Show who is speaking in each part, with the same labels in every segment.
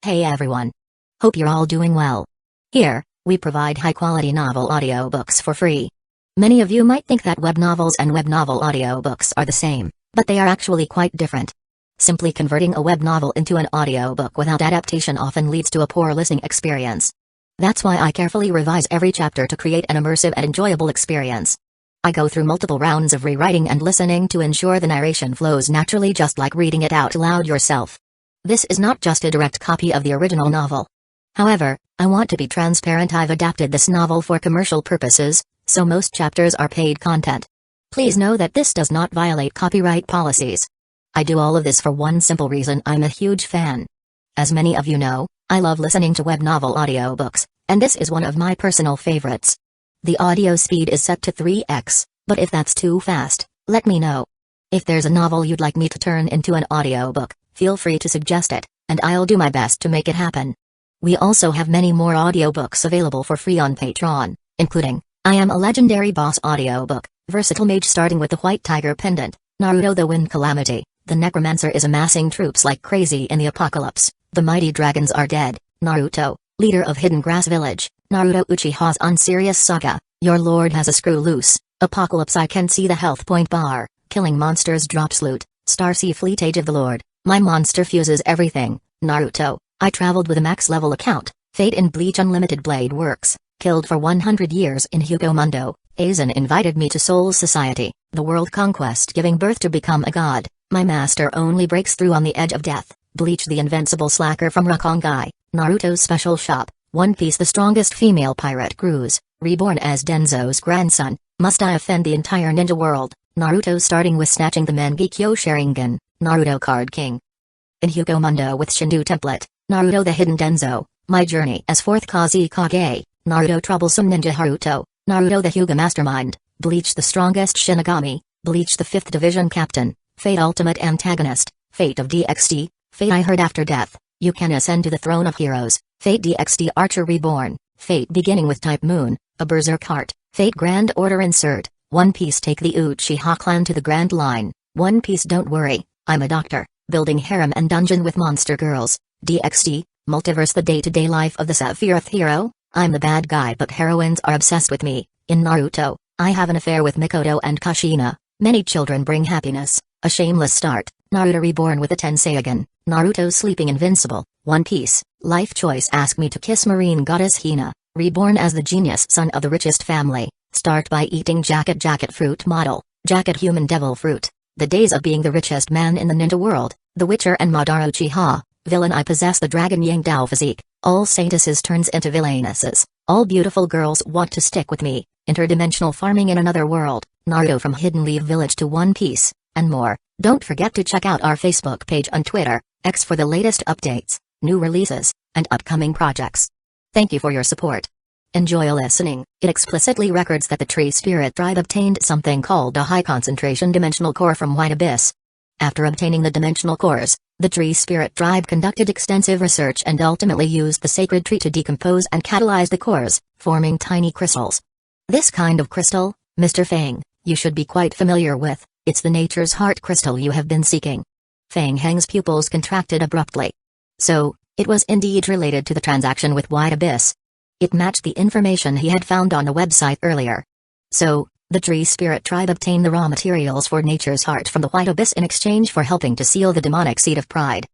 Speaker 1: Hey everyone. Hope you're all doing well. Here, we provide high-quality novel audiobooks for free. Many of you might think that web novels and web novel audiobooks are the same, but they are actually quite different. Simply converting a web novel into an audiobook without adaptation often leads to a poor listening experience. That's why I carefully revise every chapter to create an immersive and enjoyable experience. I go through multiple rounds of rewriting and listening to ensure the narration flows naturally, just like reading it out loud yourself. This is not just a direct copy of the original novel. However, I want to be transparent. I've adapted this novel for commercial purposes, so most chapters are paid content. Please know that this does not violate copyright policies. I do all of this for one simple reason: I'm a huge fan. As many of you know, I love listening to web novel audiobooks, and this is one of my personal favorites. The audio speed is set to 3x, but if that's too fast, let me know. If there's a novel you'd like me to turn into an audiobook, feel free to suggest it, and I'll do my best to make it happen. We also have many more audiobooks available for free on Patreon, including I Am a Legendary Boss audiobook, Versatile Mage starting with the White Tiger Pendant, Naruto the Wind Calamity, the Necromancer is amassing troops like crazy in the apocalypse, the mighty dragons are dead, Naruto, leader of Hidden Grass Village, Naruto Uchiha's Unserious Saga, your lord has a screw loose, Apocalypse I can see the health point bar, killing monsters drops loot, Starsea Fleet Age of the Lord, my monster fuses everything, Naruto, I traveled with a max level account, Fate in Bleach Unlimited Blade Works, killed for 100 years in Hueco Mundo, Aizen invited me to Soul Society, the world Conquest giving birth to become a god, my master only breaks through on the edge of death, Bleach the Invincible Slacker from Rukongai, Naruto's Special Shop, One Piece the strongest female pirate cruise, Reborn as Danzō's grandson, must I offend the entire ninja world, Naruto starting with snatching the Mangekyo Sharingan, Naruto Card King. In Hueco Mundo with Shindu Template, Naruto the Hidden Danzō, my journey as 4th Kusagakure, Naruto Troublesome Ninja Haruto, Naruto the Hyuga Mastermind, Bleach the strongest Shinigami, Bleach the 5th Division Captain, Fate Ultimate Antagonist, Fate of DXD, Fate I Heard After Death, you can ascend to the throne of heroes, Fate DXD Archer Reborn, Fate beginning with Type Moon, a Berserk Heart, Fate Grand Order Insert, One Piece take the Uchiha clan to the Grand Line, One Piece don't worry, I'm a doctor, building harem and dungeon with monster girls, DXD, Multiverse the day-to-day life of the Sephiroth hero, I'm the bad guy but heroines are obsessed with me, in Naruto, I have an affair with Mikoto and Kushina, many children bring happiness, a shameless start, Naruto Reborn with a Tenseigan, Naruto sleeping Invincible, One Piece, life choice ask me to kiss marine goddess Hina, reborn as the genius son of the richest family, start by eating jacket fruit model, jacket human devil fruit, the days of being the richest man in the ninja world, the Witcher and Madara Uchiha, villain I possess the dragon Yang Dao physique, all saintesses turns into villainesses, all beautiful girls want to stick with me, interdimensional farming in another world, Naruto from Hidden Leaf Village to One Piece, and more. Don't forget to check out our Facebook page on Twitter, X for the latest updates, new releases, and upcoming projects. Thank you for your support. Enjoy listening. It explicitly records that the Tree Spirit Tribe obtained something called a high-concentration dimensional core from White Abyss. After obtaining the dimensional cores, the Tree Spirit Tribe conducted extensive research and ultimately used the sacred tree to decompose and catalyze the cores, forming tiny crystals. This kind of crystal, Mr. Fang, you should be quite familiar with, it's the nature's heart crystal you have been seeking. Fang Heng's pupils contracted abruptly. So, it was indeed related to the transaction with White Abyss. It matched the information he had found on the website earlier. So, the Tree Spirit Tribe obtained the raw materials for nature's heart from the White Abyss in exchange for helping to seal the demonic seed of pride.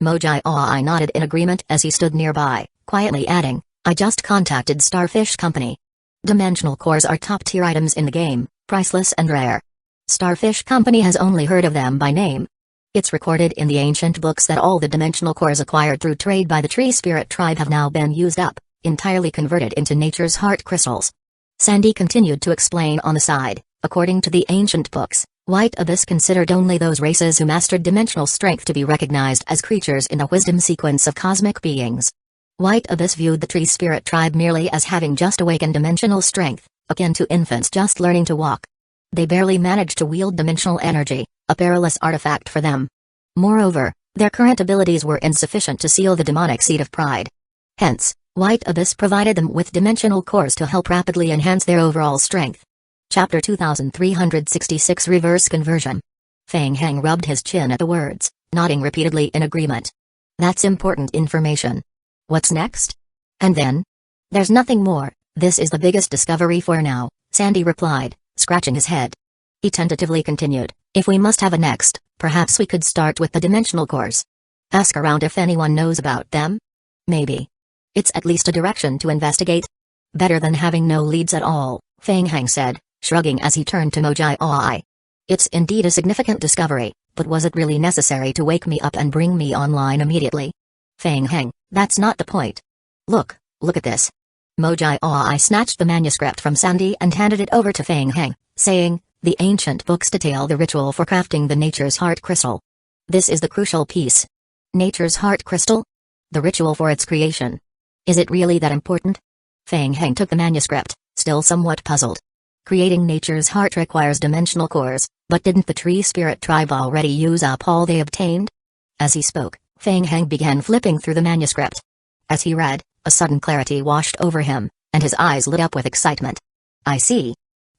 Speaker 1: Mojai I nodded in agreement as he stood nearby, quietly adding, I just contacted Starfish Company. Dimensional cores are top-tier items in the game, priceless and rare. Starfish Company has only heard of them by name. It's recorded in the ancient books that all the dimensional cores acquired through trade by the Tree Spirit Tribe have now been used up, entirely converted into nature's heart crystals. Sandy continued to explain on the side, according to the ancient books, White Abyss considered only those races who mastered dimensional strength to be recognized as creatures in the wisdom sequence of cosmic beings. White Abyss viewed the Tree Spirit Tribe merely as having just awakened dimensional strength, akin to infants just learning to walk. They barely managed to wield dimensional energy, a perilous artifact for them. Moreover, their current abilities were insufficient to seal the demonic seed of pride. Hence, White Abyss provided them with dimensional cores to help rapidly enhance their overall strength. Chapter 2366 Reverse Conversion. Fang Heng rubbed his chin at the words, nodding repeatedly in agreement. That's important information. What's next? And then? There's nothing more. This is the biggest discovery for now, Sandy replied, scratching his head. He tentatively continued, if we must have a next, perhaps we could start with the dimensional cores. Ask around if anyone knows about them? Maybe. It's at least a direction to investigate. Better than having no leads at all, Feng Hang said, shrugging as he turned to Mojai. It's indeed a significant discovery, but was it really necessary to wake me up and bring me online immediately? Feng Hang, that's not the point. Look at this. Mojai snatched the manuscript from Sandy and handed it over to Feng Hang, saying, the ancient books detail the ritual for crafting the Nature's Heart Crystal. This is the crucial piece. Nature's Heart Crystal? The ritual for its creation. Is it really that important? Feng Hang took the manuscript, still somewhat puzzled. Creating Nature's Heart requires dimensional cores, but didn't the Tree Spirit tribe already use up all they obtained? As he spoke, Feng Hang began flipping through the manuscript. As he read, a sudden clarity washed over him, and his eyes lit up with excitement. I see.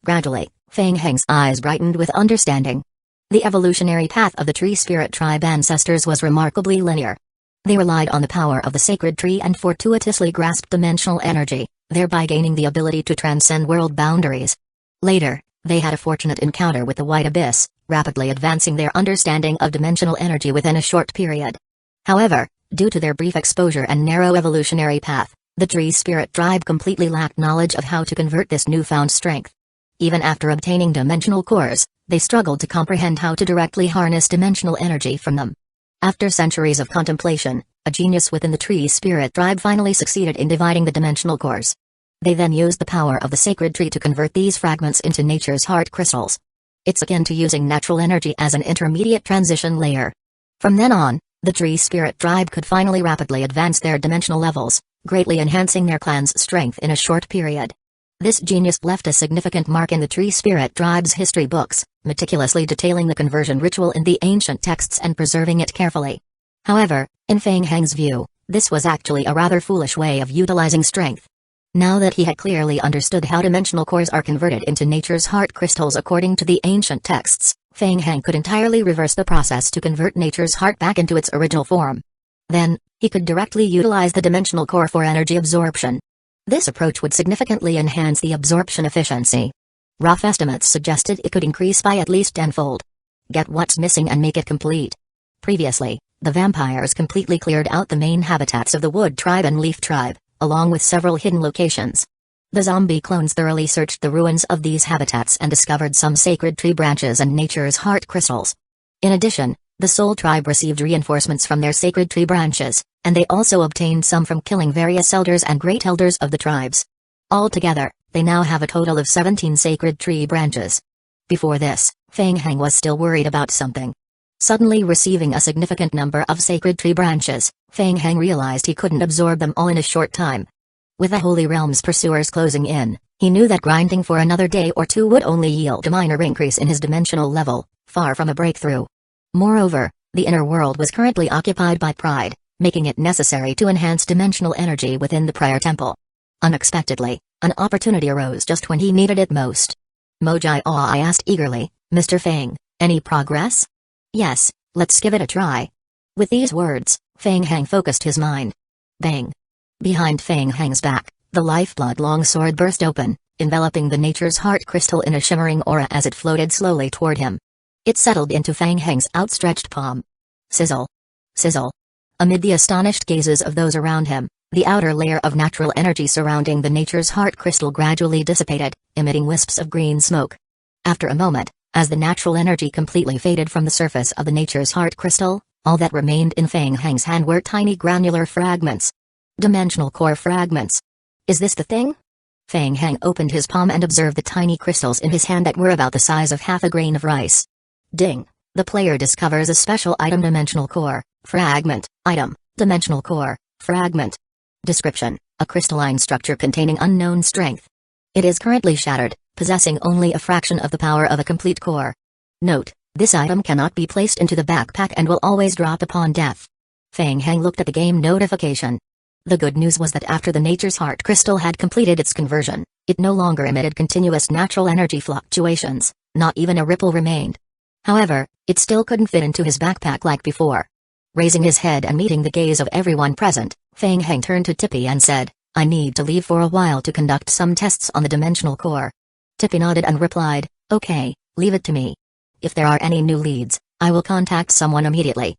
Speaker 1: Gradually, Feng Hang's eyes brightened with understanding. The evolutionary path of the Tree Spirit tribe ancestors was remarkably linear. They relied on the power of the sacred tree and fortuitously grasped dimensional energy, thereby gaining the ability to transcend world boundaries. Later, they had a fortunate encounter with the White Abyss, rapidly advancing their understanding of dimensional energy within a short period. However, due to their brief exposure and narrow evolutionary path, the Tree Spirit tribe completely lacked knowledge of how to convert this newfound strength. Even after obtaining dimensional cores, they struggled to comprehend how to directly harness dimensional energy from them. After centuries of contemplation, a genius within the Tree Spirit tribe finally succeeded in dividing the dimensional cores. They then used the power of the sacred tree to convert these fragments into Nature's Heart crystals. It's akin to using natural energy as an intermediate transition layer. From then on, the Tree Spirit tribe could finally rapidly advance their dimensional levels, greatly enhancing their clan's strength in a short period. This genius left a significant mark in the Tree Spirit tribe's history books, meticulously detailing the conversion ritual in the ancient texts and preserving it carefully. However, in Feng Hang's view, this was actually a rather foolish way of utilizing strength. Now that he had clearly understood how dimensional cores are converted into Nature's Heart crystals according to the ancient texts, Feng Hang could entirely reverse the process to convert Nature's Heart back into its original form. Then, he could directly utilize the dimensional core for energy absorption. This approach would significantly enhance the absorption efficiency. Rough estimates suggested it could increase by at least tenfold. Get what's missing and make it complete. Previously, the vampires completely cleared out the main habitats of the Wood tribe and Leaf tribe, along with several hidden locations. The zombie clones thoroughly searched the ruins of these habitats and discovered some sacred tree branches and Nature's Heart crystals. In addition, the Soul tribe received reinforcements from their sacred tree branches, and they also obtained some from killing various elders and great elders of the tribes. Altogether, they now have a total of 17 sacred tree branches. Before this, Feng Hang was still worried about something. Suddenly receiving a significant number of sacred tree branches, Feng Hang realized he couldn't absorb them all in a short time. With the Holy Realm's pursuers closing in, he knew that grinding for another day or two would only yield a minor increase in his dimensional level, far from a breakthrough. Moreover, the inner world was currently occupied by pride, making it necessary to enhance dimensional energy within the prayer temple. Unexpectedly, an opportunity arose just when he needed it most. Mojai asked eagerly, Mr. Feng, any progress? Yes, let's give it a try. With these words, Feng Hang focused his mind. Bang! Behind Feng Hang's back, the lifeblood longsword burst open, enveloping the Nature's Heart crystal in a shimmering aura as it floated slowly toward him. It settled into Feng Hang's outstretched palm. Sizzle! Sizzle! Amid the astonished gazes of those around him, the outer layer of natural energy surrounding the Nature's Heart crystal gradually dissipated, emitting wisps of green smoke. After a moment, as the natural energy completely faded from the surface of the Nature's Heart crystal, all that remained in Feng Hang's hand were tiny granular fragments. Dimensional core fragments. Is this the thing? Feng Hang opened his palm and observed the tiny crystals in his hand that were about the size of half a grain of rice. Ding! The player discovers a special item: Dimensional Core, Fragment, Item, Dimensional Core, Fragment. Description: a crystalline structure containing unknown strength. It is currently shattered, possessing only a fraction of the power of a complete core. Note: this item cannot be placed into the backpack and will always drop upon death. Feng Hang looked at the game notification. The good news was that after the Nature's Heart crystal had completed its conversion, it no longer emitted continuous natural energy fluctuations, not even a ripple remained. However, it still couldn't fit into his backpack like before. Raising his head and meeting the gaze of everyone present, Feng Heng turned to Tippy and said, I need to leave for a while to conduct some tests on the dimensional core. Tippy nodded and replied, okay, leave it to me. If there are any new leads, I will contact someone immediately.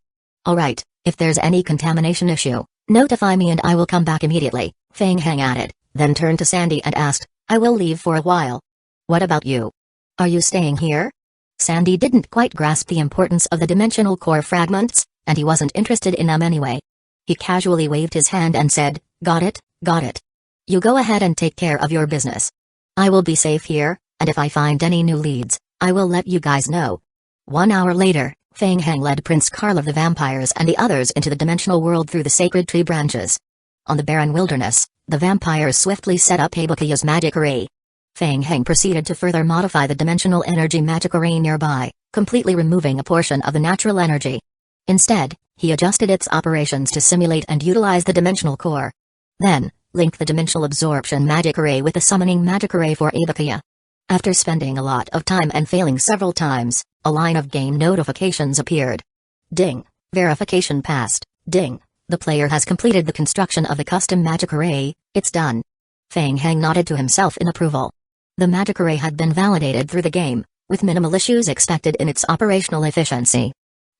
Speaker 1: Alright, if there's any contamination issue, notify me and I will come back immediately, Feng Heng added, then turned to Sandy and asked, I will leave for a while. What about you? Are you staying here? Sandy didn't quite grasp the importance of the dimensional core fragments, and he wasn't interested in them anyway. He casually waved his hand and said, got it, got it. You go ahead and take care of your business. I will be safe here, and if I find any new leads, I will let you guys know. 1 hour later, Feng Heng led Prince Karl of the vampires and the others into the dimensional world through the sacred tree branches. On the barren wilderness, the vampires swiftly set up Ibukiya's magic array. Feng Heng proceeded to further modify the dimensional energy magic array nearby, completely removing a portion of the natural energy. Instead, he adjusted its operations to simulate and utilize the dimensional core. Then, link the dimensional absorption magic array with the summoning magic array for Ibukiya. After spending a lot of time and failing several times, a line of game notifications appeared. Ding. Verification passed. Ding. The player has completed the construction of the custom magic array, it's done. Feng Heng nodded to himself in approval. The magic array had been validated through the game, with minimal issues expected in its operational efficiency.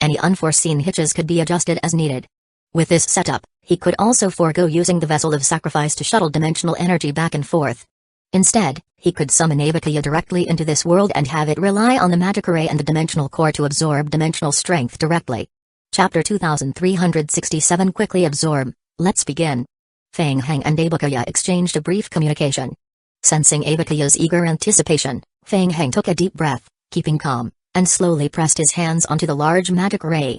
Speaker 1: Any unforeseen hitches could be adjusted as needed. With this setup, he could also forego using the vessel of sacrifice to shuttle dimensional energy back and forth. Instead, he could summon Ibukiya directly into this world and have it rely on the magic array and the dimensional core to absorb dimensional strength directly. Chapter 2367 Quickly absorb, let's begin. Feng Heng and Ibukiya exchanged a brief communication. Sensing Ibukiya's eager anticipation, Feng Heng took a deep breath, keeping calm, and slowly pressed his hands onto the large magic array.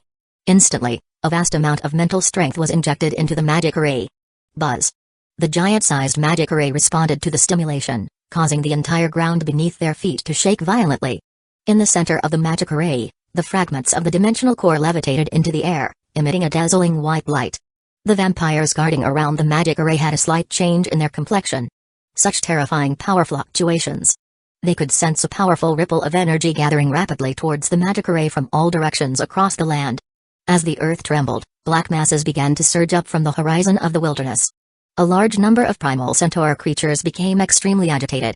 Speaker 1: Instantly, a vast amount of mental strength was injected into the magic array. Buzz. The giant-sized magic array responded to the stimulation, causing the entire ground beneath their feet to shake violently. In the center of the magic array, the fragments of the dimensional core levitated into the air, emitting a dazzling white light. The vampires guarding around the magic array had a slight change in their complexion. Such terrifying power fluctuations. They could sense a powerful ripple of energy gathering rapidly towards the magic array from all directions across the land. As the earth trembled, black masses began to surge up from the horizon of the wilderness. A large number of primal centaur creatures became extremely agitated.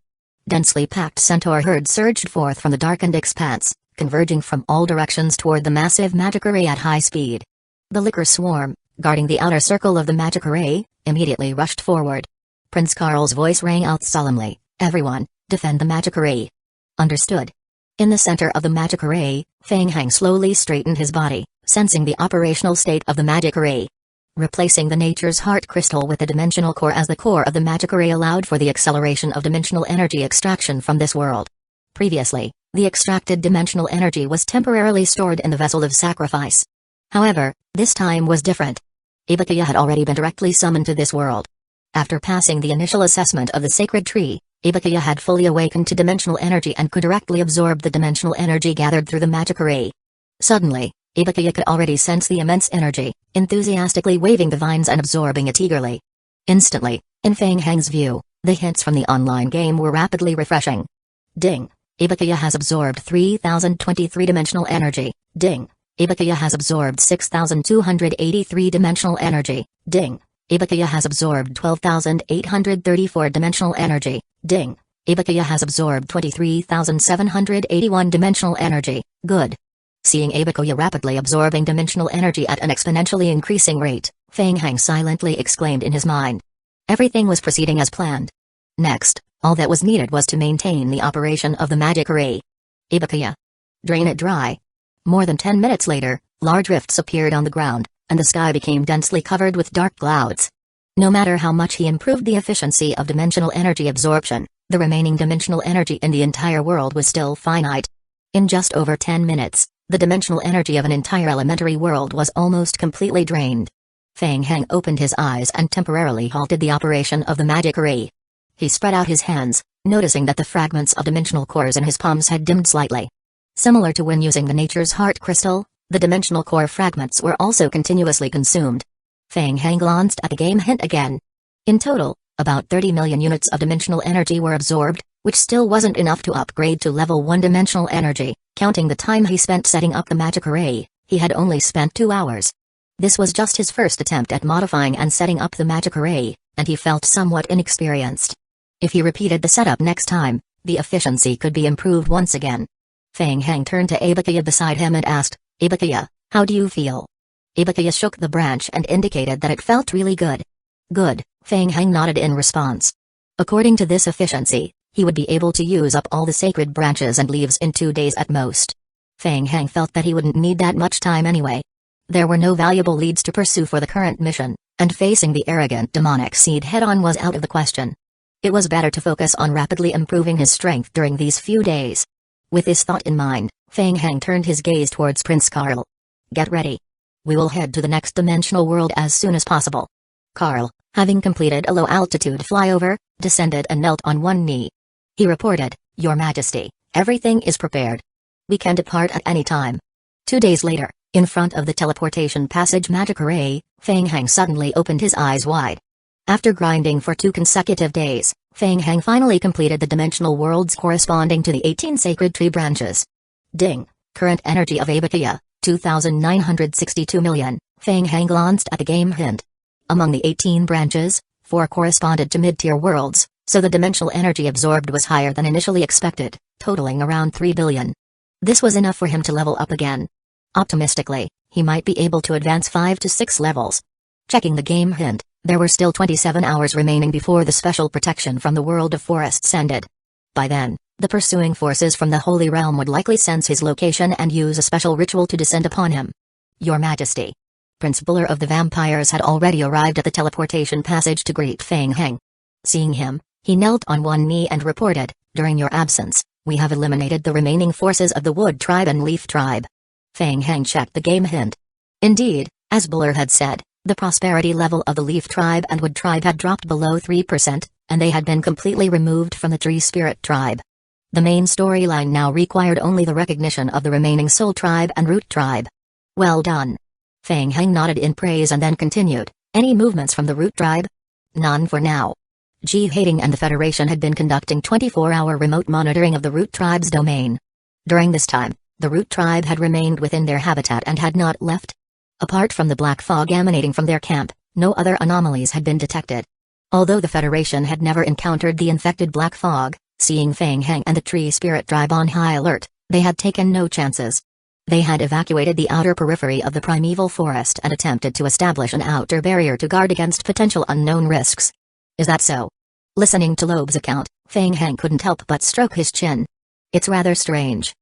Speaker 1: Densely packed centaur herds surged forth from the darkened expanse, converging from all directions toward the massive magic array at high speed. The liquor swarm, guarding the outer circle of the magic array, immediately rushed forward. Prince Karl's voice rang out solemnly, everyone, defend the magic array. Understood. In the center of the magic array, Feng Heng slowly straightened his body, sensing the operational state of the magic array. Replacing the nature's heart crystal with the dimensional core as the core of the magic array allowed for the acceleration of dimensional energy extraction from this world. Previously, the extracted dimensional energy was temporarily stored in the vessel of sacrifice. However, this time was different. Ibukiya had already been directly summoned to this world. After passing the initial assessment of the sacred tree, Ibukiya had fully awakened to dimensional energy and could directly absorb the dimensional energy gathered through the magic array. Suddenly, Ibukiya could already sense the immense energy, enthusiastically waving the vines and absorbing it eagerly. Instantly, in Feng Heng's view, the hints from the online game were rapidly refreshing. Ding. Ibukiya has absorbed 3023 dimensional energy. Ding. Ibukiya has absorbed 6283 dimensional energy. Ding. Ibukiya has absorbed 12,834 dimensional energy. Ding. Ibukiya has absorbed 23,781 dimensional energy. Good. Seeing Ibukiya rapidly absorbing dimensional energy at an exponentially increasing rate, Feng Heng silently exclaimed in his mind. Everything was proceeding as planned. Next, all that was needed was to maintain the operation of the magic array. Ibukiya. Drain it dry. More than 10 minutes later, large rifts appeared on the ground, and the sky became densely covered with dark clouds. No matter how much he improved the efficiency of dimensional energy absorption, the remaining dimensional energy in the entire world was still finite. In just over 10 minutes, the dimensional energy of an entire elementary world was almost completely drained. Feng Heng opened his eyes and temporarily halted the operation of the magic array. He spread out his hands, noticing that the fragments of dimensional cores in his palms had dimmed slightly. Similar to when using the nature's heart crystal, the dimensional core fragments were also continuously consumed. Feng Heng glanced at the game hint again. In total, about 30 million units of dimensional energy were absorbed, which still wasn't enough to upgrade to level 1 dimensional energy. Counting the time he spent setting up the magic array, he had only spent 2 hours. This was just his first attempt at modifying and setting up the magic array, and he felt somewhat inexperienced. If he repeated the setup next time, the efficiency could be improved once again. Feng Heng turned to Abakia beside him and asked, "Abakia, how do you feel?" Abakia shook the branch and indicated that it felt really good. Good, Feng Heng nodded in response. According to this efficiency, he would be able to use up all the sacred branches and leaves in 2 days at most. Feng Heng felt that he wouldn't need that much time anyway. There were no valuable leads to pursue for the current mission, and facing the arrogant demonic seed head-on was out of the question. It was better to focus on rapidly improving his strength during these few days. With this thought in mind, Feng Heng turned his gaze towards Prince Karl. "Get ready. We will head to the next dimensional world as soon as possible." Karl, having completed a low-altitude flyover, descended and knelt on one knee. He reported, "Your Majesty, everything is prepared. We can depart at any time." 2 days later, in front of the teleportation passage magic array, Feng Heng suddenly opened his eyes wide. After grinding for 2 consecutive days, Feng Heng finally completed the dimensional worlds corresponding to the 18 sacred tree branches. Ding, current energy of Abakia, 2,962 million, Feng Heng glanced at the game hint. Among the 18 branches, 4 corresponded to mid-tier worlds, so the dimensional energy absorbed was higher than initially expected, totaling around 3 billion. This was enough for him to level up again. Optimistically, he might be able to advance 5 to 6 levels. Checking the game hint, there were still 27 hours remaining before the special protection from the world of forests ended. By then, the pursuing forces from the Holy Realm would likely sense his location and use a special ritual to descend upon him. "Your Majesty." Prince Buller of the Vampires had already arrived at the teleportation passage to greet Feng Heng. Seeing him, he knelt on one knee and reported, "During your absence, we have eliminated the remaining forces of the Wood Tribe and Leaf Tribe." Feng Heng checked the game hint. Indeed, as Buller had said, the prosperity level of the Leaf Tribe and Wood Tribe had dropped below 3%, and they had been completely removed from the Tree Spirit Tribe. The main storyline now required only the recognition of the remaining Soul Tribe and Root Tribe. "Well done." Feng Heng nodded in praise and then continued, "Any movements from the Root Tribe?" "None for now." Ji Hating and the Federation had been conducting 24-hour remote monitoring of the Root Tribe's domain. During this time, the Root Tribe had remained within their habitat and had not left. Apart from the black fog emanating from their camp, no other anomalies had been detected. Although the Federation had never encountered the infected black fog, seeing Feng Heng and the Tree Spirit Tribe on high alert, they had taken no chances. They had evacuated the outer periphery of the primeval forest and attempted to establish an outer barrier to guard against potential unknown risks. "Is that so?" Listening to Loeb's account, Feng Heng couldn't help but stroke his chin. It's rather strange.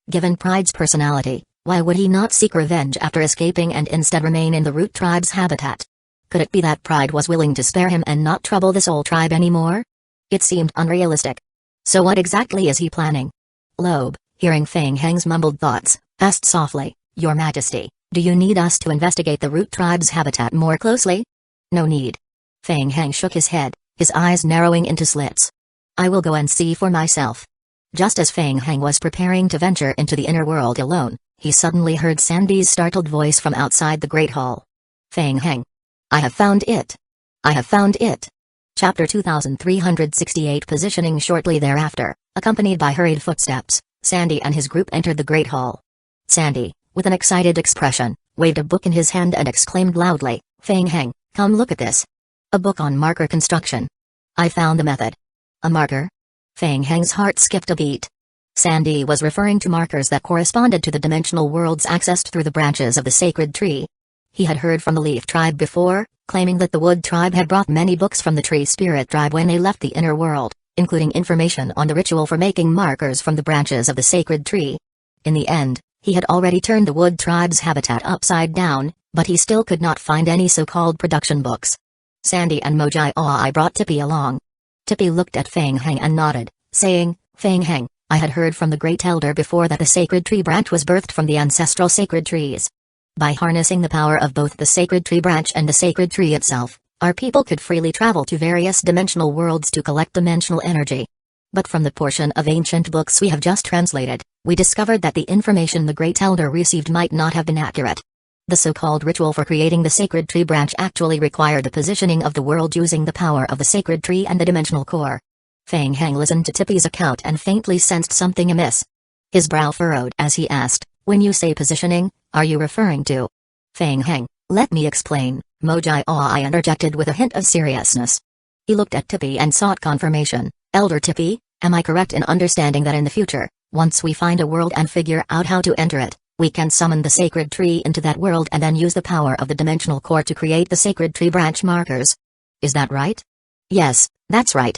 Speaker 1: Given Pride's personality, why would he not seek revenge after escaping and instead remain in the Root Tribe's habitat? Could it be that Pride was willing to spare him and not trouble the Soul Tribe anymore? It seemed unrealistic. So what exactly is he planning? Loeb, hearing Feng Heng's mumbled thoughts, asked softly, "Your Majesty, do you need us to investigate the Root Tribe's habitat more closely?" "No need." Feng Heng shook his head, his eyes narrowing into slits. "I will go and see for myself." Just as Feng Heng was preparing to venture into the inner world alone, he suddenly heard Sandy's startled voice from outside the Great Hall. "Feng Heng. I have found it. I have found it." Chapter 2368. Positioning. Shortly thereafter, accompanied by hurried footsteps, Sandy and his group entered the Great Hall. Sandy, with an excited expression, waved a book in his hand and exclaimed loudly, "Feng Heng, come look at this. A book on marker construction. I found the method." "A marker?" Feng Heng's heart skipped a beat. Sandy was referring to markers that corresponded to the dimensional worlds accessed through the branches of the sacred tree. He had heard from the Leaf Tribe before, claiming that the Wood Tribe had brought many books from the Tree Spirit Tribe when they left the inner world, including information on the ritual for making markers from the branches of the sacred tree. In the end, he had already turned the Wood Tribe's habitat upside down, but he still could not find any so-called production books. Sandy and Mojai brought Tippy along. Tippy looked at Feng Heng and nodded, saying, "Feng Heng, I had heard from the Great Elder before that the sacred tree branch was birthed from the ancestral sacred trees. By harnessing the power of both the sacred tree branch and the sacred tree itself, our people could freely travel to various dimensional worlds to collect dimensional energy. But from the portion of ancient books we have just translated, we discovered that the information the Great Elder received might not have been accurate. The so-called ritual for creating the sacred tree branch actually required the positioning of the world using the power of the sacred tree and the dimensional core." Feng Heng listened to Tippy's account and faintly sensed something amiss. His brow furrowed as he asked, "When you say positioning, are you referring to?" Feng Heng, Let me explain, Mojai Oi interjected with a hint of seriousness. He looked at Tippy and sought confirmation. Elder Tippy, am I correct in understanding that in the future, once we find a world and figure out how to enter it, we can summon the sacred tree into that world and then use the power of the dimensional core to create the sacred tree branch markers? Is that right? Yes, that's right.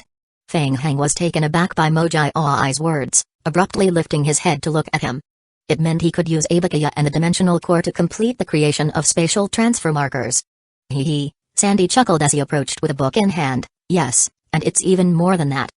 Speaker 1: Feng Heng was taken aback by Mojai Oi's words, abruptly lifting his head to look at him. It meant he could use Abakaya and the dimensional core to complete the creation of spatial transfer markers. Hee hee, Sandy chuckled as he approached with a book in hand. Yes, and it's even more than that.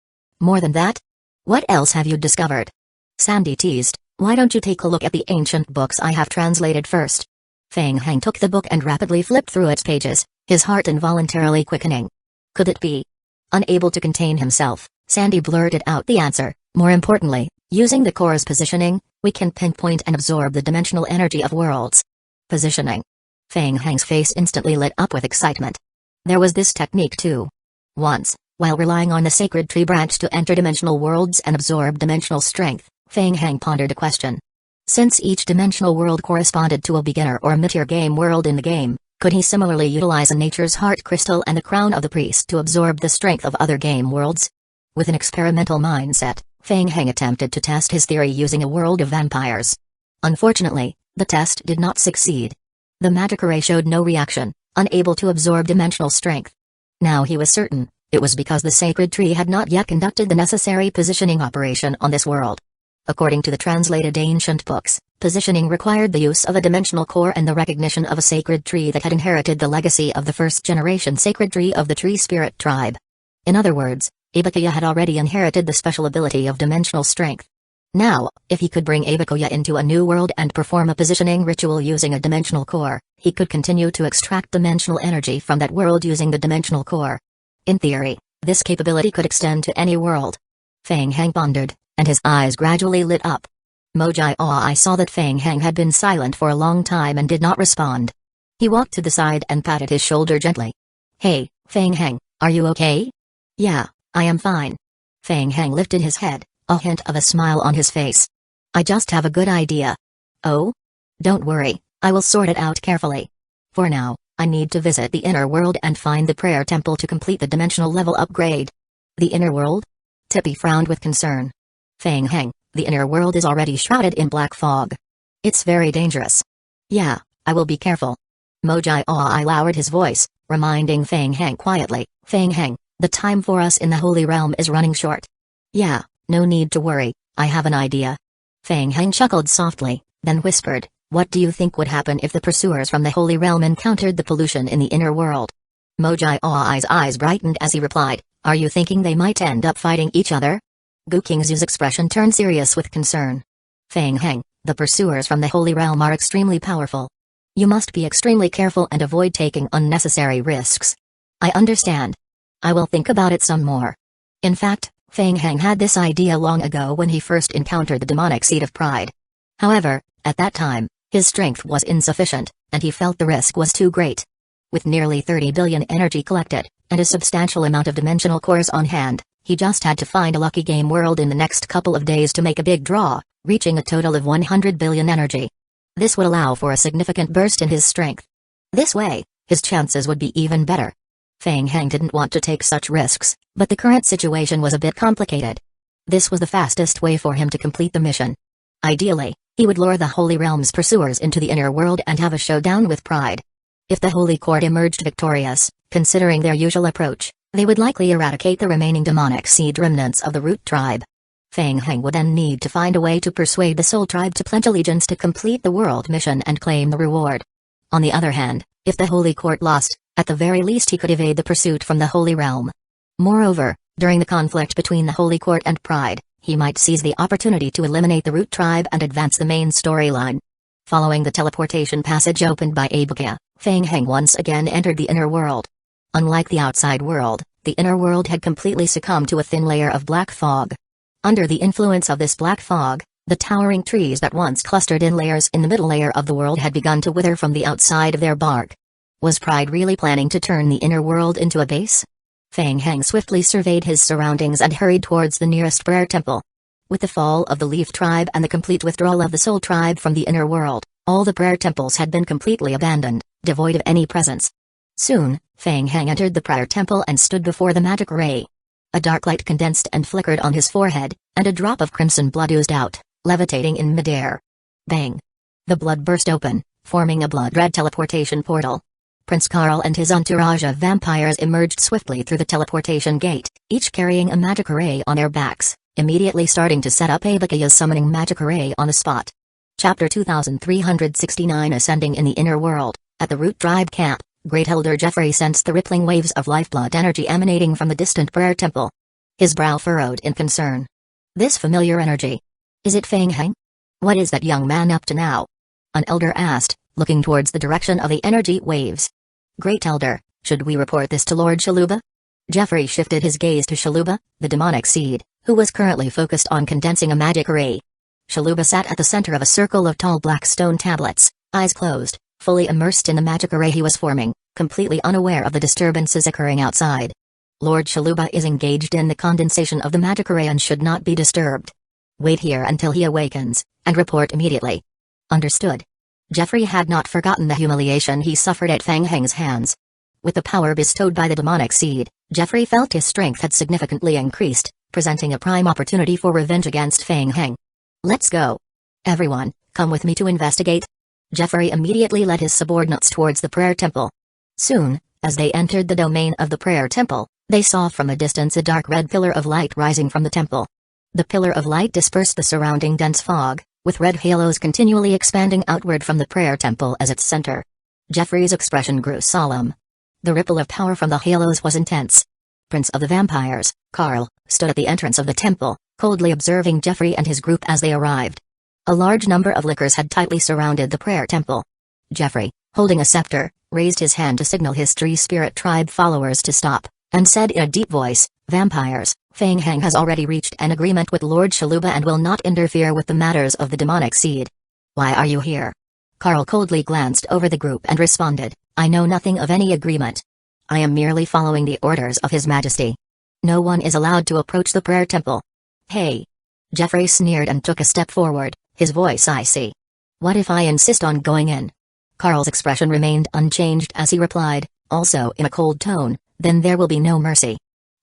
Speaker 1: More than that? What else have you discovered? Sandy teased, why don't you take a look at the ancient books I have translated first? Feng Heng took the book and rapidly flipped through its pages, his heart involuntarily quickening. Could it be? Unable to contain himself, Sandy blurted out the answer. More importantly, using the core's positioning, we can pinpoint and absorb the dimensional energy of worlds. Positioning. Feng Heng's face instantly lit up with excitement. There was this technique too. Once, while relying on the sacred tree branch to enter dimensional worlds and absorb dimensional strength, Feng Heng pondered a question. Since each dimensional world corresponded to a beginner or mid-tier game world in the game, could he similarly utilize a nature's heart crystal and the crown of the priest to absorb the strength of other game worlds? With an experimental mindset, Feng Heng attempted to test his theory using a world of vampires. Unfortunately, the test did not succeed. The magic array showed no reaction, unable to absorb dimensional strength. Now he was certain, it was because the sacred tree had not yet conducted the necessary positioning operation on this world. According to the translated ancient books, positioning required the use of a dimensional core and the recognition of a sacred tree that had inherited the legacy of the first-generation sacred tree of the tree spirit tribe. In other words, Abakaya had already inherited the special ability of dimensional strength. Now, if he could bring Abakaya into a new world and perform a positioning ritual using a dimensional core, he could continue to extract dimensional energy from that world using the dimensional core. In theory, this capability could extend to any world. Feng Heng pondered, and his eyes gradually lit up. Mojai Oi saw that Feng Heng had been silent for a long time and did not respond. He walked to the side and patted his shoulder gently. Hey, Feng Heng, are you okay? Yeah, I am fine. Feng Heng lifted his head, a hint of a smile on his face. I just have a good idea. Oh? Don't worry, I will sort it out carefully. For now, I need to visit the inner world and find the prayer temple to complete the dimensional level upgrade. The inner world? Tippy frowned with concern. Feng Heng, the inner world is already shrouded in black fog. It's very dangerous. Yeah, I will be careful. Mojai Oi lowered his voice, reminding Feng Heng quietly, Feng Heng, the time for us in the Holy Realm is running short. Yeah, no need to worry, I have an idea. Feng Heng chuckled softly, then whispered, what do you think would happen if the pursuers from the Holy Realm encountered the pollution in the inner world? Mojai Oi's eyes brightened as he replied, are you thinking they might end up fighting each other? Gu Qingzu's expression turned serious with concern. Feng Heng, the pursuers from the Holy Realm are extremely powerful. You must be extremely careful and avoid taking unnecessary risks. I understand. I will think about it some more. In fact, Feng Heng had this idea long ago when he first encountered the demonic seed of pride. However, at that time, his strength was insufficient, and he felt the risk was too great. With nearly 30 billion energy collected, and a substantial amount of dimensional cores on hand, he just had to find a lucky game world in the next couple of days to make a big draw, reaching a total of 100 billion energy. This would allow for a significant burst in his strength. This way, his chances would be even better. Feng Heng didn't want to take such risks, but the current situation was a bit complicated. This was the fastest way for him to complete the mission. Ideally, he would lure the Holy Realm's pursuers into the inner world and have a showdown with Pride. If the Holy Court emerged victorious, considering their usual approach, they would likely eradicate the remaining demonic seed remnants of the Root Tribe. Feng Heng would then need to find a way to persuade the Soul Tribe to pledge allegiance to complete the world mission and claim the reward. On the other hand, if the Holy Court lost, at the very least he could evade the pursuit from the Holy Realm. Moreover, during the conflict between the Holy Court and Pride, he might seize the opportunity to eliminate the Root Tribe and advance the main storyline. Following the teleportation passage opened by Abakaya, Feng Heng once again entered the inner world. Unlike the outside world, the inner world had completely succumbed to a thin layer of black fog. Under the influence of this black fog, the towering trees that once clustered in layers in the middle layer of the world had begun to wither from the outside of their bark. Was Pride really planning to turn the inner world into a base? Feng Heng swiftly surveyed his surroundings and hurried towards the nearest prayer temple. With the fall of the Leaf Tribe and the complete withdrawal of the Soul Tribe from the inner world, all the prayer temples had been completely abandoned, devoid of any presence. Soon, Fang Heng entered the prayer temple and stood before the magic ray. A dark light condensed and flickered on his forehead, and a drop of crimson blood oozed out, levitating in midair. Bang! The blood burst open, forming a blood-red teleportation portal. Prince Karl and his entourage of vampires emerged swiftly through the teleportation gate, each carrying a magic array on their backs, immediately starting to set up Abakaya's summoning magic array on the spot. Chapter 2369 Ascending in the Inner World. At the Root Tribe camp, Great Elder Jeffrey sensed the rippling waves of lifeblood energy emanating from the distant prayer temple. His brow furrowed in concern. This familiar energy. Is it Fang Heng? What is that young man up to now? An elder asked, looking towards the direction of the energy waves. Great Elder, should we report this to Lord Shaluba? Jeffrey shifted his gaze to Shaluba, the demonic seed, who was currently focused on condensing a magic array. Shaluba sat at the center of a circle of tall black stone tablets, eyes closed, fully immersed in the magic array he was forming, completely unaware of the disturbances occurring outside. Lord Shaluba is engaged in the condensation of the magic array and should not be disturbed. Wait here until he awakens, and report immediately. Understood. Jeffrey had not forgotten the humiliation he suffered at Fang Heng's hands. With the power bestowed by the demonic seed, Jeffrey felt his strength had significantly increased, presenting a prime opportunity for revenge against Fang Heng. Let's go. Everyone, come with me to investigate. Jeffrey immediately led his subordinates towards the prayer temple. Soon, as they entered the domain of the prayer temple, they saw from a distance a dark red pillar of light rising from the temple. The pillar of light dispersed the surrounding dense fog, with red halos continually expanding outward from the prayer temple as its center. Jeffrey's expression grew solemn. The ripple of power from the halos was intense. Prince of the Vampires, Karl, stood at the entrance of the temple, coldly observing Jeffrey and his group as they arrived. A large number of lickers had tightly surrounded the prayer temple. Jeffrey, holding a scepter, raised his hand to signal his tree spirit tribe followers to stop, and said in a deep voice, Vampires, Fang Heng has already reached an agreement with Lord Shaluba and will not interfere with the matters of the demonic seed. Why are you here? Karl coldly glanced over the group and responded, I know nothing of any agreement. I am merely following the orders of His Majesty. No one is allowed to approach the prayer temple. Hey! Jeffrey sneered and took a step forward, his voice icy. What if I insist on going in? Karl's expression remained unchanged as he replied, also in a cold tone, then there will be no mercy.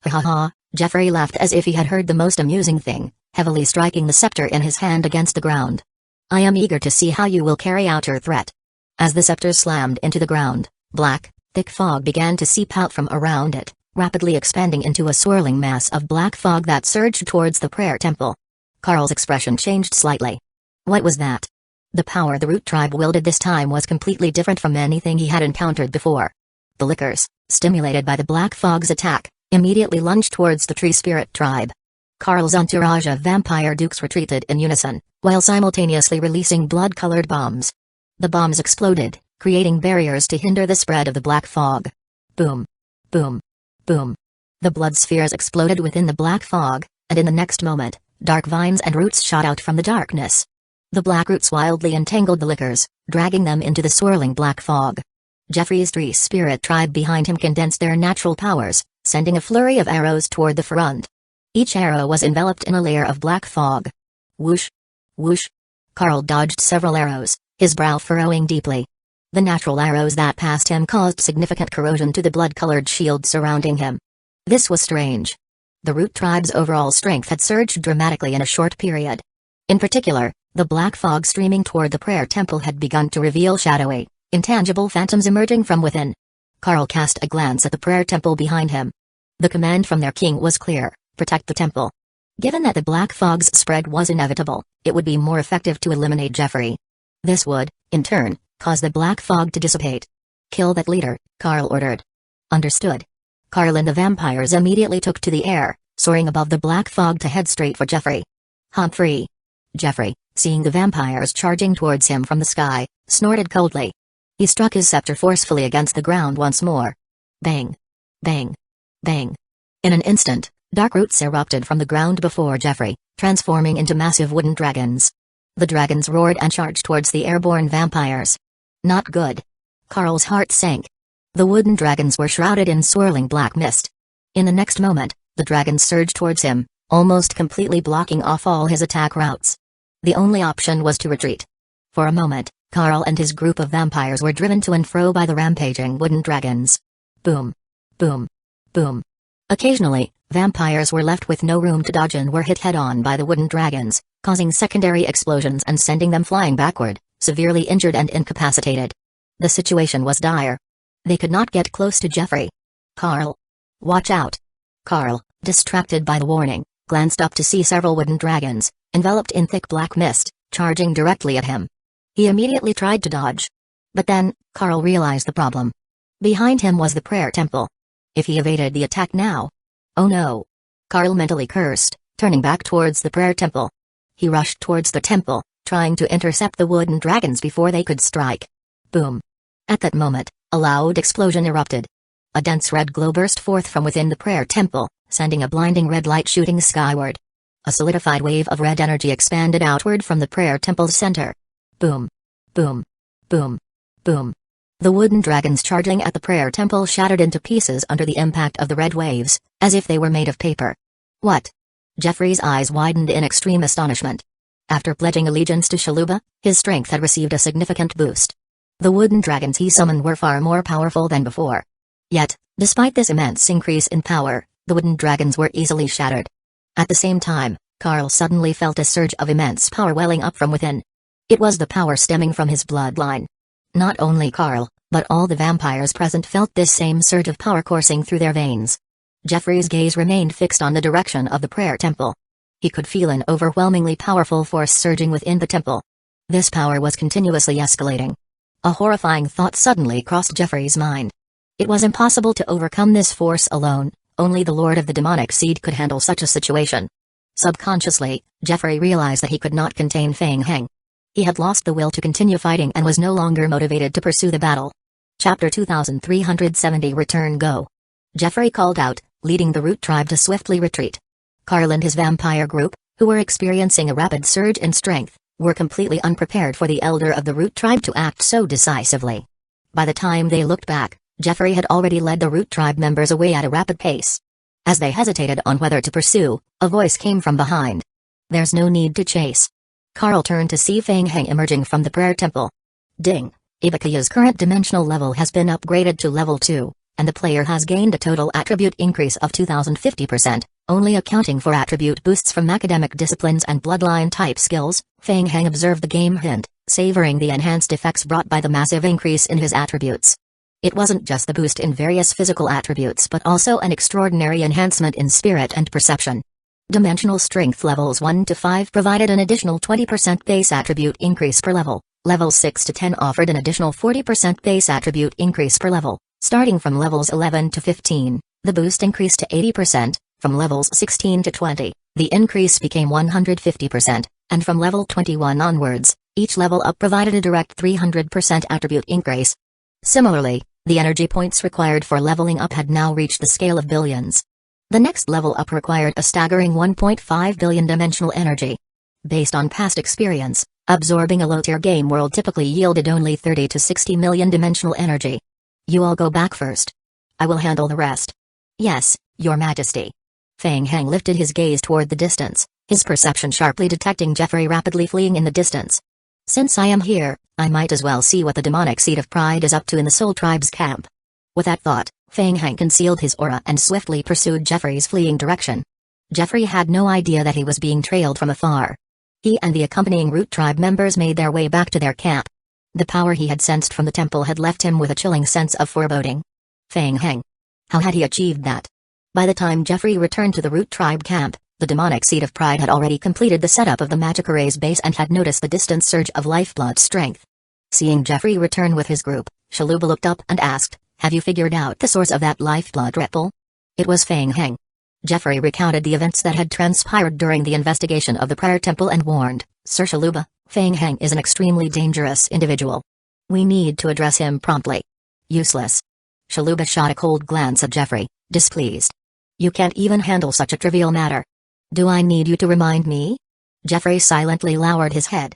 Speaker 1: Ha ha ha, Jeffrey laughed as if he had heard the most amusing thing, heavily striking the scepter in his hand against the ground. I am eager to see how you will carry out your threat. As the scepter slammed into the ground, black, thick fog began to seep out from around it, rapidly expanding into a swirling mass of black fog that surged towards the prayer temple. Karl's expression changed slightly. What was that? The power the Root Tribe wielded this time was completely different from anything he had encountered before. The lickers, stimulated by the black fog's attack, immediately lunged towards the Tree Spirit Tribe. Karl's entourage of vampire dukes retreated in unison, while simultaneously releasing blood-colored bombs. The bombs exploded, creating barriers to hinder the spread of the black fog. Boom! Boom! Boom! The blood spheres exploded within the black fog, and in the next moment, dark vines and roots shot out from the darkness. The black roots wildly entangled the lickers, dragging them into the swirling black fog. Jeffrey's Tree Spirit Tribe behind him condensed their natural powers, sending a flurry of arrows toward the front. Each arrow was enveloped in a layer of black fog. Whoosh! Whoosh! Karl dodged several arrows, his brow furrowing deeply. The natural arrows that passed him caused significant corrosion to the blood-colored shield surrounding him. This was strange. The Root Tribe's overall strength had surged dramatically in a short period. In particular, the black fog streaming toward the prayer temple had begun to reveal shadowy, intangible phantoms emerging from within. Karl cast a glance at the prayer temple behind him. The command from their king was clear, protect the temple. Given that the black fog's spread was inevitable, it would be more effective to eliminate Jeffrey. This would, in turn, cause the black fog to dissipate. Kill that leader, Karl ordered. Understood. Karl and the vampires immediately took to the air, soaring above the black fog to head straight for Jeffrey. Humphrey. Jeffrey, seeing the vampires charging towards him from the sky, snorted coldly. He struck his scepter forcefully against the ground once more. Bang! Bang! Bang! In an instant, dark roots erupted from the ground before Jeffrey, transforming into massive wooden dragons. The dragons roared and charged towards the airborne vampires. Not good. Karl's heart sank. The wooden dragons were shrouded in swirling black mist. In the next moment, the dragons surged towards him, almost completely blocking off all his attack routes. The only option was to retreat. For a moment, Carl and his group of vampires were driven to and fro by the rampaging wooden dragons. Boom. Boom. Boom. Occasionally, vampires were left with no room to dodge and were hit head-on by the wooden dragons, causing secondary explosions and sending them flying backward, severely injured and incapacitated. The situation was dire. They could not get close to Jeffrey. Carl. Watch out. Carl, distracted by the warning, glanced up to see several wooden dragons, enveloped in thick black mist, charging directly at him. He immediately tried to dodge. But then, Carl realized the problem. Behind him was the prayer temple. If he evaded the attack now... Oh no! Carl mentally cursed, turning back towards the prayer temple. He rushed towards the temple, trying to intercept the wooden dragons before they could strike. Boom! At that moment, a loud explosion erupted. A dense red glow burst forth from within the prayer temple, sending a blinding red light shooting skyward. A solidified wave of red energy expanded outward from the prayer temple's center. Boom. Boom. Boom. Boom. The wooden dragons charging at the prayer temple shattered into pieces under the impact of the red waves, as if they were made of paper. What? Jeffrey's eyes widened in extreme astonishment. After pledging allegiance to Shaluba, his strength had received a significant boost. The wooden dragons he summoned were far more powerful than before. Yet, despite this immense increase in power, the wooden dragons were easily shattered. At the same time, Carl suddenly felt a surge of immense power welling up from within. It was the power stemming from his bloodline. Not only Carl, but all the vampires present felt this same surge of power coursing through their veins. Jeffrey's gaze remained fixed on the direction of the prayer temple. He could feel an overwhelmingly powerful force surging within the temple. This power was continuously escalating. A horrifying thought suddenly crossed Jeffrey's mind. It was impossible to overcome this force alone, only the Lord of the Demonic Seed could handle such a situation. Subconsciously, Jeffrey realized that he could not contain Feng Heng. He had lost the will to continue fighting and was no longer motivated to pursue the battle. Chapter 2370 Return Go. Jeffrey called out, leading the Root tribe to swiftly retreat. Carl and his vampire group, who were experiencing a rapid surge in strength, were completely unprepared for the elder of the Root tribe to act so decisively. By the time they looked back, Jeffrey had already led the Root tribe members away at a rapid pace. As they hesitated on whether to pursue, a voice came from behind. There's no need to chase. Carl turned to see Feng Heng emerging from the prayer temple. Ding! Ibakaya's current dimensional level has been upgraded to level 2, and the player has gained a total attribute increase of 2050%, only accounting for attribute boosts from academic disciplines and bloodline type skills. Feng Heng observed the game hint, savoring the enhanced effects brought by the massive increase in his attributes. It wasn't just the boost in various physical attributes but also an extraordinary enhancement in spirit and perception. Dimensional strength levels 1 to 5 provided an additional 20% base attribute increase per level, levels 6 to 10 offered an additional 40% base attribute increase per level, starting from levels 11 to 15, the boost increased to 80%, from levels 16 to 20, the increase became 150%, and from level 21 onwards, each level up provided a direct 300% attribute increase. Similarly, the energy points required for leveling up had now reached the scale of billions. The next level up required a staggering 1.5 billion dimensional energy. Based on past experience, absorbing a low-tier game world typically yielded only 30 to 60 million dimensional energy. You all go back first. I will handle the rest. Yes, Your Majesty. Feng Heng lifted his gaze toward the distance, his perception sharply detecting Jeffrey rapidly fleeing in the distance. Since I am here, I might as well see what the demonic seed of pride is up to in the Soul Tribe's camp. With that thought, Feng Heng concealed his aura and swiftly pursued Jeffrey's fleeing direction. Jeffrey had no idea that he was being trailed from afar. He and the accompanying Root tribe members made their way back to their camp. The power he had sensed from the temple had left him with a chilling sense of foreboding. Feng Heng. How had he achieved that? By the time Jeffrey returned to the Root tribe camp, the demonic seed of pride had already completed the setup of the magic array's base and had noticed the distant surge of lifeblood strength. Seeing Jeffrey return with his group, Shaluba looked up and asked, "Have you figured out the source of that lifeblood ripple?" It was Feng Heng. Jeffrey recounted the events that had transpired during the investigation of the prayer temple and warned, "Sir Shaluba, Feng Heng is an extremely dangerous individual. We need to address him promptly." Useless. Shaluba shot a cold glance at Jeffrey, displeased. "You can't even handle such a trivial matter. Do I need you to remind me?" Jeffrey silently lowered his head.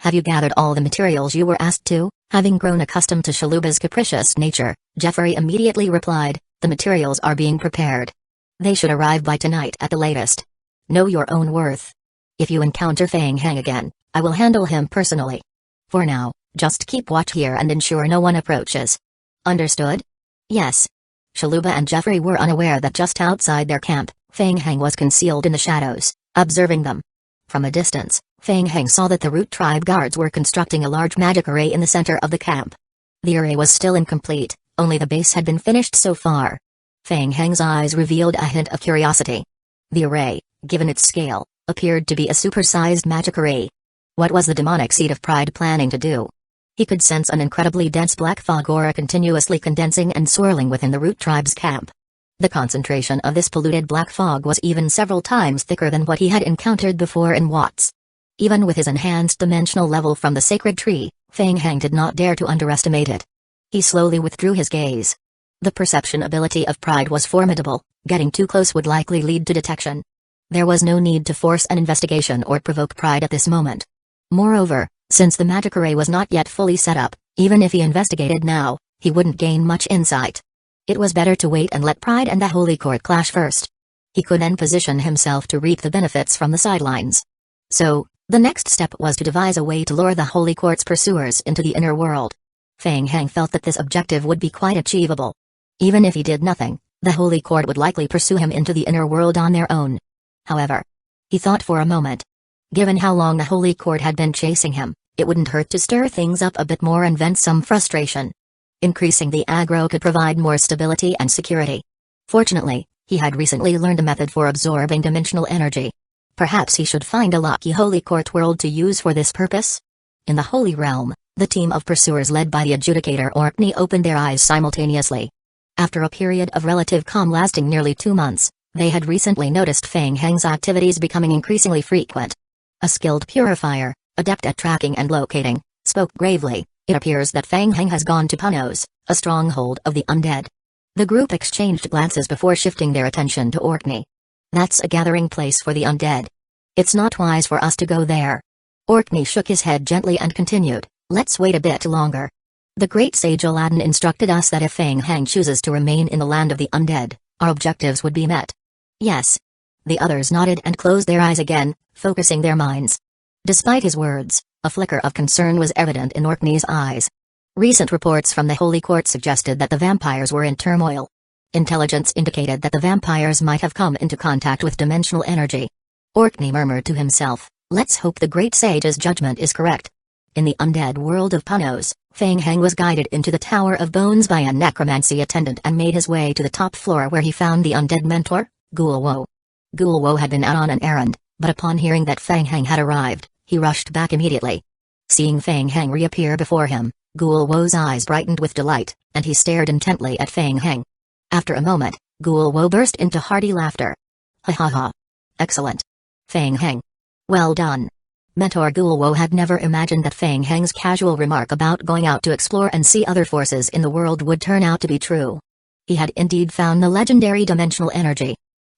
Speaker 1: "Have you gathered all the materials you were asked to?" Having grown accustomed to Shaluba's capricious nature, Jeffrey immediately replied, "The materials are being prepared. They should arrive by tonight at the latest. Know your own worth. If you encounter Feng Heng again, I will handle him personally. For now, Just keep watch here and ensure no one approaches. Understood? Yes. Shaluba and Jeffrey were unaware that just outside their camp, Feng Heng was concealed in the shadows, observing them. From a distance, Feng Heng saw that the Root tribe guards were constructing a large magic array in the center of the camp. The array was still incomplete, only the base had been finished so far. Feng Heng's eyes revealed a hint of curiosity. The array, given its scale, appeared to be a supersized magic array. What was the demonic seed of pride planning to do? He could sense an incredibly dense black fog aura continuously condensing and swirling within the Root tribe's camp. The concentration of this polluted black fog was even several times thicker than what he had encountered before in Watts. Even with his enhanced dimensional level from the sacred tree, Feng Heng did not dare to underestimate it. He slowly withdrew his gaze. The perception ability of pride was formidable, getting too close would likely lead to detection. There was no need to force an investigation or provoke pride at this moment. Moreover, since the magic array was not yet fully set up, even if he investigated now, he wouldn't gain much insight. It was better to wait and let pride and the Holy Court clash first. He could then position himself to reap the benefits from the sidelines. So, the next step was to devise a way to lure the Holy Court's pursuers into the inner world. Feng Heng felt that this objective would be quite achievable. Even if he did nothing, the Holy Court would likely pursue him into the inner world on their own. However, he thought for a moment. Given how long the Holy Court had been chasing him, it wouldn't hurt to stir things up a bit more and vent some frustration. Increasing the aggro could provide more stability and security. Fortunately, he had recently learned a method for absorbing dimensional energy. Perhaps he should find a lucky Holy Court world to use for this purpose? In the Holy Realm, the team of pursuers led by the adjudicator Orkney opened their eyes simultaneously. After a period of relative calm lasting nearly 2 months, they had recently noticed Feng Heng's activities becoming increasingly frequent. A skilled purifier, adept at tracking and locating, spoke gravely. It appears that Feng Heng has gone to Panos, a stronghold of the undead. The group exchanged glances before shifting their attention to Orkney. That's a gathering place for the undead. It's not wise for us to go there. Orkney shook his head gently and continued, let's wait a bit longer. The great sage Aladdin instructed us that if Feng Heng chooses to remain in the land of the undead, our objectives would be met. Yes. The others nodded and closed their eyes again, focusing their minds. Despite his words, a flicker of concern was evident in Orkney's eyes. Recent reports from the Holy Court suggested that the vampires were in turmoil. Intelligence indicated that the vampires might have come into contact with dimensional energy. Orkney murmured to himself, let's hope the great sage's judgment is correct. In the undead world of Panos, Feng Heng was guided into the Tower of Bones by a necromancy attendant and made his way to the top floor where he found the undead mentor, Gulwo. Gulwo had been out on an errand, but upon hearing that Feng Heng had arrived, he rushed back immediately. Seeing Feng Heng reappear before him, Gulwo's eyes brightened with delight, and he stared intently at Feng Heng. After a moment, Gulwo burst into hearty laughter. Ha ha ha. Excellent. Feng Heng. Well done. Mentor Gulwo had never imagined that Feng Heng's casual remark about going out to explore and see other forces in the world would turn out to be true. He had indeed found the legendary dimensional energy.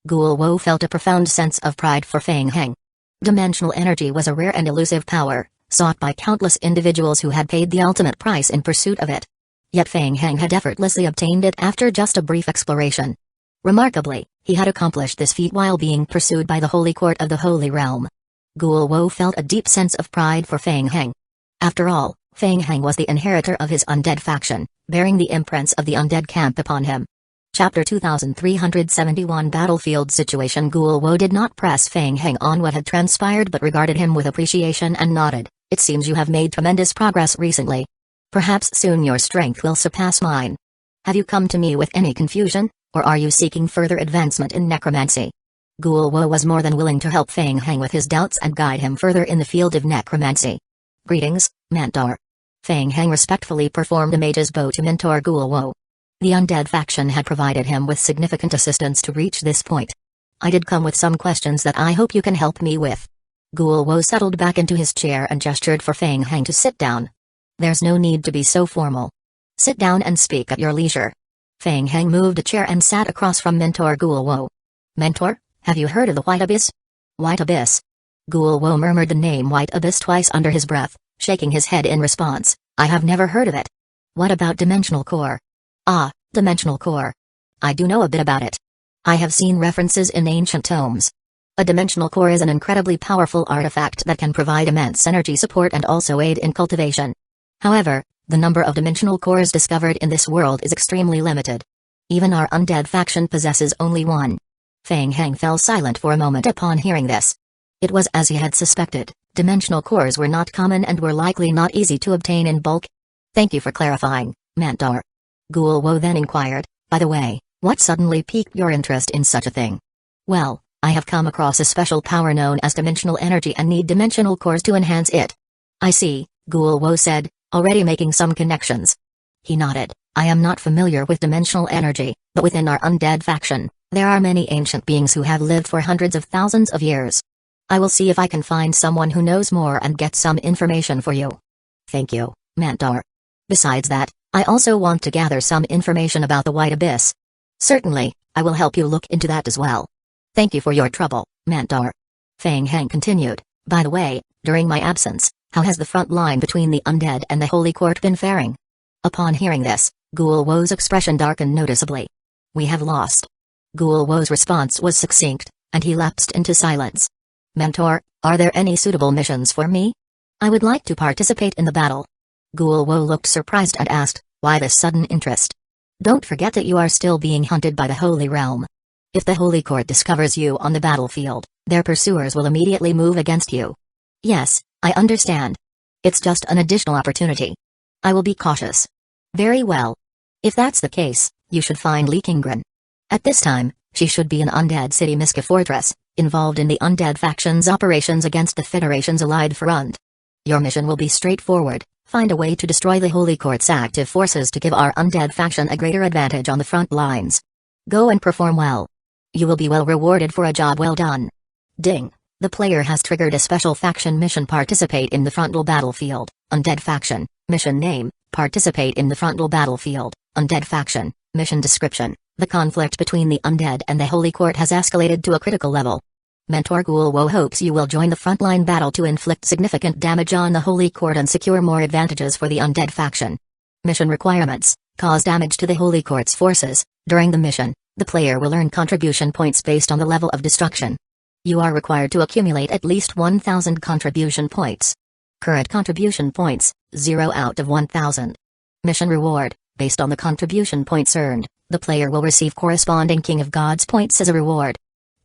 Speaker 1: Gulwo felt a profound sense of pride for Feng Heng. Dimensional energy was a rare and elusive power, sought by countless individuals who had paid the ultimate price in pursuit of it. Yet Feng Heng had effortlessly obtained it after just a brief exploration. Remarkably, he had accomplished this feat while being pursued by the Holy Court of the Holy Realm. Gulwo felt a deep sense of pride for Feng Heng. After all, Feng Heng was the inheritor of his undead faction, bearing the imprints of the undead camp upon him. Chapter 2371 Battlefield Situation. Gulwo did not press Feng Heng on what had transpired but regarded him with appreciation and nodded. It seems you have made tremendous progress recently. Perhaps soon your strength will surpass mine. Have you come to me with any confusion, or are you seeking further advancement in necromancy? Gulwo was more than willing to help Feng Heng with his doubts and guide him further in the field of necromancy. Greetings, Mentor. Feng Heng respectfully performed a mage's bow to Mentor Gulwo. The undead faction had provided him with significant assistance to reach this point. I did come with some questions that I hope you can help me with. Gulwo settled back into his chair and gestured for Feng Heng to sit down. There's no need to be so formal. Sit down and speak at your leisure. Feng Heng moved a chair and sat across from Mentor Gulwo. Mentor, have you heard of the White Abyss? White Abyss? Gulwo murmured the name White Abyss twice under his breath, shaking his head in response. I have never heard of it. What about Dimensional Core? Ah, Dimensional Core. I do know a bit about it. I have seen references in ancient tomes. A Dimensional Core is an incredibly powerful artifact that can provide immense energy support and also aid in cultivation. However, the number of dimensional cores discovered in this world is extremely limited. Even our undead faction possesses only one. Feng Heng fell silent for a moment upon hearing this. It was as he had suspected, dimensional cores were not common and were likely not easy to obtain in bulk. Thank you for clarifying, Mentor. Ghoul Wo then inquired, by the way, what suddenly piqued your interest in such a thing? Well, I have come across a special power known as dimensional energy and need dimensional cores to enhance it. I see, Ghoul Wo said, already making some connections. He nodded. I am not familiar with dimensional energy, but within our undead faction, there are many ancient beings who have lived for hundreds of thousands of years. I will see if I can find someone who knows more and get some information for you. Thank you, Mentor. Besides that, I also want to gather some information about the White Abyss. Certainly, I will help you look into that as well. Thank you for your trouble, Mentor. Feng Heng continued, by the way, during my absence, how has the front line between the undead and the Holy Court been faring? Upon hearing this, Ghoul Wo's expression darkened noticeably. We have lost. Ghoul Wo's response was succinct, and he lapsed into silence. Mentor, are there any suitable missions for me? I would like to participate in the battle. Ghoul Wo looked surprised and asked, why this sudden interest? Don't forget that you are still being hunted by the Holy Realm. If the Holy Court discovers you on the battlefield, their pursuers will immediately move against you. Yes, I understand. It's just an additional opportunity. I will be cautious. Very well. If that's the case, you should find Li Qingren. At this time, she should be an undead city Miska fortress, involved in the undead faction's operations against the Federation's allied front. Your mission will be straightforward. Find a way to destroy the Holy Court's active forces to give our undead faction a greater advantage on the front lines. Go and perform well. You will be well rewarded for a job well done. Ding. The player has triggered a special faction mission. Participate in the frontal battlefield. Undead faction. Mission name. Participate in the frontal battlefield. Undead faction. Mission description. The conflict between the undead and the Holy Court has escalated to a critical level. Mentor Ghoul Wo hopes you will join the frontline battle to inflict significant damage on the Holy Court and secure more advantages for the undead faction. Mission requirements. Cause damage to the Holy Court's forces. During the mission, the player will earn contribution points based on the level of destruction. You are required to accumulate at least 1,000 contribution points. Current contribution points, 0 out of 1,000. Mission reward. Based on the contribution points earned, the player will receive corresponding King of Gods points as a reward.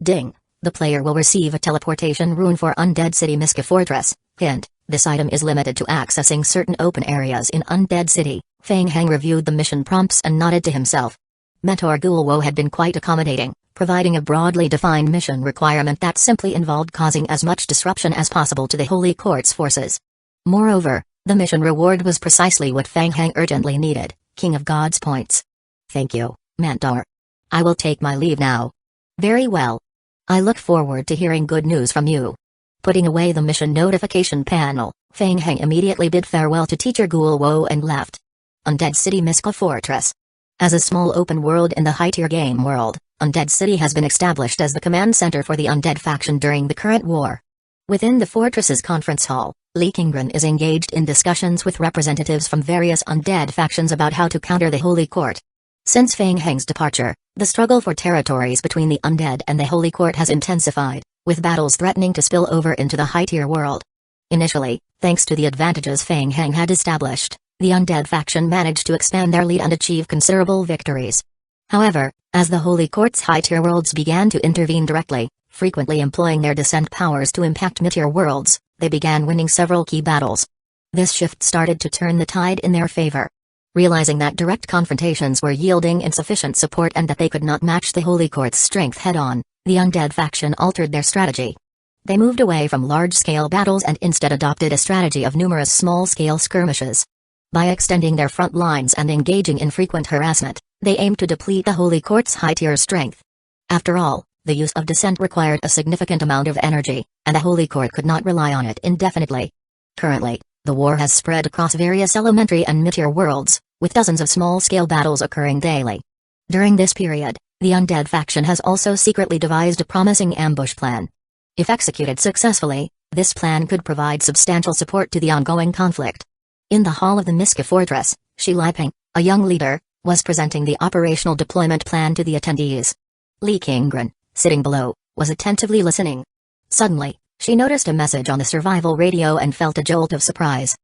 Speaker 1: Ding. The player will receive a teleportation rune for Undead City Miska Fortress. Hint, this item is limited to accessing certain open areas in Undead City. Feng Heng reviewed the mission prompts and nodded to himself. Mentor Ghoul Wo had been quite accommodating, providing a broadly defined mission requirement that simply involved causing as much disruption as possible to the Holy Court's forces. Moreover, the mission reward was precisely what Feng Heng urgently needed, King of Gods points. Thank you, Mentor. I will take my leave now. Very well. I look forward to hearing good news from you. Putting away the mission notification panel, Feng Heng immediately bid farewell to Teacher Ghoul Wo and left. Undead City Miska Fortress. As a small open world in the high-tier game world, Undead City has been established as the command center for the undead faction during the current war. Within the fortress's conference hall, Li Qingren is engaged in discussions with representatives from various undead factions about how to counter the Holy Court. Since Feng Heng's departure, the struggle for territories between the undead and the Holy Court has intensified, with battles threatening to spill over into the high-tier world. Initially, thanks to the advantages Feng Heng had established, the undead faction managed to expand their lead and achieve considerable victories. However, as the Holy Court's high-tier worlds began to intervene directly, frequently employing their descent powers to impact mid-tier worlds, they began winning several key battles. This shift started to turn the tide in their favor. Realizing that direct confrontations were yielding insufficient support and that they could not match the Holy Court's strength head-on, the undead faction altered their strategy. They moved away from large-scale battles and instead adopted a strategy of numerous small-scale skirmishes. By extending their front lines and engaging in frequent harassment, they aimed to deplete the Holy Court's high-tier strength. After all, the use of descent required a significant amount of energy, and the Holy Court could not rely on it indefinitely. Currently, the war has spread across various elementary and mid-tier worlds, with dozens of small-scale battles occurring daily. During this period, the undead faction has also secretly devised a promising ambush plan. If executed successfully, this plan could provide substantial support to the ongoing conflict. In the hall of the Miska Fortress, Shi Liping, a young leader, was presenting the operational deployment plan to the attendees. Li Qingren, sitting below, was attentively listening. Suddenly, she noticed a message on the survival radio and felt a jolt of surprise.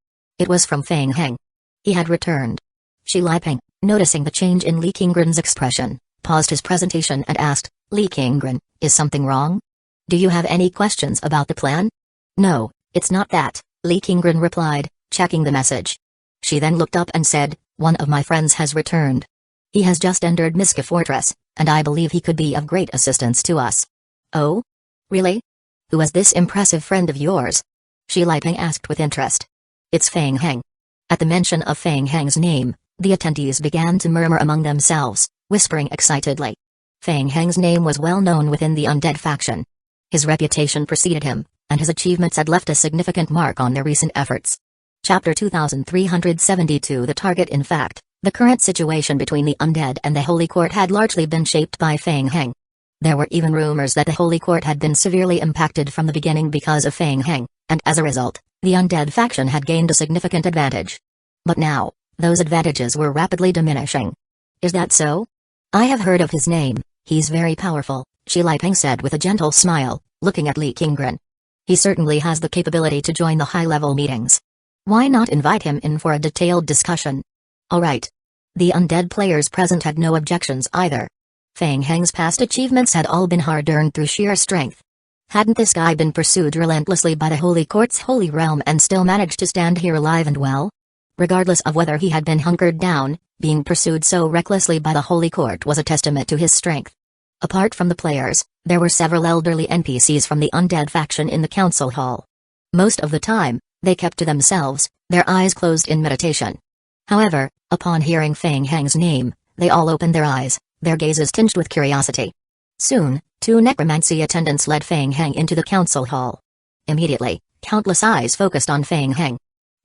Speaker 1: It was from Feng Heng. He had returned. Shi Liping, noticing the change in Li Qinggren's expression, paused his presentation and asked, Li Qinggren, is something wrong? Do you have any questions about the plan? No, it's not that, Li Qinggren replied, checking the message. She then looked up and said, one of my friends has returned. He has just entered Miska Fortress, and I believe he could be of great assistance to us. Oh? Really? Who is this impressive friend of yours? Shi Liping asked with interest. It's Feng Heng. At the mention of Feng Heng's name, the attendees began to murmur among themselves, whispering excitedly. Feng Heng's name was well known within the undead faction. His reputation preceded him, and his achievements had left a significant mark on their recent efforts. Chapter 2372. The target. In fact, the current situation between the undead and the Holy Court had largely been shaped by Feng Heng. There were even rumors that the Holy Court had been severely impacted from the beginning because of Feng Heng, and as a result, the undead faction had gained a significant advantage. But now, those advantages were rapidly diminishing. Is that so? I have heard of his name, he's very powerful, Shi Liping said with a gentle smile, looking at Li Qinggren. He certainly has the capability to join the high-level meetings. Why not invite him in for a detailed discussion? Alright. The undead players present had no objections either. Feng Heng's past achievements had all been hard-earned through sheer strength. Hadn't this guy been pursued relentlessly by the Holy Court's holy realm and still managed to stand here alive and well? Regardless of whether he had been hunkered down, being pursued so recklessly by the Holy Court was a testament to his strength. Apart from the players, there were several elderly NPCs from the undead faction in the council hall. Most of the time, they kept to themselves, their eyes closed in meditation. However, upon hearing Feng Heng's name, they all opened their eyes, their gazes tinged with curiosity. Soon, two necromancy attendants led Feng Heng into the council hall. Immediately, countless eyes focused on Feng Heng.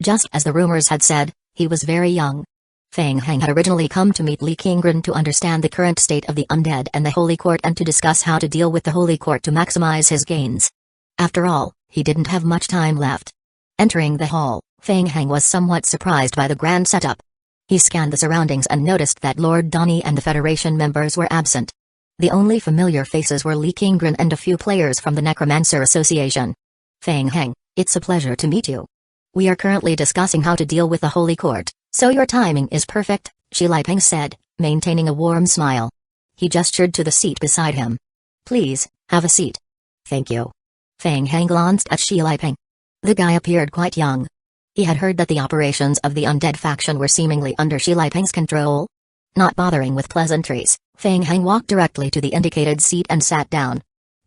Speaker 1: Just as the rumors had said, he was very young. Feng Heng had originally come to meet Li Qinggren to understand the current state of the undead and the Holy Court and to discuss how to deal with the Holy Court to maximize his gains. After all, he didn't have much time left. Entering the hall, Feng Heng was somewhat surprised by the grand setup. He scanned the surroundings and noticed that Lord Donnie and the Federation members were absent. The only familiar faces were Li Qinggren and a few players from the Necromancer Association. Feng Heng, it's a pleasure to meet you. We are currently discussing how to deal with the Holy Court, so your timing is perfect, Shi Liping said, maintaining a warm smile. He gestured to the seat beside him. Please, have a seat. Thank you. Feng Heng glanced at Shi Liping. The guy appeared quite young. He had heard that the operations of the undead faction were seemingly under Shi Liping's control. Not bothering with pleasantries, Feng Heng walked directly to the indicated seat and sat down.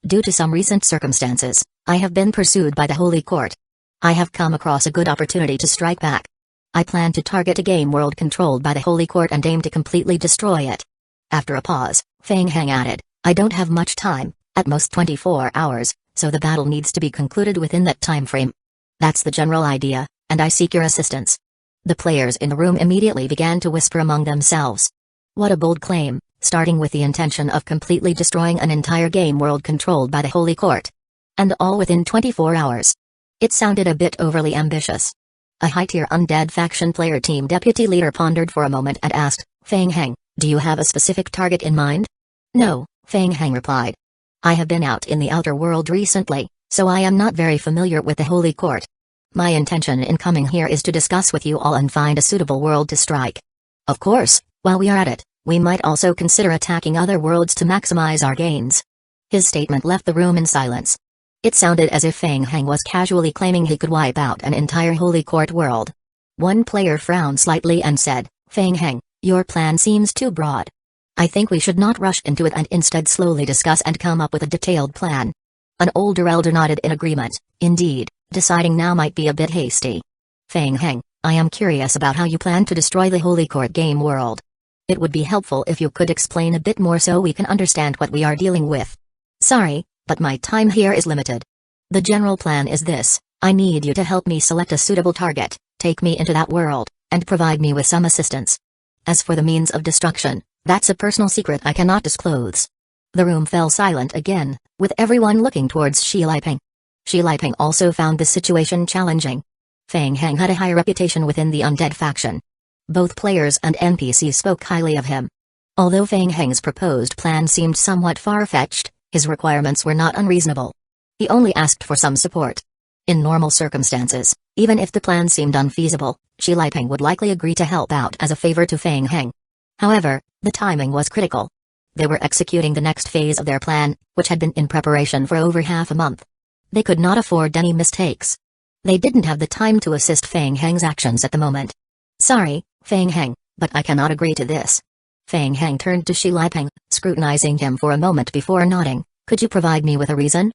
Speaker 1: Due to some recent circumstances, I have been pursued by the Holy Court. I have come across a good opportunity to strike back. I plan to target a game world controlled by the Holy Court and aim to completely destroy it. After a pause, Feng Heng added, I don't have much time, at most 24 hours, so the battle needs to be concluded within that time frame. That's the general idea, and I seek your assistance. The players in the room immediately began to whisper among themselves. What a bold claim, starting with the intention of completely destroying an entire game world controlled by the Holy Court. And all within 24 hours. It sounded a bit overly ambitious. A high-tier undead faction player team deputy leader pondered for a moment and asked, Feng Heng, do you have a specific target in mind? No, Feng Heng replied. I have been out in the outer world recently, so I am not very familiar with the Holy Court. My intention in coming here is to discuss with you all and find a suitable world to strike. Of course, while we are at it, we might also consider attacking other worlds to maximize our gains. His statement left the room in silence. It sounded as if Feng Heng was casually claiming he could wipe out an entire Holy Court world. One player frowned slightly and said, Feng Heng, your plan seems too broad. I think we should not rush into it and instead slowly discuss and come up with a detailed plan. An older elder nodded in agreement. Indeed, deciding now might be a bit hasty. Feng Heng, I am curious about how you plan to destroy the Holy Court game world. It would be helpful if you could explain a bit more so we can understand what we are dealing with. Sorry, but my time here is limited. The general plan is this: I need you to help me select a suitable target, take me into that world, and provide me with some assistance. As for the means of destruction, that's a personal secret I cannot disclose. The room fell silent again, with everyone looking towards Shi Liping. Shi Liping also found the situation challenging. Feng Heng had a high reputation within the undead faction. Both players and NPCs spoke highly of him. Although Feng Heng's proposed plan seemed somewhat far-fetched, his requirements were not unreasonable. He only asked for some support. In normal circumstances, even if the plan seemed unfeasible, Shi Liping would likely agree to help out as a favor to Feng Heng. However, the timing was critical. They were executing the next phase of their plan, which had been in preparation for over half a month. They could not afford any mistakes. They didn't have the time to assist Feng Heng's actions at the moment. Sorry, Feng Heng, but I cannot agree to this. Feng Heng turned to Shi Liping, scrutinizing him for a moment before nodding. Could you provide me with a reason?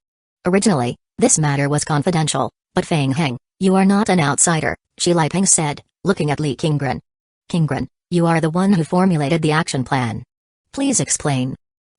Speaker 1: Originally, this matter was confidential, but Feng Heng, you are not an outsider, Shi Liping said, looking at Li Qingren. Qingren, you are the one who formulated the action plan. Please explain.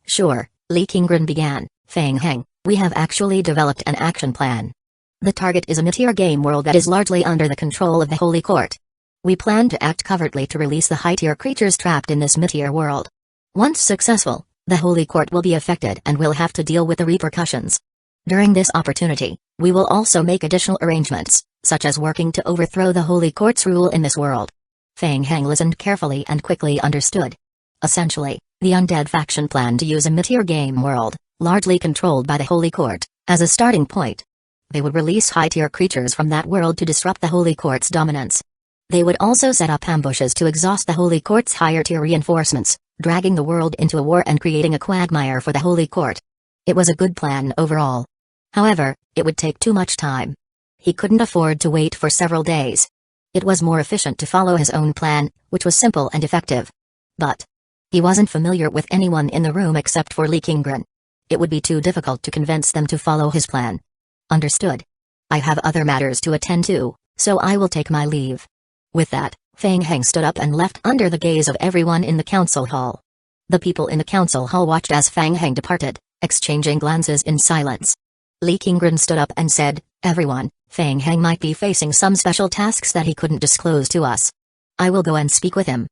Speaker 1: Sure, Li Qingren began. Feng Heng, we have actually developed an action plan. The target is a mid-tier game world that is largely under the control of the Holy Court. We plan to act covertly to release the high-tier creatures trapped in this mid-tier world. Once successful, the Holy Court will be affected and will have to deal with the repercussions. During this opportunity, we will also make additional arrangements, such as working to overthrow the Holy Court's rule in this world. Feng Heng listened carefully and quickly understood. Essentially, the undead faction planned to use a mid-tier game world, largely controlled by the Holy Court, as a starting point. They would release high-tier creatures from that world to disrupt the Holy Court's dominance. They would also set up ambushes to exhaust the Holy Court's higher-tier reinforcements, dragging the world into a war and creating a quagmire for the Holy Court. It was a good plan overall. However, it would take too much time. He couldn't afford to wait for several days. It was more efficient to follow his own plan, which was simple and effective. But he wasn't familiar with anyone in the room except for Li Qingren. It would be too difficult to convince them to follow his plan. Understood. I have other matters to attend to, so I will take my leave. With that, Feng Heng stood up and left under the gaze of everyone in the council hall. The people in the council hall watched as Feng Heng departed, exchanging glances in silence. Li Qingren stood up and said, everyone, Feng Heng might be facing some special tasks that he couldn't disclose to us. I will go and speak with him.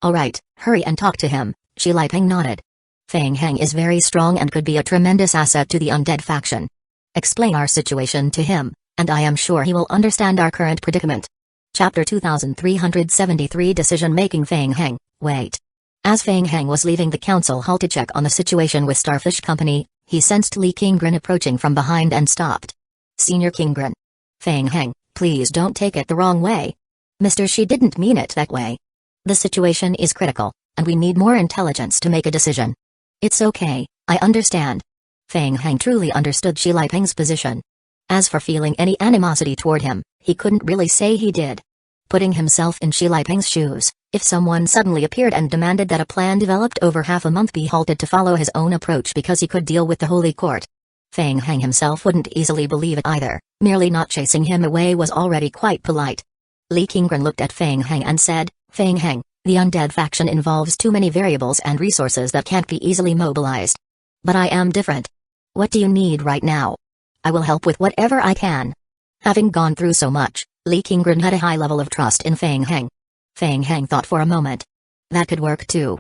Speaker 1: Alright, hurry and talk to him, Shi Liping nodded. Feng Heng is very strong and could be a tremendous asset to the undead faction. Explain our situation to him, and I am sure he will understand our current predicament. Chapter 2373 Decision-Making. Feng Heng, wait. As Feng Heng was leaving the council hall to check on the situation with Starfish Company, he sensed Li Qingren approaching from behind and stopped. Senior Qingren. Feng Heng, please don't take it the wrong way. Mr. Shi didn't mean it that way. The situation is critical, and we need more intelligence to make a decision. It's okay, I understand. Feng Heng truly understood Shi Liping's position. As for feeling any animosity toward him, he couldn't really say he did. Putting himself in Shi Liping's shoes, if someone suddenly appeared and demanded that a plan developed over half a month be halted to follow his own approach because he could deal with the Holy Court, Feng Heng himself wouldn't easily believe it either. Merely not chasing him away was already quite polite. Li Qingren looked at Feng Heng and said, Feng Heng, the undead faction involves too many variables and resources that can't be easily mobilized. But I am different. What do you need right now? I will help with whatever I can. Having gone through so much, Li Qingren had a high level of trust in Feng Heng. Feng Heng thought for a moment. That could work too.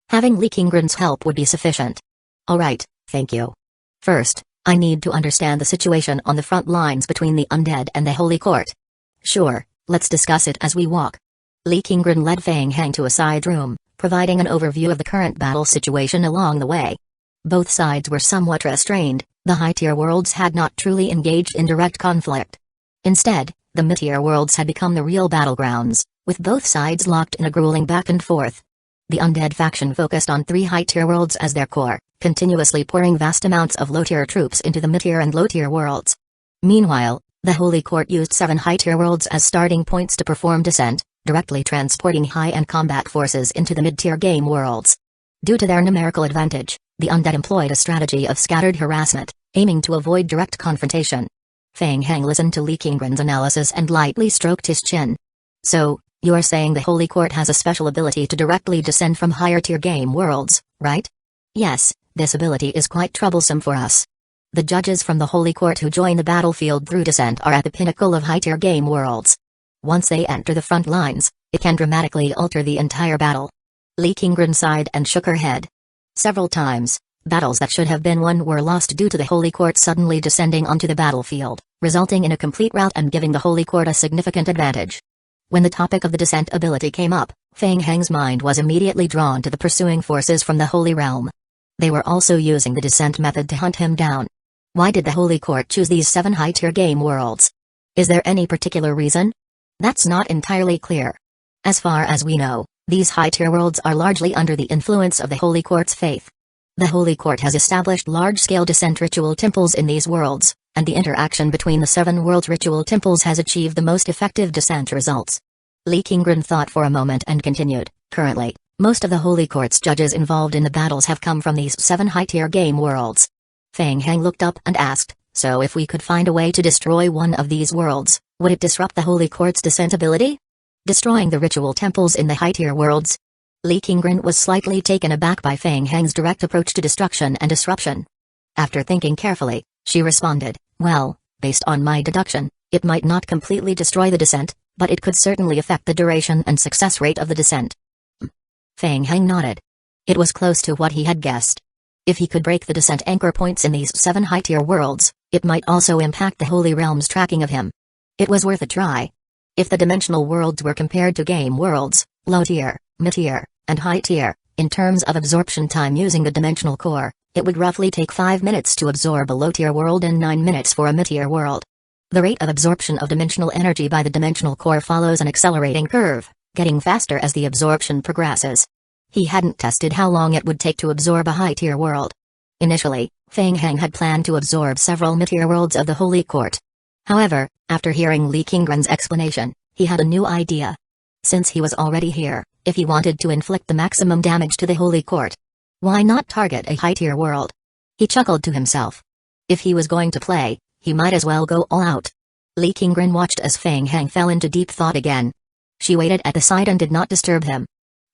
Speaker 1: Having Li Qingren's help would be sufficient. Alright, thank you. First, I need to understand the situation on the front lines between the undead and the Holy Court. Sure, let's discuss it as we walk. Li Qingren led Feng Heng to a side room, providing an overview of the current battle situation along the way. Both sides were somewhat restrained, the high-tier worlds had not truly engaged in direct conflict. Instead, the mid-tier worlds had become the real battlegrounds, with both sides locked in a grueling back and forth. The undead faction focused on 3 high-tier worlds as their core, continuously pouring vast amounts of low-tier troops into the mid-tier and low-tier worlds. Meanwhile, the Holy Court used 7 high-tier worlds as starting points to perform descent, directly transporting high-end combat forces into the mid-tier game worlds. Due to their numerical advantage, the undead employed a strategy of scattered harassment, aiming to avoid direct confrontation. Feng Heng listened to Li Qingren's analysis and lightly stroked his chin. So, you are saying the Holy Court has a special ability to directly descend from higher-tier game worlds, right? Yes, this ability is quite troublesome for us. The judges from the Holy Court who join the battlefield through descent are at the pinnacle of high-tier game worlds. Once they enter the front lines, it can dramatically alter the entire battle. Li Qingren sighed and shook her head. Several times, battles that should have been won were lost due to the Holy Court suddenly descending onto the battlefield, resulting in a complete rout and giving the Holy Court a significant advantage. When the topic of the descent ability came up, Feng Heng's mind was immediately drawn to the pursuing forces from the Holy Realm. They were also using the descent method to hunt him down. Why did the Holy Court choose these 7 high-tier game worlds? Is there any particular reason? That's not entirely clear. As far as we know, these high-tier worlds are largely under the influence of the Holy Court's faith. The Holy Court has established large-scale descent ritual temples in these worlds, and the interaction between the 7 worlds' ritual temples has achieved the most effective descent results. Lee Kingren thought for a moment and continued, currently, most of the Holy Court's judges involved in the battles have come from these 7 high-tier game worlds. Feng Heng looked up and asked, so if we could find a way to destroy one of these worlds, would it disrupt the Holy Court's descent ability? Destroying the ritual temples in the high-tier worlds? Lee Kingren was slightly taken aback by Feng Heng's direct approach to destruction and disruption. After thinking carefully, she responded, well, based on my deduction, it might not completely destroy the descent, but it could certainly affect the duration and success rate of the descent. Feng Heng nodded. It was close to what he had guessed. If he could break the descent anchor points in these 7 high-tier worlds, it might also impact the Holy Realm's tracking of him. It was worth a try. If the dimensional worlds were compared to game worlds, low-tier, mid-tier, and high-tier, in terms of absorption time using the dimensional core, it would roughly take 5 minutes to absorb a low-tier world and 9 minutes for a mid-tier world. The rate of absorption of dimensional energy by the dimensional core follows an accelerating curve, getting faster as the absorption progresses. He hadn't tested how long it would take to absorb a high-tier world. Initially, Feng Heng had planned to absorb several mid-tier worlds of the Holy Court. However, after hearing Lee Kingren's explanation, he had a new idea. Since he was already here, if he wanted to inflict the maximum damage to the Holy Court, why not target a high-tier world? He chuckled to himself. If he was going to play, he might as well go all out. Lee Kingren watched as Feng Heng fell into deep thought again. She waited at the side and did not disturb him.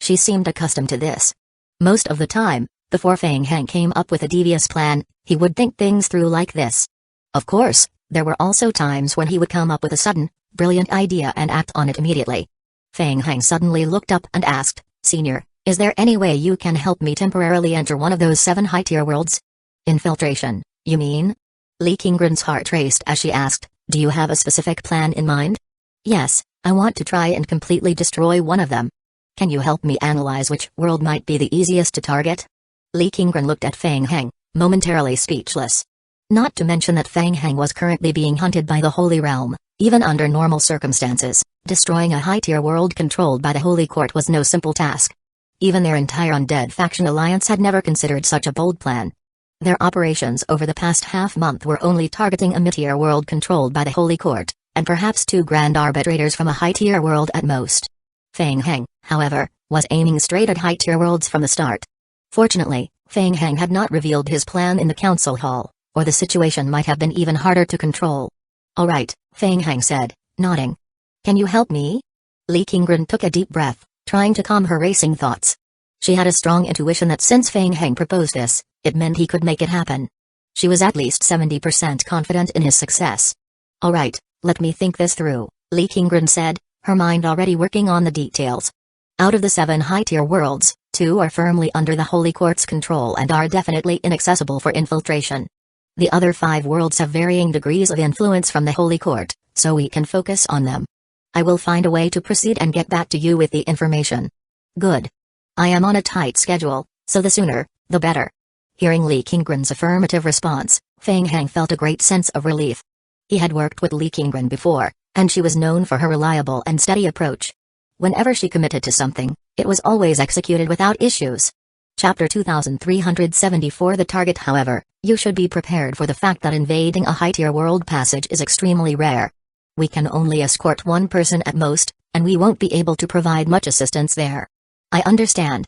Speaker 1: She seemed accustomed to this. Most of the time, before Feng Heng came up with a devious plan, he would think things through like this. Of course, there were also times when he would come up with a sudden, brilliant idea and act on it immediately. Feng Heng suddenly looked up and asked, Senior, is there any way you can help me temporarily enter one of those 7 high-tier worlds? Infiltration, you mean? Lee Kingren's heart raced as she asked, do you have a specific plan in mind? Yes, I want to try and completely destroy one of them. Can you help me analyze which world might be the easiest to target? Lee Kingren looked at Feng Heng, momentarily speechless. Not to mention that Feng Heng was currently being hunted by the Holy Realm. Even under normal circumstances, destroying a high-tier world controlled by the Holy Court was no simple task. Even their entire undead faction alliance had never considered such a bold plan. Their operations over the past half-month were only targeting a mid-tier world controlled by the Holy Court, and perhaps 2 grand arbitrators from a high-tier world at most. Feng Heng, however, was aiming straight at high-tier worlds from the start. Fortunately, Feng Heng had not revealed his plan in the council hall, or the situation might have been even harder to control. All right, Feng Heng said, nodding. Can you help me? Lee Kingren took a deep breath, trying to calm her racing thoughts. She had a strong intuition that since Feng Heng proposed this, it meant he could make it happen. She was at least 70% confident in his success. All right, let me think this through, Lee Kingren said, her mind already working on the details. Out of the 7 high-tier worlds, 2 are firmly under the Holy Court's control and are definitely inaccessible for infiltration. The other 5 worlds have varying degrees of influence from the Holy Court, so we can focus on them. I will find a way to proceed and get back to you with the information. Good. I am on a tight schedule, so the sooner, the better. Hearing Lee Kingren's affirmative response, Feng Heng felt a great sense of relief. He had worked with Lee Kingren before, and she was known for her reliable and steady approach. Whenever she committed to something, it was always executed without issues. Chapter 2374 The target. However, you should be prepared for the fact that invading a high-tier world passage is extremely rare. We can only escort 1 person at most, and we won't be able to provide much assistance there. I understand.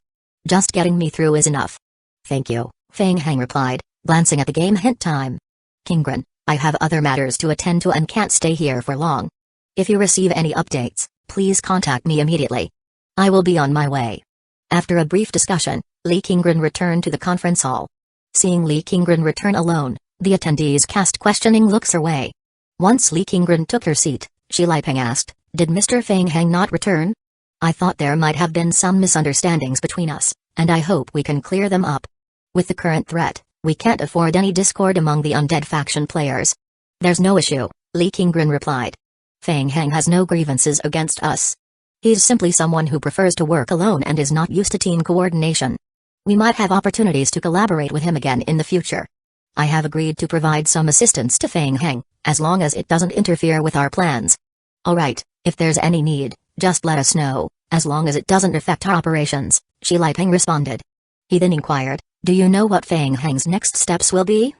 Speaker 1: Just getting me through is enough. Thank you, Feng Heng replied, glancing at the game hint time. Kingren, I have other matters to attend to and can't stay here for long. If you receive any updates, please contact me immediately. I will be on my way. After a brief discussion, Lee Kingren returned to the conference hall. Seeing Lee Kingren return alone, the attendees cast questioning looks her way. Once Lee Kingren took her seat, Shi Liping asked, did Mr. Feng Heng not return? I thought there might have been some misunderstandings between us, and I hope we can clear them up. With the current threat, we can't afford any discord among the undead faction players. There's no issue, Lee Kingren replied. Feng Heng has no grievances against us. He's simply someone who prefers to work alone and is not used to team coordination. We might have opportunities to collaborate with him again in the future. I have agreed to provide some assistance to Feng Heng, as long as it doesn't interfere with our plans. Alright, if there's any need, just let us know, as long as it doesn't affect our operations, Shi Liping responded. He then inquired, do you know what Feng Heng's next steps will be?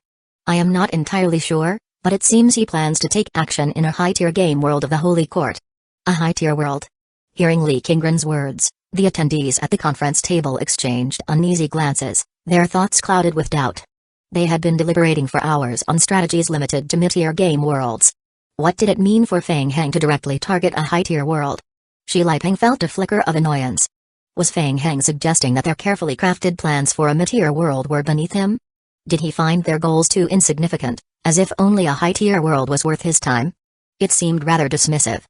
Speaker 1: I am not entirely sure, but it seems he plans to take action in a high-tier game world of the Holy Court. A high-tier world? Hearing Li Qingren's words, the attendees at the conference table exchanged uneasy glances, their thoughts clouded with doubt. They had been deliberating for hours on strategies limited to mid-tier game worlds. What did it mean for Feng Heng to directly target a high-tier world? Shi Liping felt a flicker of annoyance. Was Feng Heng suggesting that their carefully crafted plans for a mid-tier world were beneath him? Did he find their goals too insignificant, as if only a high-tier world was worth his time? It seemed rather dismissive.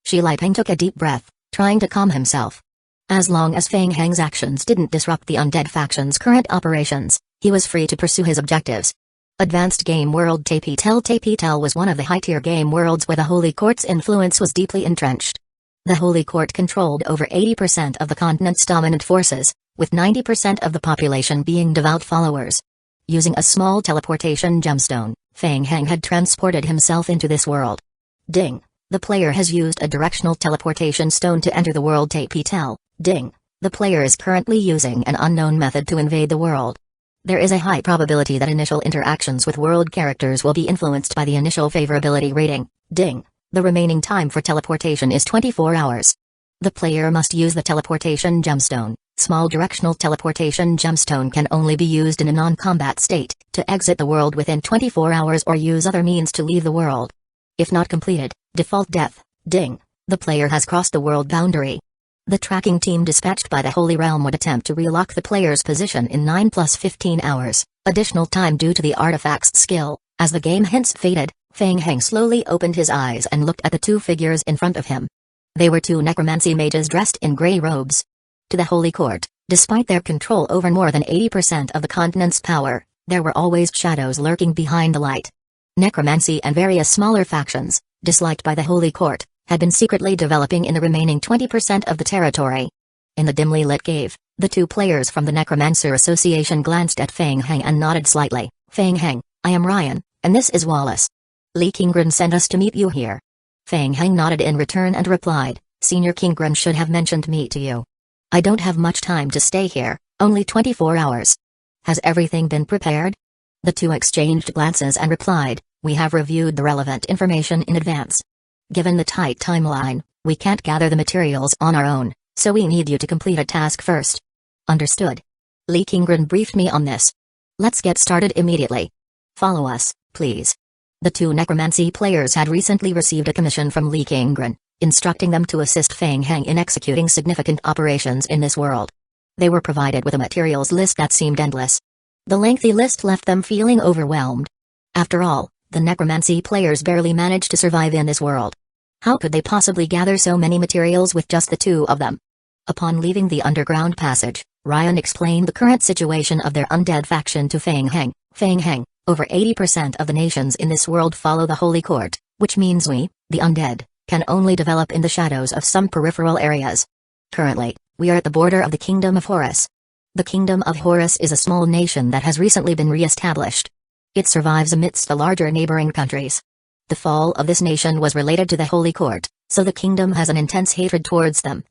Speaker 1: Shi Liping took a deep breath, trying to calm himself. As long as Feng Heng's actions didn't disrupt the undead faction's current operations, he was free to pursue his objectives. Advanced Game World Tapitel was one of the high-tier game worlds where the Holy Court's influence was deeply entrenched. The Holy Court controlled over 80% of the continent's dominant forces, with 90% of the population being devout followers. Using a small teleportation gemstone, Feng Heng had transported himself into this world. Ding! The player has used a directional teleportation stone to enter the world Tapitel. Ding! The player is currently using an unknown method to invade the world. There is a high probability that initial interactions with world characters will be influenced by the initial favorability rating. Ding! The remaining time for teleportation is 24 hours. The player must use the teleportation gemstone. Small directional teleportation gemstone can only be used in a non-combat state, to exit the world within 24 hours or use other means to leave the world. If not completed, default death. Ding! The player has crossed the world boundary. The tracking team dispatched by the Holy Realm would attempt to relock the player's position in 9 plus 15 hours, additional time due to the artifact's skill. As the game hints faded, Feng Heng slowly opened his eyes and looked at the two figures in front of him. They were two necromancy mages dressed in grey robes. To the Holy Court, despite their control over more than 80% of the continent's power, there were always shadows lurking behind the light. Necromancy and various smaller factions, disliked by the Holy Court, had been secretly developing in the remaining 20% of the territory. In the dimly lit cave, the two players from the Necromancer Association glanced at Feng Heng and nodded slightly. Feng Heng, I am Ryan, and this is Wallace. Li Qingren sent us to meet you here. Feng Heng nodded in return and replied, Senior Qingren should have mentioned me to you. I don't have much time to stay here, only 24 hours. Has everything been prepared? The two exchanged glances and replied, we have reviewed the relevant information in advance. Given the tight timeline, we can't gather the materials on our own, so we need you to complete a task first. Understood. Li Qingren briefed me on this. Let's get started immediately. Follow us, please. The two necromancy players had recently received a commission from Li Qingren, instructing them to assist Feng Heng in executing significant operations in this world. They were provided with a materials list that seemed endless. The lengthy list left them feeling overwhelmed. After all, the necromancy players barely managed to survive in this world. How could they possibly gather so many materials with just the two of them? Upon leaving the underground passage, Ryan explained the current situation of their undead faction to Feng Heng. Feng Heng, over 80% of the nations in this world follow the Holy Court, which means we, the undead, can only develop in the shadows of some peripheral areas. Currently, we are at the border of the Kingdom of Horus. The Kingdom of Horus is a small nation that has recently been re-established. It survives amidst the larger neighboring countries. The fall of this nation was related to the Holy Court, so the kingdom has an intense hatred towards them.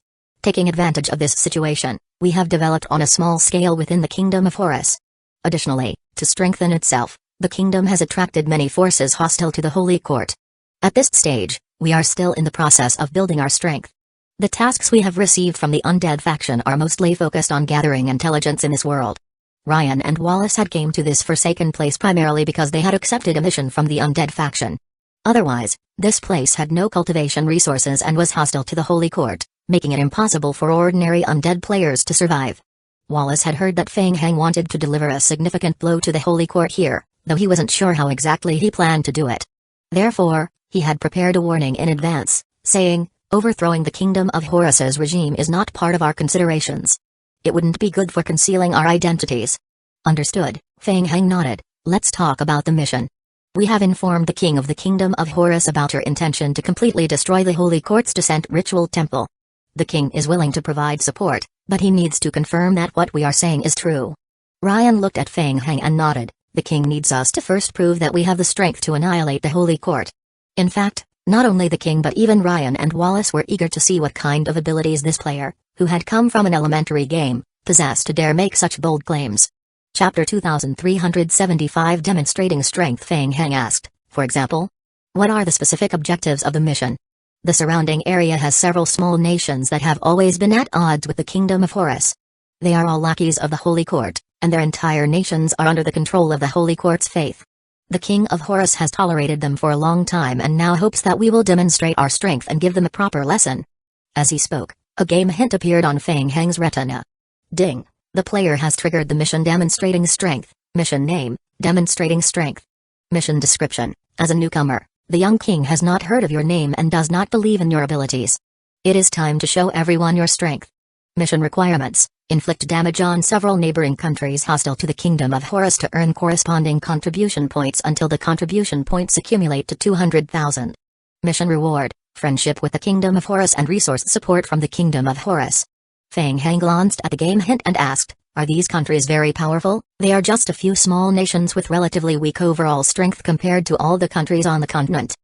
Speaker 1: Taking advantage of this situation, we have developed on a small scale within the Kingdom of Horus. Additionally, to strengthen itself, the kingdom has attracted many forces hostile to the Holy Court. At this stage, we are still in the process of building our strength. The tasks we have received from the undead faction are mostly focused on gathering intelligence in this world. Ryan and Wallace had came to this forsaken place primarily because they had accepted a mission from the undead faction. Otherwise, this place had no cultivation resources and was hostile to the Holy Court, making it impossible for ordinary undead players to survive. Wallace had heard that Feng Heng wanted to deliver a significant blow to the Holy Court here, though he wasn't sure how exactly he planned to do it. Therefore, he had prepared a warning in advance, saying, overthrowing the Kingdom of Horus's regime is not part of our considerations. It wouldn't be good for concealing our identities. Understood, Feng Heng nodded. Let's talk about the mission. We have informed the King of the Kingdom of Horus about your intention to completely destroy the Holy Court's Descent Ritual Temple. The King is willing to provide support, but he needs to confirm that what we are saying is true. Ryan looked at Feng Heng and nodded. The king needs us to first prove that we have the strength to annihilate the Holy Court. In fact, not only the king but even Ryan and Wallace were eager to see what kind of abilities this player, who had come from an elementary game, possessed to dare make such bold claims. Chapter 2375 Demonstrating Strength. Feng Heng asked, for example, what are the specific objectives of the mission? The surrounding area has several small nations that have always been at odds with the Kingdom of Horus. They are all lackeys of the Holy Court, and their entire nations are under the control of the Holy Court's faith. The King of Horus has tolerated them for a long time and now hopes that we will demonstrate our strength and give them a proper lesson. As he spoke, a game hint appeared on Feng Heng's retina. Ding! The player has triggered the mission Demonstrating Strength. Mission name, Demonstrating Strength. Mission description, as a newcomer, the young king has not heard of your name and does not believe in your abilities. It is time to show everyone your strength. Mission requirements, inflict damage on several neighboring countries hostile to the Kingdom of Horus to earn corresponding contribution points until the contribution points accumulate to 200,000. Mission reward, friendship with the Kingdom of Horus and resource support from the Kingdom of Horus. Feng Heng glanced at the game hint and asked, are these countries very powerful? They are just a few small nations with relatively weak overall strength compared to all the countries on the continent.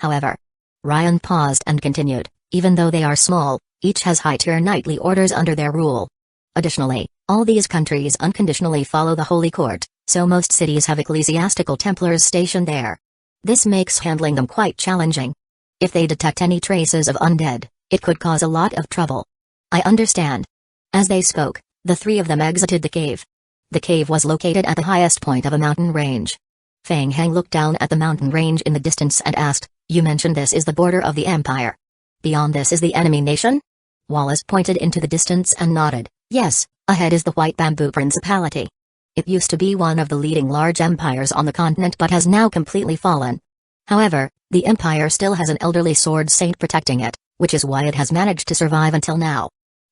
Speaker 1: However, Ryan paused and continued, even though they are small, each has high-tier knightly orders under their rule. Additionally, all these countries unconditionally follow the Holy Court, so most cities have ecclesiastical templars stationed there. This makes handling them quite challenging. If they detect any traces of undead, it could cause a lot of trouble. I understand. As they spoke, the three of them exited the cave. The cave was located at the highest point of a mountain range. Feng Heng looked down at the mountain range in the distance and asked, you mentioned this is the border of the Empire. Beyond this is the enemy nation? Wallace pointed into the distance and nodded. Yes, ahead is the White Bamboo Principality. It used to be one of the leading large empires on the continent but has now completely fallen. However, the empire still has an elderly sword saint protecting it, which is why it has managed to survive until now.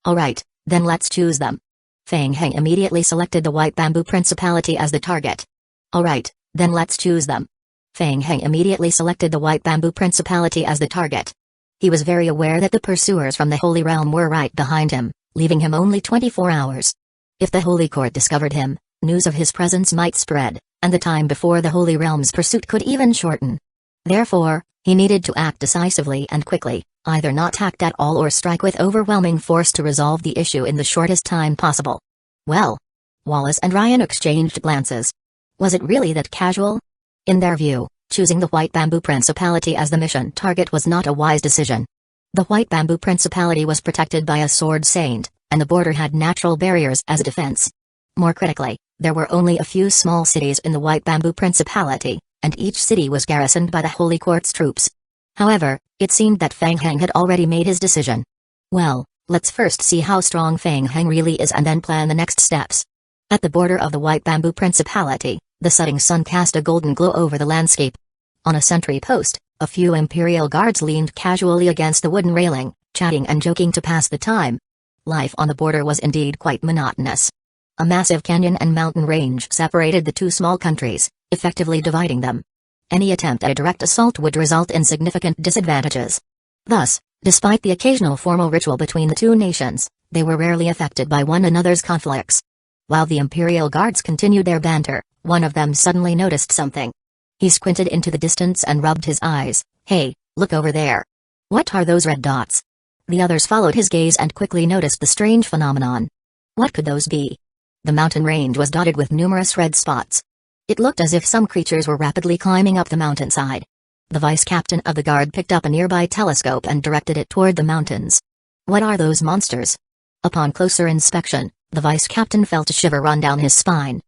Speaker 1: Alright, then let's choose them. Feng Heng immediately selected the White Bamboo Principality as the target. Alright, then let's choose them. Feng Heng immediately selected the White Bamboo Principality as the target. He was very aware that the pursuers from the Holy Realm were right behind him, leaving him only 24 hours. If the Holy Court discovered him, news of his presence might spread, and the time before the Holy Realm's pursuit could even shorten. Therefore, he needed to act decisively and quickly, either not act at all or strike with overwhelming force to resolve the issue in the shortest time possible. Well, Wallace and Ryan exchanged glances. Was it really that casual? In their view, choosing the White Bamboo Principality as the mission target was not a wise decision. The White Bamboo Principality was protected by a sword saint, and the border had natural barriers as a defense. More critically, there were only a few small cities in the White Bamboo Principality, and each city was garrisoned by the Holy Court's troops. However, it seemed that Feng Heng had already made his decision. Well, let's first see how strong Feng Heng really is and then plan the next steps. At the border of the White Bamboo Principality, the setting sun cast a golden glow over the landscape. On a sentry post, a few Imperial guards leaned casually against the wooden railing, chatting and joking to pass the time. Life on the border was indeed quite monotonous. A massive canyon and mountain range separated the two small countries, effectively dividing them. Any attempt at a direct assault would result in significant disadvantages. Thus, despite the occasional formal ritual between the two nations, they were rarely affected by one another's conflicts. While the Imperial guards continued their banter, one of them suddenly noticed something. He squinted into the distance and rubbed his eyes. Hey, look over there. What are those red dots? The others followed his gaze and quickly noticed the strange phenomenon. What could those be? The mountain range was dotted with numerous red spots. It looked as if some creatures were rapidly climbing up the mountainside. The vice-captain of the guard picked up a nearby telescope and directed it toward the mountains. What are those monsters? Upon closer inspection, the vice-captain felt a shiver run down his spine.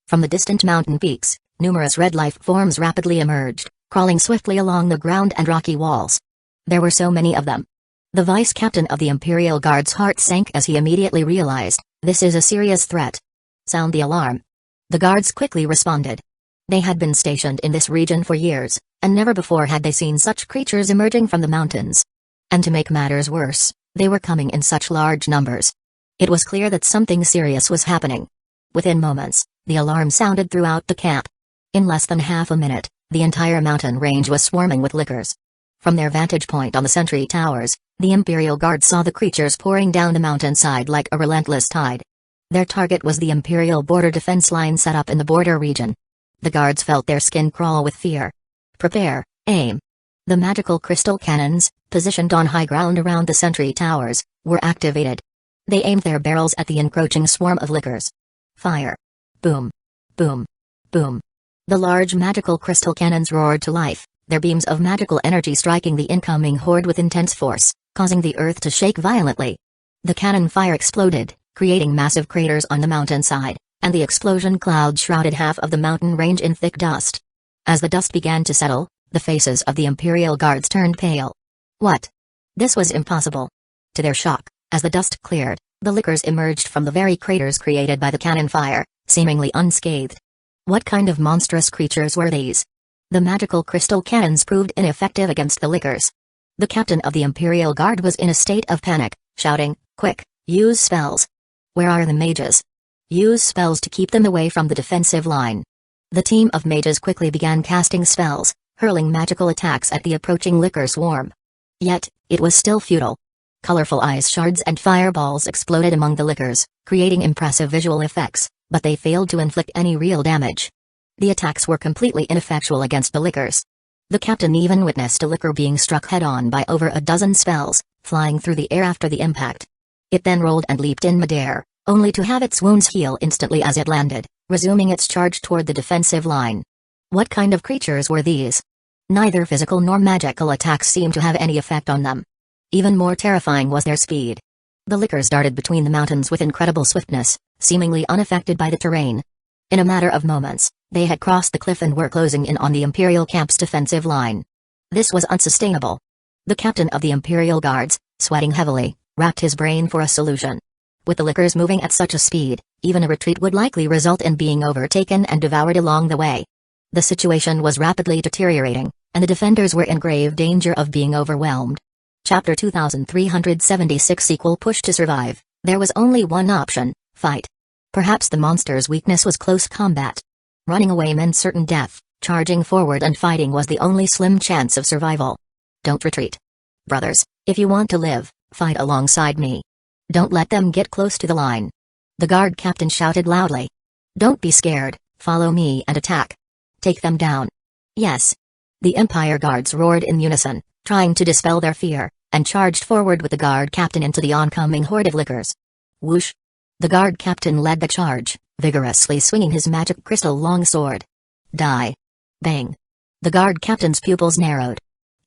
Speaker 1: From the distant mountain peaks, numerous red life forms rapidly emerged, crawling swiftly along the ground and rocky walls. There were so many of them. The vice-captain of the Imperial Guard's heart sank as he immediately realized, this is a serious threat. Sound the alarm. The guards quickly responded. They had been stationed in this region for years, and never before had they seen such creatures emerging from the mountains. And to make matters worse, they were coming in such large numbers. It was clear that something serious was happening. Within moments, the alarm sounded throughout the camp. In less than half a minute, the entire mountain range was swarming with lickers. From their vantage point on the sentry towers, the Imperial Guard saw the creatures pouring down the mountainside like a relentless tide. Their target was the Imperial border defense line set up in the border region. The guards felt their skin crawl with fear. Prepare, aim. The magical crystal cannons, positioned on high ground around the sentry towers, were activated. They aimed their barrels at the encroaching swarm of lickers. Fire. Boom. Boom. Boom. The large magical crystal cannons roared to life, their beams of magical energy striking the incoming horde with intense force, causing the earth to shake violently. The cannon fire exploded, creating massive craters on the mountainside, and the explosion cloud shrouded half of the mountain range in thick dust. As the dust began to settle, the faces of the Imperial Guards turned pale. What? This was impossible. To their shock, as the dust cleared, the lickers emerged from the very craters created by the cannon fire, seemingly unscathed. What kind of monstrous creatures were these? The magical crystal cannons proved ineffective against the lickers. The captain of the Imperial Guard was in a state of panic, shouting, "Quick, use spells! Where are the mages? Use spells to keep them away from the defensive line." The team of mages quickly began casting spells, hurling magical attacks at the approaching licker swarm. Yet, it was still futile. Colorful ice shards and fireballs exploded among the lickers, creating impressive visual effects, but they failed to inflict any real damage. The attacks were completely ineffectual against the lickers. The captain even witnessed a licker being struck head-on by over a dozen spells, flying through the air after the impact. It then rolled and leaped in midair, only to have its wounds heal instantly as it landed, resuming its charge toward the defensive line. What kind of creatures were these? Neither physical nor magical attacks seemed to have any effect on them. Even more terrifying was their speed. The lickers darted between the mountains with incredible swiftness, seemingly unaffected by the terrain. In a matter of moments, they had crossed the cliff and were closing in on the Imperial camp's defensive line. This was unsustainable. The captain of the Imperial Guards, sweating heavily, racked his brain for a solution. With the lickers moving at such a speed, even a retreat would likely result in being overtaken and devoured along the way. The situation was rapidly deteriorating, and the defenders were in grave danger of being overwhelmed. Chapter 2376 Push to survive. There was only one option: fight. Perhaps the monster's weakness was close combat. Running away meant certain death, charging forward and fighting was the only slim chance of survival. Don't retreat. Brothers, if you want to live, fight alongside me. Don't let them get close to the line. The guard captain shouted loudly. Don't be scared, follow me and attack. Take them down. Yes. The Empire Guards roared in unison, trying to dispel their fear, and charged forward with the guard captain into the oncoming horde of lickers. Whoosh! The guard captain led the charge, vigorously swinging his magic crystal longsword. Die! Bang! The guard captain's pupils narrowed.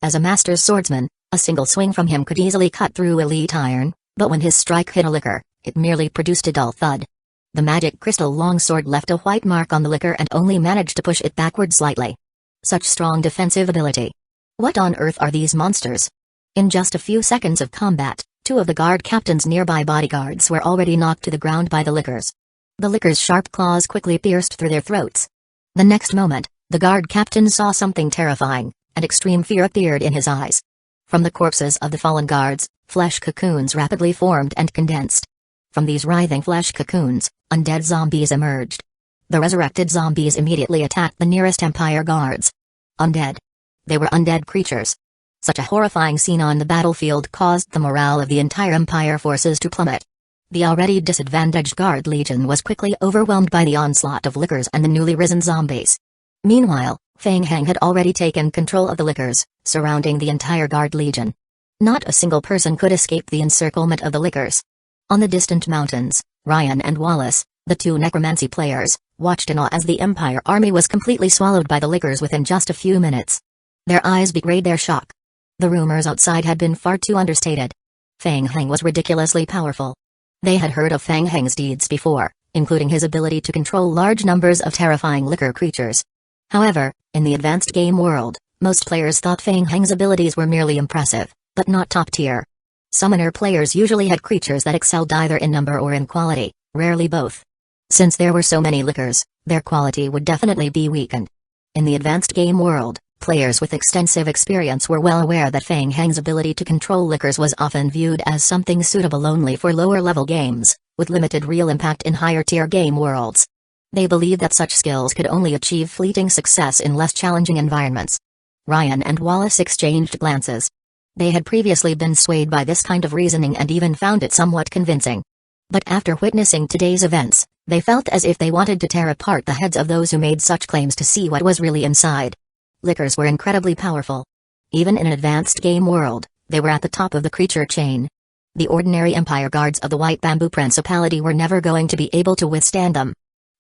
Speaker 1: As a master swordsman, a single swing from him could easily cut through elite iron, but when his strike hit a licker, it merely produced a dull thud. The magic crystal longsword left a white mark on the licker and only managed to push it backward slightly. Such strong defensive ability. What on earth are these monsters? In just a few seconds of combat, two of the guard captain's nearby bodyguards were already knocked to the ground by the lickers. The lickers' sharp claws quickly pierced through their throats. The next moment, the guard captain saw something terrifying, and extreme fear appeared in his eyes. From the corpses of the fallen guards, flesh cocoons rapidly formed and condensed. From these writhing flesh cocoons, undead zombies emerged. The resurrected zombies immediately attacked the nearest Empire Guards. Undead. They were undead creatures. Such a horrifying scene on the battlefield caused the morale of the entire Empire forces to plummet. The already disadvantaged Guard Legion was quickly overwhelmed by the onslaught of lickers and the newly risen zombies. Meanwhile, Fang Hang had already taken control of the lickers, surrounding the entire Guard Legion. Not a single person could escape the encirclement of the lickers. On the distant mountains, Ryan and Wallace, the two necromancy players, watched in awe as the Empire army was completely swallowed by the lickers within just a few minutes. Their eyes betrayed their shock. The rumors outside had been far too understated. Fang Hang was ridiculously powerful. They had heard of Fang Hang's deeds before, including his ability to control large numbers of terrifying licker creatures. However, in the advanced game world, most players thought Fang Hang's abilities were merely impressive, but not top tier. Summoner players usually had creatures that excelled either in number or in quality, rarely both. Since there were so many lickers, their quality would definitely be weakened. In the advanced game world, players with extensive experience were well aware that Fang Hang's ability to control lickers was often viewed as something suitable only for lower-level games, with limited real impact in higher-tier game worlds. They believed that such skills could only achieve fleeting success in less challenging environments. Ryan and Wallace exchanged glances. They had previously been swayed by this kind of reasoning and even found it somewhat convincing. But after witnessing today's events, They felt as if they wanted to tear apart the heads of those who made such claims to see what was really inside. Lickers were incredibly powerful. Even in an advanced game world, they were at the top of the creature chain. The ordinary Empire guards of the White Bamboo Principality were never going to be able to withstand them.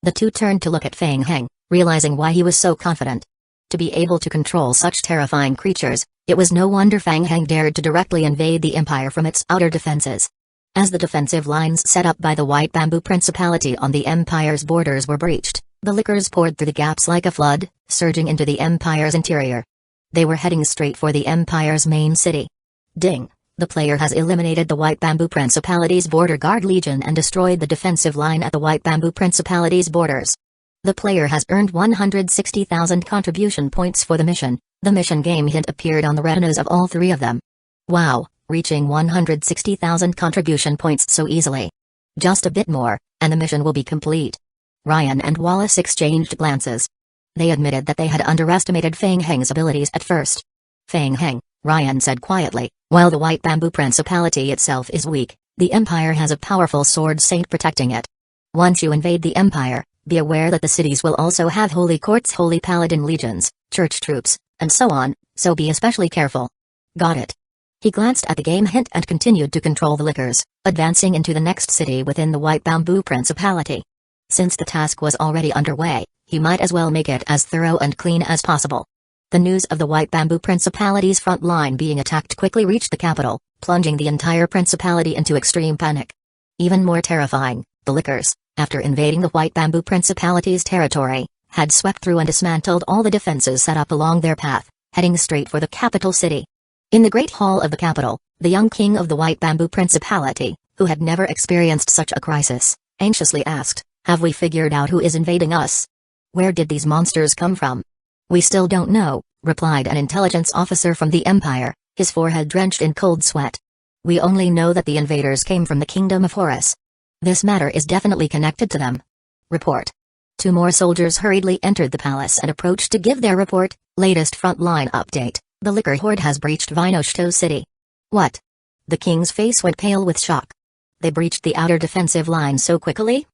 Speaker 1: The two turned to look at Feng Heng, realizing why he was so confident. To be able to control such terrifying creatures, it was no wonder Feng Heng dared to directly invade the Empire from its outer defenses. As the defensive lines set up by the White Bamboo Principality on the Empire's borders were breached, the Lickers poured through the gaps like a flood, surging into the Empire's interior. They were heading straight for the Empire's main city. Ding! The player has eliminated the White Bamboo Principality's border guard legion and destroyed the defensive line at the White Bamboo Principality's borders. The player has earned 160,000 contribution points for the mission. The mission game hint appeared on the retinas of all three of them. Wow, reaching 160,000 contribution points so easily. Just a bit more, and the mission will be complete. Ryan and Wallace exchanged glances. They admitted that they had underestimated Feng Heng's abilities at first. Feng Heng, Ryan said quietly, while the White Bamboo Principality itself is weak, the Empire has a powerful sword saint protecting it. Once you invade the Empire, be aware that the cities will also have holy courts, holy paladin legions, church troops, and so on, so be especially careful. Got it. He glanced at the game hint and continued to control the Lickers, advancing into the next city within the White Bamboo Principality. Since the task was already underway, he might as well make it as thorough and clean as possible. The news of the White Bamboo Principality's front line being attacked quickly reached the capital, plunging the entire principality into extreme panic. Even more terrifying, the Lickers, after invading the White Bamboo Principality's territory, had swept through and dismantled all the defenses set up along their path, heading straight for the capital city. In the Great Hall of the capital, the young king of the White Bamboo Principality, who had never experienced such a crisis, anxiously asked, "Have we figured out who is invading us? Where did these monsters come from?" "We still don't know," replied an intelligence officer from the Empire, his forehead drenched in cold sweat. "We only know that the invaders came from the Kingdom of Horus. This matter is definitely connected to them." Report. Two more soldiers hurriedly entered the palace and approached to give their report. Latest frontline update, the Licker Horde has breached Vinoshto City. What? The king's face went pale with shock. They breached the outer defensive line so quickly?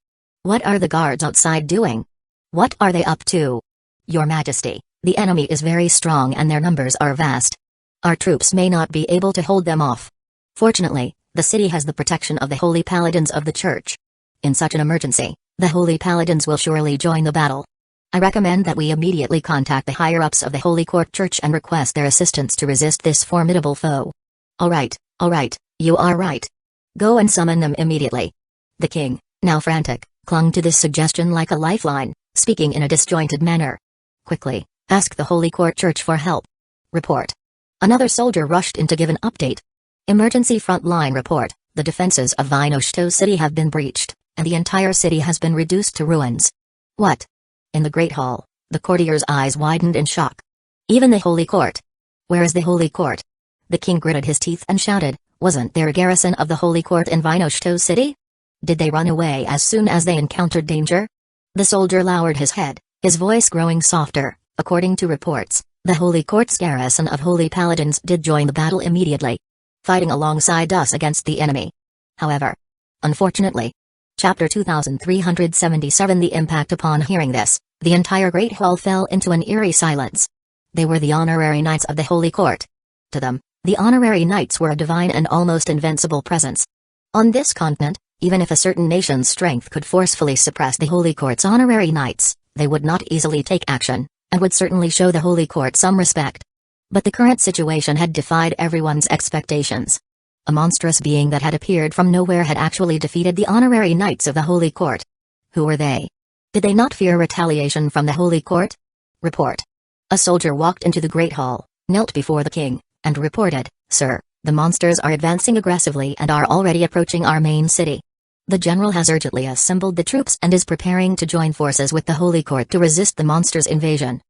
Speaker 1: What are the guards outside doing? What are they up to? Your Majesty, the enemy is very strong and their numbers are vast. Our troops may not be able to hold them off. Fortunately, the city has the protection of the Holy Paladins of the Church. In such an emergency, the Holy Paladins will surely join the battle. I recommend that we immediately contact the higher-ups of the Holy Court Church and request their assistance to resist this formidable foe. All right, you are right. Go and summon them immediately. The king, now frantic, clung to this suggestion like a lifeline, speaking in a disjointed manner. Quickly, ask the Holy Court Church for help. Report. Another soldier rushed in to give an update. Emergency frontline report, the defenses of Vinoshto City have been breached, and the entire city has been reduced to ruins. What? In the Great Hall, the courtier's eyes widened in shock. Even the Holy Court? Where is the Holy Court? The king gritted his teeth and shouted, wasn't there a garrison of the Holy Court in Vinoshto City? Did they run away as soon as they encountered danger? The soldier lowered his head, his voice growing softer. According to reports, the Holy Court's garrison of Holy Paladins did join the battle immediately, fighting alongside us against the enemy. However, unfortunately, Chapter 2377. The impact upon hearing this, the entire Great Hall fell into an eerie silence. They were the honorary knights of the Holy Court. To them, the honorary knights were a divine and almost invincible presence. On this continent, even if a certain nation's strength could forcefully suppress the Holy Court's honorary knights, they would not easily take action, and would certainly show the Holy Court some respect. But the current situation had defied everyone's expectations. A monstrous being that had appeared from nowhere had actually defeated the honorary knights of the Holy Court. Who were they? Did they not fear retaliation from the Holy Court? Report. A soldier walked into the Great Hall, knelt before the king, and reported, "Sir, the monsters are advancing aggressively and are already approaching our main city. The general has urgently assembled the troops and is preparing to join forces with the Holy Court to resist the monsters' invasion.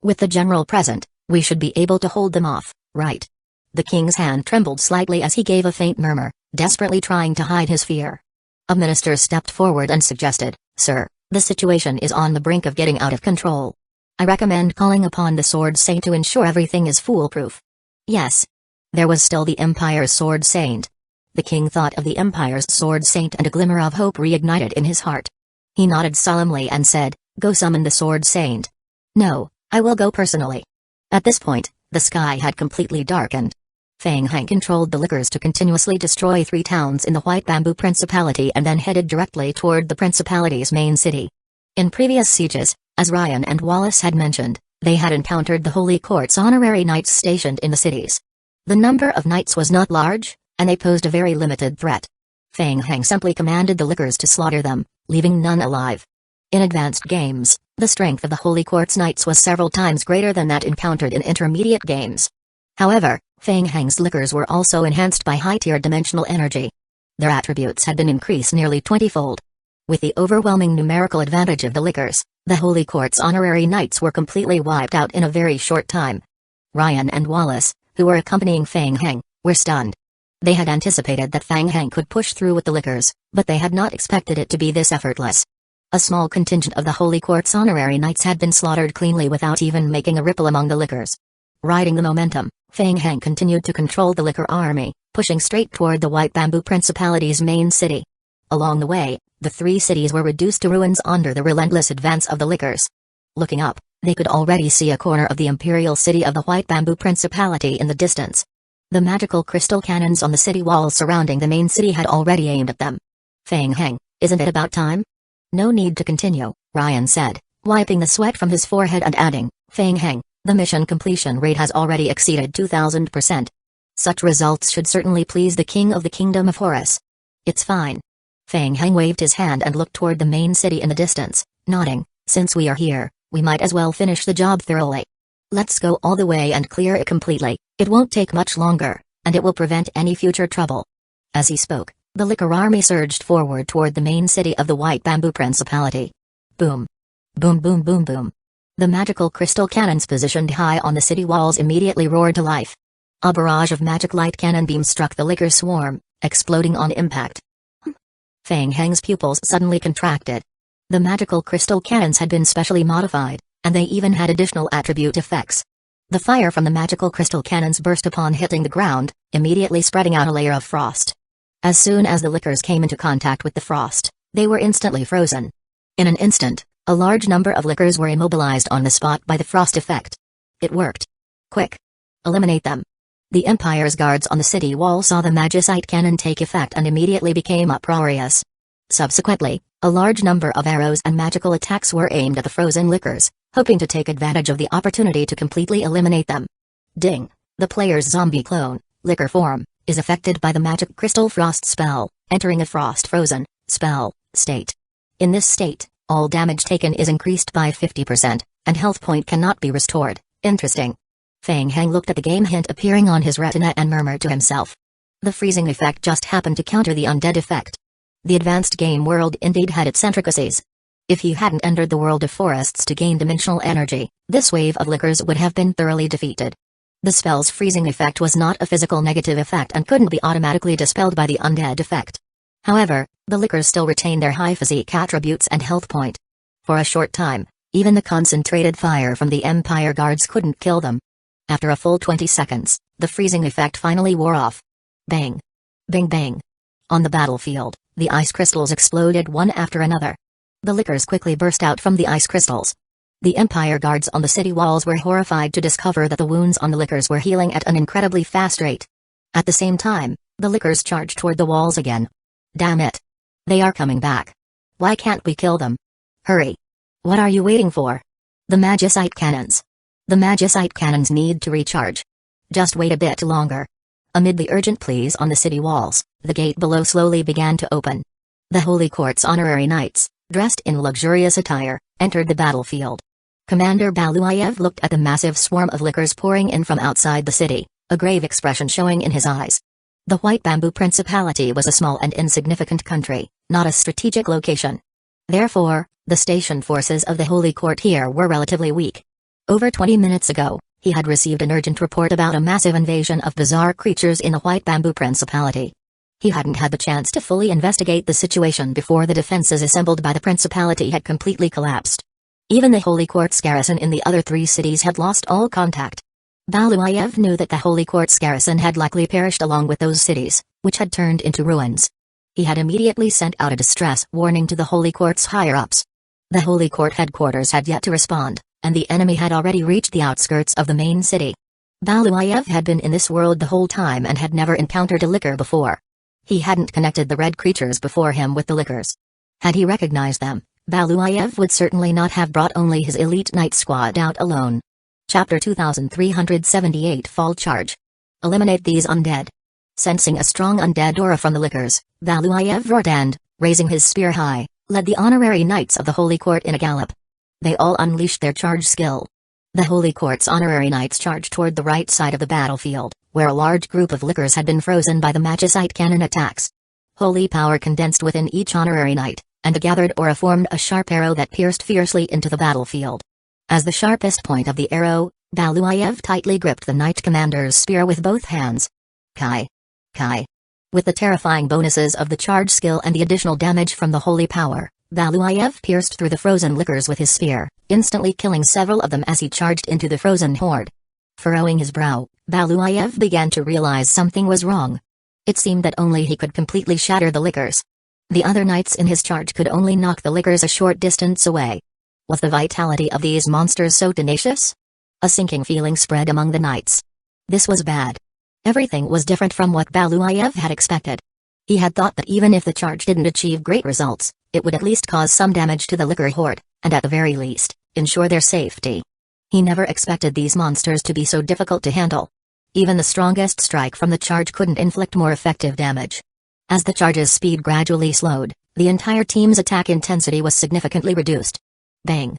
Speaker 1: With the general present, we should be able to hold them off, right?" The king's hand trembled slightly as he gave a faint murmur, desperately trying to hide his fear. A minister stepped forward and suggested, "Sir, the situation is on the brink of getting out of control. I recommend calling upon the Sword Saint to ensure everything is foolproof." Yes. There was still the Empire's Sword Saint. The king thought of the Empire's Sword Saint and a glimmer of hope reignited in his heart. He nodded solemnly and said, "Go summon the Sword Saint." "No, I will go personally." At this point, the sky had completely darkened. Feng Heng controlled the lickers to continuously destroy 3 towns in the White Bamboo Principality and then headed directly toward the principality's main city. In previous sieges, as Ryan and Wallace had mentioned, they had encountered the Holy Court's honorary knights stationed in the cities. The number of knights was not large, and they posed a very limited threat. Feng Heng simply commanded the lickers to slaughter them, leaving none alive. In advanced games, the strength of the Holy Court's knights was several times greater than that encountered in intermediate games. However, Feng Heng's lickers were also enhanced by high-tier dimensional energy. Their attributes had been increased nearly 20-fold. With the overwhelming numerical advantage of the lickers, the Holy Court's honorary knights were completely wiped out in a very short time. Ryan and Wallace, who were accompanying Feng Heng, were stunned. They had anticipated that Feng Heng could push through with the lickers, but they had not expected it to be this effortless. A small contingent of the Holy Court's honorary knights had been slaughtered cleanly without even making a ripple among the lickers. Riding the momentum, Feng Heng continued to control the licker army, pushing straight toward the White Bamboo Principality's main city. Along the way, the 3 cities were reduced to ruins under the relentless advance of the lickers. Looking up, they could already see a corner of the imperial city of the White Bamboo Principality in the distance. The magical crystal cannons on the city walls surrounding the main city had already aimed at them. "Feng Heng, isn't it about time?" "No need to continue," Ryan said, wiping the sweat from his forehead and adding, "Feng Heng, the mission completion rate has already exceeded 2000%. Such results should certainly please the King of the Kingdom of Horus." "It's fine." Feng Heng waved his hand and looked toward the main city in the distance, nodding, "Since we are here, we might as well finish the job thoroughly. Let's go all the way and clear it completely. It won't take much longer, and it will prevent any future trouble." As he spoke, the licker army surged forward toward the main city of the White Bamboo Principality. Boom. Boom boom boom boom. The magical crystal cannons positioned high on the city walls immediately roared to life. A barrage of magic light cannon beams struck the licker swarm, exploding on impact. Feng Heng's pupils suddenly contracted. The magical crystal cannons had been specially modified, and they even had additional attribute effects. The fire from the magical crystal cannons burst upon hitting the ground, immediately spreading out a layer of frost. As soon as the lickers came into contact with the frost, they were instantly frozen. In an instant, a large number of lickers were immobilized on the spot by the frost effect. It worked. "Quick! Eliminate them." The Empire's guards on the city wall saw the magicite cannon take effect and immediately became uproarious. Subsequently, a large number of arrows and magical attacks were aimed at the frozen lickers, hoping to take advantage of the opportunity to completely eliminate them. Ding! The player's zombie clone, licker form, is affected by the magic crystal frost spell, entering a frost-frozen spell state. In this state, all damage taken is increased by 50%, and health point cannot be restored. Interesting. Feng Heng looked at the game hint appearing on his retina and murmured to himself. The freezing effect just happened to counter the undead effect. The advanced game world indeed had its intricacies. If he hadn't entered the world of forests to gain dimensional energy, this wave of lickers would have been thoroughly defeated. The spell's freezing effect was not a physical negative effect and couldn't be automatically dispelled by the undead effect. However, the lickers still retained their high physique attributes and health point. For a short time, even the concentrated fire from the Empire guards couldn't kill them. After a full 20 seconds, the freezing effect finally wore off. Bang! Bang bang! On the battlefield, the ice crystals exploded one after another. The lickers quickly burst out from the ice crystals. The Empire guards on the city walls were horrified to discover that the wounds on the lickers were healing at an incredibly fast rate. At the same time, the lickers charged toward the walls again. Damn it! They are coming back. Why can't we kill them? Hurry! What are you waiting for? The magicite cannons. The magicite cannons need to recharge. Just wait a bit longer. Amid the urgent pleas on the city walls, the gate below slowly began to open. The Holy Court's honorary knights, dressed in luxurious attire, entered the battlefield. Commander Baluayev looked at the massive swarm of lickers pouring in from outside the city, a grave expression showing in his eyes. The White Bamboo Principality was a small and insignificant country, not a strategic location. Therefore, the stationed forces of the Holy Court here were relatively weak. Over 20 minutes ago, he had received an urgent report about a massive invasion of bizarre creatures in the White Bamboo Principality. He hadn't had the chance to fully investigate the situation before the defenses assembled by the Principality had completely collapsed. Even the Holy Court's garrison in the other 3 cities had lost all contact. Baluayev knew that the Holy Court's garrison had likely perished along with those cities, which had turned into ruins. He had immediately sent out a distress warning to the Holy Court's higher-ups. The Holy Court headquarters had yet to respond, and the enemy had already reached the outskirts of the main city. Baluayev had been in this world the whole time and had never encountered a licker before. He hadn't connected the red creatures before him with the lickers. Had he recognized them, Baluayev would certainly not have brought only his elite knight squad out alone. Chapter 2378 Fall Charge. Eliminate these undead. Sensing a strong undead aura from the lickers, Baluayev roared and, raising his spear high, led the honorary knights of the Holy Court in a gallop. They all unleashed their charge skill. The Holy Court's honorary knights charged toward the right side of the battlefield, where a large group of lickers had been frozen by the magicite cannon attacks. Holy power condensed within each honorary knight, and the gathered aura formed a sharp arrow that pierced fiercely into the battlefield. As the sharpest point of the arrow, Baluayev tightly gripped the knight commander's spear with both hands. Kai. With the terrifying bonuses of the charge skill and the additional damage from the holy power, Baluayev pierced through the frozen lickers with his spear, instantly killing several of them as he charged into the frozen horde. Furrowing his brow, Baluayev began to realize something was wrong. It seemed that only he could completely shatter the lickers. The other knights in his charge could only knock the lickers a short distance away. Was the vitality of these monsters so tenacious? A sinking feeling spread among the knights. This was bad. Everything was different from what Baluayev had expected. He had thought that even if the charge didn't achieve great results, it would at least cause some damage to the licker horde, and at the very least, ensure their safety. He never expected these monsters to be so difficult to handle. Even the strongest strike from the charge couldn't inflict more effective damage. As the charge's speed gradually slowed, the entire team's attack intensity was significantly reduced. Bang!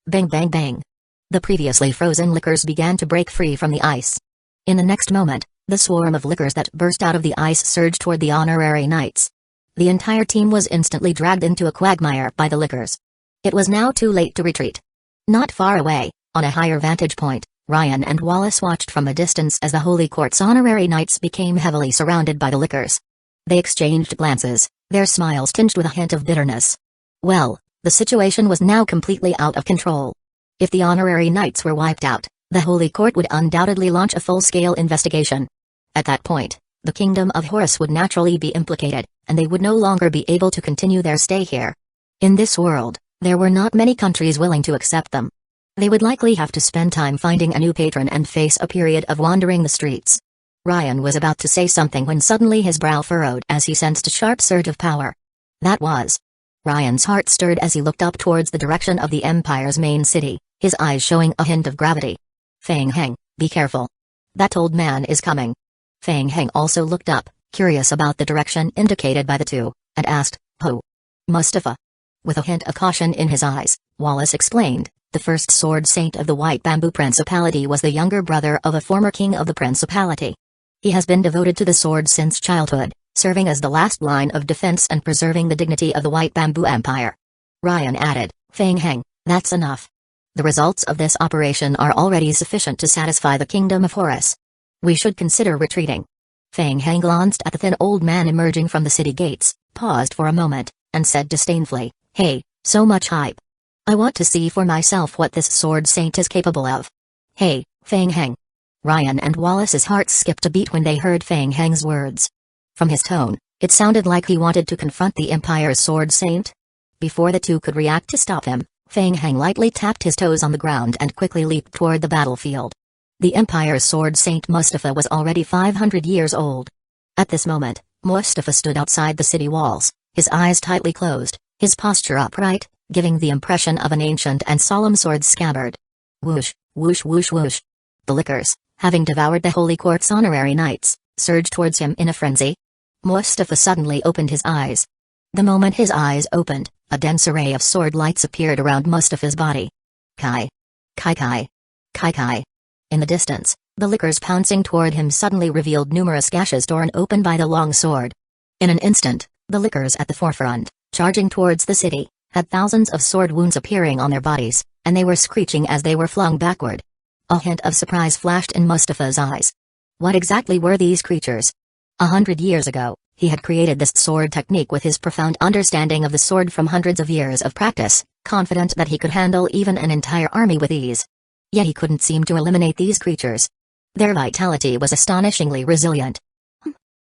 Speaker 1: Bang bang bang! The previously frozen lickers began to break free from the ice. In the next moment, the swarm of lickers that burst out of the ice surged toward the honorary knights. The entire team was instantly dragged into a quagmire by the lickers. It was now too late to retreat. Not far away, on a higher vantage point, Ryan and Wallace watched from a distance as the Holy Court's honorary knights became heavily surrounded by the lickers. They exchanged glances, their smiles tinged with a hint of bitterness. Well, the situation was now completely out of control. If the honorary knights were wiped out, the Holy Court would undoubtedly launch a full-scale investigation. At that point, the Kingdom of Horus would naturally be implicated, and they would no longer be able to continue their stay here. In this world, there were not many countries willing to accept them. They would likely have to spend time finding a new patron and face a period of wandering the streets. Ryan was about to say something when suddenly his brow furrowed as he sensed a sharp surge of power. That was. Ryan's heart stirred as he looked up towards the direction of the Empire's main city, his eyes showing a hint of gravity. Feng Heng, be careful. That old man is coming. Feng Heng also looked up, curious about the direction indicated by the two, and asked, "Who?" "Mustafa." With a hint of caution in his eyes, Wallace explained, the first sword saint of the White Bamboo Principality was the younger brother of a former king of the principality. He has been devoted to the sword since childhood, serving as the last line of defense and preserving the dignity of the White Bamboo Empire. Ryan added, "Feng Heng, that's enough. The results of this operation are already sufficient to satisfy the Kingdom of Horus. We should consider retreating." Feng Heng glanced at the thin old man emerging from the city gates, paused for a moment, and said disdainfully, "Hey, so much hype. I want to see for myself what this sword saint is capable of." "Hey, Feng Heng." Ryan and Wallace's hearts skipped a beat when they heard Feng Heng's words. From his tone, it sounded like he wanted to confront the Empire's sword saint. Before the two could react to stop him, Feng Heng lightly tapped his toes on the ground and quickly leaped toward the battlefield. The Empire's sword saint Mustafa was already 500 years old. At this moment, Mustafa stood outside the city walls, his eyes tightly closed, his posture upright, giving the impression of an ancient and solemn sword scabbard. Whoosh, whoosh whoosh whoosh. The lickers, having devoured the Holy Court's honorary knights, surged towards him in a frenzy. Mustafa suddenly opened his eyes. The moment his eyes opened, a dense array of sword lights appeared around Mustafa's body. Kai. Kai Kai. Kai Kai. In the distance, the lickers pouncing toward him suddenly revealed numerous gashes torn open by the long sword. In an instant, the lickers at the forefront, charging towards the city, had thousands of sword wounds appearing on their bodies, and they were screeching as they were flung backward. A hint of surprise flashed in Mustafa's eyes. What exactly were these creatures? 100 years ago, he had created this sword technique with his profound understanding of the sword from hundreds of years of practice, confident that he could handle even an entire army with ease. Yet he couldn't seem to eliminate these creatures. Their vitality was astonishingly resilient.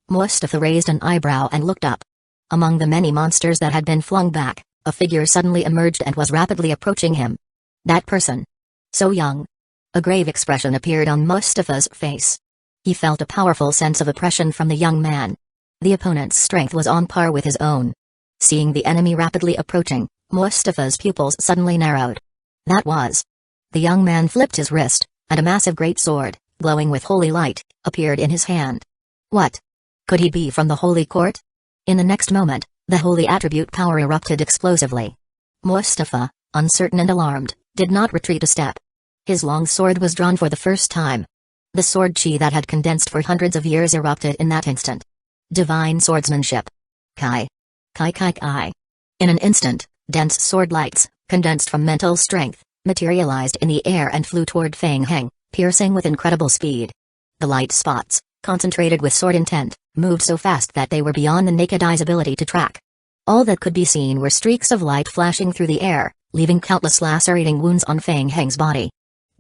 Speaker 1: Mustafa raised an eyebrow and looked up. Among the many monsters that had been flung back, a figure suddenly emerged and was rapidly approaching him. That person. So young. A grave expression appeared on Mustafa's face. He felt a powerful sense of oppression from the young man. The opponent's strength was on par with his own. Seeing the enemy rapidly approaching, Mustafa's pupils suddenly narrowed. That was. The young man flipped his wrist, and a massive great sword, glowing with holy light, appeared in his hand. What? Could he be from the holy court? In the next moment, the holy attribute power erupted explosively. Mustafa, uncertain and alarmed, did not retreat a step. His long sword was drawn for the first time. The sword chi that had condensed for hundreds of years erupted in that instant. Divine swordsmanship. Kai. Kai kai kai. In an instant, dense sword lights, condensed from mental strength, materialized in the air and flew toward Feng Heng, piercing with incredible speed. The light spots, concentrated with sword intent, moved so fast that they were beyond the naked eye's ability to track. All that could be seen were streaks of light flashing through the air, leaving countless lacerating wounds on Feng Heng's body.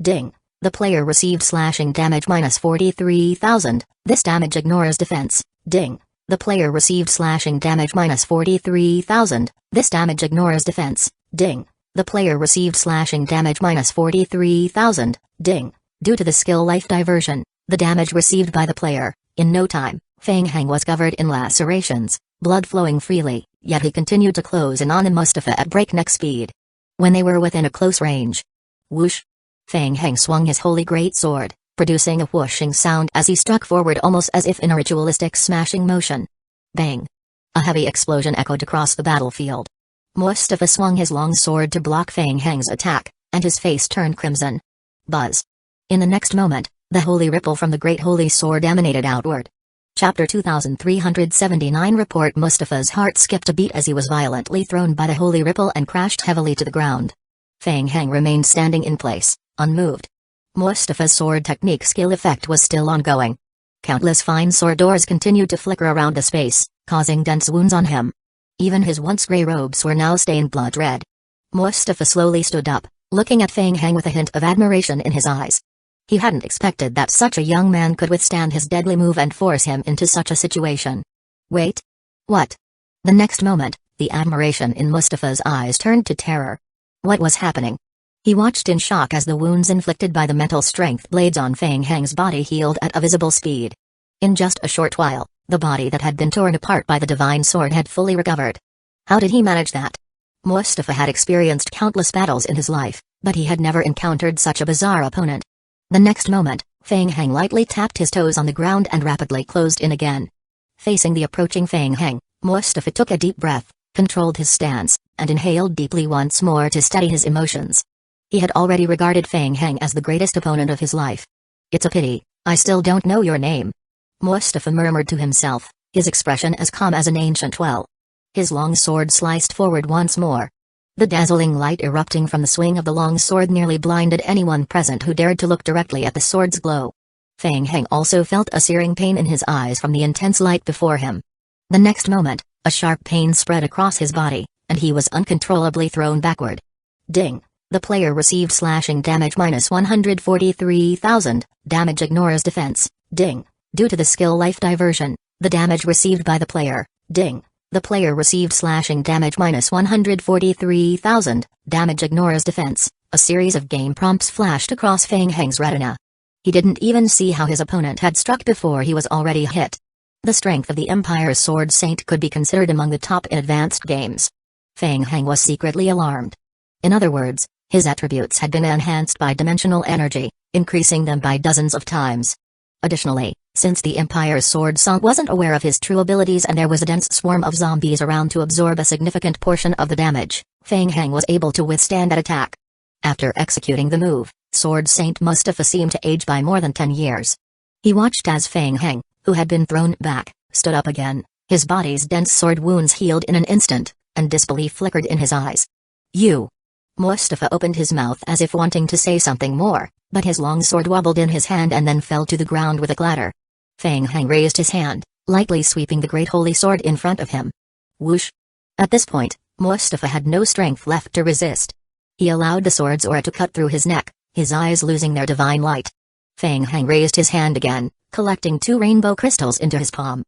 Speaker 1: Ding. The player received slashing damage minus 43,000, this damage ignores defense. Ding. The player received slashing damage minus 43,000, this damage ignores defense. Ding. The player received slashing damage minus 43,000, ding. Due to the skill life diversion, the damage received by the player, in no time, Feng Heng was covered in lacerations, blood flowing freely, yet he continued to close in on Mustafa at breakneck speed. When they were within a close range. Whoosh! Feng Heng swung his holy great sword, producing a whooshing sound as he struck forward almost as if in a ritualistic smashing motion. Bang! A heavy explosion echoed across the battlefield. Mustafa swung his long sword to block Feng Heng's attack, and his face turned crimson. Buzz! In the next moment, the holy ripple from the great holy sword emanated outward. Chapter 2379 Report Mustafa's heart skipped a beat as he was violently thrown by the holy ripple and crashed heavily to the ground. Feng Heng remained standing in place, unmoved. Mustafa's sword technique skill effect was still ongoing. Countless fine sword doors continued to flicker around the space, causing dense wounds on him. Even his once grey robes were now stained blood red. Mustafa slowly stood up, looking at Feng Heng with a hint of admiration in his eyes. He hadn't expected that such a young man could withstand his deadly move and force him into such a situation. Wait. What? The next moment, the admiration in Mustafa's eyes turned to terror. What was happening? He watched in shock as the wounds inflicted by the mental strength blades on Feng Heng's body healed at a visible speed. In just a short while, the body that had been torn apart by the divine sword had fully recovered. How did he manage that? Mustafa had experienced countless battles in his life, but he had never encountered such a bizarre opponent. The next moment, Feng Heng lightly tapped his toes on the ground and rapidly closed in again. Facing the approaching Feng Heng, Mustafa took a deep breath, controlled his stance, and inhaled deeply once more to steady his emotions. He had already regarded Feng Heng as the greatest opponent of his life. It's a pity, I still don't know your name. Mustafa murmured to himself, his expression as calm as an ancient well. His long sword sliced forward once more. The dazzling light erupting from the swing of the long sword nearly blinded anyone present who dared to look directly at the sword's glow. Feng Heng also felt a searing pain in his eyes from the intense light before him. The next moment, a sharp pain spread across his body, and he was uncontrollably thrown backward. Ding! The player received slashing damage minus 143,000, damage ignores defense, ding. Due to the skill life diversion, the damage received by the player, ding. The player received slashing damage minus 143,000, damage ignores defense. A series of game prompts flashed across Feng Heng's retina. He didn't even see how his opponent had struck before he was already hit. The strength of the Empire's Sword Saint could be considered among the top in advanced games. Feng Heng was secretly alarmed. In other words, his attributes had been enhanced by dimensional energy, increasing them by dozens of times. Additionally, since the Empire's Sword Saint wasn't aware of his true abilities and there was a dense swarm of zombies around to absorb a significant portion of the damage, Feng Heng was able to withstand that attack. After executing the move, Sword Saint Mustafa seemed to age by more than 10 years. He watched as Feng Heng, who had been thrown back, stood up again, his body's dense sword wounds healed in an instant, and disbelief flickered in his eyes. You! Mustafa opened his mouth as if wanting to say something more, but his long sword wobbled in his hand and then fell to the ground with a clatter. Feng Heng raised his hand, lightly sweeping the great holy sword in front of him. Whoosh! At this point, Mustafa had no strength left to resist. He allowed the sword's aura to cut through his neck, his eyes losing their divine light. Feng Heng raised his hand again, collecting 2 rainbow crystals into his palm.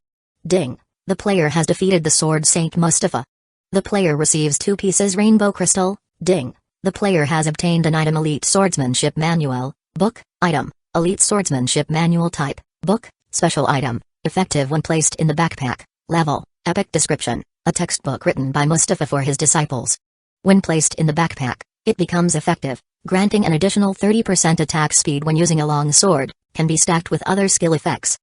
Speaker 1: Ding! The player has defeated the Sword Saint Mustafa. The player receives 2 pieces Rainbow Crystal. Ding. The player has obtained an item Elite Swordsmanship Manual. Book. Item. Elite Swordsmanship Manual Type. Book. Special item. Effective when placed in the backpack. Level. Epic description. A textbook written by Mustafa for his disciples. When placed in the backpack, it becomes effective, granting an additional 30% attack speed when using a long sword, can be stacked with other skill effects.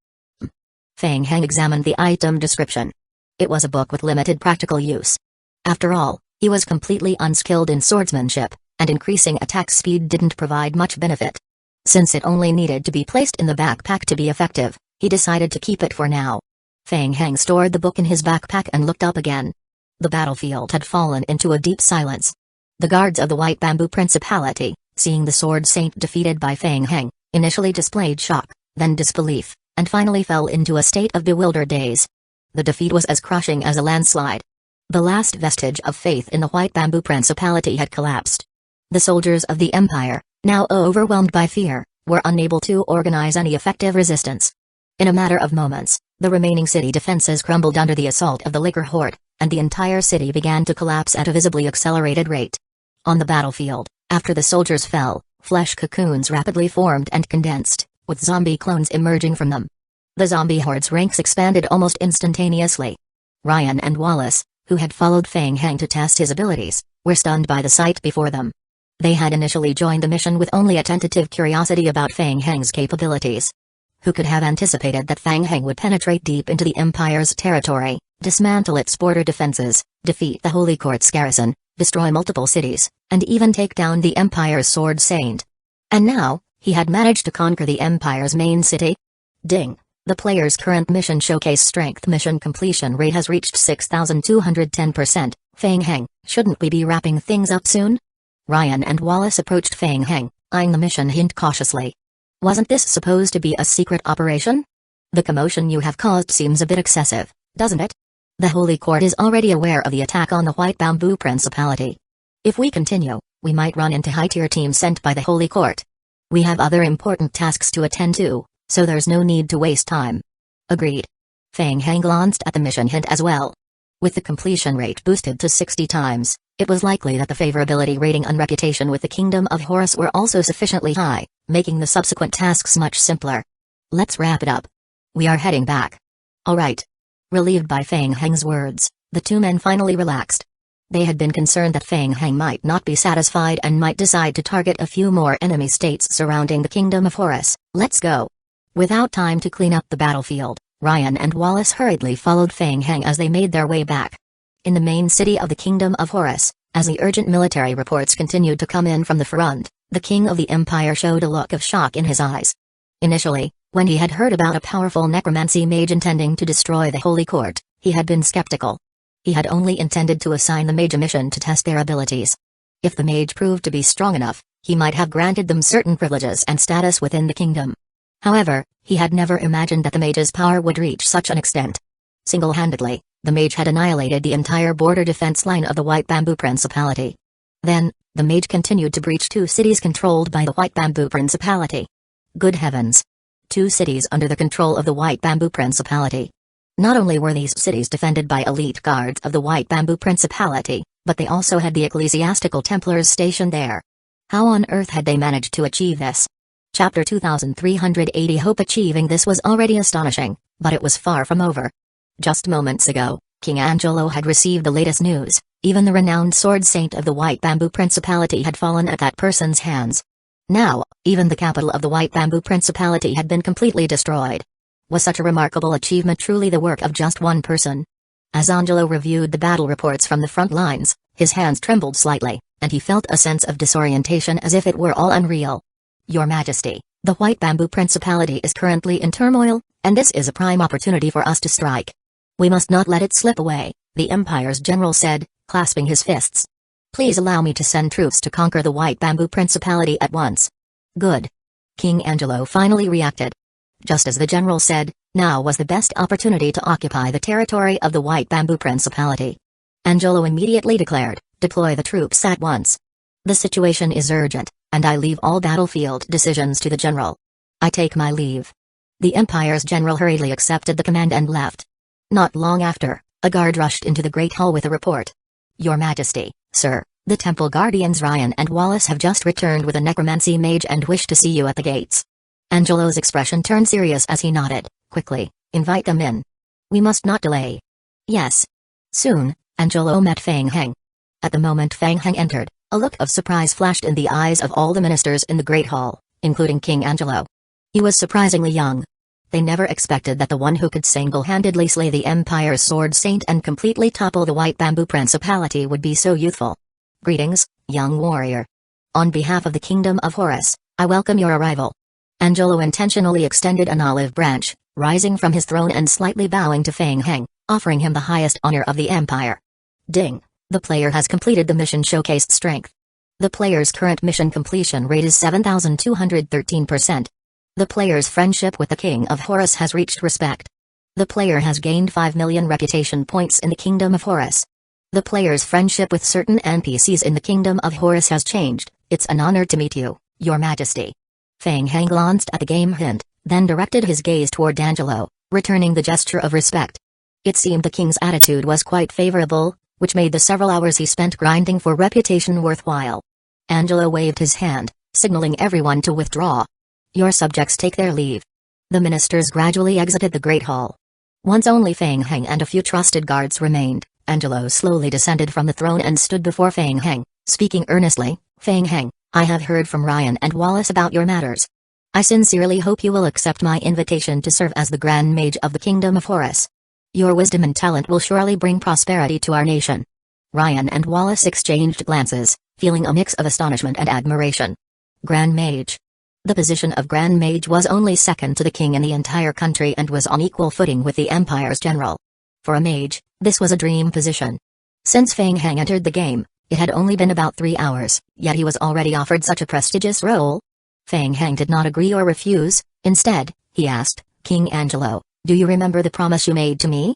Speaker 1: Feng Heng examined the item description. It was a book with limited practical use. After all, he was completely unskilled in swordsmanship, and increasing attack speed didn't provide much benefit. Since it only needed to be placed in the backpack to be effective, he decided to keep it for now. Feng Heng stored the book in his backpack and looked up again. The battlefield had fallen into a deep silence. The guards of the White Bamboo Principality, seeing the Sword Saint defeated by Feng Heng, initially displayed shock, then disbelief, and finally fell into a state of bewildered daze. The defeat was as crushing as a landslide. The last vestige of faith in the White Bamboo Principality had collapsed. The soldiers of the Empire, now overwhelmed by fear, were unable to organize any effective resistance. In a matter of moments, the remaining city defenses crumbled under the assault of the liquor horde, and the entire city began to collapse at a visibly accelerated rate. On the battlefield, after the soldiers fell, flesh cocoons rapidly formed and condensed, with zombie clones emerging from them. The zombie horde's ranks expanded almost instantaneously. Ryan and Wallace, who had followed Feng Heng to test his abilities, were stunned by the sight before them. They had initially joined the mission with only a tentative curiosity about Feng Heng's capabilities. Who could have anticipated that Feng Heng would penetrate deep into the Empire's territory, dismantle its border defenses, defeat the Holy Court's garrison, destroy multiple cities, and even take down the Empire's Sword Saint? And now, he had managed to conquer the Empire's main city? Ding. The player's current mission showcase strength mission completion rate has reached 6,210%. Feng Heng, shouldn't we be wrapping things up soon? Ryan and Wallace approached Feng Heng, eyeing the mission hint cautiously. Wasn't this supposed to be a secret operation? The commotion you have caused seems a bit excessive, doesn't it? The Holy Court is already aware of the attack on the White Bamboo Principality. If we continue, we might run into high-tier teams sent by the Holy Court. We have other important tasks to attend to, so there's no need to waste time. Agreed. Feng Heng glanced at the mission hint as well. With the completion rate boosted to 60 times, it was likely that the favorability rating and reputation with the Kingdom of Horus were also sufficiently high, making the subsequent tasks much simpler. Let's wrap it up. We are heading back. Alright. Relieved by Feng Heng's words, the two men finally relaxed. They had been concerned that Feng Heng might not be satisfied and might decide to target a few more enemy states surrounding the Kingdom of Horus. Let's go. Without time to clean up the battlefield, Ryan and Wallace hurriedly followed Feng Heng as they made their way back. In the main city of the Kingdom of Horus, as the urgent military reports continued to come in from the front, the King of the Empire showed a look of shock in his eyes. Initially, when he had heard about a powerful necromancy mage intending to destroy the Holy Court, he had been skeptical. He had only intended to assign the mage a mission to test their abilities. If the mage proved to be strong enough, he might have granted them certain privileges and status within the kingdom. However, he had never imagined that the mage's power would reach such an extent. Single-handedly, the mage had annihilated the entire border defense line of the White Bamboo Principality. Then, the mage continued to breach 2 cities controlled by the White Bamboo Principality. Good heavens! 2 cities under the control of the White Bamboo Principality. Not only were these cities defended by elite guards of the White Bamboo Principality, but they also had the ecclesiastical Templars stationed there. How on earth had they managed to achieve this? Chapter 2380. Hope achieving this was already astonishing, but it was far from over. Just moments ago, King Angelo had received the latest news. Even the renowned Sword Saint of the White Bamboo Principality had fallen at that person's hands. Now, even the capital of the White Bamboo Principality had been completely destroyed. Was such a remarkable achievement truly the work of just one person? As Angelo reviewed the battle reports from the front lines, his hands trembled slightly, and he felt a sense of disorientation as if it were all unreal. Your Majesty, the White Bamboo Principality is currently in turmoil, and this is a prime opportunity for us to strike. We must not let it slip away, the Empire's general said, clasping his fists. Please allow me to send troops to conquer the White Bamboo Principality at once. Good. King Angelo finally reacted. Just as the general said, now was the best opportunity to occupy the territory of the White Bamboo Principality. Angelo immediately declared, deploy the troops at once. The situation is urgent, and I leave all battlefield decisions to the general. I take my leave. The Empire's general hurriedly accepted the command and left. Not long after, a guard rushed into the Great Hall with a report. Your Majesty, sir, the Temple Guardians Ryan and Wallace have just returned with a necromancy mage and wish to see you at the gates. Angelo's expression turned serious as he nodded. Quickly, invite them in. We must not delay. Yes. Soon, Angelo met Feng Heng. At the moment Feng Heng entered, a look of surprise flashed in the eyes of all the ministers in the Great Hall, including King Angelo. He was surprisingly young. They never expected that the one who could single-handedly slay the Empire's Sword Saint and completely topple the White Bamboo Principality would be so youthful. Greetings, young warrior. On behalf of the Kingdom of Horus, I welcome your arrival. Angelo intentionally extended an olive branch, rising from his throne and slightly bowing to Feng Heng, offering him the highest honor of the Empire. Ding! The player has completed the mission Showcased Strength. The player's current mission completion rate is 7,213%. The player's friendship with the King of Horus has reached respect. The player has gained 5 million reputation points in the Kingdom of Horus. The player's friendship with certain NPCs in the Kingdom of Horus has changed. It's an honor to meet you, Your Majesty. Feng Heng glanced at the game hint, then directed his gaze toward Angelo, returning the gesture of respect. It seemed the king's attitude was quite favorable, which made the several hours he spent grinding for reputation worthwhile. Angelo waved his hand, signaling everyone to withdraw. Your subjects take their leave. The ministers gradually exited the Great Hall. Once only Feng Heng and a few trusted guards remained, Angelo slowly descended from the throne and stood before Feng Heng, speaking earnestly. Feng Heng, I have heard from Ryan and Wallace about your matters. I sincerely hope you will accept my invitation to serve as the Grand Mage of the Kingdom of Horus. Your wisdom and talent will surely bring prosperity to our nation. Ryan and Wallace exchanged glances, feeling a mix of astonishment and admiration. Grand Mage. The position of Grand Mage was only second to the king in the entire country and was on equal footing with the Empire's general. For a mage, this was a dream position. Since Feng Heng entered the game, it had only been about 3 hours, yet he was already offered such a prestigious role. Feng Heng did not agree or refuse. Instead, he asked, King Angelo, do you remember the promise you made to me?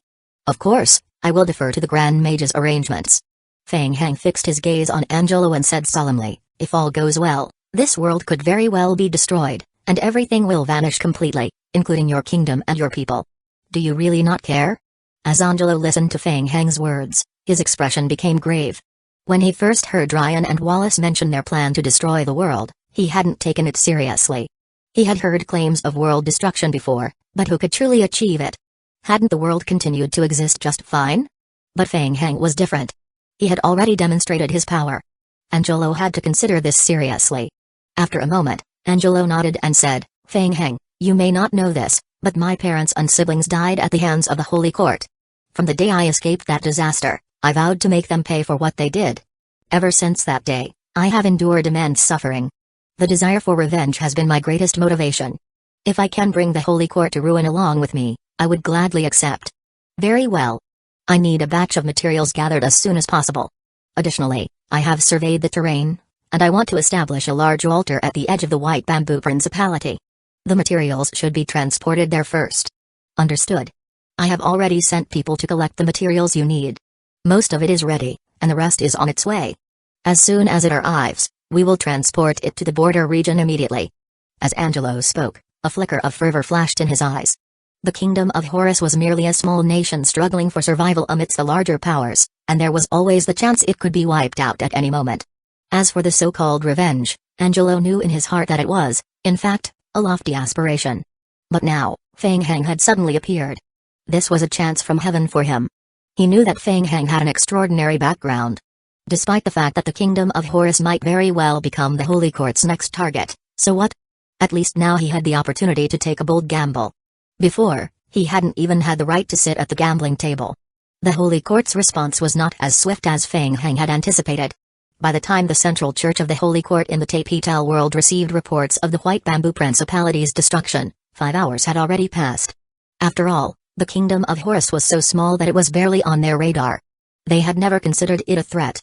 Speaker 1: Of course, I will defer to the Grand Mage's arrangements. Feng Heng fixed his gaze on Angelo and said solemnly, if all goes well, this world could very well be destroyed, and everything will vanish completely, including your kingdom and your people. Do you really not care? As Angelo listened to Feng Heng's words, his expression became grave. When he first heard Ryan and Wallace mention their plan to destroy the world, he hadn't taken it seriously. He had heard claims of world destruction before, but who could truly achieve it? Hadn't the world continued to exist just fine? But Feng Heng was different. He had already demonstrated his power. Angelo had to consider this seriously. After a moment, Angelo nodded and said, Feng Heng, you may not know this, but my parents and siblings died at the hands of the Holy Court. From the day I escaped that disaster, I vowed to make them pay for what they did. Ever since that day, I have endured immense suffering. The desire for revenge has been my greatest motivation. If I can bring the Holy Court to ruin along with me, I would gladly accept. Very well. I need a batch of materials gathered as soon as possible. Additionally, I have surveyed the terrain, and I want to establish a large altar at the edge of the White Bamboo Principality. The materials should be transported there first. Understood. I have already sent people to collect the materials you need. Most of it is ready, and the rest is on its way. As soon as it arrives, we will transport it to the border region immediately. As Angelo spoke, a flicker of fervor flashed in his eyes. The Kingdom of Horus was merely a small nation struggling for survival amidst the larger powers, and there was always the chance it could be wiped out at any moment. As for the so-called revenge, Angelo knew in his heart that it was, in fact, a lofty aspiration. But now, Feng Heng had suddenly appeared. This was a chance from heaven for him. He knew that Feng Heng had an extraordinary background. Despite the fact that the Kingdom of Horus might very well become the Holy Court's next target, so what? At least now he had the opportunity to take a bold gamble. Before, he hadn't even had the right to sit at the gambling table. The Holy Court's response was not as swift as Feng Heng had anticipated. By the time the Central Church of the Holy Court in the Tapital world received reports of the White Bamboo Principality's destruction, 5 hours had already passed. After all, the Kingdom of Horus was so small that it was barely on their radar. They had never considered it a threat.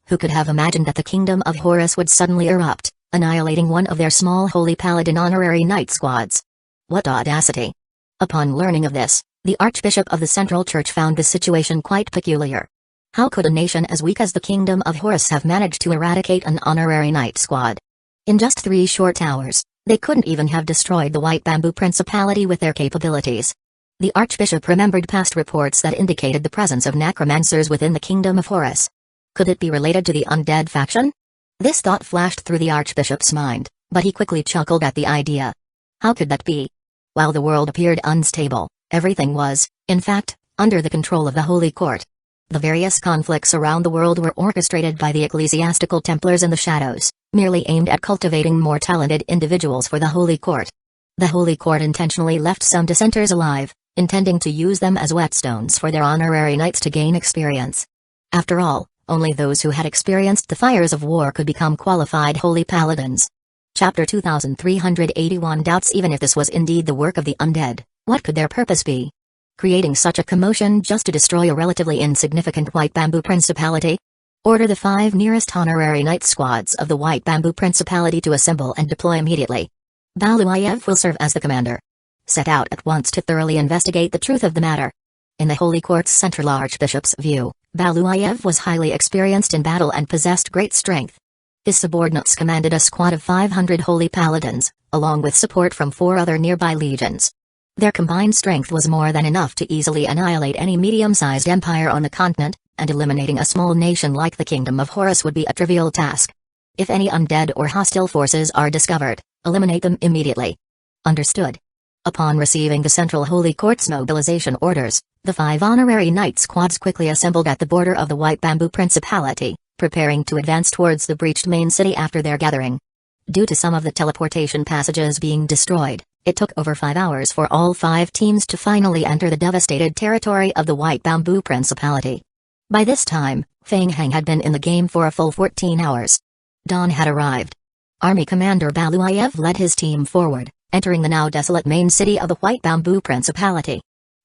Speaker 1: Who could have imagined that the Kingdom of Horus would suddenly erupt, annihilating one of their small Holy Paladin honorary knight squads? What audacity! Upon learning of this, the Archbishop of the Central Church found the situation quite peculiar. How could a nation as weak as the Kingdom of Horus have managed to eradicate an honorary knight squad? In just 3 short hours, they couldn't even have destroyed the White Bamboo Principality with their capabilities. The Archbishop remembered past reports that indicated the presence of necromancers within the kingdom of Horus. Could it be related to the undead faction? This thought flashed through the Archbishop's mind, but he quickly chuckled at the idea. How could that be? While the world appeared unstable, everything was, in fact, under the control of the Holy Court. The various conflicts around the world were orchestrated by the ecclesiastical Templars in the shadows, merely aimed at cultivating more talented individuals for the Holy Court. The Holy Court intentionally left some dissenters alive, intending to use them as whetstones for their honorary knights to gain experience. After all, only those who had experienced the fires of war could become qualified holy paladins. Chapter 2381 Doubts. Even if this was indeed the work of the undead, what could their purpose be? Creating such a commotion just to destroy a relatively insignificant White Bamboo Principality? Order the 5 nearest honorary knight squads of the White Bamboo Principality to assemble and deploy immediately. Baluayev will serve as the commander. Set out at once to thoroughly investigate the truth of the matter. In the Holy Court's central archbishop's view, Baluayev was highly experienced in battle and possessed great strength. His subordinates commanded a squad of 500 holy paladins, along with support from 4 other nearby legions. Their combined strength was more than enough to easily annihilate any medium-sized empire on the continent, and eliminating a small nation like the Kingdom of Horus would be a trivial task. If any undead or hostile forces are discovered, eliminate them immediately. Understood. Upon receiving the Central Holy Court's mobilization orders, the 5 honorary knight squads quickly assembled at the border of the White Bamboo Principality, preparing to advance towards the breached main city after their gathering. Due to some of the teleportation passages being destroyed, it took over 5 hours for all 5 teams to finally enter the devastated territory of the White Bamboo Principality. By this time, Feng Heng had been in the game for a full 14 hours. Dawn had arrived. Army Commander Baluayev led his team forward, entering the now desolate main city of the White Bamboo Principality.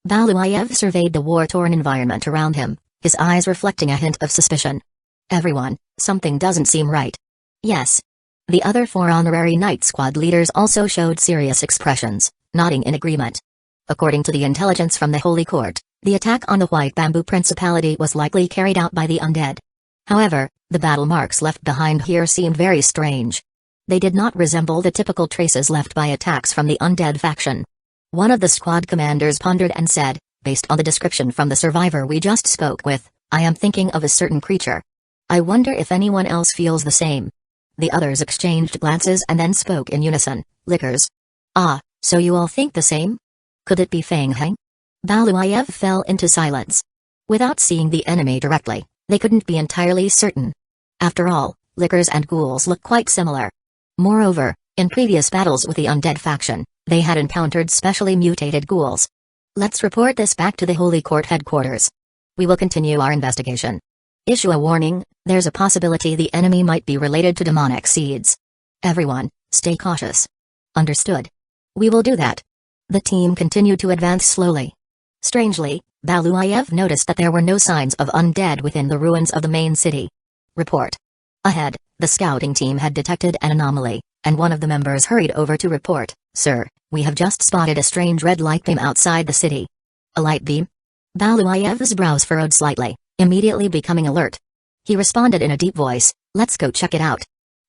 Speaker 1: Baluayev surveyed the war-torn environment around him, his eyes reflecting a hint of suspicion. Everyone, something doesn't seem right. Yes. The other 4 honorary knight squad leaders also showed serious expressions, nodding in agreement. According to the intelligence from the Holy Court, the attack on the White Bamboo Principality was likely carried out by the undead. However, the battle marks left behind here seemed very strange. They did not resemble the typical traces left by attacks from the undead faction. One of the squad commanders pondered and said, based on the description from the survivor we just spoke with, I am thinking of a certain creature. I wonder if anyone else feels the same. The others exchanged glances and then spoke in unison, Lickers. Ah, so you all think the same? Could it be Feng Heng? Baluayev fell into silence. Without seeing the enemy directly, they couldn't be entirely certain. After all, Lickers and ghouls look quite similar. Moreover, in previous battles with the undead faction, they had encountered specially mutated ghouls. Let's report this back to the Holy Court headquarters. We will continue our investigation. Issue a warning, there's a possibility the enemy might be related to demonic seeds. Everyone, stay cautious. Understood. We will do that. The team continued to advance slowly. Strangely, Baluayev noticed that there were no signs of undead within the ruins of the main city. Report. Ahead, the scouting team had detected an anomaly, and one of the members hurried over to report, Sir, we have just spotted a strange red light beam outside the city. A light beam? Baluayev's brows furrowed slightly, immediately becoming alert. He responded in a deep voice, let's go check it out.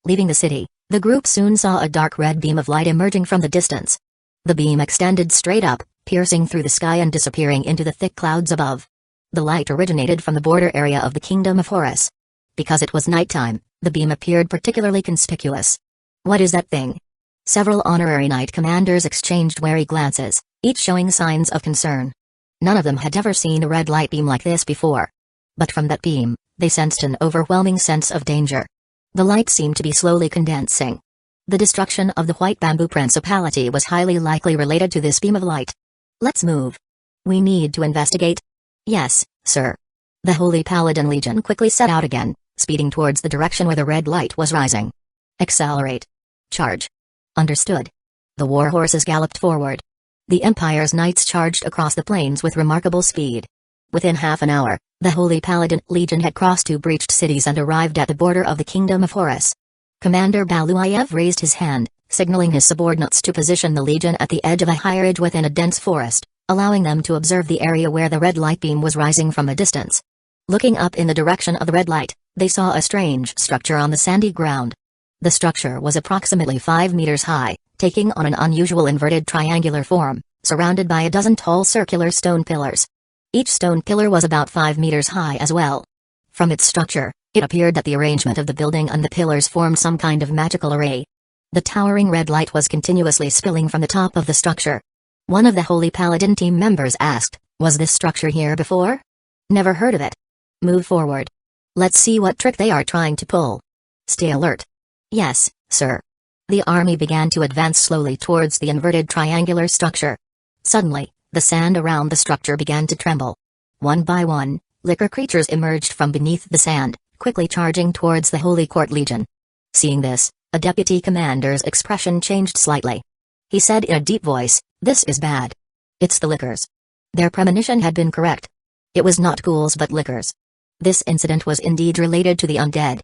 Speaker 1: Leaving the city, the group soon saw a dark red beam of light emerging from the distance. The beam extended straight up, piercing through the sky and disappearing into the thick clouds above. The light originated from the border area of the Kingdom of Horus. Because it was nighttime, the beam appeared particularly conspicuous. What is that thing? Several honorary knight commanders exchanged wary glances, each showing signs of concern. None of them had ever seen a red light beam like this before. But from that beam, they sensed an overwhelming sense of danger. The light seemed to be slowly condensing. The destruction of the White Bamboo Principality was highly likely related to this beam of light. Let's move. We need to investigate. Yes, sir. The Holy Paladin Legion quickly set out again, speeding towards the direction where the red light was rising. Accelerate. Charge. Understood. The war horses galloped forward. The Empire's knights charged across the plains with remarkable speed. Within half an hour, the Holy Paladin Legion had crossed 2 breached cities and arrived at the border of the Kingdom of Horus. Commander Baluayev raised his hand, signaling his subordinates to position the Legion at the edge of a high ridge within a dense forest, allowing them to observe the area where the red light beam was rising from a distance. Looking up in the direction of the red light, they saw a strange structure on the sandy ground. The structure was approximately 5 meters high, taking on an unusual inverted triangular form, surrounded by a dozen tall circular stone pillars. Each stone pillar was about 5 meters high as well. From its structure, it appeared that the arrangement of the building and the pillars formed some kind of magical array. The towering red light was continuously spilling from the top of the structure. One of the Holy Paladin team members asked, "Was this structure here before?" "Never heard of it." "Move forward. Let's see what trick they are trying to pull." "Stay alert." "Yes, sir." The army began to advance slowly towards the inverted triangular structure. Suddenly, the sand around the structure began to tremble. One by one, liquor creatures emerged from beneath the sand, quickly charging towards the Holy Court Legion. Seeing this, a deputy commander's expression changed slightly. He said in a deep voice, "This is bad. It's the lickers." Their premonition had been correct. It was not ghouls but lickers. This incident was indeed related to the undead.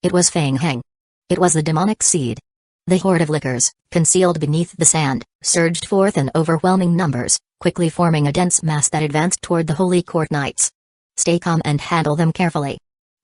Speaker 1: It was Fang Heng. It was the demonic seed. The horde of lickers, concealed beneath the sand, surged forth in overwhelming numbers, quickly forming a dense mass that advanced toward the Holy Court Knights. "Stay calm and handle them carefully,"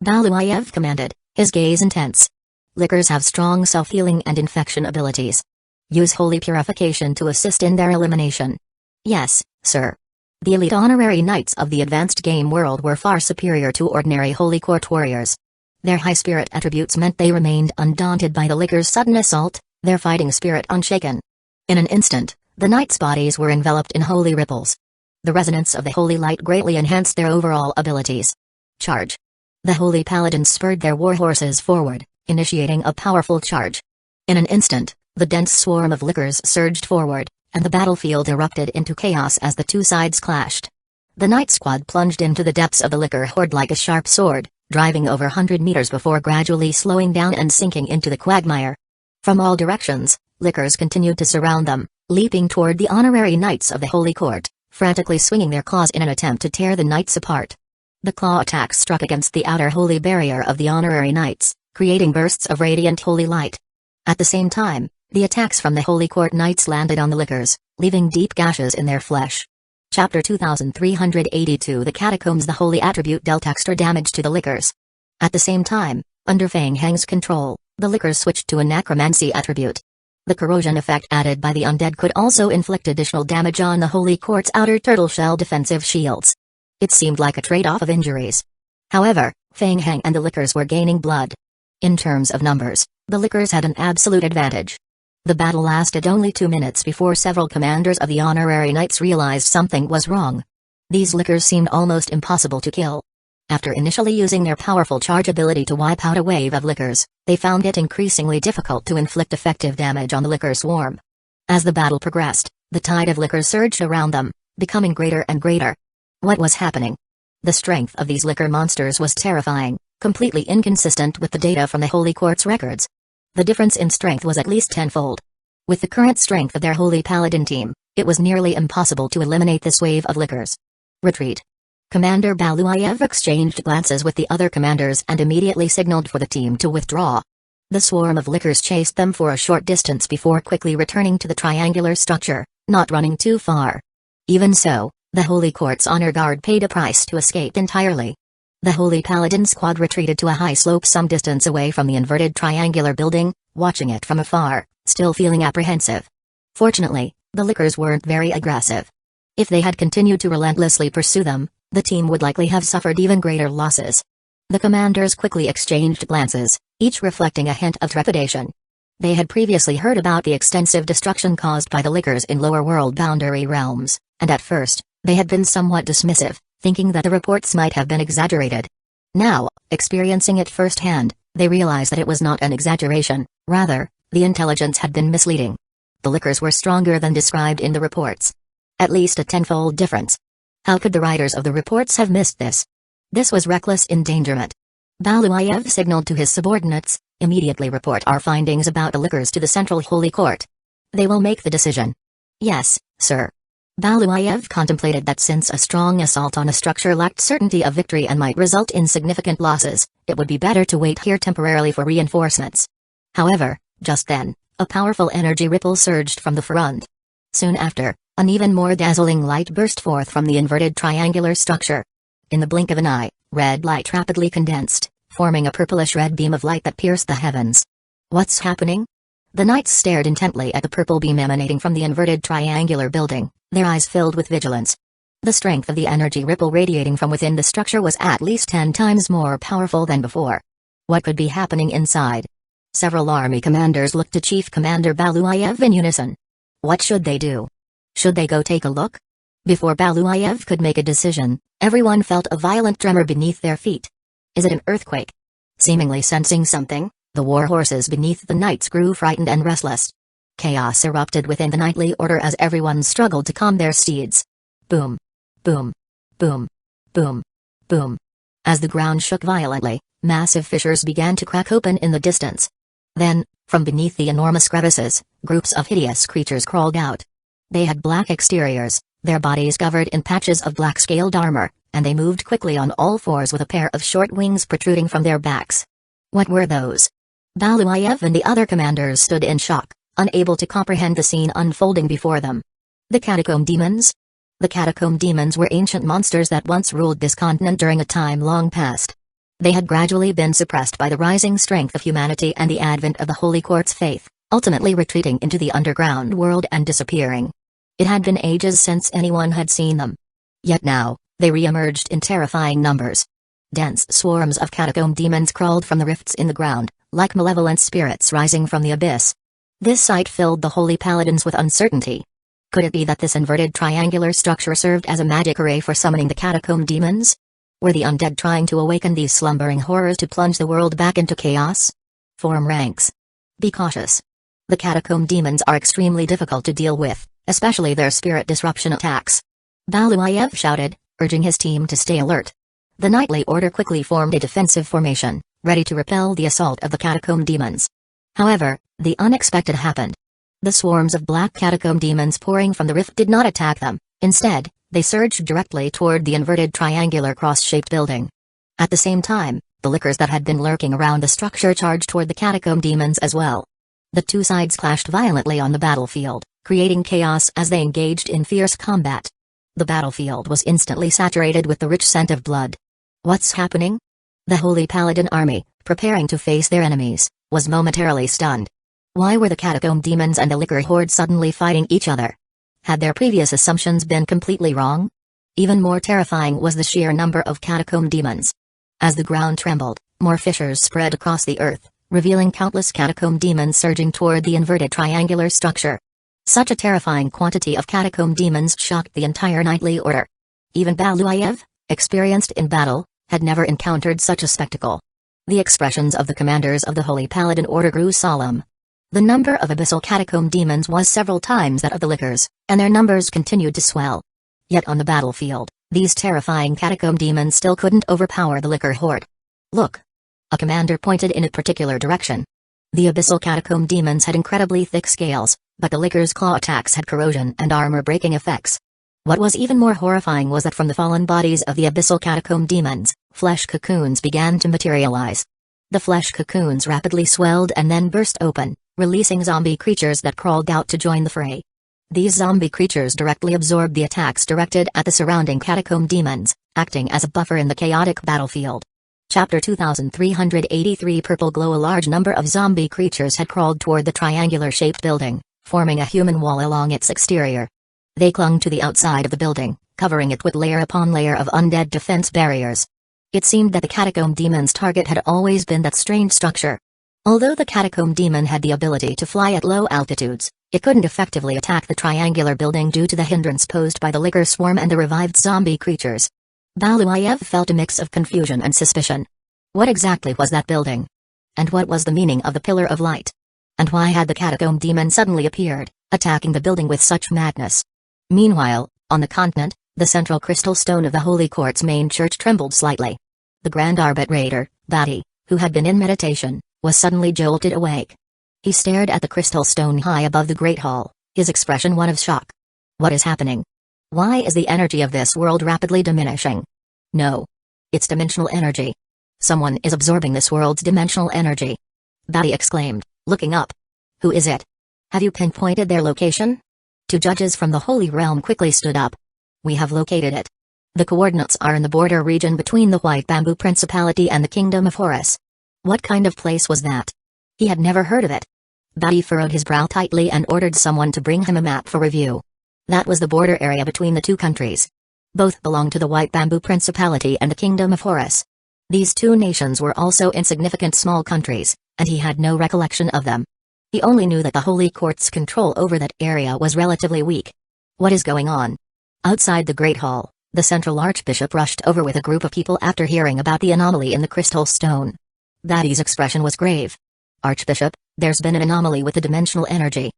Speaker 1: Baluayev commanded, his gaze intense. "Lickers have strong self-healing and infection abilities. Use holy purification to assist in their elimination." "Yes, sir." The elite honorary knights of the advanced game world were far superior to ordinary Holy Court warriors. Their high spirit attributes meant they remained undaunted by the lickers' sudden assault, their fighting spirit unshaken. In an instant, the knights' bodies were enveloped in holy ripples. The resonance of the holy light greatly enhanced their overall abilities. "Charge!" The holy paladins spurred their war horses forward, initiating a powerful charge. In an instant, the dense swarm of lickers surged forward, and the battlefield erupted into chaos as the two sides clashed. The knight squad plunged into the depths of the licker horde like a sharp sword, driving over 100 meters before gradually slowing down and sinking into the quagmire. From all directions, lickers continued to surround them, leaping toward the honorary knights of the Holy Court, frantically swinging their claws in an attempt to tear the knights apart. The claw attacks struck against the outer holy barrier of the honorary knights, creating bursts of radiant holy light. At the same time, the attacks from the Holy Court Knights landed on the lickers, leaving deep gashes in their flesh. Chapter 2382 The Catacombs. The holy attribute dealt extra damage to the lickers. At the same time, under Fang Heng's control, the lickers switched to a necromancy attribute. The corrosion effect added by the undead could also inflict additional damage on the Holy Court's outer turtle shell defensive shields. It seemed like a trade-off of injuries. However, Fang Heng and the lickers were gaining blood. In terms of numbers, the lickers had an absolute advantage. The battle lasted only 2 minutes before several commanders of the honorary knights realized something was wrong. These lickers seemed almost impossible to kill. After initially using their powerful charge ability to wipe out a wave of lickers, they found it increasingly difficult to inflict effective damage on the licker swarm. As the battle progressed, the tide of lickers surged around them, becoming greater and greater. What was happening? The strength of these licker monsters was terrifying, completely inconsistent with the data from the Holy Court's records. The difference in strength was at least tenfold. With the current strength of their Holy Paladin team, it was nearly impossible to eliminate this wave of lickers. Retreat. Commander Baluayev exchanged glances with the other commanders and immediately signaled for the team to withdraw. The swarm of lickers chased them for a short distance before quickly returning to the triangular structure, not running too far. Even so, the Holy Court's honor guard paid a price to escape entirely. The Holy Paladin squad retreated to a high slope some distance away from the inverted triangular building, watching it from afar, still feeling apprehensive. Fortunately, the lickers weren't very aggressive. If they had continued to relentlessly pursue them, the team would likely have suffered even greater losses. The commanders quickly exchanged glances, each reflecting a hint of trepidation. They had previously heard about the extensive destruction caused by the lickers in lower world boundary realms, and at first, they had been somewhat dismissive, thinking that the reports might have been exaggerated. Now, experiencing it firsthand, they realized that it was not an exaggeration, rather, the intelligence had been misleading. The lickers were stronger than described in the reports. At least a tenfold difference. How could the writers of the reports have missed this? This was reckless endangerment. Baluayev signaled to his subordinates, "Immediately report our findings about the lickers to the Central Holy Court. They will make the decision." "Yes, sir." Baluayev contemplated that since a strong assault on a structure lacked certainty of victory and might result in significant losses, it would be better to wait here temporarily for reinforcements. However, just then, a powerful energy ripple surged from the front. Soon after, an even more dazzling light burst forth from the inverted triangular structure. In the blink of an eye, red light rapidly condensed, forming a purplish-red beam of light that pierced the heavens. What's happening? The knights stared intently at the purple beam emanating from the inverted triangular building, their eyes filled with vigilance. The strength of the energy ripple radiating from within the structure was at least 10 times more powerful than before. What could be happening inside? Several army commanders looked to Chief Commander Baluayev in unison. What should they do? Should they go take a look? Before Baluayev could make a decision, everyone felt a violent tremor beneath their feet. Is it an earthquake? Seemingly sensing something, the war horses beneath the knights grew frightened and restless. Chaos erupted within the knightly order as everyone struggled to calm their steeds. Boom. Boom. Boom. Boom. Boom. As the ground shook violently, massive fissures began to crack open in the distance. Then, from beneath the enormous crevices, groups of hideous creatures crawled out. They had black exteriors, their bodies covered in patches of black scaled armor, and they moved quickly on all fours with a pair of short wings protruding from their backs. What were those? Baluayev and the other commanders stood in shock, unable to comprehend the scene unfolding before them. The catacomb demons? The catacomb demons were ancient monsters that once ruled this continent during a time long past. They had gradually been suppressed by the rising strength of humanity and the advent of the Holy Quartz faith, ultimately retreating into the underground world and disappearing. It had been ages since anyone had seen them. Yet now, they re-emerged in terrifying numbers. Dense swarms of catacomb demons crawled from the rifts in the ground, like malevolent spirits rising from the abyss. This sight filled the holy paladins with uncertainty. Could it be that this inverted triangular structure served as a magic array for summoning the catacomb demons? Were the undead trying to awaken these slumbering horrors to plunge the world back into chaos? Form ranks. Be cautious. The catacomb demons are extremely difficult to deal with, especially their spirit disruption attacks. Baluayev shouted, urging his team to stay alert. The knightly order quickly formed a defensive formation, ready to repel the assault of the catacomb demons. However, the unexpected happened. The swarms of black catacomb demons pouring from the rift did not attack them. Instead, they surged directly toward the inverted triangular cross-shaped building. At the same time, the lickers that had been lurking around the structure charged toward the catacomb demons as well. The two sides clashed violently on the battlefield, creating chaos as they engaged in fierce combat. The battlefield was instantly saturated with the rich scent of blood. What's happening? The Holy Paladin army, preparing to face their enemies, was momentarily stunned. Why were the catacomb demons and the licker horde suddenly fighting each other? Had their previous assumptions been completely wrong? Even more terrifying was the sheer number of catacomb demons. As the ground trembled, more fissures spread across the earth, revealing countless catacomb demons surging toward the inverted triangular structure. Such a terrifying quantity of catacomb demons shocked the entire knightly order. Even Baluayev, experienced in battle, had never encountered such a spectacle. The expressions of the commanders of the Holy Paladin Order grew solemn. The number of abyssal catacomb demons was several times that of the lickers, and their numbers continued to swell. Yet on the battlefield, these terrifying catacomb demons still couldn't overpower the licker horde. Look! A commander pointed in a particular direction. The abyssal catacomb demons had incredibly thick scales, but the licker's claw attacks had corrosion and armor-breaking effects. What was even more horrifying was that from the fallen bodies of the abyssal catacomb demons, flesh cocoons began to materialize. The flesh cocoons rapidly swelled and then burst open, releasing zombie creatures that crawled out to join the fray. These zombie creatures directly absorbed the attacks directed at the surrounding catacomb demons, acting as a buffer in the chaotic battlefield. Chapter 2383 Purple Glow. A large number of zombie creatures had crawled toward the triangular-shaped building, forming a human wall along its exterior. They clung to the outside of the building, covering it with layer upon layer of undead defense barriers. It seemed that the catacomb demon's target had always been that strange structure. Although the catacomb demon had the ability to fly at low altitudes, it couldn't effectively attack the triangular building due to the hindrance posed by the licker swarm and the revived zombie creatures. Baluayev felt a mix of confusion and suspicion. What exactly was that building? And what was the meaning of the pillar of light? And why had the catacomb demon suddenly appeared, attacking the building with such madness? Meanwhile, on the continent, the central crystal stone of the Holy Quartz main church trembled slightly. The Grand Arbitrator, Badi, who had been in meditation, was suddenly jolted awake. He stared at the crystal stone high above the Great Hall, his expression one of shock. What is happening? Why is the energy of this world rapidly diminishing? No. It's dimensional energy. Someone is absorbing this world's dimensional energy. Badi exclaimed, looking up. Who is it? Have you pinpointed their location? Two judges from the Holy Realm quickly stood up. We have located it. The coordinates are in the border region between the White Bamboo Principality and the Kingdom of Horus. What kind of place was that? He had never heard of it. Badi furrowed his brow tightly and ordered someone to bring him a map for review. That was the border area between the two countries. Both belonged to the White Bamboo Principality and the Kingdom of Horus. These two nations were also insignificant small countries, and he had no recollection of them. He only knew that the Holy Court's control over that area was relatively weak. What is going on? Outside the Great Hall, the Central Archbishop rushed over with a group of people after hearing about the anomaly in the crystal stone. Batty's expression was grave. Archbishop, there's been an anomaly with the dimensional energy.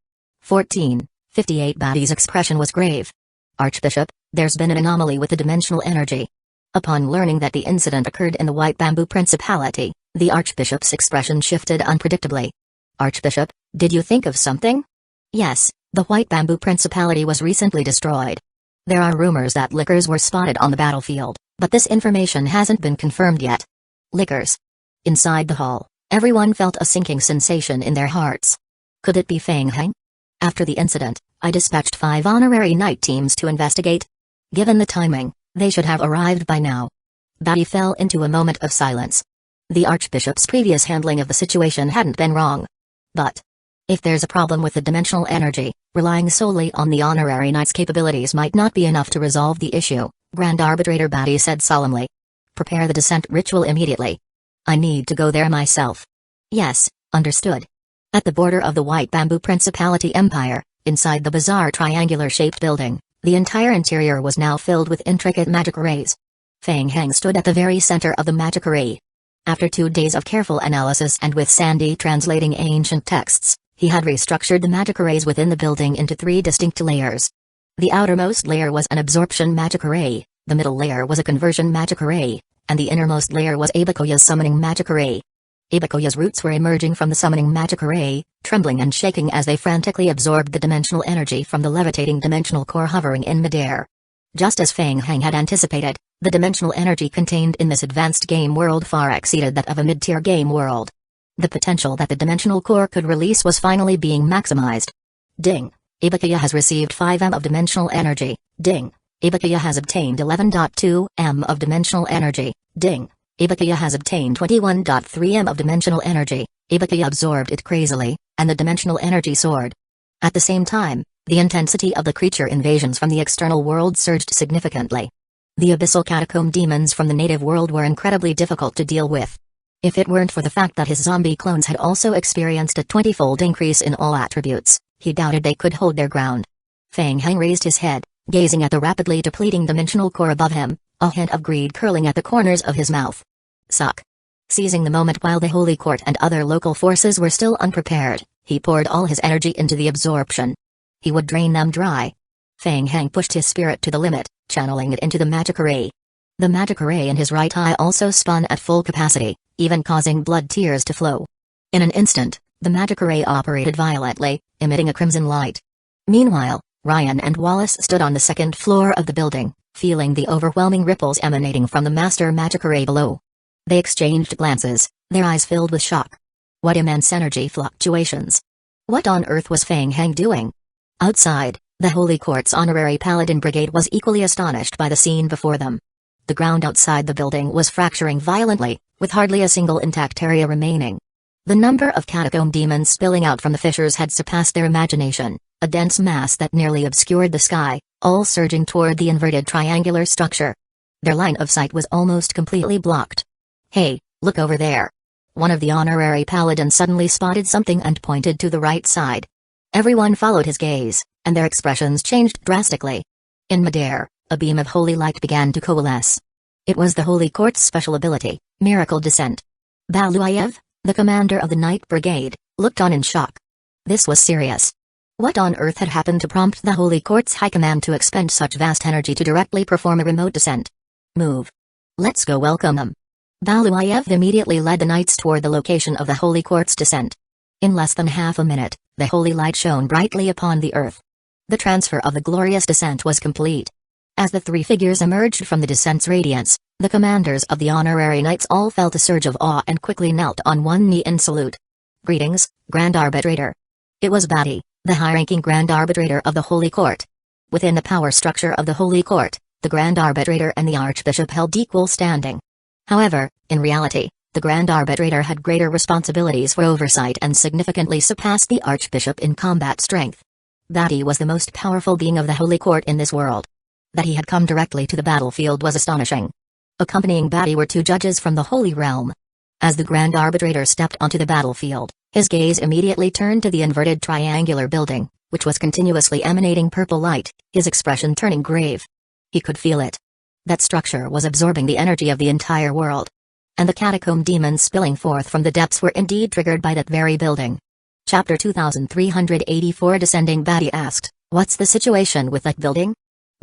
Speaker 1: 14:58 Batty's expression was grave. Archbishop, there's been an anomaly with the dimensional energy. Upon learning that the incident occurred in the White Bamboo Principality, the Archbishop's expression shifted unpredictably. Archbishop, did you think of something? Yes, the White Bamboo Principality was recently destroyed. There are rumors that lickers were spotted on the battlefield, but this information hasn't been confirmed yet. Lickers. Inside the hall, everyone felt a sinking sensation in their hearts. Could it be Feng Heng? After the incident, I dispatched 5 honorary night teams to investigate. Given the timing, they should have arrived by now. Batty fell into a moment of silence. The Archbishop's previous handling of the situation hadn't been wrong. But if there's a problem with the dimensional energy, relying solely on the honorary knight's capabilities might not be enough to resolve the issue, Grand Arbitrator Batty said solemnly. Prepare the descent ritual immediately. I need to go there myself. Yes, understood. At the border of the White Bamboo Principality Empire, inside the bizarre triangular-shaped building, the entire interior was now filled with intricate magic arrays. Feng Heng stood at the very center of the magic array. After 2 days of careful analysis and with Sandy translating ancient texts, he had restructured the magic arrays within the building into 3 distinct layers. The outermost layer was an absorption magic array, the middle layer was a conversion magic array, and the innermost layer was Abakoya's summoning magic array. Abakoya's roots were emerging from the summoning magic array, trembling and shaking as they frantically absorbed the dimensional energy from the levitating dimensional core hovering in midair. Just as Feng Heng had anticipated, the dimensional energy contained in this advanced game world far exceeded that of a mid-tier game world. The potential that the dimensional core could release was finally being maximized. Ding! Abakoya has received 5 m of dimensional energy. Ding! Abakoya has obtained 11.2 m of dimensional energy. Ding! Abakoya has obtained 21.3 m of dimensional energy. Abakoya absorbed it crazily, and the dimensional energy soared. At the same time, the intensity of the creature invasions from the external world surged significantly. The abyssal catacomb demons from the native world were incredibly difficult to deal with. If it weren't for the fact that his zombie clones had also experienced a 20-fold increase in all attributes, he doubted they could hold their ground. Feng Heng raised his head, gazing at the rapidly depleting dimensional core above him, a hint of greed curling at the corners of his mouth. Suck. Seizing the moment while the Holy Court and other local forces were still unprepared, he poured all his energy into the absorption. He would drain them dry. Feng Heng pushed his spirit to the limit, channeling it into the magic array. The magic array in his right eye also spun at full capacity, even causing blood tears to flow. In an instant, the magic array operated violently, emitting a crimson light. Meanwhile, Ryan and Wallace stood on the second floor of the building, feeling the overwhelming ripples emanating from the master magic array below. They exchanged glances, their eyes filled with shock. What immense energy fluctuations! What on earth was Feng Heng doing? Outside, the Holy Court's honorary paladin brigade was equally astonished by the scene before them. The ground outside the building was fracturing violently, with hardly a single intact area remaining. The number of catacomb demons spilling out from the fissures had surpassed their imagination, a dense mass that nearly obscured the sky, all surging toward the inverted triangular structure. Their line of sight was almost completely blocked. Hey, look over there! One of the honorary paladins suddenly spotted something and pointed to the right side. Everyone followed his gaze, and their expressions changed drastically. In midair, a beam of holy light began to coalesce. It was the Holy Court's special ability, Miracle Descent. Baluayev, the commander of the Night Brigade, looked on in shock. This was serious. What on earth had happened to prompt the Holy Court's High Command to expend such vast energy to directly perform a remote descent? Move. Let's go welcome them. Baluayev immediately led the knights toward the location of the Holy Court's descent. In less than half a minute, the holy light shone brightly upon the earth. The transfer of the glorious descent was complete. As the 3 figures emerged from the descent's radiance, the commanders of the honorary knights all felt a surge of awe and quickly knelt on one knee in salute. Greetings, Grand Arbitrator. It was Batty, the high-ranking Grand Arbitrator of the Holy Court. Within the power structure of the Holy Court, the Grand Arbitrator and the Archbishop held equal standing. However, in reality, the Grand Arbitrator had greater responsibilities for oversight and significantly surpassed the Archbishop in combat strength. That he was the most powerful being of the Holy Court in this world. That he had come directly to the battlefield was astonishing. Accompanying Batty were two judges from the Holy Realm. As the Grand Arbitrator stepped onto the battlefield, his gaze immediately turned to the inverted triangular building, which was continuously emanating purple light, his expression turning grave. He could feel it. That structure was absorbing the energy of the entire world. And the catacomb demons spilling forth from the depths were indeed triggered by that very building. Chapter 2384 Descending Batty asked, "What's the situation with that building?"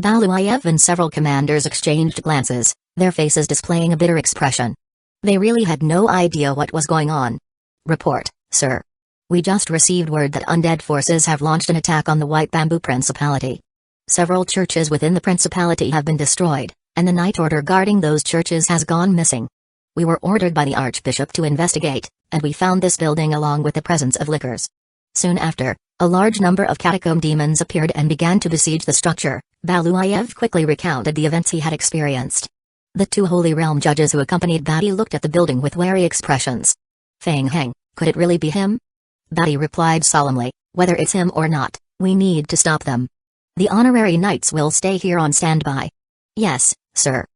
Speaker 1: Baluayev and several commanders exchanged glances, their faces displaying a bitter expression. They really had no idea what was going on. "Report, sir. We just received word that undead forces have launched an attack on the White Bamboo Principality. Several churches within the principality have been destroyed, and the Night Order guarding those churches has gone missing. We were ordered by the Archbishop to investigate, and we found this building along with the presence of lickers. Soon after, a large number of catacomb demons appeared and began to besiege the structure." Baluayev quickly recounted the events he had experienced. The two Holy Realm judges who accompanied Batty looked at the building with wary expressions. "Feng Heng, could it really be him?" Batty replied solemnly, "Whether it's him or not, we need to stop them. The honorary knights will stay here on standby." "Yes, sir."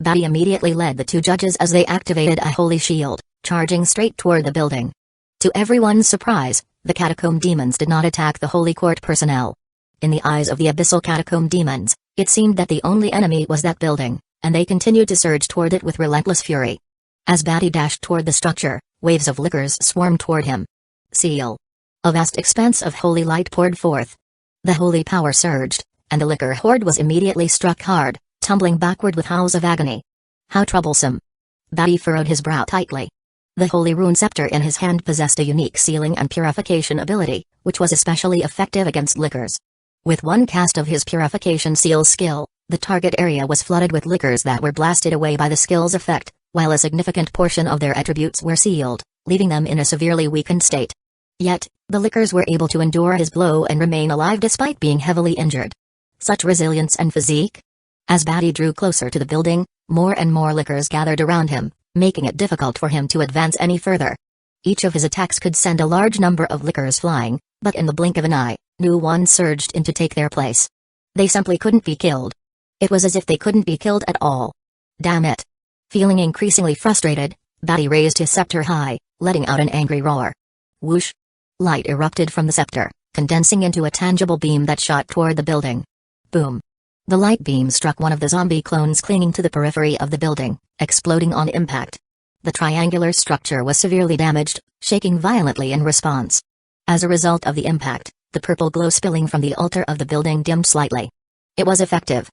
Speaker 1: Batty immediately led the two judges as they activated a holy shield, charging straight toward the building. To everyone's surprise, the catacomb demons did not attack the Holy Court personnel. In the eyes of the abyssal catacomb demons, it seemed that the only enemy was that building, and they continued to surge toward it with relentless fury. As Batty dashed toward the structure, waves of lickers swarmed toward him. Seal. A vast expanse of holy light poured forth. The holy power surged, and the licker horde was immediately struck hard, tumbling backward with howls of agony. How troublesome. Batty furrowed his brow tightly. The holy rune scepter in his hand possessed a unique sealing and purification ability, which was especially effective against lickers. With one cast of his purification seal skill, the target area was flooded with lickers that were blasted away by the skill's effect, while a significant portion of their attributes were sealed, leaving them in a severely weakened state. Yet, the lickers were able to endure his blow and remain alive despite being heavily injured. Such resilience and physique? As Batty drew closer to the building, more and more lickers gathered around him, making it difficult for him to advance any further. Each of his attacks could send a large number of lickers flying, but in the blink of an eye, new ones surged in to take their place. They simply couldn't be killed. It was as if they couldn't be killed at all. Damn it. Feeling increasingly frustrated, Batty raised his scepter high, letting out an angry roar. Whoosh! Light erupted from the scepter, condensing into a tangible beam that shot toward the building. Boom! The light beam struck one of the zombie clones clinging to the periphery of the building, exploding on impact. The triangular structure was severely damaged, shaking violently in response. As a result of the impact, the purple glow spilling from the altar of the building dimmed slightly. It was effective.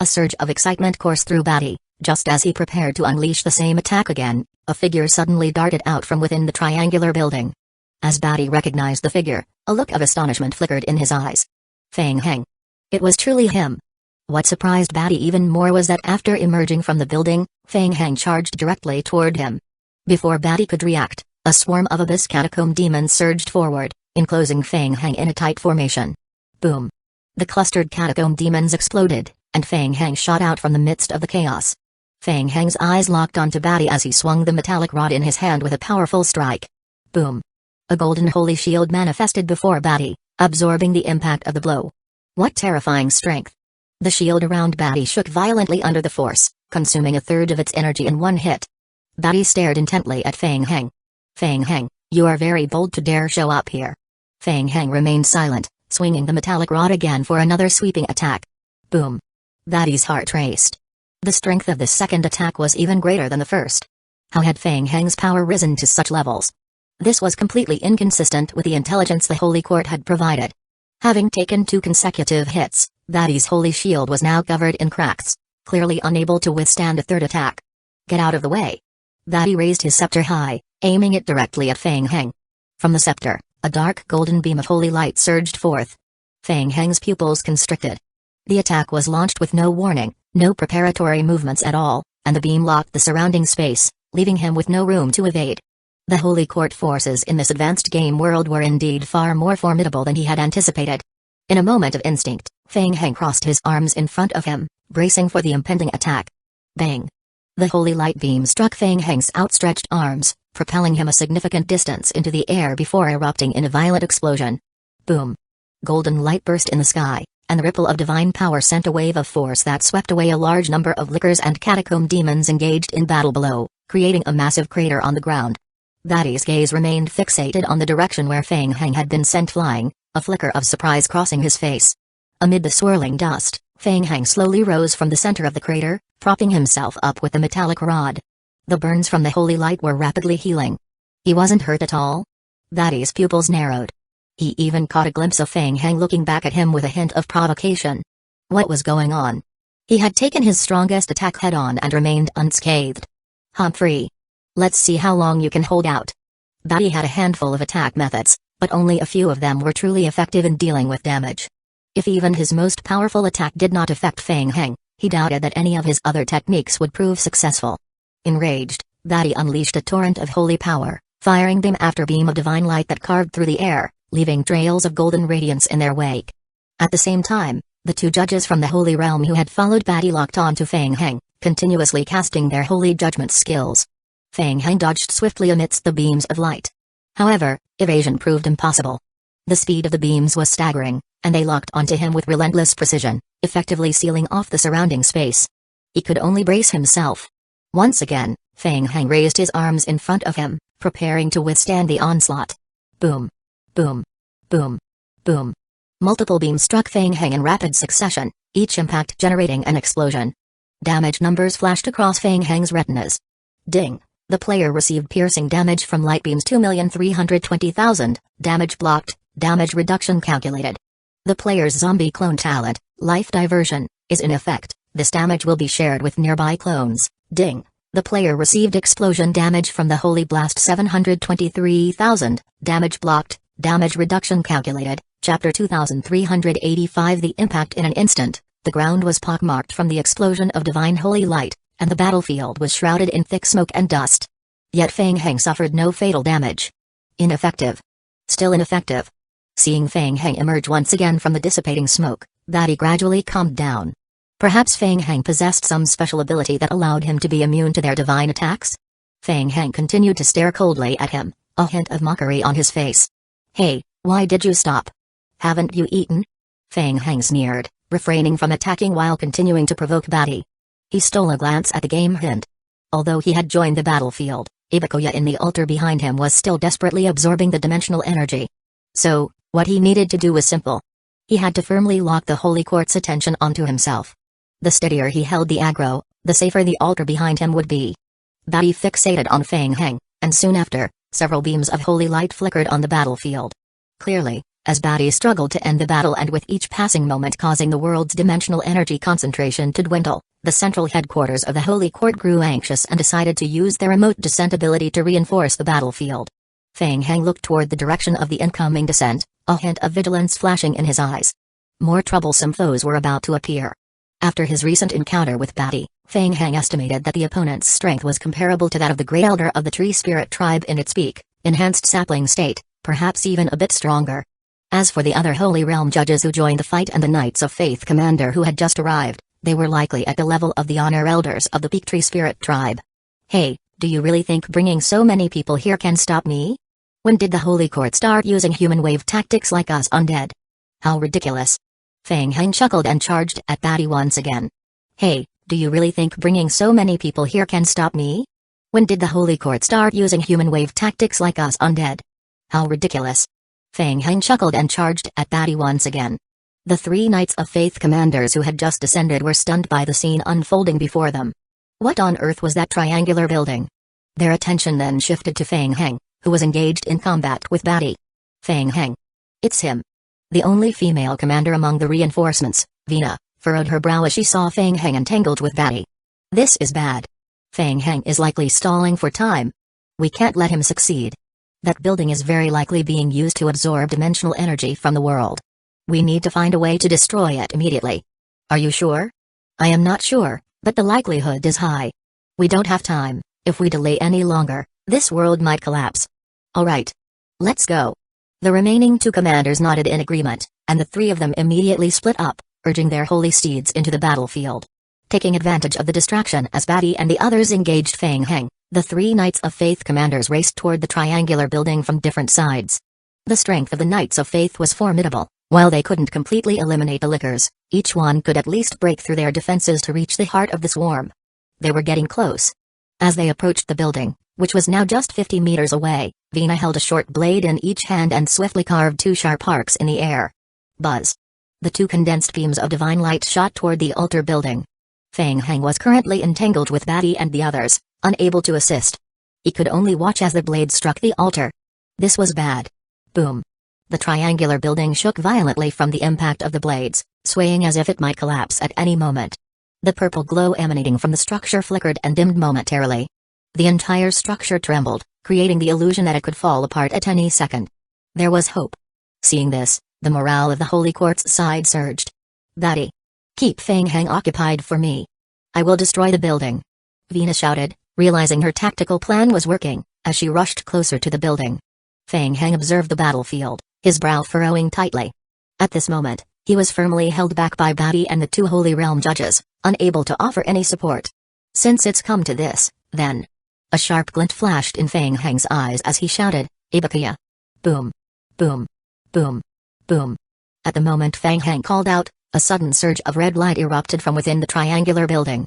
Speaker 1: A surge of excitement coursed through Batty. Just as he prepared to unleash the same attack again, a figure suddenly darted out from within the triangular building. As Batty recognized the figure, a look of astonishment flickered in his eyes. Feng Heng. It was truly him. What surprised Batty even more was that after emerging from the building, Feng Heng charged directly toward him. Before Batty could react, a swarm of abyss catacomb demons surged forward, enclosing Feng Heng in a tight formation. Boom! The clustered catacomb demons exploded, and Feng Heng shot out from the midst of the chaos. Feng Heng's eyes locked onto Batty as he swung the metallic rod in his hand with a powerful strike. Boom! A golden holy shield manifested before Batty, absorbing the impact of the blow. What terrifying strength! The shield around Batty shook violently under the force, consuming a third of its energy in one hit. Batty stared intently at Feng Heng. Feng Heng, you are very bold to dare show up here. Feng Heng remained silent, swinging the metallic rod again for another sweeping attack. Boom! Batty's heart raced. The strength of this second attack was even greater than the first. How had Feng Heng's power risen to such levels? This was completely inconsistent with the intelligence the Holy Court had provided. Having taken 2 consecutive hits, Batty's holy shield was now covered in cracks, clearly unable to withstand a third attack. Get out of the way! Batty raised his scepter high, aiming it directly at Feng Heng. From the scepter, a dark golden beam of holy light surged forth. Feng Heng's pupils constricted. The attack was launched with no warning, no preparatory movements at all, and the beam locked the surrounding space, leaving him with no room to evade. The Holy Court forces in this advanced game world were indeed far more formidable than he had anticipated. In a moment of instinct, Feng Heng crossed his arms in front of him, bracing for the impending attack. Bang! The holy light beam struck Feng Heng's outstretched arms, propelling him a significant distance into the air before erupting in a violent explosion. Boom! Golden light burst in the sky, and the ripple of divine power sent a wave of force that swept away a large number of lickers and catacomb demons engaged in battle below, creating a massive crater on the ground. Batty's gaze remained fixated on the direction where Feng Heng had been sent flying, a flicker of surprise crossing his face. Amid the swirling dust, Feng Heng slowly rose from the center of the crater, propping himself up with a metallic rod. The burns from the holy light were rapidly healing. He wasn't hurt at all. Batty's pupils narrowed. He even caught a glimpse of Feng Heng looking back at him with a hint of provocation. What was going on? He had taken his strongest attack head-on and remained unscathed. Humphrey. Let's see how long you can hold out. Batty had a handful of attack methods, but only a few of them were truly effective in dealing with damage. If even his most powerful attack did not affect Feng Heng, he doubted that any of his other techniques would prove successful. Enraged, Batty unleashed a torrent of holy power, firing beam after beam of divine light that carved through the air, leaving trails of golden radiance in their wake. At the same time, the two judges from the Holy Realm who had followed Batty locked on to Feng Heng, continuously casting their holy judgment skills. Feng Heng dodged swiftly amidst the beams of light. However, evasion proved impossible. The speed of the beams was staggering, and they locked onto him with relentless precision, effectively sealing off the surrounding space. He could only brace himself. Once again, Feng Heng raised his arms in front of him, preparing to withstand the onslaught. Boom. Boom. Boom. Boom. Multiple beams struck Feng Heng in rapid succession, each impact generating an explosion. Damage numbers flashed across Feng Heng's retinas. Ding. The player received piercing damage from light beams 2,320,000, damage blocked, damage reduction calculated. The player's zombie clone talent, life diversion, is in effect. This damage will be shared with nearby clones. Ding. The player received explosion damage from the Holy Blast 723,000, damage blocked, damage reduction calculated. Chapter 2385. The impact in an instant, the ground was pockmarked from the explosion of divine holy light, and the battlefield was shrouded in thick smoke and dust. Yet Feng Heng suffered no fatal damage. Ineffective. Still ineffective. Seeing Feng Heng emerge once again from the dissipating smoke, Batty gradually calmed down. Perhaps Feng Heng possessed some special ability that allowed him to be immune to their divine attacks? Feng Heng continued to stare coldly at him, a hint of mockery on his face. Hey, why did you stop? Haven't you eaten? Feng Heng sneered, refraining from attacking while continuing to provoke Batty. He stole a glance at the game hint. Although he had joined the battlefield, Ibukoya in the altar behind him was still desperately absorbing the dimensional energy. So, what he needed to do was simple. He had to firmly lock the Holy Court's attention onto himself. The steadier he held the aggro, the safer the altar behind him would be. Batty fixated on Feng Heng, and soon after, several beams of holy light flickered on the battlefield. Clearly, as Batty struggled to end the battle and with each passing moment causing the world's dimensional energy concentration to dwindle, the central headquarters of the Holy Court grew anxious and decided to use their remote descent ability to reinforce the battlefield. Feng Heng looked toward the direction of the incoming descent, a hint of vigilance flashing in his eyes. More troublesome foes were about to appear. After his recent encounter with Batty, Feng Heng estimated that the opponent's strength was comparable to that of the Great Elder of the Tree Spirit tribe in its peak, enhanced sapling state, perhaps even a bit stronger. As for the other Holy Realm judges who joined the fight and the Knights of Faith commander who had just arrived, they were likely at the level of the honor elders of the Peak Tree Spirit tribe. Hey, do you really think bringing so many people here can stop me? When did the Holy Court start using human wave tactics like us undead? How ridiculous. Feng Heng chuckled and charged at Batty once again. Hey, do you really think bringing so many people here can stop me? When did the Holy Court start using human wave tactics like us undead? How ridiculous. Feng Heng chuckled and charged at Batty once again. The three Knights of Faith commanders who had just descended were stunned by the scene unfolding before them. What on earth was that triangular building? Their attention then shifted to Feng Heng, who was engaged in combat with Batty. Feng Heng. It's him. The only female commander among the reinforcements, Vina, furrowed her brow as she saw Feng Heng entangled with Batty. This is bad. Feng Heng is likely stalling for time. We can't let him succeed. That building is very likely being used to absorb dimensional energy from the world. We need to find a way to destroy it immediately. Are you sure? I am not sure, but the likelihood is high. We don't have time. If we delay any longer, this world might collapse. Alright. Let's go. The remaining two commanders nodded in agreement, and the three of them immediately split up, urging their holy steeds into the battlefield. Taking advantage of the distraction as Batty and the others engaged Feng Heng, the three Knights of Faith commanders raced toward the triangular building from different sides. The strength of the Knights of Faith was formidable, While they couldn't completely eliminate the lickers, each one could at least break through their defenses to reach the heart of the swarm. They were getting close. As they approached the building, which was now just 50 meters away, Vina held a short blade in each hand and swiftly carved two sharp arcs in the air. Buzz. The two condensed beams of divine light shot toward the altar building. Feng Heng was currently entangled with Batty and the others, unable to assist. He could only watch as the blade struck the altar. This was bad. Boom. The triangular building shook violently from the impact of the blades, swaying as if it might collapse at any moment. The purple glow emanating from the structure flickered and dimmed momentarily. The entire structure trembled, creating the illusion that it could fall apart at any second. There was hope. Seeing this, the morale of the Holy Court's side surged. Batty. Keep Feng Heng occupied for me. I will destroy the building. Vina shouted, realizing her tactical plan was working, as she rushed closer to the building. Feng Heng observed the battlefield, his brow furrowing tightly. At this moment, he was firmly held back by Batty and the two Holy Realm judges, unable to offer any support. Since it's come to this, then. A sharp glint flashed in Feng Heng's eyes as he shouted, Ibakuya. Boom. Boom. Boom. Boom. At the moment Feng Heng called out, a sudden surge of red light erupted from within the triangular building.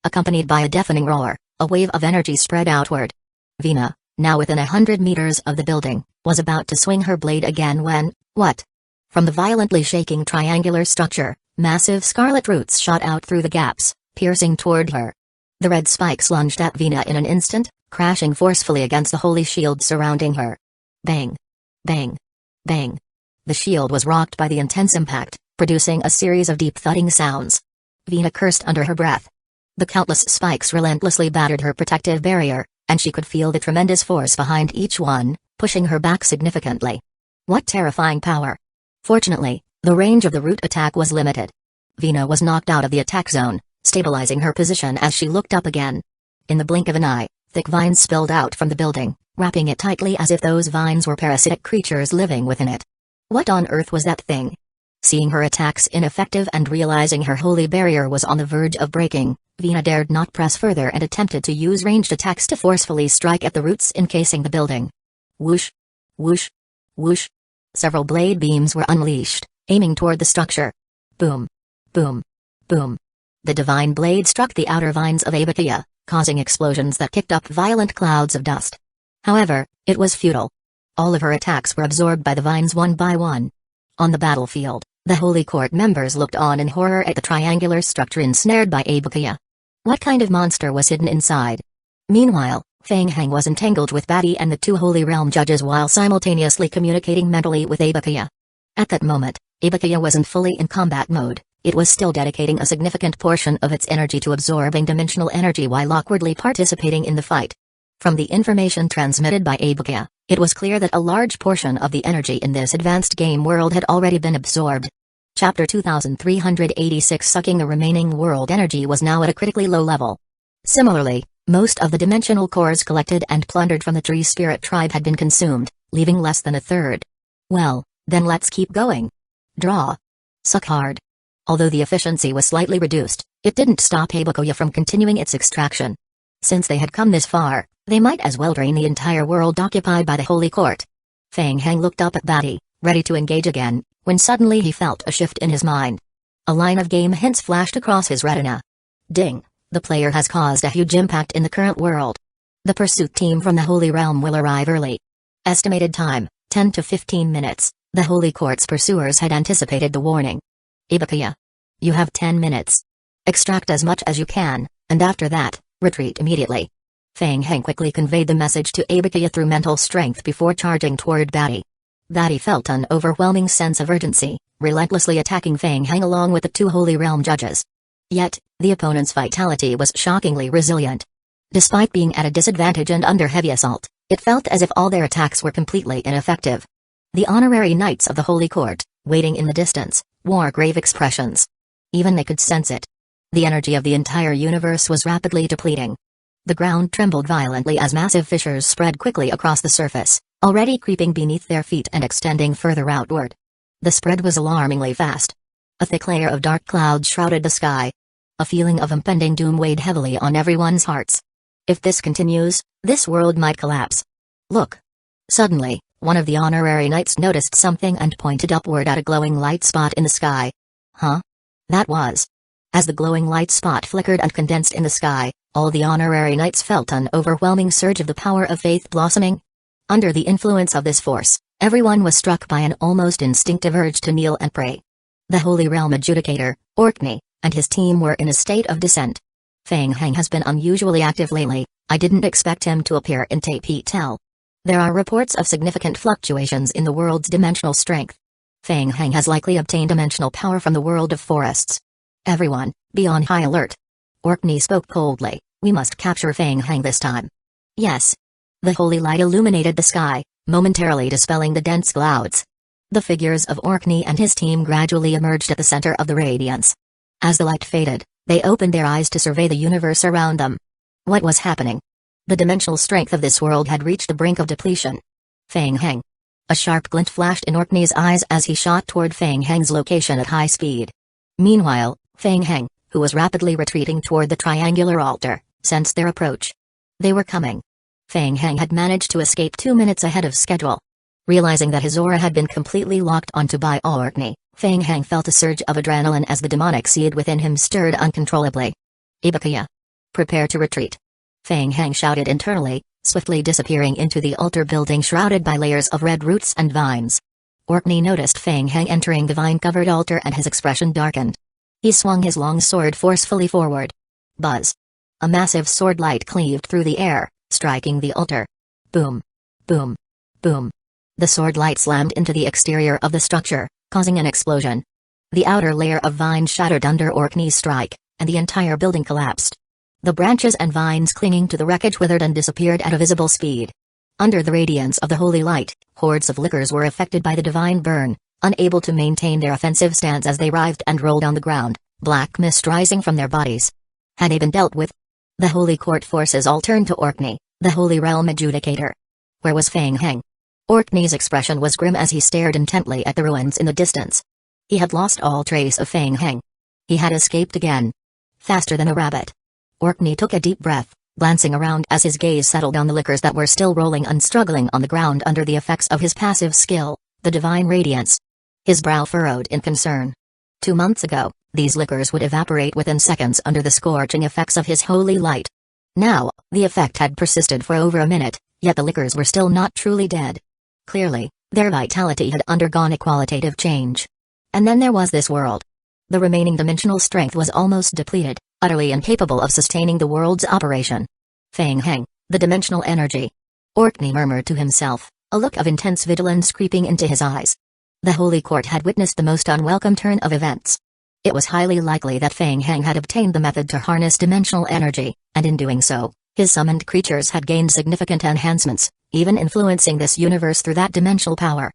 Speaker 1: Accompanied by a deafening roar, a wave of energy spread outward. Vina, now within 100 meters of the building, was about to swing her blade again when, what? From the violently shaking triangular structure, massive scarlet roots shot out through the gaps, piercing toward her. The red spikes lunged at Vina in an instant, crashing forcefully against the holy shield surrounding her. Bang. Bang. Bang. The shield was rocked by the intense impact, producing a series of deep thudding sounds. Vina cursed under her breath. The countless spikes relentlessly battered her protective barrier, and she could feel the tremendous force behind each one, pushing her back significantly. What terrifying power! Fortunately, the range of the root attack was limited. Vina was knocked out of the attack zone, stabilizing her position as she looked up again. In the blink of an eye, thick vines spilled out from the building, wrapping it tightly as if those vines were parasitic creatures living within it. What on earth was that thing? Seeing her attacks ineffective and realizing her holy barrier was on the verge of breaking, Vina dared not press further and attempted to use ranged attacks to forcefully strike at the roots encasing the building. Whoosh! Whoosh! Whoosh! Several blade beams were unleashed, aiming toward the structure. Boom! Boom! Boom! The divine blade struck the outer vines of Ibakuya, causing explosions that kicked up violent clouds of dust. However, it was futile. All of her attacks were absorbed by the vines one by one. On the battlefield, the Holy Court members looked on in horror at the triangular structure ensnared by Ibakuya. What kind of monster was hidden inside? Meanwhile, Feng Heng was entangled with Batty and the two Holy Realm judges while simultaneously communicating mentally with Ibakuya. At that moment, Ibakuya wasn't fully in combat mode, it was still dedicating a significant portion of its energy to absorbing dimensional energy while awkwardly participating in the fight. From the information transmitted by Ibakuya, it was clear that a large portion of the energy in this advanced game world had already been absorbed. Chapter 2386 Sucking the remaining world energy was now at a critically low level. Similarly, most of the dimensional cores collected and plundered from the tree spirit tribe had been consumed, leaving less than a third. Well, then let's keep going. Draw. Suck hard. Although the efficiency was slightly reduced, it didn't stop Ibakuya from continuing its extraction. Since they had come this far, they might as well drain the entire world occupied by the Holy Court. Feng Heng looked up at Batty, ready to engage again, when suddenly he felt a shift in his mind. A line of game hints flashed across his retina. Ding, the player has caused a huge impact in the current world. The pursuit team from the Holy Realm will arrive early. Estimated time, 10 to 15 minutes, the Holy Court's pursuers had anticipated the warning. Ibakuya. You have 10 minutes. Extract as much as you can, and after that, retreat immediately. Feng Heng quickly conveyed the message to Ibakuya through mental strength before charging toward Batty. Batty felt an overwhelming sense of urgency, relentlessly attacking Feng Heng along with the two Holy Realm judges. Yet, the opponent's vitality was shockingly resilient. Despite being at a disadvantage and under heavy assault, it felt as if all their attacks were completely ineffective. The honorary knights of the Holy Court, waiting in the distance, wore grave expressions. Even they could sense it. The energy of the entire universe was rapidly depleting. The ground trembled violently as massive fissures spread quickly across the surface, already creeping beneath their feet and extending further outward. The spread was alarmingly fast. A thick layer of dark clouds shrouded the sky. A feeling of impending doom weighed heavily on everyone's hearts. If this continues, this world might collapse. Look! Suddenly, One of the honorary knights noticed something and pointed upward at a glowing light spot in the sky. Huh? That was. As the glowing light spot flickered and condensed in the sky, all the honorary knights felt an overwhelming surge of the power of faith blossoming. Under the influence of this force, everyone was struck by an almost instinctive urge to kneel and pray. The Holy Realm Adjudicator, Orkney, and his team were in a state of descent. Feng Heng has been unusually active lately. I didn't expect him to appear in Tape-Tell. There are reports of significant fluctuations in the world's dimensional strength. Feng Heng has likely obtained dimensional power from the world of forests. Everyone, be on high alert. Orkney spoke coldly. We must capture Feng Heng this time. Yes. The holy light illuminated the sky, momentarily dispelling the dense clouds. The figures of Orkney and his team gradually emerged at the center of the radiance. As the light faded, they opened their eyes to survey the universe around them. What was happening? The dimensional strength of this world had reached the brink of depletion. Feng Heng. A sharp glint flashed in Orkney's eyes as he shot toward Feng Heng's location at high speed. Meanwhile, Feng Heng, who was rapidly retreating toward the triangular altar, sensed their approach. They were coming. Feng Heng had managed to escape 2 minutes ahead of schedule. Realizing that his aura had been completely locked onto by Orkney, Feng Heng felt a surge of adrenaline as the demonic seed within him stirred uncontrollably. Ibakaya. Prepare to retreat. Feng Heng shouted internally, swiftly disappearing into the altar building shrouded by layers of red roots and vines. Orkney noticed Feng Heng entering the vine-covered altar and his expression darkened. He swung his long sword forcefully forward. Buzz. A massive sword light cleaved through the air, striking the altar. Boom. Boom. Boom. The sword light slammed into the exterior of the structure, causing an explosion. The outer layer of vines shattered under Orkney's strike, and the entire building collapsed. The branches and vines clinging to the wreckage withered and disappeared at a visible speed. Under the radiance of the holy light, hordes of lickers were affected by the divine burn, unable to maintain their offensive stance as they writhed and rolled on the ground, black mist rising from their bodies. Had they been dealt with? The holy court forces all turned to Orkney, the holy realm adjudicator. Where was Feng Heng? Orkney's expression was grim as he stared intently at the ruins in the distance. He had lost all trace of Feng Heng. He had escaped again. Faster than a rabbit. Orkney took a deep breath, glancing around as his gaze settled on the lickers that were still rolling and struggling on the ground under the effects of his passive skill, the divine radiance. His brow furrowed in concern. 2 months ago, these lickers would evaporate within seconds under the scorching effects of his holy light. Now, the effect had persisted for over a minute, yet the lickers were still not truly dead. Clearly, their vitality had undergone a qualitative change. And then there was this world. The remaining dimensional strength was almost depleted, utterly incapable of sustaining the world's operation. Feng Heng, the dimensional energy. Orkney murmured to himself, a look of intense vigilance creeping into his eyes. The Holy Court had witnessed the most unwelcome turn of events. It was highly likely that Feng Heng had obtained the method to harness dimensional energy, and in doing so, his summoned creatures had gained significant enhancements, even influencing this universe through that dimensional power.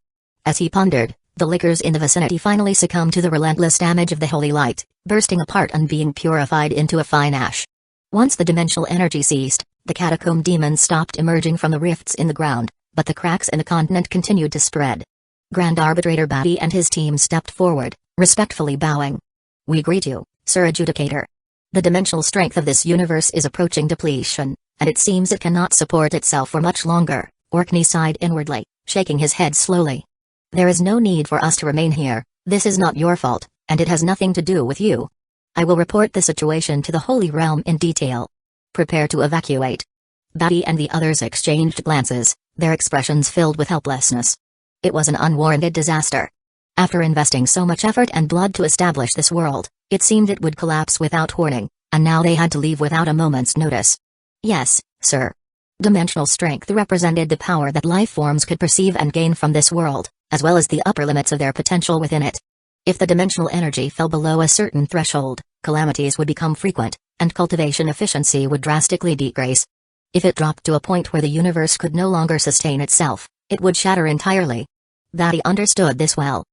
Speaker 1: As he pondered, the lickers in the vicinity finally succumbed to the relentless damage of the holy light, bursting apart and being purified into a fine ash. Once the dimensional energy ceased, the catacomb demons stopped emerging from the rifts in the ground, but the cracks in the continent continued to spread. Grand Arbitrator Batty and his team stepped forward, respectfully bowing. We greet you, Sir Adjudicator. The dimensional strength of this universe is approaching depletion, and it seems it cannot support itself for much longer, Orkney sighed inwardly, shaking his head slowly. There is no need for us to remain here, this is not your fault, and it has nothing to do with you. I will report the situation to the Holy Realm in detail. Prepare to evacuate. Batty and the others exchanged glances, their expressions filled with helplessness. It was an unwarranted disaster. After investing so much effort and blood to establish this world, it seemed it would collapse without warning, and now they had to leave without a moment's notice. Yes, sir. Dimensional strength represented the power that life forms could perceive and gain from this world, as well as the upper limits of their potential within it. If the dimensional energy fell below a certain threshold, calamities would become frequent, and cultivation efficiency would drastically decrease. If it dropped to a point where the universe could no longer sustain itself, it would shatter entirely. Batty understood this well.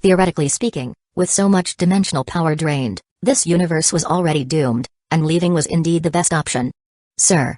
Speaker 1: Theoretically speaking, with so much dimensional power drained, this universe was already doomed, and leaving was indeed the best option. Sir,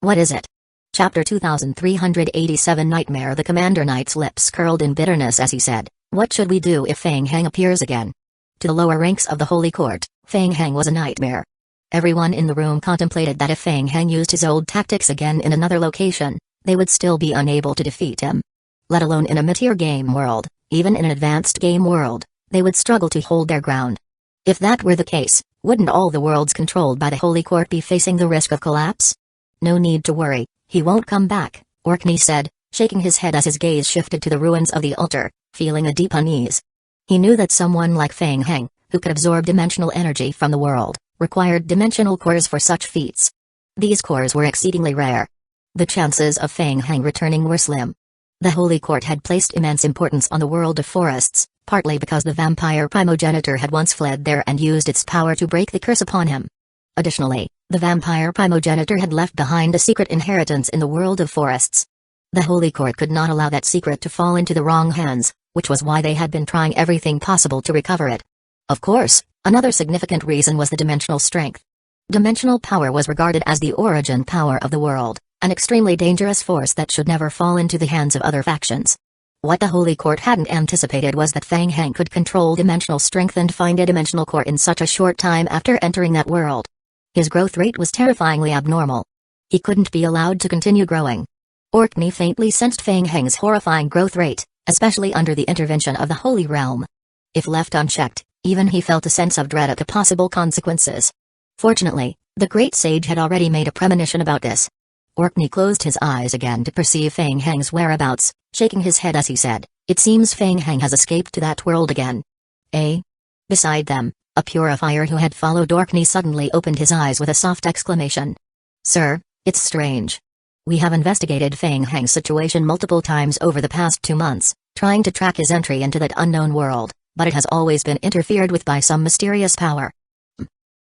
Speaker 1: What is it? Chapter 2387 Nightmare. The Commander Knight's lips curled in bitterness as he said, what should we do if Feng Heng appears again? To the lower ranks of the Holy Court, Feng Heng was a nightmare. Everyone in the room contemplated that if Feng Heng used his old tactics again in another location, they would still be unable to defeat him. let alone in a mid-tier game world. Even in an advanced game world, they would struggle to hold their ground. If that were the case, wouldn't all the worlds controlled by the Holy Court be facing the risk of collapse? No need to worry, he won't come back, Orkney said, shaking his head as his gaze shifted to the ruins of the altar, feeling a deep unease. He knew that someone like Feng Heng, who could absorb dimensional energy from the world, required dimensional cores for such feats. These cores were exceedingly rare. The chances of Feng Heng returning were slim. The Holy Court had placed immense importance on the world of forests, partly because the vampire primogenitor had once fled there and used its power to break the curse upon him. Additionally, the vampire primogenitor had left behind a secret inheritance in the world of forests. The Holy Court could not allow that secret to fall into the wrong hands, which was why they had been trying everything possible to recover it. Of course, another significant reason was the dimensional strength. Dimensional power was regarded as the origin power of the world, an extremely dangerous force that should never fall into the hands of other factions. What the Holy Court hadn't anticipated was that Feng Heng could control dimensional strength and find a dimensional core in such a short time after entering that world. His growth rate was terrifyingly abnormal. He couldn't be allowed to continue growing. Orkney faintly sensed Feng Heng's horrifying growth rate, especially under the intervention of the Holy Realm. If left unchecked, even he felt a sense of dread at the possible consequences. Fortunately, the great sage had already made a premonition about this. Orkney closed his eyes again to perceive Feng Heng's whereabouts, shaking his head as he said, "It seems Feng Heng has escaped to that world again." Eh? Beside them, a purifier who had followed Orkney suddenly opened his eyes with a soft exclamation. "Sir, it's strange. We have investigated Feng Heng's situation multiple times over the past 2 months, trying to track his entry into that unknown world, but it has always been interfered with by some mysterious power."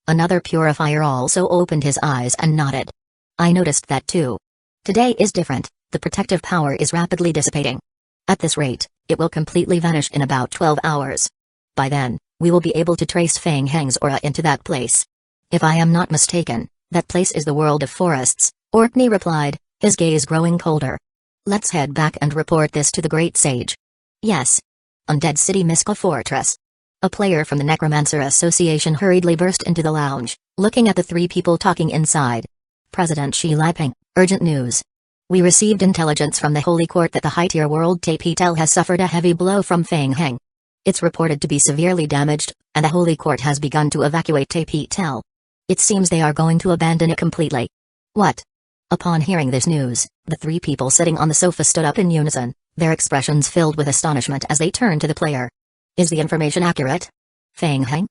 Speaker 1: Another purifier also opened his eyes and nodded. "I noticed that too. Today is different, the protective power is rapidly dissipating. At this rate, it will completely vanish in about 12 hours. By then, we will be able to trace Feng Heng's aura into that place. If I am not mistaken, that place is the world of forests," Orkney replied, his gaze growing colder. "Let's head back and report this to the great sage." "Yes." Undead City Miska Fortress. A player from the Necromancer Association hurriedly burst into the lounge, looking at the 3 people talking inside. "President Shi Liping, urgent news. We received intelligence from the Holy Court that the high-tier world Tapitel has suffered a heavy blow from Feng Heng. It's reported to be severely damaged, and the Holy Court has begun to evacuate Tapitel. It seems they are going to abandon it completely." "What?" Upon hearing this news, the 3 people sitting on the sofa stood up in unison, their expressions filled with astonishment as they turned to the player. "Is the information accurate? Feng Heng?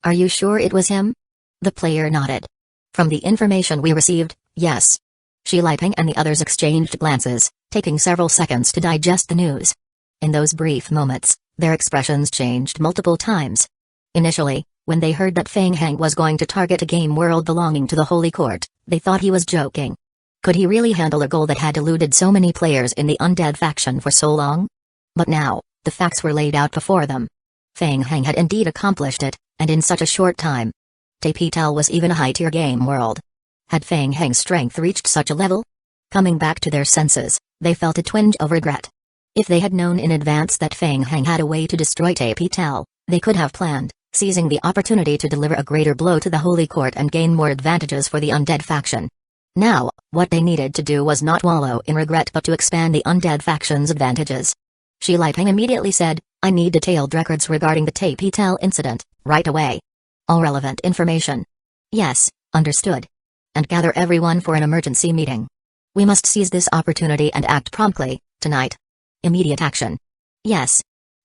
Speaker 1: Are you sure it was him?" The player nodded. "From the information we received, yes." Shi Liping and the others exchanged glances, taking several seconds to digest the news. In those brief moments, their expressions changed multiple times. Initially, when they heard that Feng Heng was going to target a game world belonging to the Holy Court, they thought he was joking. Could he really handle a goal that had eluded so many players in the undead faction for so long? But now, the facts were laid out before them. Feng Heng had indeed accomplished it, and in such a short time. Tapitel was even a high-tier game world. Had Feng Heng's strength reached such a level? Coming back to their senses, they felt a twinge of regret. If they had known in advance that Feng Heng had a way to destroy Tapitel, they could have planned, seizing the opportunity to deliver a greater blow to the Holy Court and gain more advantages for the undead faction. Now, what they needed to do was not wallow in regret but to expand the undead faction's advantages. Shi Liping immediately said, "I need detailed records regarding the Tapitel incident, right away. All relevant information." "Yes, understood. And gather everyone for an emergency meeting. We must seize this opportunity and act promptly, tonight. Immediate action." "Yes.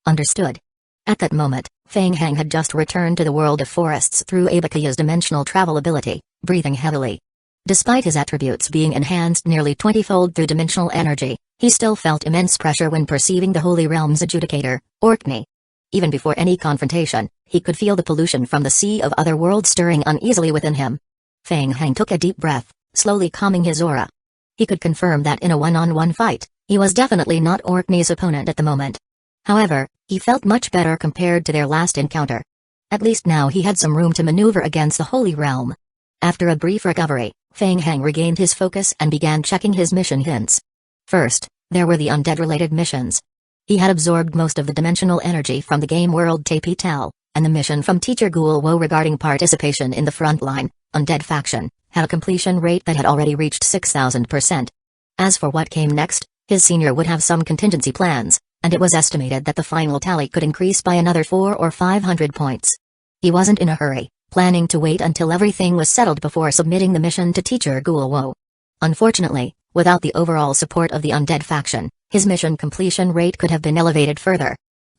Speaker 1: Understood." At that moment, Feng Heng had just returned to the world of forests through Abakia's dimensional travel ability, breathing heavily. Despite his attributes being enhanced nearly 20-fold through dimensional energy, he still felt immense pressure when perceiving the Holy Realm's adjudicator, Orkney. Even before any confrontation, he could feel the pollution from the sea of other worlds stirring uneasily within him. Feng Heng took a deep breath, slowly calming his aura. He could confirm that in a one-on-one fight, he was definitely not Orkney's opponent at the moment. However, he felt much better compared to their last encounter. At least now he had some room to maneuver against the Holy Realm. After a brief recovery, Feng Heng regained his focus and began checking his mission hints. First, there were the undead-related missions. He had absorbed most of the dimensional energy from the game world Tapitel, and the mission from Teacher Ghoul Wo regarding participation in the frontline, undead faction, had a completion rate that had already reached 6,000%. As for what came next, His senior would have some contingency plans, and it was estimated that the final tally could increase by another 400 or 500 points. He wasn't in a hurry, planning to wait until everything was settled before submitting the mission to Teacher Guowo. Unfortunately, without the overall support of the undead faction, his mission completion rate could have been elevated further.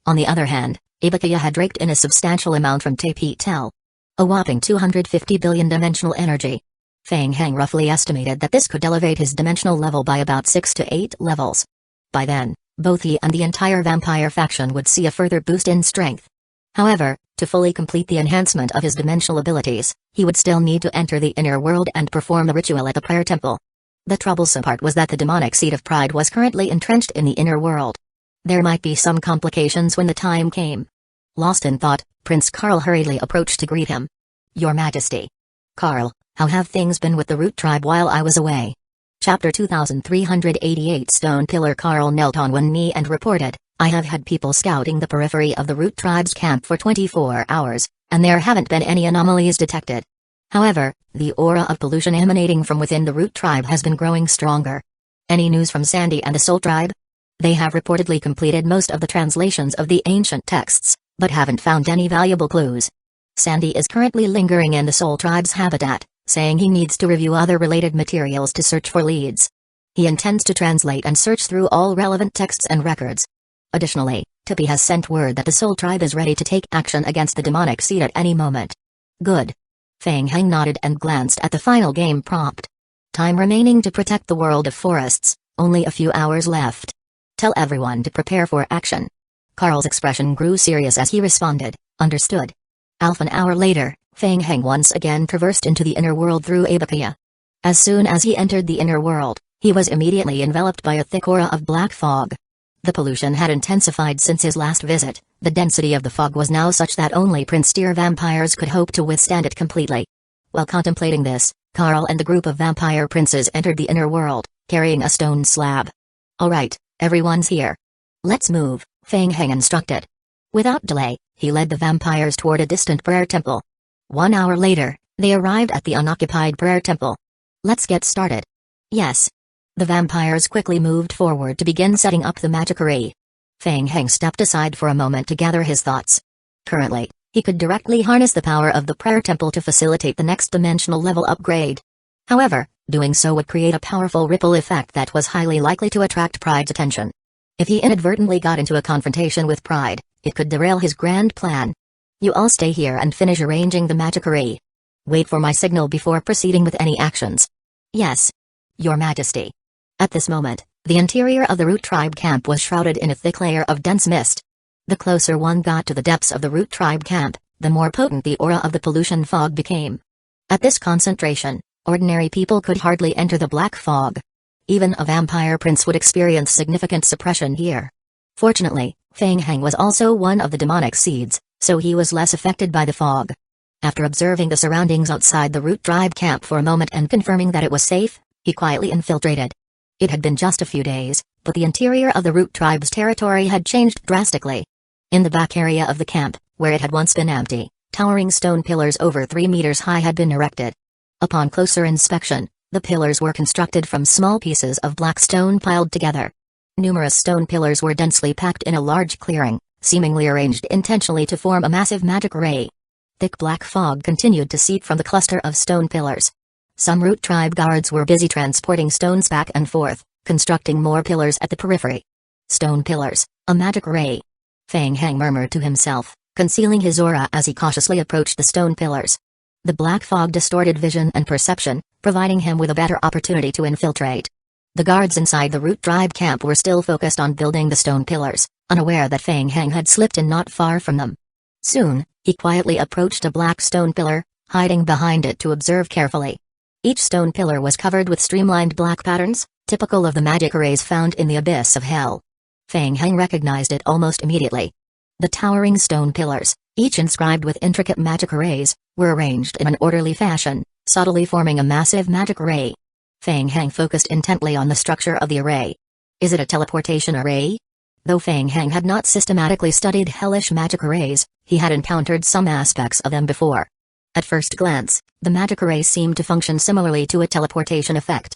Speaker 1: On the other hand, Ibukiya had raked in a substantial amount from Tapitel. A whopping 250 billion dimensional energy. Fang Heng roughly estimated that this could elevate his dimensional level by about 6 to 8 levels. By then, both he and the entire vampire faction would see a further boost in strength. However, to fully complete the enhancement of his dimensional abilities, he would still need to enter the inner world and perform the ritual at the prayer temple. The troublesome part was that the demonic seed of pride was currently entrenched in the inner world. There might be some complications when the time came. Lost in thought, Prince Karl hurriedly approached to greet him. Your Majesty. Karl, how have things been with the Root Tribe while I was away? Chapter 2388 Stone Pillar Karl knelt on one knee and reported, I have had people scouting the periphery of the Root Tribe's camp for 24 hours, and there haven't been any anomalies detected. However, the aura of pollution emanating from within the Root Tribe has been growing stronger. Any news from Sandy and the Soul Tribe? They have reportedly completed most of the translations of the ancient texts, but haven't found any valuable clues. Sandy is currently lingering in the Soul Tribe's habitat, saying he needs to review other related materials to search for leads. He intends to translate and search through all relevant texts and records. Additionally, Tippy has sent word that the Soul Tribe is ready to take action against the demonic seed at any moment. Good. Fang Heng nodded and glanced at the final game prompt. Time remaining to protect the world of forests, only a few hours left. Tell everyone to prepare for action. Karl's expression grew serious as he responded, understood. Half an hour later, Fang Heng once again traversed into the inner world through Ibukiya. As soon as he entered the inner world, he was immediately enveloped by a thick aura of black fog. The pollution had intensified since his last visit. The density of the fog was now such that only prince-tier vampires could hope to withstand it completely. While contemplating this, Karl and the group of vampire princes entered the inner world, carrying a stone slab. Alright, everyone's here. Let's move, Fang Heng instructed. Without delay, he led the vampires toward a distant prayer temple. 1 hour later, they arrived at the unoccupied prayer temple. Let's get started. Yes. The vampires quickly moved forward to begin setting up the magic array. Fang Heng stepped aside for a moment to gather his thoughts. Currently, he could directly harness the power of the prayer temple to facilitate the next dimensional level upgrade. However, doing so would create a powerful ripple effect that was highly likely to attract Pride's attention. If he inadvertently got into a confrontation with Pride, it could derail his grand plan. You all stay here and finish arranging the magic array. Wait for my signal before proceeding with any actions. Yes. Your Majesty. At this moment, the interior of the Root Tribe camp was shrouded in a thick layer of dense mist. The closer one got to the depths of the Root Tribe camp, the more potent the aura of the pollution fog became. At this concentration, ordinary people could hardly enter the black fog. Even a vampire prince would experience significant suppression here. Fortunately, Fang Heng was also one of the demonic seeds, so he was less affected by the fog. After observing the surroundings outside the Root Tribe camp for a moment and confirming that it was safe, he quietly infiltrated. It had been just a few days, but the interior of the Root Tribe's territory had changed drastically. In the back area of the camp, where it had once been empty, towering stone pillars over 3 meters high had been erected. Upon closer inspection, the pillars were constructed from small pieces of black stone piled together. Numerous stone pillars were densely packed in a large clearing, seemingly arranged intentionally to form a massive magic array. Thick black fog continued to seep from the cluster of stone pillars. Some Root Tribe guards were busy transporting stones back and forth, constructing more pillars at the periphery. Stone pillars, a magic array. Fang Heng murmured to himself, concealing his aura as he cautiously approached the stone pillars. The black fog distorted vision and perception, providing him with a better opportunity to infiltrate. The guards inside the Root Tribe camp were still focused on building the stone pillars, unaware that Fang Heng had slipped in not far from them. Soon, he quietly approached a black stone pillar, hiding behind it to observe carefully. Each stone pillar was covered with streamlined black patterns, typical of the magic arrays found in the abyss of hell. Fang Heng recognized it almost immediately. The towering stone pillars, each inscribed with intricate magic arrays, were arranged in an orderly fashion, subtly forming a massive magic array. Fang Heng focused intently on the structure of the array. Is it a teleportation array? Though Fang Heng had not systematically studied hellish magic arrays, he had encountered some aspects of them before. At first glance, the magic array seemed to function similarly to a teleportation effect.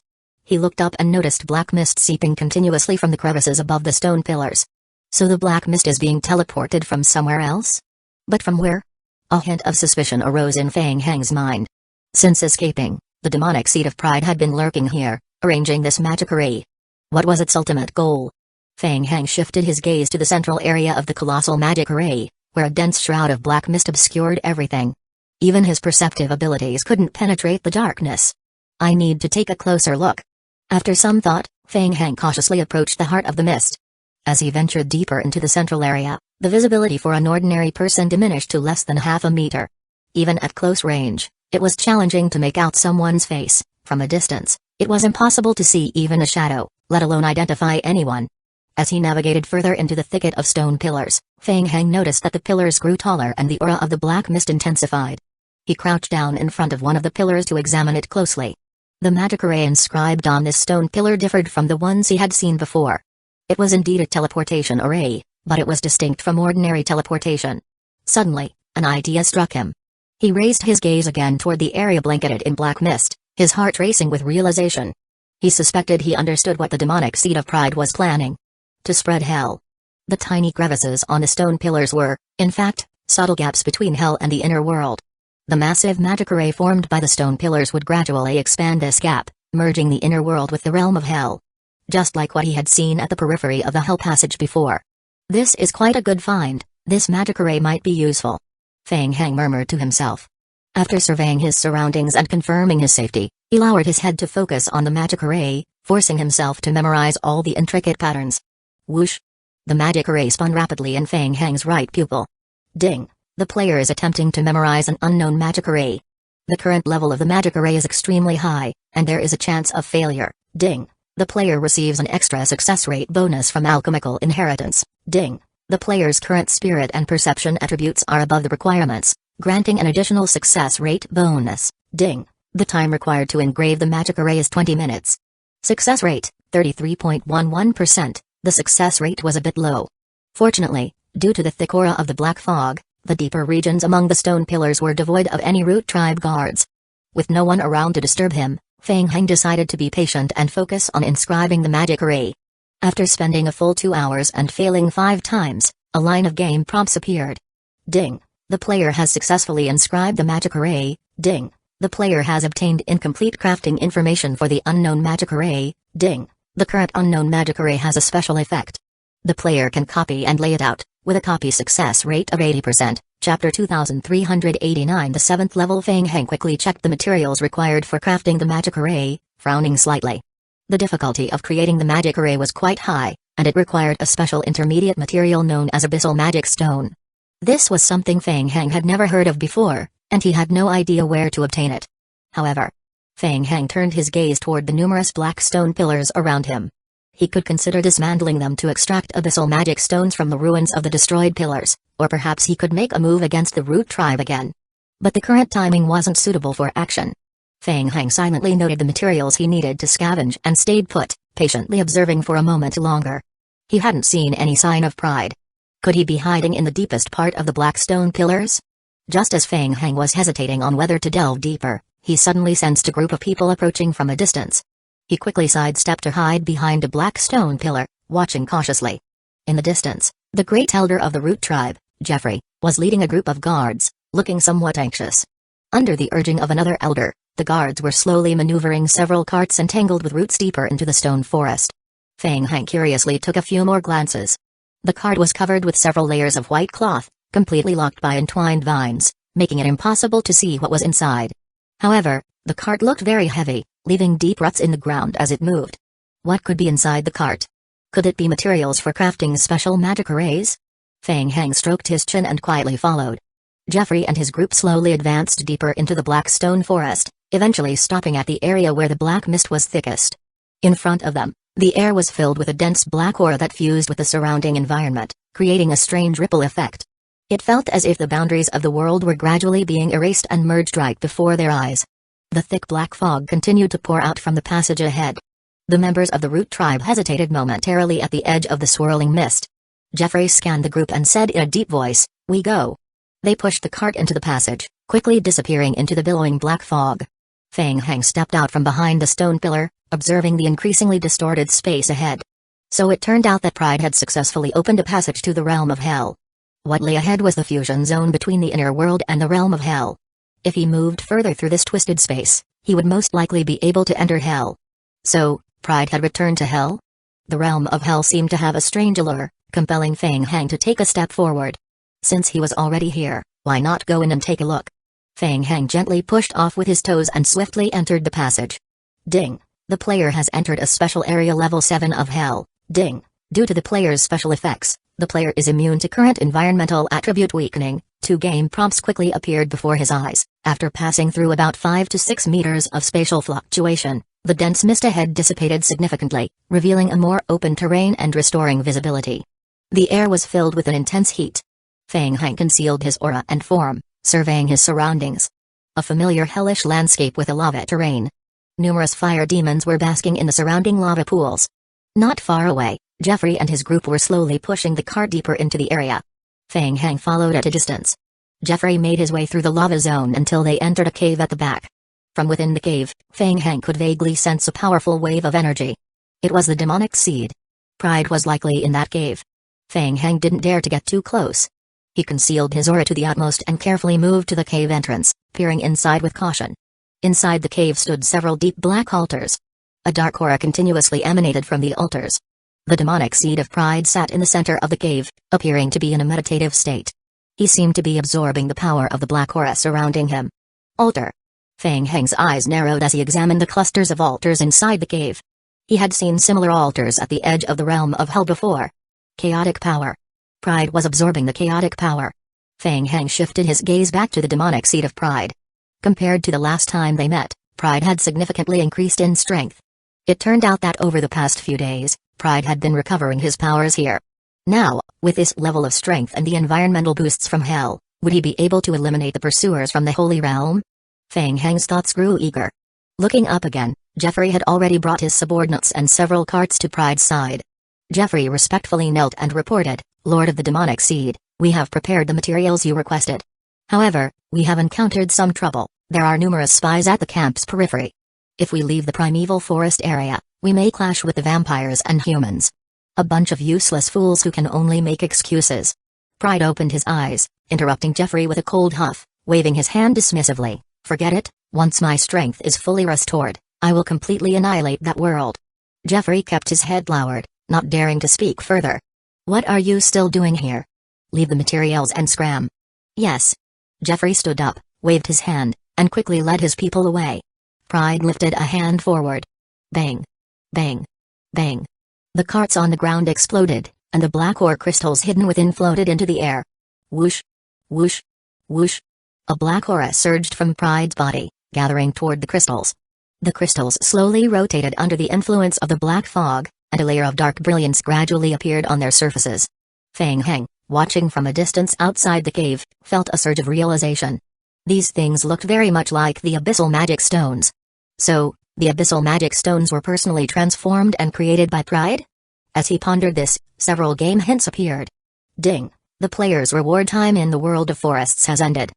Speaker 1: He looked up and noticed black mist seeping continuously from the crevices above the stone pillars. So the black mist is being teleported from somewhere else? But from where? A hint of suspicion arose in Fang Heng's mind. Since escaping, the demonic seed of pride had been lurking here, arranging this magic array. What was its ultimate goal? Fang Heng shifted his gaze to the central area of the colossal magic array, where a dense shroud of black mist obscured everything. Even his perceptive abilities couldn't penetrate the darkness. I need to take a closer look. After some thought, Fang Heng cautiously approached the heart of the mist. As he ventured deeper into the central area, the visibility for an ordinary person diminished to less than half a meter. Even at close range, it was challenging to make out someone's face. From a distance, it was impossible to see even a shadow, let alone identify anyone. As he navigated further into the thicket of stone pillars, Fang Heng noticed that the pillars grew taller and the aura of the black mist intensified. He crouched down in front of one of the pillars to examine it closely. The magic array inscribed on this stone pillar differed from the ones he had seen before. It was indeed a teleportation array, but it was distinct from ordinary teleportation. Suddenly, an idea struck him. He raised his gaze again toward the area blanketed in black mist, his heart racing with realization. He suspected he understood what the demonic seed of pride was planning. To spread hell. The tiny crevices on the stone pillars were, in fact, subtle gaps between hell and the inner world. The massive magic array formed by the stone pillars would gradually expand this gap, merging the inner world with the realm of hell. Just like what he had seen at the periphery of the hell passage before. This is quite a good find, this magic array might be useful. Fang Heng murmured to himself. After surveying his surroundings and confirming his safety, he lowered his head to focus on the magic array, forcing himself to memorize all the intricate patterns. Whoosh! The magic array spun rapidly in Fang Heng's right pupil. Ding! The player is attempting to memorize an unknown magic array. The current level of the magic array is extremely high, and there is a chance of failure. Ding! The player receives an extra success rate bonus from alchemical inheritance. Ding! The player's current spirit and perception attributes are above the requirements, granting an additional success rate bonus. Ding! The time required to engrave the magic array is 20 minutes. Success rate, 33.11%. The success rate was a bit low. Fortunately, due to the thick aura of the black fog, the deeper regions among the stone pillars were devoid of any root tribe guards. With no one around to disturb him, Fang Heng decided to be patient and focus on inscribing the magic array. After spending a full 2 hours and failing 5 times, a line of game prompts appeared. Ding! The player has successfully inscribed the magic array. Ding! The player has obtained incomplete crafting information for the unknown magic array. Ding! The current unknown magic array has a special effect. The player can copy and lay it out, with a copy success rate of 80%. Chapter 2389. The 7th level. Fang Heng quickly checked the materials required for crafting the magic array, frowning slightly. The difficulty of creating the magic array was quite high, and it required a special intermediate material known as abyssal magic stone. This was something Fang Heng had never heard of before, and he had no idea where to obtain it. However, Fang Heng turned his gaze toward the numerous black stone pillars around him. He could consider dismantling them to extract abyssal magic stones from the ruins of the destroyed pillars, or perhaps he could make a move against the root tribe again. But the current timing wasn't suitable for action. Fang Heng silently noted the materials he needed to scavenge and stayed put, patiently observing for a moment longer. He hadn't seen any sign of pride. Could he be hiding in the deepest part of the black stone pillars? Just as Fang Heng was hesitating on whether to delve deeper, he suddenly sensed a group of people approaching from a distance. He quickly sidestepped to hide behind a black stone pillar, watching cautiously. In the distance, the great elder of the root tribe, Jeffrey, was leading a group of guards, looking somewhat anxious. Under the urging of another elder, the guards were slowly maneuvering several carts entangled with roots deeper into the stone forest. Fang Heng curiously took a few more glances. The cart was covered with several layers of white cloth, completely locked by entwined vines, making it impossible to see what was inside. However, the cart looked very heavy, leaving deep ruts in the ground as it moved. What could be inside the cart? Could it be materials for crafting special magic arrays? Fang Heng stroked his chin and quietly followed. Jeffrey and his group slowly advanced deeper into the black stone forest, eventually stopping at the area where the black mist was thickest. In front of them, the air was filled with a dense black aura that fused with the surrounding environment, creating a strange ripple effect. It felt as if the boundaries of the world were gradually being erased and merged right before their eyes. The thick black fog continued to pour out from the passage ahead. The members of the root tribe hesitated momentarily at the edge of the swirling mist. Jeffrey scanned the group and said in a deep voice, "We go." They pushed the cart into the passage, quickly disappearing into the billowing black fog. Fang Heng stepped out from behind the stone pillar, observing the increasingly distorted space ahead. So it turned out that Pride had successfully opened a passage to the realm of hell. What lay ahead was the fusion zone between the inner world and the realm of hell. If he moved further through this twisted space, he would most likely be able to enter hell. So, Pride had returned to hell? The realm of hell seemed to have a strange allure, compelling Feng Hang to take a step forward. Since he was already here, why not go in and take a look? Feng Hang gently pushed off with his toes and swiftly entered the passage. Ding! The player has entered a special area level 7 of hell. Ding! Due to the player's special effects, the player is immune to current environmental attribute weakening. 2 game prompts quickly appeared before his eyes. After passing through about 5 to 6 meters of spatial fluctuation, the dense mist ahead dissipated significantly, revealing a more open terrain and restoring visibility. The air was filled with an intense heat. Feng Hang concealed his aura and form, surveying his surroundings. A familiar hellish landscape with a lava terrain. Numerous fire demons were basking in the surrounding lava pools. Not far away, Jeffrey and his group were slowly pushing the cart deeper into the area. Feng Hang followed at a distance. Jeffrey made his way through the lava zone until they entered a cave at the back. From within the cave, Feng Hang could vaguely sense a powerful wave of energy. It was the demonic seed. Pride was likely in that cave. Feng Hang didn't dare to get too close. He concealed his aura to the utmost and carefully moved to the cave entrance, peering inside with caution. Inside the cave stood several deep black altars. A dark aura continuously emanated from the altars. The demonic seed of Pride sat in the center of the cave, appearing to be in a meditative state. He seemed to be absorbing the power of the black aura surrounding him. Altar. Feng Hang's eyes narrowed as he examined the clusters of altars inside the cave. He had seen similar altars at the edge of the realm of hell before. Chaotic power. Pride was absorbing the chaotic power. Feng Hang shifted his gaze back to the demonic seed of Pride. Compared to the last time they met, Pride had significantly increased in strength. It turned out that over the past few days, Pride had been recovering his powers here. Now, with this level of strength and the environmental boosts from hell, would he be able to eliminate the pursuers from the Holy Realm? Feng Hang's thoughts grew eager. Looking up again, Jeffrey had already brought his subordinates and several carts to Pride's side. Jeffrey respectfully knelt and reported, "Lord of the Demonic Seed, we have prepared the materials you requested. However, we have encountered some trouble. There are numerous spies at the camp's periphery. If we leave the primeval forest area, we may clash with the vampires and humans. A bunch of useless fools who can only make excuses." Pride opened his eyes, interrupting Jeffrey with a cold huff, waving his hand dismissively. "Forget it, once my strength is fully restored, I will completely annihilate that world." Jeffrey kept his head lowered, not daring to speak further. "What are you still doing here? Leave the materials and scram." "Yes." Jeffrey stood up, waved his hand, and quickly led his people away. Pride lifted a hand forward. Bang! Bang! Bang! The carts on the ground exploded, and the black ore crystals hidden within floated into the air. Whoosh! Whoosh! Whoosh! A black aura surged from Pride's body, gathering toward the crystals. The crystals slowly rotated under the influence of the black fog, and a layer of dark brilliance gradually appeared on their surfaces. Feng Hang, watching from a distance outside the cave, felt a surge of realization. These things looked very much like the abyssal magic stones. So, the abyssal magic stones were personally transformed and created by Pride? As he pondered this, several game hints appeared. Ding! The player's reward time in the world of forests has ended.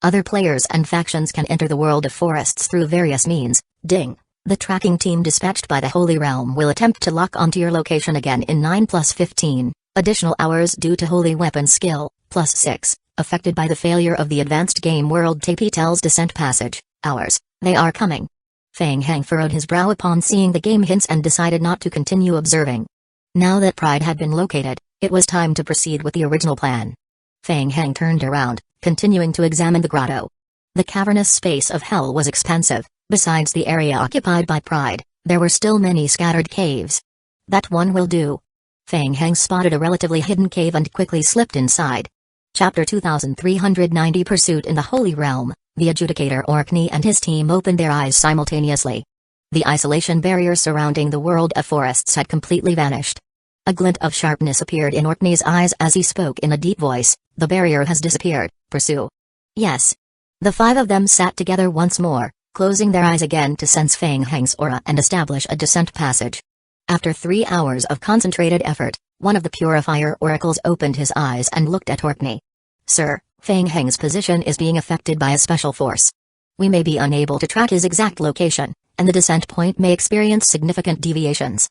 Speaker 1: Other players and factions can enter the world of forests through various means. Ding! The tracking team dispatched by the Holy Realm will attempt to lock onto your location again in 9+15. Additional hours due to Holy Weapon skill, +6, affected by the failure of the Advanced Game World TP-Tells Descent Passage. Hours, they are coming. Feng Hang furrowed his brow upon seeing the game hints and decided not to continue observing. Now that Pride had been located, it was time to proceed with the original plan. Feng Hang turned around, continuing to examine the grotto. The cavernous space of hell was expansive. Besides the area occupied by Pride, there were still many scattered caves. That one will do. Feng Hang spotted a relatively hidden cave and quickly slipped inside. Chapter 2390 Pursuit in the Holy Realm. The adjudicator Orkney and his team opened their eyes simultaneously. The isolation barrier surrounding the world of forests had completely vanished. A glint of sharpness appeared in Orkney's eyes as he spoke in a deep voice. "The barrier has disappeared. Pursue." "Yes." The 5 of them sat together once more, closing their eyes again to sense Feng Hang's aura and establish a descent passage. After 3 hours of concentrated effort, one of the Purifier Oracles opened his eyes and looked at Orkney. "Sir, Feng Hang's position is being affected by a special force. We may be unable to track his exact location, and the descent point may experience significant deviations.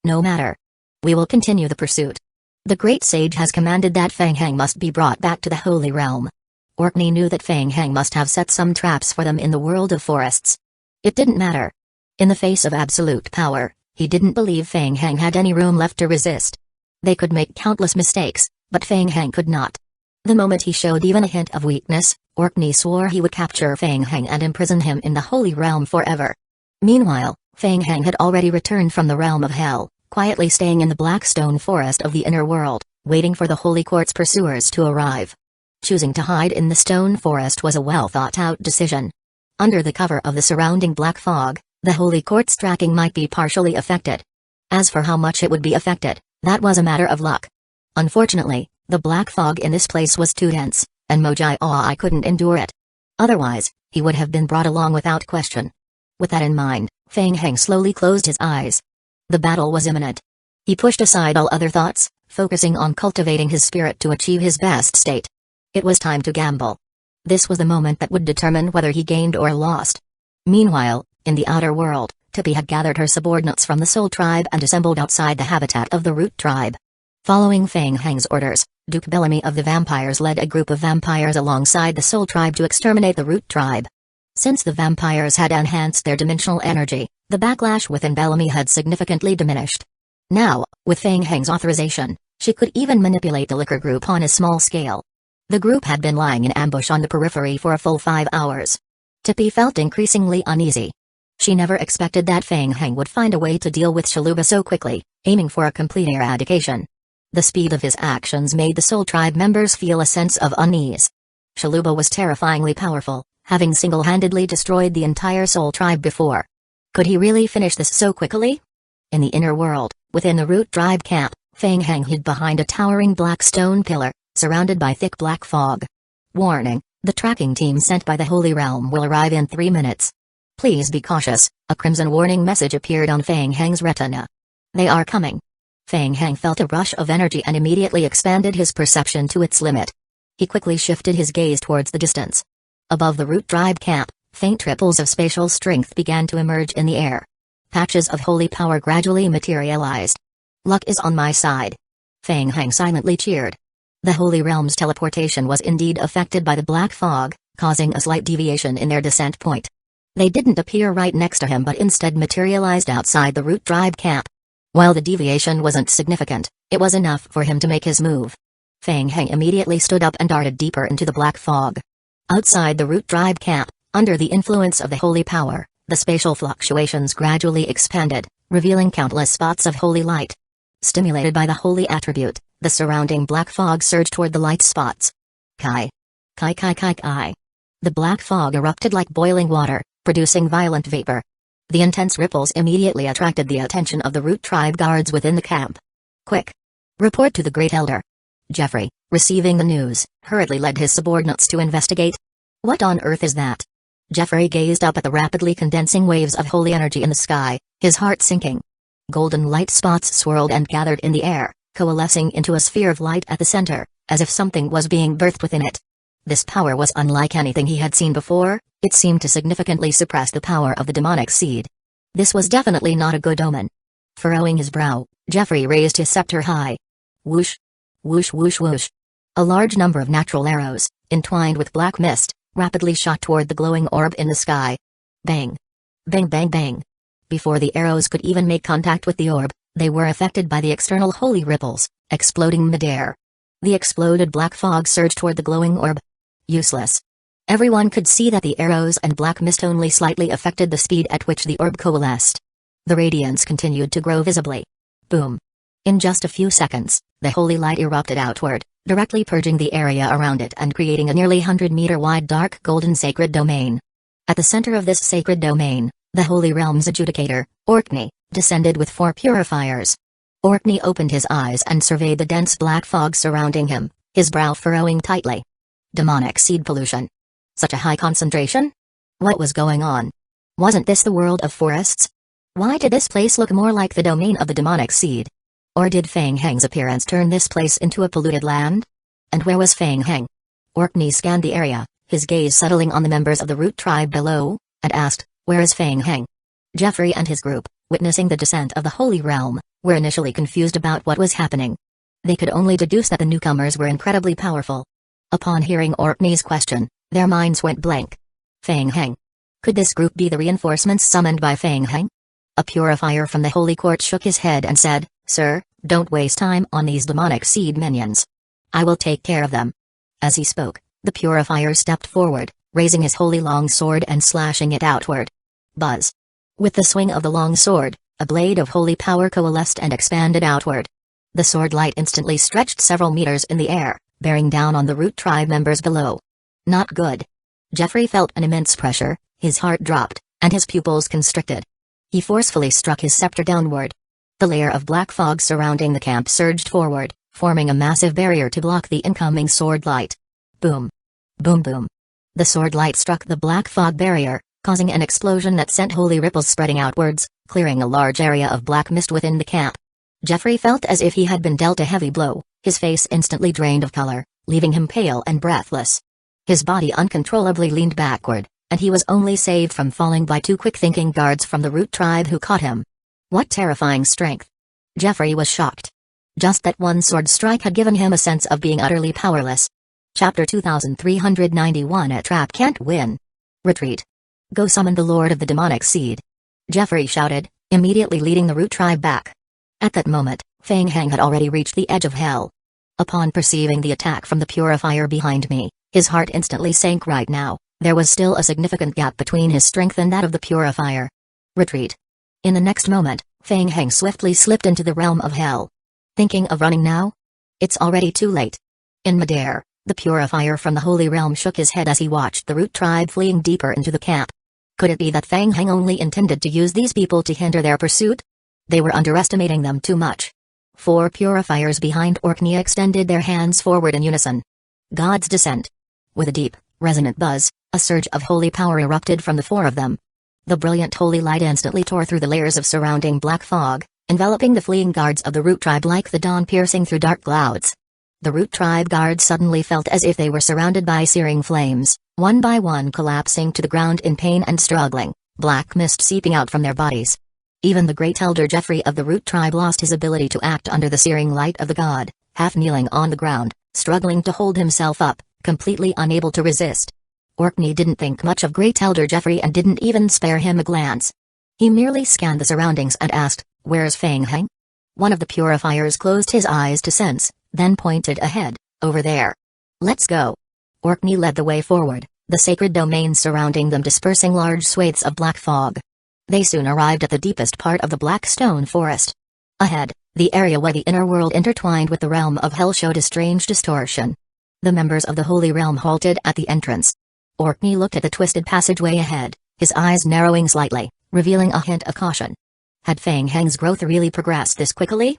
Speaker 1: No matter. We will continue the pursuit. The great sage has commanded that Feng Heng must be brought back to the Holy Realm. Orkney knew that Feng Heng must have set some traps for them in the world of forests. It didn't matter. In the face of absolute power, he didn't believe Feng Heng had any room left to resist. They could make countless mistakes, but Feng Heng could not. The moment he showed even a hint of weakness, Orkney swore he would capture Feng Heng and imprison him in the Holy Realm forever. Meanwhile, Feng Heng had already returned from the realm of hell, quietly staying in the black stone forest of the inner world, waiting for the Holy Court's pursuers to arrive. Choosing to hide in the stone forest was a well-thought-out decision. Under the cover of the surrounding black fog, the Holy Court's tracking might be partially affected. As for how much it would be affected, that was a matter of luck. Unfortunately, the black fog in this place was too dense, and Mojai couldn't endure it. Otherwise, he would have been brought along without question. With that in mind, Feng Heng slowly closed his eyes. The battle was imminent. He pushed aside all other thoughts, focusing on cultivating his spirit to achieve his best state. It was time to gamble. This was the moment that would determine whether he gained or lost. Meanwhile, in the outer world, Tippi had gathered her subordinates from the Soul Tribe and assembled outside the habitat of the Root Tribe. Following Feng Heng's orders, Duke Bellamy of the Vampires led a group of vampires alongside the Soul Tribe to exterminate the Root Tribe. Since the vampires had enhanced their dimensional energy, the backlash within Bellamy had significantly diminished. Now, with Feng Heng's authorization, she could even manipulate the liquor group on a small scale. The group had been lying in ambush on the periphery for a full 5 hours. Tippi felt increasingly uneasy. She never expected that Feng Heng would find a way to deal with Shaluba so quickly, aiming for a complete eradication. The speed of his actions made the Soul Tribe members feel a sense of unease. Shaluba was terrifyingly powerful, having single-handedly destroyed the entire Soul Tribe before. Could he really finish this so quickly? In the inner world, within the Root Tribe camp, Feng Heng hid behind a towering black stone pillar, surrounded by thick black fog. Warning, the tracking team sent by the Holy Realm will arrive in 3 minutes. Please be cautious, a crimson warning message appeared on Feng Heng's retina. They are coming. Feng Heng felt a rush of energy and immediately expanded his perception to its limit. He quickly shifted his gaze towards the distance. Above the Root Tribe camp, faint ripples of spatial strength began to emerge in the air. Patches of holy power gradually materialized. Luck is on my side. Feng Heng silently cheered. The Holy Realm's teleportation was indeed affected by the black fog, causing a slight deviation in their descent point. They didn't appear right next to him but instead materialized outside the Root Tribe camp. While the deviation wasn't significant, it was enough for him to make his move. Feng Heng immediately stood up and darted deeper into the black fog. Outside the Root Tribe camp, under the influence of the holy power, the spatial fluctuations gradually expanded, revealing countless spots of holy light. Stimulated by the holy attribute, the surrounding black fog surged toward the light spots. Kai. Kai kai kai kai. The black fog erupted like boiling water, producing violent vapor. The intense ripples immediately attracted the attention of the Root Tribe guards within the camp. Quick! Report to the Great Elder. Jeffrey, receiving the news, hurriedly led his subordinates to investigate. What on earth is that? Jeffrey gazed up at the rapidly condensing waves of holy energy in the sky, his heart sinking. Golden light spots swirled and gathered in the air, coalescing into a sphere of light at the center, as if something was being birthed within it. This power was unlike anything he had seen before. It seemed to significantly suppress the power of the demonic seed. This was definitely not a good omen. Furrowing his brow, Jeffrey raised his scepter high. Whoosh! Whoosh whoosh whoosh. A large number of natural arrows, entwined with black mist, rapidly shot toward the glowing orb in the sky. Bang! Bang bang bang! Before the arrows could even make contact with the orb, they were affected by the external holy ripples, exploding midair. The exploded black fog surged toward the glowing orb. Useless. Everyone could see that the arrows and black mist only slightly affected the speed at which the orb coalesced. The radiance continued to grow visibly. Boom. In just a few seconds, the holy light erupted outward, directly purging the area around it and creating a nearly 100-meter-wide dark golden sacred domain. At the center of this sacred domain, the Holy Realm's adjudicator, Orkney, descended with 4 purifiers. Orkney opened his eyes and surveyed the dense black fog surrounding him, his brow furrowing tightly. Demonic seed pollution. Such a high concentration? What was going on? Wasn't this the world of forests? Why did this place look more like the domain of the demonic seed? Or did Feng Heng's appearance turn this place into a polluted land? And where was Feng Heng? Orkney scanned the area, his gaze settling on the members of the Root Tribe below, and asked, "Where is Feng Heng?" Jeffrey and his group, witnessing the descent of the Holy Realm, were initially confused about what was happening. They could only deduce that the newcomers were incredibly powerful. Upon hearing Orkney's question, their minds went blank. Feng Heng. Could this group be the reinforcements summoned by Feng Heng? A purifier from the Holy Court shook his head and said, "Sir, don't waste time on these demonic seed minions. I will take care of them." As he spoke, the purifier stepped forward, raising his holy long sword and slashing it outward. Buzz. With the swing of the long sword, a blade of holy power coalesced and expanded outward. The sword light instantly stretched several meters in the air, bearing down on the Root tribe members below. Not good. Jeffrey felt an immense pressure, his heart dropped, and his pupils constricted. He forcefully struck his scepter downward. The layer of black fog surrounding the camp surged forward, forming a massive barrier to block the incoming sword light. Boom. Boom boom. The sword light struck the black fog barrier, causing an explosion that sent holy ripples spreading outwards, clearing a large area of black mist within the camp. Jeffrey felt as if he had been dealt a heavy blow, his face instantly drained of color, leaving him pale and breathless. His body uncontrollably leaned backward, and he was only saved from falling by two quick-thinking guards from the Root tribe who caught him. What terrifying strength! Jeffrey was shocked. Just that one sword strike had given him a sense of being utterly powerless. Chapter 2391. A trap can't win. Retreat. Go summon the Lord of the Demonic Seed. Jeffrey shouted, immediately leading the Root tribe back. At that moment, Feng Heng had already reached the edge of hell. Upon perceiving the attack from the purifier behind me, his heart instantly sank. Right now, there was still a significant gap between his strength and that of the purifier. Retreat. In the next moment, Feng Heng swiftly slipped into the realm of hell. Thinking of running now? It's already too late. In midair, the purifier from the Holy Realm shook his head as he watched the Root tribe fleeing deeper into the camp. Could it be that Feng Heng only intended to use these people to hinder their pursuit? They were underestimating them too much. 4 purifiers behind Orkney extended their hands forward in unison. God's descent. With a deep, resonant buzz, a surge of holy power erupted from the 4 of them. The brilliant holy light instantly tore through the layers of surrounding black fog, enveloping the fleeing guards of the Root tribe like the dawn piercing through dark clouds. The Root tribe guards suddenly felt as if they were surrounded by searing flames, one by one collapsing to the ground in pain and struggling, black mist seeping out from their bodies. Even the great elder Jeffrey of the Root tribe lost his ability to act under the searing light of the god, half kneeling on the ground, struggling to hold himself up, completely unable to resist. Orkney didn't think much of great elder Jeffrey and didn't even spare him a glance. He merely scanned the surroundings and asked, "Where's Feng Heng?" One of the purifiers closed his eyes to sense, then pointed ahead, "Over there. Let's go." Orkney led the way forward, the sacred domain surrounding them dispersing large swathes of black fog. They soon arrived at the deepest part of the black stone forest. Ahead, the area where the inner world intertwined with the realm of hell showed a strange distortion. The members of the Holy Realm halted at the entrance. Orkney looked at the twisted passageway ahead, his eyes narrowing slightly, revealing a hint of caution. Had Feng Heng's growth really progressed this quickly?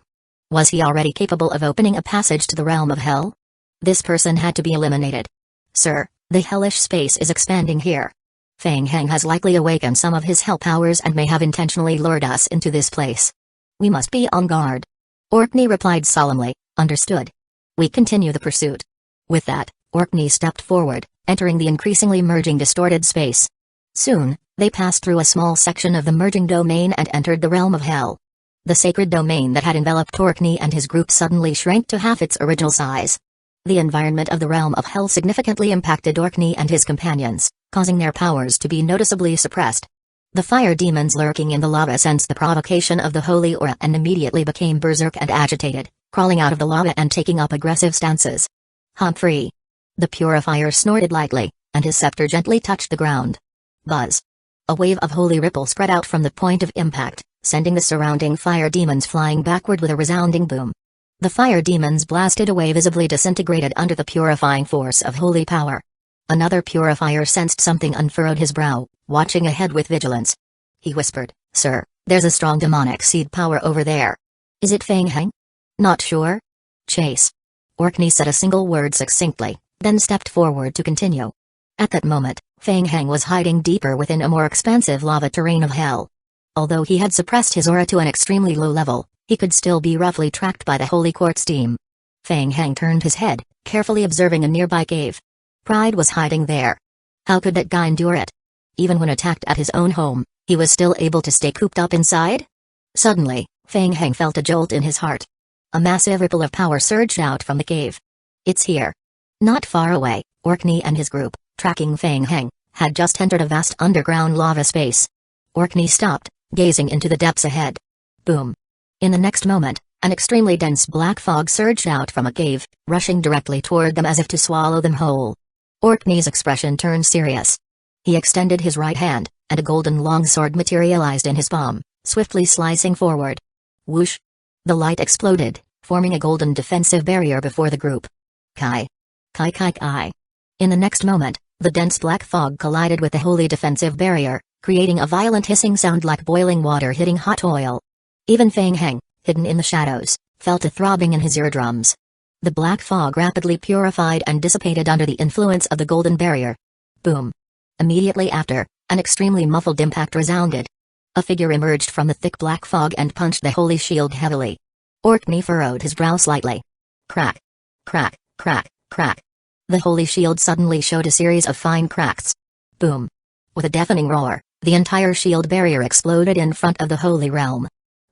Speaker 1: Was he already capable of opening a passage to the realm of hell? This person had to be eliminated. "Sir, the hellish space is expanding here. Feng Heng has likely awakened some of his hell powers and may have intentionally lured us into this place. We must be on guard." Orkney replied solemnly, "Understood. We continue the pursuit." With that, Orkney stepped forward, entering the increasingly merging distorted space. Soon, they passed through a small section of the merging domain and entered the realm of hell. The sacred domain that had enveloped Orkney and his group suddenly shrank to half its original size. The environment of the realm of hell significantly impacted Orkney and his companions, causing their powers to be noticeably suppressed. The fire demons lurking in the lava sensed the provocation of the holy aura and immediately became berserk and agitated, crawling out of the lava and taking up aggressive stances. "Humphrey." The purifier snorted lightly, and his scepter gently touched the ground. Buzz. A wave of holy ripple spread out from the point of impact, sending the surrounding fire demons flying backward with a resounding boom. The fire demons blasted away, visibly disintegrated under the purifying force of holy power. Another purifier sensed something, unfurrowed his brow, watching ahead with vigilance. He whispered, "Sir, there's a strong demonic seed power over there. Is it Feng Heng?" "Not sure." "Chase." Orkney said a single word succinctly, then stepped forward to continue. At that moment, Feng Heng was hiding deeper within a more expansive lava terrain of hell. Although he had suppressed his aura to an extremely low level, he could still be roughly tracked by the Holy Court steam. Feng Heng turned his head, carefully observing a nearby cave. Pride was hiding there. How could that guy endure it? Even when attacked at his own home, he was still able to stay cooped up inside? Suddenly, Fang Heng felt a jolt in his heart. A massive ripple of power surged out from the cave. It's here. Not far away, Orkney and his group, tracking Fang Heng, had just entered a vast underground lava space. Orkney stopped, gazing into the depths ahead. Boom. In the next moment, an extremely dense black fog surged out from a cave, rushing directly toward them as if to swallow them whole. Orkney's expression turned serious. He extended his right hand, and a golden longsword materialized in his palm, swiftly slicing forward. Whoosh! The light exploded, forming a golden defensive barrier before the group. Kai! Kai kai kai! In the next moment, the dense black fog collided with the holy defensive barrier, creating a violent hissing sound like boiling water hitting hot oil. Even Fang Heng, hidden in the shadows, felt a throbbing in his eardrums. The black fog rapidly purified and dissipated under the influence of the golden barrier. Boom! Immediately after, an extremely muffled impact resounded. A figure emerged from the thick black fog and punched the holy shield heavily. Orkney furrowed his brow slightly. Crack! Crack, crack, crack. The holy shield suddenly showed a series of fine cracks. Boom! With a deafening roar, the entire shield barrier exploded in front of the holy realm.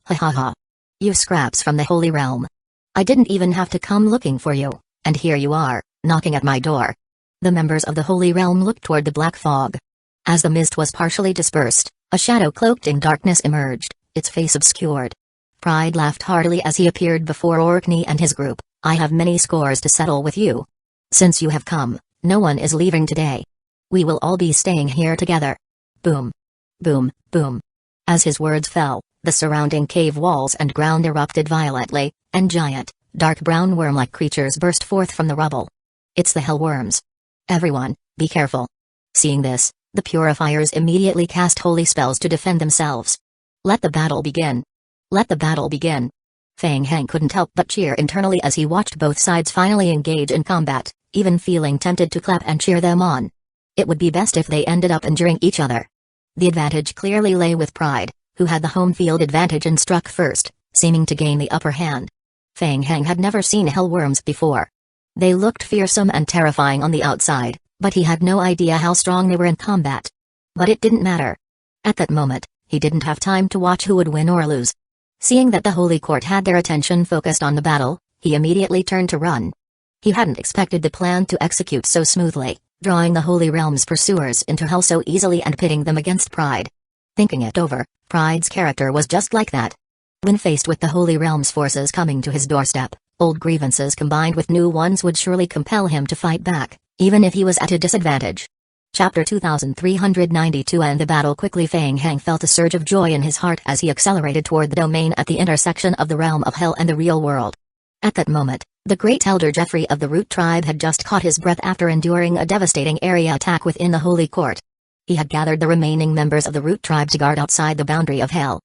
Speaker 1: Ha ha ha! You scraps from the holy realm. I didn't even have to come looking for you, and here you are, knocking at my door. The members of the holy realm looked toward the black fog. As the mist was partially dispersed, a shadow cloaked in darkness emerged, its face obscured. Pride laughed heartily as he appeared before Orkney and his group. I have many scores to settle with you. Since you have come, no one is leaving today. We will all be staying here together. Boom. Boom, boom. As his words fell, the surrounding cave walls and ground erupted violently, and giant, dark brown worm-like creatures burst forth from the rubble. It's the hellworms. Everyone, be careful. Seeing this, the purifiers immediately cast holy spells to defend themselves. Let the battle begin. Let the battle begin. Fang Heng couldn't help but cheer internally as he watched both sides finally engage in combat, even feeling tempted to clap and cheer them on. It would be best if they ended up injuring each other. The advantage clearly lay with Pride, who had the home field advantage and struck first, seeming to gain the upper hand. Fang Heng had never seen hellworms before. They looked fearsome and terrifying on the outside, but he had no idea how strong they were in combat. But it didn't matter. At that moment, he didn't have time to watch who would win or lose. Seeing that the Holy Court had their attention focused on the battle, he immediately turned to run. He hadn't expected the plan to execute so smoothly, drawing the Holy Realm's pursuers into hell so easily and pitting them against Pride. Thinking it over, Pride's character was just like that. When faced with the Holy Realm's forces coming to his doorstep, old grievances combined with new ones would surely compel him to fight back, even if he was at a disadvantage. Chapter 2392. And the battle quickly. Fang Heng felt a surge of joy in his heart as he accelerated toward the domain at the intersection of the realm of hell and the real world. At that moment, the great elder Jeffrey of the Root tribe had just caught his breath after enduring a devastating area attack within the Holy Court. He had gathered the remaining members of the Root tribe to guard outside the boundary of hell.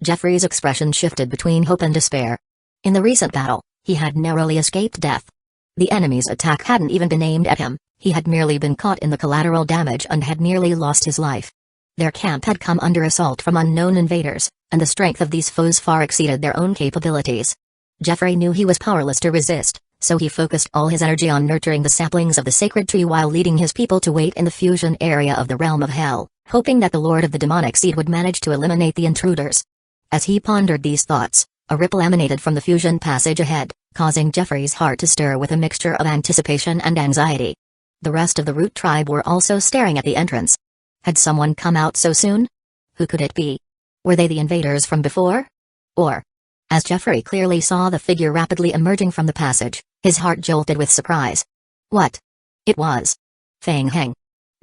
Speaker 1: Jeffrey's expression shifted between hope and despair. In the recent battle, he had narrowly escaped death. The enemy's attack hadn't even been aimed at him, he had merely been caught in the collateral damage and had nearly lost his life. Their camp had come under assault from unknown invaders, and the strength of these foes far exceeded their own capabilities. Jeffrey knew he was powerless to resist, so he focused all his energy on nurturing the saplings of the sacred tree while leading his people to wait in the fusion area of the realm of hell, hoping that the Lord of the Demonic Seed would manage to eliminate the intruders. As he pondered these thoughts, a ripple emanated from the fusion passage ahead, causing Jeffrey's heart to stir with a mixture of anticipation and anxiety. The rest of the Root tribe were also staring at the entrance. Had someone come out so soon? Who could it be? Were they the invaders from before? Or, as Jeffrey clearly saw the figure rapidly emerging from the passage, his heart jolted with surprise. What? It was Fang Heng.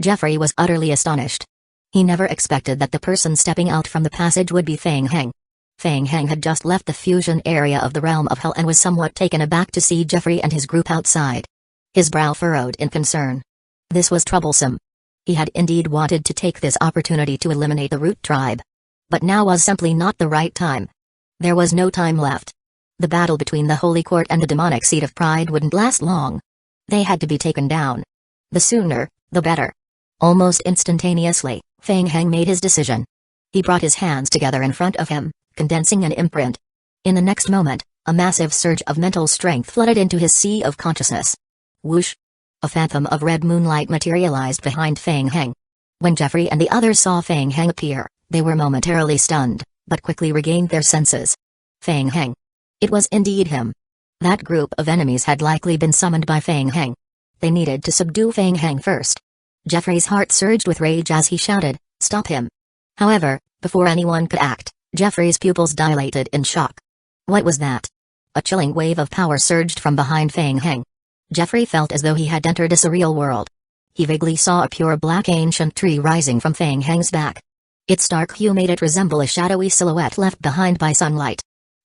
Speaker 1: Jeffrey was utterly astonished. He never expected that the person stepping out from the passage would be Fang Heng. Fang Heng had just left the fusion area of the realm of hell and was somewhat taken aback to see Jeffrey and his group outside. His brow furrowed in concern. This was troublesome. He had indeed wanted to take this opportunity to eliminate the Root tribe. But now was simply not the right time. There was no time left. The battle between the Holy Court and the demonic seed of Pride wouldn't last long. They had to be taken down. The sooner, the better. Almost instantaneously, Fang Heng made his decision. He brought his hands together in front of him, condensing an imprint. In the next moment, a massive surge of mental strength flooded into his sea of consciousness. Whoosh! A phantom of red moonlight materialized behind Fang Heng. When Jeffrey and the others saw Feng Heng appear, they were momentarily stunned, but quickly regained their senses. Feng Heng. It was indeed him. That group of enemies had likely been summoned by Feng Heng. They needed to subdue Feng Heng first. Jeffrey's heart surged with rage as he shouted, "Stop him!" However, before anyone could act, Jeffrey's pupils dilated in shock. What was that? A chilling wave of power surged from behind Feng Heng. Jeffrey felt as though he had entered a surreal world. He vaguely saw a pure black ancient tree rising from Feng Heng's back. Its dark hue made it resemble a shadowy silhouette left behind by sunlight.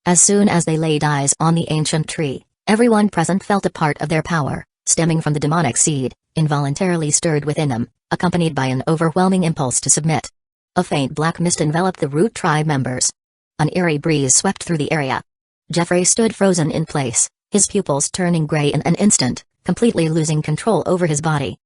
Speaker 1: As soon as they laid eyes on the ancient tree, everyone present felt a part of their power, stemming from the demonic seed, involuntarily stirred within them, accompanied by an overwhelming impulse to submit. A faint black mist enveloped the root tribe members. An eerie breeze swept through the area. Jeffrey stood frozen in place, his pupils turning gray in an instant, completely losing control over his body.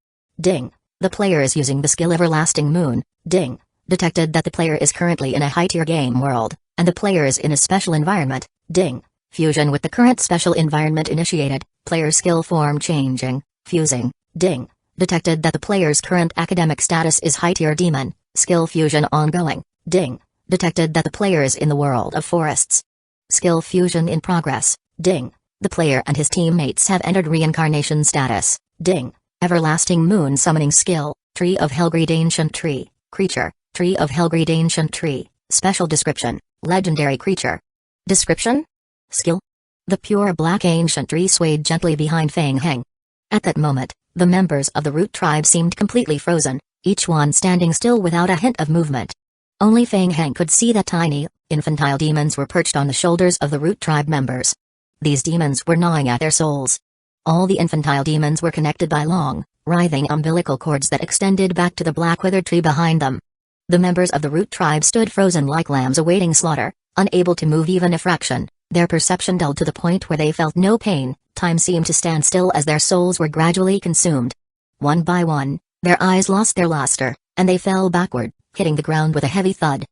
Speaker 1: Ding. The player is using the skill Everlasting Moon. Ding. Detected that the player is currently in a high-tier game world, and the player is in a special environment. Ding. Fusion with the current special environment initiated. Player skill form changing. Fusing. Ding. Detected that the player's current academic status is high-tier demon. Skill fusion ongoing. Ding. Detected that the player is in the world of forests. Skill fusion in progress. Ding. The player and his teammates have entered reincarnation status. Ding. Everlasting Moon summoning skill. Tree of Hellgreed Ancient Tree. Creature. Tree of Hellgreed Ancient Tree. Special description. Legendary creature. Description? Skill. The pure black ancient tree swayed gently behind Feng Heng. At that moment, the members of the root tribe seemed completely frozen, each one standing still without a hint of movement. Only Feng Heng could see that tiny, infantile demons were perched on the shoulders of the root tribe members. These demons were gnawing at their souls. All the infantile demons were connected by long, writhing umbilical cords that extended back to the black withered tree behind them. The members of the root tribe stood frozen like lambs awaiting slaughter, unable to move even a fraction, their perception dulled to the point where they felt no pain. Time seemed to stand still as their souls were gradually consumed. One by one, their eyes lost their luster, and they fell backward, hitting the ground with a heavy thud.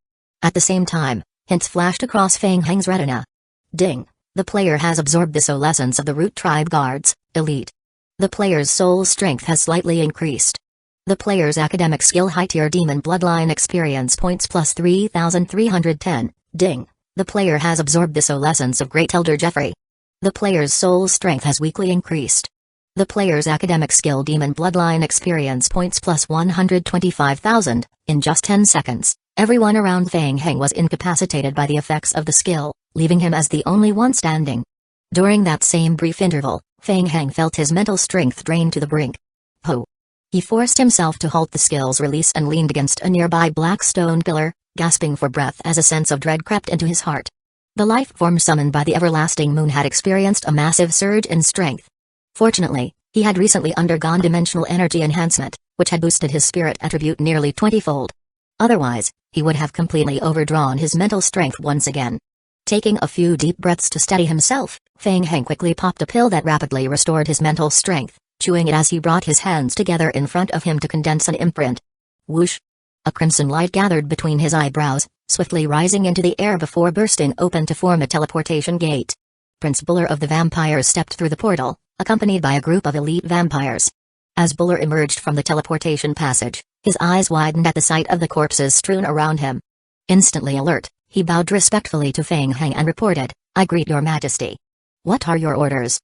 Speaker 1: At the same time, hints flashed across Feng Heng's retina. Ding. The player has absorbed the soul essence of the root tribe guards, elite. The player's soul strength has slightly increased. The player's academic skill high-tier demon bloodline experience points plus 3,310. Ding. The player has absorbed the soul essence of Great Elder Jeffrey. The player's soul strength has weakly increased. The player's academic skill demon bloodline experience points plus 125,000. In just 10 seconds, everyone around Feng Heng was incapacitated by the effects of the skill, leaving him as the only one standing. During that same brief interval, Feng Heng felt his mental strength drain to the brink. Ho! He forced himself to halt the skill's release and leaned against a nearby black stone pillar, gasping for breath as a sense of dread crept into his heart. The life form summoned by the Everlasting Moon had experienced a massive surge in strength. Fortunately, he had recently undergone dimensional energy enhancement, which had boosted his spirit attribute nearly 20-fold. Otherwise, he would have completely overdrawn his mental strength once again. Taking a few deep breaths to steady himself, Feng Heng quickly popped a pill that rapidly restored his mental strength, chewing it as he brought his hands together in front of him to condense an imprint. Whoosh! A crimson light gathered between his eyebrows, swiftly rising into the air before bursting open to form a teleportation gate. Prince Buller of the Vampires stepped through the portal, accompanied by a group of elite vampires. As Buller emerged from the teleportation passage, his eyes widened at the sight of the corpses strewn around him. Instantly alert, he bowed respectfully to Feng Heng and reported, "I greet your majesty. What are your orders?"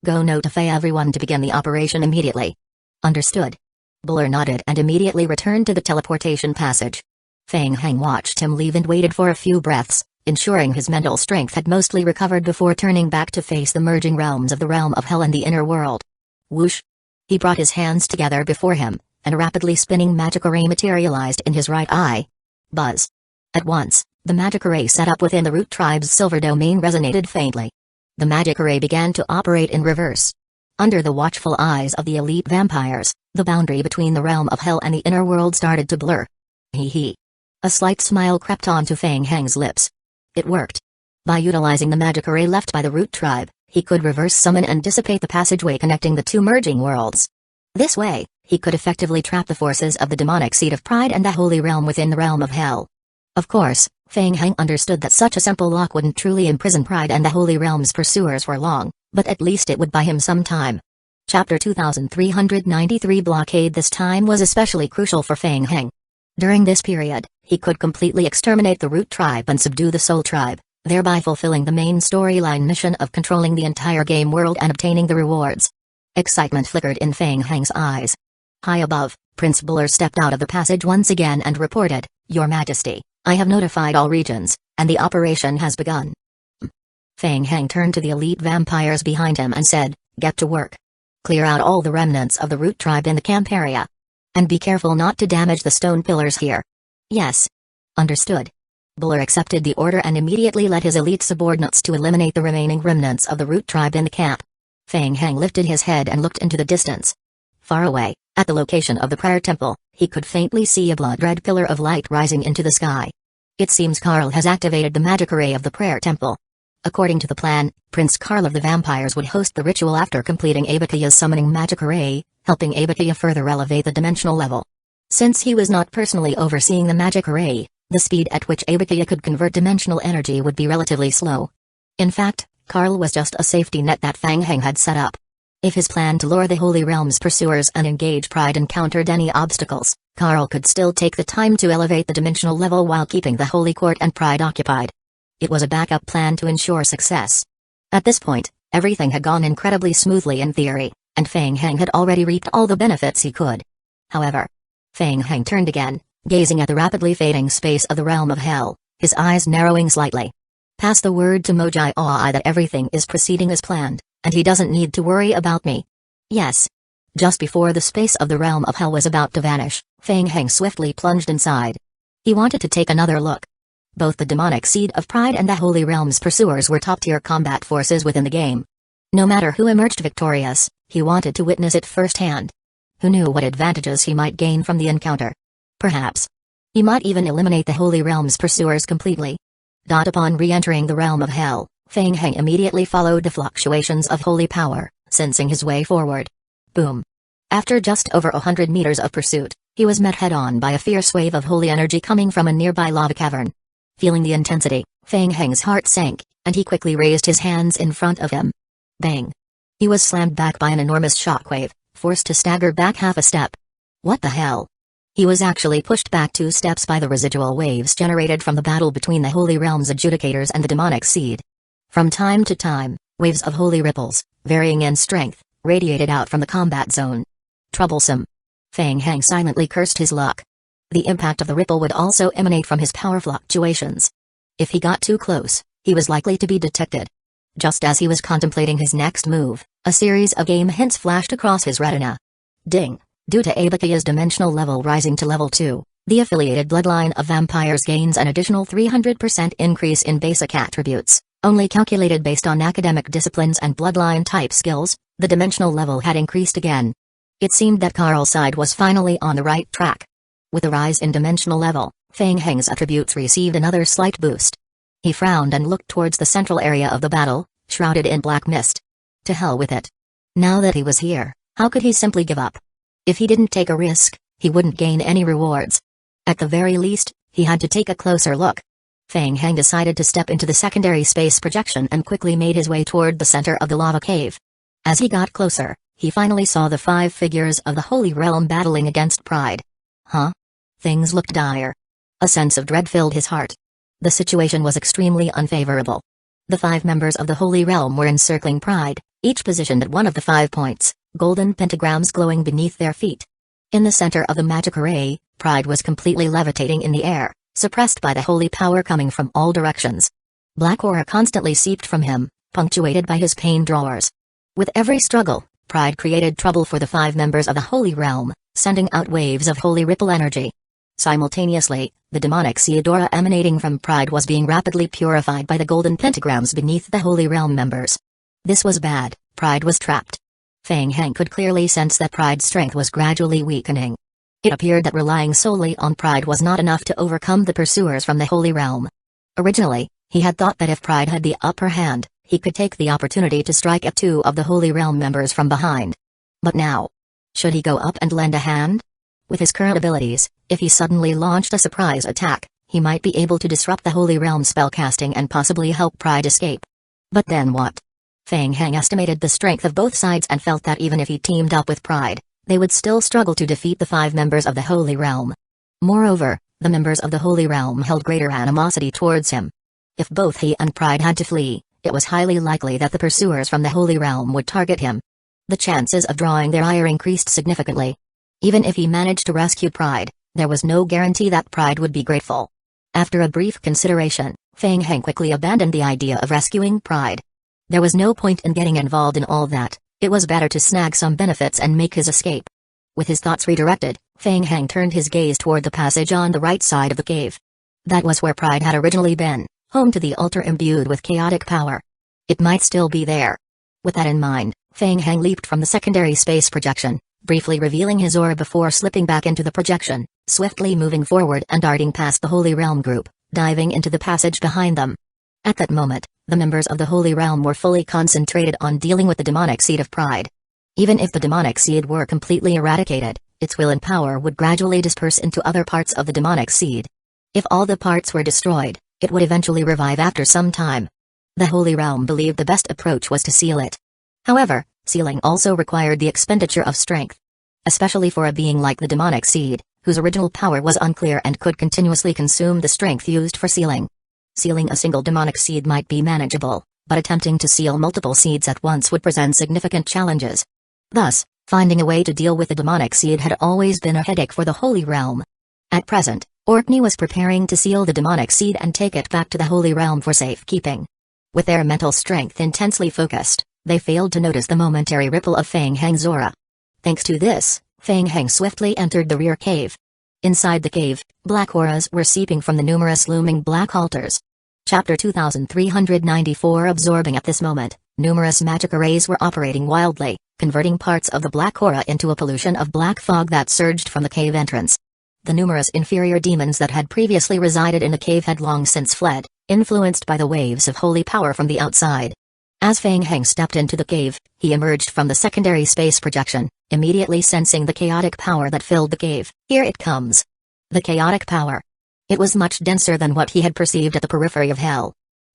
Speaker 1: "Go notify everyone to begin the operation immediately." "Understood." Buller nodded and immediately returned to the teleportation passage. Feng Heng watched him leave and waited for a few breaths, ensuring his mental strength had mostly recovered before turning back to face the merging realms of the realm of hell and the inner world. Whoosh! He brought his hands together before him, and a rapidly spinning magic array materialized in his right eye. Buzz! At once, the magic array set up within the root tribe's silver domain resonated faintly. The magic array began to operate in reverse. Under the watchful eyes of the elite vampires, the boundary between the realm of hell and the inner world started to blur. Hee. A slight smile crept onto Feng Heng's lips. It worked. By utilizing the magic array left by the root tribe, he could reverse summon and dissipate the passageway connecting the two merging worlds. This way, he could effectively trap the forces of the demonic seed of pride and the holy realm within the realm of hell. Of course, Feng Heng understood that such a simple lock wouldn't truly imprison pride and the holy realm's pursuers for long, but at least it would buy him some time. Chapter 2393 Blockade. This time was especially crucial for Feng Heng. During this period, he could completely exterminate the root tribe and subdue the soul tribe, thereby fulfilling the main storyline mission of controlling the entire game world and obtaining the rewards. Excitement flickered in Fang Heng's eyes. High above, Prince Buller stepped out of the passage once again and reported, "Your Majesty, I have notified all regions, and the operation has begun." Fang Heng turned to the elite vampires behind him and said, "Get to work. Clear out all the remnants of the root tribe in the camp area. And be careful not to damage the stone pillars here." "Yes. Understood." Buller accepted the order and immediately led his elite subordinates to eliminate the remaining remnants of the root tribe in the camp. Fang Heng lifted his head and looked into the distance. Far away, at the location of the prayer temple, he could faintly see a blood-red pillar of light rising into the sky. It seems Karl has activated the magic array of the prayer temple. According to the plan, Prince Karl of the Vampires would host the ritual after completing Abakia's summoning magic array, helping Abakia further elevate the dimensional level. Since he was not personally overseeing the magic array, the speed at which Abakia could convert dimensional energy would be relatively slow. In fact, Karl was just a safety net that Fang Heng had set up. If his plan to lure the Holy Realm's pursuers and engage Pride encountered any obstacles, Karl could still take the time to elevate the dimensional level while keeping the Holy Court and Pride occupied. It was a backup plan to ensure success. At this point, everything had gone incredibly smoothly in theory, and Fang Heng had already reaped all the benefits he could. However, Fang Heng turned again, gazing at the rapidly fading space of the realm of hell, his eyes narrowing slightly. "Pass the word to Mojai Oi that everything is proceeding as planned, and he doesn't need to worry about me." "Yes." Just before the space of the realm of hell was about to vanish, Fang Heng swiftly plunged inside. He wanted to take another look. Both the demonic seed of Pride and the Holy Realm's pursuers were top-tier combat forces within the game. No matter who emerged victorious, he wanted to witness it firsthand. Who knew what advantages he might gain from the encounter? Perhaps he might even eliminate the Holy Realm's pursuers completely. Upon re-entering the realm of hell, Fang Heng immediately followed the fluctuations of holy power, sensing his way forward. Boom. After just over 100 meters of pursuit, he was met head-on by a fierce wave of holy energy coming from a nearby lava cavern. Feeling the intensity, Fang Heng's heart sank, and he quickly raised his hands in front of him. Bang! He was slammed back by an enormous shockwave, forced to stagger back half a step. What the hell? He was actually pushed back 2 steps by the residual waves generated from the battle between the Holy Realm's adjudicators and the demonic seed. From time to time, waves of holy ripples, varying in strength, radiated out from the combat zone. Troublesome. Fang Heng silently cursed his luck. The impact of the ripple would also emanate from his power fluctuations. If he got too close, he was likely to be detected. Just as he was contemplating his next move, a series of game hints flashed across his retina. Ding! Due to Abakia's dimensional level rising to level 2, the affiliated bloodline of vampires gains an additional 300% increase in basic attributes, only calculated based on academic disciplines and bloodline-type skills. The dimensional level had increased again. It seemed that Karl's side was finally on the right track. With the rise in dimensional level, Fang Heng's attributes received another slight boost. He frowned and looked towards the central area of the battle, shrouded in black mist. To hell with it. Now that he was here, how could he simply give up? If he didn't take a risk, he wouldn't gain any rewards. At the very least, he had to take a closer look. Fang Heng decided to step into the secondary space projection and quickly made his way toward the center of the lava cave. As he got closer, he finally saw the 5 figures of the Holy Realm battling against Pride. Huh? Things looked dire. A sense of dread filled his heart. The situation was extremely unfavorable. The 5 members of the Holy Realm were encircling Pride, each positioned at one of the 5 points, golden pentagrams glowing beneath their feet. In the center of the magic array, Pride was completely levitating in the air, suppressed by the holy power coming from all directions. Black aura constantly seeped from him, punctuated by his pain drawers. With every struggle, Pride created trouble for the 5 members of the Holy Realm, sending out waves of holy ripple energy. Simultaneously, the demonic Seedora emanating from Pride was being rapidly purified by the golden pentagrams beneath the Holy Realm members. This was bad. Pride was trapped. Fang Heng could clearly sense that Pride's strength was gradually weakening. It appeared that relying solely on Pride was not enough to overcome the pursuers from the Holy Realm. Originally, he had thought that if Pride had the upper hand, he could take the opportunity to strike at 2 of the Holy Realm members from behind. But now, should he go up and lend a hand? With his current abilities, if he suddenly launched a surprise attack, he might be able to disrupt the Holy Realm spellcasting and possibly help Pride escape. But then what? Fang Heng estimated the strength of both sides and felt that even if he teamed up with Pride, they would still struggle to defeat the 5 members of the Holy Realm. Moreover, the members of the Holy Realm held greater animosity towards him. If both he and Pride had to flee, it was highly likely that the pursuers from the Holy Realm would target him. The chances of drawing their ire increased significantly. Even if he managed to rescue Pride, there was no guarantee that Pride would be grateful. After a brief consideration, Fang Heng quickly abandoned the idea of rescuing Pride. There was no point in getting involved in all that. It was better to snag some benefits and make his escape. With his thoughts redirected, Fang Heng turned his gaze toward the passage on the right side of the cave. That was where Pride had originally been, home to the altar imbued with chaotic power. It might still be there. With that in mind, Fang Heng leaped from the secondary space projection, briefly revealing his aura before slipping back into the projection, swiftly moving forward and darting past the Holy Realm group, diving into the passage behind them. At that moment, the members of the Holy Realm were fully concentrated on dealing with the demonic seed of Pride. Even if the demonic seed were completely eradicated, its will and power would gradually disperse into other parts of the demonic seed. If all the parts were destroyed, it would eventually revive after some time. The Holy Realm believed the best approach was to seal it. However, sealing also required the expenditure of strength. Especially for a being like the demonic seed, whose original power was unclear and could continuously consume the strength used for sealing. Sealing a single demonic seed might be manageable, but attempting to seal multiple seeds at once would present significant challenges. Thus, finding a way to deal with the demonic seed had always been a headache for the Holy Realm. At present, Orkney was preparing to seal the demonic seed and take it back to the Holy Realm for safekeeping. With their mental strength intensely focused, they failed to notice the momentary ripple of Fang Heng's aura. Thanks to this, Fang Heng swiftly entered the rear cave. Inside the cave, black auras were seeping from the numerous looming black altars. Chapter 2394. Absorbing. At this moment, numerous magic arrays were operating wildly, converting parts of the black aura into a pollution of black fog that surged from the cave entrance. The numerous inferior demons that had previously resided in the cave had long since fled, influenced by the waves of holy power from the outside. As Fang Heng stepped into the cave, he emerged from the secondary space projection, immediately sensing the chaotic power that filled the cave. Here it comes. The chaotic power. It was much denser than what he had perceived at the periphery of hell.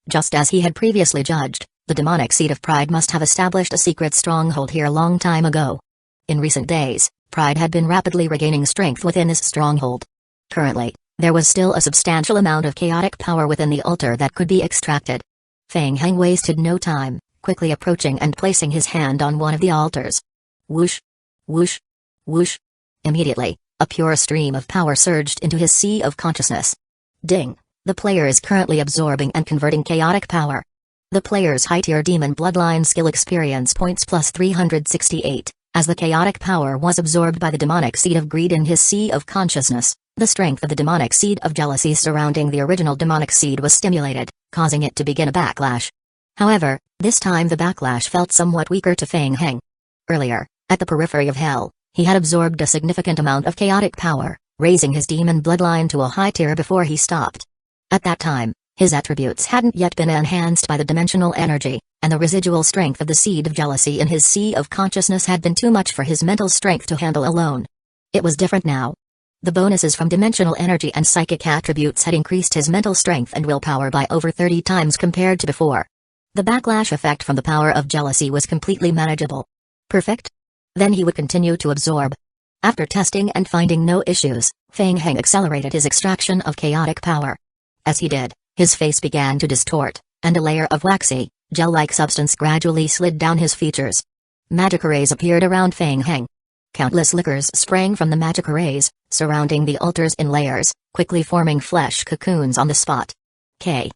Speaker 1: Just as he had previously judged, the demonic seed of Pride must have established a secret stronghold here a long time ago. In recent days, Pride had been rapidly regaining strength within his stronghold. Currently, there was still a substantial amount of chaotic power within the altar that could be extracted. Fang Heng wasted no time, quickly approaching and placing his hand on one of the altars. Whoosh! Whoosh! Whoosh! Immediately, a pure stream of power surged into his sea of consciousness. Ding! The player is currently absorbing and converting chaotic power. The player's high-tier demon bloodline skill experience points plus 368, as the chaotic power was absorbed by the demonic seed of greed in his sea of consciousness. The strength of the demonic seed of jealousy surrounding the original demonic seed was stimulated, causing it to begin a backlash. However, this time the backlash felt somewhat weaker to Fang Heng. Earlier, at the periphery of hell, he had absorbed a significant amount of chaotic power, raising his demon bloodline to a high tier before he stopped. At that time, his attributes hadn't yet been enhanced by the dimensional energy, and the residual strength of the seed of jealousy in his sea of consciousness had been too much for his mental strength to handle alone. It was different now. The bonuses from dimensional energy and psychic attributes had increased his mental strength and willpower by over 30 times compared to before. The backlash effect from the power of jealousy was completely manageable. Perfect? Then he would continue to absorb. After testing and finding no issues, Fang Heng accelerated his extraction of chaotic power. As he did, his face began to distort, and a layer of waxy, gel-like substance gradually slid down his features. Magic arrays appeared around Fang Heng. Countless liquors sprang from the magic arrays, surrounding the altars in layers, quickly forming flesh cocoons on the spot. Kai.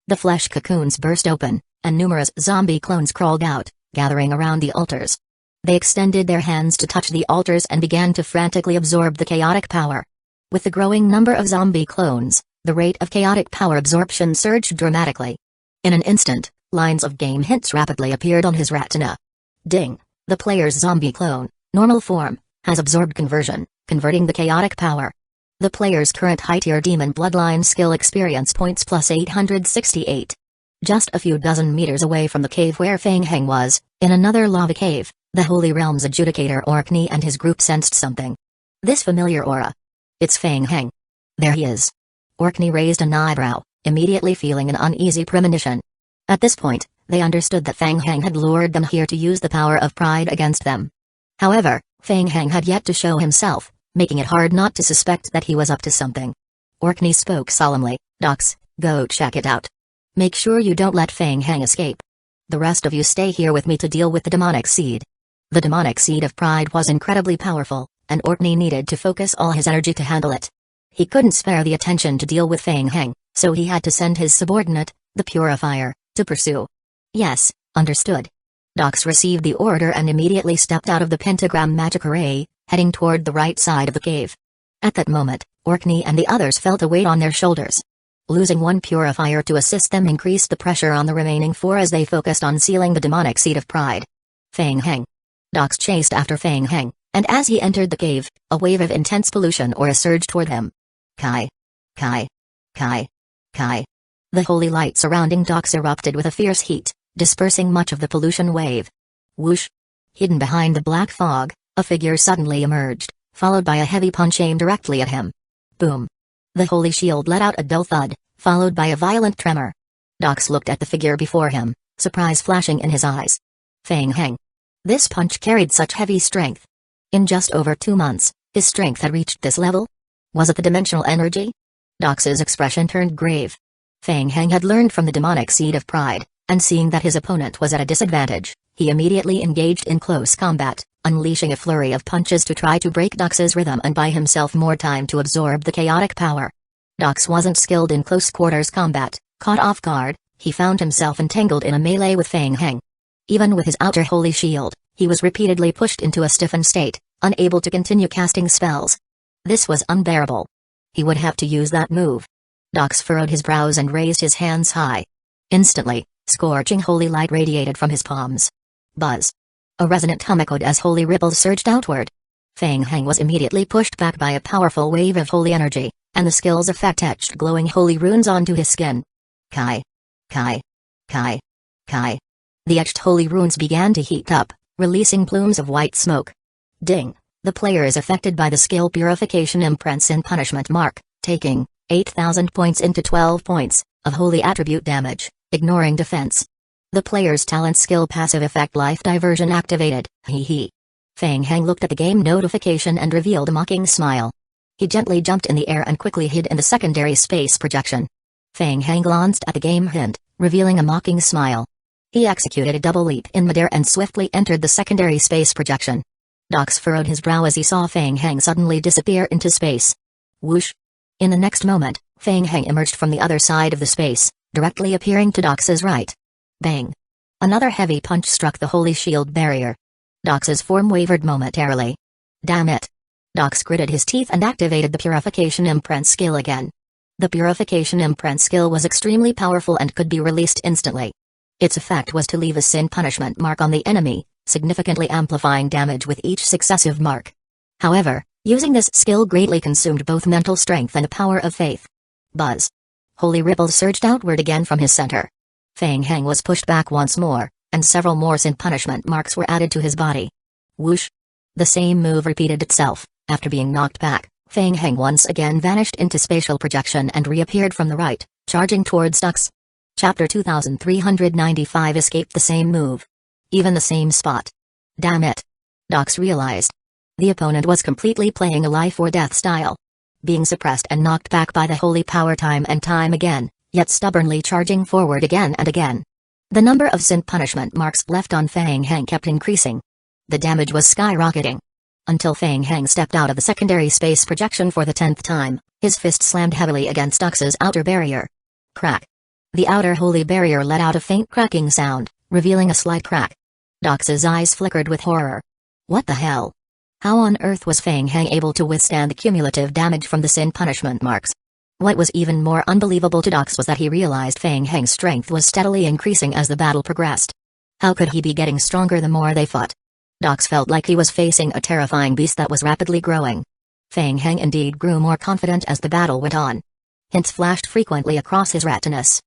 Speaker 1: The flesh cocoons burst open, and numerous zombie clones crawled out, gathering around the altars. They extended their hands to touch the altars and began to frantically absorb the chaotic power. With the growing number of zombie clones, the rate of chaotic power absorption surged dramatically. In an instant, lines of game hints rapidly appeared on his retina. Ding! The player's zombie clone, normal form, has absorbed conversion, converting the chaotic power. The player's current high-tier demon bloodline skill experience points plus 868. Just a few dozen meters away from the cave where Fang Heng was, in another lava cave, the Holy Realm's adjudicator Orkney and his group sensed something. This familiar aura. It's Fang Heng. There he is. Orkney raised an eyebrow, immediately feeling an uneasy premonition. At this point, they understood that Fang Heng had lured them here to use the power of pride against them. However, Fang Heng had yet to show himself, making it hard not to suspect that he was up to something. Orkney spoke solemnly, "Docs, go check it out. Make sure you don't let Fang Hang escape. The rest of you stay here with me to deal with the demonic seed." The demonic seed of pride was incredibly powerful, and Orkney needed to focus all his energy to handle it. He couldn't spare the attention to deal with Fang Hang, so he had to send his subordinate, the Purifier, to pursue. "Yes, understood." Docs received the order and immediately stepped out of the pentagram magic array, heading toward the right side of the cave. At that moment, Orkney and the others felt a weight on their shoulders. Losing one Purifier to assist them increased the pressure on the remaining 4 as they focused on sealing the demonic seed of pride. Fang Hang. Docs chased after Fang Hang, and as he entered the cave, a wave of intense pollution aura surged toward him. Kai. Kai. Kai. Kai. The holy light surrounding Docs erupted with a fierce heat, dispersing much of the pollution wave. Whoosh! Hidden behind the black fog, a figure suddenly emerged, followed by a heavy punch aimed directly at him. Boom! The holy shield let out a dull thud, followed by a violent tremor. Docs looked at the figure before him, surprise flashing in his eyes. Fang Hang. This punch carried such heavy strength. In just over 2 months, his strength had reached this level? Was it the dimensional energy? Docs's expression turned grave. Fang Hang had learned from the demonic seed of pride, and seeing that his opponent was at a disadvantage, he immediately engaged in close combat, unleashing a flurry of punches to try to break Docs's rhythm and buy himself more time to absorb the chaotic power. Docs wasn't skilled in close quarters combat. Caught off guard, he found himself entangled in a melee with Fang Hang. Even with his outer holy shield, he was repeatedly pushed into a stiffened state, unable to continue casting spells. This was unbearable. He would have to use that move. Docs furrowed his brows and raised his hands high. Instantly, scorching holy light radiated from his palms. Buzz. A resonant hum echoed as holy ripples surged outward. Fang Hang was immediately pushed back by a powerful wave of holy energy, and the skill's effect etched glowing holy runes onto his skin. Kai. Kai. Kai. Kai. The etched holy runes began to heat up, releasing plumes of white smoke. Ding. The player is affected by the skill Purification Imprints in Punishment Mark, taking 8,000 points into 12 points of holy attribute damage, ignoring defense. The player's talent skill passive effect Life Diversion activated. Hee hee. Fang Hang looked at the game notification and revealed a mocking smile. He gently jumped in the air and quickly hid in the secondary space projection. Fang Hang glanced at the game hint, revealing a mocking smile. He executed a double leap in midair and swiftly entered the secondary space projection. Docs furrowed his brow as he saw Fang Hang suddenly disappear into space. Whoosh! In the next moment, Fang Hang emerged from the other side of the space, directly appearing to Docs's right. Bang! Another heavy punch struck the holy shield barrier. Docs's form wavered momentarily. Damn it! Docs gritted his teeth and activated the Purification Imprint skill again. The Purification Imprint skill was extremely powerful and could be released instantly. Its effect was to leave a sin punishment mark on the enemy, significantly amplifying damage with each successive mark. However, using this skill greatly consumed both mental strength and the power of faith. Buzz. Holy ripples surged outward again from his center. Fang Hang was pushed back once more, and several more sin punishment marks were added to his body. Whoosh. The same move repeated itself. After being knocked back, Fang Hang once again vanished into spatial projection and reappeared from the right, charging towards Docs. Chapter 2395 escaped the same move. Even the same spot. Damn it. Docs realized. The opponent was completely playing a life or death style. Being suppressed and knocked back by the holy power time and time again, yet stubbornly charging forward again and again. The number of sin punishment marks left on Fang Hang kept increasing. The damage was skyrocketing. Until Fang Hang stepped out of the secondary space projection for the 10th time, his fist slammed heavily against Docs's outer barrier. Crack. The outer holy barrier let out a faint cracking sound, revealing a slight crack. Docs's eyes flickered with horror. What the hell? How on earth was Fang Hang able to withstand the cumulative damage from the sin punishment marks? What was even more unbelievable to Docs was that he realized Fang Hang's strength was steadily increasing as the battle progressed. How could he be getting stronger the more they fought? Docs felt like he was facing a terrifying beast that was rapidly growing. Fang Hang indeed grew more confident as the battle went on. Hints flashed frequently across his retinas.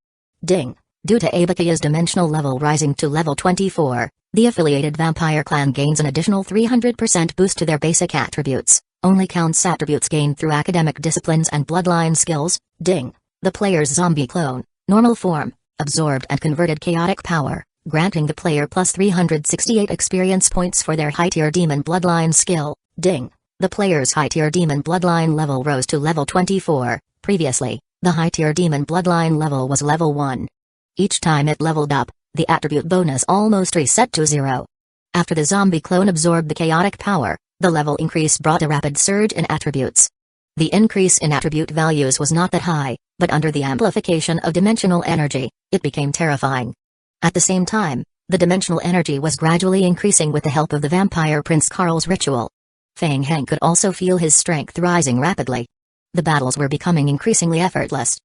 Speaker 1: Ding. Due to Abakia's dimensional level rising to level 24, the affiliated vampire clan gains an additional 300% boost to their basic attributes. Only counts attributes gained through academic disciplines and bloodline skills. Ding. The player's zombie clone, normal form, absorbed and converted chaotic power, granting the player plus 368 experience points for their high-tier demon bloodline skill. Ding. The player's high-tier demon bloodline level rose to level 24, previously, the high-tier demon bloodline level was level 1. Each time it leveled up, the attribute bonus almost reset to 0. After the zombie clone absorbed the chaotic power, the level increase brought a rapid surge in attributes. The increase in attribute values was not that high, but under the amplification of dimensional energy, it became terrifying. At the same time, the dimensional energy was gradually increasing with the help of the vampire Prince Karl's ritual. Feng Heng could also feel his strength rising rapidly. The battles were becoming increasingly effortless.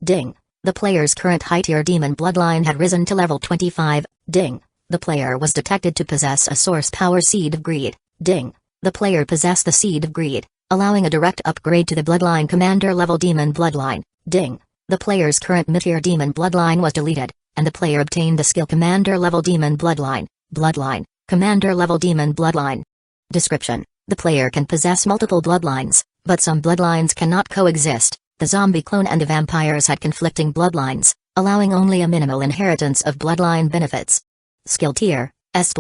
Speaker 1: Ding. The player's current high-tier demon bloodline had risen to level 25. Ding. The player was detected to possess a source power seed of greed. Ding. The player possessed the seed of greed, allowing a direct upgrade to the bloodline commander level demon bloodline. Ding. The player's current mid-tier demon bloodline was deleted, and the player obtained the skill commander level demon bloodline. Bloodline. Commander level demon bloodline. Description. The player can possess multiple bloodlines, but some bloodlines cannot coexist. The zombie clone and the vampires had conflicting bloodlines, allowing only a minimal inheritance of bloodline benefits. Skill tier, S+.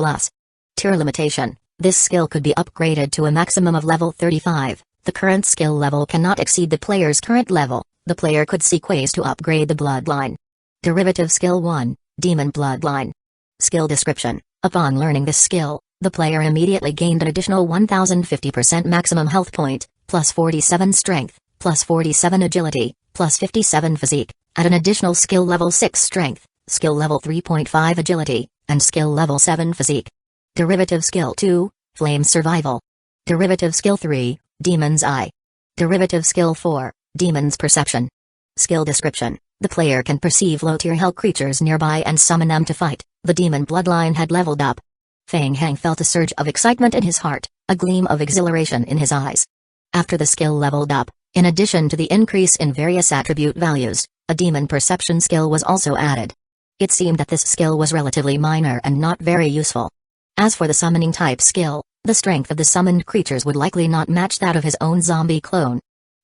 Speaker 1: Tier limitation. This skill could be upgraded to a maximum of level 35. The current skill level cannot exceed the player's current level. The player could seek ways to upgrade the bloodline. Derivative Skill 1, Demon Bloodline. Skill description. Upon learning this skill, the player immediately gained an additional 1050% maximum health point, plus 47 strength, plus 47 agility, plus 57 physique, at an additional skill level 6 strength, skill level 3.5 agility, and skill level 7 physique. Derivative Skill 2, Flame Survival. Derivative Skill 3, Demon's Eye. Derivative Skill 4, Demon's Perception. Skill description. The player can perceive low-tier hell creatures nearby and summon them to fight. The demon bloodline had leveled up. Feng Heng felt a surge of excitement in his heart, a gleam of exhilaration in his eyes. After the skill leveled up, in addition to the increase in various attribute values, a demon perception skill was also added. It seemed that this skill was relatively minor and not very useful. As for the summoning type skill, the strength of the summoned creatures would likely not match that of his own zombie clone.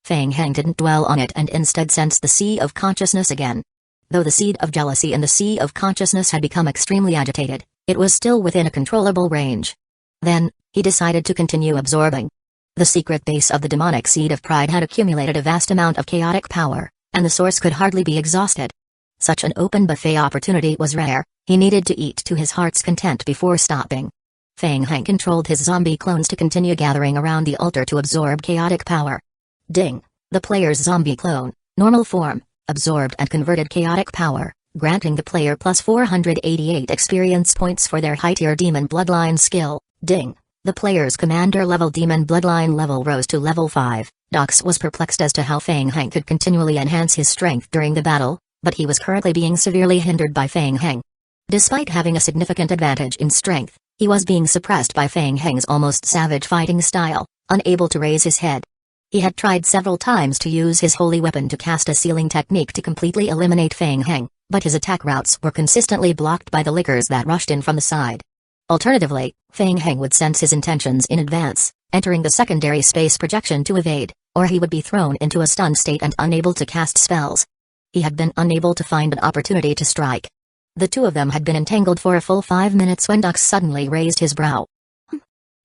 Speaker 1: Feng Heng didn't dwell on it and instead sensed the Sea of Consciousness again. Though the seed of jealousy in the Sea of Consciousness had become extremely agitated, it was still within a controllable range. Then, he decided to continue absorbing. The secret base of the demonic seed of pride had accumulated a vast amount of chaotic power, and the source could hardly be exhausted. Such an open buffet opportunity was rare. He needed to eat to his heart's content before stopping. Feng Heng controlled his zombie clones to continue gathering around the altar to absorb chaotic power. Ding. The player's zombie clone, normal form, absorbed and converted chaotic power, granting the player plus 488 experience points for their high-tier demon bloodline skill. Ding. The player's commander level demon bloodline level rose to level 5. Dox was perplexed as to how Feng Heng could continually enhance his strength during the battle, but he was currently being severely hindered by Feng Heng. Despite having a significant advantage in strength, he was being suppressed by Feng Heng's almost savage fighting style, unable to raise his head. He had tried several times to use his holy weapon to cast a sealing technique to completely eliminate Feng Heng, but his attack routes were consistently blocked by the lickers that rushed in from the side. Alternatively, Feng Heng would sense his intentions in advance, entering the secondary space projection to evade, or he would be thrown into a stunned state and unable to cast spells. He had been unable to find an opportunity to strike. The two of them had been entangled for a full 5 minutes when Dux suddenly raised his brow.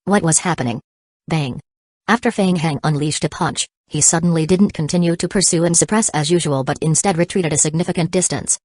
Speaker 1: What was happening? Bang. After Feng Heng unleashed a punch, he suddenly didn't continue to pursue and suppress as usual but instead retreated a significant distance.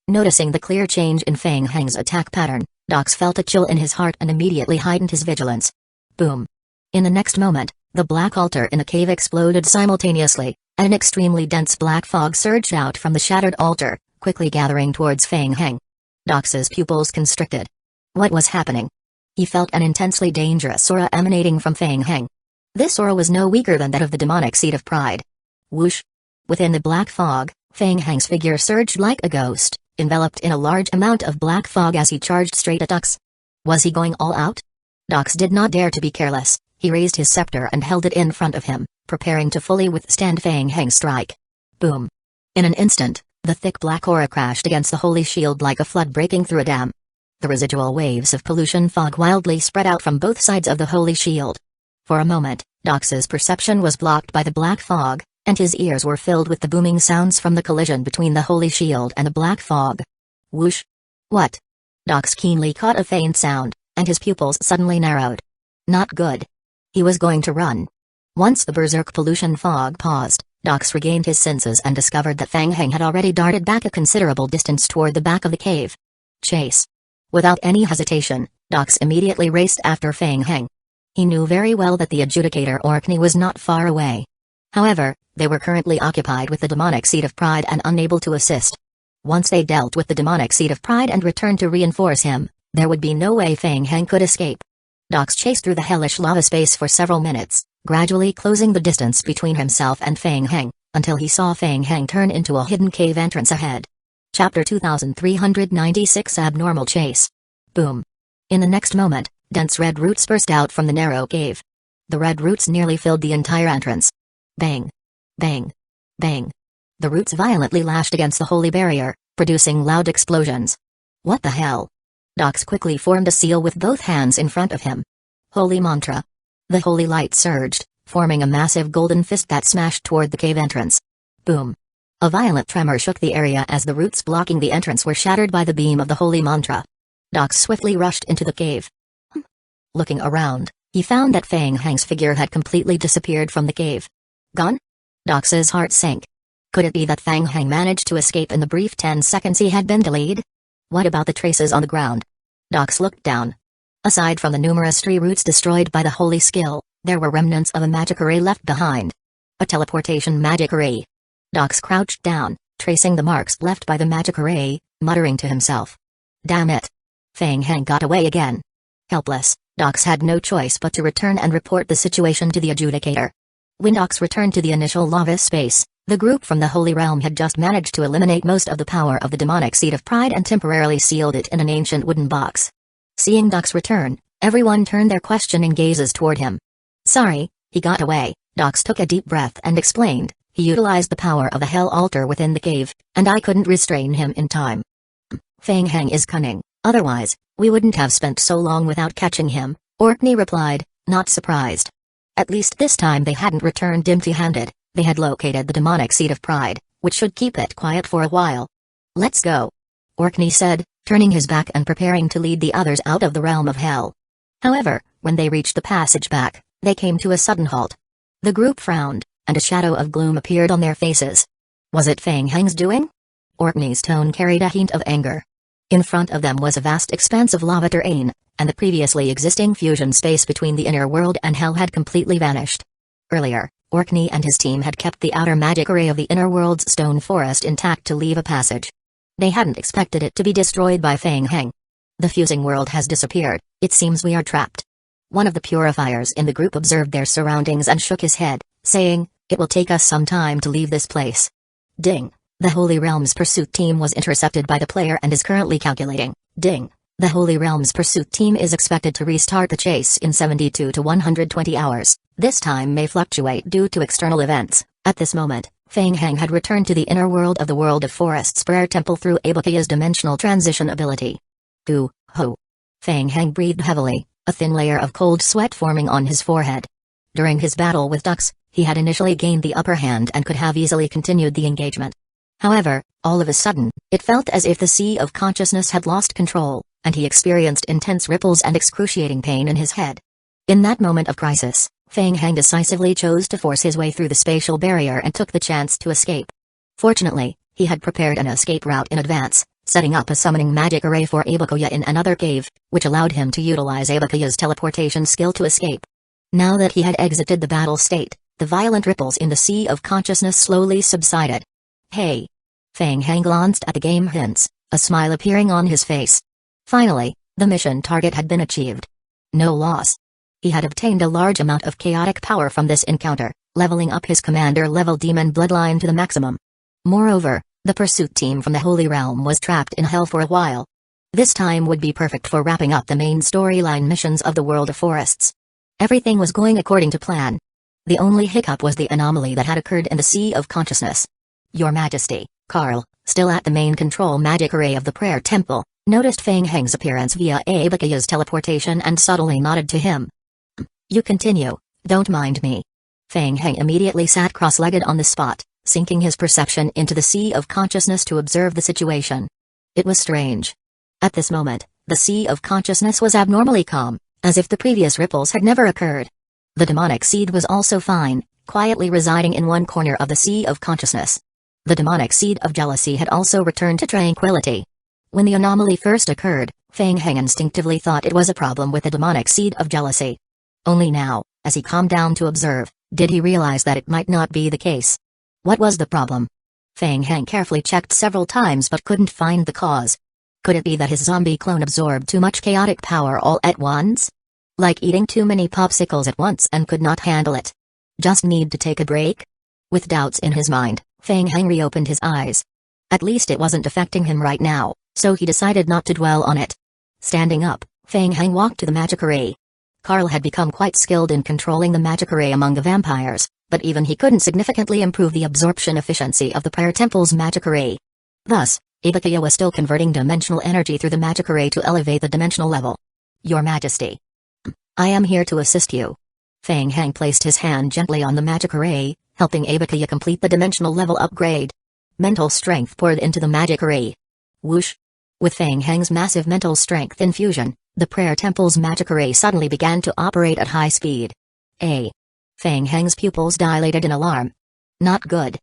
Speaker 1: Noticing the clear change in Feng Heng's attack pattern, Dux felt a chill in his heart and immediately heightened his vigilance. Boom. In the next moment, the black altar in the cave exploded simultaneously, and an extremely dense black fog surged out from the shattered altar, quickly gathering towards Feng Heng. Dux's pupils constricted. What was happening? He felt an intensely dangerous aura emanating from Feng Heng. This aura was no weaker than that of the demonic seed of pride. Whoosh! Within the black fog, Feng Heng's figure surged like a ghost, enveloped in a large amount of black fog as he charged straight at Dux. Was he going all out? Dux did not dare to be careless. He raised his scepter and held it in front of him, preparing to fully withstand Feng Heng's strike. Boom! In an instant, the thick black aura crashed against the holy shield like a flood breaking through a dam. The residual waves of pollution fog wildly spread out from both sides of the holy shield. For a moment, Dux's perception was blocked by the black fog, and his ears were filled with the booming sounds from the collision between the holy shield and the black fog. Whoosh! What? Dux keenly caught a faint sound, and his pupils suddenly narrowed. Not good. He was going to run. Once the berserk pollution fog paused, Dox regained his senses and discovered that Fang Heng had already darted back a considerable distance toward the back of the cave. Chase. Without any hesitation, Dox immediately raced after Fang Heng. He knew very well that the adjudicator Orkney was not far away. However, they were currently occupied with the demonic seed of pride and unable to assist. Once they dealt with the demonic seed of pride and returned to reinforce him, there would be no way Fang Heng could escape. Dox chased through the hellish lava space for several minutes, gradually closing the distance between himself and Fang Heng, until he saw Fang Heng turn into a hidden cave entrance ahead. Chapter 2396 Abnormal Chase. Boom. In the next moment, dense red roots burst out from the narrow cave. The red roots nearly filled the entire entrance. Bang. Bang. Bang. The roots violently lashed against the holy barrier, producing loud explosions. What the hell? Dox quickly formed a seal with both hands in front of him. Holy mantra. The holy light surged, forming a massive golden fist that smashed toward the cave entrance. Boom. A violent tremor shook the area as the roots blocking the entrance were shattered by the beam of the holy mantra. Dox swiftly rushed into the cave. Looking around, he found that Fang Heng's figure had completely disappeared from the cave. Gone? Dox's heart sank. Could it be that Fang Heng managed to escape in the brief 10 seconds he had been delayed? What about the traces on the ground? Dox looked down. Aside from the numerous tree roots destroyed by the holy skill, there were remnants of a magic array left behind. A teleportation magic array. Dox crouched down, tracing the marks left by the magic array, muttering to himself. Damn it. Fang Heng got away again. Helpless, Dox had no choice but to return and report the situation to the adjudicator. When Dox returned to the initial lava space, the group from the Holy Realm had just managed to eliminate most of the power of the demonic seed of pride and temporarily sealed it in an ancient wooden box. Seeing Dox return, everyone turned their questioning gazes toward him. Sorry, he got away, Dox took a deep breath and explained. He utilized the power of the hell altar within the cave, and I couldn't restrain him in time. Fang Heng is cunning, otherwise, we wouldn't have spent so long without catching him, Orkney replied, not surprised. At least this time they hadn't returned empty-handed, they had located the demonic seed of pride, which should keep it quiet for a while. Let's go. Orkney said, turning his back and preparing to lead the others out of the realm of hell. However, when they reached the passage back, they came to a sudden halt. The group frowned, and a shadow of gloom appeared on their faces. Was it Fang Heng's doing? Orkney's tone carried a hint of anger. In front of them was a vast expanse of lava terrain, and the previously existing fusion space between the inner world and hell had completely vanished. Earlier, Orkney and his team had kept the outer magic array of the inner world's stone forest intact to leave a passage. They hadn't expected it to be destroyed by Fang Heng. The fusing world has disappeared, it seems we are trapped. One of the purifiers in the group observed their surroundings and shook his head, saying, it will take us some time to leave this place. Ding. The Holy Realms pursuit team was intercepted by the player and is currently calculating. Ding. The Holy Realms pursuit team is expected to restart the chase in 72 to 120 hours. This time may fluctuate due to external events. At this moment, Fang Heng had returned to the inner world of the World of Forests Prayer Temple through Abakuya's dimensional transition ability. Ho. Fang Heng breathed heavily, a thin layer of cold sweat forming on his forehead. During his battle with Dux, he had initially gained the upper hand and could have easily continued the engagement. However, all of a sudden, it felt as if the sea of consciousness had lost control, and he experienced intense ripples and excruciating pain in his head. In that moment of crisis, Fang Heng decisively chose to force his way through the spatial barrier and took the chance to escape. Fortunately, he had prepared an escape route in advance, setting up a summoning magic array for Abakuya in another cave, which allowed him to utilize Abakuya's teleportation skill to escape. Now that he had exited the battle state, the violent ripples in the sea of consciousness slowly subsided. Hey! Fang Heng glanced at the game hints, a smile appearing on his face. Finally, the mission target had been achieved. No loss. He had obtained a large amount of chaotic power from this encounter, leveling up his commander-level demon bloodline to the maximum. Moreover, the pursuit team from the Holy Realm was trapped in hell for a while. This time would be perfect for wrapping up the main storyline missions of the World of Forests. Everything was going according to plan. The only hiccup was the anomaly that had occurred in the Sea of Consciousness. Your Majesty, Carl, still at the main control magic array of the prayer temple, noticed Fang Heng's appearance via Abakuya's teleportation and subtly nodded to him. You continue, don't mind me. Fang Heng immediately sat cross-legged on the spot, sinking his perception into the Sea of Consciousness to observe the situation. It was strange. At this moment, the Sea of Consciousness was abnormally calm, as if the previous ripples had never occurred. The demonic seed was also fine, quietly residing in one corner of the sea of consciousness. The demonic seed of jealousy had also returned to tranquility. When the anomaly first occurred, Feng Heng instinctively thought it was a problem with the demonic seed of jealousy. Only now, as he calmed down to observe, did he realize that it might not be the case. What was the problem? Feng Heng carefully checked several times but couldn't find the cause. Could it be that his zombie clone absorbed too much chaotic power all at once? Like eating too many popsicles at once and could not handle it? Just need to take a break? With doubts in his mind, Feng Heng reopened his eyes. At least it wasn't affecting him right now, so he decided not to dwell on it. Standing up, Feng Heng walked to the magic array. Carl had become quite skilled in controlling the magic array among the vampires, but even he couldn't significantly improve the absorption efficiency of the Pyre Temple's magic array. Thus, Ibukiya was still converting dimensional energy through the magic array to elevate the dimensional level. Your Majesty. I am here to assist you. Feng Heng placed his hand gently on the magic array, helping Ibukiya complete the dimensional level upgrade. Mental strength poured into the magic array. Whoosh! With Feng Heng's massive mental strength infusion, the prayer temple's magic array suddenly began to operate at high speed. Feng Heng's pupils dilated in alarm. Not good.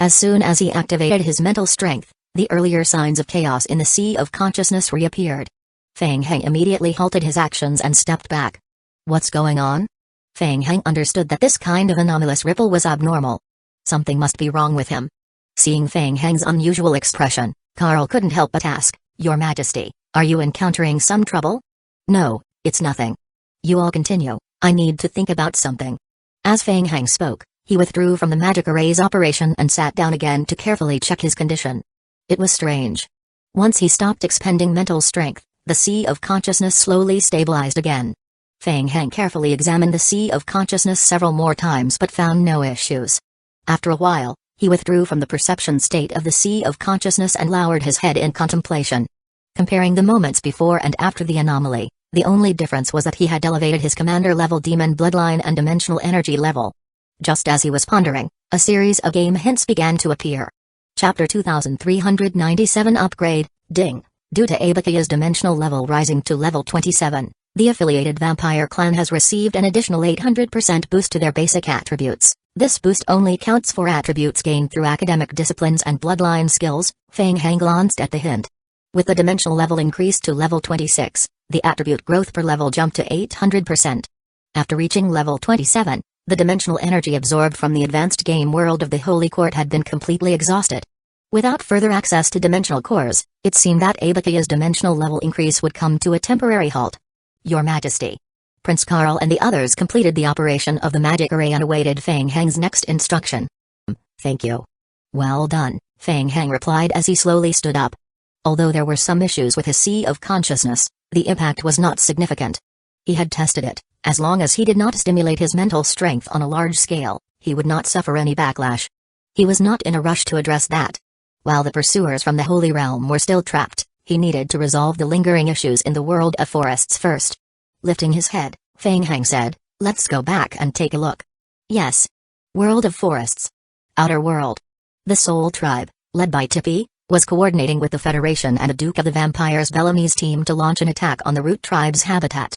Speaker 1: As soon as he activated his mental strength, the earlier signs of chaos in the sea of consciousness reappeared. Feng Heng immediately halted his actions and stepped back. What's going on? Feng Heng understood that this kind of anomalous ripple was abnormal. Something must be wrong with him. Seeing Feng Heng's unusual expression, Carl couldn't help but ask, Your Majesty, are you encountering some trouble? No, it's nothing. You all continue, I need to think about something. As Feng Heng spoke, he withdrew from the magic array's operation and sat down again to carefully check his condition. It was strange. Once he stopped expending mental strength, the sea of consciousness slowly stabilized again. Feng Heng carefully examined the sea of consciousness several more times but found no issues. After a while, he withdrew from the perception state of the sea of consciousness and lowered his head in contemplation. Comparing the moments before and after the anomaly, the only difference was that he had elevated his commander-level demon bloodline and dimensional energy level. Just as he was pondering, a series of game hints began to appear. Chapter 2397 Upgrade, Ding. Due to Ibukiya's dimensional level rising to level 27, the affiliated vampire clan has received an additional 800% boost to their basic attributes. This boost only counts for attributes gained through academic disciplines and bloodline skills. Feng Heng glanced at the hint. With the dimensional level increased to level 26, the attribute growth per level jumped to 800%. After reaching level 27, the dimensional energy absorbed from the advanced game world of the Holy Court had been completely exhausted. Without further access to dimensional cores, it seemed that Ibukiya's dimensional level increase would come to a temporary halt. Your Majesty. Prince Carl and the others completed the operation of the magic array and awaited Feng Heng's next instruction. Thank you. Well done, Feng Heng replied as he slowly stood up. Although there were some issues with his sea of consciousness, the impact was not significant. He had tested it. As long as he did not stimulate his mental strength on a large scale, he would not suffer any backlash. He was not in a rush to address that. While the pursuers from the Holy Realm were still trapped, he needed to resolve the lingering issues in the world of forests first. Lifting his head, Feng Heng said, Let's go back and take a look. Yes. World of Forests. Outer World. The Soul Tribe, led by Tippy, was coordinating with the Federation and the Duke of the Vampires Bellamy's team to launch an attack on the Root Tribe's habitat.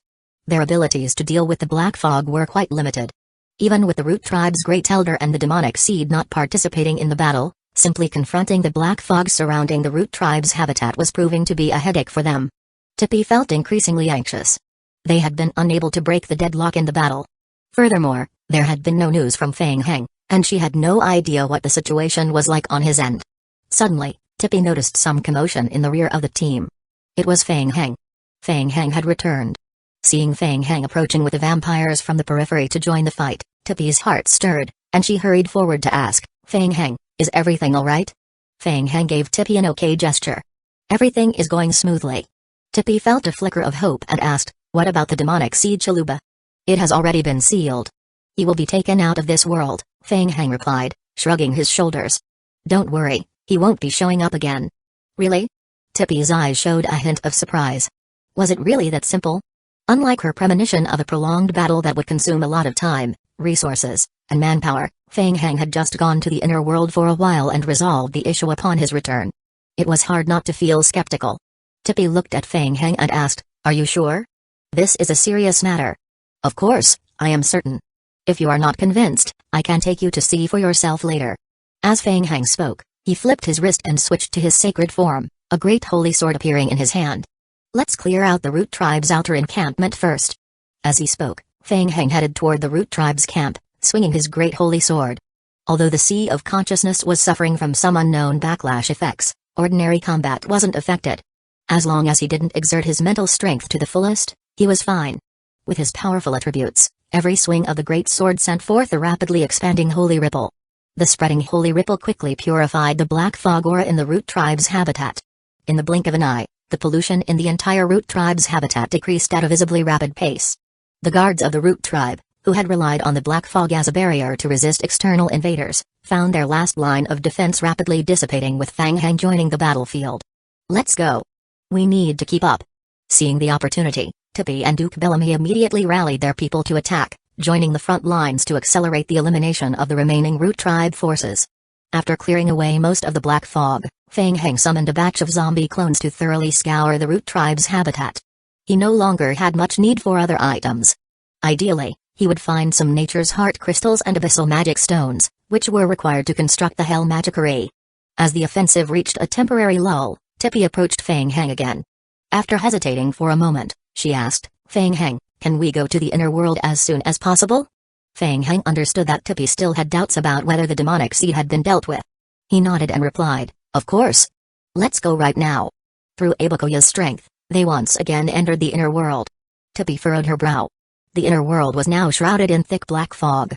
Speaker 1: Their abilities to deal with the Black Fog were quite limited. Even with the Root Tribe's Great Elder and the Demonic Seed not participating in the battle, simply confronting the Black Fog surrounding the Root Tribe's habitat was proving to be a headache for them. Tippy felt increasingly anxious. They had been unable to break the deadlock in the battle. Furthermore, there had been no news from Feng Heng, and she had no idea what the situation was like on his end. Suddenly, Tippy noticed some commotion in the rear of the team. It was Feng Heng. Feng Heng had returned. Seeing Feng Heng approaching with the vampires from the periphery to join the fight, Tippy's heart stirred, and she hurried forward to ask, Feng Heng, is everything alright? Feng Heng gave Tippy an okay gesture. Everything is going smoothly. Tippy felt a flicker of hope and asked, What about the demonic seed Chalupa? It has already been sealed. He will be taken out of this world, Feng Heng replied, shrugging his shoulders. Don't worry, he won't be showing up again. Really? Tippy's eyes showed a hint of surprise. Was it really that simple? Unlike her premonition of a prolonged battle that would consume a lot of time, resources, and manpower, Feng Heng had just gone to the inner world for a while and resolved the issue upon his return. It was hard not to feel skeptical. Tippy looked at Feng Heng and asked, Are you sure? This is a serious matter. Of course, I am certain. If you are not convinced, I can take you to see for yourself later. As Feng Heng spoke, he flipped his wrist and switched to his sacred form, a great holy sword appearing in his hand. Let's clear out the Root Tribe's outer encampment first. As he spoke, Feng Heng headed toward the Root Tribe's camp, swinging his great holy sword. Although the Sea of Consciousness was suffering from some unknown backlash effects, ordinary combat wasn't affected. As long as he didn't exert his mental strength to the fullest, he was fine. With his powerful attributes, every swing of the great sword sent forth a rapidly expanding holy ripple. The spreading holy ripple quickly purified the black fog aura in the Root Tribe's habitat. In the blink of an eye, the pollution in the entire Root Tribe's habitat decreased at a visibly rapid pace. The guards of the Root Tribe, who had relied on the black fog as a barrier to resist external invaders, found their last line of defense rapidly dissipating with Feng Heng joining the battlefield. Let's go. We need to keep up. Seeing the opportunity, Tippy and Duke Bellamy immediately rallied their people to attack, joining the front lines to accelerate the elimination of the remaining Root Tribe forces. After clearing away most of the black fog, Feng Heng summoned a batch of zombie clones to thoroughly scour the Root Tribe's habitat. He no longer had much need for other items. Ideally, he would find some nature's heart crystals and abyssal magic stones, which were required to construct the Hell Magic Array. As the offensive reached a temporary lull, Tippy approached Feng Heng again. After hesitating for a moment, she asked, Feng Heng, can we go to the inner world as soon as possible? Feng Heng understood that Tippy still had doubts about whether the demonic seed had been dealt with. He nodded and replied, of course. Let's go right now. Through Abakoya's strength, they once again entered the inner world. Tippy furrowed her brow. The inner world was now shrouded in thick black fog.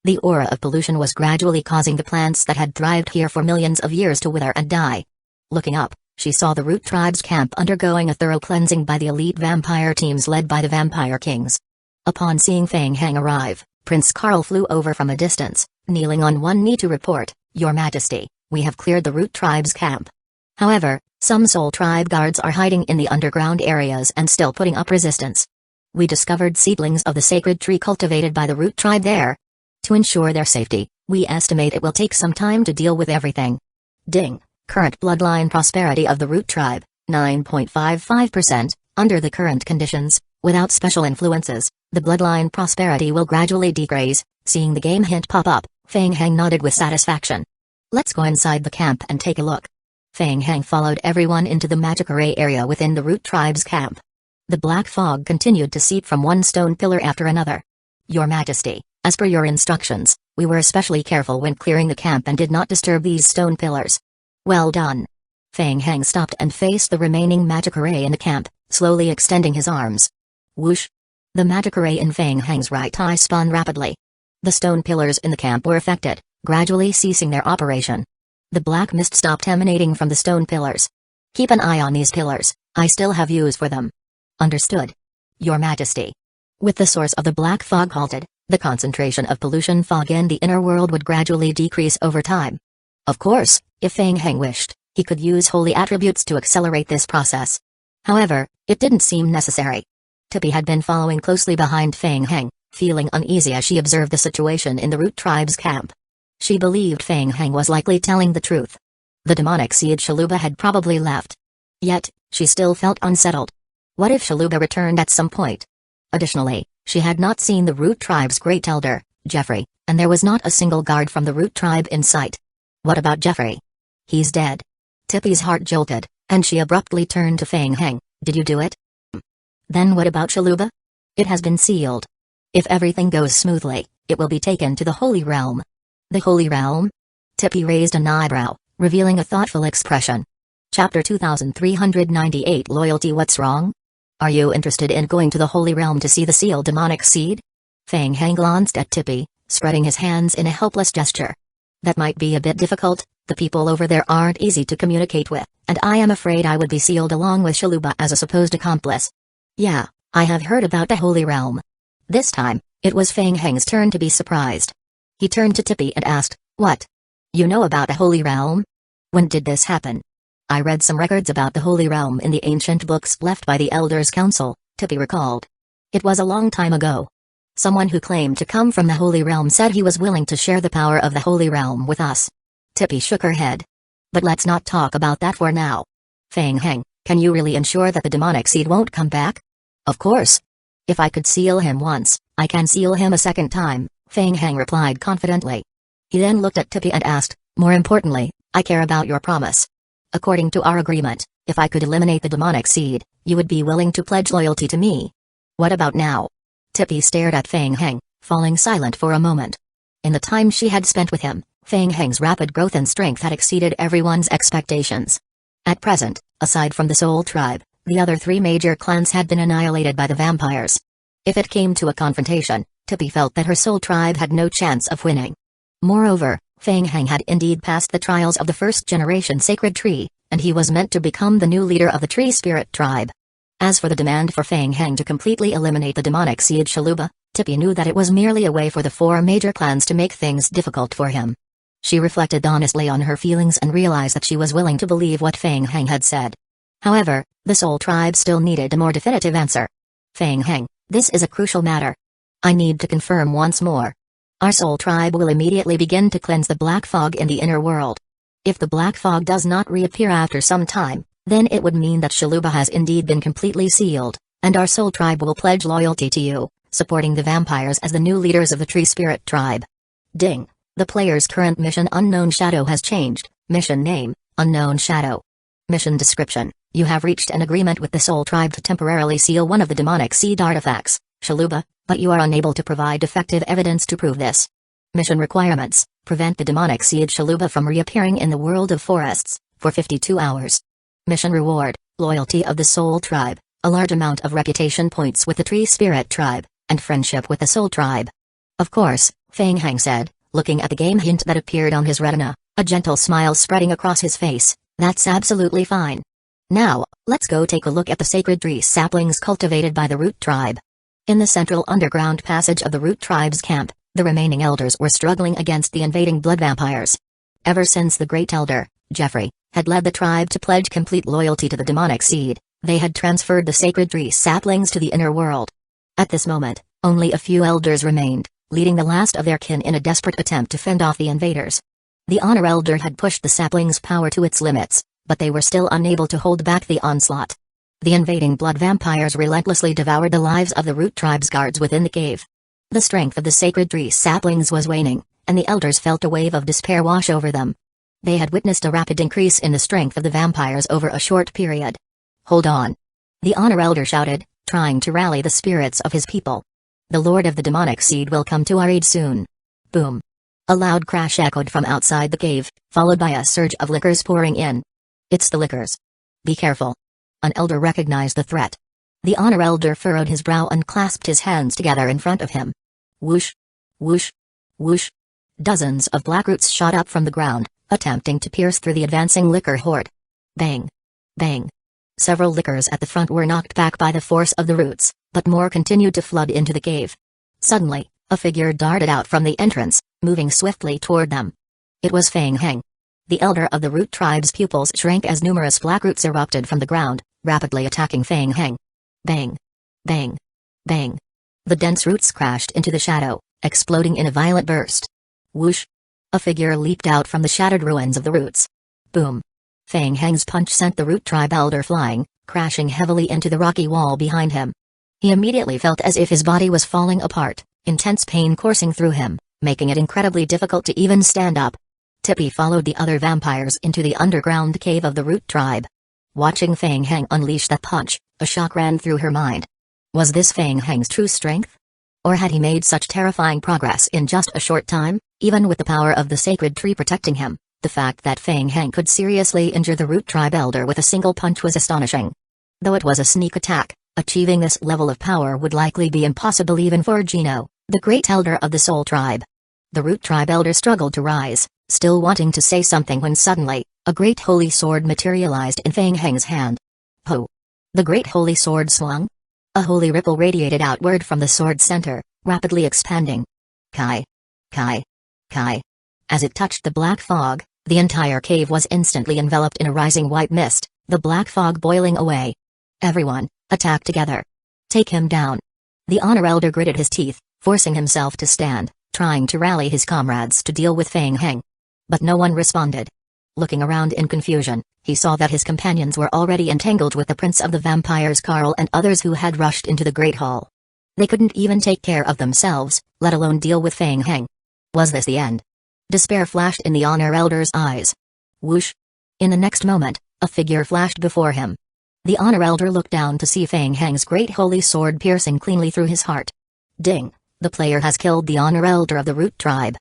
Speaker 1: The aura of pollution was gradually causing the plants that had thrived here for millions of years to wither and die. Looking up, she saw the Root Tribe's camp undergoing a thorough cleansing by the elite vampire teams led by the Vampire Kings. Upon seeing Feng Heng arrive, Prince Carl flew over from a distance, kneeling on one knee to report, Your Majesty, we have cleared the Root Tribe's camp. However, some Soul Tribe guards are hiding in the underground areas and still putting up resistance. We discovered seedlings of the sacred tree cultivated by the Root Tribe there. To ensure their safety, we estimate it will take some time to deal with everything. Ding. Current bloodline prosperity of the Root Tribe, 9.55%. Under the current conditions, without special influences, the bloodline prosperity will gradually decrease. Seeing the game hint pop up, Feng Heng nodded with satisfaction. Let's go inside the camp and take a look. Feng Heng followed everyone into the magic array area within the Root Tribe's camp. The black fog continued to seep from one stone pillar after another. Your Majesty, as per your instructions, we were especially careful when clearing the camp and did not disturb these stone pillars. Well done. Feng Heng stopped and faced the remaining magic array in the camp, slowly extending his arms. Whoosh! The magic array in Feng Heng's right eye spun rapidly. The stone pillars in the camp were affected, gradually ceasing their operation. The black mist stopped emanating from the stone pillars. Keep an eye on these pillars, I still have use for them. Understood. Your Majesty. With the source of the black fog halted, the concentration of pollution fog in the inner world would gradually decrease over time. Of course, if Feng Heng wished, he could use holy attributes to accelerate this process. However, it didn't seem necessary. Tippy had been following closely behind Feng Heng, feeling uneasy as she observed the situation in the Root Tribe's camp. She believed Feng Heng was likely telling the truth. The demonic seed Shaluba had probably left. Yet, she still felt unsettled. What if Shaluba returned at some point? Additionally, she had not seen the Root Tribe's great elder, Jeffrey, and there was not a single guard from the Root Tribe in sight. What about Jeffrey? He's dead. Tippy's heart jolted, and she abruptly turned to Feng Heng. Did you do it? Then what about Shaluba? It has been sealed. If everything goes smoothly, it will be taken to the Holy Realm. The Holy Realm? Tippy raised an eyebrow, revealing a thoughtful expression. Chapter 2398 Loyalty. What's wrong? Are you interested in going to the Holy Realm to see the sealed demonic seed? Feng Heng glanced at Tippy, spreading his hands in a helpless gesture. That might be a bit difficult, the people over there aren't easy to communicate with, and I am afraid I would be sealed along with Shaluba as a supposed accomplice. Yeah, I have heard about the Holy Realm. This time, it was Feng Heng's turn to be surprised. He turned to Tippy and asked, What? You know about the Holy Realm? When did this happen? I read some records about the Holy Realm in the ancient books left by the Elders' Council, Tippy recalled. It was a long time ago. Someone who claimed to come from the Holy Realm said he was willing to share the power of the Holy Realm with us. Tippy shook her head. But let's not talk about that for now. Feng Heng, can you really ensure that the demonic seed won't come back? Of course. If I could seal him once, I can seal him a second time, Feng Heng replied confidently. He then looked at Tippy and asked, "More importantly, I care about your promise. According to our agreement, if I could eliminate the demonic seed, you would be willing to pledge loyalty to me. What about now?" Tippy stared at Feng Heng, falling silent for a moment. In the time she had spent with him, Feng Heng's rapid growth and strength had exceeded everyone's expectations. At present, aside from the Soul Tribe, the other three major clans had been annihilated by the vampires. If it came to a confrontation, Tippy felt that her Soul Tribe had no chance of winning. Moreover, Feng Heng had indeed passed the trials of the first-generation sacred tree, and he was meant to become the new leader of the Tree Spirit Tribe. As for the demand for Feng Heng to completely eliminate the demonic seed Shaluba, Tippy knew that it was merely a way for the four major clans to make things difficult for him. She reflected honestly on her feelings and realized that she was willing to believe what Feng Heng had said. However, the Soul Tribe still needed a more definitive answer. "Feng Heng, this is a crucial matter. I need to confirm once more. Our Soul Tribe will immediately begin to cleanse the black fog in the inner world. If the black fog does not reappear after some time, then it would mean that Shaluba has indeed been completely sealed, and our Soul Tribe will pledge loyalty to you, supporting the vampires as the new leaders of the Tree Spirit Tribe." Ding! The player's current mission Unknown Shadow has changed. Mission name, Unknown Shadow. Mission description: you have reached an agreement with the Soul Tribe to temporarily seal one of the demonic seed artifacts, Shaluba, but you are unable to provide effective evidence to prove this. Mission requirements: prevent the demonic seed Shaluba from reappearing in the world of forests, for 52 hours. Mission reward: loyalty of the Soul Tribe, a large amount of reputation points with the Tree Spirit Tribe, and friendship with the Soul Tribe. Of course, Feng Heng said, looking at the game hint that appeared on his retina, a gentle smile spreading across his face. "That's absolutely fine. Now, let's go take a look at the sacred tree saplings cultivated by the Root Tribe." In the central underground passage of the Root Tribe's camp, the remaining elders were struggling against the invading blood vampires. Ever since the Great Elder, Jeffrey, had led the tribe to pledge complete loyalty to the demonic seed, they had transferred the sacred tree saplings to the inner world. At this moment, only a few elders remained, leading the last of their kin in a desperate attempt to fend off the invaders. The Honor Elder had pushed the saplings' power to its limits, but they were still unable to hold back the onslaught. The invading blood vampires relentlessly devoured the lives of the Root Tribe's guards within the cave. The strength of the sacred tree saplings was waning, and the elders felt a wave of despair wash over them. They had witnessed a rapid increase in the strength of the vampires over a short period. "Hold on!" the Honor Elder shouted, trying to rally the spirits of his people. "The Lord of the Demonic Seed will come to our aid soon." Boom! A loud crash echoed from outside the cave, followed by a surge of liquors pouring in. "It's the liquors. Be careful." An elder recognized the threat. The Honor Elder furrowed his brow and clasped his hands together in front of him. Whoosh! Whoosh! Whoosh! Dozens of black roots shot up from the ground, attempting to pierce through the advancing liquor horde. Bang! Bang! Several liquors at the front were knocked back by the force of the roots, but more continued to flood into the cave. Suddenly, a figure darted out from the entrance, moving swiftly toward them. It was Feng Heng. The elder of the Root Tribe's pupils shrank as numerous black roots erupted from the ground, rapidly attacking Feng Heng. Bang! Bang! Bang! The dense roots crashed into the shadow, exploding in a violent burst. Whoosh! A figure leaped out from the shattered ruins of the roots. Boom! Feng Heng's punch sent the Root Tribe elder flying, crashing heavily into the rocky wall behind him. He immediately felt as if his body was falling apart, intense pain coursing through him, making it incredibly difficult to even stand up. Tippy followed the other vampires into the underground cave of the Root Tribe. Watching Feng Heng unleash that punch, a shock ran through her mind. Was this Feng Heng's true strength? Or had he made such terrifying progress in just a short time, even with the power of the sacred tree protecting him? The fact that Feng Heng could seriously injure the Root Tribe elder with a single punch was astonishing. Though it was a sneak attack, achieving this level of power would likely be impossible even for Gino, the great elder of the Soul Tribe. The Root Tribe elder struggled to rise, still wanting to say something when suddenly, a great holy sword materialized in Feng Heng's hand. Ho! The great holy sword swung. A holy ripple radiated outward from the sword's center, rapidly expanding. Kai! Kai! Kai! As it touched the black fog, the entire cave was instantly enveloped in a rising white mist, the black fog boiling away. Everyone, attack together. Take him down. The Honor Elder gritted his teeth, forcing himself to stand, trying to rally his comrades to deal with Feng Heng. But no one responded. Looking around in confusion, he saw that his companions were already entangled with the Prince of the Vampires Carl and others who had rushed into the Great Hall. They couldn't even take care of themselves, let alone deal with Fang Heng. Was this the end? Despair flashed in the Honor Elder's eyes. Whoosh! In the next moment, a figure flashed before him. The Honor Elder looked down to see Fang Heng's great holy sword piercing cleanly through his heart. Ding! The player has killed the Honor Elder of the Root Tribe.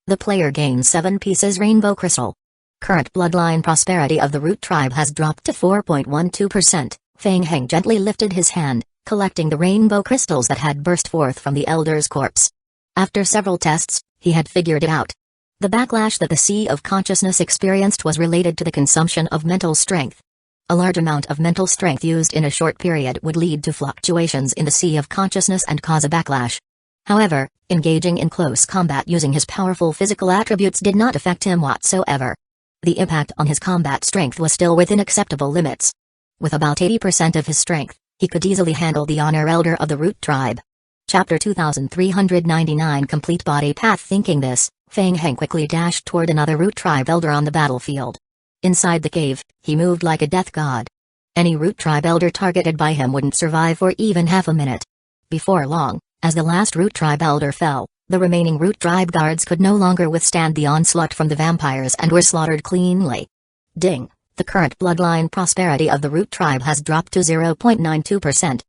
Speaker 1: The player gains 7 pieces Rainbow Crystal. Current bloodline prosperity of the Root Tribe has dropped to 4.12%. Fang Heng gently lifted his hand, collecting the rainbow crystals that had burst forth from the Elder's corpse. After several tests, he had figured it out. The backlash that the Sea of Consciousness experienced was related to the consumption of mental strength. A large amount of mental strength used in a short period would lead to fluctuations in the Sea of Consciousness and cause a backlash. However, engaging in close combat using his powerful physical attributes did not affect him whatsoever. The impact on his combat strength was still within acceptable limits. With about 80% of his strength, he could easily handle the Honor Elder of the Root Tribe. Chapter 2399 Complete Body Path. Thinking this, Fang Heng quickly dashed toward another Root Tribe Elder on the battlefield. Inside the cave, he moved like a death god. Any Root Tribe Elder targeted by him wouldn't survive for even half a minute. Before long, as the last Root Tribe Elder fell, the remaining Root Tribe guards could no longer withstand the onslaught from the vampires and were slaughtered cleanly. Ding! The current bloodline prosperity of the Root Tribe has dropped to 0.92%.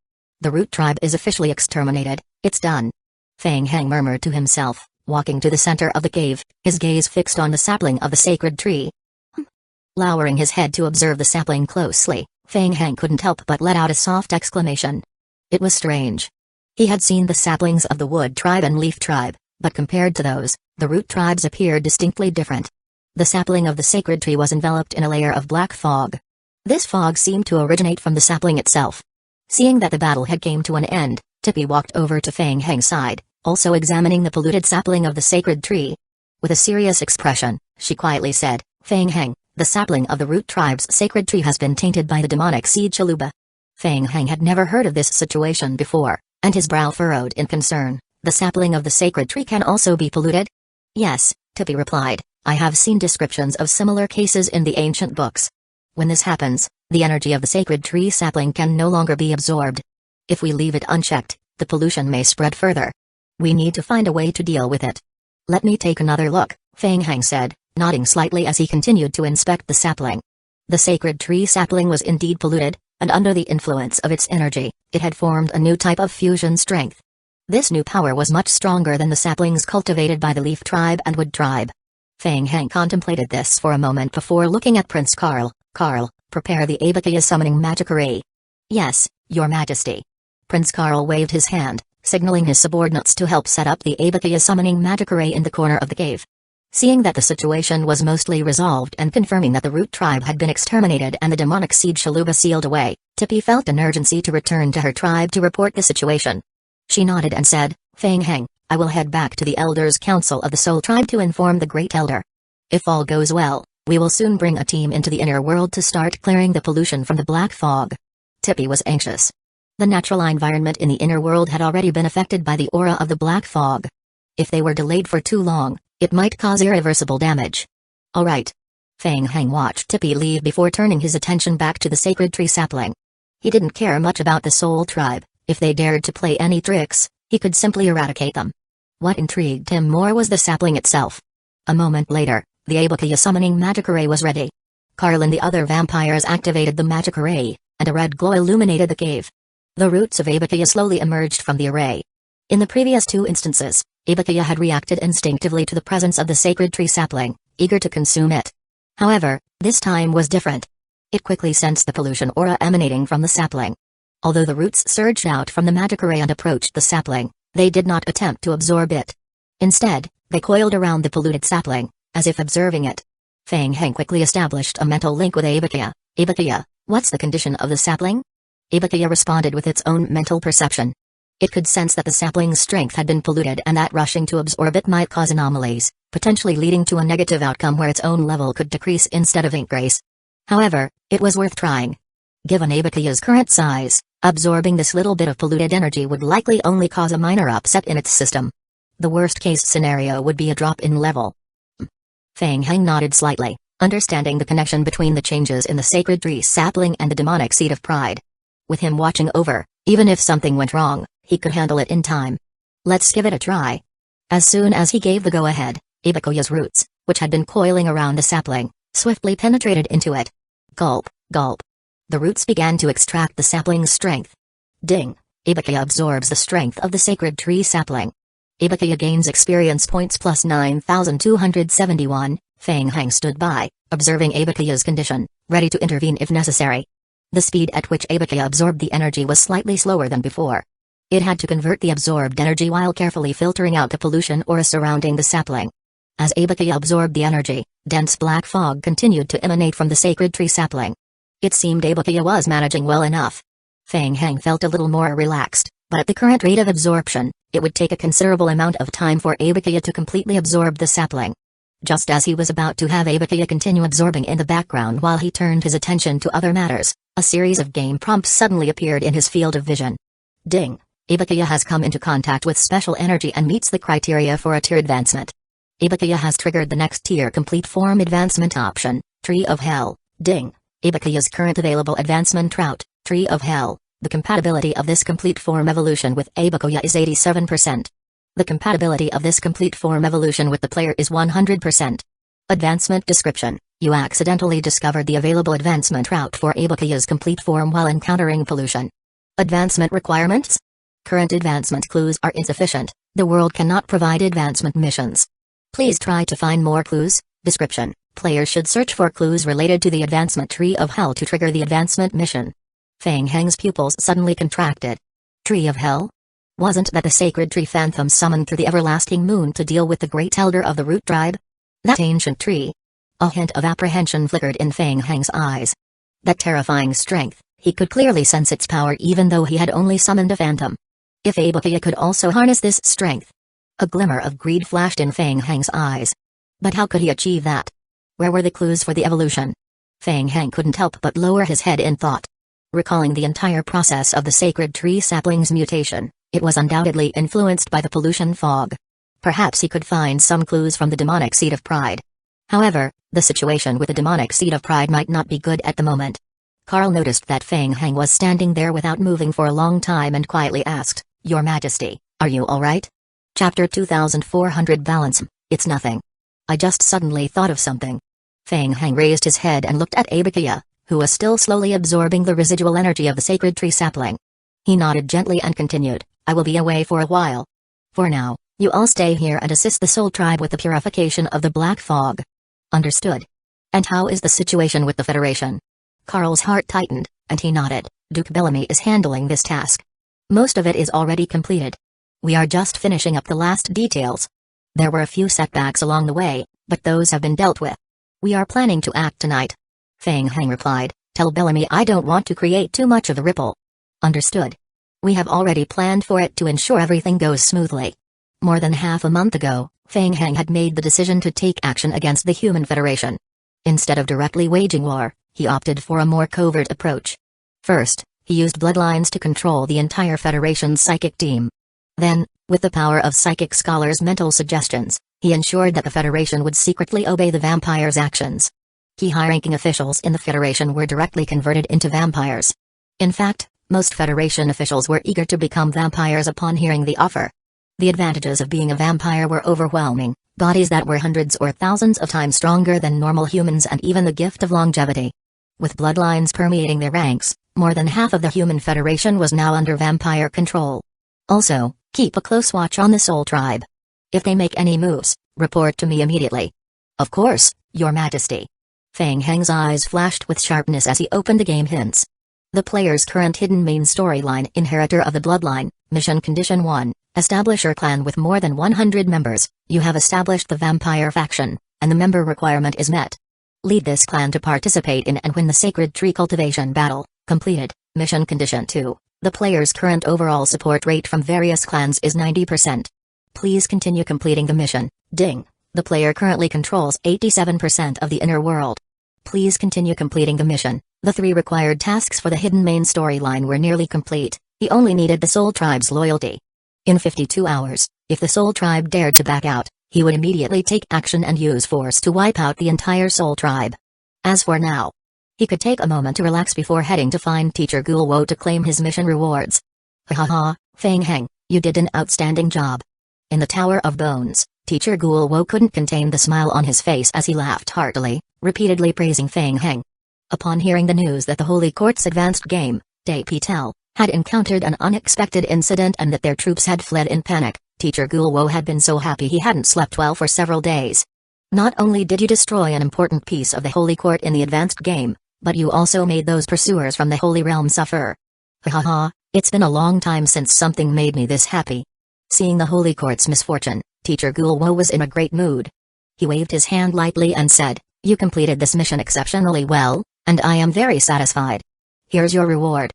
Speaker 1: The Root Tribe is officially exterminated, it's done. Fang Heng murmured to himself, walking to the center of the cave, his gaze fixed on the sapling of the sacred tree. Lowering his head to observe the sapling closely, Fang Heng couldn't help but let out a soft exclamation. It was strange. He had seen the saplings of the Wood Tribe and Leaf Tribe, but compared to those, the Root Tribes appeared distinctly different. The sapling of the sacred tree was enveloped in a layer of black fog. This fog seemed to originate from the sapling itself. Seeing that the battle had come to an end, Tippy walked over to Fang Heng's side, also examining the polluted sapling of the sacred tree. With a serious expression, she quietly said, "Fang Heng, the sapling of the Root Tribe's sacred tree has been tainted by the demonic seed Chaluba." Fang Heng had never heard of this situation before, and his brow furrowed in concern. "The sapling of the sacred tree can also be polluted?" "Yes," Tippy replied. "I have seen descriptions of similar cases in the ancient books. When this happens, the energy of the sacred tree sapling can no longer be absorbed. If we leave it unchecked, the pollution may spread further. We need to find a way to deal with it." "Let me take another look," Fang Heng said, nodding slightly as he continued to inspect the sapling. The sacred tree sapling was indeed polluted, and under the influence of its energy, it had formed a new type of fusion strength. This new power was much stronger than the saplings cultivated by the Leaf Tribe and Wood Tribe. Fang Heng contemplated this for a moment before looking at Prince Carl. "Carl, prepare the Abakaya summoning magic array." "Yes, Your Majesty." Prince Carl waved his hand, signaling his subordinates to help set up the Abakaya summoning magic array in the corner of the cave. Seeing that the situation was mostly resolved and confirming that the Root Tribe had been exterminated and the demonic seed Chaluba sealed away, Tippy felt an urgency to return to her tribe to report the situation. She nodded and said, "Fang Heng, I will head back to the Elders' Council of the Soul Tribe to inform the Great Elder. If all goes well, we will soon bring a team into the inner world to start clearing the pollution from the black fog." Tippy was anxious. The natural environment in the inner world had already been affected by the aura of the black fog. If they were delayed for too long, it might cause irreversible damage. "All right." Fang Heng watched Tippy leave before turning his attention back to the sacred tree sapling. He didn't care much about the Soul Tribe. If they dared to play any tricks, he could simply eradicate them. What intrigued him more was the sapling itself. A moment later, the Abakaya summoning magic array was ready. Carl and the other vampires activated the magic array, and a red glow illuminated the cave. The roots of Abakaya slowly emerged from the array. In the previous 2 instances, Abakaya had reacted instinctively to the presence of the sacred tree sapling, eager to consume it. However, this time was different. It quickly sensed the pollution aura emanating from the sapling. Although the roots surged out from the magic array and approached the sapling, they did not attempt to absorb it. Instead, they coiled around the polluted sapling, as if observing it. Fang Heng quickly established a mental link with Abakaya. "Abakaya, what's the condition of the sapling?" Abakaya responded with its own mental perception. It could sense that the sapling's strength had been polluted and that rushing to absorb it might cause anomalies, potentially leading to a negative outcome where its own level could decrease instead of increase. However, it was worth trying. Given Abakaya's current size, absorbing this little bit of polluted energy would likely only cause a minor upset in its system. The worst-case scenario would be a drop in level. Fang Heng nodded slightly, understanding the connection between the changes in the sacred tree sapling and the demonic seed of pride. With him watching over, even if something went wrong, he could handle it in time. Let's give it a try. As soon as he gave the go-ahead, Ibikuya's roots, which had been coiling around the sapling, swiftly penetrated into it. Gulp, gulp. The roots began to extract the sapling's strength. Ding. Ibikuya absorbs the strength of the sacred tree sapling. Ibikuya gains experience points plus 9,271. Feng Hang stood by, observing Ibikuya's condition, ready to intervene if necessary. The speed at which Ibikuya absorbed the energy was slightly slower than before. It had to convert the absorbed energy while carefully filtering out the pollution aura surrounding the sapling. As Ibikuya absorbed the energy, dense black fog continued to emanate from the sacred tree sapling. It seemed Ibikuya was managing well enough. Feng Hang felt a little more relaxed, but at the current rate of absorption, it would take a considerable amount of time for Ibikuya to completely absorb the sapling. Just as he was about to have Ibikuya continue absorbing in the background while he turned his attention to other matters, a series of game prompts suddenly appeared in his field of vision. Ding! Ibikuya has come into contact with special energy and meets the criteria for a tier advancement. Ibikuya has triggered the next tier complete form advancement option, Tree of Hell. Ding! Ibikuya's current available advancement route, Tree of Hell. The compatibility of this complete form evolution with Ibikuya is 87%. The compatibility of this complete form evolution with the player is 100%. Advancement description: you accidentally discovered the available advancement route for Ibikuya's complete form while encountering pollution. Advancement requirements: current advancement clues are insufficient, the world cannot provide advancement missions. Please try to find more clues. Description: players should search for clues related to the advancement Tree of Hell to trigger the advancement mission. Feng Hang's pupils suddenly contracted. Tree of Hell? Wasn't that the sacred tree phantom summoned through the everlasting moon to deal with the great elder of the root tribe? That ancient tree? A hint of apprehension flickered in Feng Hang's eyes. That terrifying strength, he could clearly sense its power even though he had only summoned a phantom. If Ibikuya could also harness this strength. A glimmer of greed flashed in Feng Hang's eyes. But how could he achieve that? Where were the clues for the evolution? Feng Hang couldn't help but lower his head in thought. Recalling the entire process of the sacred tree sapling's mutation, it was undoubtedly influenced by the pollution fog. Perhaps he could find some clues from the demonic seed of pride. However, the situation with the demonic seed of pride might not be good at the moment. Carl noticed that Feng Hang was standing there without moving for a long time and quietly asked, "Your Majesty, are you alright?" Chapter 2400 Balance. It's nothing. I just suddenly thought of something. Feng Hang raised his head and looked at Ibikuya, who was still slowly absorbing the residual energy of the sacred tree sapling. He nodded gently and continued, "I will be away for a while. For now, you all stay here and assist the Soul Tribe with the purification of the black fog." Understood. And how is the situation with the Federation? Carl's heart tightened, and he nodded. Duke Bellamy is handling this task. Most of it is already completed. We are just finishing up the last details. There were a few setbacks along the way, but those have been dealt with. We are planning to act tonight. Feng Hang replied, "Tell Bellamy I don't want to create too much of a ripple." Understood. We have already planned for it to ensure everything goes smoothly. More than half a month ago, Feng Hang had made the decision to take action against the Human Federation. Instead of directly waging war, he opted for a more covert approach. First, he used bloodlines to control the entire Federation's psychic team. Then, with the power of psychic scholars' mental suggestions, he ensured that the Federation would secretly obey the vampires' actions. Key high-ranking officials in the Federation were directly converted into vampires. In fact, most Federation officials were eager to become vampires upon hearing the offer. The advantages of being a vampire were overwhelming: bodies that were hundreds or thousands of times stronger than normal humans and even the gift of longevity. With bloodlines permeating their ranks, more than half of the Human Federation was now under vampire control. Also, keep a close watch on the Soul Tribe. If they make any moves, report to me immediately. Of course, Your Majesty. Feng Hang's eyes flashed with sharpness as he opened the game hints. The player's current hidden main storyline: Inheritor of the Bloodline, Mission Condition 1, Establish your clan with more than 100 members. You have established the vampire faction, and the member requirement is met. Lead this clan to participate in and win the Sacred Tree Cultivation Battle. Completed. Mission Condition 2. The player's current overall support rate from various clans is 90%. Please continue completing the mission. Ding. The player currently controls 87% of the inner world. Please continue completing the mission. The 3 required tasks for the hidden main storyline were nearly complete. He only needed the Soul Tribe's loyalty. In 52 hours, if the Soul Tribe dared to back out, he would immediately take action and use force to wipe out the entire Soul Tribe. As for now, he could take a moment to relax before heading to find Teacher Gulwo to claim his mission rewards. Ha ha ha, Feng Heng, you did an outstanding job. In the Tower of Bones, Teacher Guo couldn't contain the smile on his face as he laughed heartily, repeatedly praising Feng Heng. Upon hearing the news that the Holy Court's advanced game, Day Pitel, had encountered an unexpected incident and that their troops had fled in panic, Teacher Guo had been so happy he hadn't slept well for several days. Not only did you destroy an important piece of the Holy Court in the advanced game, but you also made those pursuers from the Holy Realm suffer. Ha ha ha, it's been a long time since something made me this happy. Seeing the Holy Court's misfortune, Teacher Guo was in a great mood. He waved his hand lightly and said, "You completed this mission exceptionally well, and I am very satisfied. Here's your reward."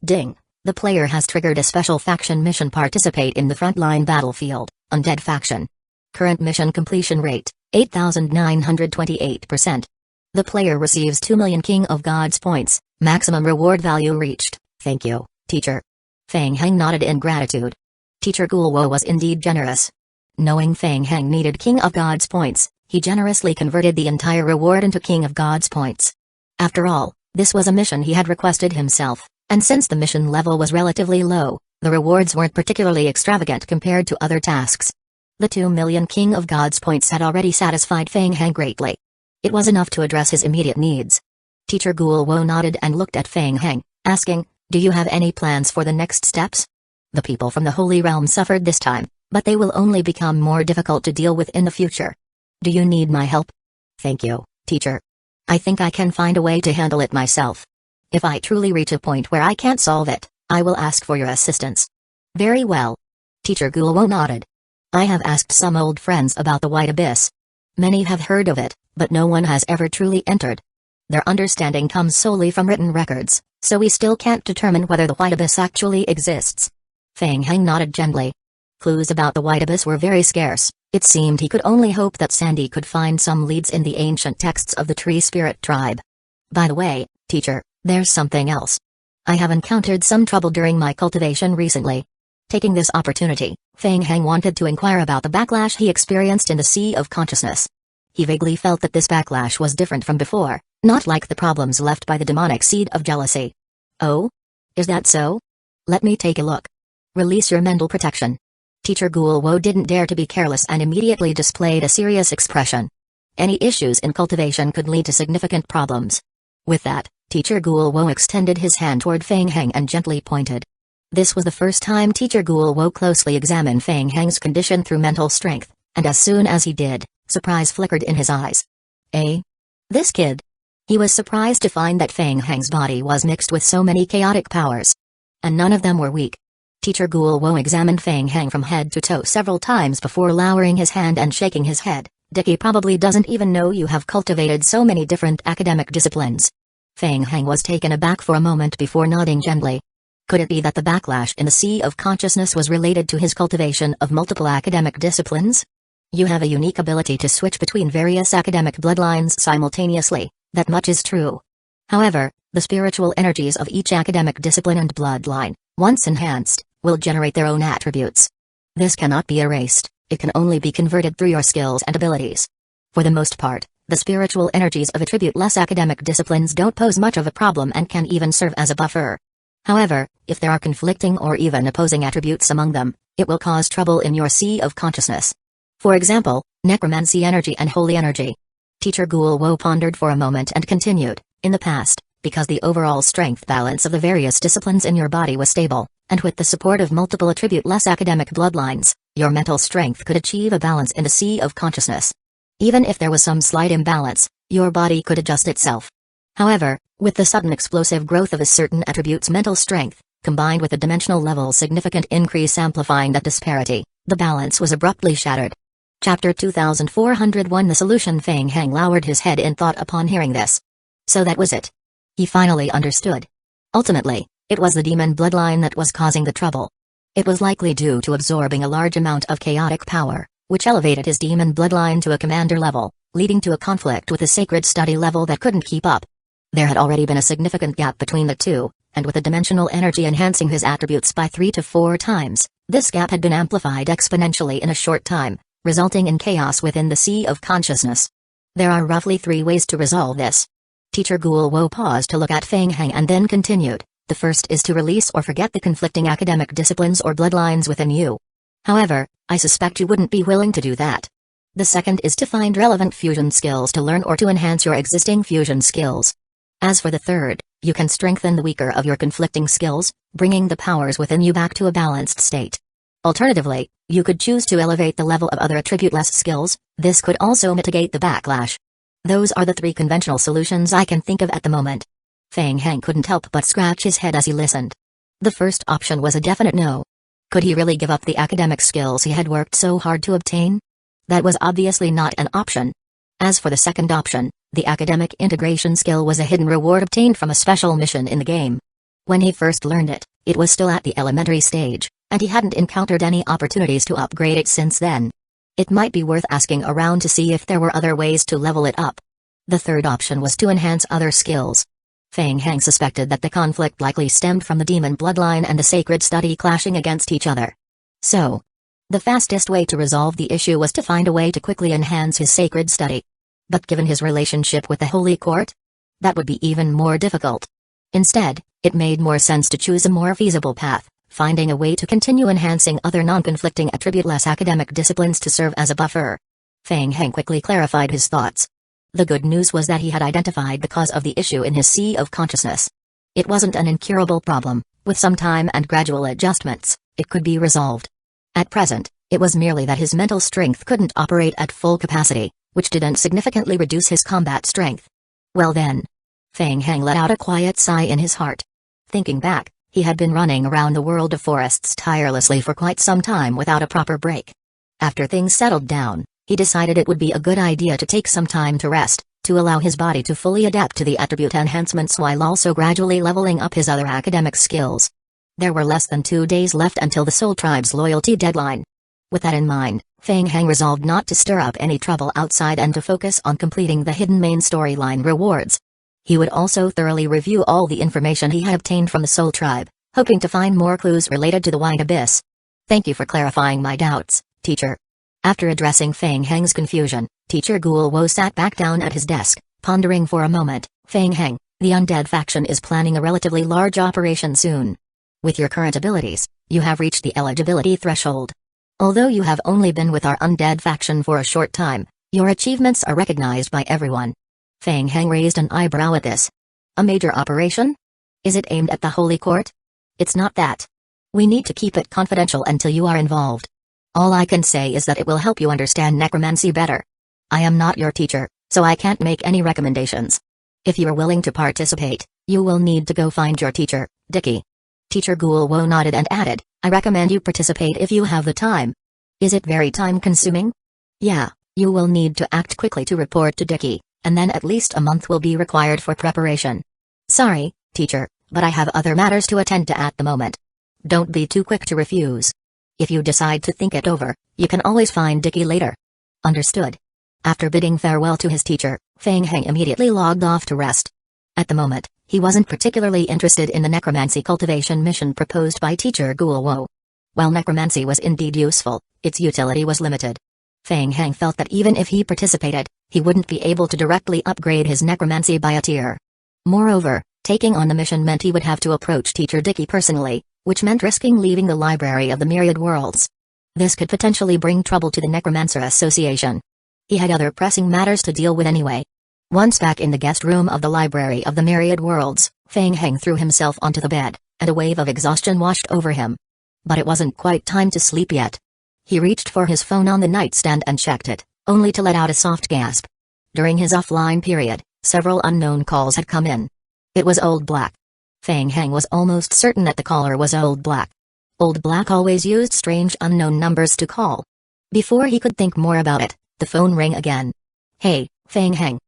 Speaker 1: Ding. The player has triggered a special faction mission. Participate in the frontline battlefield, Undead Faction. Current mission completion rate, 8,928%. The player receives 2 million King of Gods points, maximum reward value reached. Thank you, teacher. Feng Heng nodded in gratitude. Teacher Guo was indeed generous. Knowing Feng Heng needed King of Gods points, he generously converted the entire reward into King of Gods points. After all, this was a mission he had requested himself, and since the mission level was relatively low, the rewards weren't particularly extravagant compared to other tasks. The 2 million King of Gods points had already satisfied Feng Heng greatly. It was enough to address his immediate needs. Teacher Guo nodded and looked at Feng Heng, asking, "Do you have any plans for the next steps?" The people from the Holy Realm suffered this time, but they will only become more difficult to deal with in the future. Do you need my help? Thank you, teacher. I think I can find a way to handle it myself. If I truly reach a point where I can't solve it, I will ask for your assistance. Very well. Teacher Guo nodded. I have asked some old friends about the White Abyss. Many have heard of it, but no one has ever truly entered. Their understanding comes solely from written records, so we still can't determine whether the White Abyss actually exists. Feng Heng nodded gently. Clues about the White Abyss were very scarce. It seemed he could only hope that Sandy could find some leads in the ancient texts of the Tree Spirit tribe. By the way, teacher, there's something else. I have encountered some trouble during my cultivation recently. Taking this opportunity, Feng Heng wanted to inquire about the backlash he experienced in the Sea of Consciousness. He vaguely felt that this backlash was different from before, not like the problems left by the demonic seed of jealousy. Oh? Is that so? Let me take a look. Release your mental protection. Teacher Guo didn't dare to be careless and immediately displayed a serious expression. Any issues in cultivation could lead to significant problems. With that, Teacher Guo extended his hand toward Feng Heng and gently pointed. This was the first time Teacher Guo closely examined Feng Heng's condition through mental strength, and as soon as he did, surprise flickered in his eyes. Eh? This kid? He was surprised to find that Feng Heng's body was mixed with so many chaotic powers. And none of them were weak. Teacher Guo examined Feng Heng from head to toe several times before lowering his hand and shaking his head. Dicky probably doesn't even know you have cultivated so many different academic disciplines. Feng Heng was taken aback for a moment before nodding gently. Could it be that the backlash in the Sea of Consciousness was related to his cultivation of multiple academic disciplines? You have a unique ability to switch between various academic bloodlines simultaneously, that much is true. However, the spiritual energies of each academic discipline and bloodline, once enhanced, will generate their own attributes. This cannot be erased, it can only be converted through your skills and abilities. For the most part, the spiritual energies of attribute-less academic disciplines don't pose much of a problem and can even serve as a buffer. However, if there are conflicting or even opposing attributes among them, it will cause trouble in your Sea of Consciousness. For example, Necromancy energy and Holy energy. Teacher Guo pondered for a moment and continued, in the past, because the overall strength balance of the various disciplines in your body was stable, and with the support of multiple attribute-less academic bloodlines, your mental strength could achieve a balance in the Sea of Consciousness. Even if there was some slight imbalance, your body could adjust itself. However, with the sudden explosive growth of a certain attribute's mental strength, combined with a dimensional level significant increase amplifying that disparity, the balance was abruptly shattered. Chapter 2401 The Solution. Feng Heng lowered his head in thought upon hearing this. So that was it. He finally understood. Ultimately, it was the demon bloodline that was causing the trouble. It was likely due to absorbing a large amount of chaotic power, which elevated his demon bloodline to a commander level, leading to a conflict with the sacred study level that couldn't keep up. There had already been a significant gap between the two, and with a dimensional energy enhancing his attributes by 3 to 4 times, this gap had been amplified exponentially in a short time, resulting in chaos within the Sea of Consciousness. There are roughly 3 ways to resolve this. Teacher Guo paused to look at Feng Heng and then continued. The first is to release or forget the conflicting academic disciplines or bloodlines within you. However, I suspect you wouldn't be willing to do that. The second is to find relevant fusion skills to learn or to enhance your existing fusion skills. As for the third, you can strengthen the weaker of your conflicting skills, bringing the powers within you back to a balanced state. Alternatively, you could choose to elevate the level of other attribute-less skills. This could also mitigate the backlash. Those are the three conventional solutions I can think of at the moment. Feng Heng couldn't help but scratch his head as he listened. The first option was a definite no. Could he really give up the academic skills he had worked so hard to obtain? That was obviously not an option. As for the second option, the academic integration skill was a hidden reward obtained from a special mission in the game. When he first learned it, it was still at the elementary stage, and he hadn't encountered any opportunities to upgrade it since then. It might be worth asking around to see if there were other ways to level it up. The third option was to enhance other skills. Feng Heng suspected that the conflict likely stemmed from the demon bloodline and the sacred study clashing against each other. So, the fastest way to resolve the issue was to find a way to quickly enhance his sacred study. But given his relationship with the Holy Court, that would be even more difficult. Instead, it made more sense to choose a more feasible path, finding a way to continue enhancing other non-conflicting attribute-less academic disciplines to serve as a buffer. Feng Heng quickly clarified his thoughts. The good news was that he had identified the cause of the issue in his sea of consciousness. It wasn't an incurable problem. With some time and gradual adjustments, it could be resolved. At present, it was merely that his mental strength couldn't operate at full capacity, which didn't significantly reduce his combat strength. Well then. Feng Heng let out a quiet sigh in his heart. Thinking back, he had been running around the world of forests tirelessly for quite some time without a proper break. After things settled down, he decided it would be a good idea to take some time to rest, to allow his body to fully adapt to the attribute enhancements while also gradually leveling up his other academic skills. There were less than 2 days left until the Soul Tribe's loyalty deadline. With that in mind, Feng Heng resolved not to stir up any trouble outside and to focus on completing the hidden main storyline rewards. He would also thoroughly review all the information he had obtained from the Soul Tribe, hoping to find more clues related to the Wide Abyss. Thank you for clarifying my doubts, teacher. After addressing Feng Heng's confusion, Teacher Guo sat back down at his desk, pondering for a moment. Feng Heng, the undead faction is planning a relatively large operation soon. With your current abilities, you have reached the eligibility threshold. Although you have only been with our undead faction for a short time, your achievements are recognized by everyone. Feng Heng raised an eyebrow at this. A major operation? Is it aimed at the Holy Court? It's not that. We need to keep it confidential until you are involved. All I can say is that it will help you understand necromancy better. I am not your teacher, so I can't make any recommendations. If you are willing to participate, you will need to go find your teacher, Dicky. Teacher Guo nodded and added, I recommend you participate if you have the time. Is it very time-consuming? Yeah, you will need to act quickly to report to Dicky, and then at least a month will be required for preparation. Sorry, teacher, but I have other matters to attend to at the moment. Don't be too quick to refuse. If you decide to think it over, you can always find Dicky later. Understood. After bidding farewell to his teacher, Feng Heng immediately logged off to rest. At the moment, he wasn't particularly interested in the necromancy cultivation mission proposed by Teacher Guo. While necromancy was indeed useful, its utility was limited. Feng Heng felt that even if he participated, he wouldn't be able to directly upgrade his necromancy by a tier. Moreover, taking on the mission meant he would have to approach Teacher Dicky personally, which meant risking leaving the Library of the Myriad Worlds. This could potentially bring trouble to the Necromancer Association. He had other pressing matters to deal with anyway. Once back in the guest room of the Library of the Myriad Worlds, Feng Heng threw himself onto the bed, and a wave of exhaustion washed over him. But it wasn't quite time to sleep yet. He reached for his phone on the nightstand and checked it, only to let out a soft gasp. During his offline period, several unknown calls had come in. It was Old Black. Feng Heng was almost certain that the caller was Old Black. Old Black always used strange unknown numbers to call. Before he could think more about it, the phone rang again. Hey, Feng Heng.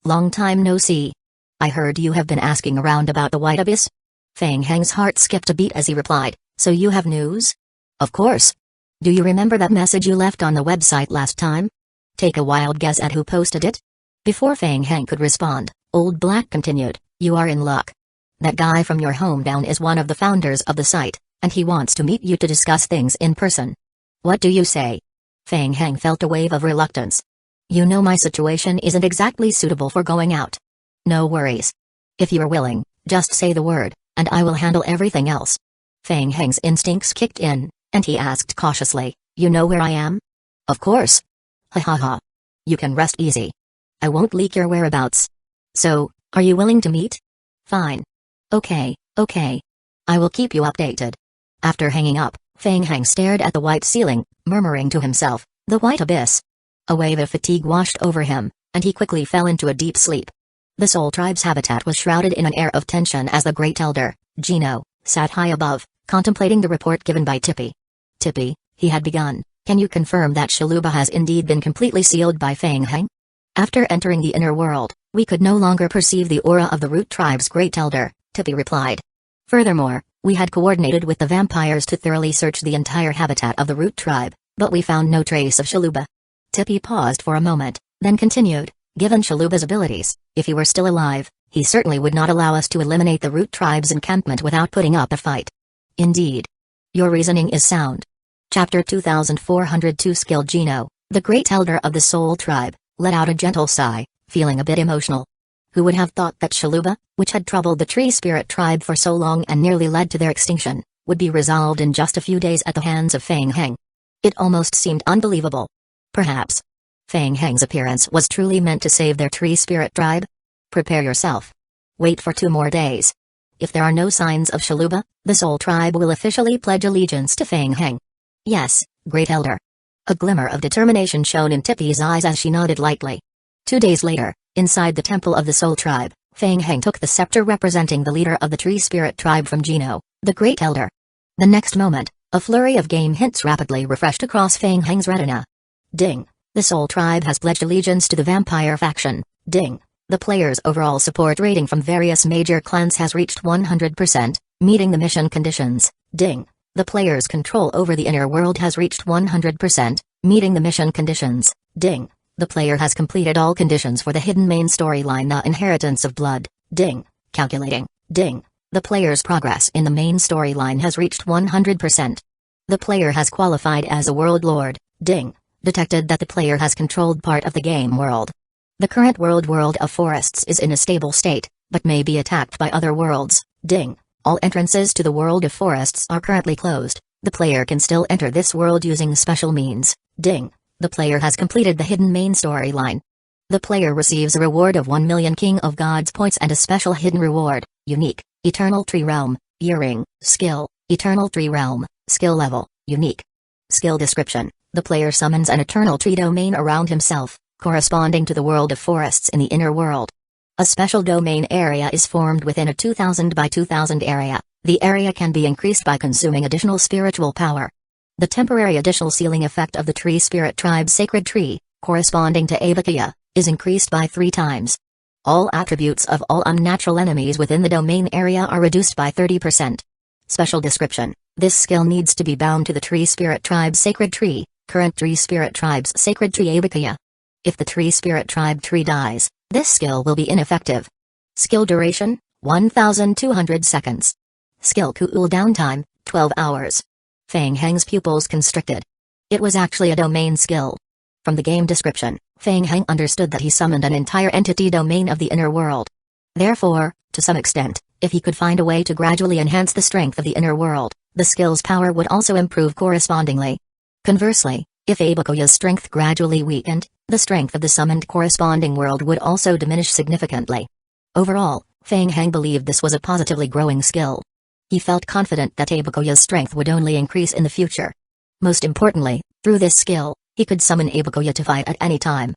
Speaker 1: Long time no see. I heard you have been asking around about the White Abyss. Feng Heng's heart skipped a beat as he replied, so you have news? Of course. Do you remember that message you left on the website last time? Take a wild guess at who posted it? Before Feng Heng could respond, Old Black continued, you are in luck. That guy from your hometown is one of the founders of the site, and he wants to meet you to discuss things in person. What do you say? Feng Heng felt a wave of reluctance. You know my situation isn't exactly suitable for going out. No worries. If you're willing, just say the word, and I will handle everything else. Fang Heng's instincts kicked in, and he asked cautiously, "You know where I am?" "Of course." "Ha ha ha. You can rest easy. I won't leak your whereabouts. So, are you willing to meet?" "Fine. Okay. I will keep you updated." After hanging up, Fang Heng stared at the white ceiling, murmuring to himself, "The white abyss." A wave of fatigue washed over him, and he quickly fell into a deep sleep. The Soul Tribe's habitat was shrouded in an air of tension as the Great Elder, Gino, sat high above, contemplating the report given by Tippy. "Tippy," he had begun, "can you confirm that Shaluba has indeed been completely sealed by Fang Heng? After entering the inner world, we could no longer perceive the aura of the Root Tribe's Great Elder," Tippy replied. "Furthermore, we had coordinated with the vampires to thoroughly search the entire habitat of the Root Tribe, but we found no trace of Shaluba." Tippy paused for a moment, then continued, "Given Shaluba's abilities, if he were still alive, he certainly would not allow us to eliminate the Root Tribe's encampment without putting up a fight." "Indeed. Your reasoning is sound." Chapter 2402 Skilled Gino, the Great Elder of the Soul Tribe, let out a gentle sigh, feeling a bit emotional. Who would have thought that Shaluba, which had troubled the Tree Spirit Tribe for so long and nearly led to their extinction, would be resolved in just a few days at the hands of Fang Heng? It almost seemed unbelievable. Perhaps Fang Heng's appearance was truly meant to save their Tree Spirit Tribe? Prepare yourself. Wait for 2 more days. If there are no signs of Shaluba, the Soul Tribe will officially pledge allegiance to Fang Heng. "Yes, Great Elder." A glimmer of determination shone in Tippy's eyes as she nodded lightly. 2 days later, inside the Temple of the Soul Tribe, Fang Heng took the scepter representing the leader of the Tree Spirit Tribe from Gino, the Great Elder. The next moment, a flurry of game hints rapidly refreshed across Fang Heng's retina. Ding. The Soul Tribe has pledged allegiance to the vampire faction. Ding. The player's overall support rating from various major clans has reached 100%, meeting the mission conditions. Ding. The player's control over the inner world has reached 100%, meeting the mission conditions. Ding. The player has completed all conditions for the hidden main storyline The Inheritance of Blood. Ding. Calculating. Ding. The player's progress in the main storyline has reached 100%. The player has qualified as a World Lord. Ding. Detected that the player has controlled part of the game world. The current world of forests is in a stable state, but may be attacked by other worlds. Ding. All entrances to the world of forests are currently closed. The player can still enter this world using special means. Ding. The player has completed the hidden main storyline. The player receives a reward of 1 million King of Gods points and a special hidden reward, unique, Eternal Tree Realm, Earring, Skill, Eternal Tree Realm, Skill Level, Unique. Skill Description: the player summons an Eternal Tree domain around himself, corresponding to the world of forests in the inner world. A special domain area is formed within a 2000 by 2000 area. The area can be increased by consuming additional spiritual power. The temporary additional sealing effect of the Tree Spirit Tribe's Sacred Tree, corresponding to Abakaya, is increased by 3 times. All attributes of all unnatural enemies within the domain area are reduced by 30%. Special description: this skill needs to be bound to the Tree Spirit Tribe's Sacred Tree, current Tree Spirit Tribe's Sacred Tree Abakaya. If the Tree Spirit Tribe tree dies, this skill will be ineffective. Skill duration: 1200 seconds. Skill cooldown time: 12 hours. Fang Heng's pupils constricted. It was actually a domain skill. From the game description, Fang Heng understood that he summoned an entire entity domain of the inner world. Therefore, to some extent, if he could find a way to gradually enhance the strength of the inner world, the skill's power would also improve correspondingly. Conversely, if Abakoya's strength gradually weakened, the strength of the summoned corresponding world would also diminish significantly. Overall, Fang Heng believed this was a positively growing skill. He felt confident that Abakoya's strength would only increase in the future. Most importantly, through this skill, he could summon Abakoya to fight at any time.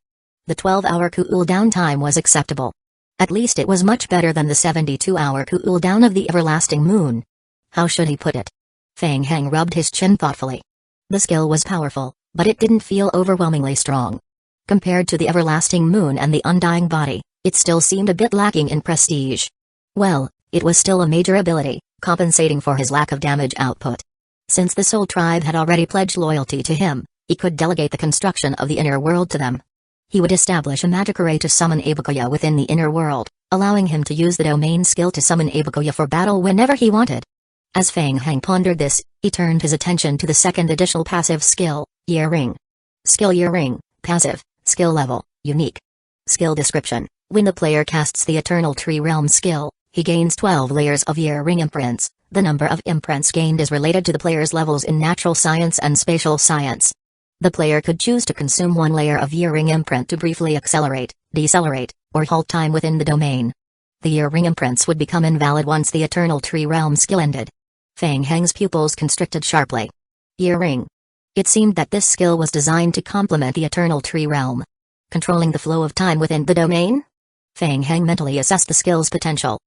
Speaker 1: The 12-hour cooldown time was acceptable. At least it was much better than the 72-hour cooldown of the Everlasting Moon. How should he put it? Fang Heng rubbed his chin thoughtfully. The skill was powerful, but it didn't feel overwhelmingly strong. Compared to the Everlasting Moon and the Undying Body, it still seemed a bit lacking in prestige. Well, it was still a major ability, compensating for his lack of damage output. Since the Soul Tribe had already pledged loyalty to him, he could delegate the construction of the inner world to them. He would establish a magic array to summon Abakoya within the inner world, allowing him to use the domain skill to summon Abakoya for battle whenever he wanted. As Fang Heng pondered this, he turned his attention to the second additional passive skill, Year Ring. Skill Year Ring, passive, skill level, unique. Skill description: when the player casts the Eternal Tree Realm skill, He gains 12 layers of year ring imprints. The number of imprints gained is related to the player's levels in natural science and spatial science. The player could choose to consume one layer of year ring imprint to briefly accelerate, decelerate, or halt time within the domain. The year ring imprints would become invalid once the Eternal Tree Realm skill ended. Feng Heng's pupils constricted sharply. Year ring. It seemed that this skill was designed to complement the Eternal Tree Realm. Controlling the flow of time within the domain? Feng Heng mentally assessed the skill's potential.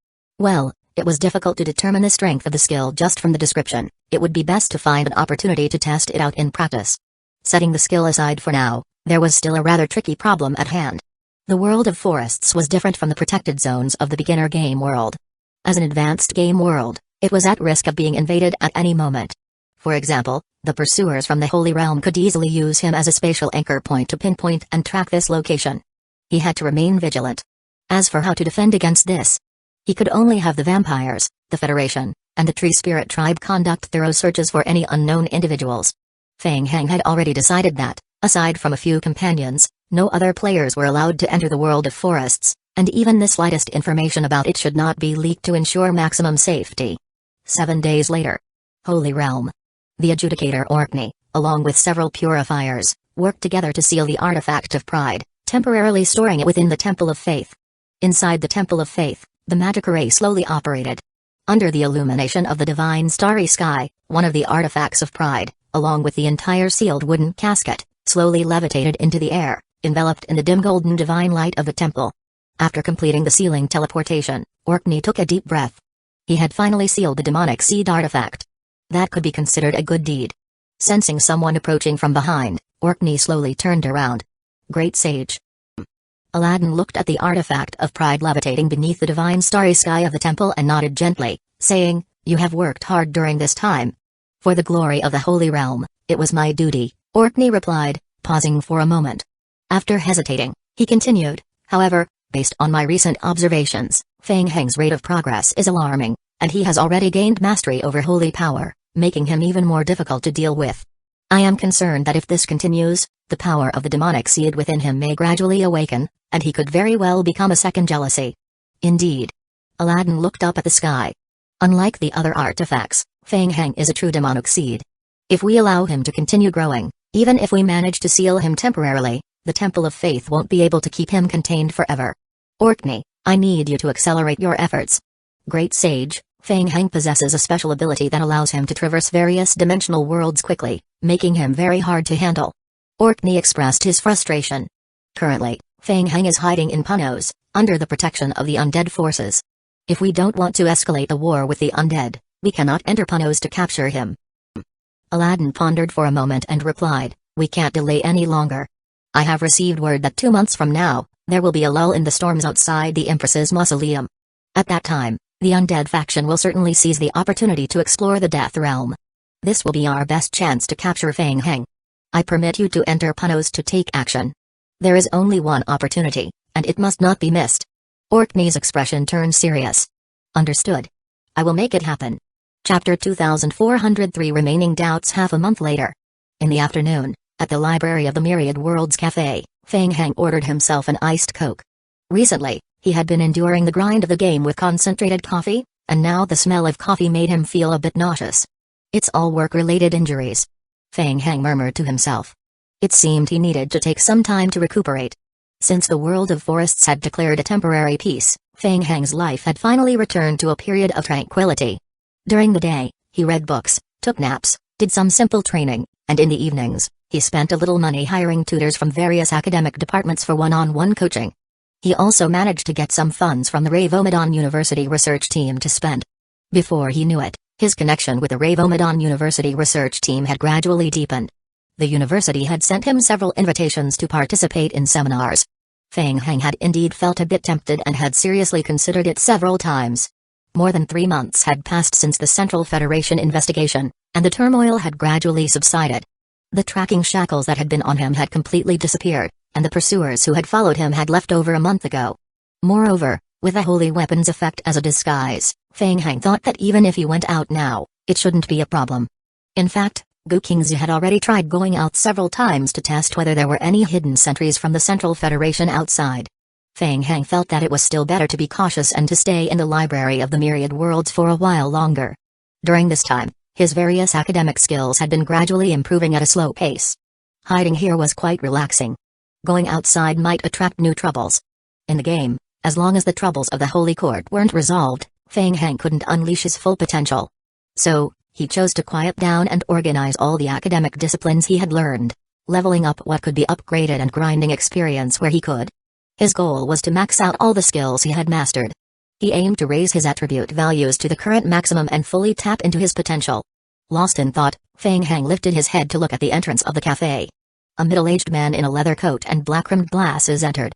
Speaker 1: Well, it was difficult to determine the strength of the skill just from the description. It would be best to find an opportunity to test it out in practice. Setting the skill aside for now, there was still a rather tricky problem at hand. The world of forests was different from the protected zones of the beginner game world. As an advanced game world, it was at risk of being invaded at any moment. For example, the pursuers from the Holy Realm could easily use him as a spatial anchor point to pinpoint and track this location. He had to remain vigilant. As for how to defend against this, he could only have the vampires, the Federation, and the Tree Spirit Tribe conduct thorough searches for any unknown individuals. Feng Heng had already decided that, aside from a few companions, no other players were allowed to enter the world of forests, and even the slightest information about it should not be leaked to ensure maximum safety. 7 days later. Holy Realm. The Adjudicator Orkney, along with several purifiers, worked together to seal the Artifact of Pride, temporarily storing it within the Temple of Faith. Inside the Temple of Faith, the magic array slowly operated. Under the illumination of the divine starry sky, one of the artifacts of pride, along with the entire sealed wooden casket, slowly levitated into the air, enveloped in the dim golden divine light of the temple. After completing the sealing teleportation, Orkney took a deep breath. He had finally sealed the demonic seed artifact. That could be considered a good deed. Sensing someone approaching from behind, Orkney slowly turned around. Great Sage. Aladdin looked at the artifact of pride levitating beneath the divine starry sky of the temple and nodded gently, saying, "You have worked hard during this time." "For the glory of the Holy Realm, it was my duty," Orkney replied, pausing for a moment. After hesitating, he continued, "However, based on my recent observations, Feng Heng's rate of progress is alarming, and he has already gained mastery over holy power, making him even more difficult to deal with. I am concerned that if this continues, the power of the demonic seed within him may gradually awaken, and he could very well become a second jealousy." Indeed. Aladdin looked up at the sky. Unlike the other artifacts, Feng Heng is a true demonic seed. If we allow him to continue growing, even if we manage to seal him temporarily, the Temple of Faith won't be able to keep him contained forever. Orkney, I need you to accelerate your efforts. Great Sage, Feng Heng possesses a special ability that allows him to traverse various dimensional worlds quickly, making him very hard to handle. Orkney expressed his frustration. Currently, Feng Heng is hiding in Punos, under the protection of the undead forces. If we don't want to escalate the war with the undead, we cannot enter Punos to capture him. Aladdin pondered for a moment and replied, "We can't delay any longer. I have received word that 2 months from now, there will be a lull in the storms outside the Empress's mausoleum. At that time, the undead faction will certainly seize the opportunity to explore the Death Realm. This will be our best chance to capture Feng Heng. I permit you to enter Punos to take action. There is only one opportunity, and it must not be missed." Orkney's expression turned serious. "Understood. I will make it happen." Chapter 2403 Remaining Doubts. Half a month later. In the afternoon, at the library of the Myriad Worlds Cafe, Feng Heng ordered himself an iced Coke. Recently, he had been enduring the grind of the game with concentrated coffee, and now the smell of coffee made him feel a bit nauseous. "It's all work-related injuries," Feng Heng murmured to himself. It seemed he needed to take some time to recuperate. Since the world of forests had declared a temporary peace, Feng Heng's life had finally returned to a period of tranquility. During the day, he read books, took naps, did some simple training, and in the evenings, he spent a little money hiring tutors from various academic departments for one-on-one coaching. He also managed to get some funds from the Reborn University research team to spend. Before he knew it, his connection with the Reborn University research team had gradually deepened. The university had sent him several invitations to participate in seminars. Feng Heng had indeed felt a bit tempted and had seriously considered it several times. More than 3 months had passed since the Central Federation investigation, and the turmoil had gradually subsided. The tracking shackles that had been on him had completely disappeared, and the pursuers who had followed him had left over a month ago. Moreover, with the holy weapon's effect as a disguise, Feng Heng thought that even if he went out now, it shouldn't be a problem. In fact, Gu Qingzi had already tried going out several times to test whether there were any hidden sentries from the Central Federation outside. Feng Heng felt that it was still better to be cautious and to stay in the library of the myriad worlds for a while longer. During this time, his various academic skills had been gradually improving at a slow pace. Hiding here was quite relaxing. Going outside might attract new troubles. In the game, as long as the troubles of the Holy Court weren't resolved, Feng Heng couldn't unleash his full potential. So, he chose to quiet down and organize all the academic disciplines he had learned, leveling up what could be upgraded and grinding experience where he could. His goal was to max out all the skills he had mastered. He aimed to raise his attribute values to the current maximum and fully tap into his potential. Lost in thought, Feng Heng lifted his head to look at the entrance of the cafe. A middle-aged man in a leather coat and black-rimmed glasses entered.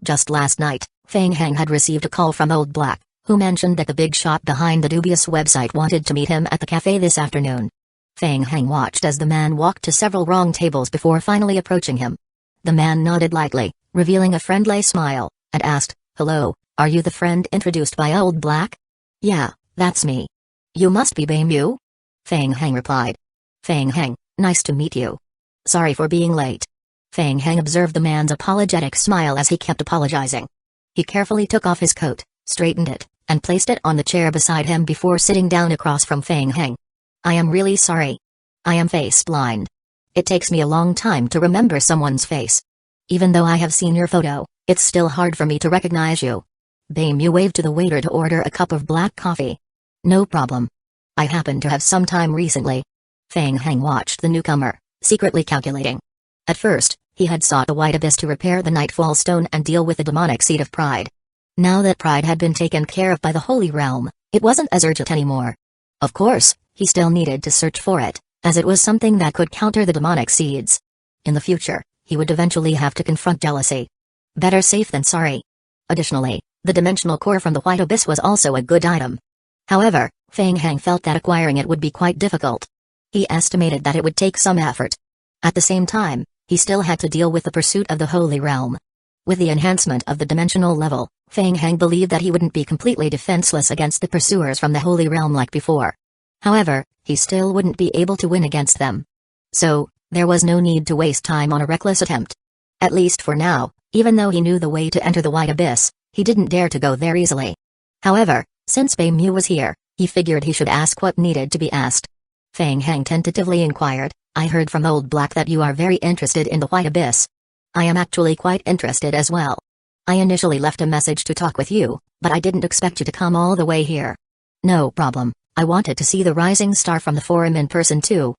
Speaker 1: Just last night, Feng Heng had received a call from Old Black, who mentioned that the big shot behind the dubious website wanted to meet him at the cafe this afternoon. Feng Heng watched as the man walked to several wrong tables before finally approaching him. The man nodded lightly, revealing a friendly smile, and asked, "Hello, are you the friend introduced by Old Black?" "Yeah, that's me." "You must be Beimu?" Feng Heng replied. "Feng Heng, nice to meet you. Sorry for being late." Feng Heng observed the man's apologetic smile as he kept apologizing. He carefully took off his coat, straightened it, and placed it on the chair beside him before sitting down across from Feng Heng. "I am really sorry. I am face blind. It takes me a long time to remember someone's face. Even though I have seen your photo, it's still hard for me to recognize you." Beimu waved to the waiter to order a cup of black coffee. "No problem. I happen to have some time recently." Feng Heng watched the newcomer, secretly calculating. At first, he had sought the White Abyss to repair the Nightfall Stone and deal with the demonic seed of pride. Now that pride had been taken care of by the Holy Realm, it wasn't as urgent anymore. Of course, he still needed to search for it, as it was something that could counter the demonic seeds. In the future, he would eventually have to confront jealousy. Better safe than sorry. Additionally, the dimensional core from the White Abyss was also a good item. However, Feng Heng felt that acquiring it would be quite difficult. He estimated that it would take some effort. At the same time, he still had to deal with the pursuit of the Holy Realm. With the enhancement of the dimensional level, Feng Heng believed that he wouldn't be completely defenseless against the pursuers from the Holy Realm like before. However, he still wouldn't be able to win against them. So, there was no need to waste time on a reckless attempt. At least for now, even though he knew the way to enter the White Abyss, he didn't dare to go there easily. However, since Beimu was here, he figured he should ask what needed to be asked. Feng Heng tentatively inquired, "I heard from Old Black that you are very interested in the White Abyss." "I am actually quite interested as well. I initially left a message to talk with you, but I didn't expect you to come all the way here." "No problem, I wanted to see the rising star from the forum in person too."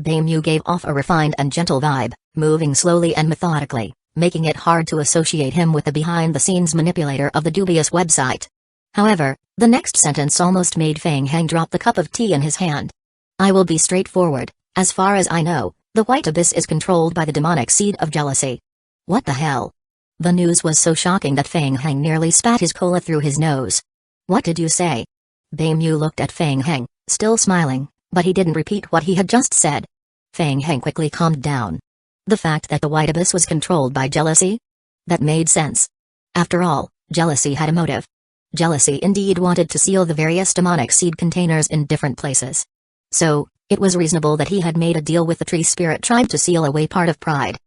Speaker 1: Beimu gave off a refined and gentle vibe, moving slowly and methodically, making it hard to associate him with the behind-the-scenes manipulator of the dubious website. However, the next sentence almost made Feng Heng drop the cup of tea in his hand. "I will be straightforward. As far as I know, the White Abyss is controlled by the demonic seed of jealousy." "What the hell?" The news was so shocking that Feng Heng nearly spat his cola through his nose. "What did you say?" Beimu looked at Feng Heng, still smiling, but he didn't repeat what he had just said. Feng Heng quickly calmed down. The fact that the White Abyss was controlled by jealousy? That made sense. After all, jealousy had a motive. Jealousy indeed wanted to seal the various demonic seed containers in different places. So, it was reasonable that he had made a deal with the tree spirit tribe to seal away part of pride.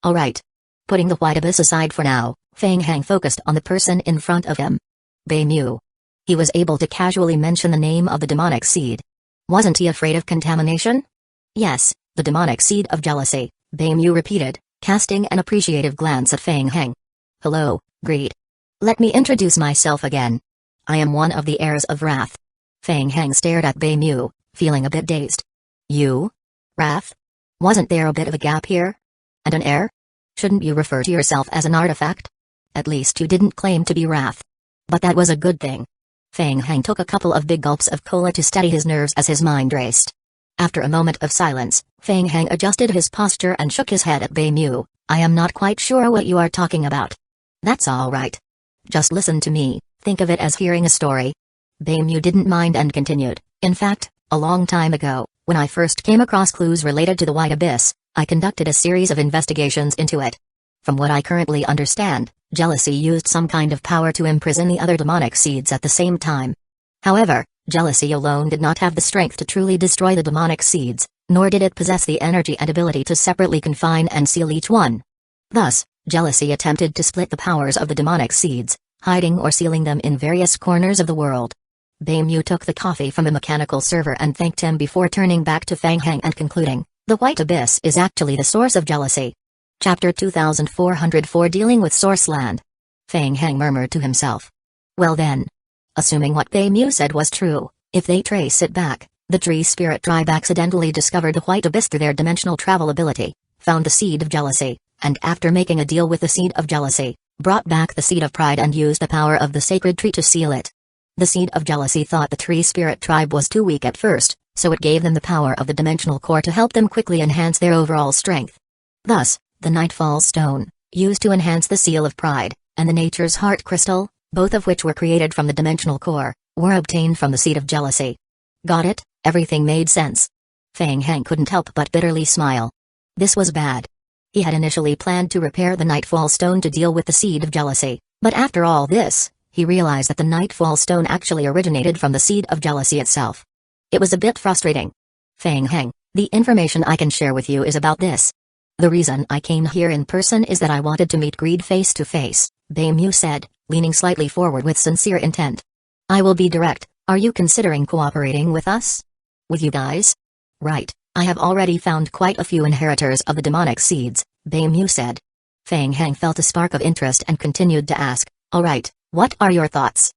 Speaker 1: Alright. Putting the White Abyss aside for now, Feng Heng focused on the person in front of him. Beimu. He was able to casually mention the name of the demonic seed. Wasn't he afraid of contamination? "Yes, the demonic seed of jealousy," Beimu repeated, casting an appreciative glance at Feng Heng. "Hello, Greed. Let me introduce myself again. I am one of the heirs of Wrath." Feng Heng stared at Beimu, feeling a bit dazed. "You? Wrath? Wasn't there a bit of a gap here? And an heir? Shouldn't you refer to yourself as an artifact? At least you didn't claim to be Wrath. But that was a good thing." Feng Heng took a couple of big gulps of cola to steady his nerves as his mind raced. After a moment of silence, Feng Heng adjusted his posture and shook his head at Beimu. "I am not quite sure what you are talking about." "That's all right. Just listen to me, think of it as hearing a story." Beimu didn't mind and continued, "In fact, a long time ago, when I first came across clues related to the White Abyss, I conducted a series of investigations into it. From what I currently understand, jealousy used some kind of power to imprison the other demonic seeds at the same time. However, jealousy alone did not have the strength to truly destroy the demonic seeds, nor did it possess the energy and ability to separately confine and seal each one. Thus, Jealousy attempted to split the powers of the demonic seeds, hiding or sealing them in various corners of the world. Beimyu took the coffee from a mechanical server and thanked him before turning back to Fang Heng and concluding, "The White Abyss is actually the source of jealousy." Chapter 2404 Dealing with Source Land. Fang Heng murmured to himself. Well then. Assuming what Beimyu said was true, if they trace it back, the Tree Spirit Tribe accidentally discovered the White Abyss through their dimensional travel ability, found the Seed of Jealousy, and after making a deal with the Seed of Jealousy, brought back the Seed of Pride and used the power of the sacred tree to seal it. The Seed of Jealousy thought the Tree Spirit Tribe was too weak at first, so it gave them the power of the dimensional core to help them quickly enhance their overall strength. Thus, the Nightfall Stone, used to enhance the Seal of Pride, and the Nature's Heart Crystal, both of which were created from the dimensional core, were obtained from the Seed of Jealousy. Got it? Everything made sense. Fang Heng couldn't help but bitterly smile. This was bad. He had initially planned to repair the Nightfall Stone to deal with the Seed of Jealousy, but after all this, he realized that the Nightfall Stone actually originated from the Seed of Jealousy itself. It was a bit frustrating. Fang Heng, the information I can share with you is about this. The reason I came here in person is that I wanted to meet Greed face to face, Beimyu said, leaning slightly forward with sincere intent. I will be direct, are you considering cooperating with us? With you guys? Right, I have already found quite a few inheritors of the demonic seeds, Beimyu said. Fang Heng felt a spark of interest and continued to ask, alright, what are your thoughts?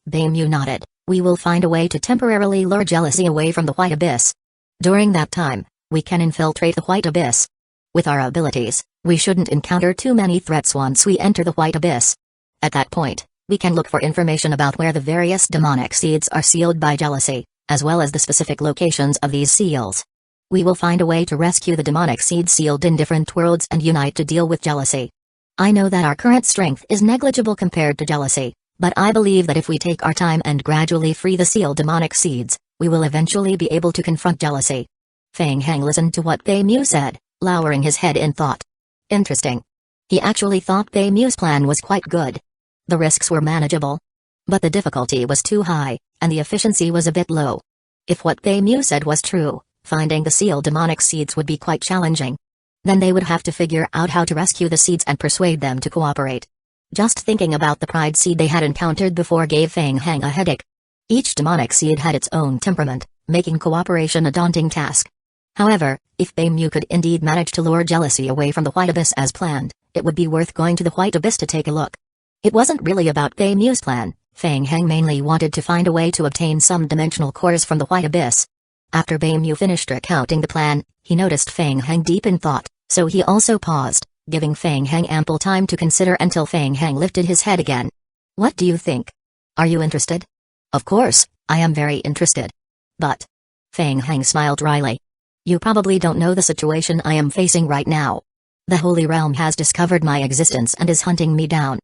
Speaker 1: Beimyu nodded, we will find a way to temporarily lure jealousy away from the White Abyss. During that time, we can infiltrate the White Abyss. With our abilities, we shouldn't encounter too many threats once we enter the White Abyss. At that point, we can look for information about where the various demonic seeds are sealed by jealousy, as well as the specific locations of these seals. We will find a way to rescue the demonic seeds sealed in different worlds and unite to deal with jealousy. I know that our current strength is negligible compared to jealousy, but I believe that if we take our time and gradually free the sealed demonic seeds, we will eventually be able to confront jealousy. Fang Heng listened to what Beimyu said, lowering his head in thought. Interesting. He actually thought Beimyu's plan was quite good. The risks were manageable. But the difficulty was too high, and the efficiency was a bit low. If what Beimyu said was true, finding the sealed demonic seeds would be quite challenging. Then they would have to figure out how to rescue the seeds and persuade them to cooperate. Just thinking about the pride seed they had encountered before gave Fang Heng a headache. Each demonic seed had its own temperament, making cooperation a daunting task. However, if Beimyu could indeed manage to lure jealousy away from the White Abyss as planned, it would be worth going to the White Abyss to take a look. It wasn't really about Beimyu's plan. Fang Heng mainly wanted to find a way to obtain some dimensional cores from the White Abyss. After Beimyu finished recounting the plan, he noticed Fang Heng deep in thought, so he also paused, giving Fang Heng ample time to consider until Fang Heng lifted his head again. What do you think? Are you interested? Of course, I am very interested. But... Fang Heng smiled wryly. You probably don't know the situation I am facing right now. The Holy Realm has discovered my existence and is hunting me down.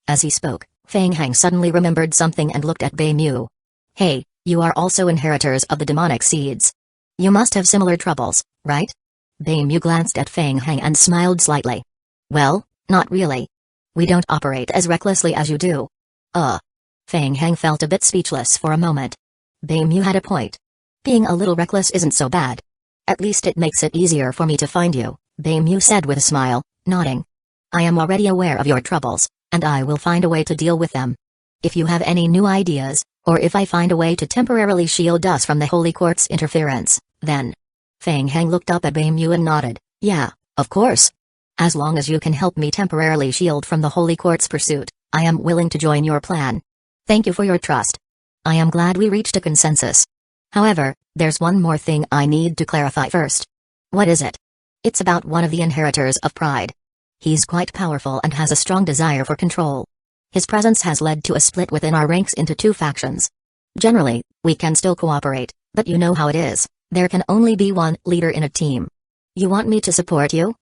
Speaker 1: As he spoke, Fang Heng suddenly remembered something and looked at Beimyu. Hey, you are also inheritors of the demonic seeds. You must have similar troubles, right? Beimyu glanced at Fang Heng and smiled slightly. Well, not really. We don't operate as recklessly as you do. Fang Heng felt a bit speechless for a moment. Beimyu had a point. Being a little reckless isn't so bad. At least it makes it easier for me to find you, Beimyu said with a smile, nodding. I am already aware of your troubles, and I will find a way to deal with them. If you have any new ideas, or if I find a way to temporarily shield us from the Holy Court's interference, then... Fang Heng looked up at Beimyu and nodded, yeah, of course. As long as you can help me temporarily shield from the Holy Court's pursuit, I am willing to join your plan. Thank you for your trust. I am glad we reached a consensus. However, there's one more thing I need to clarify first. What is it? It's about one of the inheritors of pride. He's quite powerful and has a strong desire for control. His presence has led to a split within our ranks into two factions. Generally, we can still cooperate, but you know how it is, there can only be one leader in a team. You want me to support you?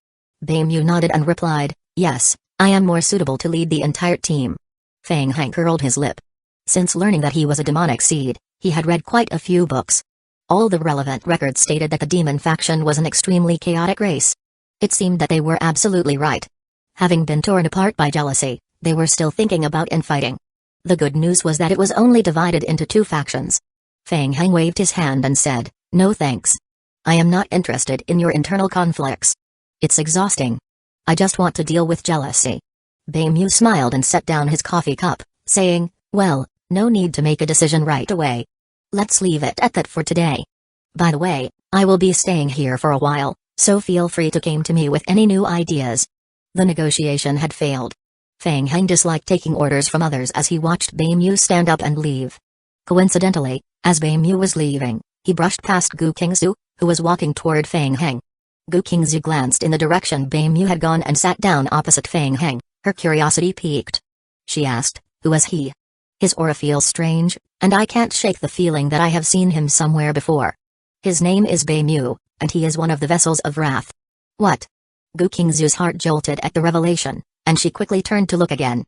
Speaker 1: Beimyu nodded and replied, yes, I am more suitable to lead the entire team. Fang Heng curled his lip. Since learning that he was a demonic seed, he had read quite a few books. All the relevant records stated that the demon faction was an extremely chaotic race. It seemed that they were absolutely right. Having been torn apart by jealousy, they were still thinking about infighting. The good news was that it was only divided into two factions. Fang Heng waved his hand and said, no thanks. I am not interested in your internal conflicts. It's exhausting. I just want to deal with jealousy. Beimyu smiled and set down his coffee cup, saying, well, no need to make a decision right away. Let's leave it at that for today. By the way, I will be staying here for a while, so feel free to come to me with any new ideas. The negotiation had failed. Feng Heng disliked taking orders from others as he watched Beimyu stand up and leave. Coincidentally, as Beimyu was leaving, he brushed past Gu Qingzu, who was walking toward Feng Heng. Gu Qingzu glanced in the direction Beimyu had gone and sat down opposite Feng Heng, her curiosity piqued. She asked, who is he? His aura feels strange, and I can't shake the feeling that I have seen him somewhere before. His name is Beimyu, and he is one of the vessels of wrath. What? Gu Qingzu's heart jolted at the revelation, and she quickly turned to look again.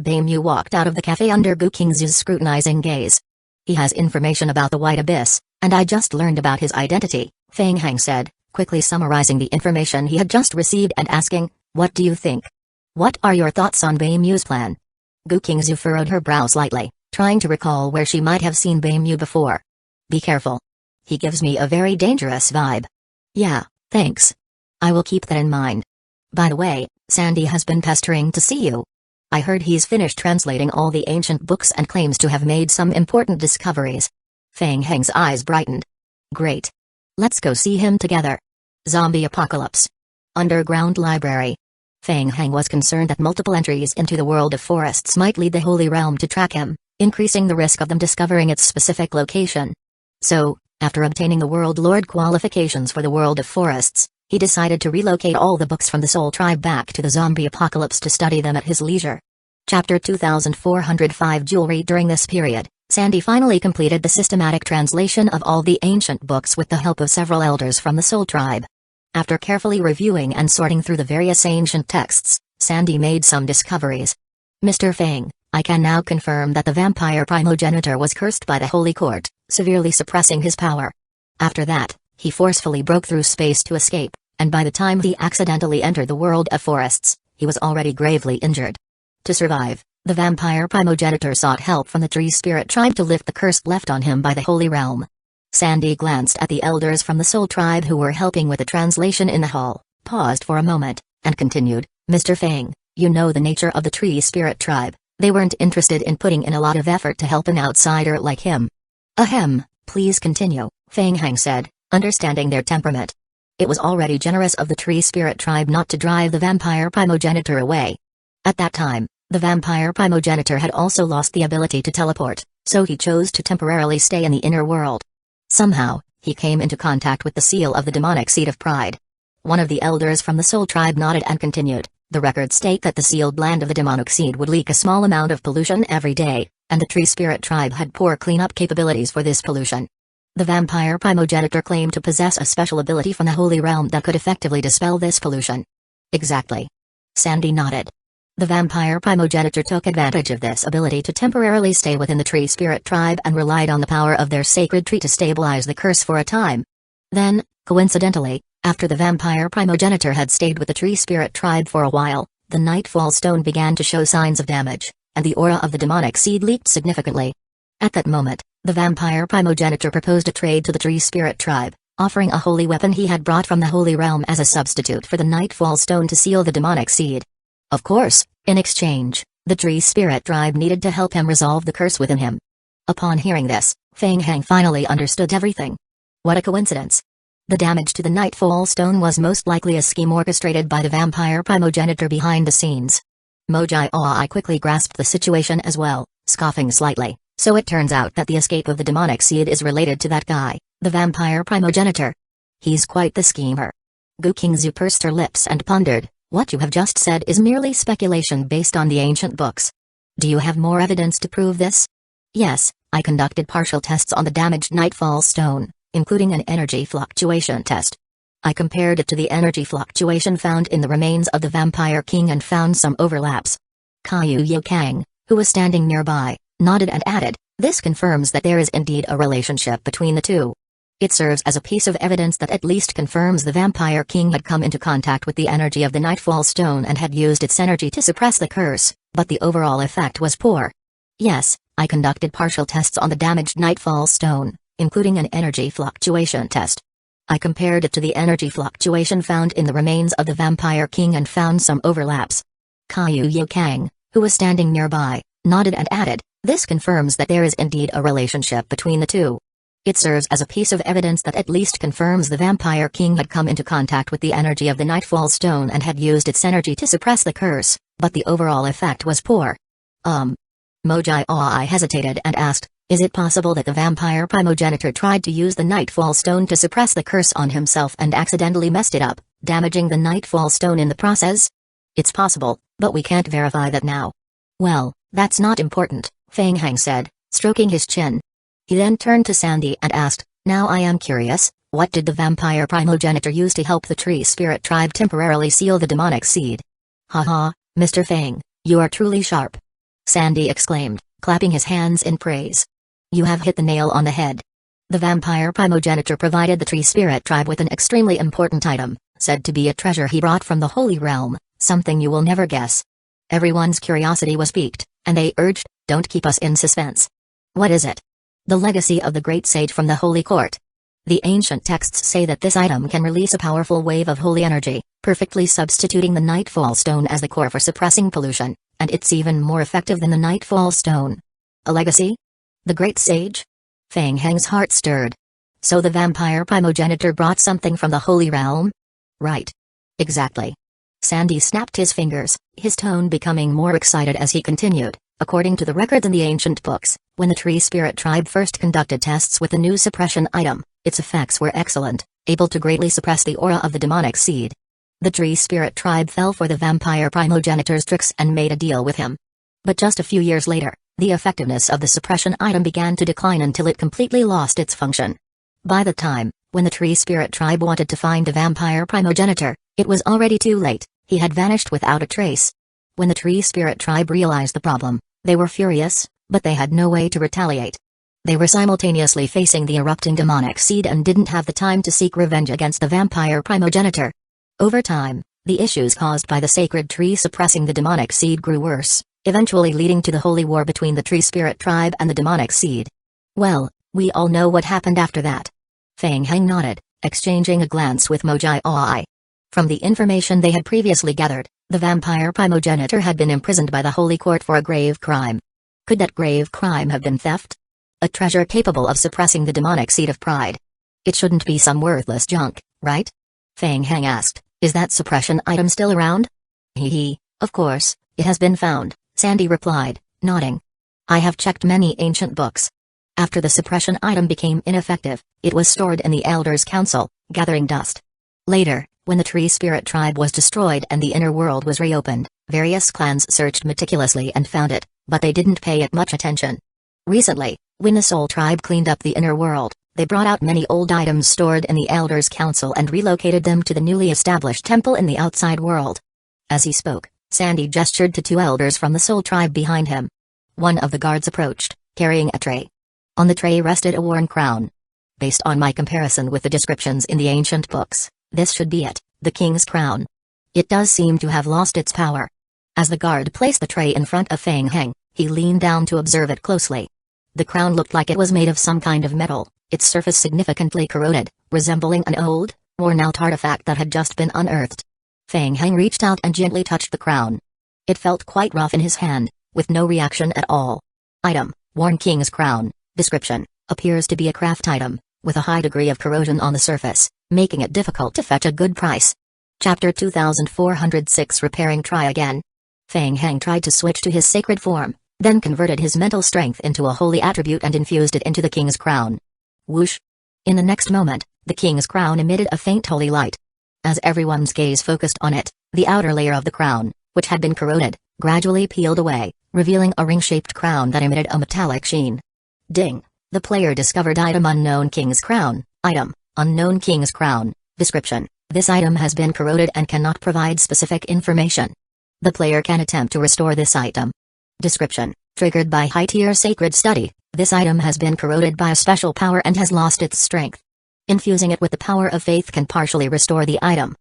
Speaker 1: Beimyu walked out of the cafe under Gu Qingzu's scrutinizing gaze. He has information about the White Abyss, and I just learned about his identity, Feng Heng said, quickly summarizing the information he had just received and asking, what do you think? What are your thoughts on Beimyu's plan? Gu Qingzu furrowed her brow slightly, trying to recall where she might have seen Beimyu before. Be careful. He gives me a very dangerous vibe. Yeah, thanks. I will keep that in mind. By the way, Sandy has been pestering to see you. I heard he's finished translating all the ancient books and claims to have made some important discoveries. Feng Heng's eyes brightened. Great. Let's go see him together. Zombie Apocalypse. Underground Library. Feng Heng was concerned that multiple entries into the world of forests might lead the Holy Realm to track him, increasing the risk of them discovering its specific location. So, after obtaining the World Lord qualifications for the world of forests, he decided to relocate all the books from the Soul Tribe back to the Zombie Apocalypse to study them at his leisure. Chapter 2405 Jewelry. During this period, Sandy finally completed the systematic translation of all the ancient books with the help of several elders from the Soul Tribe. After carefully reviewing and sorting through the various ancient texts, Sandy made some discoveries. Mr. Feng, I can now confirm that the vampire primogenitor was cursed by the Holy Court, severely suppressing his power. After that, he forcefully broke through space to escape, and by the time he accidentally entered the world of forests, he was already gravely injured. To survive, the vampire primogenitor sought help from the tree spirit tribe to lift the curse left on him by the Holy Realm. Sandy glanced at the elders from the Soul Tribe who were helping with the translation in the hall, paused for a moment, and continued, Mr. Feng, you know the nature of the tree spirit tribe, they weren't interested in putting in a lot of effort to help an outsider like him. Ahem, please continue, Feng Heng said, understanding their temperament. It was already generous of the tree spirit tribe not to drive the vampire primogenitor away. At that time, the vampire primogenitor had also lost the ability to teleport, so he chose to temporarily stay in the inner world. Somehow, he came into contact with the seal of the demonic seed of pride. One of the elders from the Soul Tribe nodded and continued, the records state that the sealed land of the demonic seed would leak a small amount of pollution every day, and the tree spirit tribe had poor cleanup capabilities for this pollution. The vampire primogenitor claimed to possess a special ability from the Holy Realm that could effectively dispel this pollution. Exactly. Sandy nodded. The vampire primogenitor took advantage of this ability to temporarily stay within the tree spirit tribe and relied on the power of their sacred tree to stabilize the curse for a time. Then, coincidentally, after the vampire primogenitor had stayed with the tree spirit tribe for a while, the Nightfall Stone began to show signs of damage, and the aura of the demonic seed leaked significantly. At that moment, the vampire primogenitor proposed a trade to the tree spirit tribe, offering a holy weapon he had brought from the Holy Realm as a substitute for the Nightfall Stone to seal the demonic seed. Of course, in exchange, the tree spirit tribe needed to help him resolve the curse within him. Upon hearing this, Feng Heng finally understood everything. What a coincidence. The damage to the Nightfall Stone was most likely a scheme orchestrated by the vampire primogenitor behind the scenes. Mojai Ai quickly grasped the situation as well, scoffing slightly, so it turns out that the escape of the demonic seed is related to that guy, the vampire primogenitor. He's quite the schemer. Gu Qingzu pursed her lips and pondered. What you have just said is merely speculation based on the ancient books. Do you have more evidence to prove this? Yes, I conducted partial tests on the damaged Nightfall Stone, including an energy fluctuation test. I compared it to the energy fluctuation found in the remains of the Vampire King and found some overlaps. Kaiyu Yokang, who was standing nearby, nodded and added, this confirms that there is indeed a relationship between the two. It serves as a piece of evidence that at least confirms the Vampire King had come into contact with the energy of the Nightfall Stone and had used its energy to suppress the curse, but the overall effect was poor. Yes, I conducted partial tests on the damaged Nightfall Stone, including an energy fluctuation test. I compared it to the energy fluctuation found in the remains of the Vampire King and found some overlaps. Kaiyu Kang, who was standing nearby, nodded and added, "This confirms that there is indeed a relationship between the two. It serves as a piece of evidence that at least confirms the Vampire King had come into contact with the energy of the Nightfall Stone and had used its energy to suppress the curse, but the overall effect was poor." Mojai Aoi hesitated and asked, "Is it possible that the vampire primogenitor tried to use the Nightfall Stone to suppress the curse on himself and accidentally messed it up, damaging the Nightfall Stone in the process?" "It's possible, but we can't verify that now." "Well, that's not important," Feng Hang said, stroking his chin. He then turned to Sandy and asked, "Now I am curious, what did the vampire primogenitor use to help the tree spirit tribe temporarily seal the demonic seed?" "Haha, Mr. Feng, you are truly sharp," Sandy exclaimed, clapping his hands in praise. "You have hit the nail on the head. The vampire primogenitor provided the tree spirit tribe with an extremely important item, said to be a treasure he brought from the Holy Realm, something you will never guess." Everyone's curiosity was piqued, and they urged, "Don't keep us in suspense." "What is it?" "The legacy of the great sage from the Holy Court. The ancient texts say that this item can release a powerful wave of holy energy, perfectly substituting the Nightfall Stone as the core for suppressing pollution, and it's even more effective than the Nightfall Stone." "A legacy? The great sage?" Feng Hang's heart stirred. "So the vampire primogenitor brought something from the Holy Realm?" "Right. Exactly." Sandy snapped his fingers, his tone becoming more excited as he continued. "According to the records in the ancient books, when the tree spirit tribe first conducted tests with the new suppression item, its effects were excellent, able to greatly suppress the aura of the demonic seed. The tree spirit tribe fell for the vampire primogenitor's tricks and made a deal with him. But just a few years later, the effectiveness of the suppression item began to decline until it completely lost its function. By the time, when the tree spirit tribe wanted to find the vampire primogenitor, it was already too late. He had vanished without a trace. When the tree spirit tribe realized the problem, they were furious, but they had no way to retaliate. They were simultaneously facing the erupting demonic seed and didn't have the time to seek revenge against the vampire primogenitor. Over time, the issues caused by the sacred tree suppressing the demonic seed grew worse, eventually leading to the holy war between the tree spirit tribe and the demonic seed. Well, we all know what happened after that." Feng Hang nodded, exchanging a glance with Mojai Aoi. From the information they had previously gathered, the vampire primogenitor had been imprisoned by the Holy Court for a grave crime. Could that grave crime have been theft? A treasure capable of suppressing the demonic seed of pride. It shouldn't be some worthless junk, right? Feng Hang asked, "Is that suppression item still around?" "Hee, of course, it has been found," Sandy replied, nodding. "I have checked many ancient books. After the suppression item became ineffective, it was stored in the Elders' Council, gathering dust. Later, when the tree spirit tribe was destroyed and the inner world was reopened, various clans searched meticulously and found it, but they didn't pay it much attention. Recently, when the Soul tribe cleaned up the inner world, they brought out many old items stored in the Elders' Council and relocated them to the newly established temple in the outside world." As he spoke, Sandy gestured to two elders from the Soul tribe behind him. One of the guards approached, carrying a tray. On the tray rested a worn crown. "Based on my comparison with the descriptions in the ancient books, this should be it, the king's crown. It does seem to have lost its power." As the guard placed the tray in front of Feng Hang, he leaned down to observe it closely. The crown looked like it was made of some kind of metal, its surface significantly corroded, resembling an old, worn-out artifact that had just been unearthed. Feng Hang reached out and gently touched the crown. It felt quite rough in his hand, with no reaction at all. Item, worn king's crown. Description, appears to be a craft item, with a high degree of corrosion on the surface, making it difficult to fetch a good price. Chapter 2406 Repairing Try Again. Feng Hang tried to switch to his sacred form, then converted his mental strength into a holy attribute and infused it into the king's crown. Whoosh! In the next moment, the king's crown emitted a faint holy light. As everyone's gaze focused on it, the outer layer of the crown, which had been corroded, gradually peeled away, revealing a ring-shaped crown that emitted a metallic sheen. Ding! The player discovered item Unknown King's Crown. Item, Unknown King's Crown. Description, this item has been corroded and cannot provide specific information. The player can attempt to restore this item. Description, triggered by high-tier sacred study, this item has been corroded by a special power and has lost its strength. Infusing it with the power of faith can partially restore the item.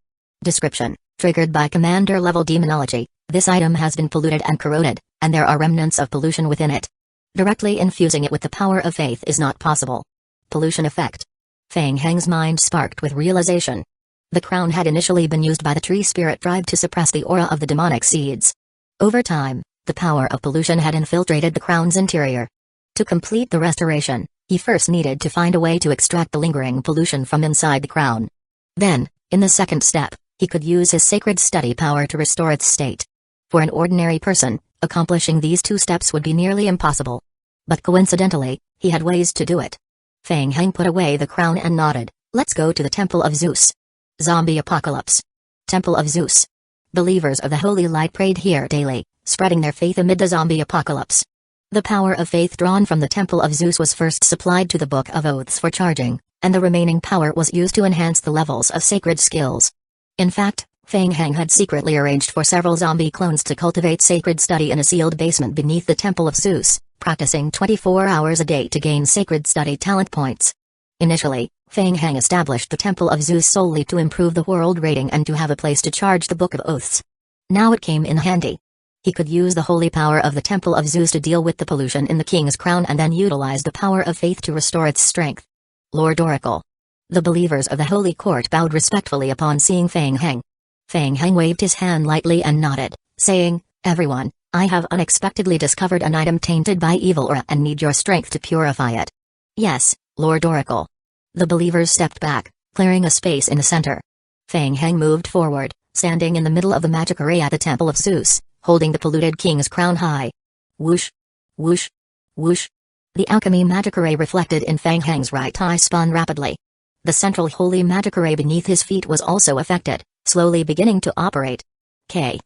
Speaker 1: Description, triggered by commander-level demonology, this item has been polluted and corroded, and there are remnants of pollution within it. Directly infusing it with the power of faith is not possible. Pollution effect. Fang Heng's mind sparked with realization. The crown had initially been used by the tree spirit tribe to suppress the aura of the demonic seeds. Over time, the power of pollution had infiltrated the crown's interior. To complete the restoration, he first needed to find a way to extract the lingering pollution from inside the crown. Then, in the second step, he could use his sacred study power to restore its state. For an ordinary person, accomplishing these two steps would be nearly impossible. But coincidentally, he had ways to do it. Fang Heng put away the crown and nodded. Let's go to the Temple of Zeus. Zombie Apocalypse. Temple of Zeus. Believers of the Holy Light prayed here daily, spreading their faith amid the zombie apocalypse. The power of faith drawn from the Temple of Zeus was first supplied to the Book of Oaths for charging, and the remaining power was used to enhance the levels of sacred skills. In fact, Fang Heng had secretly arranged for several zombie clones to cultivate sacred study in a sealed basement beneath the Temple of Zeus, practicing 24 hours a day to gain sacred study talent points. Initially, Fang Heng established the Temple of Zeus solely to improve the world rating and to have a place to charge the Book of Oaths. Now it came in handy. He could use the holy power of the Temple of Zeus to deal with the pollution in the king's crown and then utilize the power of faith to restore its strength. Lord Oracle. The believers of the Holy Court bowed respectfully upon seeing Fang Heng. Fang Heng waved his hand lightly and nodded, saying, "Everyone, I have unexpectedly discovered an item tainted by evil aura and need your strength to purify it." "Yes, Lord Oracle." The believers stepped back, clearing a space in the center. Fang Heng moved forward, standing in the middle of the magic array at the Temple of Zeus, holding the polluted king's crown high. Whoosh! Whoosh! Whoosh! The alchemy magic array reflected in Fang Heng's right eye spun rapidly. The central holy magic array beneath his feet was also affected, slowly beginning to operate. Kai.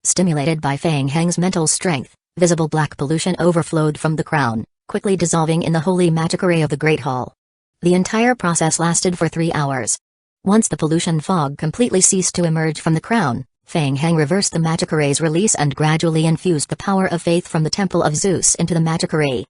Speaker 1: Stimulated by Fang Heng's mental strength, visible black pollution overflowed from the crown, quickly dissolving in the holy magic array of the Great Hall. The entire process lasted for 3 hours. Once the pollution fog completely ceased to emerge from the crown, Fang Heng reversed the magic array's release and gradually infused the power of faith from the Temple of Zeus into the magic array.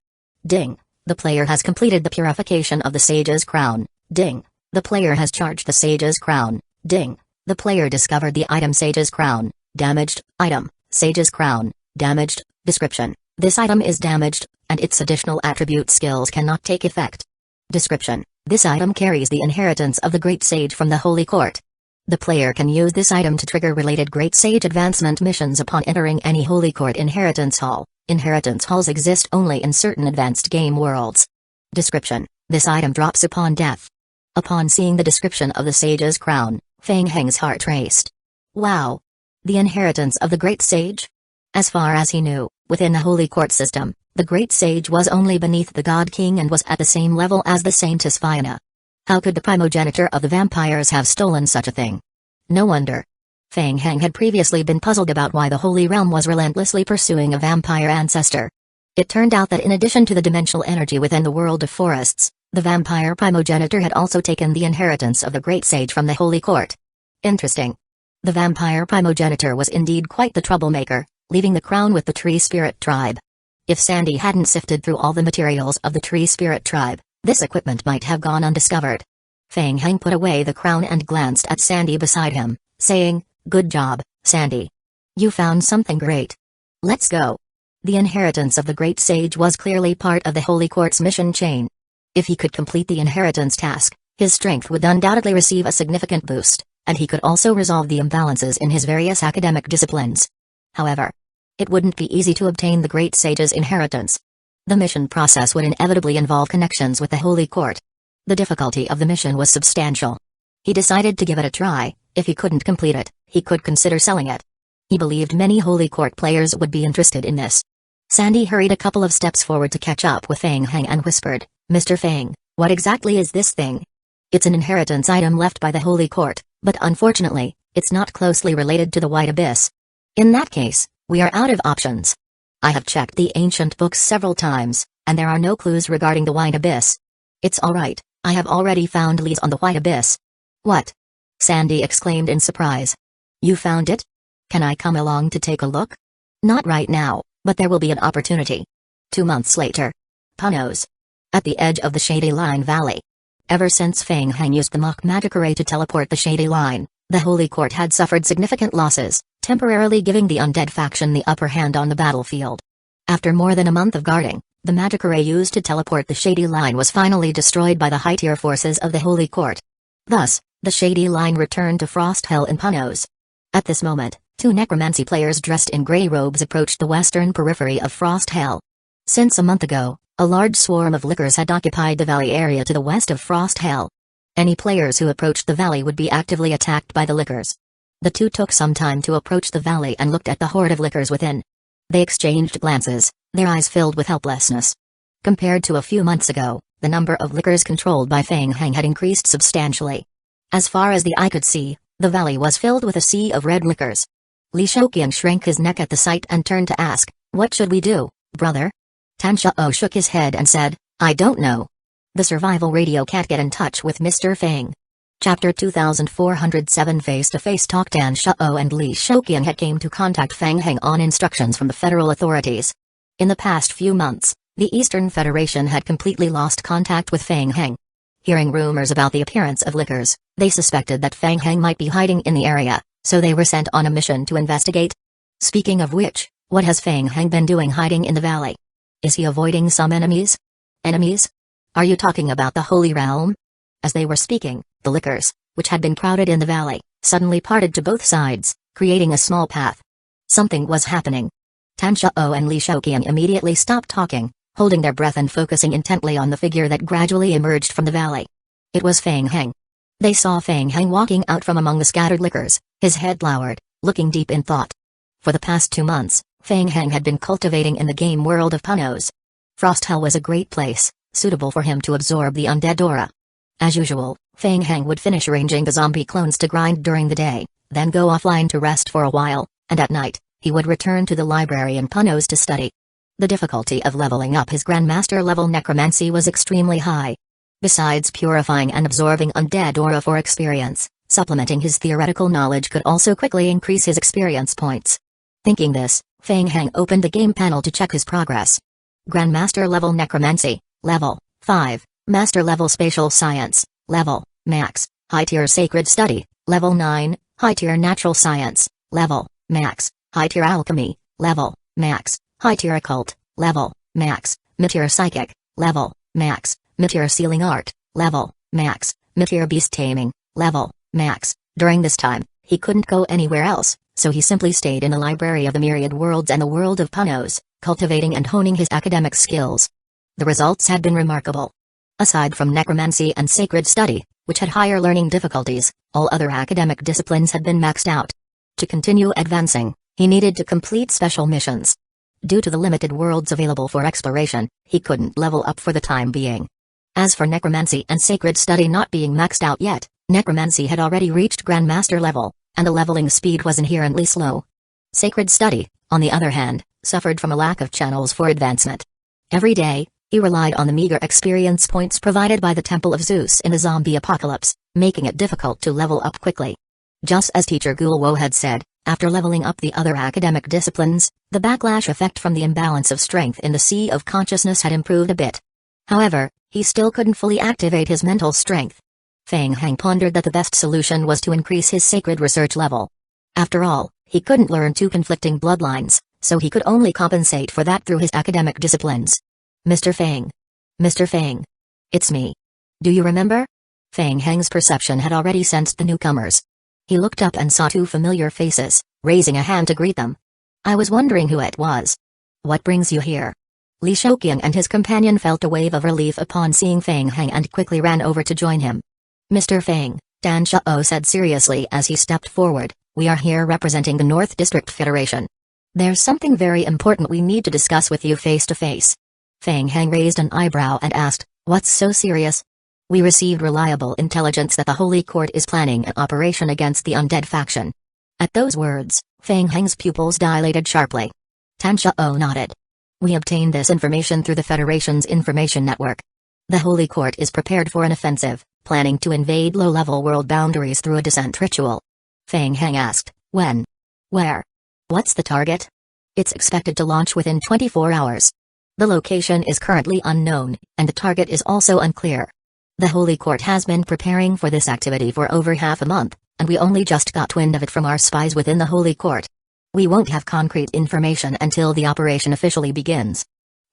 Speaker 1: Ding! The player has completed the purification of the sage's crown. Ding! The player has charged the sage's crown. Ding! The player discovered the item Sage's Crown. Damaged. Item, Sage's Crown. Damaged. Description: this item is damaged, and its additional attribute skills cannot take effect. Description: this item carries the inheritance of the Great Sage from the Holy Court. The player can use this item to trigger related Great Sage advancement missions upon entering any Holy Court Inheritance Hall. Inheritance Halls exist only in certain advanced game worlds. Description: this item drops upon death. Upon seeing the description of the Sage's Crown, Fang Heng's heart raced. Wow! The inheritance of the Great Sage? As far as he knew, within the Holy Court system, the Great Sage was only beneath the God King and was at the same level as the Saintess Fiona. How could the primogenitor of the vampires have stolen such a thing? No wonder. Fang Heng had previously been puzzled about why the Holy Realm was relentlessly pursuing a vampire ancestor. It turned out that in addition to the dimensional energy within the world of forests, the vampire primogenitor had also taken the inheritance of the Great Sage from the Holy Court. Interesting. The vampire primogenitor was indeed quite the troublemaker, leaving the crown with the Tree Spirit tribe. If Sandy hadn't sifted through all the materials of the Tree Spirit tribe, this equipment might have gone undiscovered. Fang Heng put away the crown and glanced at Sandy beside him, saying, "Good job, Sandy. You found something great. Let's go." The inheritance of the Great Sage was clearly part of the Holy Court's mission chain. If he could complete the inheritance task, his strength would undoubtedly receive a significant boost, and he could also resolve the imbalances in his various academic disciplines. However, it wouldn't be easy to obtain the Great Sage's inheritance. The mission process would inevitably involve connections with the Holy Court. The difficulty of the mission was substantial. He decided to give it a try. If he couldn't complete it, he could consider selling it. He believed many Holy Court players would be interested in this. Sandy hurried a couple of steps forward to catch up with Fang Heng and whispered, "Mr. Fang, what exactly is this thing?" "It's an inheritance item left by the Holy Court, but unfortunately, it's not closely related to the White Abyss." "In that case, we are out of options. I have checked the ancient books several times, and there are no clues regarding the White Abyss." "It's alright, I have already found leads on the White Abyss." "What?" Sandy exclaimed in surprise. "You found it? Can I come along to take a look?" "Not right now, but there will be an opportunity." 2 months later. Punos. At the edge of the Shady Line Valley. Ever since Fang Heng used the mock magic array to teleport the Shady Line, the Holy Court had suffered significant losses, temporarily giving the undead faction the upper hand on the battlefield. After more than a month of guarding, The magic array used to teleport the Shady Line was finally destroyed by the high-tier forces of the Holy Court. Thus, the Shady Line returned to Frost Hell in Panos. At this moment, two necromancy players dressed in grey robes approached the western periphery of Frost Hell. Since a month ago, a large swarm of lickers had occupied the valley area to the west of Frost Hell. Any players who approached the valley would be actively attacked by the lickers. The two took some time to approach the valley and looked at the horde of lickers within. They exchanged glances, their eyes filled with helplessness. Compared to a few months ago, the number of lickers controlled by Fang Heng had increased substantially. As far as the eye could see, the valley was filled with a sea of red lickers. Li Shouqian shrank his neck at the sight and turned to ask, "What should we do, brother?" Tan Shao shook his head and said, "I don't know. The survival radio can't get in touch with Mr. Fang." Chapter 2407 Face-to-face talk. Tan Shao and Li Shouqian had came to contact Fang Heng on instructions from the federal authorities. In the past few months, the Eastern Federation had completely lost contact with Fang Heng. Hearing rumors about the appearance of lickers, they suspected that Fang Heng might be hiding in the area, so they were sent on a mission to investigate. Speaking of which, what has Fang Heng been doing hiding in the valley? Is he avoiding some enemies? Enemies? Are you talking about the Holy Realm? As they were speaking, the lickers, which had been crowded in the valley, suddenly parted to both sides, creating a small path. Something was happening. Tan Shao and Li Shouqian immediately stopped talking, holding their breath and focusing intently on the figure that gradually emerged from the valley. It was Fang Heng. They saw Fang Heng walking out from among the scattered lickers, his head lowered, looking deep in thought. For the past 2 months, Fang Heng had been cultivating in the game world of Panos. Frost Hell was a great place, suitable for him to absorb the undead aura. As usual, Fang Heng would finish arranging the zombie clones to grind during the day, then go offline to rest for a while, and at night, he would return to the library in Panos to study. The difficulty of leveling up his Grandmaster level necromancy was extremely high. Besides purifying and absorbing undead aura for experience, supplementing his theoretical knowledge could also quickly increase his experience points. Thinking this, Fang Heng opened the game panel to check his progress. Grandmaster level necromancy, level 5. Master level spatial science, level max. High tier sacred study, level 9. High tier natural science, level max. High tier alchemy, level max. High tier occult, level max. Mid-tier psychic, level max. Mid-tier sealing art, level max. Mid-tier beast taming, level max. During this time, he couldn't go anywhere else, so he simply stayed in the library of the myriad worlds and the world of Panos, cultivating and honing his academic skills. The results had been remarkable. Aside from necromancy and sacred study, which had higher learning difficulties, all other academic disciplines had been maxed out. To continue advancing, he needed to complete special missions. Due to the limited worlds available for exploration, he couldn't level up for the time being. As for necromancy and sacred study not being maxed out yet, necromancy had already reached Grandmaster level, and the leveling speed was inherently slow. Sacred study, on the other hand, suffered from a lack of channels for advancement. Every day, he relied on the meager experience points provided by the Temple of Zeus in the zombie apocalypse, making it difficult to level up quickly. Just as teacher Gulwo had said, after leveling up the other academic disciplines, the backlash effect from the imbalance of strength in the sea of consciousness had improved a bit. However, he still couldn't fully activate his mental strength. Fang Heng pondered that the best solution was to increase his sacred research level. After all, he couldn't learn two conflicting bloodlines, so he could only compensate for that through his academic disciplines. Mr. Fang. Mr. Fang. It's me. Do you remember? Fang Heng's perception had already sensed the newcomers. He looked up and saw two familiar faces, raising a hand to greet them. I was wondering who it was. What brings you here? Li Shouqian and his companion felt a wave of relief upon seeing Fang Heng and quickly ran over to join him. Mr. Fang, Dan Shao said seriously as he stepped forward, we are here representing the North District Federation. There's something very important we need to discuss with you face to face. Fang Heng raised an eyebrow and asked, what's so serious? We received reliable intelligence that the Holy Court is planning an operation against the undead faction. At those words, Fang Heng's pupils dilated sharply. Tan Shao nodded. We obtained this information through the Federation's information network. The Holy Court is prepared for an offensive, planning to invade low-level world boundaries through a descent ritual. Fang Heng asked, when? Where? What's the target? It's expected to launch within 24 hours. The location is currently unknown, and the target is also unclear. The Holy Court has been preparing for this activity for over half a month, and we only just got wind of it from our spies within the Holy Court. We won't have concrete information until the operation officially begins.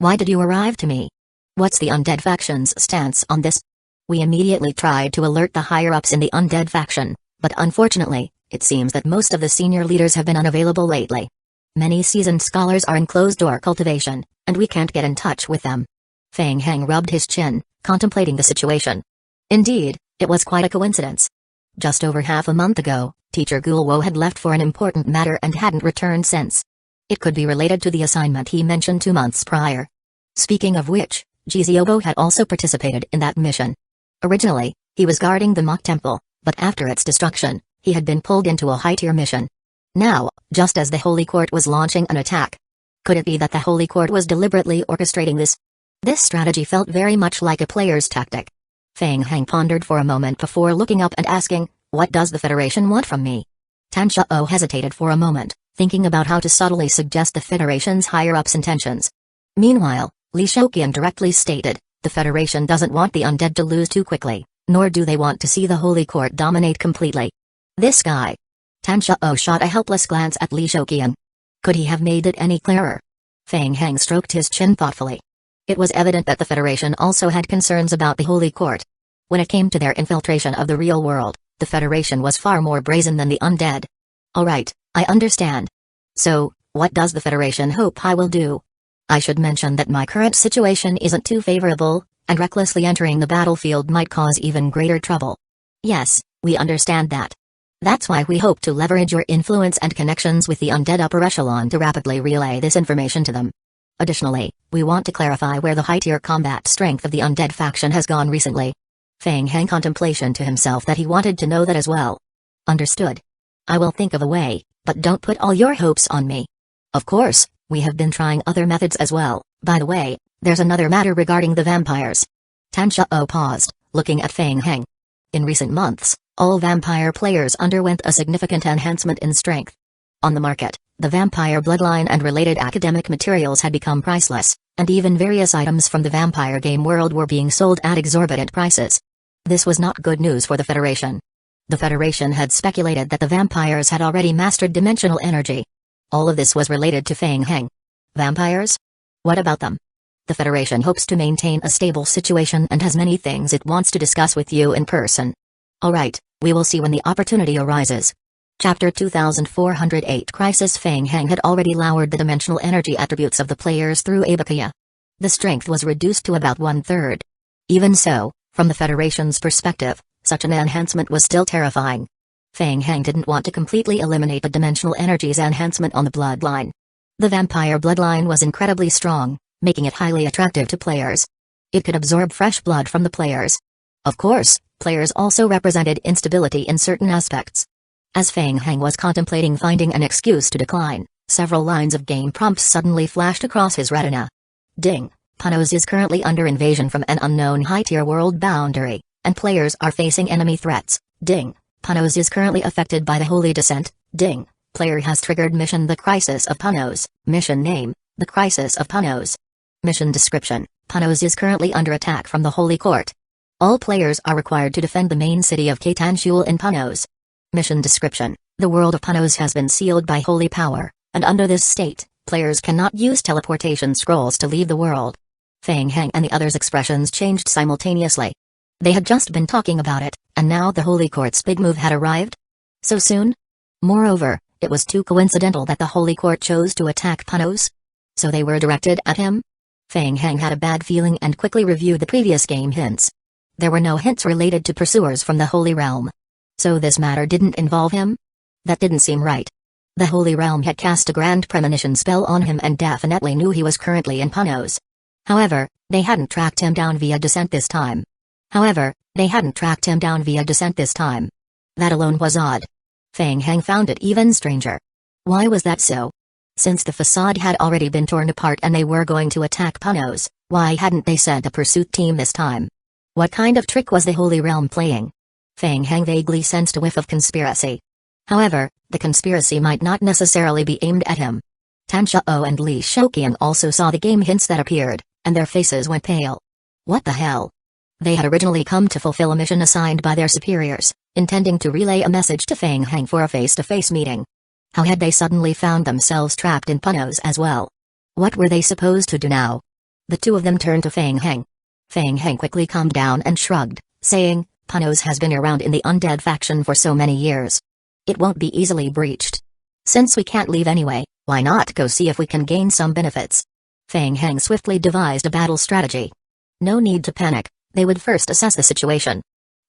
Speaker 1: Why did you arrive to me? What's the undead faction's stance on this? We immediately tried to alert the higher-ups in the undead faction, but unfortunately, it seems that most of the senior leaders have been unavailable lately. Many seasoned scholars are in closed-door cultivation, and we can't get in touch with them. Feng Heng rubbed his chin, contemplating the situation. Indeed, it was quite a coincidence. Just over half a month ago, Teacher Gulwo had left for an important matter and hadn't returned since. It could be related to the assignment he mentioned 2 months prior. Speaking of which, Jiziobo had also participated in that mission. Originally, he was guarding the mock temple, but after its destruction, he had been pulled into a high-tier mission. Now, just as the Holy Court was launching an attack. Could it be that the Holy Court was deliberately orchestrating this? This strategy felt very much like a player's tactic. Feng Heng pondered for a moment before looking up and asking, "What does the Federation want from me?" Tan Shao hesitated for a moment, thinking about how to subtly suggest the Federation's higher-ups' intentions. Meanwhile, Li Shoqian directly stated, the Federation doesn't want the undead to lose too quickly, nor do they want to see the Holy Court dominate completely. This guy. Tan Shao shot a helpless glance at Li Shoqian. Could he have made it any clearer? Feng Heng stroked his chin thoughtfully. It was evident that the Federation also had concerns about the Holy Court. When it came to their infiltration of the real world, the Federation was far more brazen than the undead. Alright, I understand. So, what does the Federation hope I will do? I should mention that my current situation isn't too favorable, and recklessly entering the battlefield might cause even greater trouble. Yes, we understand that. That's why we hope to leverage your influence and connections with the undead upper echelon to rapidly relay this information to them. Additionally, we want to clarify where the high-tier combat strength of the undead faction has gone recently. Feng Heng contemplation to himself that he wanted to know that as well. Understood. I will think of a way, but don't put all your hopes on me. Of course, we have been trying other methods as well. By the way, there's another matter regarding the vampires. Tan Shao paused, looking at Feng Heng. In recent months, all vampire players underwent a significant enhancement in strength. On the market, the vampire bloodline and related academic materials had become priceless, and even various items from the vampire game world were being sold at exorbitant prices. This was not good news for the Federation. The Federation had speculated that the vampires had already mastered dimensional energy. All of this was related to Feng Heng. Vampires? What about them? The Federation hopes to maintain a stable situation and has many things it wants to discuss with you in person. Alright, we will see when the opportunity arises. Chapter 2408 Crisis. Feng Heng had already lowered the dimensional energy attributes of the players through Abakia. The strength was reduced to about 1/3. Even so, from the Federation's perspective, such an enhancement was still terrifying. Feng Heng didn't want to completely eliminate the dimensional energy's enhancement on the bloodline. The vampire bloodline was incredibly strong, making it highly attractive to players. It could absorb fresh blood from the players. Of course, players also represented instability in certain aspects. As Feng Heng was contemplating finding an excuse to decline, several lines of game prompts suddenly flashed across his retina. Ding! Panos is currently under invasion from an unknown high-tier world boundary, and players are facing enemy threats. Ding! Panos is currently affected by the Holy Descent. Ding! Player has triggered mission The Crisis of Panos. Mission name, The Crisis of Panos. Mission description, Panos is currently under attack from the Holy Court. All players are required to defend the main city of Kaitanshul in Panos. Mission description, the world of Panos has been sealed by holy power, and under this state, players cannot use teleportation scrolls to leave the world. Feng Heng and the others' expressions changed simultaneously. They had just been talking about it, and now the Holy Court's big move had arrived? So soon? Moreover, it was too coincidental that the Holy Court chose to attack Panos. So they were directed at him? Feng Heng had a bad feeling and quickly reviewed the previous game hints. There were no hints related to pursuers from the Holy Realm. So this matter didn't involve him? That didn't seem right. The Holy Realm had cast a grand premonition spell on him and definitely knew he was currently in Panos. However, they hadn't tracked him down via descent this time. That alone was odd. Feng Heng found it even stranger. Why was that so? Since the facade had already been torn apart and they were going to attack Panos, why hadn't they sent a pursuit team this time? What kind of trick was the Holy Realm playing? Feng Heng vaguely sensed a whiff of conspiracy. However, the conspiracy might not necessarily be aimed at him. Tan Shao and Li Shoqian also saw the game hints that appeared, and their faces went pale. What the hell? They had originally come to fulfill a mission assigned by their superiors, intending to relay a message to Feng Heng for a face-to-face meeting. How had they suddenly found themselves trapped in Panos as well? What were they supposed to do now? The two of them turned to Feng Heng. Feng Heng quickly calmed down and shrugged, saying, Panos has been around in the undead faction for so many years. It won't be easily breached. Since we can't leave anyway, why not go see if we can gain some benefits? Feng Heng swiftly devised a battle strategy. No need to panic, they would first assess the situation.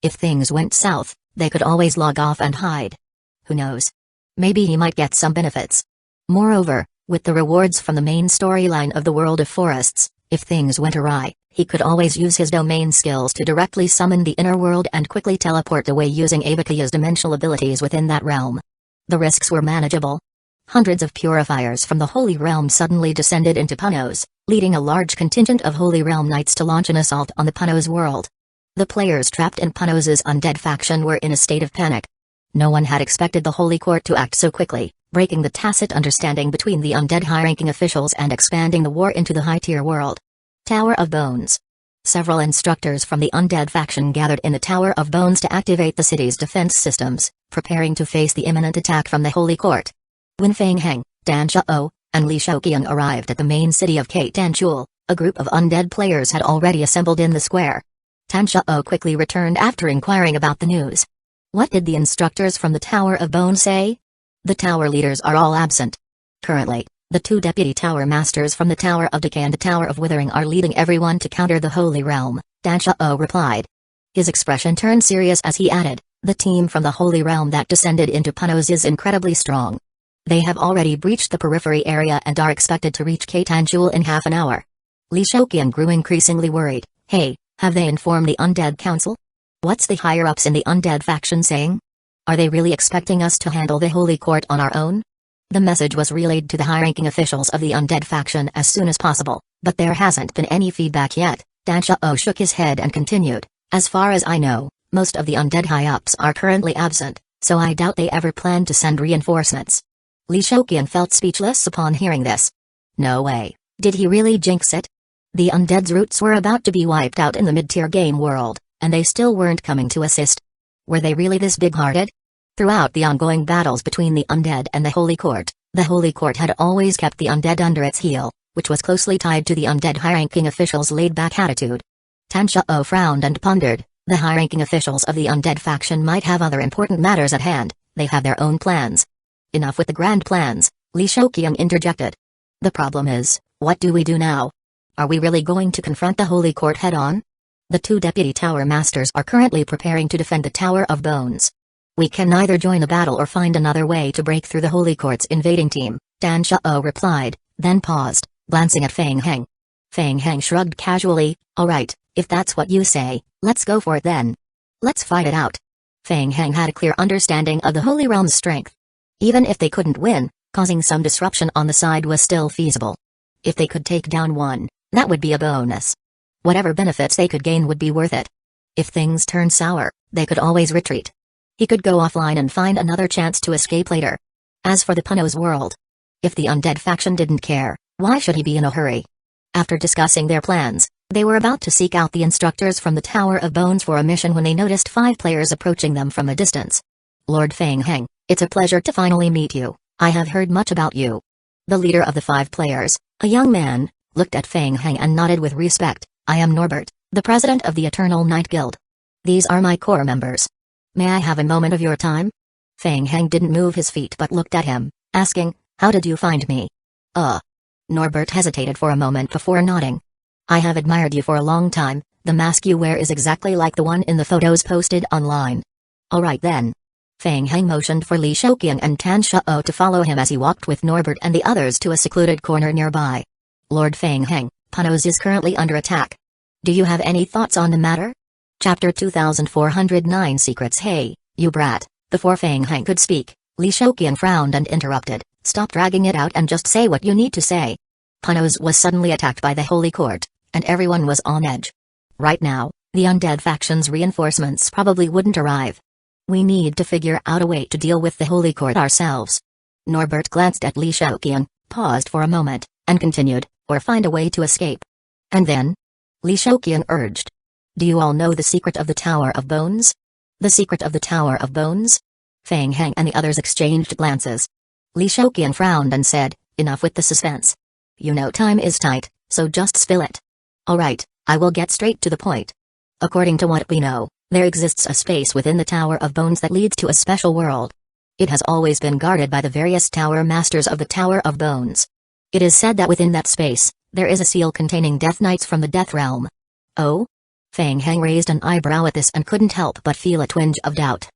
Speaker 1: If things went south, they could always log off and hide. Who knows? Maybe he might get some benefits. Moreover, with the rewards from the main storyline of the World of Forests, if things went awry, he could always use his domain skills to directly summon the inner world and quickly teleport away using Avakia's dimensional abilities within that realm. The risks were manageable. Hundreds of purifiers from the Holy Realm suddenly descended into Panos, leading a large contingent of Holy Realm Knights to launch an assault on the Panos world. The players trapped in Panos's undead faction were in a state of panic. No one had expected the Holy Court to act so quickly, breaking the tacit understanding between the undead high-ranking officials and expanding the war into the high-tier world. Tower of Bones. Several instructors from the undead faction gathered in the Tower of Bones to activate the city's defense systems, preparing to face the imminent attack from the Holy Court. When Feng Heng, Danzō, and Li Shoqiang arrived at the main city of Kaitanchul, a group of undead players had already assembled in the square. Danzō quickly returned after inquiring about the news. What did the instructors from the Tower of Bones say? The tower leaders are all absent. Currently, the two deputy tower masters from the Tower of Decay and the Tower of Withering are leading everyone to counter the Holy Realm, Danzō replied. His expression turned serious as he added, the team from the Holy Realm that descended into Panos is incredibly strong. They have already breached the periphery area and are expected to reach Kaitanchul in half an hour. Li Shoqiang grew increasingly worried. Hey, have they informed the Undead Council? What's the higher-ups in the Undead faction saying? Are they really expecting us to handle the Holy Court on our own? The message was relayed to the high-ranking officials of the Undead faction as soon as possible, but there hasn't been any feedback yet. Danzō shook his head and continued, as far as I know, most of the Undead high-ups are currently absent, so I doubt they ever plan to send reinforcements. Li Shoqiang felt speechless upon hearing this. No way, did he really jinx it? The Undead's roots were about to be wiped out in the mid-tier game world, and they still weren't coming to assist. Were they really this big-hearted? Throughout the ongoing battles between the Undead and the Holy Court had always kept the Undead under its heel, which was closely tied to the Undead high-ranking officials' laid-back attitude. Danzō frowned and pondered, the high-ranking officials of the Undead faction might have other important matters at hand, they have their own plans. Enough with the grand plans, Li Shoqiang interjected. The problem is, what do we do now? Are we really going to confront the Holy Court head-on? The two deputy tower masters are currently preparing to defend the Tower of Bones. We can either join the battle or find another way to break through the Holy Court's invading team, Danzō replied, then paused, glancing at Feng Heng. Feng Heng shrugged casually, alright, if that's what you say, let's go for it then. Let's fight it out. Feng Heng had a clear understanding of the Holy Realm's strength. Even if they couldn't win, causing some disruption on the side was still feasible. If they could take down one, that would be a bonus. Whatever benefits they could gain would be worth it. If things turned sour, they could always retreat. He could go offline and find another chance to escape later. As for the Panos world, if the Undead faction didn't care, why should he be in a hurry? After discussing their plans, they were about to seek out the instructors from the Tower of Bones for a mission when they noticed 5 players approaching them from a distance. Lord Feng Heng, it's a pleasure to finally meet you. I have heard much about you. The leader of the 5 players, a young man, looked at Feng Heng and nodded with respect. I am Norbert, the president of the Eternal Night Guild. These are my core members. May I have a moment of your time? Feng Heng didn't move his feet but looked at him, asking, how did you find me? Norbert hesitated for a moment before nodding. I have admired you for a long time, the mask you wear is exactly like the one in the photos posted online. Alright then. Feng Heng motioned for Li Shoqiang and Danzō to follow him as he walked with Norbert and the others to a secluded corner nearby. Lord Feng Heng, Panos is currently under attack. Do you have any thoughts on the matter? Chapter 2409 Secrets. Hey, you brat. Before Feng Heng could speak, Li Shoqiang frowned and interrupted. Stop dragging it out and just say what you need to say. Panos was suddenly attacked by the Holy Court, and everyone was on edge. Right now, the Undead faction's reinforcements probably wouldn't arrive. We need to figure out a way to deal with the Holy Court ourselves. Norbert glanced at Li Shoqiang, paused for a moment, and continued, or find a way to escape. And then? Li Shoqiang urged. Do you all know the secret of the Tower of Bones? The secret of the Tower of Bones? Feng Heng and the others exchanged glances. Li Shoqiang frowned and said, enough with the suspense. You know time is tight, so just spill it. Alright, I will get straight to the point. According to what we know, there exists a space within the Tower of Bones that leads to a special world. It has always been guarded by the various Tower Masters of the Tower of Bones. It is said that within that space, there is a seal containing Death Knights from the Death Realm. Oh? Feng Heng raised an eyebrow at this and couldn't help but feel a twinge of doubt.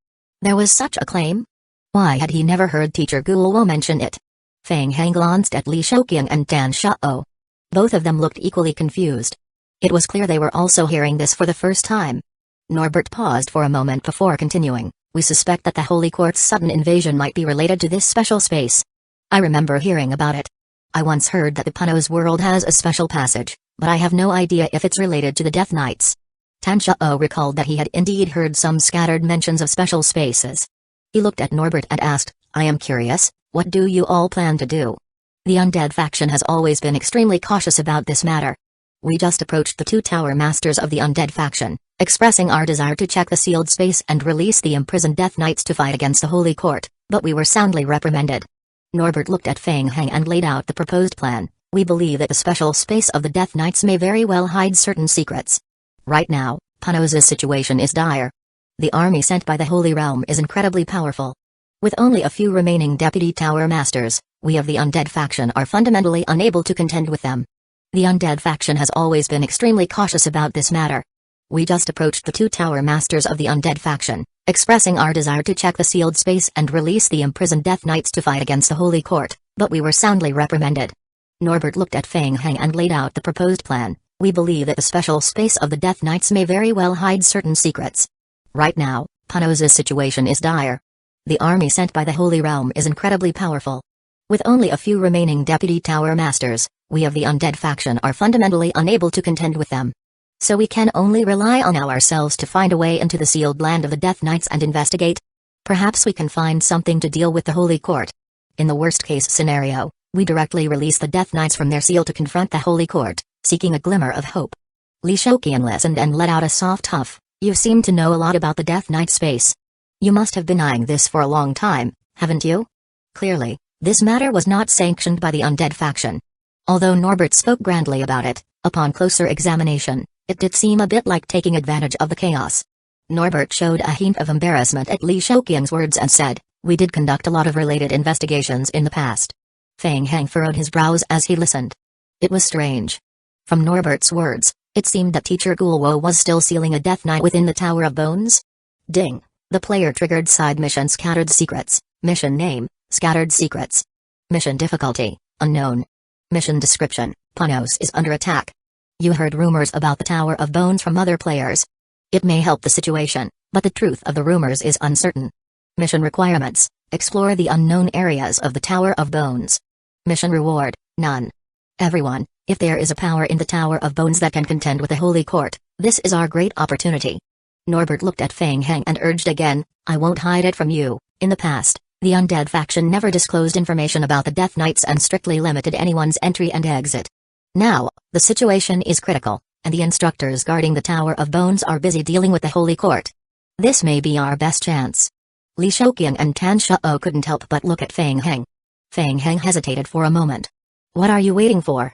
Speaker 1: There was such a claim? Why had he never heard Teacher Guowo mention it? Feng Heng glanced at Li Shouqiang and Dan Shao. Both of them looked equally confused. It was clear they were also hearing this for the first time. Norbert paused for a moment before continuing. We suspect that the Holy Court's sudden invasion might be related to this special space. I remember hearing about it. I once heard that the Puno's world has a special passage, but I have no idea if it's related to the Death Knights. Tan Shao recalled that he had indeed heard some scattered mentions of special spaces. He looked at Norbert and asked, I am curious, what do you all plan to do? The undead faction has always been extremely cautious about this matter. We just approached the two Tower Masters of the undead faction, expressing our desire to check the sealed space and release the imprisoned Death Knights to fight against the Holy Court, but we were soundly reprimanded. Norbert looked at Feng Heng and laid out the proposed plan. We believe that the special space of the Death Knights may very well hide certain secrets. Right now, Puno's situation is dire. The army sent by the Holy Realm is incredibly powerful. With only a few remaining Deputy Tower Masters, we of the undead faction are fundamentally unable to contend with them. The undead faction has always been extremely cautious about this matter. We just approached the two Tower Masters of the undead faction, expressing our desire to check the sealed space and release the imprisoned Death Knights to fight against the Holy Court, but we were soundly reprimanded. Norbert looked at Feng Heng and laid out the proposed plan. We believe that the special space of the Death Knights may very well hide certain secrets. Right now, Puno's situation is dire. The army sent by the Holy Realm is incredibly powerful. With only a few remaining Deputy Tower Masters, we of the undead faction are fundamentally unable to contend with them. So we can only rely on ourselves to find a way into the sealed land of the Death Knights and investigate. Perhaps we can find something to deal with the Holy Court. In the worst-case scenario, we directly release the Death Knights from their seal to confront the Holy Court, seeking a glimmer of hope. Li Shouqiang listened and let out a soft huff. You seem to know a lot about the Death Knight space. You must have been eyeing this for a long time, haven't you? Clearly, this matter was not sanctioned by the undead faction. Although Norbert spoke grandly about it, upon closer examination, it did seem a bit like taking advantage of the chaos. Norbert showed a hint of embarrassment at Li Shouqiang's words and said, we did conduct a lot of related investigations in the past. Feng Heng furrowed his brows as he listened. It was strange. From Norbert's words, it seemed that Teacher Guowo was still sealing a Death Knight within the Tower of Bones. Ding. The player triggered side mission Scattered Secrets. Mission name, Scattered Secrets. Mission difficulty, unknown. Mission description, Punos is under attack. You heard rumors about the Tower of Bones from other players. It may help the situation, but the truth of the rumors is uncertain. Mission requirements, explore the unknown areas of the Tower of Bones. Mission reward, none. Everyone, if there is a power in the Tower of Bones that can contend with the Holy Court, this is our great opportunity. Norbert looked at Feng Heng and urged again, I won't hide it from you. In the past, the undead faction never disclosed information about the Death Knights and strictly limited anyone's entry and exit. Now, the situation is critical, and the instructors guarding the Tower of Bones are busy dealing with the Holy Court. This may be our best chance. Li Shouqiang and Tan Shao couldn't help but look at Feng Heng. Feng Heng hesitated for a moment. What are you waiting for?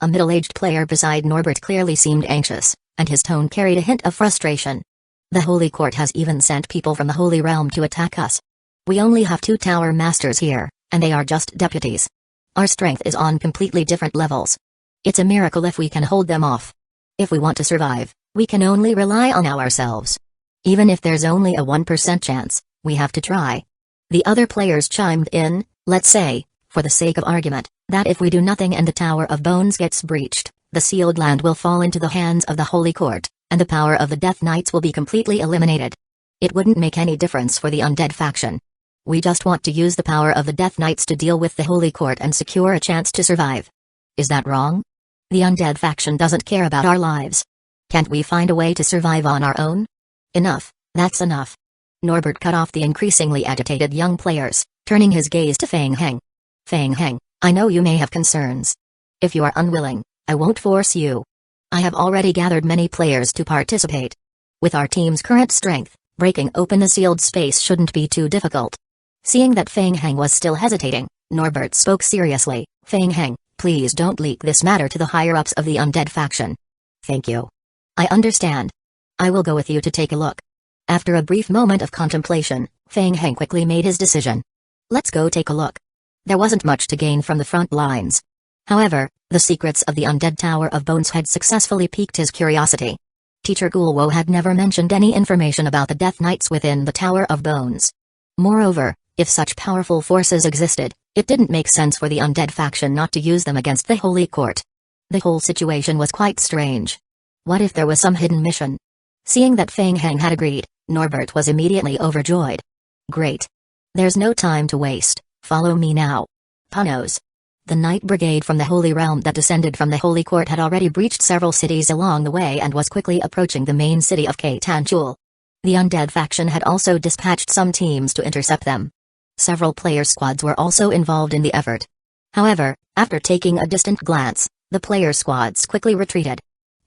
Speaker 1: A middle-aged player beside Norbert clearly seemed anxious, and his tone carried a hint of frustration. The Holy Court has even sent people from the Holy Realm to attack us. We only have 2 Tower Masters here, and they are just deputies. Our strength is on completely different levels. It's a miracle if we can hold them off. If we want to survive, we can only rely on ourselves. Even if there's only a 1% chance, we have to try. The other players chimed in, let's say, for the sake of argument, that if we do nothing and the Tower of Bones gets breached, the sealed land will fall into the hands of the Holy Court, and the power of the Death Knights will be completely eliminated. It wouldn't make any difference for the undead faction. We just want to use the power of the Death Knights to deal with the Holy Court and secure a chance to survive. Is that wrong? The undead faction doesn't care about our lives. Can't we find a way to survive on our own? Enough, that's enough. Norbert cut off the increasingly agitated young players, turning his gaze to Feng Heng. Feng Heng, I know you may have concerns. If you are unwilling, I won't force you. I have already gathered many players to participate. With our team's current strength, breaking open the sealed space shouldn't be too difficult. Seeing that Feng Heng was still hesitating, Norbert spoke seriously. Feng Heng, please don't leak this matter to the higher-ups of the undead faction. Thank you. I understand. I will go with you to take a look. After a brief moment of contemplation, Feng Heng quickly made his decision. Let's go take a look. There wasn't much to gain from the front lines. However, the secrets of the undead Tower of Bones had successfully piqued his curiosity. Teacher Gulwo had never mentioned any information about the Death Knights within the Tower of Bones. Moreover, if such powerful forces existed, it didn't make sense for the undead faction not to use them against the Holy Court. The whole situation was quite strange. What if there was some hidden mission? Seeing that Feng Heng had agreed, Norbert was immediately overjoyed. Great. There's no time to waste, follow me now. Punos. The Knight Brigade from the Holy Realm that descended from the Holy Court had already breached several cities along the way and was quickly approaching the main city of Keitanchul. The undead faction had also dispatched some teams to intercept them. Several player squads were also involved in the effort. However, after taking a distant glance, the player squads quickly retreated.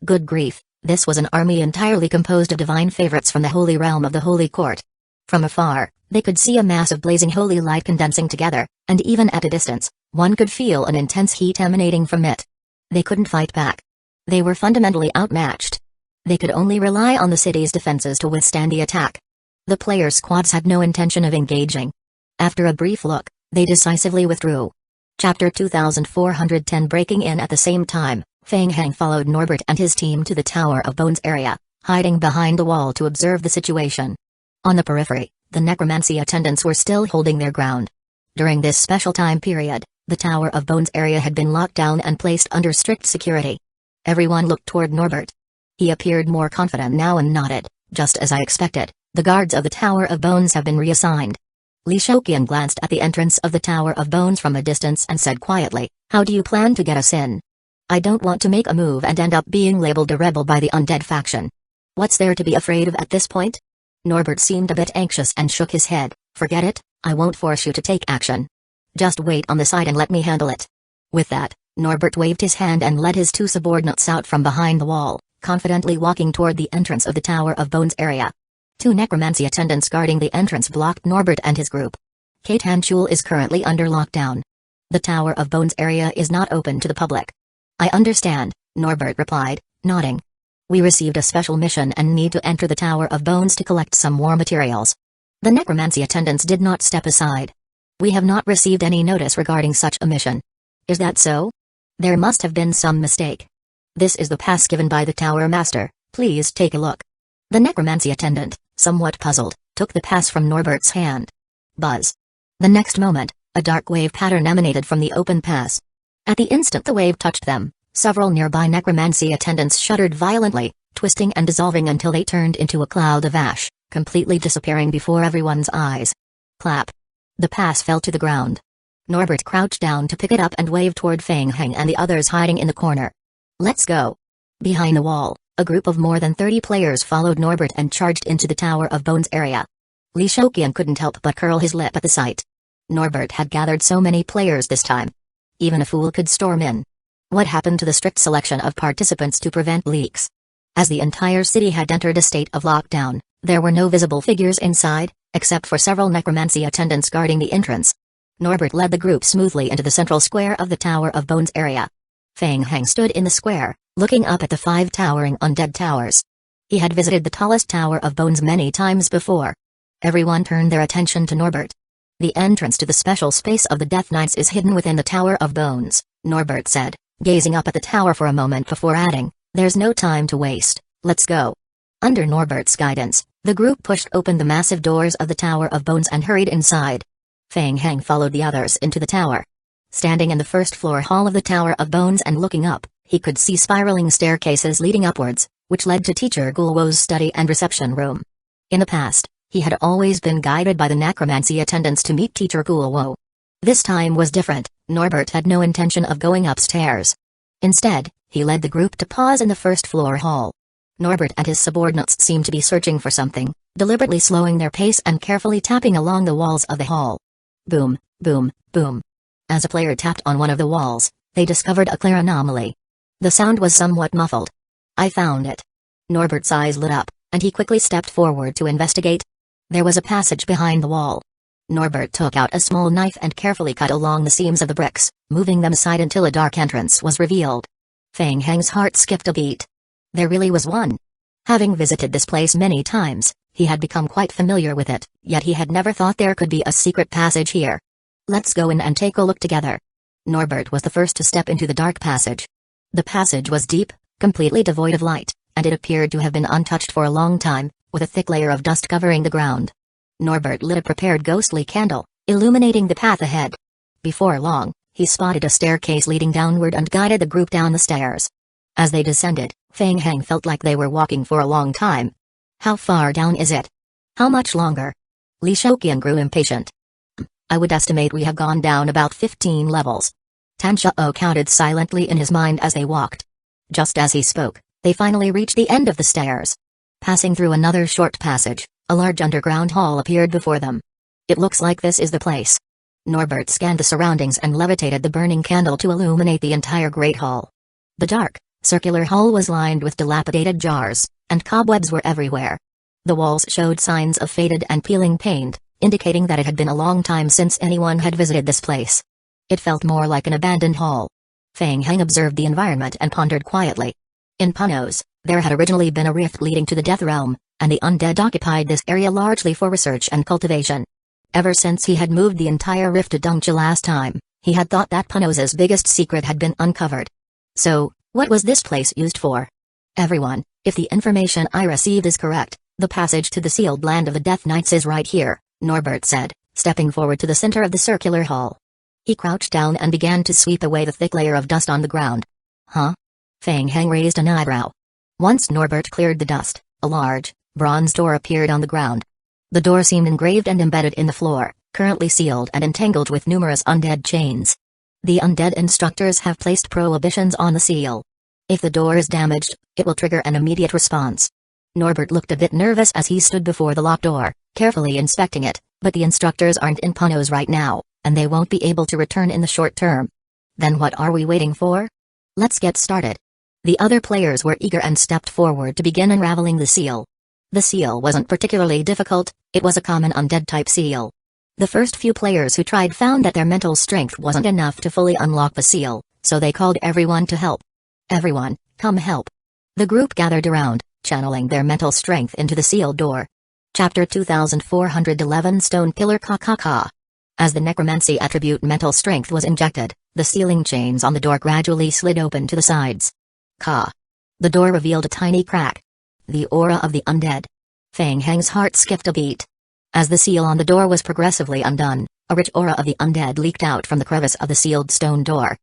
Speaker 1: Good grief, this was an army entirely composed of divine favorites from the Holy Realm of the Holy Court. From afar, they could see a mass of blazing holy light condensing together, and even at a distance, one could feel an intense heat emanating from it. They couldn't fight back. They were fundamentally outmatched. They could only rely on the city's defenses to withstand the attack. The player squads had no intention of engaging. After a brief look, they decisively withdrew. Chapter 2410. Breaking in at the same time, Feng Heng followed Norbert and his team to the Tower of Bones area, hiding behind the wall to observe the situation. On the periphery, the necromancy attendants were still holding their ground. During this special time period, the Tower of Bones area had been locked down and placed under strict security. Everyone looked toward Norbert. He appeared more confident now and nodded. Just as I expected, the guards of the Tower of Bones have been reassigned. Li Shoqian glanced at the entrance of the Tower of Bones from a distance and said quietly, "How do you plan to get us in? I don't want to make a move and end up being labeled a rebel by the undead faction. What's there to be afraid of at this point?" Norbert seemed a bit anxious and shook his head. "Forget it, I won't force you to take action. Just wait on the side and let me handle it." With that, Norbert waved his hand and led his two subordinates out from behind the wall, confidently walking toward the entrance of the Tower of Bones area. Two necromancy attendants guarding the entrance blocked Norbert and his group. Keitanchul is currently under lockdown. The Tower of Bones area is not open to the public. "I understand," Norbert replied, nodding. "We received a special mission and need to enter the Tower of Bones to collect some war materials." The necromancy attendants did not step aside. "We have not received any notice regarding such a mission." "Is that so? There must have been some mistake. This is the pass given by the Tower Master, please take a look." The necromancy attendant, somewhat puzzled, took the pass from Norbert's hand. Buzz. The next moment, a dark wave pattern emanated from the open pass. At the instant the wave touched them, several nearby necromancy attendants shuddered violently, twisting and dissolving until they turned into a cloud of ash, completely disappearing before everyone's eyes. Clap. The pass fell to the ground. Norbert crouched down to pick it up and waved toward Feng Heng and the others hiding in the corner. "Let's go." Behind the wall, a group of more than 30 players followed Norbert and charged into the Tower of Bones area. Li Shoqian couldn't help but curl his lip at the sight. Norbert had gathered so many players this time. Even a fool could storm in. What happened to the strict selection of participants to prevent leaks? As the entire city had entered a state of lockdown, there were no visible figures inside, except for several necromancy attendants guarding the entrance. Norbert led the group smoothly into the central square of the Tower of Bones area. Feng Heng stood in the square, looking up at the 5 towering undead towers. He had visited the tallest Tower of Bones many times before. Everyone turned their attention to Norbert. "The entrance to the special space of the Death Knights is hidden within the Tower of Bones," Norbert said, gazing up at the tower for a moment before adding, "There's no time to waste, let's go." Under Norbert's guidance, the group pushed open the massive doors of the Tower of Bones and hurried inside. Feng Heng followed the others into the tower. Standing in the first-floor hall of the Tower of Bones and looking up, he could see spiraling staircases leading upwards, which led to Teacher Gulwo's study and reception room. In the past, he had always been guided by the necromancy attendants to meet Teacher Gulwo. This time was different. Norbert had no intention of going upstairs. Instead, he led the group to pause in the first-floor hall. Norbert and his subordinates seemed to be searching for something, deliberately slowing their pace and carefully tapping along the walls of the hall. Boom, boom, boom. As a player tapped on one of the walls, they discovered a clear anomaly. The sound was somewhat muffled. "I found it." Norbert's eyes lit up, and he quickly stepped forward to investigate. There was a passage behind the wall. Norbert took out a small knife and carefully cut along the seams of the bricks, moving them aside until a dark entrance was revealed. Feng Heng's heart skipped a beat. There really was one. Having visited this place many times, he had become quite familiar with it, yet he had never thought there could be a secret passage here. Let's go in and take a look together. Norbert was the first to step into the dark passage. The passage was deep, completely devoid of light, and it appeared to have been untouched for a long time, with a thick layer of dust covering the ground. Norbert lit a prepared ghostly candle, illuminating the path ahead. Before long, he spotted a staircase leading downward and guided the group down the stairs. As they descended, Fang Heng felt like they were walking for a long time. How far down is it? How much longer? Li Shouqian grew impatient. I would estimate we have gone down about 15 levels. Tan Shao counted silently in his mind as they walked. Just as he spoke, they finally reached the end of the stairs. Passing through another short passage, a large underground hall appeared before them. It looks like this is the place. Norbert scanned the surroundings and levitated the burning candle to illuminate the entire great hall. The dark, circular hall was lined with dilapidated jars, and cobwebs were everywhere. The walls showed signs of faded and peeling paint, indicating that it had been a long time since anyone had visited this place. It felt more like an abandoned hall. Fang Heng observed the environment and pondered quietly. In Punos, there had originally been a rift leading to the Death Realm, and the undead occupied this area largely for research and cultivation. Ever since he had moved the entire rift to Dongcha last time, he had thought that Punos's biggest secret had been uncovered. So, what was this place used for? Everyone, if the information I received is correct, the passage to the sealed land of the Death Knights is right here, Norbert said, stepping forward to the center of the circular hall. He crouched down and began to sweep away the thick layer of dust on the ground. Huh? Fang Heng raised an eyebrow. Once Norbert cleared the dust, a large, bronze door appeared on the ground. The door seemed engraved and embedded in the floor, currently sealed and entangled with numerous undead chains. The undead instructors have placed prohibitions on the seal. If the door is damaged, it will trigger an immediate response. Norbert looked a bit nervous as he stood before the locked door, carefully inspecting it, but the instructors aren't in Punos right now, and they won't be able to return in the short term. Then what are we waiting for? Let's get started. The other players were eager and stepped forward to begin unraveling the seal. The seal wasn't particularly difficult, it was a common undead-type seal. The first few players who tried found that their mental strength wasn't enough to fully unlock the seal, so they called everyone to help. Everyone, come help. The group gathered around, channeling their mental strength into the sealed door. Chapter 2411 Stone Pillar Ka. As the necromancy attribute mental strength was injected, the sealing chains on the door gradually slid open to the sides. Ka. The door revealed a tiny crack. The aura of the undead. Fang Heng's heart skipped a beat. As the seal on the door was progressively undone, a rich aura of the undead leaked out from the crevice of the sealed stone door.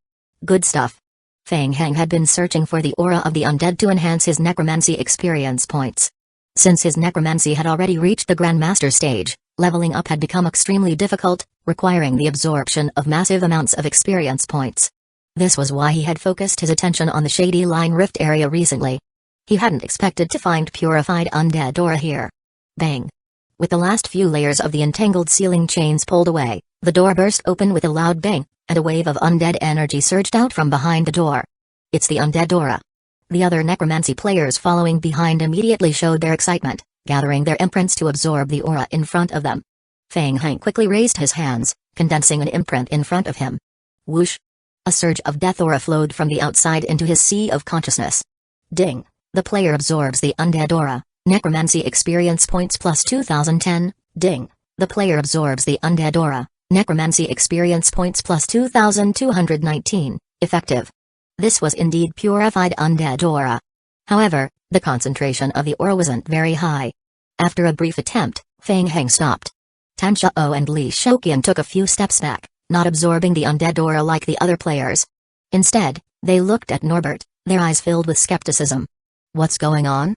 Speaker 1: Good stuff. Fang Heng had been searching for the aura of the undead to enhance his necromancy experience points. Since his necromancy had already reached the Grandmaster stage, leveling up had become extremely difficult, requiring the absorption of massive amounts of experience points. This was why he had focused his attention on the Shady Line Rift area recently. He hadn't expected to find purified undead aura here. Bang! With the last few layers of the entangled sealing chains pulled away, the door burst open with a loud bang, and a wave of undead energy surged out from behind the door. It's the undead aura. The other necromancy players following behind immediately showed their excitement, gathering their imprints to absorb the aura in front of them. Fang Heng quickly raised his hands, condensing an imprint in front of him. Whoosh! A surge of death aura flowed from the outside into his sea of consciousness. Ding! The player absorbs the undead aura, necromancy experience points plus 2010, ding! The player absorbs the undead aura, necromancy experience points plus 2219, effective. This was indeed purified undead aura. However, the concentration of the aura wasn't very high. After a brief attempt, Fang Heng stopped. Tan Shao and Li Shouqian took a few steps back, not absorbing the undead aura like the other players. Instead, they looked at Norbert, their eyes filled with skepticism. What's going on?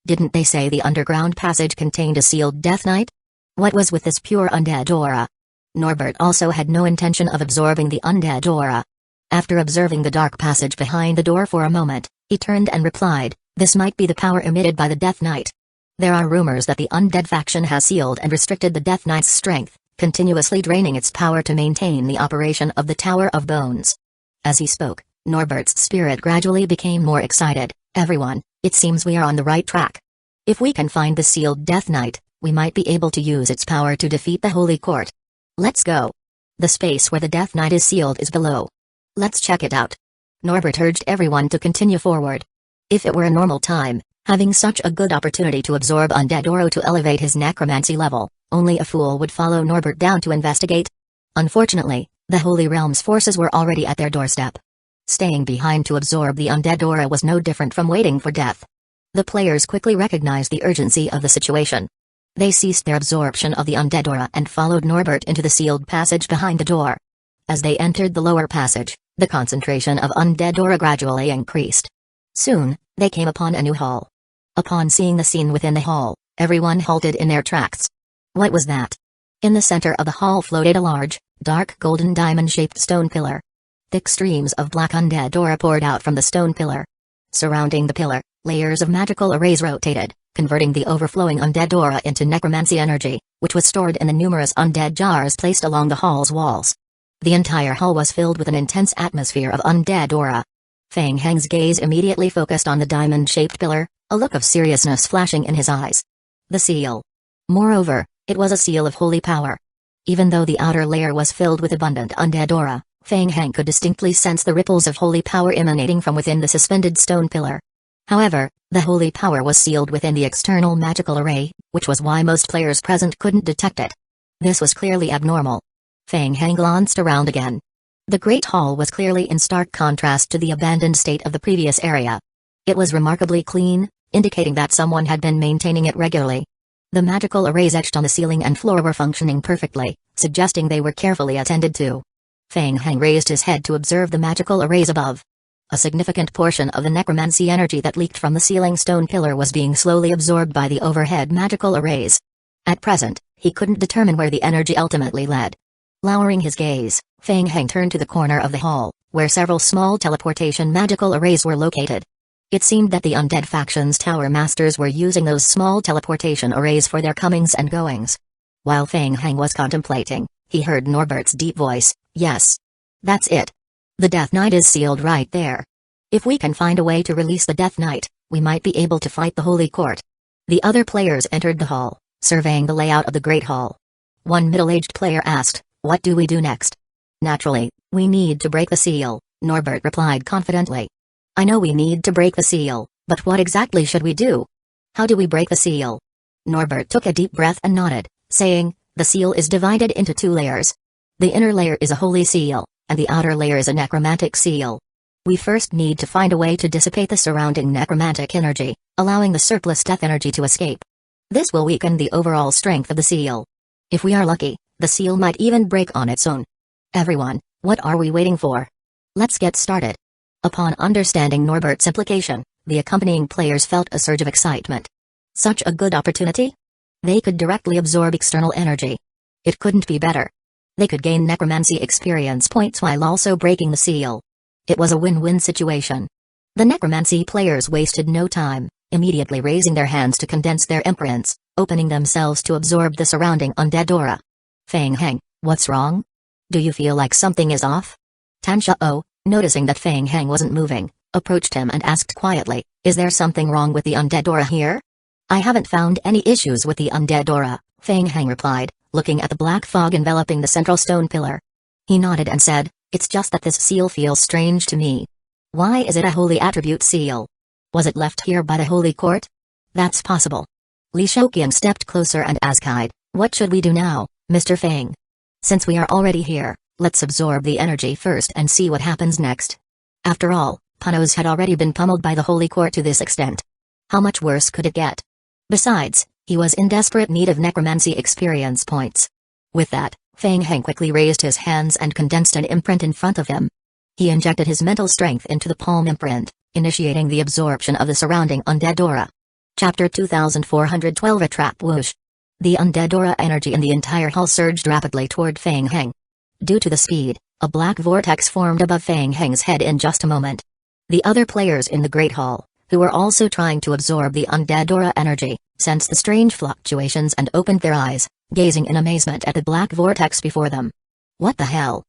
Speaker 1: Didn't they say the underground passage contained a sealed Death Knight? What was with this pure undead aura? Norbert also had no intention of absorbing the undead aura. After observing the dark passage behind the door for a moment, he turned and replied, this might be the power emitted by the Death Knight. There are rumors that the undead faction has sealed and restricted the Death Knight's strength, continuously draining its power to maintain the operation of the Tower of Bones. As he spoke, Norbert's spirit gradually became more excited. Everyone, it seems we are on the right track. If we can find the sealed Death Knight, we might be able to use its power to defeat the Holy Court. Let's go. The space where the Death Knight is sealed is below. Let's check it out. Norbert urged everyone to continue forward. If it were a normal time, having such a good opportunity to absorb undead aura to elevate his necromancy level, only a fool would follow Norbert down to investigate. Unfortunately, the Holy Realm's forces were already at their doorstep. Staying behind to absorb the undead aura was no different from waiting for death. The players quickly recognized the urgency of the situation. They ceased their absorption of the undead aura and followed Norbert into the sealed passage behind the door. As they entered the lower passage, the concentration of undead aura gradually increased. Soon, they came upon a new hall. Upon seeing the scene within the hall, everyone halted in their tracks. What was that? In the center of the hall floated a large, dark golden diamond-shaped stone pillar. Thick streams of black undead aura poured out from the stone pillar. Surrounding the pillar, layers of magical arrays rotated, converting the overflowing undead aura into necromancy energy, which was stored in the numerous undead jars placed along the hall's walls. The entire hall was filled with an intense atmosphere of undead aura. Feng Heng's gaze immediately focused on the diamond-shaped pillar, a look of seriousness flashing in his eyes. The seal. Moreover, it was a seal of holy power. Even though the outer layer was filled with abundant undead aura, Feng Heng could distinctly sense the ripples of holy power emanating from within the suspended stone pillar. However, the holy power was sealed within the external magical array, which was why most players present couldn't detect it. This was clearly abnormal. Feng Heng glanced around again. The Great Hall was clearly in stark contrast to the abandoned state of the previous area. It was remarkably clean, indicating that someone had been maintaining it regularly. The magical arrays etched on the ceiling and floor were functioning perfectly, suggesting they were carefully attended to. Feng Heng raised his head to observe the magical arrays above. A significant portion of the necromancy energy that leaked from the ceiling stone pillar was being slowly absorbed by the overhead magical arrays. At present, he couldn't determine where the energy ultimately led. Lowering his gaze, Feng Heng turned to the corner of the hall, where several small teleportation magical arrays were located. It seemed that the undead faction's tower masters were using those small teleportation arrays for their comings and goings. While Feng Heng was contemplating, he heard Norbert's deep voice, "Yes. That's it. The Death Knight is sealed right there. If we can find a way to release the Death Knight, we might be able to fight the Holy Court." The other players entered the hall, surveying the layout of the Great Hall. One middle-aged player asked, "What do we do next?" "Naturally, we need to break the seal," Norbert replied confidently. "I know we need to break the seal, but what exactly should we do? How do we break the seal?" Norbert took a deep breath and nodded, saying, "The seal is divided into two layers. The inner layer is a holy seal, and the outer layer is a necromantic seal. We first need to find a way to dissipate the surrounding necromantic energy, allowing the surplus death energy to escape. This will weaken the overall strength of the seal. If we are lucky, the seal might even break on its own. Everyone, what are we waiting for? Let's get started." Upon understanding Norbert's implication, the accompanying players felt a surge of excitement. Such a good opportunity? They could directly absorb external energy. It couldn't be better. They could gain necromancy experience points while also breaking the seal. It was a win-win situation. The necromancy players wasted no time, immediately raising their hands to condense their imprints, opening themselves to absorb the surrounding undead aura. "Feng Heng, what's wrong? Do you feel like something is off?" Tan Shao, noticing that Feng Heng wasn't moving, approached him and asked quietly, "Is there something wrong with the undead aura here?" "I haven't found any issues with the undead aura," Feng Heng replied, looking at the black fog enveloping the central stone pillar. He nodded and said, "It's just that this seal feels strange to me. Why is it a holy attribute seal? Was it left here by the Holy Court?" "That's possible." Li Shouqian stepped closer and asked, "What should we do now, Mr. Feng? Since we are already here, let's absorb the energy first and see what happens next." After all, Panos had already been pummeled by the Holy Court to this extent. How much worse could it get? Besides, he was in desperate need of necromancy experience points. With that, Feng Heng quickly raised his hands and condensed an imprint in front of him. He injected his mental strength into the palm imprint, initiating the absorption of the surrounding undead aura. Chapter 2412 A Trap Whoosh. The undead aura energy in the entire hall surged rapidly toward Feng Heng. Due to the speed, a black vortex formed above Feng Heng's head in just a moment. The other players in the Great Hall, who were also trying to absorb the undead aura energy, sensed the strange fluctuations and opened their eyes, gazing in amazement at the black vortex before them. What the hell?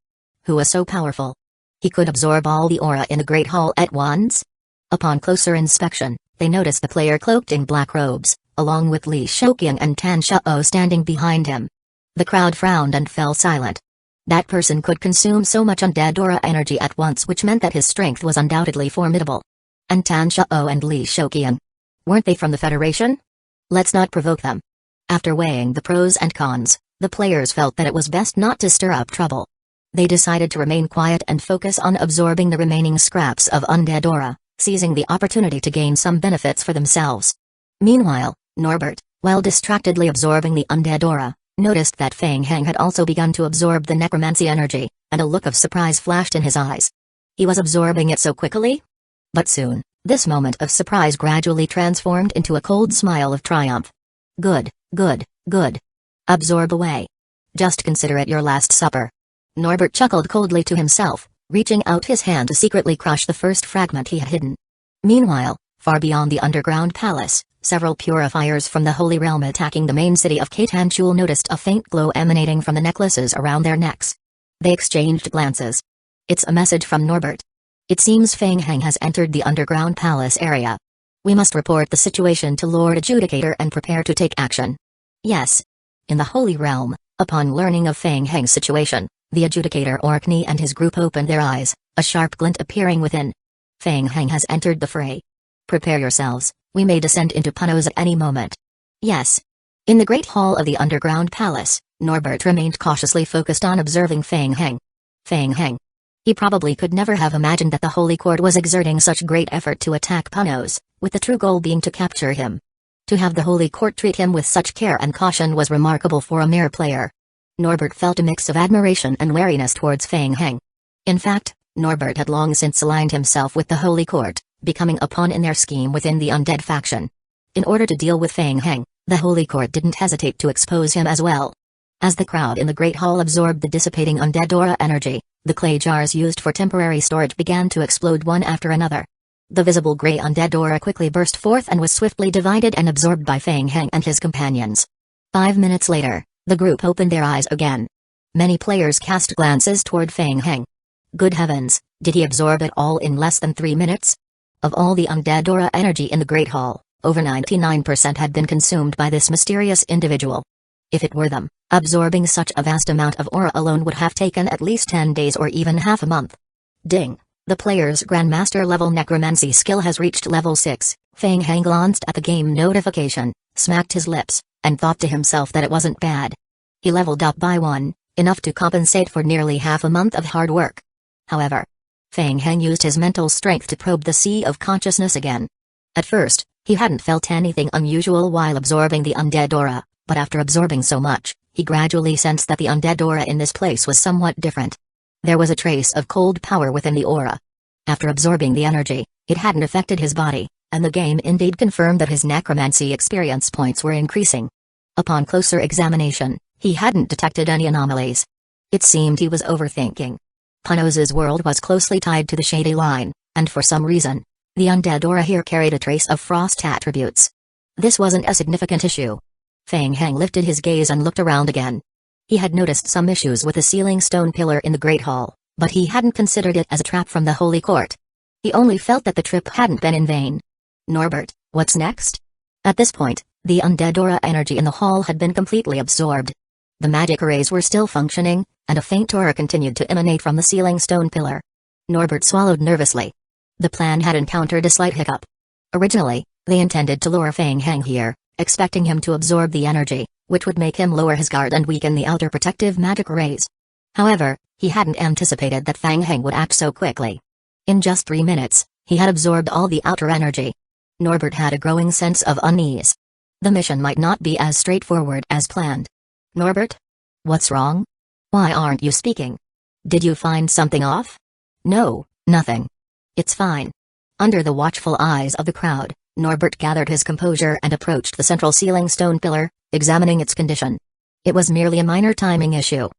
Speaker 1: Who was so powerful? He could absorb all the aura in the Great Hall at once? Upon closer inspection, they noticed the player cloaked in black robes, along with Li Shouqian and Tan Shao standing behind him. The crowd frowned and fell silent. That person could consume so much undead aura energy at once, which meant that his strength was undoubtedly formidable. And Tan Shao and Li Shouqian. Weren't they from the Federation? Let's not provoke them. After weighing the pros and cons, the players felt that it was best not to stir up trouble. They decided to remain quiet and focus on absorbing the remaining scraps of undead aura, seizing the opportunity to gain some benefits for themselves. Meanwhile, Norbert, while distractedly absorbing the undead aura, noticed that Feng Heng had also begun to absorb the necromancy energy, and a look of surprise flashed in his eyes. He was absorbing it so quickly? But soon, this moment of surprise gradually transformed into a cold smile of triumph. Good, good, good. Absorb away. Just consider it your last supper. Norbert chuckled coldly to himself, reaching out his hand to secretly crush the first fragment he had hidden. Meanwhile, far beyond the underground palace, several purifiers from the Holy Realm attacking the main city of Kaitanchul noticed a faint glow emanating from the necklaces around their necks. They exchanged glances. It's a message from Norbert. It seems Feng Heng has entered the underground palace area. We must report the situation to Lord Adjudicator and prepare to take action. Yes. In the Holy Realm, upon learning of Feng Heng's situation, the Adjudicator Orkney and his group opened their eyes, a sharp glint appearing within. Feng Heng has entered the fray. Prepare yourselves, we may descend into Punos at any moment. Yes. In the Great Hall of the Underground Palace, Norbert remained cautiously focused on observing Feng Heng. Feng Heng. He probably could never have imagined that the Holy Court was exerting such great effort to attack Punos, with the true goal being to capture him. To have the Holy Court treat him with such care and caution was remarkable for a mere player. Norbert felt a mix of admiration and wariness towards Feng Heng. In fact, Norbert had long since aligned himself with the Holy Court, becoming a pawn in their scheme within the undead faction. In order to deal with Feng Heng, the Holy Court didn't hesitate to expose him as well. As the crowd in the Great Hall absorbed the dissipating undead aura energy, the clay jars used for temporary storage began to explode one after another. The visible gray undead aura quickly burst forth and was swiftly divided and absorbed by Feng Heng and his companions. 5 minutes later, the group opened their eyes again. Many players cast glances toward Feng Heng. Good heavens, did he absorb it all in less than 3 minutes? Of all the undead aura energy in the Great Hall, over 99% had been consumed by this mysterious individual. If it were them, absorbing such a vast amount of aura alone would have taken at least 10 days or even half a month. Ding! The player's Grandmaster level necromancy skill has reached level 6. Feng Heng glanced at the game notification, smacked his lips, and thought to himself that it wasn't bad. He leveled up by 1, enough to compensate for nearly half a month of hard work. However, Feng Heng used his mental strength to probe the sea of consciousness again. At first, he hadn't felt anything unusual while absorbing the undead aura, but after absorbing so much, he gradually sensed that the undead aura in this place was somewhat different. There was a trace of cold power within the aura. After absorbing the energy, it hadn't affected his body, and the game indeed confirmed that his necromancy experience points were increasing. Upon closer examination, he hadn't detected any anomalies. It seemed he was overthinking. Punos's world was closely tied to the shady line, and for some reason, the undead aura here carried a trace of frost attributes. This wasn't a significant issue. Feng Heng lifted his gaze and looked around again. He had noticed some issues with the ceiling stone pillar in the Great Hall, but he hadn't considered it as a trap from the Holy Court. He only felt that the trip hadn't been in vain. Norbert, what's next? At this point, the undead aura energy in the hall had been completely absorbed. The magic arrays were still functioning, and a faint aura continued to emanate from the ceiling stone pillar. Norbert swallowed nervously. The plan had encountered a slight hiccup. Originally, they intended to lure Feng Heng here, expecting him to absorb the energy, which would make him lower his guard and weaken the outer protective magic arrays. However, he hadn't anticipated that Feng Heng would act so quickly. In just 3 minutes, he had absorbed all the outer energy. Norbert had a growing sense of unease. The mission might not be as straightforward as planned. Norbert? What's wrong? Why aren't you speaking? Did you find something off? No, nothing. It's fine. Under the watchful eyes of the crowd, Norbert gathered his composure and approached the central ceiling stone pillar, examining its condition. It was merely a minor timing issue.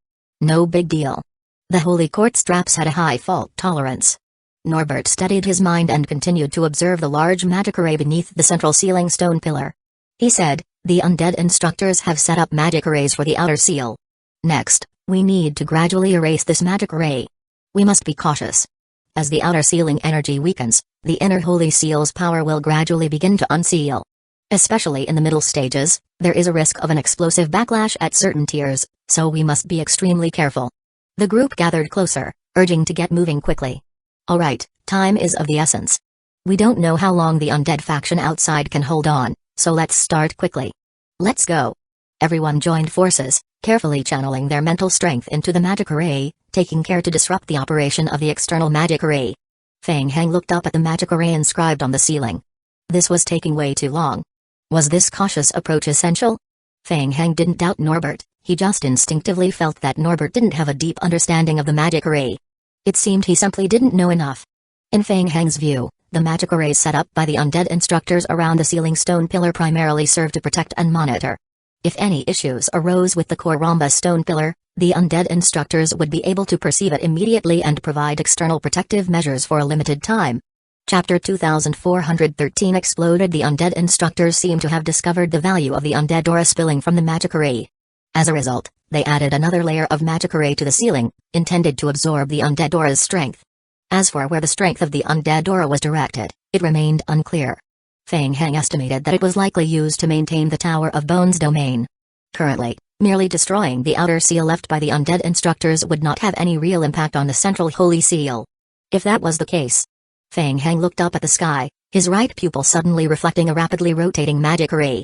Speaker 1: No big deal. The Holy Court straps had a high fault tolerance. Norbert steadied his mind and continued to observe the large magic array beneath the central ceiling stone pillar. He said, the undead instructors have set up magic arrays for the outer seal. Next, we need to gradually erase this magic array. We must be cautious. As the outer sealing energy weakens, the inner holy seal's power will gradually begin to unseal. Especially in the middle stages, there is a risk of an explosive backlash at certain tiers, so we must be extremely careful. The group gathered closer, urging to get moving quickly. Alright, time is of the essence. We don't know how long the undead faction outside can hold on, so let's start quickly. Let's go. Everyone joined forces, carefully channeling their mental strength into the magic array, taking care to disrupt the operation of the external magic array. Feng Heng looked up at the magic array inscribed on the ceiling. This was taking way too long. Was this cautious approach essential? Feng Heng didn't doubt Norbert, he just instinctively felt that Norbert didn't have a deep understanding of the magic array. It seemed he simply didn't know enough. In Feng Heng's view, the magic arrays set up by the undead instructors around the ceiling stone pillar primarily served to protect and monitor. If any issues arose with the core rhombus stone pillar, the undead instructors would be able to perceive it immediately and provide external protective measures for a limited time. Chapter 2413 Exploded. The undead instructors seem to have discovered the value of the undead aura spilling from the magic array. As a result, they added another layer of magic array to the ceiling, intended to absorb the undead aura's strength. As for where the strength of the undead aura was directed, it remained unclear. Feng Heng estimated that it was likely used to maintain the Tower of Bones domain. Currently, merely destroying the outer seal left by the undead instructors would not have any real impact on the central holy seal. If that was the case. Feng Heng looked up at the sky, his right pupil suddenly reflecting a rapidly rotating magic array.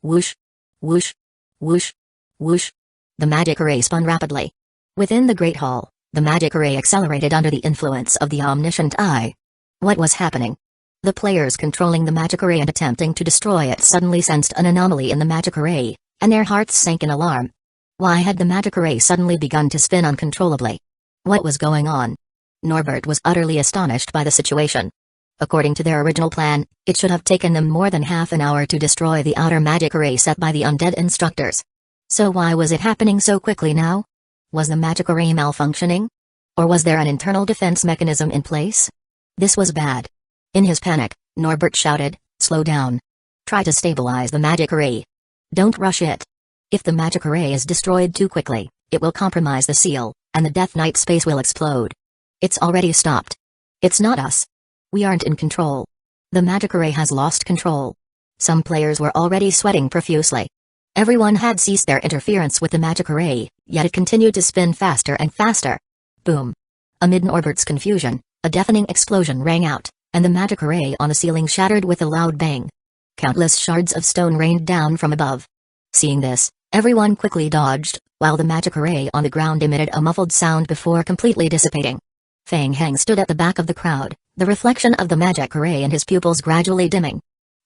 Speaker 1: Whoosh! Whoosh! Whoosh! Whoosh! The magic array spun rapidly. Within the Great Hall, the magic array accelerated under the influence of the omniscient eye. What was happening? The players controlling the magic array and attempting to destroy it suddenly sensed an anomaly in the magic array, and their hearts sank in alarm. Why had the magic array suddenly begun to spin uncontrollably? What was going on? Norbert was utterly astonished by the situation. According to their original plan, it should have taken them more than half an hour to destroy the outer magic array set by the undead instructors. So why was it happening so quickly now? Was the magic array malfunctioning? Or was there an internal defense mechanism in place? This was bad. In his panic, Norbert shouted, "Slow down. Try to stabilize the magic array. Don't rush it. If the magic array is destroyed too quickly, it will compromise the seal, and the Death Knight space will explode. It's already stopped. It's not us. We aren't in control. The magic array has lost control." Some players were already sweating profusely. Everyone had ceased their interference with the magic array, yet it continued to spin faster and faster. Boom. Amid Norbert's confusion, a deafening explosion rang out, and the magic array on the ceiling shattered with a loud bang. Countless shards of stone rained down from above. Seeing this, everyone quickly dodged, while the magic array on the ground emitted a muffled sound before completely dissipating. Feng Heng stood at the back of the crowd, the reflection of the magic array in his pupils gradually dimming.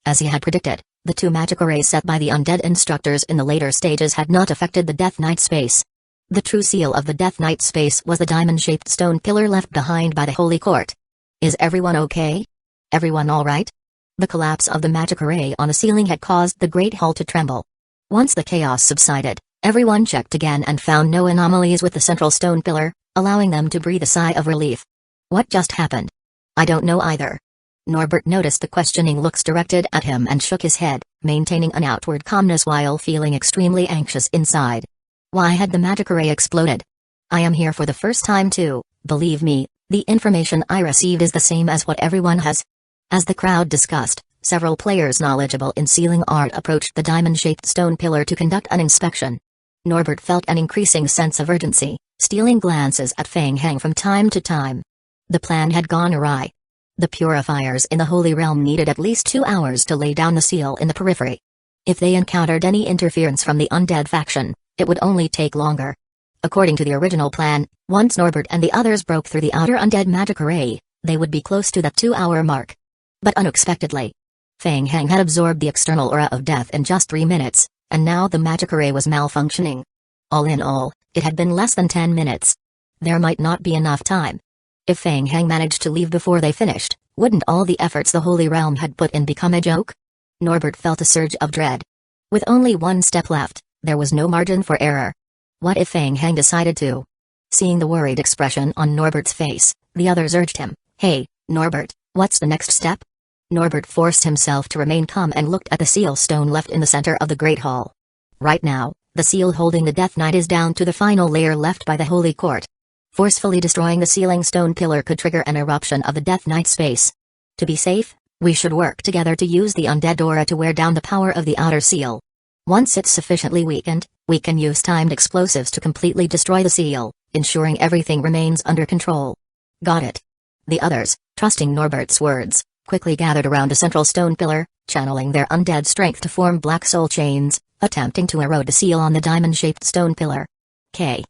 Speaker 1: As he had predicted, the two magic arrays set by the undead instructors in the later stages had not affected the Death Knight space. The true seal of the Death Knight space was the diamond-shaped stone pillar left behind by the Holy Court. Is everyone okay? Everyone all right? The collapse of the magic array on the ceiling had caused the Great Hall to tremble. Once the chaos subsided, everyone checked again and found no anomalies with the central stone pillar, allowing them to breathe a sigh of relief. What just happened? I don't know either. Norbert noticed the questioning looks directed at him and shook his head, maintaining an outward calmness while feeling extremely anxious inside. Why had the magic array exploded? I am here for the first time too, believe me. The information I received is the same as what everyone has. As the crowd discussed, several players knowledgeable in sealing art approached the diamond-shaped stone pillar to conduct an inspection. Norbert felt an increasing sense of urgency, stealing glances at Feng Heng from time to time. The plan had gone awry. The purifiers in the Holy Realm needed at least 2 hours to lay down the seal in the periphery. If they encountered any interference from the undead faction, it would only take longer. According to the original plan, once Norbert and the others broke through the outer undead magic array, they would be close to that 2-hour mark. But unexpectedly, Feng Heng had absorbed the external aura of death in just 3 minutes, and now the magic array was malfunctioning. All in all, it had been less than 10 minutes. There might not be enough time. If Feng Heng managed to leave before they finished, wouldn't all the efforts the Holy Realm had put in become a joke? Norbert felt a surge of dread. With only one step left, there was no margin for error. What if Feng Heng decided to? Seeing the worried expression on Norbert's face, the others urged him, "Hey, Norbert, what's the next step?" Norbert forced himself to remain calm and looked at the seal stone left in the center of the Great Hall. Right now, the seal holding the Death Knight is down to the final layer left by the Holy Court. Forcefully destroying the sealing stone pillar could trigger an eruption of the Death Knight space. To be safe, we should work together to use the undead aura to wear down the power of the outer seal. Once it's sufficiently weakened, we can use timed explosives to completely destroy the seal, ensuring everything remains under control. Got it. The others, trusting Norbert's words, quickly gathered around a central stone pillar, channeling their undead strength to form black soul chains, attempting to erode the seal on the diamond-shaped stone pillar. Kai.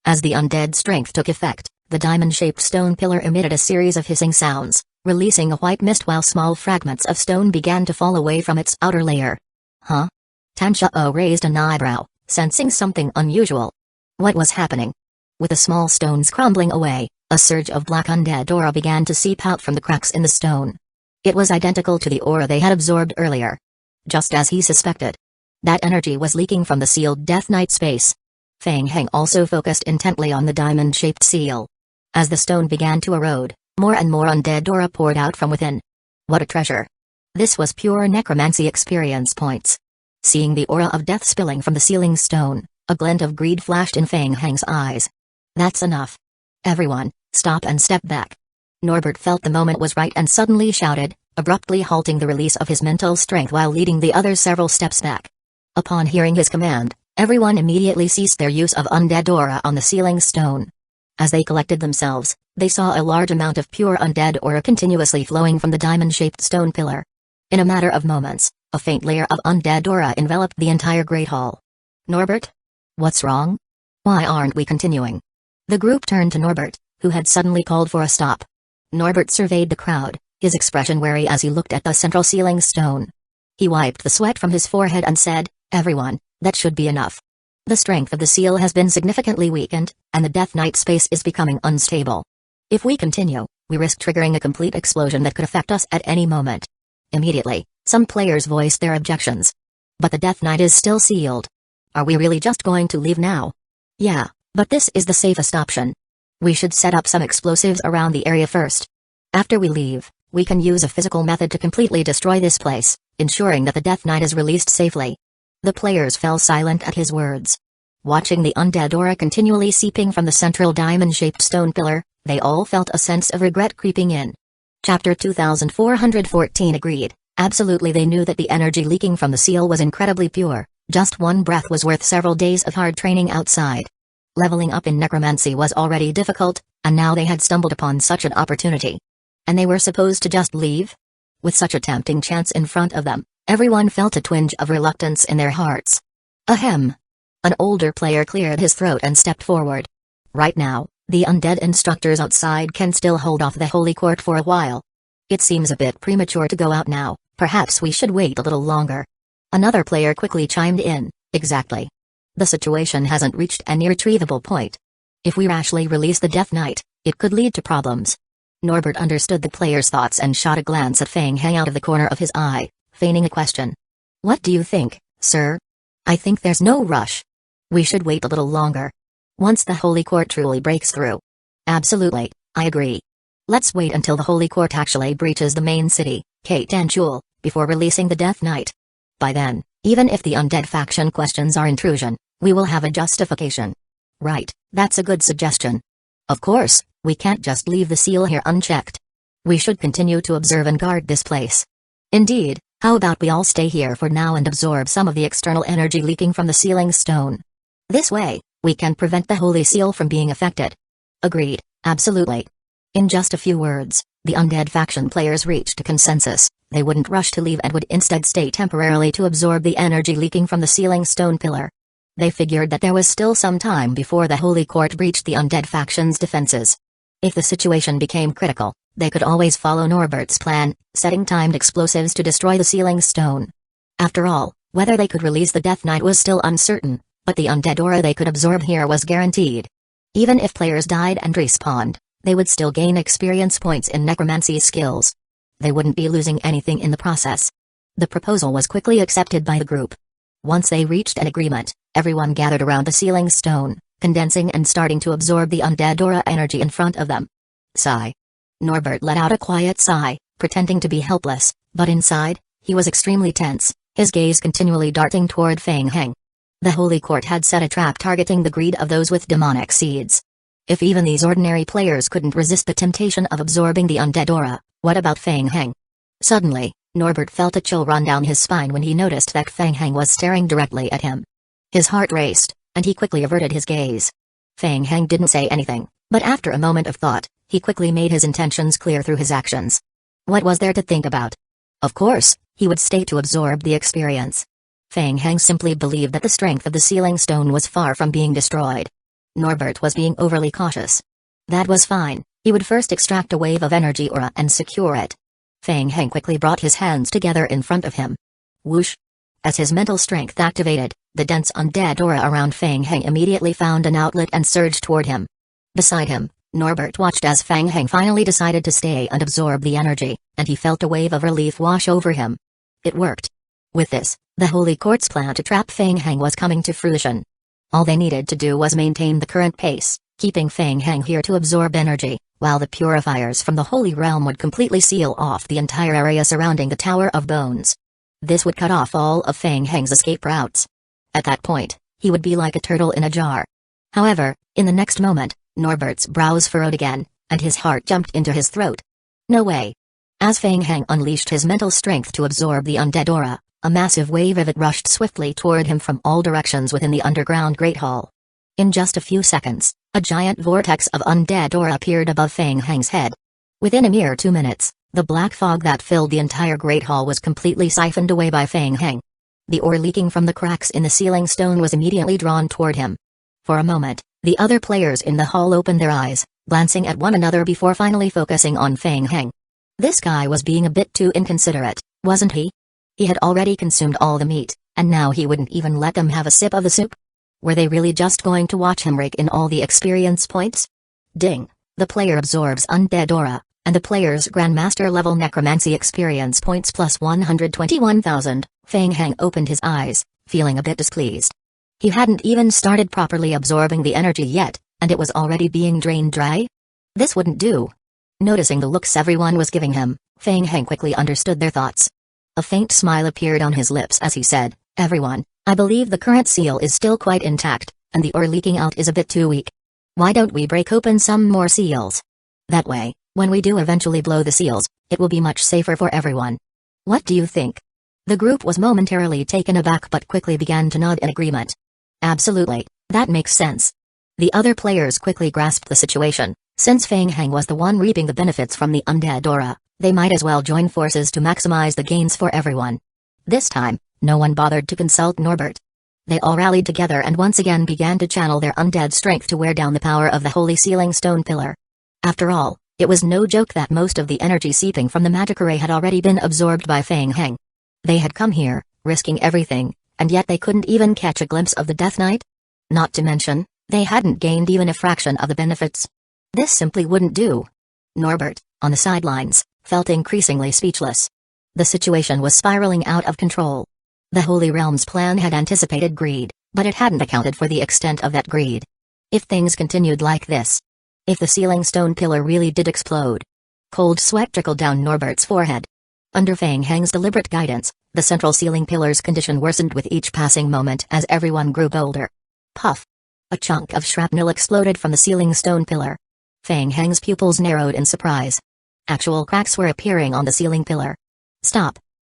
Speaker 1: As the undead strength took effect, the diamond-shaped stone pillar emitted a series of hissing sounds, releasing a white mist while small fragments of stone began to fall away from its outer layer. Huh? Tanshao raised an eyebrow, sensing something unusual. What was happening? With the small stones crumbling away, a surge of black undead aura began to seep out from the cracks in the stone. It was identical to the aura they had absorbed earlier. Just as he suspected. That energy was leaking from the sealed Death Knight space. Feng Heng also focused intently on the diamond-shaped seal. As the stone began to erode, more and more undead aura poured out from within. What a treasure. This was pure necromancy experience points. Seeing the aura of death spilling from the sealing stone, a glint of greed flashed in Feng Heng's eyes. That's enough. Everyone, stop and step back. Norbert felt the moment was right and suddenly shouted, abruptly halting the release of his mental strength while leading the others several steps back. Upon hearing his command, everyone immediately ceased their use of undead aura on the sealing stone. As they collected themselves, they saw a large amount of pure undead aura continuously flowing from the diamond-shaped stone pillar. In a matter of moments, a faint layer of undead aura enveloped the entire Great Hall. Norbert? What's wrong? Why aren't we continuing? The group turned to Norbert, who had suddenly called for a stop. Norbert surveyed the crowd, his expression wary as he looked at the central sealing stone. He wiped the sweat from his forehead and said, "Everyone, that should be enough. The strength of the seal has been significantly weakened, and the Death Knight space is becoming unstable. If we continue, we risk triggering a complete explosion that could affect us at any moment." Immediately, some players voiced their objections. But the Death Knight is still sealed. Are we really just going to leave now? Yeah, but this is the safest option. We should set up some explosives around the area first. After we leave, we can use a physical method to completely destroy this place, ensuring that the Death Knight is released safely. The players fell silent at his words. Watching the undead aura continually seeping from the central diamond-shaped stone pillar, they all felt a sense of regret creeping in. Chapter 2414 agreed. Absolutely, they knew that the energy leaking from the seal was incredibly pure. Just one breath was worth several days of hard training outside. Leveling up in necromancy was already difficult, and now they had stumbled upon such an opportunity. And they were supposed to just leave? With such a tempting chance in front of them, everyone felt a twinge of reluctance in their hearts. Ahem. An older player cleared his throat and stepped forward. Right now, the undead instructors outside can still hold off the Holy Court for a while. It seems a bit premature to go out now, perhaps we should wait a little longer. Another player quickly chimed in, exactly. The situation hasn't reached an irretrievable point. If we rashly release the Death Knight, it could lead to problems. Norbert understood the player's thoughts and shot a glance at Feng Heng out of the corner of his eye, feigning a question. What do you think, sir? I think there's no rush. We should wait a little longer. Once the Holy Court truly breaks through. Absolutely, I agree. Let's wait until the Holy Court actually breaches the main city, Katanchul, before releasing the Death Knight. By then, even if the undead faction questions our intrusion, we will have a justification. Right, that's a good suggestion. Of course, we can't just leave the seal here unchecked. We should continue to observe and guard this place. Indeed, how about we all stay here for now and absorb some of the external energy leaking from the sealing stone? This way, we can prevent the Holy Seal from being affected. Agreed, absolutely. In just a few words, the undead faction players reached a consensus. They wouldn't rush to leave and would instead stay temporarily to absorb the energy leaking from the sealing stone pillar. They figured that there was still some time before the Holy Court breached the undead faction's defenses. If the situation became critical, they could always follow Norbert's plan, setting timed explosives to destroy the sealing stone. After all, whether they could release the Death Knight was still uncertain, but the undead aura they could absorb here was guaranteed. Even if players died and respawned, they would still gain experience points in necromancy skills. They wouldn't be losing anything in the process. The proposal was quickly accepted by the group. Once they reached an agreement, everyone gathered around the sealing stone, condensing and starting to absorb the undead aura energy in front of them. Sigh. Norbert let out a quiet sigh, pretending to be helpless, but inside, he was extremely tense, his gaze continually darting toward Feng Heng. The Holy Court had set a trap targeting the greed of those with demonic seeds. If even these ordinary players couldn't resist the temptation of absorbing the undead aura, what about Feng Heng? Suddenly, Norbert felt a chill run down his spine when he noticed that Feng Heng was staring directly at him. His heart raced, and he quickly averted his gaze. Feng Heng didn't say anything, but after a moment of thought, he quickly made his intentions clear through his actions. What was there to think about? Of course, he would stay to absorb the experience. Feng Heng simply believed that the strength of the sealing stone was far from being destroyed. Norbert was being overly cautious. That was fine, he would first extract a wave of energy aura and secure it. Feng Heng quickly brought his hands together in front of him. Whoosh! As his mental strength activated, the dense undead aura around Feng Heng immediately found an outlet and surged toward him. Beside him, Norbert watched as Feng Heng finally decided to stay and absorb the energy, and he felt a wave of relief wash over him. It worked. With this, the Holy Court's plan to trap Feng Heng was coming to fruition. All they needed to do was maintain the current pace, keeping Feng Heng here to absorb energy, while the purifiers from the Holy Realm would completely seal off the entire area surrounding the Tower of Bones. This would cut off all of Feng Heng's escape routes. At that point, he would be like a turtle in a jar. However, in the next moment, Norbert's brows furrowed again, and his heart jumped into his throat. No way. As Feng Heng unleashed his mental strength to absorb the undead aura, a massive wave of it rushed swiftly toward him from all directions within the underground Great Hall. In just a few seconds, a giant vortex of undead aura appeared above Feng Heng's head. Within a mere 2 minutes, the black fog that filled the entire Great Hall was completely siphoned away by Feng Heng. The ore leaking from the cracks in the sealing stone was immediately drawn toward him. For a moment, the other players in the hall opened their eyes, glancing at one another before finally focusing on Feng Heng. This guy was being a bit too inconsiderate, wasn't he? He had already consumed all the meat, and now he wouldn't even let them have a sip of the soup? Were they really just going to watch him rake in all the experience points? Ding! The player absorbs undead aura, and the player's Grandmaster level necromancy experience points plus 121,000. Feng Heng opened his eyes, feeling a bit displeased. He hadn't even started properly absorbing the energy yet, and it was already being drained dry? This wouldn't do. Noticing the looks everyone was giving him, Feng Heng quickly understood their thoughts. A faint smile appeared on his lips as he said, "Everyone, I believe the current seal is still quite intact, and the ore leaking out is a bit too weak. Why don't we break open some more seals? That way, when we do eventually blow the seals, it will be much safer for everyone. What do you think?" The group was momentarily taken aback but quickly began to nod in agreement. Absolutely, that makes sense. The other players quickly grasped the situation. Since Feng Heng was the one reaping the benefits from the undead aura, they might as well join forces to maximize the gains for everyone. This time, no one bothered to consult Norbert. They all rallied together and once again began to channel their undead strength to wear down the power of the holy sealing stone pillar. After all, it was no joke that most of the energy seeping from the magic array had already been absorbed by Feng Heng. They had come here, risking everything, and yet they couldn't even catch a glimpse of the Death Knight? Not to mention, they hadn't gained even a fraction of the benefits. This simply wouldn't do. Norbert, on the sidelines, felt increasingly speechless. The situation was spiraling out of control. The Holy Realm's plan had anticipated greed, but it hadn't accounted for the extent of that greed. If things continued like this, if the sealing stone pillar really did explode, cold sweat trickled down Norbert's forehead. Under Feng Heng's deliberate guidance, the central sealing pillar's condition worsened with each passing moment as everyone grew bolder. Puff! A chunk of shrapnel exploded from the sealing stone pillar. Feng Heng's pupils narrowed in surprise. Actual cracks were appearing on the sealing pillar. Stop!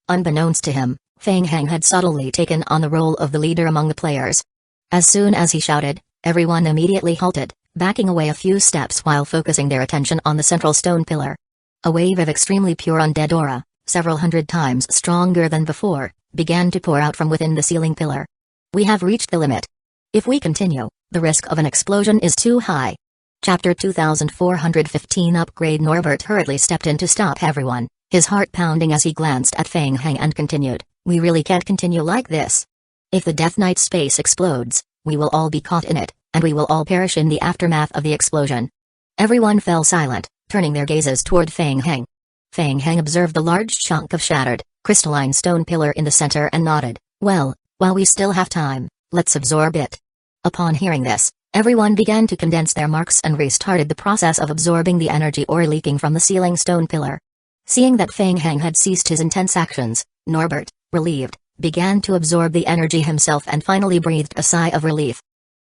Speaker 1: Unbeknownst to him, Feng Heng had subtly taken on the role of the leader among the players. As soon as he shouted, everyone immediately halted, backing away a few steps while focusing their attention on the central stone pillar. A wave of extremely pure undead aura, several hundred times stronger than before, began to pour out from within the sealing pillar. We have reached the limit. If we continue, the risk of an explosion is too high. Chapter 2415 Upgrade. Norbert hurriedly stepped in to stop everyone, his heart pounding as he glanced at Feng Heng and continued, "We really can't continue like this. If the Death Knight space explodes, we will all be caught in it, and we will all perish in the aftermath of the explosion." Everyone fell silent, turning their gazes toward Feng Heng. Feng Heng observed the large chunk of shattered, crystalline stone pillar in the center and nodded. "Well, while we still have time, let's absorb it." Upon hearing this, everyone began to condense their marks and restarted the process of absorbing the energy ore leaking from the sealing stone pillar. Seeing that Feng Heng had ceased his intense actions, Norbert, relieved, began to absorb the energy himself and finally breathed a sigh of relief.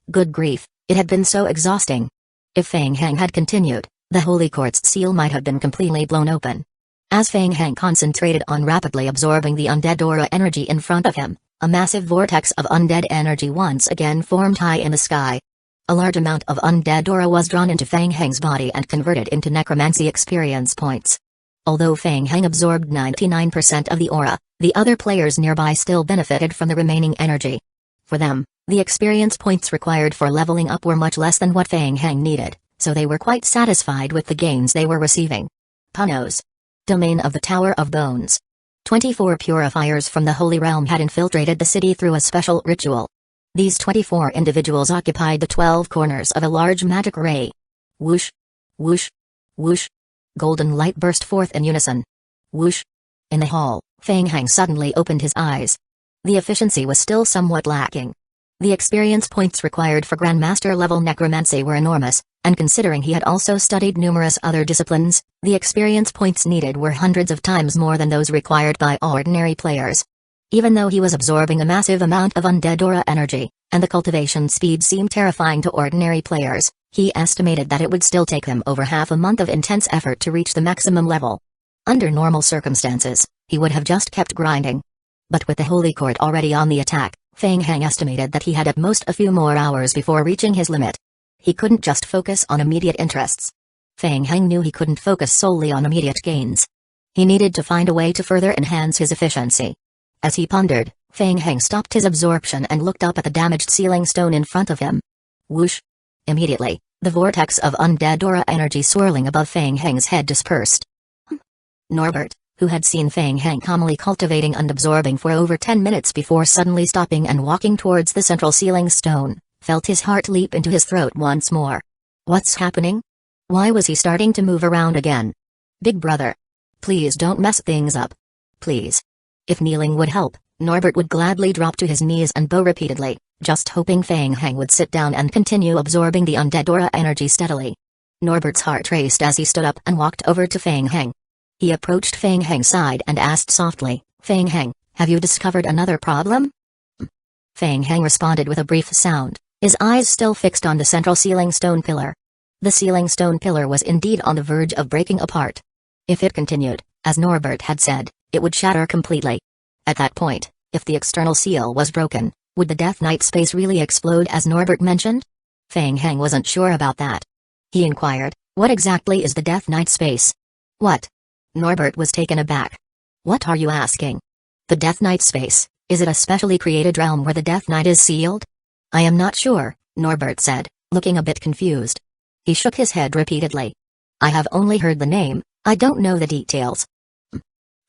Speaker 1: Good grief, it had been so exhausting. If Feng Heng had continued, the Holy Court's seal might have been completely blown open. As Feng Heng concentrated on rapidly absorbing the undead aura energy in front of him, a massive vortex of undead energy once again formed high in the sky. A large amount of undead aura was drawn into Feng Heng's body and converted into necromancy experience points. Although Feng Heng absorbed 99% of the aura, the other players nearby still benefited from the remaining energy. For them, the experience points required for leveling up were much less than what Feng Heng needed, so they were quite satisfied with the gains they were receiving. Panos. Domain of the Tower of Bones. 24 purifiers from the Holy Realm had infiltrated the city through a special ritual. These 24 individuals occupied the 12 corners of a large magic ray. Whoosh! Whoosh! Whoosh! Golden light burst forth in unison. Whoosh! In the hall, Feng Heng suddenly opened his eyes. The efficiency was still somewhat lacking. The experience points required for Grandmaster-level necromancy were enormous, and considering he had also studied numerous other disciplines, the experience points needed were hundreds of times more than those required by ordinary players. Even though he was absorbing a massive amount of undead aura energy, and the cultivation speed seemed terrifying to ordinary players, he estimated that it would still take him over half a month of intense effort to reach the maximum level. Under normal circumstances, he would have just kept grinding. But with the Holy Court already on the attack, Feng Heng estimated that he had at most a few more hours before reaching his limit. He couldn't just focus on immediate interests. Feng Heng knew he couldn't focus solely on immediate gains. He needed to find a way to further enhance his efficiency. As he pondered, Feng Heng stopped his absorption and looked up at the damaged ceiling stone in front of him. Whoosh! Immediately, the vortex of undead aura energy swirling above Feng Heng's head dispersed. Norbert, who had seen Feng Heng calmly cultivating and absorbing for over 10 minutes before suddenly stopping and walking towards the central ceiling stone, felt his heart leap into his throat once more. What's happening? Why was he starting to move around again? Big brother. Please don't mess things up. Please. If kneeling would help, Norbert would gladly drop to his knees and bow repeatedly, just hoping Feng Heng would sit down and continue absorbing the undead aura energy steadily. Norbert's heart raced as he stood up and walked over to Feng Heng. He approached Feng Heng's side and asked softly, "Feng Heng, have you discovered another problem?" Feng Heng responded with a brief sound, his eyes still fixed on the central ceiling stone pillar. The ceiling stone pillar was indeed on the verge of breaking apart. If it continued, as Norbert had said, it would shatter completely. At that point, if the external seal was broken, would the Death Knight space really explode as Norbert mentioned? Feng Heng wasn't sure about that. He inquired, "What exactly is the Death Knight space?" "What?" Norbert was taken aback. "What are you asking?" "The Death Knight space, is it a specially created realm where the Death Knight is sealed?" "I am not sure," Norbert said, looking a bit confused. He shook his head repeatedly. "I have only heard the name, I don't know the details."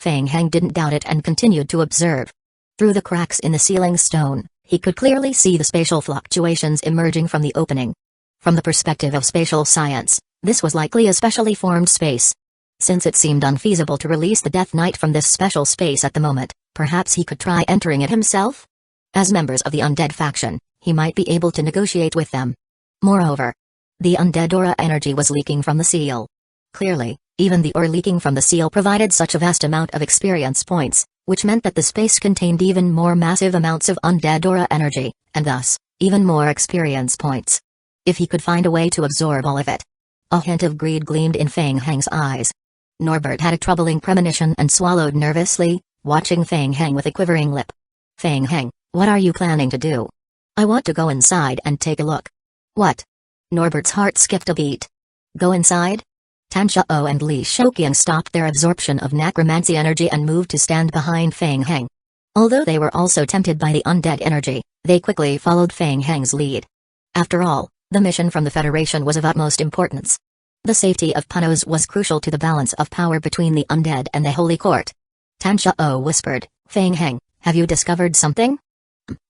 Speaker 1: Feng Heng didn't doubt it and continued to observe. Through the cracks in the ceiling stone, he could clearly see the spatial fluctuations emerging from the opening. From the perspective of spatial science, this was likely a specially formed space. Since it seemed unfeasible to release the Death Knight from this special space at the moment, perhaps he could try entering it himself? As members of the undead faction, he might be able to negotiate with them. Moreover, the undead aura energy was leaking from the seal. Clearly, even the aura leaking from the seal provided such a vast amount of experience points, which meant that the space contained even more massive amounts of undead aura energy, and thus, even more experience points. If he could find a way to absorb all of it. A hint of greed gleamed in Feng Heng's eyes. Norbert had a troubling premonition and swallowed nervously, watching Feng Heng with a quivering lip. "Feng Heng, what are you planning to do?" "I want to go inside and take a look." "What?" Norbert's heart skipped a beat. "Go inside?" Tanshao and Li Shoqiang stopped their absorption of necromancy energy and moved to stand behind Feng Heng. Although they were also tempted by the undead energy, they quickly followed Feng Heng's lead. After all, the mission from the Federation was of utmost importance. The safety of Panos was crucial to the balance of power between the undead and the Holy Court. Tanshao whispered, "Feng Heng, have you discovered something?"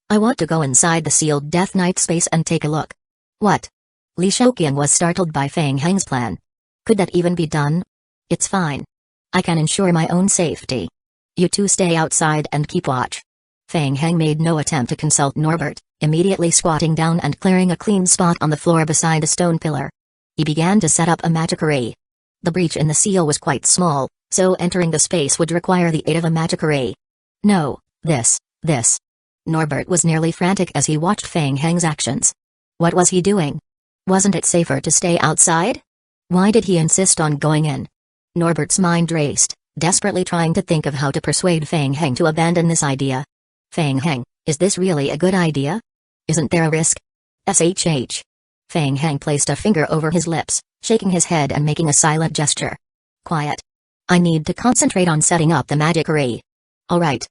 Speaker 1: "I want to go inside the sealed Death Knight space and take a look." "What?" Li Shoqiang was startled by Feng Heng's plan. "Could that even be done?" "It's fine. I can ensure my own safety. You two stay outside and keep watch." Feng Heng made no attempt to consult Norbert, immediately squatting down and clearing a clean spot on the floor beside the stone pillar. He began to set up a magic array. The breach in the seal was quite small, so entering the space would require the aid of a magic array. "No, this. Norbert was nearly frantic as he watched Feng Heng's actions. What was he doing? Wasn't it safer to stay outside? Why did he insist on going in? Norbert's mind raced, desperately trying to think of how to persuade Feng Heng to abandon this idea. "Feng Heng, is this really a good idea? Isn't there a risk?" "SHH." Feng Heng placed a finger over his lips, shaking his head and making a silent gesture. "Quiet. I need to concentrate on setting up the magic array. Alright.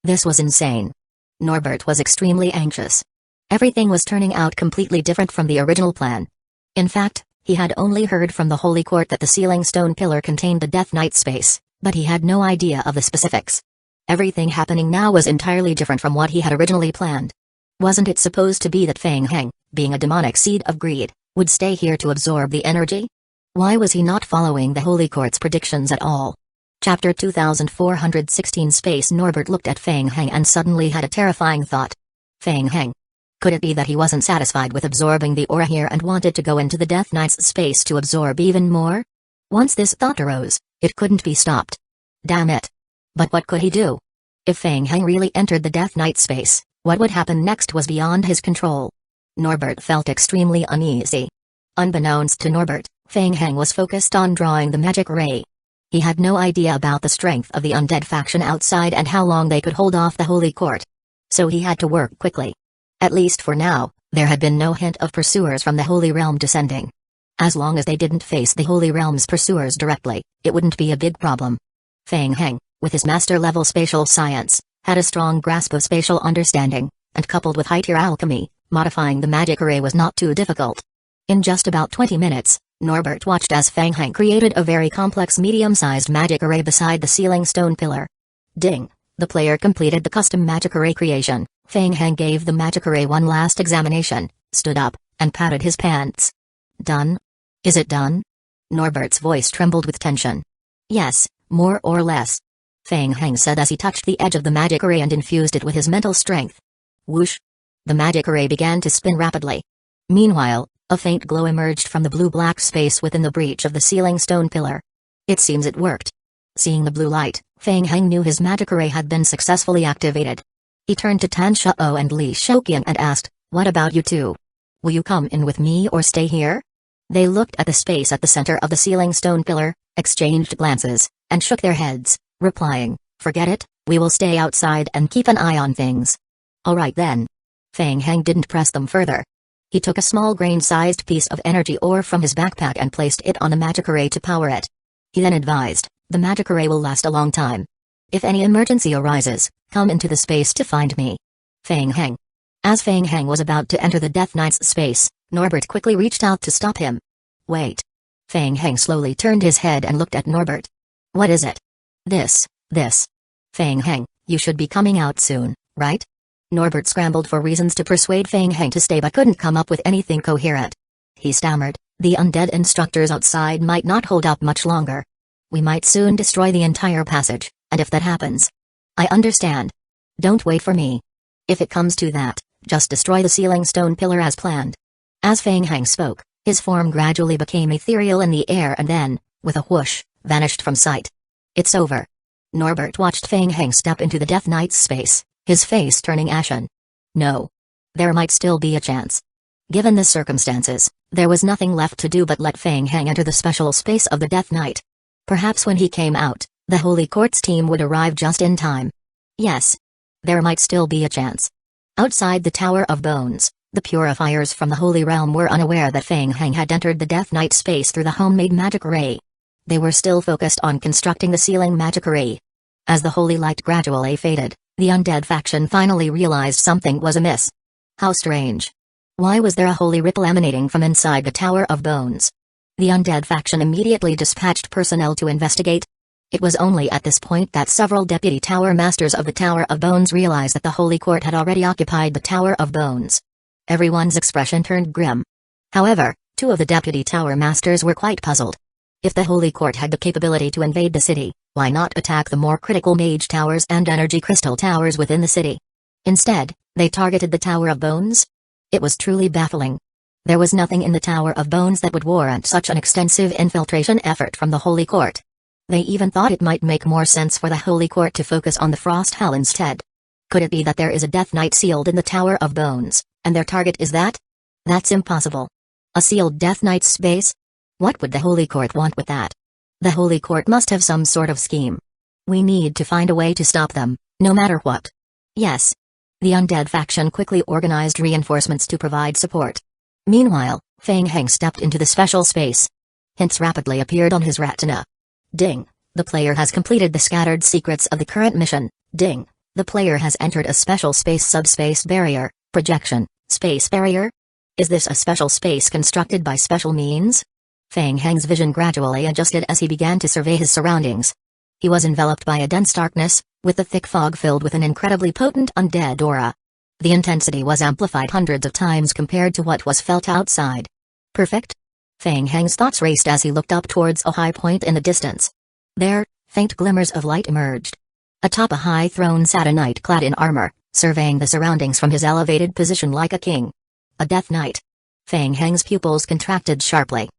Speaker 1: This was insane. Norbert was extremely anxious. Everything was turning out completely different from the original plan. In fact, he had only heard from the Holy Court that the sealing stone pillar contained the Death Knight space, but he had no idea of the specifics. Everything happening now was entirely different from what he had originally planned. Wasn't it supposed to be that Feng Heng, being a demonic seed of greed, would stay here to absorb the energy? Why was he not following the Holy Court's predictions at all? Chapter 2416 Space Norbert looked at Feng Heng and suddenly had a terrifying thought. Feng Heng. Could it be that he wasn't satisfied with absorbing the aura here and wanted to go into the Death Knight's space to absorb even more? Once this thought arose, it couldn't be stopped. Damn it. But what could he do? If Feng Heng really entered the Death Knight space, what would happen next was beyond his control. Norbert felt extremely uneasy. Unbeknownst to Norbert, Feng Heng was focused on drawing the magic ray. He had no idea about the strength of the undead faction outside and how long they could hold off the Holy Court. So he had to work quickly. At least for now, there had been no hint of pursuers from the Holy Realm descending. As long as they didn't face the Holy Realm's pursuers directly, it wouldn't be a big problem. Feng Heng, with his master-level spatial science, had a strong grasp of spatial understanding, and coupled with high-tier alchemy, modifying the magic array was not too difficult. In just about 20 minutes, Norbert watched as Feng Heng created a very complex medium-sized magic array beside the sealing stone pillar. Ding! The player completed the custom magic array creation. Feng Heng gave the magic array one last examination, stood up, and patted his pants. Done? Is it done? Norbert's voice trembled with tension. Yes, more or less. Feng Heng said as he touched the edge of the magic array and infused it with his mental strength. Whoosh! The magic array began to spin rapidly. Meanwhile, a faint glow emerged from the blue-black space within the breach of the sealing stone pillar. It seems it worked. Seeing the blue light, Feng Heng knew his magic array had been successfully activated. He turned to Tan Shao and Li Shouqian and asked, "What about you two? Will you come in with me or stay here?" They looked at the space at the center of the sealing stone pillar, exchanged glances, and shook their heads, replying, "Forget it, we will stay outside and keep an eye on things." "Alright then." Feng Heng didn't press them further. He took a small grain-sized piece of energy ore from his backpack and placed it on the magic array to power it. He then advised, "The magic array will last a long time. If any emergency arises, come into the space to find me." Feng Heng. As Feng Heng was about to enter the Death Knight's space, Norbert quickly reached out to stop him. "Wait." Feng Heng slowly turned his head and looked at Norbert. "What is it?" This. Feng Heng, you should be coming out soon, right?" Norbert scrambled for reasons to persuade Feng Heng to stay but couldn't come up with anything coherent. He stammered, "The undead instructors outside might not hold up much longer. We might soon destroy the entire passage, and if that happens..." "I understand. Don't wait for me. If it comes to that, just destroy the sealing stone pillar as planned." As Feng Heng spoke, his form gradually became ethereal in the air and then, with a whoosh, vanished from sight. "It's over." Norbert watched Feng Heng step into the Death Knight's space, his face turning ashen. No. There might still be a chance. Given the circumstances, there was nothing left to do but let Feng Heng enter the special space of the Death Knight. Perhaps when he came out, the Holy Court's team would arrive just in time. Yes. There might still be a chance. Outside the Tower of Bones, the purifiers from the Holy Realm were unaware that Feng Heng had entered the Death Knight space through the homemade magic array. They were still focused on constructing the sealing magic array. As the holy light gradually faded, the undead faction finally realized something was amiss. How strange. Why was there a holy ripple emanating from inside the Tower of Bones? The undead faction immediately dispatched personnel to investigate. It was only at this point that several deputy tower masters of the Tower of Bones realized that the Holy Court had already occupied the Tower of Bones. Everyone's expression turned grim. However, two of the deputy tower masters were quite puzzled. If the Holy Court had the capability to invade the city, why not attack the more critical mage towers and energy crystal towers within the city? Instead, they targeted the Tower of Bones? It was truly baffling. There was nothing in the Tower of Bones that would warrant such an extensive infiltration effort from the Holy Court. They even thought it might make more sense for the Holy Court to focus on the Frost Hell instead. Could it be that there is a Death Knight sealed in the Tower of Bones, and their target is that? That's impossible. A sealed Death Knight space? What would the Holy Court want with that? The Holy Court must have some sort of scheme. We need to find a way to stop them, no matter what. Yes. The undead faction quickly organized reinforcements to provide support. Meanwhile, Feng Heng stepped into the special space. Hints rapidly appeared on his retina. Ding. The player has completed the scattered secrets of the current mission. Ding. The player has entered a special space subspace barrier. Projection. Space barrier? Is this a special space constructed by special means? Feng Heng's vision gradually adjusted as he began to survey his surroundings. He was enveloped by a dense darkness, with the thick fog filled with an incredibly potent undead aura. The intensity was amplified hundreds of times compared to what was felt outside. Perfect? Feng Heng's thoughts raced as he looked up towards a high point in the distance. There, faint glimmers of light emerged. Atop a high throne sat a knight clad in armor, surveying the surroundings from his elevated position like a king. A Death Knight. Feng Heng's pupils contracted sharply.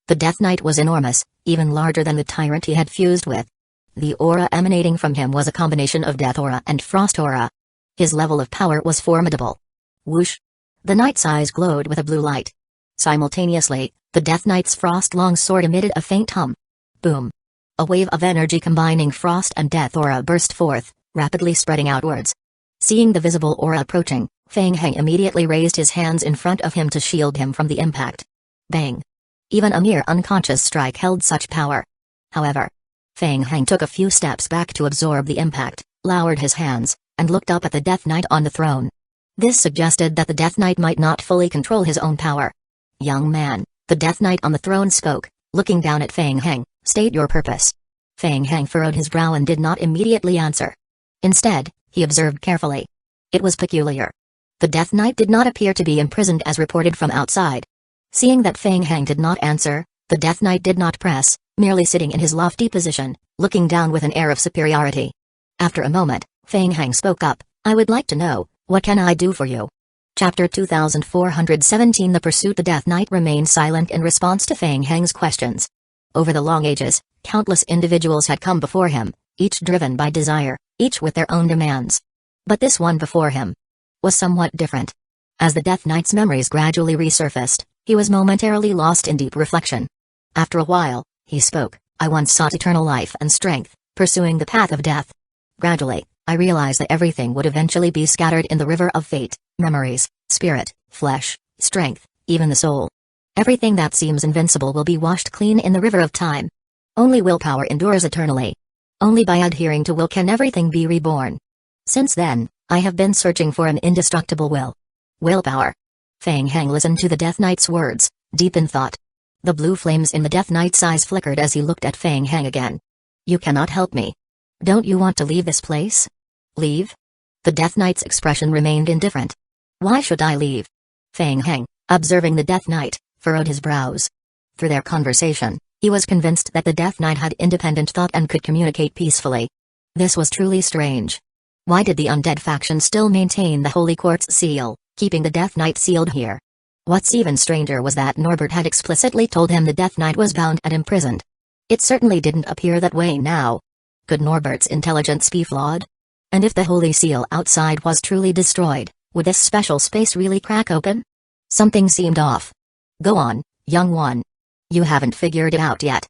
Speaker 1: The Death Knight was enormous, even larger than the tyrant he had fused with. The aura emanating from him was a combination of Death Aura and Frost Aura. His level of power was formidable. Whoosh! The knight's eyes glowed with a blue light. Simultaneously, the Death Knight's frost longsword emitted a faint hum. Boom! A wave of energy combining frost and death aura burst forth, rapidly spreading outwards. Seeing the visible aura approaching, Feng Heng immediately raised his hands in front of him to shield him from the impact. Bang! Even a mere unconscious strike held such power. However, Feng Heng took a few steps back to absorb the impact, lowered his hands, and looked up at the Death Knight on the throne. This suggested that the Death Knight might not fully control his own power. Young man, the Death Knight on the throne spoke, looking down at Feng Heng. State your purpose. Feng Heng furrowed his brow and did not immediately answer. Instead, he observed carefully. It was peculiar. The Death Knight did not appear to be imprisoned as reported from outside. Seeing that Feng Heng did not answer, the Death Knight did not press, merely sitting in his lofty position, looking down with an air of superiority. After a moment, Feng Heng spoke up, I would like to know, what can I do for you? Chapter 2417 The Pursuit. The Death Knight remained silent in response to Feng Heng's questions. Over the long ages, countless individuals had come before him, each driven by desire, each with their own demands. But this one before him was somewhat different. As the Death Knight's memories gradually resurfaced, he was momentarily lost in deep reflection. After a while, he spoke, I once sought eternal life and strength, pursuing the path of death. Gradually, I realized that everything would eventually be scattered in the river of fate, memories, spirit, flesh, strength, even the soul. Everything that seems invincible will be washed clean in the river of time. Only willpower endures eternally. Only by adhering to will can everything be reborn. Since then, I have been searching for an indestructible will. Willpower. Feng Heng listened to the Death Knight's words, deep in thought. The blue flames in the Death Knight's eyes flickered as he looked at Feng Heng again. You cannot help me. Don't you want to leave this place? Leave? The Death Knight's expression remained indifferent. Why should I leave? Feng Heng, observing the Death Knight, furrowed his brows. Through their conversation, he was convinced that the Death Knight had independent thought and could communicate peacefully. This was truly strange. Why did the undead faction still maintain the Holy Quartz seal, keeping the Death Knight sealed here? What's even stranger was that Norbert had explicitly told him the Death Knight was bound and imprisoned. It certainly didn't appear that way now. Could Norbert's intelligence be flawed? And if the Holy Seal outside was truly destroyed, would this special space really crack open? Something seemed off. Go on, young one. You haven't figured it out yet.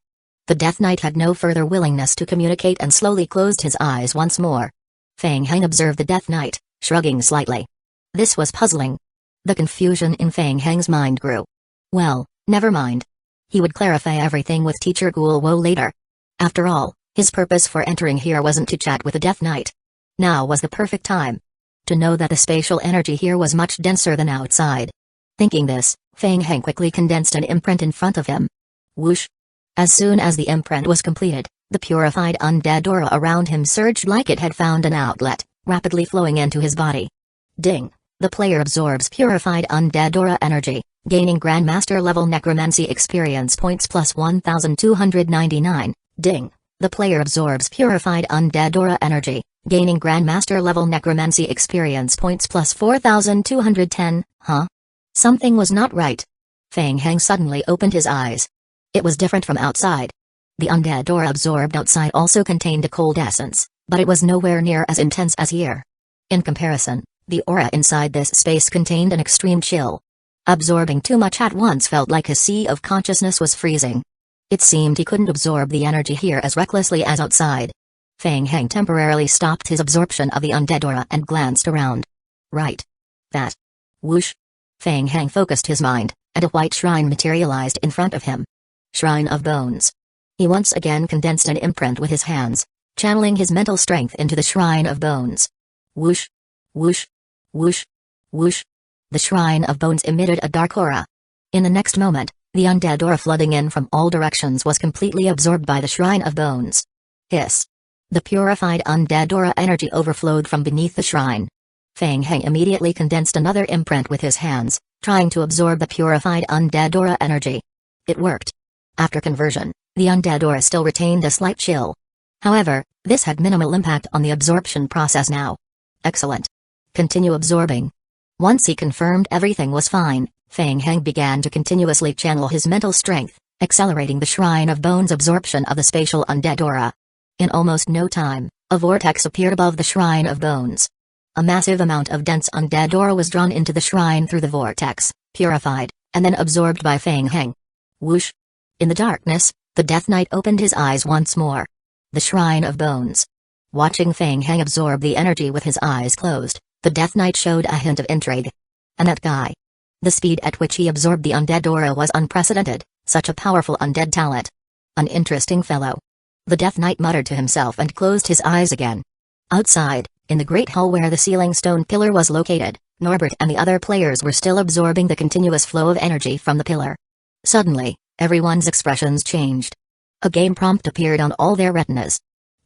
Speaker 1: The Death Knight had no further willingness to communicate and slowly closed his eyes once more. Feng Heng observed the Death Knight, shrugging slightly. This was puzzling. The confusion in Feng Heng's mind grew. Well, never mind. He would clarify everything with Teacher Guo later. After all, his purpose for entering here wasn't to chat with the Death Knight. Now was the perfect time to know that the spatial energy here was much denser than outside. Thinking this, Feng Heng quickly condensed an imprint in front of him. Whoosh! As soon as the imprint was completed, the purified undead aura around him surged like it had found an outlet, rapidly flowing into his body. Ding! The player absorbs purified undead aura energy, gaining Grandmaster level necromancy experience points plus 1299. Ding! The player absorbs purified undead aura energy, gaining Grandmaster level necromancy experience points plus 4210. Huh? Something was not right. Feng Heng suddenly opened his eyes. It was different from outside. The undead aura absorbed outside also contained a cold essence, but it was nowhere near as intense as here. In comparison, the aura inside this space contained an extreme chill. Absorbing too much at once felt like his sea of consciousness was freezing. It seemed he couldn't absorb the energy here as recklessly as outside. Feng Heng temporarily stopped his absorption of the undead aura and glanced around. Right. That. Whoosh. Feng Heng focused his mind, and a white shrine materialized in front of him. Shrine of Bones. He once again condensed an imprint with his hands, channeling his mental strength into the Shrine of Bones. Whoosh! Whoosh! Whoosh! Whoosh! The Shrine of Bones emitted a dark aura. In the next moment, the undead aura flooding in from all directions was completely absorbed by the Shrine of Bones. Hiss! The purified undead aura energy overflowed from beneath the shrine. Feng Heng immediately condensed another imprint with his hands, trying to absorb the purified undead aura energy. It worked. After conversion, the undead aura still retained a slight chill. However, this had minimal impact on the absorption process now. Excellent. Continue absorbing. Once he confirmed everything was fine, Feng Heng began to continuously channel his mental strength, accelerating the Shrine of Bones absorption of the spatial undead aura. In almost no time, a vortex appeared above the Shrine of Bones. A massive amount of dense undead aura was drawn into the shrine through the vortex, purified, and then absorbed by Feng Heng. Whoosh! In the darkness, the Death Knight opened his eyes once more. The Shrine of Bones. Watching Feng Heng absorb the energy with his eyes closed, the Death Knight showed a hint of intrigue. And that guy. The speed at which he absorbed the undead aura was unprecedented, such a powerful undead talent. An interesting fellow. The Death Knight muttered to himself and closed his eyes again. Outside, in the great hall where the ceiling stone pillar was located, Norbert and the other players were still absorbing the continuous flow of energy from the pillar. Suddenly, everyone's expressions changed. A game prompt appeared on all their retinas.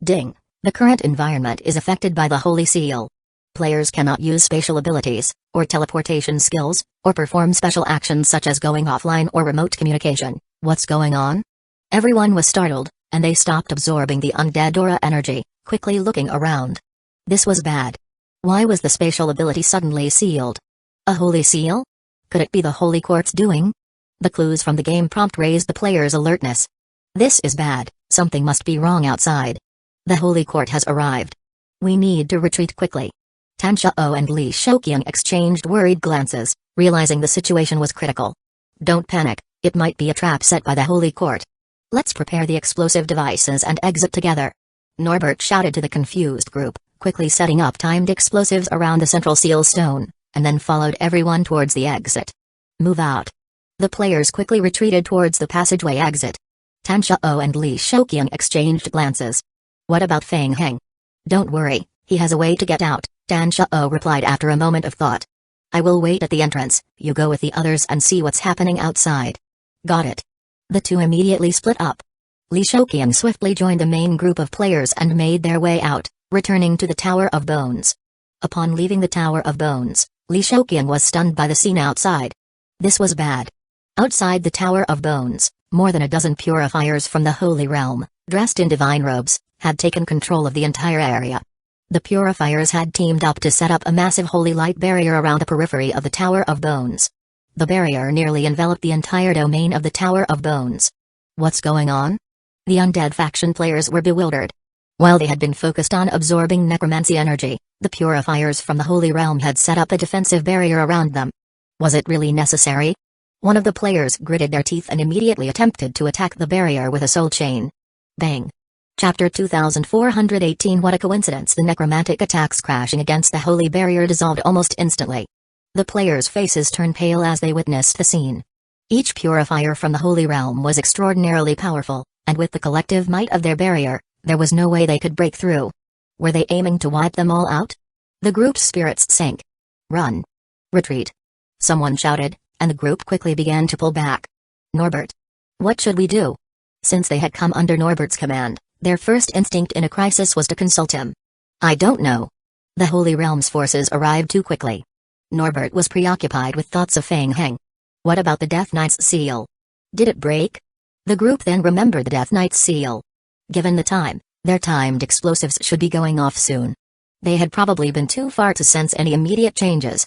Speaker 1: Ding! The current environment is affected by the Holy Seal. Players cannot use spatial abilities, or teleportation skills, or perform special actions such as going offline or remote communication. What's going on? Everyone was startled, and they stopped absorbing the undead aura energy, quickly looking around. This was bad. Why was the spatial ability suddenly sealed? A holy seal? Could it be the Holy Court's doing? The clues from the game prompt raised the players' alertness. This is bad, something must be wrong outside. The Holy Court has arrived. We need to retreat quickly. Tan Shao and Li Shouqiang exchanged worried glances, realizing the situation was critical. Don't panic, it might be a trap set by the Holy Court. Let's prepare the explosive devices and exit together. Norbert shouted to the confused group, quickly setting up timed explosives around the central seal stone, and then followed everyone towards the exit. Move out. The players quickly retreated towards the passageway exit. Tan Shao and Li Shouqiang exchanged glances. What about Feng Heng? Don't worry, he has a way to get out, Tan Shao replied after a moment of thought. I will wait at the entrance, you go with the others and see what's happening outside. Got it. The two immediately split up. Li Shouqiang swiftly joined the main group of players and made their way out, returning to the Tower of Bones. Upon leaving the Tower of Bones, Li Shouqiang was stunned by the scene outside. This was bad. Outside the Tower of Bones, more than a dozen purifiers from the Holy Realm, dressed in divine robes, had taken control of the entire area. The purifiers had teamed up to set up a massive holy light barrier around the periphery of the Tower of Bones. The barrier nearly enveloped the entire domain of the Tower of Bones. What's going on? The undead faction players were bewildered. While they had been focused on absorbing necromancy energy, the purifiers from the Holy Realm had set up a defensive barrier around them. Was it really necessary? One of the players gritted their teeth and immediately attempted to attack the barrier with a soul chain. Bang! Chapter 2418. What a coincidence! The necromantic attacks crashing against the holy barrier dissolved almost instantly. The players' faces turned pale as they witnessed the scene. Each purifier from the Holy Realm was extraordinarily powerful, and with the collective might of their barrier, there was no way they could break through. Were they aiming to wipe them all out? The group's spirits sank. Run! Retreat! Someone shouted, and the group quickly began to pull back. Norbert. What should we do? Since they had come under Norbert's command, their first instinct in a crisis was to consult him. I don't know. The Holy Realm's forces arrived too quickly. Norbert was preoccupied with thoughts of Feng Heng. What about the Death Knight's seal? Did it break? The group then remembered the Death Knight's seal. Given the time, their timed explosives should be going off soon. They had probably been too far to sense any immediate changes.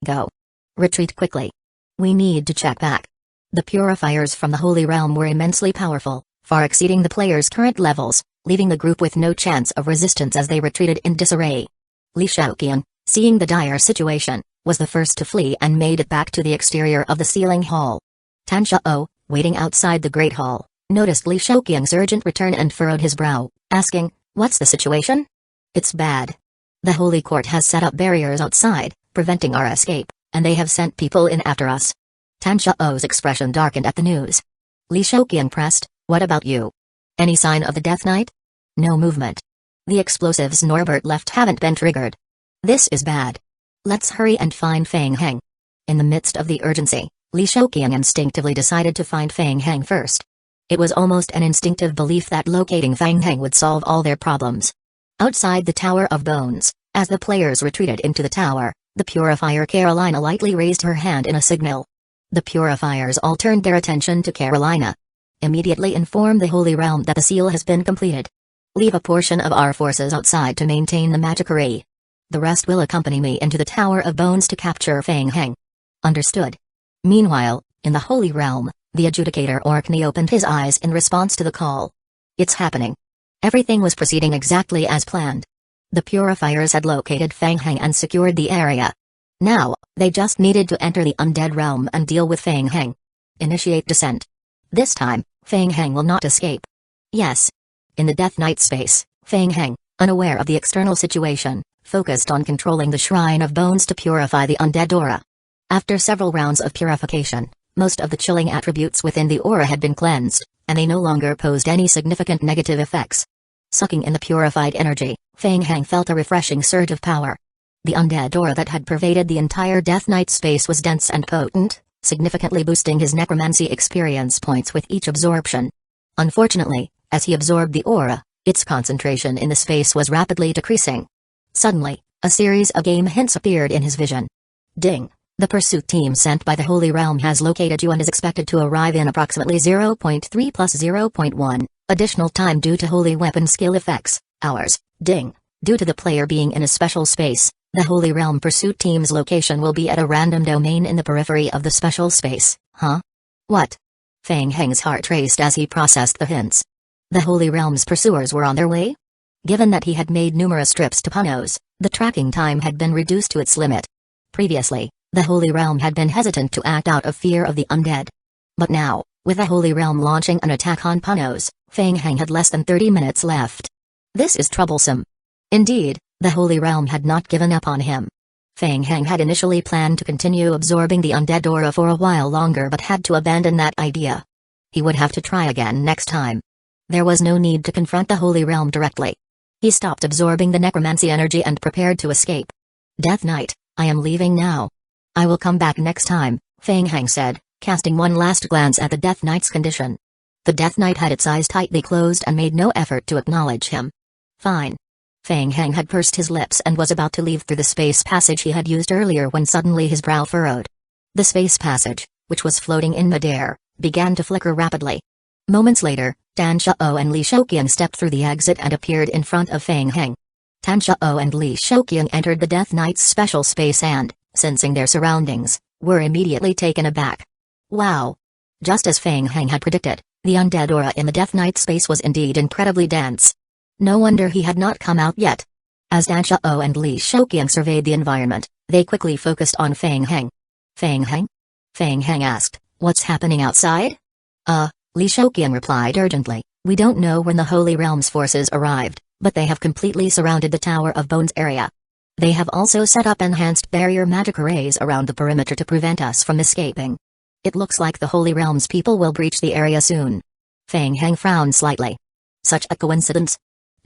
Speaker 1: Go. Retreat quickly. We need to check back. The purifiers from the Holy Realm were immensely powerful, far exceeding the players' current levels, leaving the group with no chance of resistance as they retreated in disarray. Li Shouqiang, seeing the dire situation, was the first to flee and made it back to the exterior of the sealing hall. Tan Shao, waiting outside the Great Hall, noticed Li Shouqiang's urgent return and furrowed his brow, asking, "What's the situation?" "It's bad. The Holy Court has set up barriers outside, preventing our escape, and they have sent people in after us." Tan Shao's expression darkened at the news. Li Shouqiang pressed, "What about you?" Any sign of the Death Knight? No movement. The explosives Norbert left haven't been triggered. This is bad. Let's hurry and find Feng Heng. In the midst of the urgency, Li Shouqiang instinctively decided to find Feng Heng first. It was almost an instinctive belief that locating Feng Heng would solve all their problems. Outside the Tower of Bones, as the players retreated into the tower, the Purifier Carolina lightly raised her hand in a signal. The Purifiers all turned their attention to Carolina. Immediately inform the Holy Realm that the seal has been completed. Leave a portion of our forces outside to maintain the magic array. The rest will accompany me into the Tower of Bones to capture Feng Heng. Understood. Meanwhile, in the Holy Realm, the adjudicator Orkney opened his eyes in response to the call. It's happening. Everything was proceeding exactly as planned. The Purifiers had located Feng Heng and secured the area. Now, they just needed to enter the Undead Realm and deal with Feng Heng. Initiate descent. This time, Feng Heng will not escape. Yes. In the Death Knight space, Feng Heng, unaware of the external situation, focused on controlling the Shrine of Bones to purify the undead aura. After several rounds of purification, most of the chilling attributes within the aura had been cleansed, and they no longer posed any significant negative effects. Sucking in the purified energy, Feng Heng felt a refreshing surge of power. The undead aura that had pervaded the entire Death Knight space was dense and potent, significantly boosting his necromancy experience points with each absorption. Unfortunately, as he absorbed the aura, its concentration in the space was rapidly decreasing. Suddenly, a series of game hints appeared in his vision. Ding! The pursuit team sent by the Holy Realm has located you and is expected to arrive in approximately 0.3 plus 0.1, additional time due to holy weapon skill effects, hours. Ding! Due to the player being in a special space, the Holy Realm pursuit team's location will be at a random domain in the periphery of the special space. Huh? What? Feng Heng's heart raced as he processed the hints. The Holy Realm's pursuers were on their way? Given that he had made numerous trips to Punos, the tracking time had been reduced to its limit. Previously, the Holy Realm had been hesitant to act out of fear of the undead. But now, with the Holy Realm launching an attack on Punos, Feng Heng had less than 30 minutes left. This is troublesome. Indeed, the Holy Realm had not given up on him. Feng Heng had initially planned to continue absorbing the undead aura for a while longer but had to abandon that idea. He would have to try again next time. There was no need to confront the Holy Realm directly. He stopped absorbing the necromancy energy and prepared to escape. Death Knight, I am leaving now. I will come back next time, Feng Heng said, casting one last glance at the Death Knight's condition. The Death Knight had its eyes tightly closed and made no effort to acknowledge him. Fine. Feng Heng had pursed his lips and was about to leave through the space passage he had used earlier when suddenly his brow furrowed. The space passage, which was floating in midair, began to flicker rapidly. Moments later, Danzō and Li Shouqiang stepped through the exit and appeared in front of Feng Heng. Danzō and Li Shouqiang entered the Death Knight's special space and, sensing their surroundings, were immediately taken aback. Wow! Just as Feng Heng had predicted, the undead aura in the Death Knight space was indeed incredibly dense. No wonder he had not come out yet. As Danzō and Li Shouqiang surveyed the environment, they quickly focused on Feng Heng. Feng Heng? Feng Heng asked, what's happening outside? Li Shouqiang replied urgently, we don't know when the Holy Realm's forces arrived, but they have completely surrounded the Tower of Bones area. They have also set up enhanced barrier magic arrays around the perimeter to prevent us from escaping. It looks like the Holy Realm's people will breach the area soon. Feng Heng frowned slightly. Such a coincidence?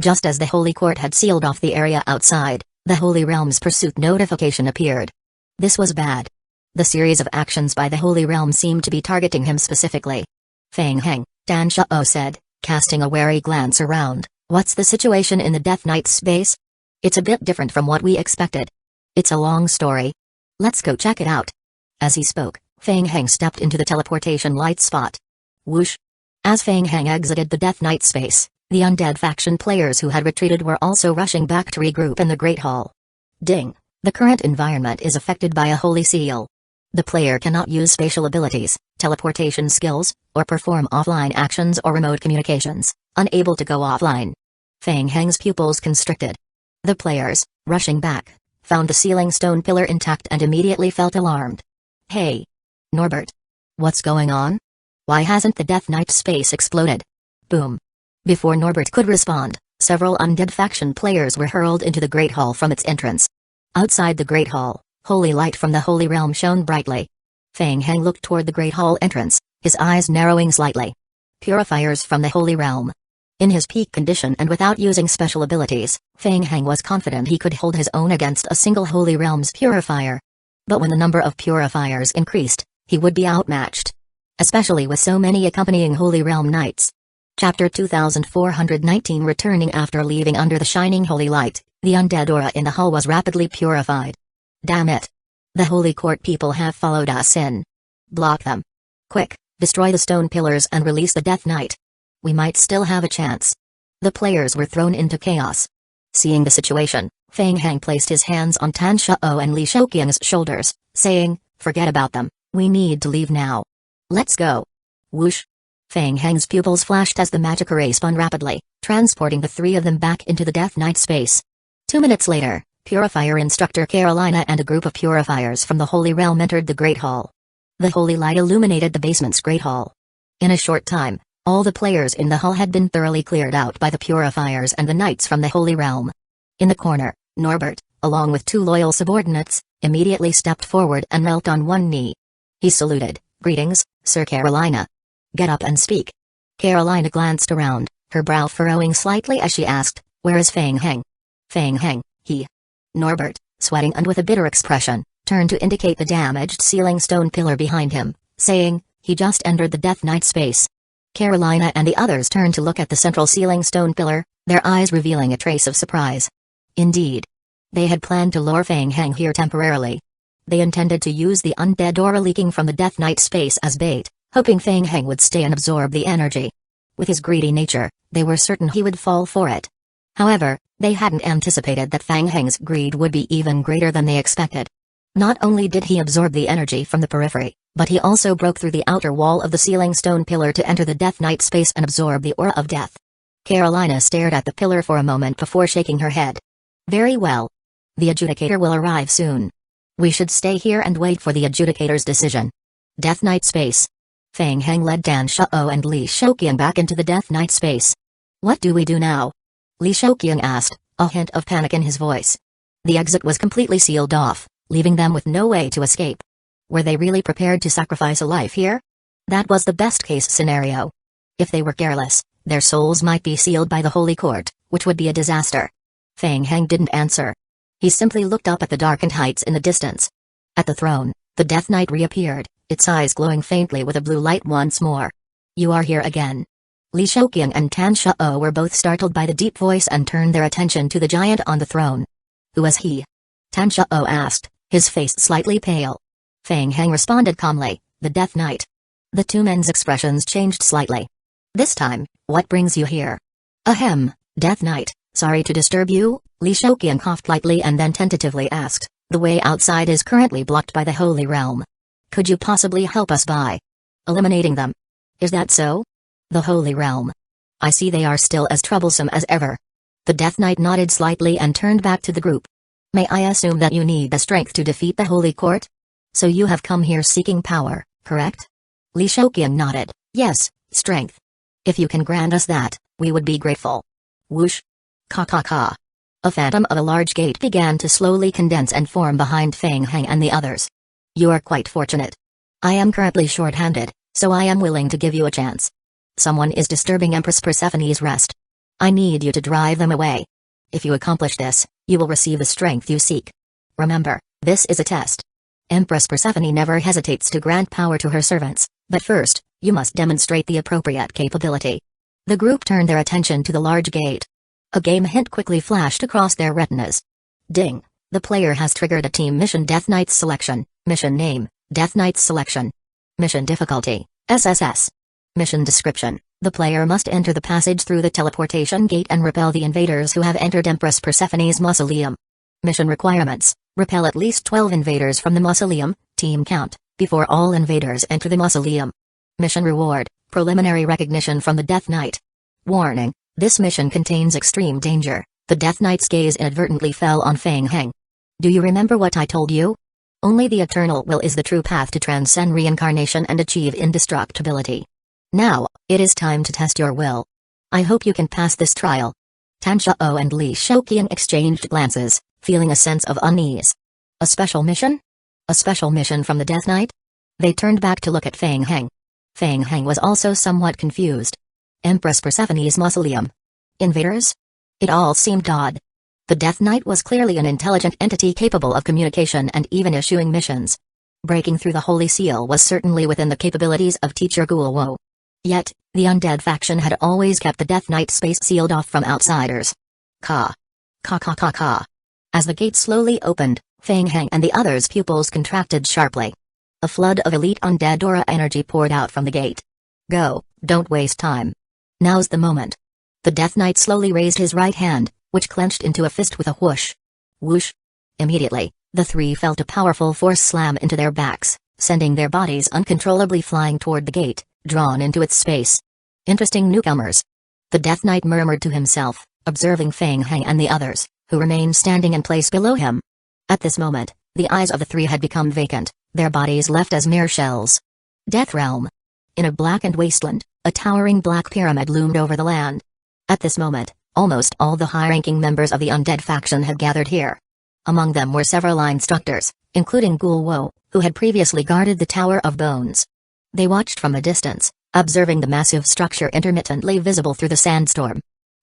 Speaker 1: Just as the Holy Court had sealed off the area outside, the Holy Realm's pursuit notification appeared. This was bad. The series of actions by the Holy Realm seemed to be targeting him specifically. Feng Heng, Danzō said, casting a wary glance around, what's the situation in the Death Knight's space? It's a bit different from what we expected. It's a long story. Let's go check it out. As he spoke, Feng Heng stepped into the teleportation light spot. Whoosh! As Feng Heng exited the Death Knight space, the undead faction players who had retreated were also rushing back to regroup in the Great Hall. Ding! The current environment is affected by a holy seal. The player cannot use spatial abilities, teleportation skills, or perform offline actions or remote communications, unable to go offline. Feng Heng's pupils constricted. The players, rushing back, found the ceiling stone pillar intact and immediately felt alarmed. Hey! Norbert! What's going on? Why hasn't the Death Knight space exploded? Boom! Before Norbert could respond, several undead faction players were hurled into the Great Hall from its entrance. Outside the Great Hall, holy light from the Holy Realm shone brightly. Feng Heng looked toward the Great Hall entrance, his eyes narrowing slightly. Purifiers from the Holy Realm. In his peak condition and without using special abilities, Feng Heng was confident he could hold his own against a single Holy Realms purifier. But when the number of purifiers increased, he would be outmatched. Especially with so many accompanying Holy Realm Knights. Chapter 2419. Returning after leaving under the shining holy light, the undead aura in the hull was rapidly purified. Damn it. The Holy Court people have followed us in. Block them. Quick, destroy the stone pillars and release the Death Knight. We might still have a chance. The players were thrown into chaos. Seeing the situation, Feng Heng placed his hands on Tan Shao and Li Shouqiang's shoulders, saying, "Forget about them, we need to leave now. Let's go." Whoosh. Feng Heng's pupils flashed as the magic array spun rapidly, transporting the three of them back into the Death Knight space. 2 minutes later, Purifier Instructor Carolina and a group of purifiers from the Holy Realm entered the Great Hall. The holy light illuminated the basement's Great Hall. In a short time, all the players in the hall had been thoroughly cleared out by the purifiers and the knights from the Holy Realm. In the corner, Norbert, along with 2 loyal subordinates, immediately stepped forward and knelt on one knee. He saluted. "Greetings, Sir Carolina. Get up and speak." Carolina glanced around, her brow furrowing slightly as she asked, "Where is Feng Heng?" "Feng Heng, he." Norbert, sweating and with a bitter expression, turned to indicate the damaged ceiling stone pillar behind him, saying, "He just entered the Death Knight space." Carolina and the others turned to look at the central ceiling stone pillar, their eyes revealing a trace of surprise. Indeed. They had planned to lure Feng Heng here temporarily. They intended to use the undead aura leaking from the Death Knight space as bait, hoping Feng Heng would stay and absorb the energy. With his greedy nature, they were certain he would fall for it. However, they hadn't anticipated that Feng Heng's greed would be even greater than they expected. Not only did he absorb the energy from the periphery, but he also broke through the outer wall of the ceiling stone pillar to enter the Death Knight space and absorb the aura of death. Carolina stared at the pillar for a moment before shaking her head. "Very well. The adjudicator will arrive soon. We should stay here and wait for the adjudicator's decision." Death Knight space. Feng Heng led Dan Shao and Li Shouqiang back into the Death Knight space. "What do we do now?" Li Shouqiang asked, a hint of panic in his voice. The exit was completely sealed off, leaving them with no way to escape. Were they really prepared to sacrifice a life here? That was the best-case scenario. If they were careless, their souls might be sealed by the Holy Court, which would be a disaster. Feng Heng didn't answer. He simply looked up at the darkened heights in the distance. At the throne, the Death Knight reappeared, its eyes glowing faintly with a blue light once more. "You are here again." Li Shouqiang and Tan Shao were both startled by the deep voice and turned their attention to the giant on the throne. "Who is he?" Tan Shao asked, his face slightly pale. Feng Heng responded calmly, "The Death Knight." The two men's expressions changed slightly. "This time, what brings you here?" "Ahem, Death Knight, sorry to disturb you," Li Shouqiang coughed lightly and then tentatively asked, "The way outside is currently blocked by the Holy Realm. Could you possibly help us by eliminating them?" "Is that so?" "The Holy Realm. I see they are still as troublesome as ever." The Death Knight nodded slightly and turned back to the group. "May I assume that you need the strength to defeat the Holy Court? So you have come here seeking power, correct?" Li Shouqiang nodded, "Yes, strength. If you can grant us that, we would be grateful." Whoosh. Ka. A phantom of a large gate began to slowly condense and form behind Feng Heng and the others. "You are quite fortunate. I am currently short-handed, so I am willing to give you a chance. Someone is disturbing Empress Persephone's rest. I need you to drive them away. If you accomplish this, you will receive the strength you seek. Remember, this is a test. Empress Persephone never hesitates to grant power to her servants, but first, you must demonstrate the appropriate capability." The group turned their attention to the large gate. A game hint quickly flashed across their retinas. Ding! The player has triggered a team mission Death Knight's selection. Mission name, Death Knight's selection. Mission difficulty, SSS. Mission description, the player must enter the passage through the teleportation gate and repel the invaders who have entered Empress Persephone's mausoleum. Mission requirements, repel at least 12 invaders from the mausoleum, team count, before all invaders enter the mausoleum. Mission reward, preliminary recognition from the Death Knight. Warning, this mission contains extreme danger. The Death Knight's gaze inadvertently fell on Feng Heng. "Do you remember what I told you? Only the eternal will is the true path to transcend reincarnation and achieve indestructibility. Now, it is time to test your will. I hope you can pass this trial." Tan Shao and Li Shouqiang exchanged glances, feeling a sense of unease. A special mission? A special mission from the Death Knight? They turned back to look at Feng Heng. Feng Heng was also somewhat confused. Empress Persephone's mausoleum. Invaders? It all seemed odd. The Death Knight was clearly an intelligent entity capable of communication and even issuing missions. Breaking through the Holy Seal was certainly within the capabilities of Teacher Guo. Yet, the undead faction had always kept the Death Knight space sealed off from outsiders. Ka. Ka ka ka ka. As the gate slowly opened, Feng Heng and the others' pupils contracted sharply. A flood of elite undead aura energy poured out from the gate. Go, don't waste time. Now's the moment. The Death Knight slowly raised his right hand, which clenched into a fist with a whoosh. Whoosh. Immediately, the three felt a powerful force slam into their backs, sending their bodies uncontrollably flying toward the gate, drawn into its space. Interesting newcomers. The Death Knight murmured to himself, observing Feng Heng and the others, who remained standing in place below him. At this moment, the eyes of the three had become vacant, their bodies left as mere shells. Death Realm. In a blackened wasteland, a towering black pyramid loomed over the land. At this moment, almost all the high-ranking members of the undead faction had gathered here. Among them were several instructors, including Guo, who had previously guarded the Tower of Bones. They watched from a distance, observing the massive structure intermittently visible through the sandstorm.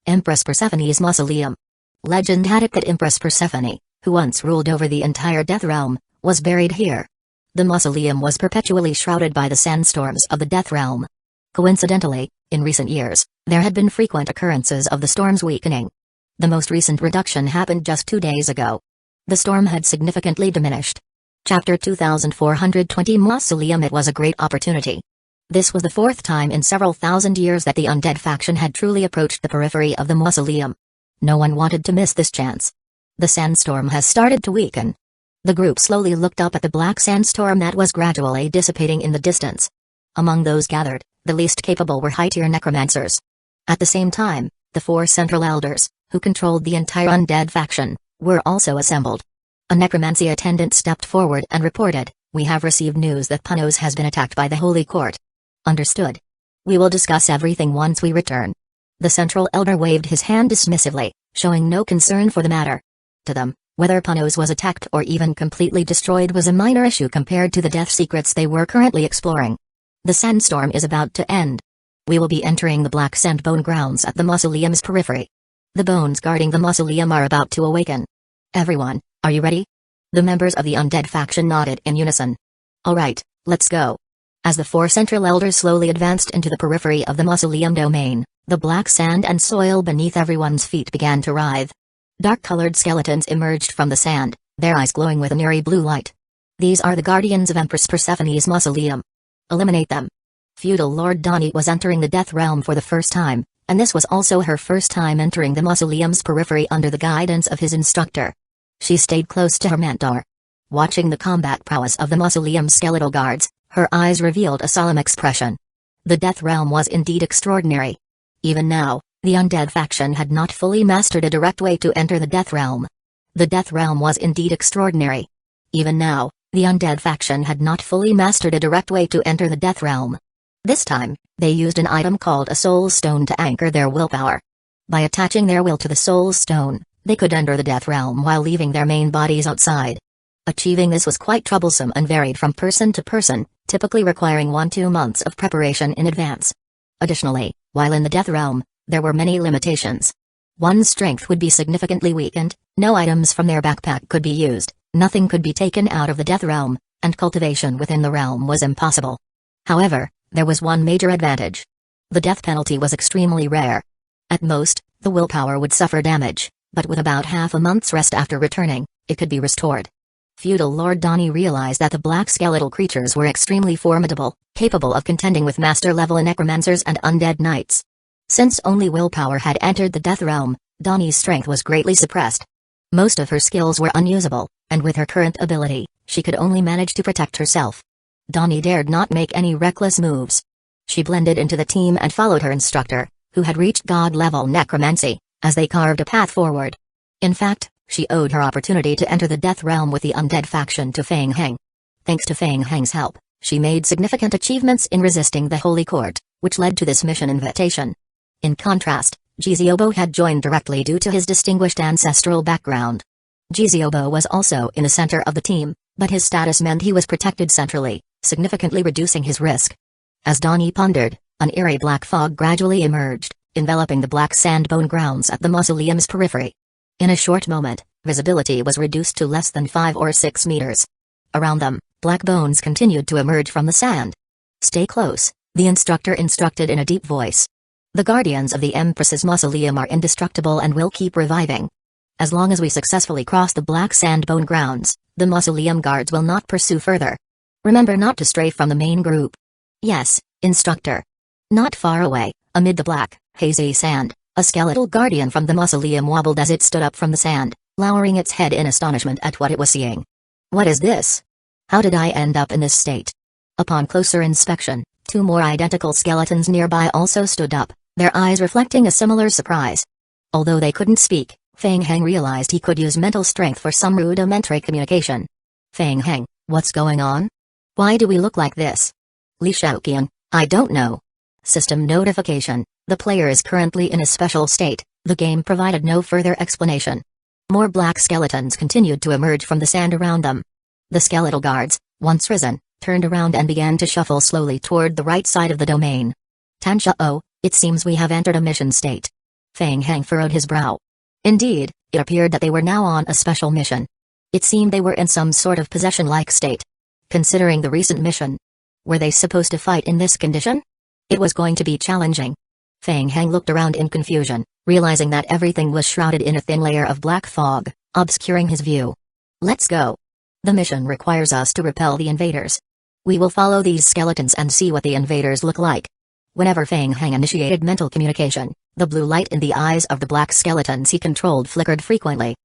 Speaker 1: Empress Persephone's mausoleum. Legend had it that Empress Persephone, who once ruled over the entire Death Realm, was buried here. The mausoleum was perpetually shrouded by the sandstorms of the Death Realm. Coincidentally, in recent years, there had been frequent occurrences of the storm's weakening. The most recent reduction happened just 2 days ago. The storm had significantly diminished. Chapter 2420 Mausoleum. It was a great opportunity. This was the 4th time in several thousand years that the undead faction had truly approached the periphery of the mausoleum. No one wanted to miss this chance. The sandstorm has started to weaken. The group slowly looked up at the black sandstorm that was gradually dissipating in the distance. Among those gathered, the least capable were high-tier necromancers. At the same time, the 4 central elders, who controlled the entire undead faction, were also assembled. A necromancy attendant stepped forward and reported, "We have received news that Panos has been attacked by the Holy Court." Understood. We will discuss everything once we return. The central elder waved his hand dismissively, showing no concern for the matter. To them, whether Panos was attacked or even completely destroyed was a minor issue compared to the death secrets they were currently exploring. The sandstorm is about to end. We will be entering the black sand bone grounds at the mausoleum's periphery. The bones guarding the mausoleum are about to awaken. Everyone, are you ready? The members of the undead faction nodded in unison. All right, let's go. As the 4 central elders slowly advanced into the periphery of the mausoleum domain, the black sand and soil beneath everyone's feet began to writhe. Dark-colored skeletons emerged from the sand, their eyes glowing with an eerie blue light. These are the guardians of Empress Persephone's mausoleum. Eliminate them. Feudal Lord Dani was entering the Death Realm for the first time, and this was also her first time entering the mausoleum's periphery under the guidance of his instructor. She stayed close to her mentor. Watching the combat prowess of the mausoleum's skeletal guards, her eyes revealed a solemn expression. The Death Realm was indeed extraordinary. Even now, the undead faction had not fully mastered a direct way to enter the Death Realm. The Death Realm was indeed extraordinary. Even now, the undead faction had not fully mastered a direct way to enter the Death Realm. This time, they used an item called a Soul Stone to anchor their willpower. By attaching their will to the Soul Stone, they could enter the Death Realm while leaving their main bodies outside. Achieving this was quite troublesome and varied from person to person, typically requiring 1-2 months of preparation in advance. Additionally, while in the Death Realm, there were many limitations. One's strength would be significantly weakened, no items from their backpack could be used, nothing could be taken out of the Death Realm, and cultivation within the realm was impossible. However, there was one major advantage. The death penalty was extremely rare. At most, the willpower would suffer damage, but with about half a month's rest after returning, it could be restored. Feudal Lord Dani realized that the black skeletal creatures were extremely formidable, capable of contending with master-level necromancers and undead knights. Since only willpower had entered the Death Realm, Dani's strength was greatly suppressed. Most of her skills were unusable, and with her current ability, she could only manage to protect herself. Dani dared not make any reckless moves. She blended into the team and followed her instructor, who had reached god-level necromancy, as they carved a path forward. In fact, she owed her opportunity to enter the Death Realm with the undead faction to Feng Heng. Thanks to Feng Heng's help, she made significant achievements in resisting the Holy Court, which led to this mission invitation. In contrast, Jiziobo had joined directly due to his distinguished ancestral background. Jiziobo was also in the center of the team, but his status meant he was protected centrally, significantly reducing his risk. As Dani pondered, An eerie black fog gradually emerged, enveloping the black sandbone grounds at the mausoleum's periphery. In a short moment, visibility was reduced to less than 5 or 6 meters. Around them, black bones continued to emerge from the sand. "Stay close," the instructor instructed in a deep voice. "The guardians of the Empress's mausoleum are indestructible and will keep reviving. As long as we successfully cross the black sandbone grounds, the mausoleum guards will not pursue further. Remember not to stray from the main group." "Yes, instructor." Not far away, amid the black, hazy sand, a skeletal guardian from the mausoleum wobbled as it stood up from the sand, lowering its head in astonishment at what it was seeing. "What is this? How did I end up in this state?" Upon closer inspection, 2 more identical skeletons nearby also stood up, their eyes reflecting a similar surprise. Although they couldn't speak, Feng Heng realized he could use mental strength for some rudimentary communication. "Feng Heng, what's going on? Why do we look like this?" "Li Shaoqian, I don't know." System notification: the player is currently in a special state. The game provided no further explanation. More black skeletons continued to emerge from the sand around them. The skeletal guards, once risen, turned around and began to shuffle slowly toward the right side of the domain. "Tanshao, it seems we have entered a mission state." Feng Heng furrowed his brow. Indeed, it appeared that they were now on a special mission. It seemed they were in some sort of possession-like state. Considering the recent mission, were they supposed to fight in this condition? It was going to be challenging. Feng Heng looked around in confusion, realizing that everything was shrouded in a thin layer of black fog, obscuring his view. "Let's go. The mission requires us to repel the invaders. We will follow these skeletons and see what the invaders look like." Whenever Feng Heng initiated mental communication, the blue light in the eyes of the black skeletons he controlled flickered frequently.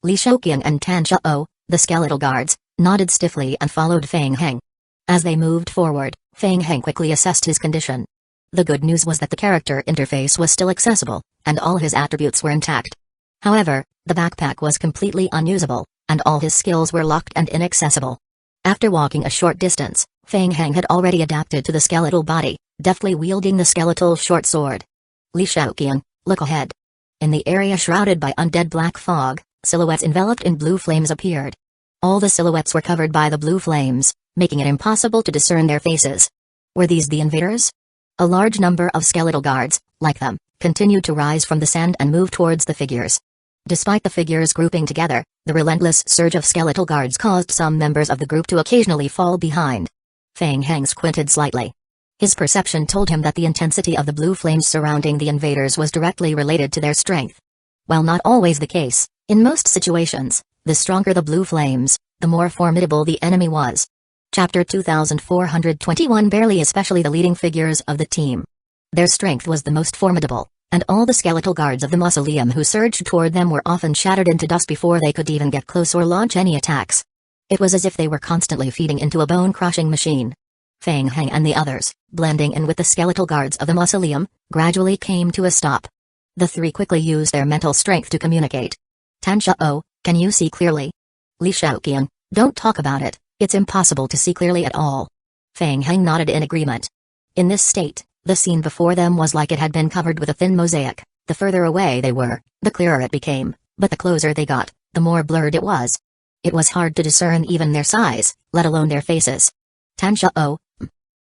Speaker 1: Li Shaoqian and Tan Shao, the skeletal guards, nodded stiffly and followed Feng Heng. As they moved forward, Feng Heng quickly assessed his condition. The good news was that the character interface was still accessible, and all his attributes were intact. However, the backpack was completely unusable, and all his skills were locked and inaccessible. After walking a short distance, Feng Heng had already adapted to the skeletal body, deftly wielding the skeletal short sword. "Li Shaoqian, look ahead." In the area shrouded by undead black fog, silhouettes enveloped in blue flames appeared. All the silhouettes were covered by the blue flames, making it impossible to discern their faces. Were these the invaders? A large number of skeletal guards, like them, continued to rise from the sand and move towards the figures. Despite the figures grouping together, the relentless surge of skeletal guards caused some members of the group to occasionally fall behind. Feng Heng squinted slightly. His perception told him that the intensity of the blue flames surrounding the invaders was directly related to their strength. While not always the case, in most situations, the stronger the blue flames, the more formidable the enemy was. Chapter 2421. Barely, especially the leading figures of the team. Their strength was the most formidable, and all the skeletal guards of the mausoleum who surged toward them were often shattered into dust before they could even get close or launch any attacks. It was as if they were constantly feeding into a bone-crushing machine. Feng Heng and the others, blending in with the skeletal guards of the mausoleum, gradually came to a stop. The 3 quickly used their mental strength to communicate. "Tan Shao, can you see clearly?" "Li Shaoqian, don't talk about it. It's impossible to see clearly at all." Feng Heng nodded in agreement. In this state, the scene before them was like it had been covered with a thin mosaic. The further away they were, the clearer it became, but the closer they got, the more blurred it was. It was hard to discern even their size, let alone their faces. "Tan Shao,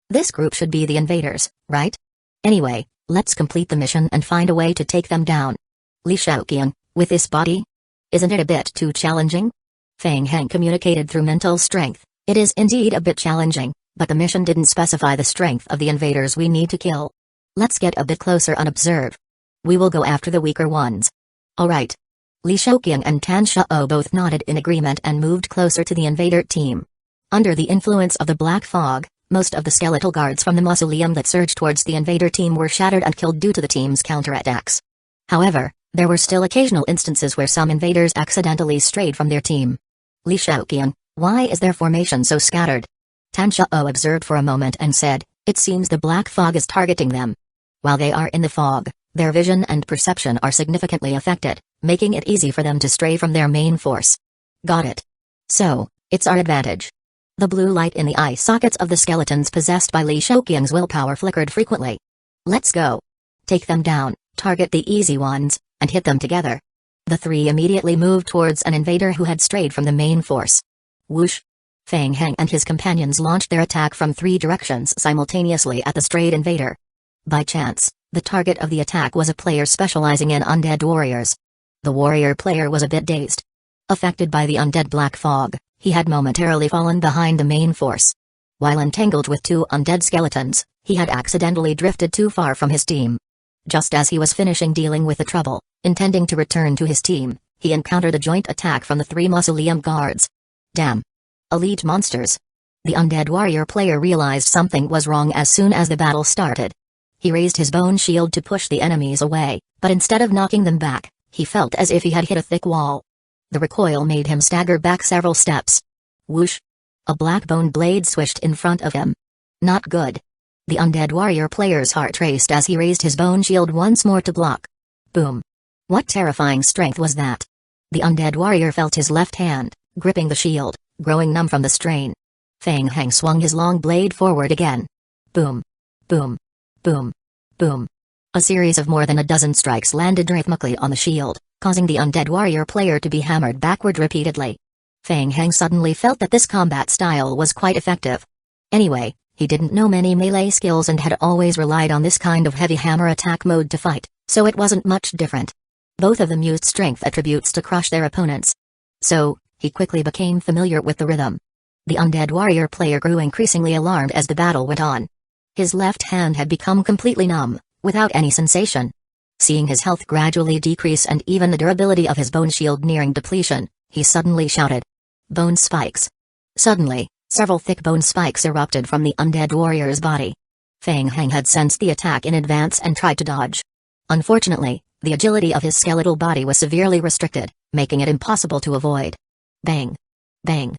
Speaker 1: this group should be the invaders, right? Anyway, let's complete the mission and find a way to take them down." "Li Shaoqian, with this body? Isn't it a bit too challenging?" Feng Heng communicated through mental strength. "It is indeed a bit challenging, but the mission didn't specify the strength of the invaders we need to kill. Let's get a bit closer and observe. We will go after the weaker ones." "All right." Li Shaoqian and Tan Shao both nodded in agreement and moved closer to the invader team. Under the influence of the black fog, most of the skeletal guards from the mausoleum that surged towards the invader team were shattered and killed due to the team's counterattacks. However, there were still occasional instances where some invaders accidentally strayed from their team. "Li Shaoqian, why is their formation so scattered?" Tan Shao observed for a moment and said, "It seems the black fog is targeting them. While they are in the fog, their vision and perception are significantly affected, making it easy for them to stray from their main force." "Got it. So, it's our advantage." The blue light in the eye sockets of the skeletons possessed by Li Shaoqian's willpower flickered frequently. "Let's go. Take them down, target the easy ones, and hit them together." The 3 immediately moved towards an invader who had strayed from the main force. Whoosh! Feng Heng and his companions launched their attack from 3 directions simultaneously at the strayed invader. By chance, the target of the attack was a player specializing in undead warriors. The warrior player was a bit dazed. Affected by the undead black fog, he had momentarily fallen behind the main force. While entangled with two undead skeletons, he had accidentally drifted too far from his team. Just as he was finishing dealing with the trouble, intending to return to his team, he encountered a joint attack from the three mausoleum guards. Damn! Elite monsters! The undead warrior player realized something was wrong as soon as the battle started. He raised his bone shield to push the enemies away, but instead of knocking them back, he felt as if he had hit a thick wall. The recoil made him stagger back several steps. Whoosh! A black bone blade swished in front of him. Not good. The undead warrior player's heart raced as he raised his bone shield once more to block. Boom! What terrifying strength was that? The undead warrior felt his left hand, gripping the shield, growing numb from the strain. Feng Hang swung his long blade forward again. Boom! Boom! Boom! Boom! A series of more than a dozen strikes landed rhythmically on the shield, causing the undead warrior player to be hammered backward repeatedly. Feng Hang suddenly felt that this combat style was quite effective. Anyway, he didn't know many melee skills and had always relied on this kind of heavy hammer attack mode to fight, so it wasn't much different. Both of them used strength attributes to crush their opponents. So, he quickly became familiar with the rhythm. The undead warrior player grew increasingly alarmed as the battle went on. His left hand had become completely numb, without any sensation. Seeing his health gradually decrease and even the durability of his bone shield nearing depletion, he suddenly shouted. Bone spikes. Suddenly, several thick bone spikes erupted from the undead warrior's body. Feng Hang had sensed the attack in advance and tried to dodge. Unfortunately, the agility of his skeletal body was severely restricted, making it impossible to avoid. Bang! Bang!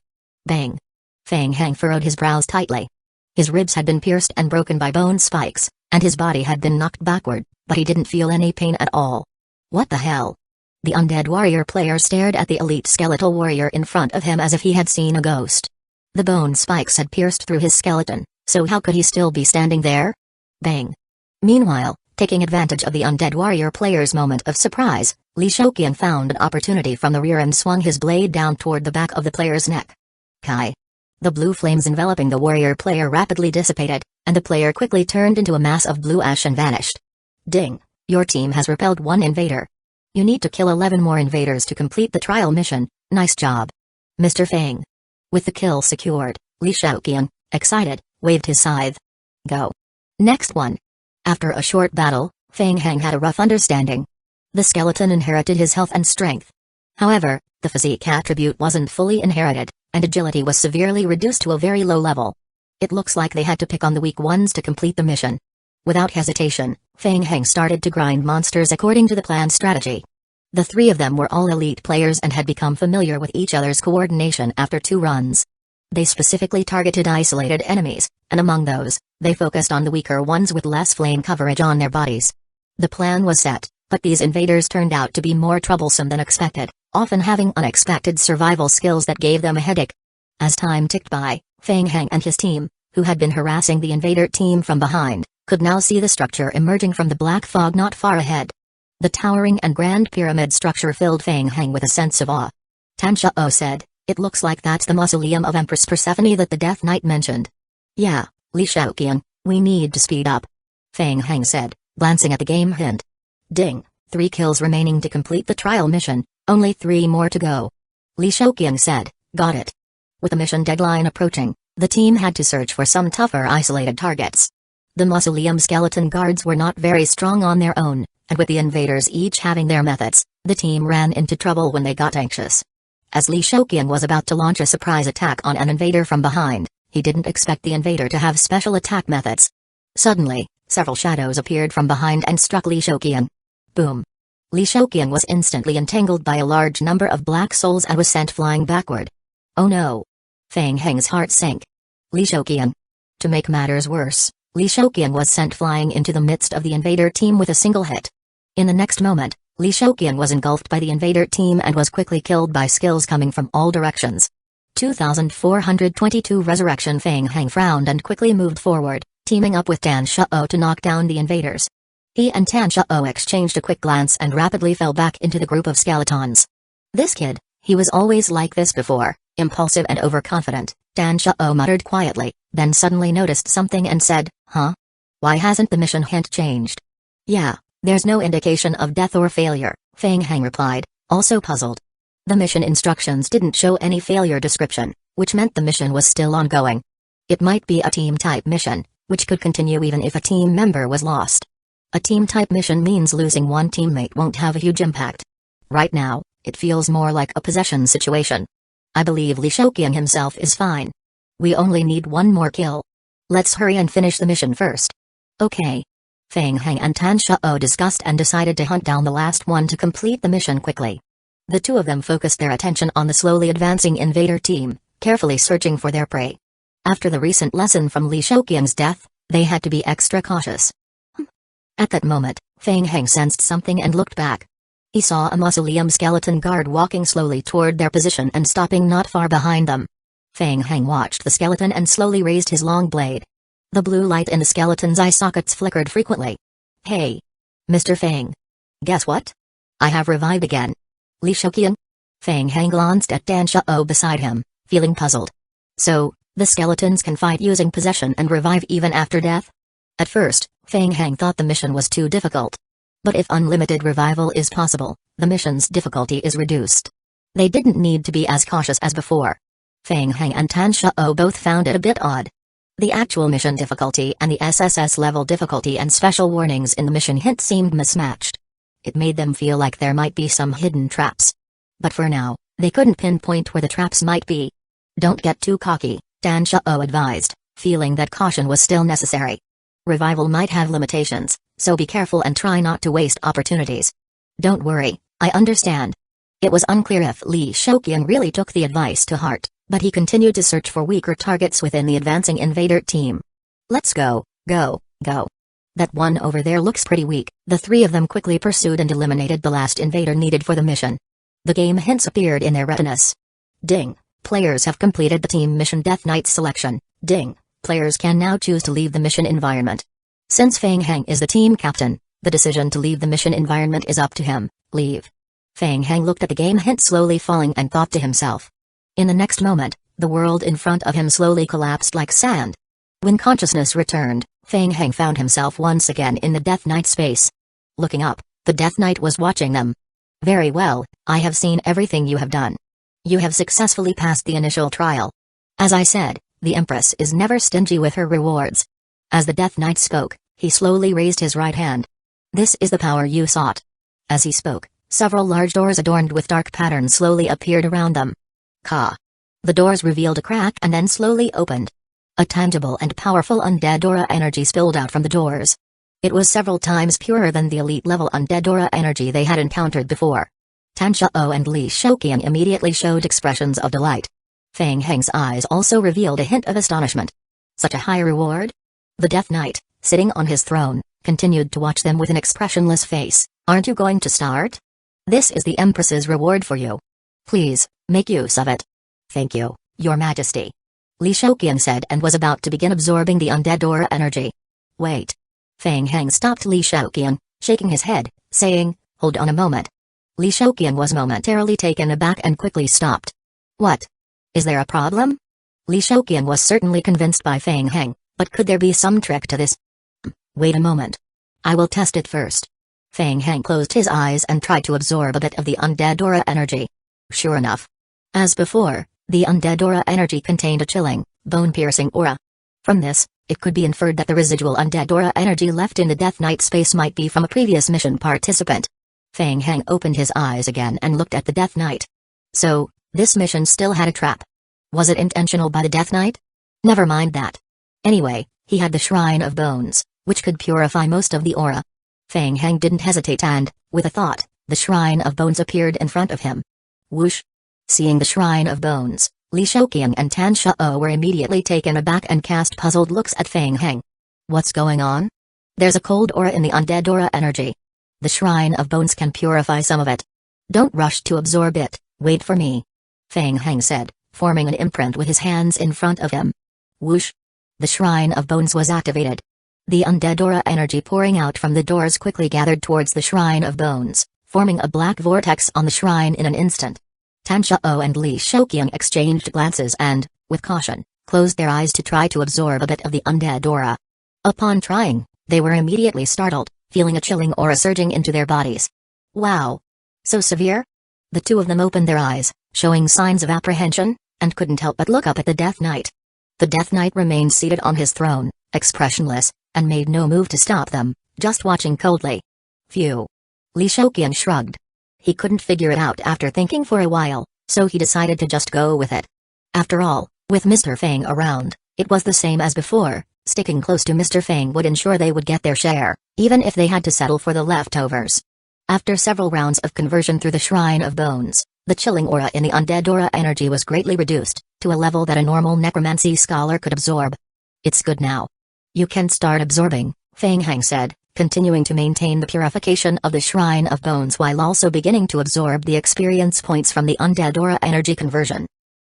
Speaker 1: Bang! Feng Hang furrowed his brows tightly. His ribs had been pierced and broken by bone spikes, and his body had been knocked backward, but he didn't feel any pain at all. What the hell? The undead warrior player stared at the elite skeletal warrior in front of him as if he had seen a ghost. The bone spikes had pierced through his skeleton, so how could he still be standing there? Bang! Meanwhile, taking advantage of the undead warrior player's moment of surprise, Li Shouqian found an opportunity from the rear and swung his blade down toward the back of the player's neck. Kai! The blue flames enveloping the warrior player rapidly dissipated, and the player quickly turned into a mass of blue ash and vanished. Ding! Your team has repelled one invader. You need to kill 11 more invaders to complete the trial mission. Nice job, Mr. Feng. With the kill secured, Li Shouqian, excited, waved his scythe. Go. Next one. After a short battle, Feng Hang had a rough understanding. The skeleton inherited his health and strength. However, the physique attribute wasn't fully inherited, and agility was severely reduced to a very low level. It looks like they had to pick on the weak ones to complete the mission. Without hesitation, Feng Hang started to grind monsters according to the planned strategy. The three of them were all elite players and had become familiar with each other's coordination after 2 runs. They specifically targeted isolated enemies, and among those, they focused on the weaker ones with less flame coverage on their bodies. The plan was set, but these invaders turned out to be more troublesome than expected, often having unexpected survival skills that gave them a headache. As time ticked by, Feng Hang and his team, who had been harassing the invader team from behind, could now see the structure emerging from the black fog not far ahead. The towering and grand pyramid structure filled Feng Hang with a sense of awe. Danzō said, "It looks like that's the mausoleum of Empress Persephone that the Death Knight mentioned." "Yeah, Li Shouqian, we need to speed up," Feng Hang said, glancing at the game hint. Ding, 3 kills remaining to complete the trial mission, only 3 more to go. Li Shouqian said, "Got it." With the mission deadline approaching, the team had to search for some tougher isolated targets. The mausoleum skeleton guards were not very strong on their own, and with the invaders each having their methods, the team ran into trouble when they got anxious. As Li Shouqian was about to launch a surprise attack on an invader from behind, he didn't expect the invader to have special attack methods. Suddenly, several shadows appeared from behind and struck Li Shouqian. Boom! Li Shouqian was instantly entangled by a large number of black souls and was sent flying backward. Oh no! Feng Hang's heart sank. Li Shouqian. To make matters worse, Li Shouqian was sent flying into the midst of the invader team with a single hit. In the next moment, Li Shouqian was engulfed by the invader team and was quickly killed by skills coming from all directions. 2422 Resurrection. Feng Hang frowned and quickly moved forward, teaming up with Danzō to knock down the invaders. He and Danzō exchanged a quick glance and rapidly fell back into the group of skeletons. This kid, he was always like this before, impulsive and overconfident, Danzō muttered quietly, then suddenly noticed something and said, "Huh? Why hasn't the mission hint changed? Yeah, there's no indication of death or failure, Feng Heng replied, also puzzled. The mission instructions didn't show any failure description, which meant the mission was still ongoing. It might be a team-type mission, which could continue even if a team member was lost. A team-type mission means losing one teammate won't have a huge impact. Right now, it feels more like a possession situation. I believe Li Shouqian himself is fine. We only need one more kill. Let's hurry and finish the mission first. Okay. Feng Heng and Tan Shao discussed and decided to hunt down the last one to complete the mission quickly. The two of them focused their attention on the slowly advancing invader team, carefully searching for their prey. After the recent lesson from Li Shouqian's death, they had to be extra cautious. At that moment, Feng Heng sensed something and looked back. He saw a mausoleum skeleton guard walking slowly toward their position and stopping not far behind them. Feng Heng watched the skeleton and slowly raised his long blade. The blue light in the skeleton's eye sockets flickered frequently. Hey! Mr. Feng. Guess what? I have revived again. Li Shouqian? Feng Heng glanced at Dan Shao beside him, feeling puzzled. So, the skeletons can fight using possession and revive even after death? At first, Feng Heng thought the mission was too difficult. But if unlimited revival is possible, the mission's difficulty is reduced. They didn't need to be as cautious as before. Feng Heng and Tan Shao both found it a bit odd. The actual mission difficulty and the SSS level difficulty and special warnings in the mission hint seemed mismatched. It made them feel like there might be some hidden traps. But for now, they couldn't pinpoint where the traps might be. Don't get too cocky, Dan Shao advised, feeling that caution was still necessary. Revival might have limitations, so be careful and try not to waste opportunities. Don't worry, I understand. It was unclear if Li Shouqian really took the advice to heart, but he continued to search for weaker targets within the advancing invader team. Let's go, go, go. That one over there looks pretty weak. The three of them quickly pursued and eliminated the last invader needed for the mission. The game hints appeared in their retinas. Ding. Players have completed the team mission Death Knight selection. Ding. Players can now choose to leave the mission environment. Since Feng Heng is the team captain, the decision to leave the mission environment is up to him. Leave. Feng Heng looked at the game hint slowly falling and thought to himself. In the next moment, the world in front of him slowly collapsed like sand. When consciousness returned, Feng Heng found himself once again in the Death Knight space. Looking up, the Death Knight was watching them. Very well, I have seen everything you have done. You have successfully passed the initial trial. As I said, the Empress is never stingy with her rewards. As the Death Knight spoke, he slowly raised his right hand. This is the power you sought. As he spoke, several large doors adorned with dark patterns slowly appeared around them. Ka. The doors revealed a crack and then slowly opened. A tangible and powerful undead aura energy spilled out from the doors. It was several times purer than the elite-level undead aura energy they had encountered before. Tan Shao and Li Shouqian immediately showed expressions of delight. Feng Heng's eyes also revealed a hint of astonishment. Such a high reward? The Death Knight, sitting on his throne, continued to watch them with an expressionless face. Aren't you going to start? This is the Empress's reward for you. Please, make use of it. Thank you, Your Majesty. Li Shouqian said and was about to begin absorbing the undead aura energy. Wait. Feng Heng stopped Li Shouqian, shaking his head, saying, hold on a moment. Li Shouqian was momentarily taken aback and quickly stopped. What? Is there a problem? Li Shouqian was certainly convinced by Feng Heng, but could there be some trick to this? Wait a moment. I will test it first. Feng Heng closed his eyes and tried to absorb a bit of the undead aura energy. Sure enough. As before, the undead aura energy contained a chilling, bone-piercing aura. From this, it could be inferred that the residual undead aura energy left in the Death Knight space might be from a previous mission participant. Feng Heng opened his eyes again and looked at the Death Knight. So, this mission still had a trap. Was it intentional by the Death Knight? Never mind that. Anyway, he had the Shrine of Bones, which could purify most of the aura. Feng Heng didn't hesitate and, with a thought, the Shrine of Bones appeared in front of him. Whoosh! Seeing the Shrine of Bones, Li Shouqian and Tan Shao were immediately taken aback and cast puzzled looks at Feng Heng. What's going on? There's a cold aura in the undead aura energy. The Shrine of Bones can purify some of it. Don't rush to absorb it, wait for me. Feng Heng said, forming an imprint with his hands in front of him. Whoosh! The Shrine of Bones was activated. The undead aura energy pouring out from the doors quickly gathered towards the Shrine of Bones, forming a black vortex on the shrine in an instant. Tan Shao and Li Shouqian exchanged glances and, with caution, closed their eyes to try to absorb a bit of the undead aura. Upon trying, They were immediately startled, feeling a chilling aura surging into their bodies. Wow! So severe? The two of them opened their eyes, showing signs of apprehension, and couldn't help but look up at the Death Knight. The Death Knight remained seated on his throne, expressionless, and made no move to stop them, just watching coldly. Phew. Li Shouqian shrugged. He couldn't figure it out after thinking for a while, so he decided to just go with it. After all, with Mr. Fang around, it was the same as before. Sticking close to Mr. Fang would ensure they would get their share, even if they had to settle for the leftovers. After several rounds of conversion through the Shrine of Bones, the chilling aura in the undead aura energy was greatly reduced, to a level that a normal necromancy scholar could absorb. It's good now. You can start absorbing, Fang Hang said, continuing to maintain the purification of the Shrine of Bones while also beginning to absorb the experience points from the undead aura energy conversion.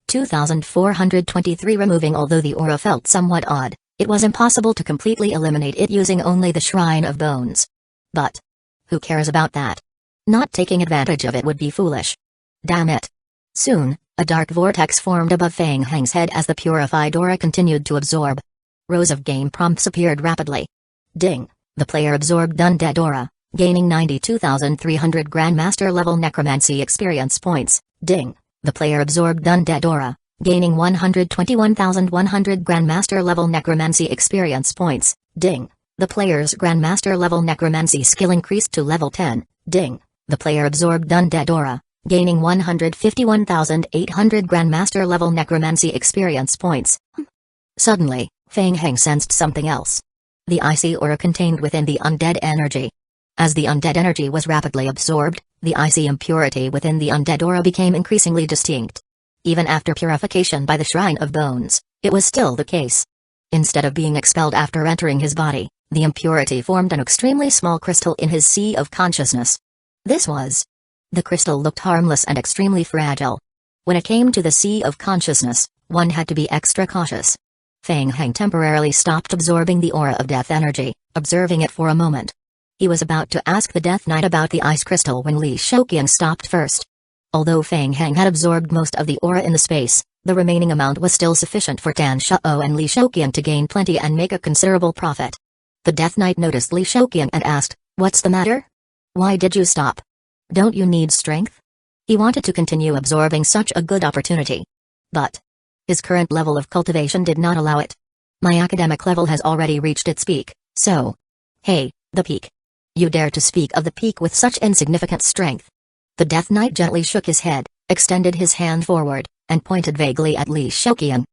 Speaker 1: 2423 removing. Although the aura felt somewhat odd, it was impossible to completely eliminate it using only the Shrine of Bones. But who cares about that? Not taking advantage of it would be foolish. Damn it. Soon, a dark vortex formed above Fang Hang's head as the purified aura continued to absorb. Rows of game prompts appeared rapidly. Ding. The player absorbed undead aura, gaining 92,300 Grandmaster level necromancy experience points. Ding. The player absorbed undead aura, gaining 121,100 Grandmaster level necromancy experience points. Ding. The player's Grandmaster level necromancy skill increased to level 10. Ding. The player absorbed undead aura, gaining 151,800 Grandmaster level necromancy experience points. Suddenly, Fang Hang sensed something else. The icy aura contained within the undead energy. As the undead energy was rapidly absorbed, the icy impurity within the undead aura became increasingly distinct. Even after purification by the Shrine of Bones, it was still the case. Instead of being expelled after entering his body, the impurity formed an extremely small crystal in his sea of consciousness. The crystal looked harmless and extremely fragile. When it came to the sea of consciousness, one had to be extra cautious. Fang Hang temporarily stopped absorbing the aura of death energy, observing it for a moment. He was about to ask the Death Knight about the ice crystal when Li Shouqian stopped first. Although Fang Hang had absorbed most of the aura in the space, the remaining amount was still sufficient for Danzō and Li Shouqian to gain plenty and make a considerable profit. The Death Knight noticed Li Shouqian and asked, "What's the matter? Why did you stop? Don't you need strength?" He wanted to continue absorbing such a good opportunity. But his current level of cultivation did not allow it. My academic level has already reached its peak, so... Hey, the peak. You dare to speak of the peak with such insignificant strength? The Death Knight gently shook his head, extended his hand forward, and pointed vaguely at Li Shouqian.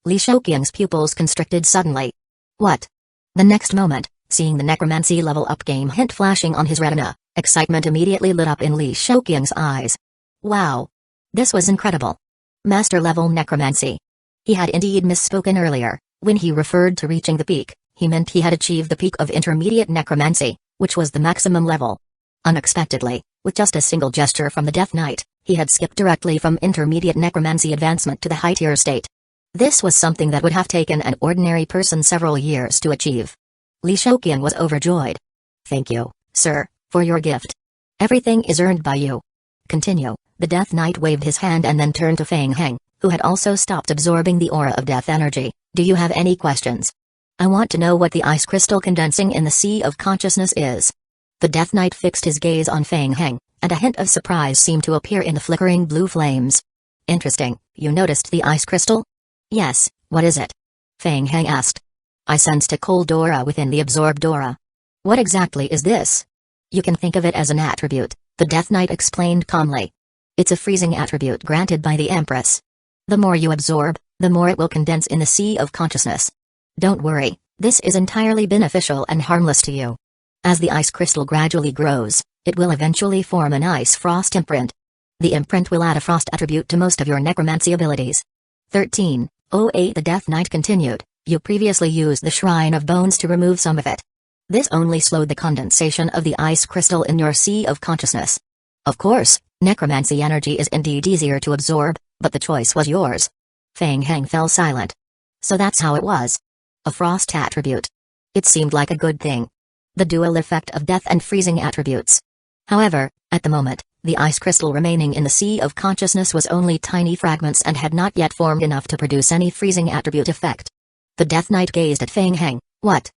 Speaker 1: Li Shouqian's pupils constricted suddenly. What? The next moment, seeing the necromancy level up game hint flashing on his retina, excitement immediately lit up in Li Shouqian's eyes. Wow! This was incredible. Master level necromancy. He had indeed misspoken earlier. When he referred to reaching the peak, he meant he had achieved the peak of intermediate necromancy, which was the maximum level. Unexpectedly, with just a single gesture from the Death Knight, he had skipped directly from intermediate necromancy advancement to the high-tier state. This was something that would have taken an ordinary person several years to achieve. Li Shouqian was overjoyed. Thank you, sir, for your gift. Everything is earned by you. Continue. The Death Knight waved his hand and then turned to Fang Hang, who had also stopped absorbing the aura of death energy. Do you have any questions? I want to know what the ice crystal condensing in the sea of consciousness is. The Death Knight fixed his gaze on Fang Hang, and a hint of surprise seemed to appear in the flickering blue flames. Interesting, you noticed the ice crystal? Yes, what is it? Fang Hang asked. I sensed a cold aura within the absorbed aura. What exactly is this? You can think of it as an attribute, the Death Knight explained calmly. It's a freezing attribute granted by the Empress. The more you absorb, the more it will condense in the sea of consciousness. Don't worry, this is entirely beneficial and harmless to you. As the ice crystal gradually grows, it will eventually form an ice frost imprint. The imprint will add a frost attribute to most of your necromancy abilities. 1308 The Death Knight continued, you previously used the Shrine of Bones to remove some of it. This only slowed the condensation of the ice crystal in your sea of consciousness. Of course, necromancy energy is indeed easier to absorb, but the choice was yours. Fang Hang fell silent. So that's how it was. A frost attribute. It seemed like a good thing. The dual effect of death and freezing attributes. However, at the moment, the ice crystal remaining in the sea of consciousness was only tiny fragments and had not yet formed enough to produce any freezing attribute effect. The Death Knight gazed at Fang Hang. What?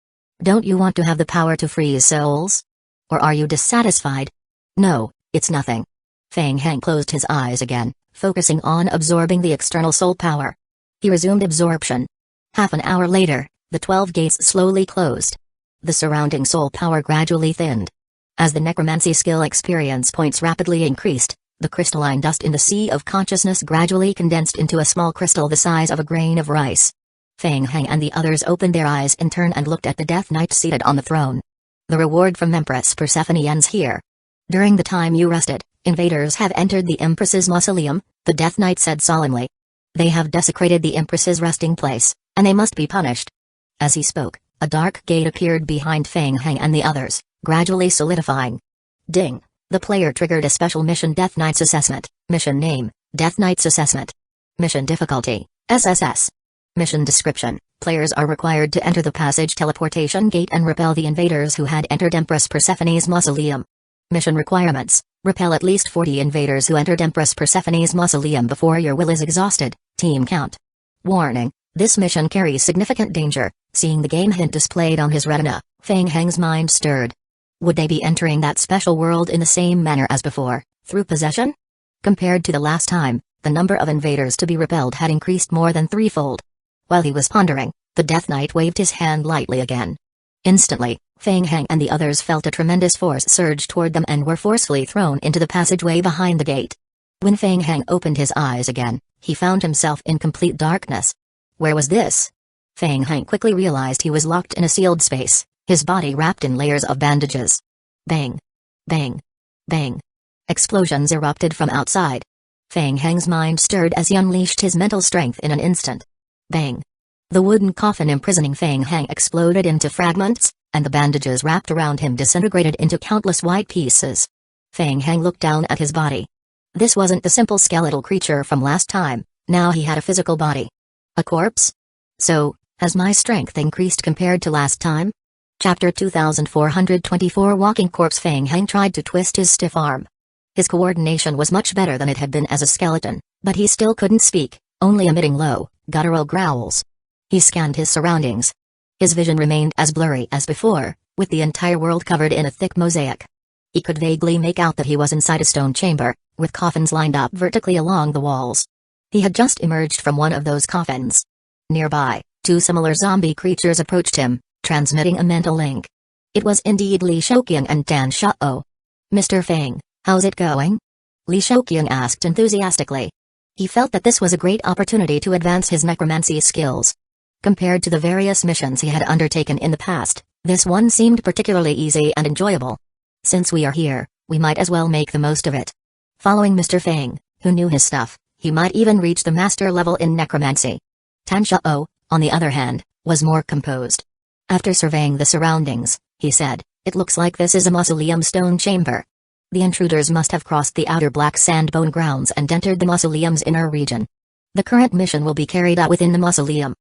Speaker 1: Don't you want to have the power to freeze souls? Or are you dissatisfied? No, it's nothing. Feng Heng closed his eyes again, focusing on absorbing the external soul power. He resumed absorption. Half an hour later, the 12 gates slowly closed. The surrounding soul power gradually thinned. As the necromancy skill experience points rapidly increased, the crystalline dust in the sea of consciousness gradually condensed into a small crystal the size of a grain of rice. Feng Heng and the others opened their eyes in turn and looked at the Death Knight seated on the throne. The reward from Empress Persephone ends here. During the time you rested, invaders have entered the Empress's mausoleum, the Death Knight said solemnly. They have desecrated the Empress's resting place, and they must be punished. As he spoke, a dark gate appeared behind Feng Heng and the others, gradually solidifying. Ding! The player triggered a special mission Death Knight's Assessment. Mission name, Death Knight's Assessment. Mission difficulty, SSS. Mission description, players are required to enter the passage teleportation gate and repel the invaders who had entered Empress Persephone's mausoleum. Mission requirements, repel at least 40 invaders who entered Empress Persephone's mausoleum before your will is exhausted. Team count. Warning, this mission carries significant danger. Seeing the game hint displayed on his retina, Feng Heng's mind stirred. Would they be entering that special world in the same manner as before, through possession? Compared to the last time, the number of invaders to be repelled had increased more than threefold. While he was pondering, the Death Knight waved his hand lightly again. Instantly, Feng Heng and the others felt a tremendous force surge toward them and were forcefully thrown into the passageway behind the gate. When Feng Heng opened his eyes again, he found himself in complete darkness. Where was this? Feng Heng quickly realized he was locked in a sealed space, his body wrapped in layers of bandages. Bang! Bang! Bang! Explosions erupted from outside. Feng Heng's mind stirred as he unleashed his mental strength in an instant. Bang! The wooden coffin imprisoning Feng Heng exploded into fragments, and the bandages wrapped around him disintegrated into countless white pieces. Feng Heng looked down at his body. This wasn't the simple skeletal creature from last time, now he had a physical body. A corpse? So, has my strength increased compared to last time? Chapter 2424 Walking Corpse. Feng Heng tried to twist his stiff arm. His coordination was much better than it had been as a skeleton, but he still couldn't speak, only emitting low, guttural growls. He scanned his surroundings. His vision remained as blurry as before, with the entire world covered in a thick mosaic. He could vaguely make out that he was inside a stone chamber, with coffins lined up vertically along the walls. He had just emerged from one of those coffins. Nearby, two similar zombie creatures approached him, transmitting a mental link. It was indeed Li Shouqiang and Danzō. Mr. Feng, how's it going? Li Shouqiang asked enthusiastically. He felt that this was a great opportunity to advance his necromancy skills. Compared to the various missions he had undertaken in the past, this one seemed particularly easy and enjoyable. Since we are here, we might as well make the most of it. Following Mr. Feng, who knew his stuff, he might even reach the master level in necromancy. Danzō, on the other hand, was more composed. After surveying the surroundings, he said, "It looks like this is a mausoleum stone chamber. The intruders must have crossed the outer black sandbone grounds and entered the mausoleum's inner region. The current mission will be carried out within the mausoleum."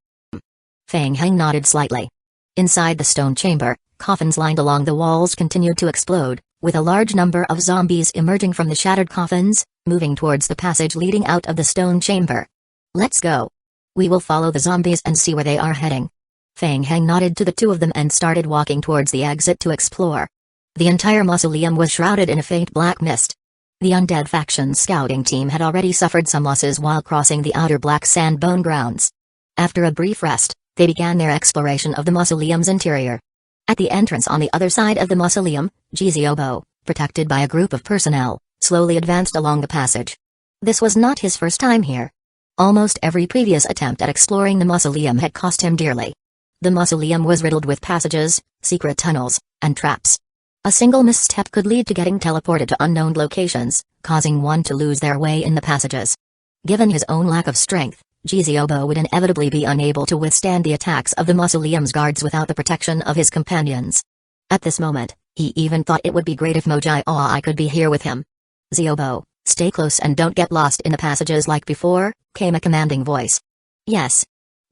Speaker 1: Feng Heng nodded slightly. Inside the stone chamber, coffins lined along the walls continued to explode, with a large number of zombies emerging from the shattered coffins, moving towards the passage leading out of the stone chamber. "Let's go. We will follow the zombies and see where they are heading." Feng Heng nodded to the two of them and started walking towards the exit to explore. The entire mausoleum was shrouded in a faint black mist. The undead faction's scouting team had already suffered some losses while crossing the outer black sandbone grounds. After a brief rest, they began their exploration of the mausoleum's interior. At the entrance on the other side of the mausoleum, Jiziobo, protected by a group of personnel, slowly advanced along the passage. This was not his first time here. Almost every previous attempt at exploring the mausoleum had cost him dearly. The mausoleum was riddled with passages, secret tunnels, and traps. A single misstep could lead to getting teleported to unknown locations, causing one to lose their way in the passages. Given his own lack of strength, Jiziobo would inevitably be unable to withstand the attacks of the mausoleum's guards without the protection of his companions. At this moment, he even thought it would be great if Moji could be here with him. "Ziobo, stay close and don't get lost in the passages like before," came a commanding voice. "Yes."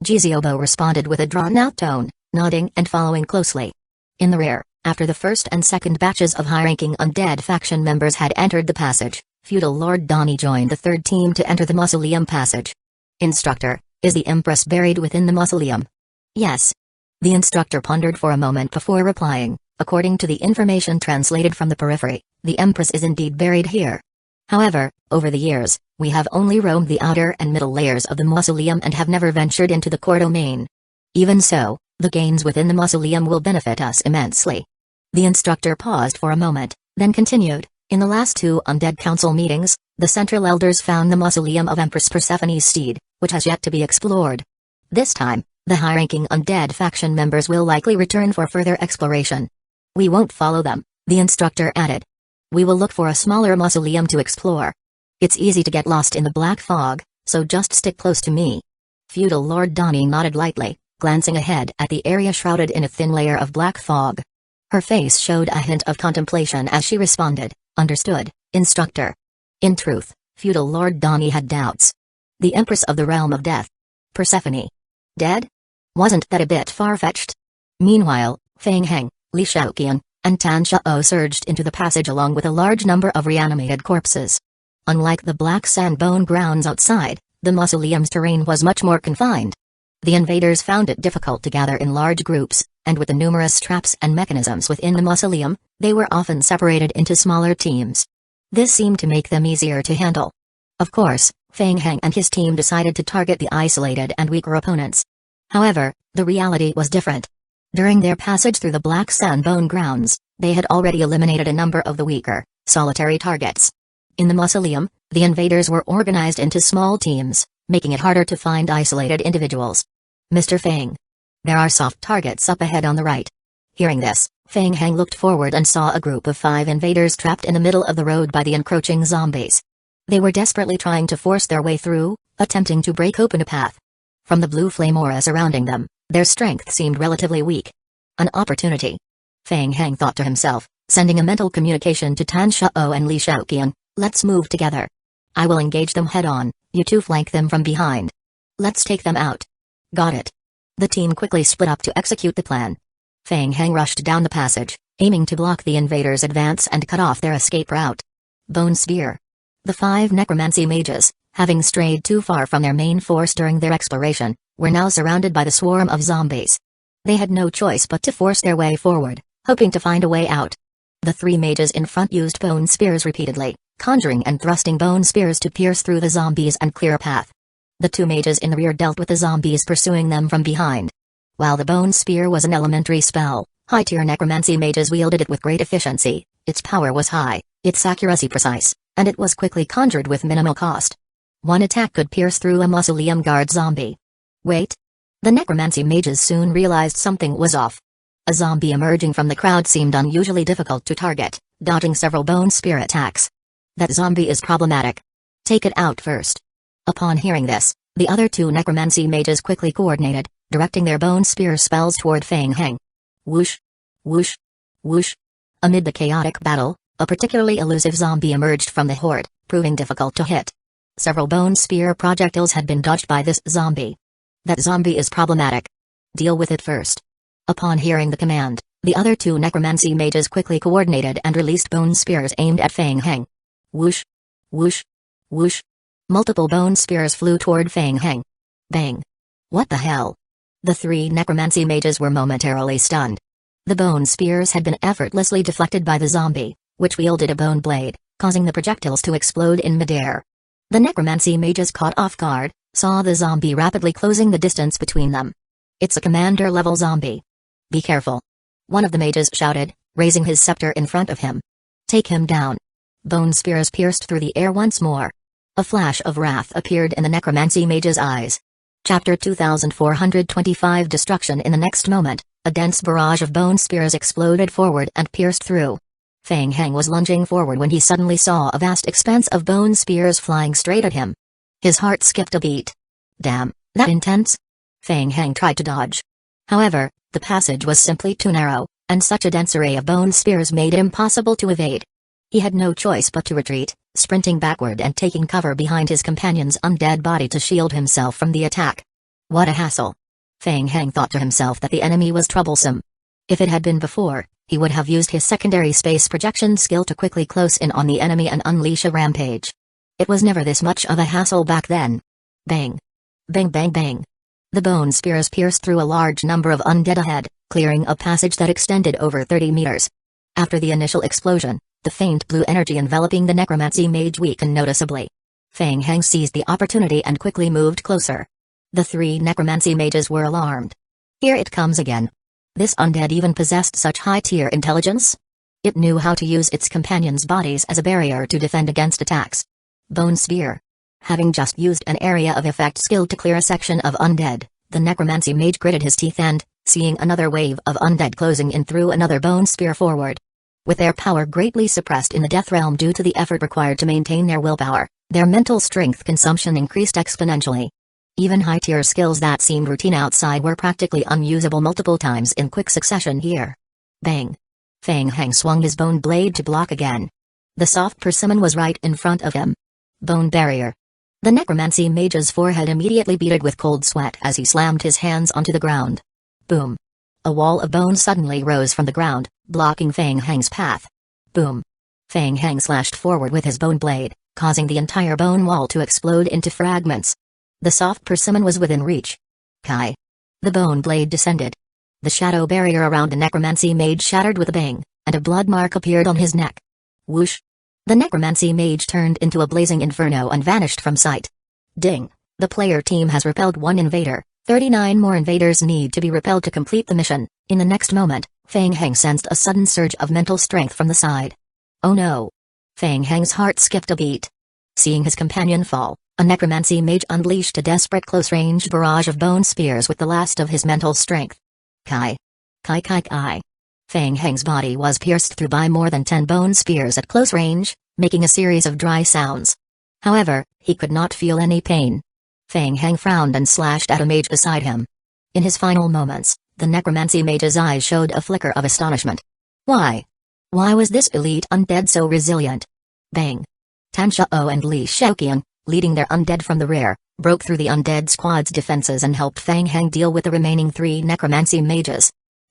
Speaker 1: Jiziobo responded with a drawn-out tone, nodding and following closely. In the rear, after the first and second batches of high-ranking undead faction members had entered the passage, feudal Lord Donnie joined the third team to enter the mausoleum passage. "Instructor, is the Empress buried within the mausoleum?" "Yes." The instructor pondered for a moment before replying. According to the information translated from the periphery, the Empress is indeed buried here. However, over the years, we have only roamed the outer and middle layers of the mausoleum and have never ventured into the core domain. Even so, the gains within the mausoleum will benefit us immensely. The instructor paused for a moment, then continued. In the last 2 Undead Council meetings, the Central Elders found the mausoleum of Empress Persephone's seed, which has yet to be explored. This time, the high-ranking Undead faction members will likely return for further exploration. We won't follow them, the instructor added. We will look for a smaller mausoleum to explore. It's easy to get lost in the black fog, so just stick close to me. Feudal Lord Donnie nodded lightly, glancing ahead at the area shrouded in a thin layer of black fog. Her face showed a hint of contemplation as she responded, "Understood, instructor." In truth, Feudal Lord Donnie had doubts. The Empress of the Realm of Death. Persephone. Dead? Wasn't that a bit far-fetched? Meanwhile, Feng Heng, Li Shaoqian, and Tan Shao surged into the passage along with a large number of reanimated corpses. Unlike the black sandbone grounds outside, the mausoleum's terrain was much more confined. The invaders found it difficult to gather in large groups, and with the numerous traps and mechanisms within the mausoleum, they were often separated into smaller teams. This seemed to make them easier to handle. Of course, Feng Heng and his team decided to target the isolated and weaker opponents. However, the reality was different. During their passage through the black sandbone grounds, they had already eliminated a number of the weaker, solitary targets. In the mausoleum, the invaders were organized into small teams, making it harder to find isolated individuals. Mr. Feng. There are soft targets up ahead on the right. Hearing this, Feng Heng looked forward and saw a group of 5 invaders trapped in the middle of the road by the encroaching zombies. They were desperately trying to force their way through, attempting to break open a path. From the blue flame aura surrounding them, their strength seemed relatively weak. An opportunity. Feng Heng thought to himself, sending a mental communication to Tan Shao and Li Shaoqian. Let's move together. I will engage them head-on, you two flank them from behind. Let's take them out. Got it. The team quickly split up to execute the plan. Feng Heng rushed down the passage, aiming to block the invaders' advance and cut off their escape route. Bone Spear. The 5 necromancy mages, having strayed too far from their main force during their exploration, were now surrounded by the swarm of zombies. They had no choice but to force their way forward, hoping to find a way out. The 3 mages in front used bone spears repeatedly, conjuring and thrusting bone spears to pierce through the zombies and clear a path. The 2 mages in the rear dealt with the zombies pursuing them from behind. While the bone spear was an elementary spell, high-tier necromancy mages wielded it with great efficiency. Its power was high, its accuracy precise, and it was quickly conjured with minimal cost. One attack could pierce through a mausoleum guard zombie. Wait. The necromancy mages soon realized something was off. A zombie emerging from the crowd seemed unusually difficult to target, dodging several bone spear attacks. That zombie is problematic. Take it out first. Upon hearing this, the other 2 necromancy mages quickly coordinated, directing their bone spear spells toward Feng Heng. Whoosh! Whoosh! Whoosh! Amid the chaotic battle, a particularly elusive zombie emerged from the horde, proving difficult to hit. Several bone spear projectiles had been dodged by this zombie. That zombie is problematic. Deal with it first. Upon hearing the command, the other 2 necromancy mages quickly coordinated and released bone spears aimed at Feng Heng. Whoosh! Whoosh! Whoosh! Multiple bone spears flew toward Feng Heng. Bang! What the hell? The 3 necromancy mages were momentarily stunned. The bone spears had been effortlessly deflected by the zombie, which wielded a bone blade, causing the projectiles to explode in midair. The necromancy mages, caught off guard, saw the zombie rapidly closing the distance between them. It's a commander-level zombie. Be careful. One of the mages shouted, raising his scepter in front of him. Take him down. Bone spears pierced through the air once more. A flash of wrath appeared in the necromancy mage's eyes. Chapter 2425 Destruction. In the next moment, a dense barrage of bone spears exploded forward and pierced through. Feng Heng was lunging forward when he suddenly saw a vast expanse of bone spears flying straight at him. His heart skipped a beat. Damn, that intense? Feng Heng tried to dodge. However, the passage was simply too narrow, and such a dense array of bone spears made it impossible to evade. He had no choice but to retreat, sprinting backward and taking cover behind his companion's undead body to shield himself from the attack. What a hassle. Feng Heng thought to himself that the enemy was troublesome. If it had been before, he would have used his secondary space projection skill to quickly close in on the enemy and unleash a rampage. It was never this much of a hassle back then. Bang. Bang bang bang. The bone spears pierced through a large number of undead ahead, clearing a passage that extended over 30 meters. After the initial explosion, the faint blue energy enveloping the necromancy mage weakened noticeably. Feng Heng seized the opportunity and quickly moved closer. The 3 necromancy mages were alarmed. Here it comes again. This undead even possessed such high-tier intelligence? It knew how to use its companions' bodies as a barrier to defend against attacks. Bone Spear. Having just used an area of effect skill to clear a section of undead, the necromancy mage gritted his teeth and, seeing another wave of undead closing in, threw another bone spear forward. With their power greatly suppressed in the Death Realm due to the effort required to maintain their willpower, their mental strength consumption increased exponentially. Even high-tier skills that seemed routine outside were practically unusable multiple times in quick succession here. Bang! Feng Heng swung his bone blade to block again. The soft persimmon was right in front of him. Bone barrier. The necromancy mage's forehead immediately beaded with cold sweat as he slammed his hands onto the ground. Boom. A wall of bone suddenly rose from the ground, blocking Feng Heng's path. Boom. Feng Heng slashed forward with his bone blade, causing the entire bone wall to explode into fragments. The soft persimmon was within reach. Kai. The bone blade descended. The shadow barrier around the necromancy mage shattered with a bang, and a blood mark appeared on his neck. Whoosh. The necromancy mage turned into a blazing inferno and vanished from sight. Ding. The player team has repelled 1 invader. 39 more invaders need to be repelled to complete the mission. In the next moment, Feng Heng sensed a sudden surge of mental strength from the side. Oh no. Feng Heng's heart skipped a beat. Seeing his companion fall, a necromancy mage unleashed a desperate close-range barrage of bone spears with the last of his mental strength. Kai. Kai kai kai. Feng Heng's body was pierced through by more than 10 bone spears at close range, making a series of dry sounds. However, he could not feel any pain. Feng Heng frowned and slashed at a mage beside him. In his final moments, the necromancy mage's eyes showed a flicker of astonishment. Why? Why was this elite undead so resilient? Bang! Tan Shao and Li Shaoqian, leading their undead from the rear, broke through the undead squad's defenses and helped Feng Heng deal with the remaining 3 necromancy mages.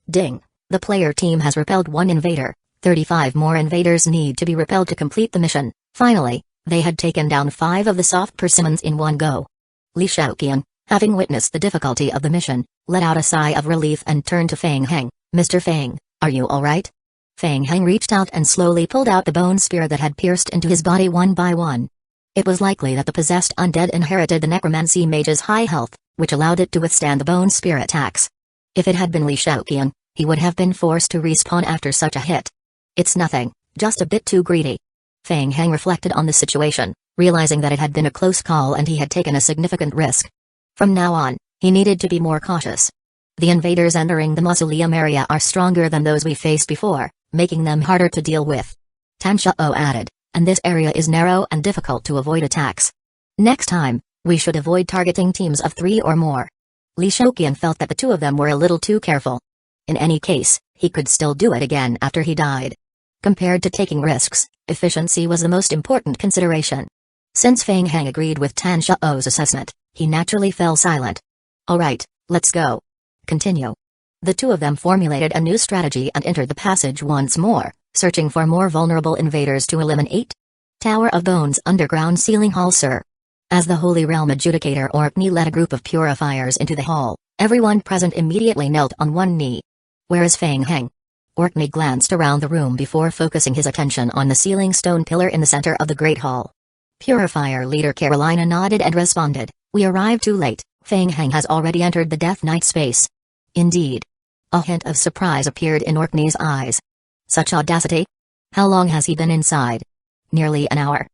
Speaker 1: Ding! The player team has repelled 1 invader. 35 more invaders need to be repelled to complete the mission. Finally, they had taken down 5 of the soft persimmons in one go. Li Shaoqian, having witnessed the difficulty of the mission, let out a sigh of relief and turned to Feng Heng. Mr. Feng, are you alright? Feng Heng reached out and slowly pulled out the bone spear that had pierced into his body one by one. It was likely that the possessed undead inherited the necromancy mage's high health, which allowed it to withstand the bone spear attacks. If it had been Li Shaoqian, he would have been forced to respawn after such a hit. It's nothing, just a bit too greedy. Feng Heng reflected on the situation, realizing that it had been a close call and he had taken a significant risk. From now on, he needed to be more cautious. The invaders entering the mausoleum area are stronger than those we faced before, making them harder to deal with. Tan Shao added, and this area is narrow and difficult to avoid attacks. Next time, we should avoid targeting teams of 3 or more. Li Shaoqian felt that the 2 of them were a little too careful. In any case, he could still do it again after he died. Compared to taking risks, efficiency was the most important consideration. Since Feng Heng agreed with Tan Shao's assessment, he naturally fell silent. Alright, let's go. Continue. The 2 of them formulated a new strategy and entered the passage once more, searching for more vulnerable invaders to eliminate. Tower of Bones underground ceiling hall, sir. As the Holy Realm Adjudicator Orkney led a group of purifiers into the hall, everyone present immediately knelt on one knee. Where is Feng Heng? Orkney glanced around the room before focusing his attention on the ceiling stone pillar in the center of the Great Hall. Purifier leader Carolina nodded and responded, we arrived too late, Feng Heng has already entered the Death Knight space. Indeed. A hint of surprise appeared in Orkney's eyes. Such audacity? How long has he been inside? Nearly an hour.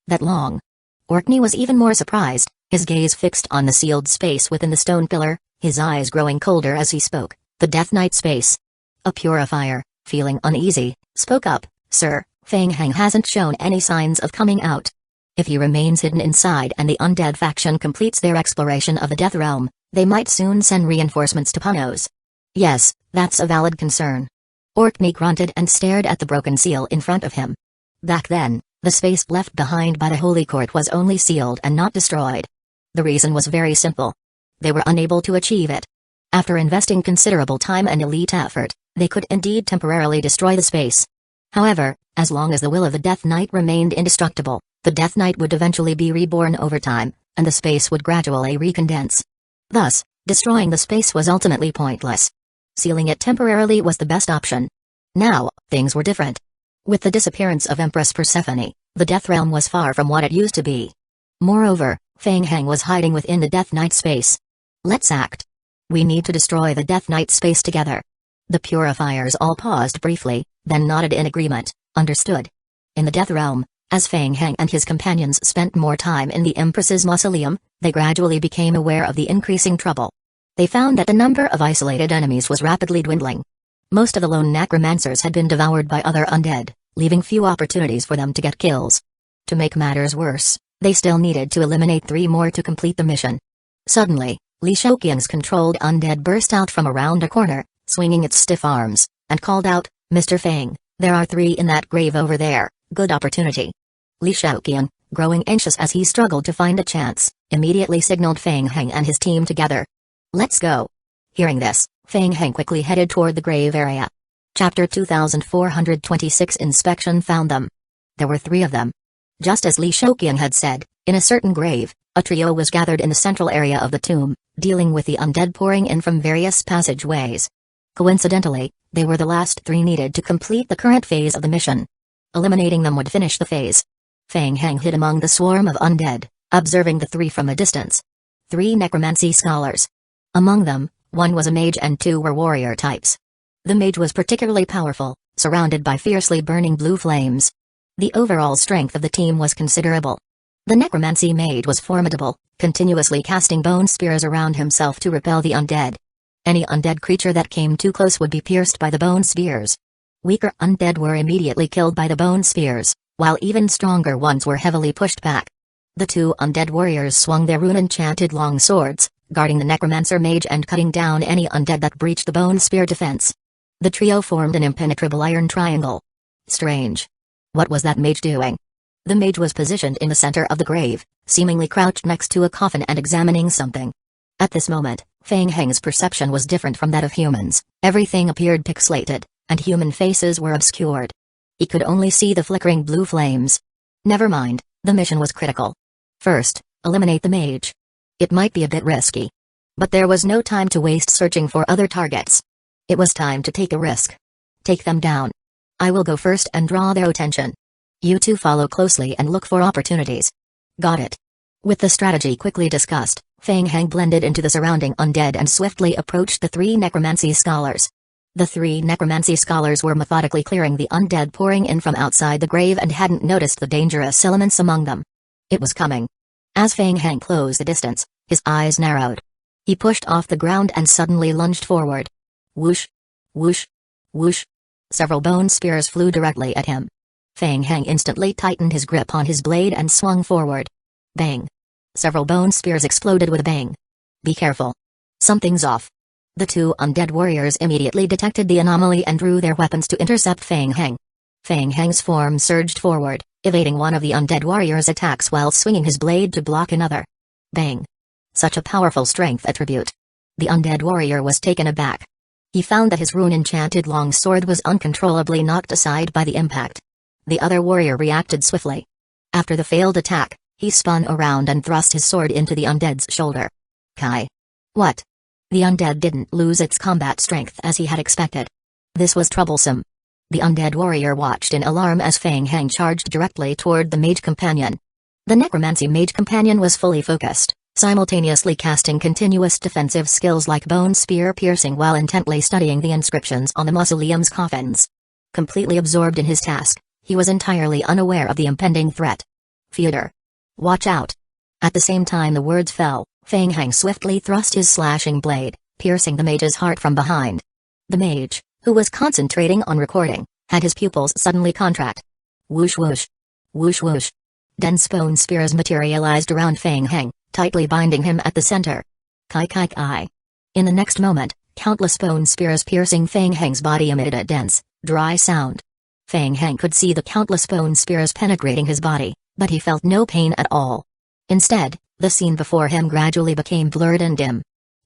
Speaker 1: That long? Orkney was even more surprised, his gaze fixed on the sealed space within the stone pillar, his eyes growing colder as he spoke. The Death Knight space. A purifier, feeling uneasy, spoke up, Sir, Feng Heng hasn't shown any signs of coming out. If he remains hidden inside and the undead faction completes their exploration of the Death Realm, they might soon send reinforcements to Punos. Yes, that's a valid concern. Orkney grunted and stared at the broken seal in front of him. Back then, the space left behind by the Holy Court was only sealed and not destroyed. The reason was very simple. They were unable to achieve it. After investing considerable time and elite effort, they could indeed temporarily destroy the space. However, as long as the will of the Death Knight remained indestructible, the Death Knight would eventually be reborn over time, and the space would gradually recondense. Thus, Destroying the space was ultimately pointless. Sealing it temporarily was the best option. Now, things were different. With the disappearance of Empress Persephone, the Death Realm was far from what it used to be. Moreover, Feng Heng was hiding within the Death Knight space. Let's act. We need to destroy the Death Knight space together. The Purifiers all paused briefly, then nodded in agreement. Understood. In the Death Realm, as Feng Heng and his companions spent more time in the Empress's mausoleum, they gradually became aware of the increasing trouble. They found that the number of isolated enemies was rapidly dwindling. Most of the lone necromancers had been devoured by other undead, leaving few opportunities for them to get kills. To make matters worse, they still needed to eliminate 3 more to complete the mission. Suddenly, Li Shouqiang's controlled undead burst out from around a corner, swinging its stiff arms, and called out, "Mr. Feng, there are 3 in that grave over there, good opportunity." Li Shouqiang, growing anxious as he struggled to find a chance, immediately signaled Feng Heng and his team together. "Let's go." Hearing this, Feng Heng quickly headed toward the grave area. Chapter 2426 Inspection found them. There were 3 of them. Just as Li Shouqiang had said, in a certain grave, a trio was gathered in the central area of the tomb, dealing with the undead pouring in from various passageways. Coincidentally, they were the last 3 needed to complete the current phase of the mission. Eliminating them would finish the phase. Feng Heng hid among the swarm of undead, observing the 3 from a distance. 3 necromancy scholars. Among them, 1 was a mage and 2 were warrior types. The mage was particularly powerful, surrounded by fiercely burning blue flames. The overall strength of the team was considerable. The necromancy mage was formidable, continuously casting bone spears around himself to repel the undead. Any undead creature that came too close would be pierced by the bone spears. Weaker undead were immediately killed by the bone spears, while even stronger ones were heavily pushed back. The 2 undead warriors swung their rune-enchanted long swords, guarding the necromancer mage and cutting down any undead that breached the bone spear defense. The trio formed an impenetrable iron triangle. Strange. What was that mage doing? The mage was positioned in the center of the grave, seemingly crouched next to a coffin and examining something. At this moment, Feng Heng's perception was different from that of humans. Everything appeared pixelated, and human faces were obscured. He could only see the flickering blue flames. Never mind, the mission was critical. First, eliminate the mage. It might be a bit risky. But there was no time to waste searching for other targets. It was time to take a risk. Take them down. I will go first and draw their attention. You 2 follow closely and look for opportunities. Got it. With the strategy quickly discussed, Feng Heng blended into the surrounding undead and swiftly approached the 3 necromancy scholars. The 3 necromancy scholars were methodically clearing the undead pouring in from outside the grave and hadn't noticed the dangerous elements among them. It was coming. As Feng Heng closed the distance, his eyes narrowed. He pushed off the ground and suddenly lunged forward. Whoosh! Whoosh! Whoosh! Several bone spears flew directly at him. Feng Heng instantly tightened his grip on his blade and swung forward. Bang! Several bone spears exploded with a bang. Be careful. Something's off. The 2 undead warriors immediately detected the anomaly and drew their weapons to intercept Feng Heng. Feng Heng's form surged forward, evading one of the undead warrior's attacks while swinging his blade to block another. Bang! Such a powerful strength attribute. The undead warrior was taken aback. He found that his rune-enchanted long sword was uncontrollably knocked aside by the impact. The other warrior reacted swiftly. After the failed attack, he spun around and thrust his sword into the undead's shoulder. Kai! What? The undead didn't lose its combat strength as he had expected. This was troublesome. The undead warrior watched in alarm as Feng Heng charged directly toward the mage companion. The necromancy mage companion was fully focused, simultaneously casting continuous defensive skills like bone spear piercing while intently studying the inscriptions on the mausoleum's coffins. Completely absorbed in his task, he was entirely unaware of the impending threat. Feodor! Watch out! At the same time the words fell, Feng Heng swiftly thrust his slashing blade, piercing the mage's heart from behind. The mage, who was concentrating on recording, had his pupils suddenly contract. Whoosh whoosh. Whoosh whoosh. Dense bone spears materialized around Feng Heng, tightly binding him at the center. Kai kai kai. In the next moment, countless bone spears piercing Feng Heng's body emitted a dense, dry sound. Feng Heng could see the countless bone spears penetrating his body, but he felt no pain at all. Instead, the scene before him gradually became blurred and dim.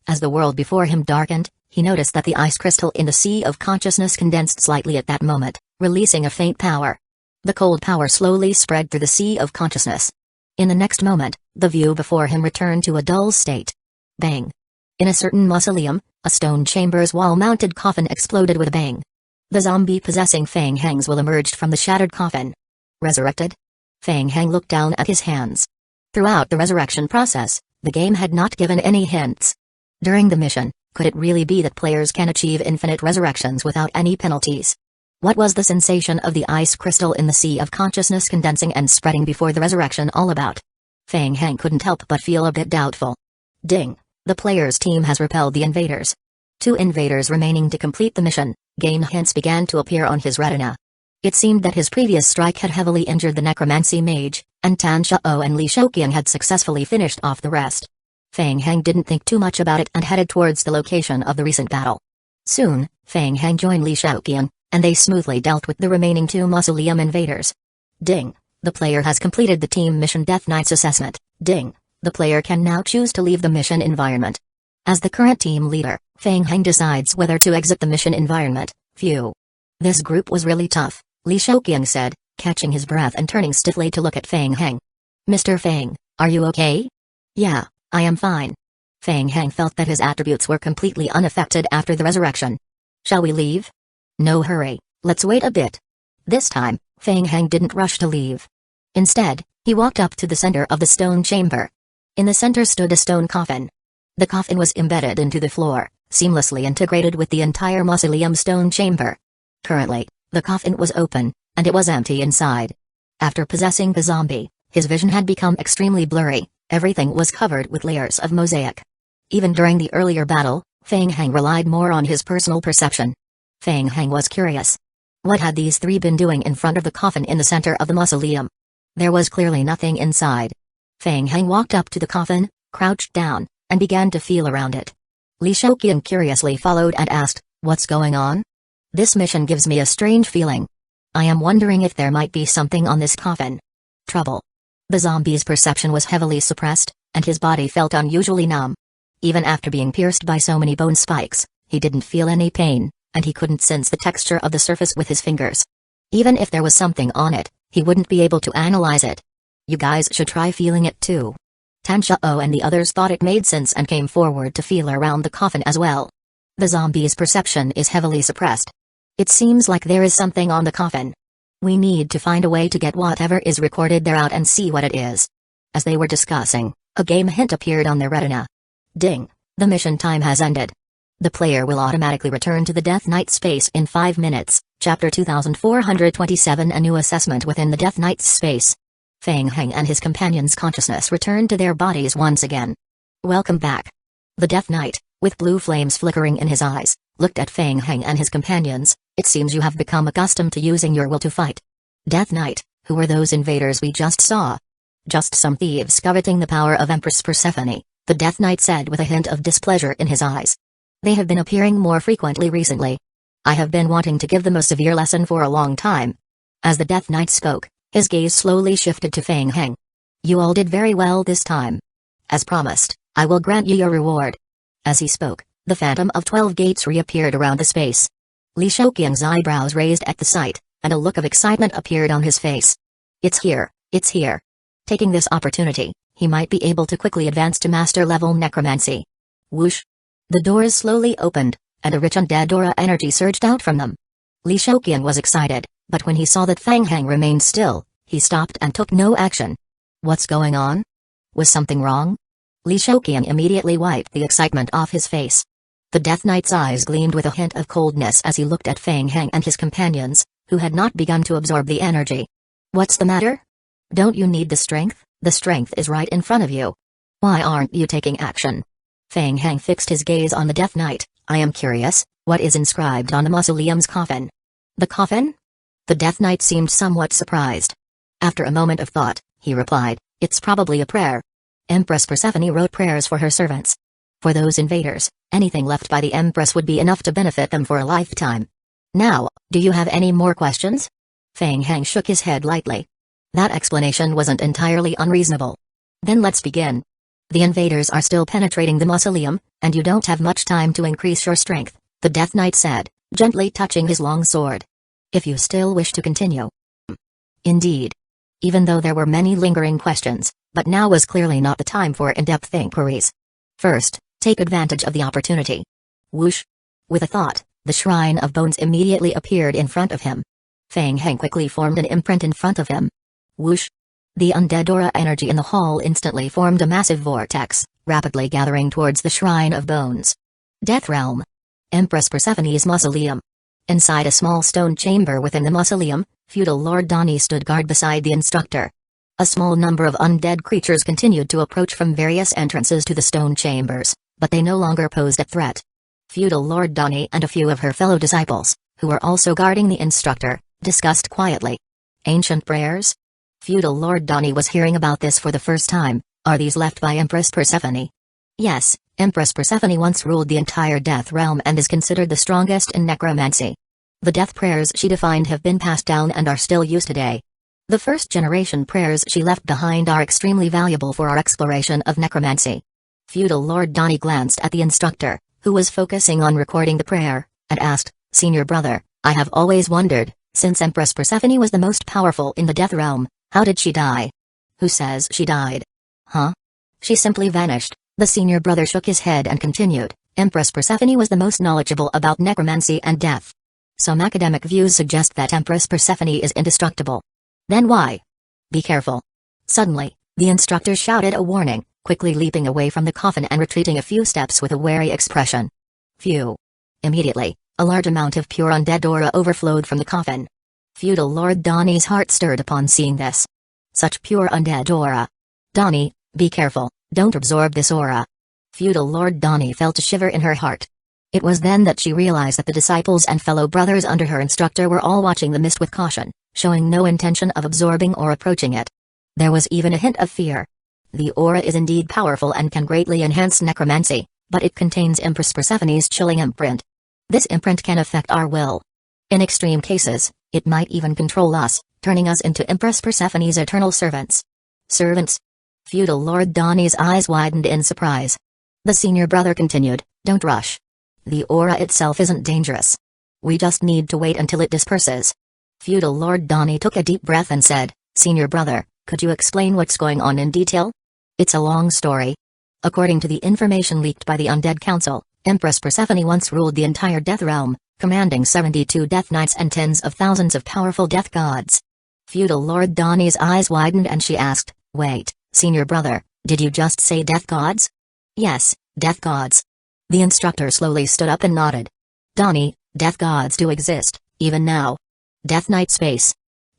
Speaker 1: As the world before him darkened, he noticed that the ice crystal in the sea of consciousness condensed slightly at that moment, releasing a faint power. The cold power slowly spread through the sea of consciousness. In the next moment, the view before him returned to a dull state. Bang! In a certain mausoleum, a stone chamber's wall-mounted coffin exploded with a bang. The zombie possessing Fang Hang's will emerged from the shattered coffin. Resurrected? Fang Hang looked down at his hands. Throughout the resurrection process, the game had not given any hints. During the mission, could it really be that players can achieve infinite resurrections without any penalties? What was the sensation of the ice crystal in the sea of consciousness condensing and spreading before the resurrection all about? Fang Hang couldn't help but feel a bit doubtful. Ding! The player's team has repelled the invaders. 2 invaders remaining to complete the mission. Game hints began to appear on his retina. It seemed that his previous strike had heavily injured the Necromancy Mage, and Danzō and Li Shouqiang had successfully finished off the rest. Fang Hang didn't think too much about it and headed towards the location of the recent battle. Soon, Fang Hang joined Li Shouqiang, and they smoothly dealt with the remaining 2 mausoleum invaders. Ding! The player has completed the team mission Death Knight's assessment. Ding! The player can now choose to leave the mission environment. As the current team leader, Fang Hang decides whether to exit the mission environment. Phew. This group was really tough, Li Shouqiang said, catching his breath and turning stiffly to look at Fang Hang. Mr. Fang, are you okay? Yeah, I am fine. Fang Hang felt that his attributes were completely unaffected after the resurrection. Shall we leave? No hurry, let's wait a bit. This time, Fang Hang didn't rush to leave. Instead, he walked up to the center of the stone chamber. In the center stood a stone coffin. The coffin was embedded into the floor, seamlessly integrated with the entire mausoleum stone chamber. Currently, the coffin was open, and it was empty inside. After possessing the zombie, his vision had become extremely blurry, everything was covered with layers of mosaic. Even during the earlier battle, Fang Hang relied more on his personal perception. Fang Hang was curious. What had these 3 been doing in front of the coffin in the center of the mausoleum? There was clearly nothing inside. Fang Hang walked up to the coffin, crouched down, and began to feel around it. Li Shouqiang curiously followed and asked, "What's going on? This mission gives me a strange feeling. I am wondering if there might be something on this coffin." Trouble. The zombie's perception was heavily suppressed, and his body felt unusually numb. Even after being pierced by so many bone spikes, he didn't feel any pain, and he couldn't sense the texture of the surface with his fingers. Even if there was something on it, he wouldn't be able to analyze it. You guys should try feeling it too. Danzō and the others thought it made sense and came forward to feel around the coffin as well. The zombie's perception is heavily suppressed. It seems like there is something on the coffin. We need to find a way to get whatever is recorded there out and see what it is. As they were discussing, a game hint appeared on their retina. Ding! The mission time has ended. The player will automatically return to the Death Knight space in 5 minutes. Chapter 2427. A new assessment within the Death Knight's space. Fang Hang and his companions' consciousness returned to their bodies once again. Welcome back. The Death Knight, with blue flames flickering in his eyes, looked at Fang Hang and his companions. It seems you have become accustomed to using your will to fight. Death Knight, who were those invaders we just saw? Just some thieves coveting the power of Empress Persephone, the Death Knight said with a hint of displeasure in his eyes. They have been appearing more frequently recently. I have been wanting to give them a severe lesson for a long time. As the Death Knight spoke, his gaze slowly shifted to Fang Hang. You all did very well this time. As promised, I will grant you your reward. As he spoke, the phantom of 12 gates reappeared around the space. Li Shouqiang's eyebrows raised at the sight, and a look of excitement appeared on his face. It's here, it's here. Taking this opportunity, he might be able to quickly advance to master-level necromancy. Whoosh! The doors slowly opened, and a rich undead aura energy surged out from them. Li Shouqiang was excited, but when he saw that Fang Hang remained still, he stopped and took no action. What's going on? Was something wrong? Li Shouqiang immediately wiped the excitement off his face. The Death Knight's eyes gleamed with a hint of coldness as he looked at Fang Hang and his companions, who had not begun to absorb the energy. What's the matter? Don't you need the strength? The strength is right in front of you. Why aren't you taking action? Fang Hang fixed his gaze on the Death Knight. I am curious, what is inscribed on the mausoleum's coffin? The coffin? The Death Knight seemed somewhat surprised. After a moment of thought, he replied, it's probably a prayer. Empress Persephone wrote prayers for her servants. For those invaders, anything left by the Empress would be enough to benefit them for a lifetime. Now, do you have any more questions? Fang Hang shook his head lightly. That explanation wasn't entirely unreasonable. Then let's begin. The invaders are still penetrating the mausoleum, and you don't have much time to increase your strength, the Death Knight said, gently touching his long sword. If you still wish to continue. Indeed. Even though there were many lingering questions, but now was clearly not the time for in-depth inquiries. First, Take advantage of the opportunity. Whoosh! With a thought, the Shrine of Bones immediately appeared in front of him. Fang Heng quickly formed an imprint in front of him. Whoosh! The undead aura energy in the hall instantly formed a massive vortex, rapidly gathering towards the Shrine of Bones. Death Realm. Empress Persephone's Mausoleum. Inside a small stone chamber within the mausoleum, feudal Lord Dani stood guard beside the instructor. A small number of undead creatures continued to approach from various entrances to the stone chambers, but they no longer posed a threat. Feudal Lord Dani and a few of her fellow disciples, who were also guarding the instructor, discussed quietly. Ancient prayers? Feudal Lord Dani was hearing about this for the first time. Are these left by Empress Persephone? Yes, Empress Persephone once ruled the entire Death Realm and is considered the strongest in necromancy. The death prayers she defined have been passed down and are still used today. The first-generation prayers she left behind are extremely valuable for our exploration of necromancy. Feudal Lord Dani glanced at the instructor, who was focusing on recording the prayer, and asked, "Senior brother, I have always wondered, since Empress Persephone was the most powerful in the Death Realm, how did she die?" "Who says she died?" "Huh? She simply vanished." The senior brother shook his head and continued, "Empress Persephone was the most knowledgeable about necromancy and death. Some academic views suggest that Empress Persephone is indestructible. Then why?" "Be careful." Suddenly, the instructor shouted a warning, quickly leaping away from the coffin and retreating a few steps with a wary expression. Phew. Immediately, a large amount of pure undead aura overflowed from the coffin. Feudal Lord Dani's heart stirred upon seeing this. Such pure undead aura. "Dani, be careful, don't absorb this aura." Feudal Lord Dani felt a shiver in her heart. It was then that she realized that the disciples and fellow brothers under her instructor were all watching the mist with caution, showing no intention of absorbing or approaching it. There was even a hint of fear. The aura is indeed powerful and can greatly enhance necromancy, but it contains Empress Persephone's chilling imprint. This imprint can affect our will. In extreme cases, it might even control us, turning us into Empress Persephone's eternal servants. Servants? Feudal Lord Dani's eyes widened in surprise. The senior brother continued, "Don't rush. The aura itself isn't dangerous. We just need to wait until it disperses." Feudal Lord Dani took a deep breath and said, "Senior brother, could you explain what's going on in detail?" "It's a long story. According to the information leaked by the Undead Council, Empress Persephone once ruled the entire Death Realm, commanding 72 Death Knights and tens of thousands of powerful death gods." Feudal Lord Dani's eyes widened and she asked, "Wait, senior brother, did you just say death gods?" "Yes, death gods." The instructor slowly stood up and nodded. "Dani, death gods do exist, even now. Death Knight space.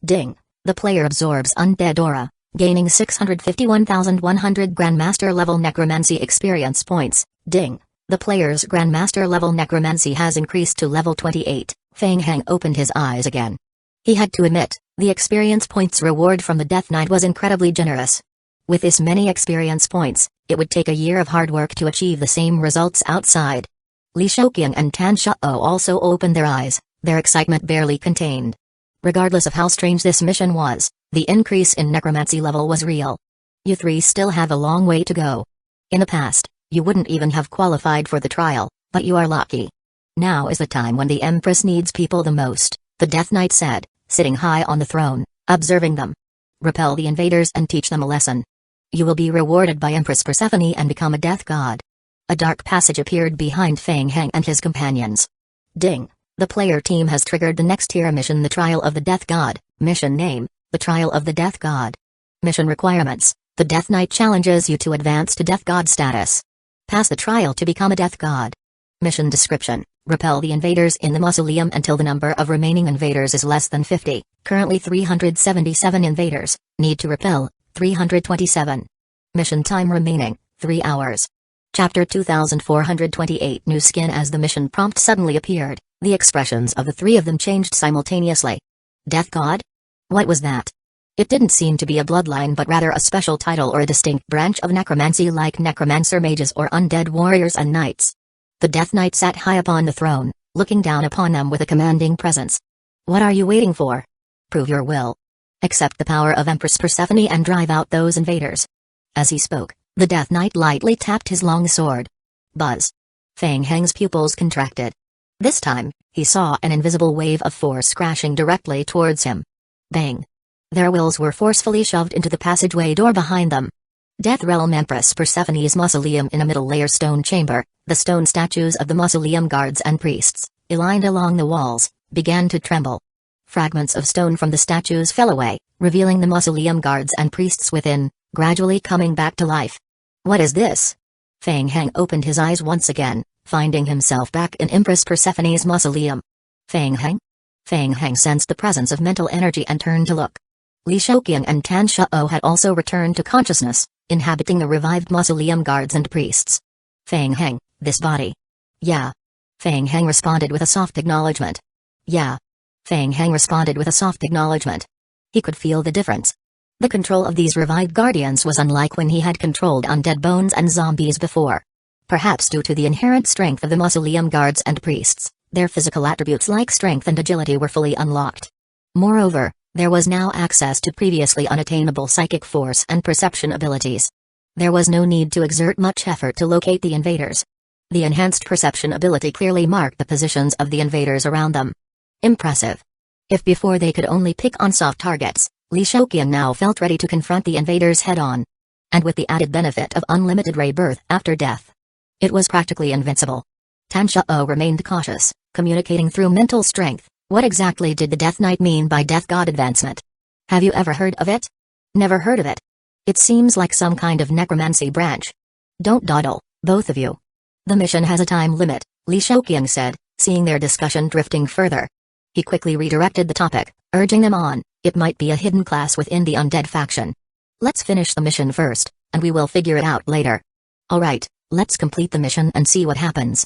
Speaker 1: Ding, the player absorbs undead aura, gaining 651,100 Grandmaster level necromancy experience points. Ding, the player's Grandmaster level necromancy has increased to level 28. Fang Heng opened his eyes again. He had to admit, the experience points reward from the Death Knight was incredibly generous. With this many experience points, it would take a year of hard work to achieve the same results outside. Li Shouqiang and Tan Shao also opened their eyes, their excitement barely contained. Regardless of how strange this mission was, the increase in necromancy level was real. You three still have a long way to go. In the past, you wouldn't even have qualified for the trial, but you are lucky. Now is the time when the Empress needs people the most, the Death Knight said, sitting high on the throne, observing them. Repel the invaders and teach them a lesson. You will be rewarded by Empress Persephone and become a death god. A dark passage appeared behind Fang Heng and his companions. Ding, the player team has triggered the next tier mission, the Trial of the Death God. Mission name, the Trial of the Death God. Mission requirements, the Death Knight challenges you to advance to Death God status. Pass the trial to become a Death God. Mission description, repel the invaders in the mausoleum until the number of remaining invaders is less than 50, currently 377 invaders, need to repel, 327. Mission time remaining, 3 hours. Chapter 2428. New skin. As the mission prompt suddenly appeared, the expressions of the three of them changed simultaneously. Death God? What was that? It didn't seem to be a bloodline but rather a special title or a distinct branch of necromancy like necromancer mages or undead warriors and knights. The Death Knight sat high upon the throne, looking down upon them with a commanding presence. What are you waiting for? Prove your will. Accept the power of Empress Persephone and drive out those invaders. As he spoke, the Death Knight lightly tapped his long sword. Buzz. Fang Heng's pupils contracted. This time, he saw an invisible wave of force crashing directly towards him. Bang. Their wills were forcefully shoved into the passageway door behind them. Death Realm Empress Persephone's mausoleum. In a middle-layer stone chamber, the stone statues of the mausoleum guards and priests, aligned along the walls, began to tremble. Fragments of stone from the statues fell away, revealing the mausoleum guards and priests within, gradually coming back to life. What is this? Feng Heng opened his eyes once again, finding himself back in Empress Persephone's mausoleum. Feng Heng? Feng Heng sensed the presence of mental energy and turned to look. Li Shouqiang and Tan Shuo had also returned to consciousness, inhabiting the revived mausoleum guards and priests. Feng Heng, this body. Yeah. Feng Heng responded with a soft acknowledgement. Yeah. Feng Heng responded with a soft acknowledgement. He could feel the difference. The control of these revived guardians was unlike when he had controlled undead bones and zombies before. Perhaps due to the inherent strength of the mausoleum guards and priests, their physical attributes like strength and agility were fully unlocked. Moreover, there was now access to previously unattainable psychic force and perception abilities. There was no need to exert much effort to locate the invaders. The enhanced perception ability clearly marked the positions of the invaders around them. Impressive. If before they could only pick on soft targets, Li Shouqiang now felt ready to confront the invaders head-on. And with the added benefit of unlimited rebirth after death, it was practically invincible. Tan Shuo remained cautious, communicating through mental strength. What exactly did the Death Knight mean by Death God advancement? Have you ever heard of it? Never heard of it. It seems like some kind of necromancy branch. Don't dawdle, both of you. The mission has a time limit, Li Shouqiang said, seeing their discussion drifting further. He quickly redirected the topic, urging them on. It might be a hidden class within the undead faction. Let's finish the mission first, and we will figure it out later. Alright, let's complete the mission and see what happens.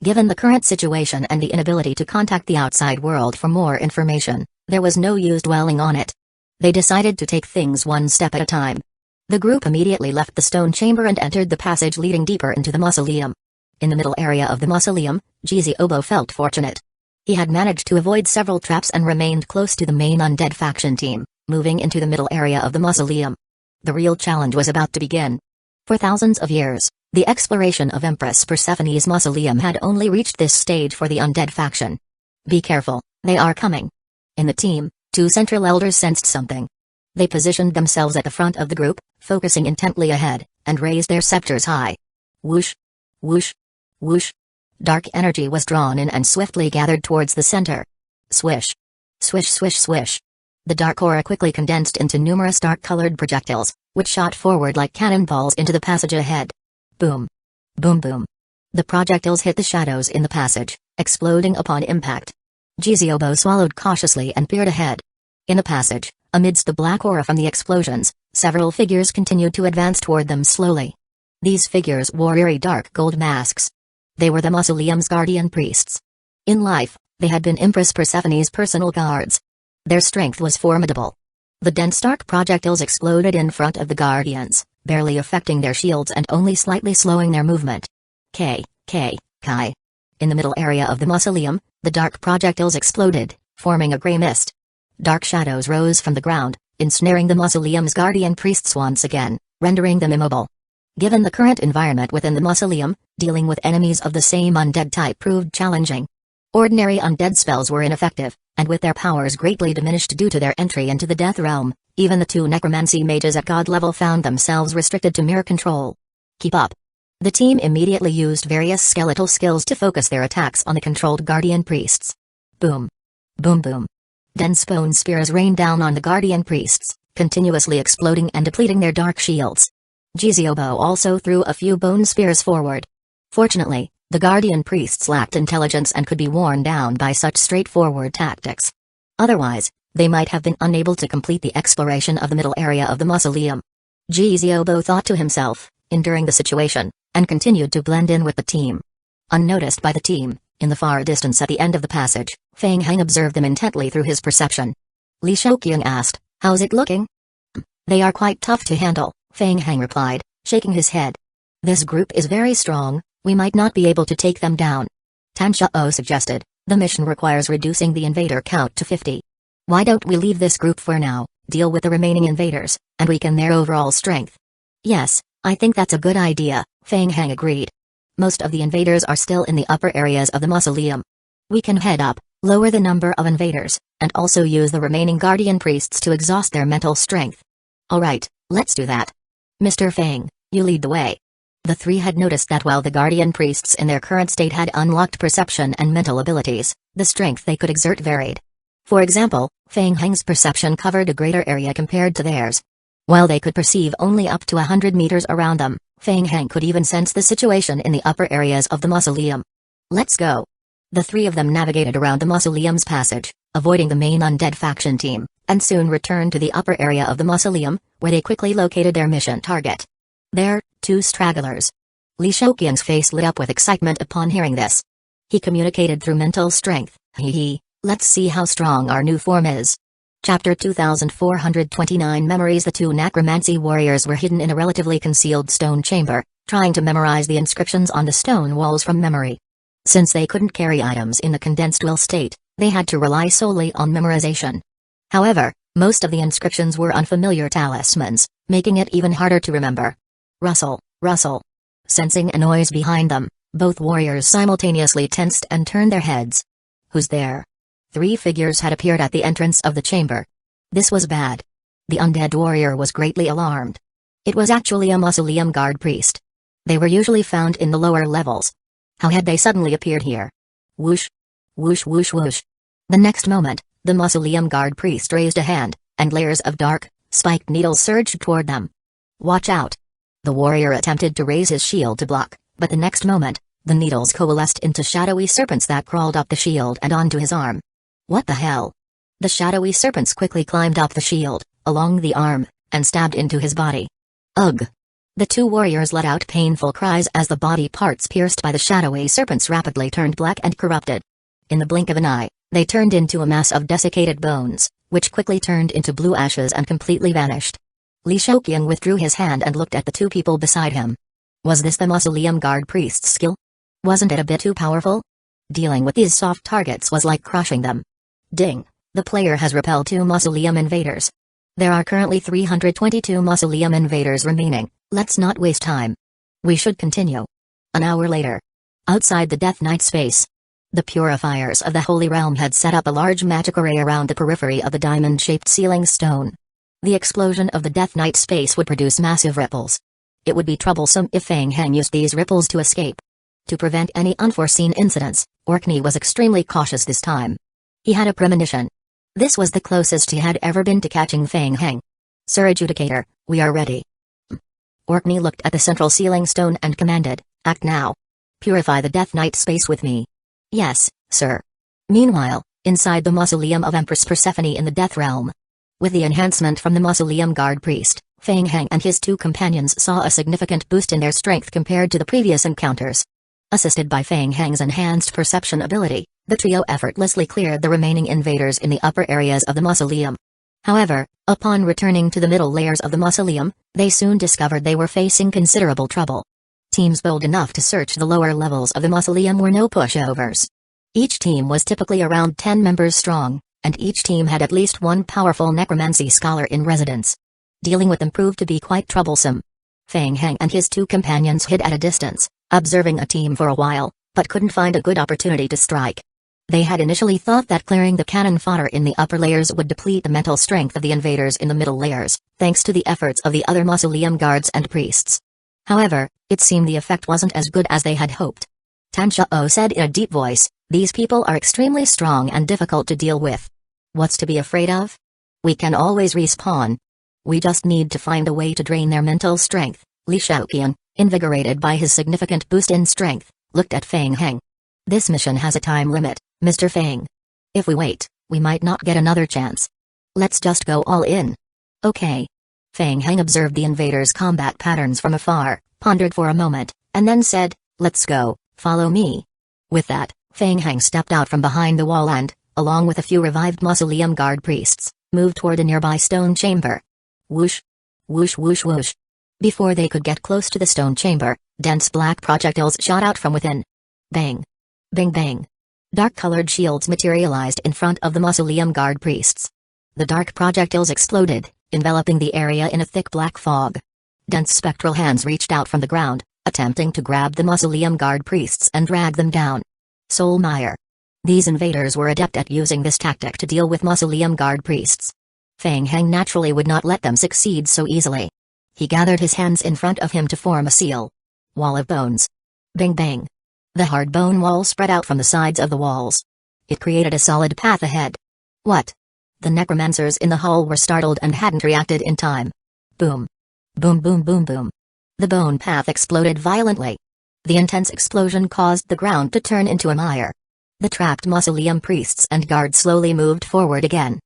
Speaker 1: Given the current situation and the inability to contact the outside world for more information, there was no use dwelling on it. They decided to take things one step at a time. The group immediately left the stone chamber and entered the passage leading deeper into the mausoleum. In the middle area of the mausoleum, Jiziobo felt fortunate. He had managed to avoid several traps and remained close to the main undead faction team, moving into the middle area of the mausoleum. The real challenge was about to begin. For thousands of years, the exploration of Empress Persephone's mausoleum had only reached this stage for the undead faction. Be careful, they are coming. In the team, two central elders sensed something. They positioned themselves at the front of the group, focusing intently ahead, and raised their scepters high. Whoosh! Whoosh! Whoosh! Dark energy was drawn in and swiftly gathered towards the center. Swish! Swish swish swish! The dark aura quickly condensed into numerous dark-colored projectiles, which shot forward like cannonballs into the passage ahead. Boom! Boom boom! The projectiles hit the shadows in the passage, exploding upon impact. Jiziobo swallowed cautiously and peered ahead. In the passage, amidst the black aura from the explosions, several figures continued to advance toward them slowly. These figures wore eerie dark gold masks. They were the mausoleum's guardian priests. In life, they had been Empress Persephone's personal guards. Their strength was formidable. The dense dark projectiles exploded in front of the guardians, barely affecting their shields and only slightly slowing their movement. Kai. In the middle area of the mausoleum, the dark projectiles exploded, forming a gray mist. Dark shadows rose from the ground, ensnaring the mausoleum's guardian priests once again, rendering them immobile. Given the current environment within the mausoleum, dealing with enemies of the same undead type proved challenging. Ordinary undead spells were ineffective, and with their powers greatly diminished due to their entry into the death realm, even the two necromancy mages at god level found themselves restricted to mere control. Keep up. The team immediately used various skeletal skills to focus their attacks on the controlled guardian priests. Boom. Boom boom. Dense bone spears rained down on the guardian priests, continuously exploding and depleting their dark shields. Jiziobo also threw a few bone spears forward. Fortunately, the guardian priests lacked intelligence and could be worn down by such straightforward tactics. Otherwise, they might have been unable to complete the exploration of the middle area of the mausoleum. Jiziobo thought to himself, enduring the situation, and continued to blend in with the team. Unnoticed by the team, in the far distance at the end of the passage, Feng Heng observed them intently through his perception. Li Shouqiang asked, "How's it looking?" "They are quite tough to handle," Feng Heng replied, shaking his head. "This group is very strong, we might not be able to take them down." Tan Shuo suggested, "The mission requires reducing the invader count to 50. Why don't we leave this group for now, deal with the remaining invaders, and weaken their overall strength?" "Yes, I think that's a good idea," Feng Heng agreed. "Most of the invaders are still in the upper areas of the mausoleum. We can head up, lower the number of invaders, and also use the remaining guardian priests to exhaust their mental strength." "Alright, let's do that." Mr. Fang, you lead the way. The three had noticed that while the guardian priests in their current state had unlocked perception and mental abilities, the strength they could exert varied. For example, Fang Heng's perception covered a greater area compared to theirs. While they could perceive only up to 100 meters around them, Fang Heng could even sense the situation in the upper areas of the mausoleum. Let's go. The three of them navigated around the mausoleum's passage, avoiding the main undead faction team, and soon returned to the upper area of the mausoleum, where they quickly located their mission target. There, two stragglers. Li Shouqian's face lit up with excitement upon hearing this. He communicated through mental strength. Let's see how strong our new form is. Chapter 2429 Memories. The two necromancy warriors were hidden in a relatively concealed stone chamber, trying to memorize the inscriptions on the stone walls from memory. Since they couldn't carry items in the condensed will state, they had to rely solely on memorization. However, most of the inscriptions were unfamiliar talismans, making it even harder to remember. Rustle, rustle. Sensing a noise behind them, both warriors simultaneously tensed and turned their heads. Who's there? Three figures had appeared at the entrance of the chamber. This was bad. The undead warrior was greatly alarmed. It was actually a mausoleum guard priest. They were usually found in the lower levels. How had they suddenly appeared here? Whoosh. Whoosh whoosh whoosh. The next moment, the mausoleum guard priest raised a hand, and layers of dark, spiked needles surged toward them. Watch out. The warrior attempted to raise his shield to block, but the next moment, the needles coalesced into shadowy serpents that crawled up the shield and onto his arm. What the hell? The shadowy serpents quickly climbed up the shield, along the arm, and stabbed into his body. Ugh! The two warriors let out painful cries as the body parts pierced by the shadowy serpents rapidly turned black and corrupted. In the blink of an eye, they turned into a mass of desiccated bones, which quickly turned into blue ashes and completely vanished. Li Shouqian withdrew his hand and looked at the two people beside him. Was this the mausoleum guard priest's skill? Wasn't it a bit too powerful? Dealing with these soft targets was like crushing them. Ding! The player has repelled 2 mausoleum invaders. There are currently 322 mausoleum invaders remaining. Let's not waste time. We should continue. An hour later. Outside the Death Knight space. The purifiers of the Holy Realm had set up a large magic array around the periphery of the diamond-shaped ceiling stone. The explosion of the Death Knight space would produce massive ripples. It would be troublesome if Fang Heng used these ripples to escape. To prevent any unforeseen incidents, Orkney was extremely cautious this time. He had a premonition. This was the closest he had ever been to catching Fang Heng. Sir Adjudicator, we are ready. Orkney looked at the central ceiling stone and commanded, act now. Purify the Death Knight space with me. Yes, sir. Meanwhile, inside the mausoleum of Empress Persephone in the Death Realm. With the enhancement from the mausoleum guard priest, Fang Heng and his 2 companions saw a significant boost in their strength compared to the previous encounters. Assisted by Fang Heng's enhanced perception ability, the trio effortlessly cleared the remaining invaders in the upper areas of the mausoleum. However, upon returning to the middle layers of the mausoleum, they soon discovered they were facing considerable trouble. Teams bold enough to search the lower levels of the mausoleum were no pushovers. Each team was typically around 10 members strong, and each team had at least 1 powerful necromancy scholar in residence. Dealing with them proved to be quite troublesome. Fang Heng and his 2 companions hid at a distance, observing a team for a while, but couldn't find a good opportunity to strike. They had initially thought that clearing the cannon fodder in the upper layers would deplete the mental strength of the invaders in the middle layers, thanks to the efforts of the other mausoleum guards and priests. However, it seemed the effect wasn't as good as they had hoped. Tan Shao said in a deep voice, these people are extremely strong and difficult to deal with. What's to be afraid of? We can always respawn. We just need to find a way to drain their mental strength. Li Shouqian, invigorated by his significant boost in strength, looked at Fang Heng. This mission has a time limit, Mr. Fang. If we wait, we might not get another chance. Let's just go all in. Okay. Fang Heng observed the invaders' combat patterns from afar, pondered for a moment, and then said, let's go, follow me. With that, Fang Heng stepped out from behind the wall and, along with a few revived mausoleum guard priests, moved toward a nearby stone chamber. Whoosh. Whoosh whoosh whoosh. Before they could get close to the stone chamber, dense black projectiles shot out from within. Bang. Bang bang. Dark-colored shields materialized in front of the mausoleum guard priests. The dark projectiles exploded, enveloping the area in a thick black fog. Dense spectral hands reached out from the ground, attempting to grab the mausoleum guard priests and drag them down. Soul Mire. These invaders were adept at using this tactic to deal with mausoleum guard priests. Fang Heng naturally would not let them succeed so easily. He gathered his hands in front of him to form a seal. Wall of bones. Bang bang. The hard bone wall spread out from the sides of the walls. It created a solid path ahead. What? The necromancers in the hall were startled and hadn't reacted in time. Boom. Boom boom boom boom. The bone path exploded violently. The intense explosion caused the ground to turn into a mire. The trapped mausoleum priests and guards slowly moved forward again.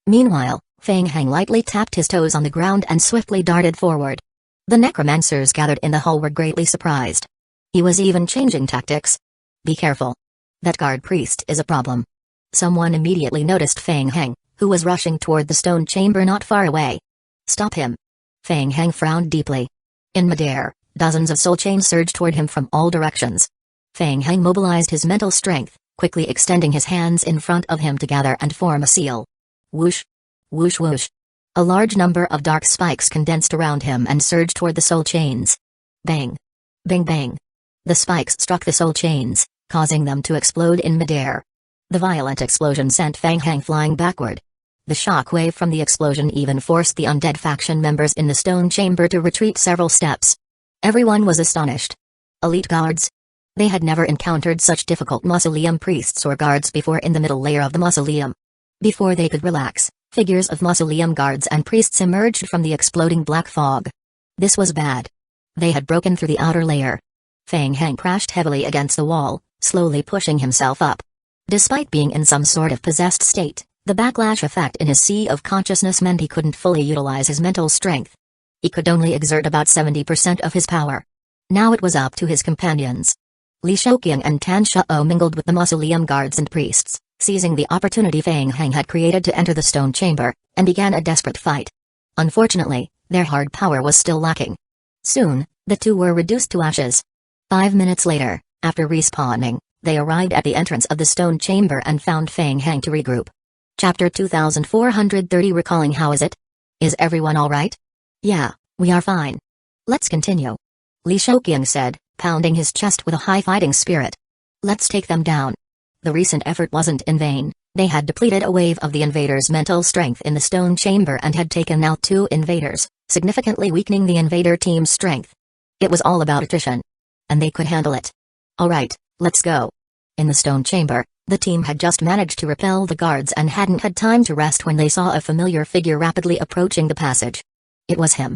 Speaker 1: Meanwhile, Feng Hang lightly tapped his toes on the ground and swiftly darted forward. The necromancers gathered in the hall were greatly surprised. He was even changing tactics. Be careful. That guard priest is a problem. Someone immediately noticed Feng Hang, who was rushing toward the stone chamber not far away. Stop him. Feng Hang frowned deeply. In midair, dozens of soul chains surged toward him from all directions. Feng Hang mobilized his mental strength, quickly extending his hands in front of him to gather and form a seal. Whoosh. Whoosh whoosh. A large number of dark spikes condensed around him and surged toward the soul chains. Bang. Bang bang. The spikes struck the soul chains, causing them to explode in midair. The violent explosion sent Feng Hang flying backward. The shock wave from the explosion even forced the undead faction members in the stone chamber to retreat several steps. Everyone was astonished. Elite guards? They had never encountered such difficult mausoleum priests or guards before in the middle layer of the mausoleum. Before they could relax, figures of mausoleum guards and priests emerged from the exploding black fog. This was bad. They had broken through the outer layer. Feng Hang crashed heavily against the wall, slowly pushing himself up. Despite being in some sort of possessed state, the backlash effect in his sea of consciousness meant he couldn't fully utilize his mental strength. He could only exert about 70% of his power. Now it was up to his companions. Li Shouqiang and Tan Shao mingled with the mausoleum guards and priests, seizing the opportunity Feng Hang had created to enter the stone chamber, and began a desperate fight. Unfortunately, their hard power was still lacking. Soon, the two were reduced to ashes. 5 minutes later, after respawning, they arrived at the entrance of the stone chamber and found Feng Hang to regroup. Chapter 2430 Recalling. How is it? Is everyone alright? Yeah, we are fine. Let's continue. Li Shouqiang said, pounding his chest with a high fighting spirit. Let's take them down. The recent effort wasn't in vain. They had depleted a wave of the invaders' mental strength in the stone chamber and had taken out 2 invaders, significantly weakening the invader team's strength. It was all about attrition. And they could handle it. Alright, let's go. In the stone chamber, the team had just managed to repel the guards and hadn't had time to rest when they saw a familiar figure rapidly approaching the passage. It was him.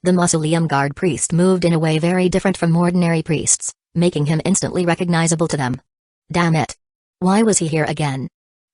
Speaker 1: The mausoleum guard priest moved in a way very different from ordinary priests, making him instantly recognizable to them. Damn it. Why was he here again?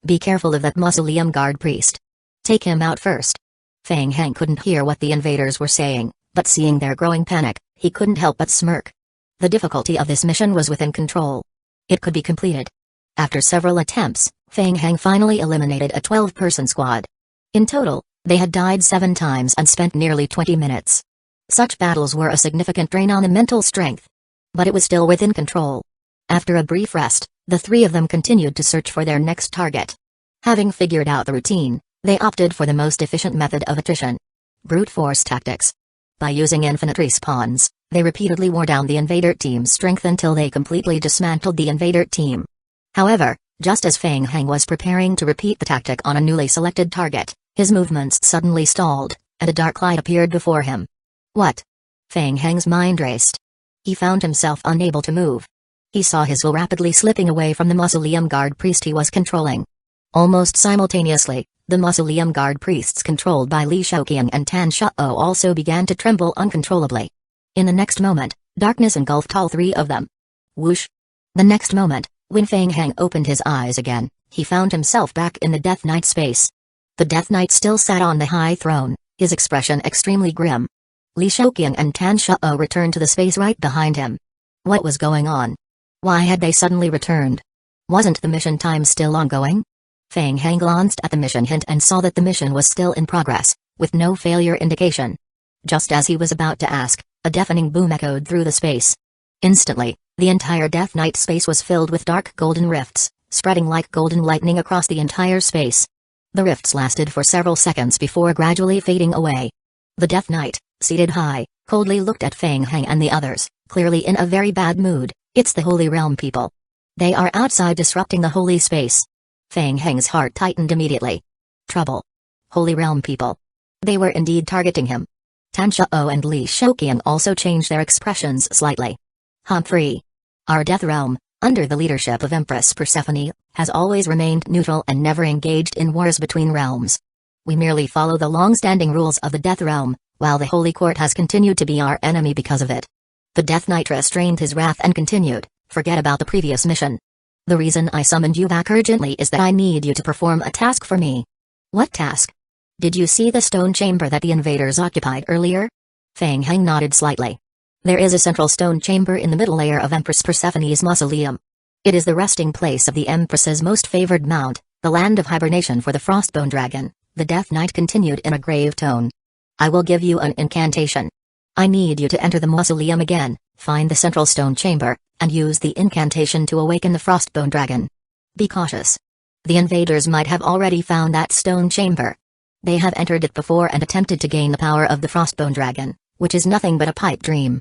Speaker 1: Be careful of that mausoleum guard priest. Take him out first. Feng Hang couldn't hear what the invaders were saying, but seeing their growing panic, he couldn't help but smirk. The difficulty of this mission was within control. It could be completed. After several attempts, Feng Hang finally eliminated a 12-person squad. In total, they had died 7 times and spent nearly 20 minutes. Such battles were a significant drain on the mental strength. But it was still within control. After a brief rest, the 3 of them continued to search for their next target. Having figured out the routine, they opted for the most efficient method of attrition. Brute force tactics. By using infinite respawns, they repeatedly wore down the invader team's strength until they completely dismantled the invader team. However, just as Feng Hang was preparing to repeat the tactic on a newly selected target, his movements suddenly stalled, and a dark light appeared before him. What? Feng Hang's mind raced. He found himself unable to move. He saw his will rapidly slipping away from the mausoleum guard priest he was controlling. Almost simultaneously, the mausoleum guard priests controlled by Li Shouqiang and Tan Shao also began to tremble uncontrollably. In the next moment, darkness engulfed all 3 of them. Whoosh! The next moment, when Feng Hang opened his eyes again, he found himself back in the Death Knight space. The Death Knight still sat on the high throne, his expression extremely grim. Li Shouqiang and Tan Shao returned to the space right behind him. What was going on? Why had they suddenly returned? Wasn't the mission time still ongoing? Feng Hang glanced at the mission hint and saw that the mission was still in progress, with no failure indication. Just as he was about to ask, a deafening boom echoed through the space. Instantly, the entire Death Knight space was filled with dark golden rifts, spreading like golden lightning across the entire space. The rifts lasted for several seconds before gradually fading away. The Death Knight, seated high, coldly looked at Feng Hang and the others, clearly in a very bad mood. It's the Holy Realm people. They are outside disrupting the holy space. Feng Hang's heart tightened immediately. Trouble. Holy Realm people. They were indeed targeting him. Danzō and Li Shoqian also changed their expressions slightly. Humphrey. Our death realm, under the leadership of Empress Persephone, has always remained neutral and never engaged in wars between realms. We merely follow the long-standing rules of the death realm, while the Holy Court has continued to be our enemy because of it. The Death Knight restrained his wrath and continued, forget about the previous mission. The reason I summoned you back urgently is that I need you to perform a task for me. What task? Did you see the stone chamber that the invaders occupied earlier? Feng Heng nodded slightly. There is a central stone chamber in the middle layer of Empress Persephone's mausoleum. It is the resting place of the Empress's most favored mount, the land of hibernation for the Frostbone Dragon. The Death Knight continued in a grave tone. I will give you an incantation. I need you to enter the mausoleum again, find the central stone chamber, and use the incantation to awaken the Frostbone Dragon. Be cautious. The invaders might have already found that stone chamber. They have entered it before and attempted to gain the power of the Frostbone Dragon, which is nothing but a pipe dream.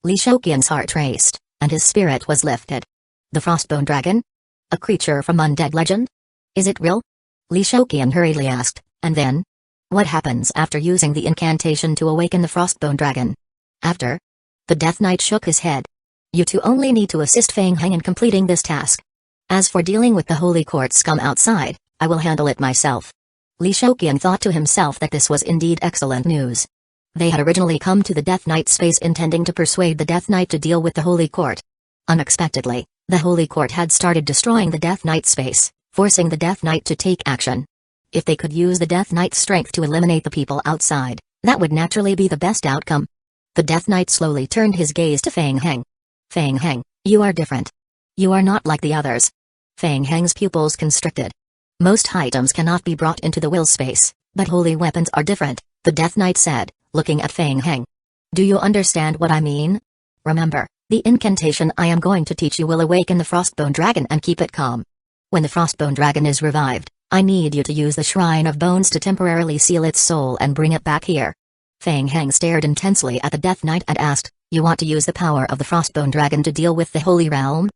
Speaker 1: Li Shoqian's heart raced, and his spirit was lifted. The Frostbone Dragon? A creature from undead legend? Is it real? Li Shoqian hurriedly asked, and then? What happens after using the incantation to awaken the Frostbone Dragon? After? The Death Knight shook his head. You two only need to assist Feng Heng in completing this task. As for dealing with the Holy Court scum outside, I will handle it myself. Li Shoqian thought to himself that this was indeed excellent news. They had originally come to the Death Knight's space intending to persuade the Death Knight to deal with the Holy Court. Unexpectedly, the Holy Court had started destroying the Death Knight's space, forcing the Death Knight to take action. If they could use the Death Knight's strength to eliminate the people outside, that would naturally be the best outcome. The Death Knight slowly turned his gaze to Feng Heng. Feng Heng, you are different. You are not like the others. Feng Heng's pupils constricted. Most items cannot be brought into the will space, but holy weapons are different, the Death Knight said, looking at Feng Heng. Do you understand what I mean? Remember, the incantation I am going to teach you will awaken the Frostbone Dragon and keep it calm. When the Frostbone Dragon is revived, I need you to use the Shrine of Bones to temporarily seal its soul and bring it back here. Feng Heng stared intensely at the Death Knight and asked, you want to use the power of the Frostbone Dragon to deal with the Holy Realm?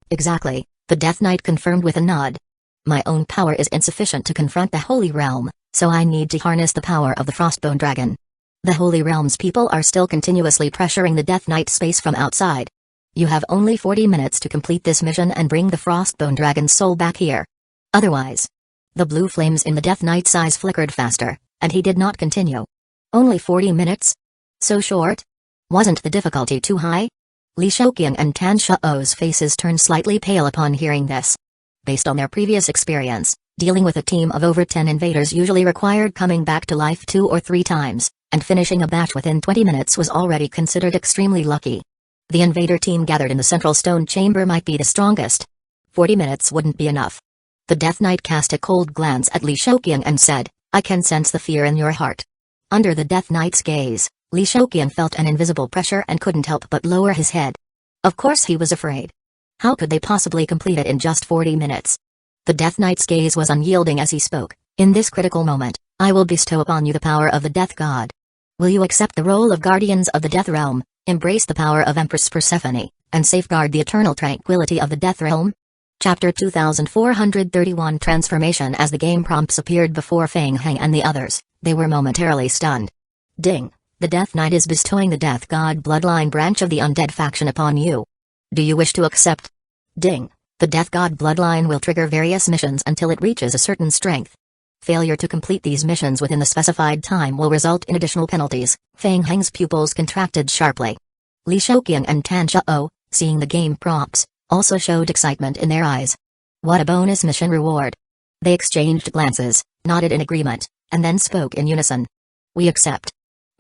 Speaker 1: Exactly, the Death Knight confirmed with a nod. My own power is insufficient to confront the Holy Realm, so I need to harness the power of the Frostbone Dragon. The Holy Realm's people are still continuously pressuring the Death Knight's space from outside. You have only 40 minutes to complete this mission and bring the Frostbone Dragon's soul back here. Otherwise. The blue flames in the Death Knight's eyes flickered faster, and he did not continue. Only 40 minutes? So short? Wasn't the difficulty too high? Li Shoqian and Danzō's faces turned slightly pale upon hearing this. Based on their previous experience, dealing with a team of over 10 invaders usually required coming back to life 2 or 3 times, and finishing a batch within 20 minutes was already considered extremely lucky. The invader team gathered in the central stone chamber might be the strongest. 40 minutes wouldn't be enough. The Death Knight cast a cold glance at Li Shoqian and said, I can sense the fear in your heart. Under the Death Knight's gaze, Li Shoqian felt an invisible pressure and couldn't help but lower his head. Of course he was afraid. How could they possibly complete it in just 40 minutes? The Death Knight's gaze was unyielding as he spoke, in this critical moment, I will bestow upon you the power of the Death God. Will you accept the role of guardians of the Death Realm, embrace the power of Empress Persephone, and safeguard the eternal tranquility of the Death Realm? Chapter 2431 Transformation. As the game prompts appeared before Feng Heng and the others, they were momentarily stunned. Ding! The Death Knight is bestowing the Death God bloodline branch of the undead faction upon you. Do you wish to accept? Ding! The Death God bloodline will trigger various missions until it reaches a certain strength. Failure to complete these missions within the specified time will result in additional penalties. Feng Heng's pupils contracted sharply. Li Shoqian and Danzō, seeing the game prompts, also showed excitement in their eyes. What a bonus mission reward! They exchanged glances, nodded in agreement, and then spoke in unison. We accept.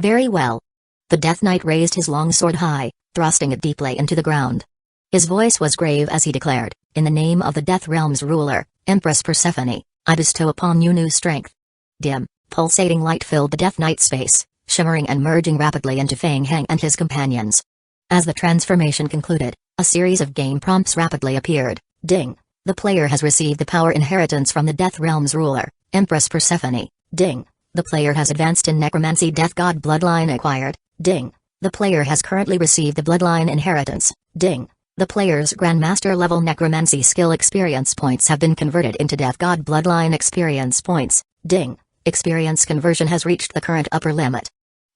Speaker 1: Very well. The Death Knight raised his long sword high, thrusting it deeply into the ground. His voice was grave as he declared, in the name of the Death Realm's ruler, Empress Persephone, I bestow upon you new strength. Dim, pulsating light filled the Death Knight's face, shimmering and merging rapidly into Feng Heng and his companions. As the transformation concluded, a series of game prompts rapidly appeared. Ding! The player has received the power inheritance from the Death Realm's ruler, Empress Persephone. Ding! The player has advanced in Necromancy Death God bloodline acquired. Ding! The player has currently received the bloodline inheritance. Ding! The player's Grandmaster level Necromancy skill experience points have been converted into Death God bloodline experience points. Ding! Experience conversion has reached the current upper limit.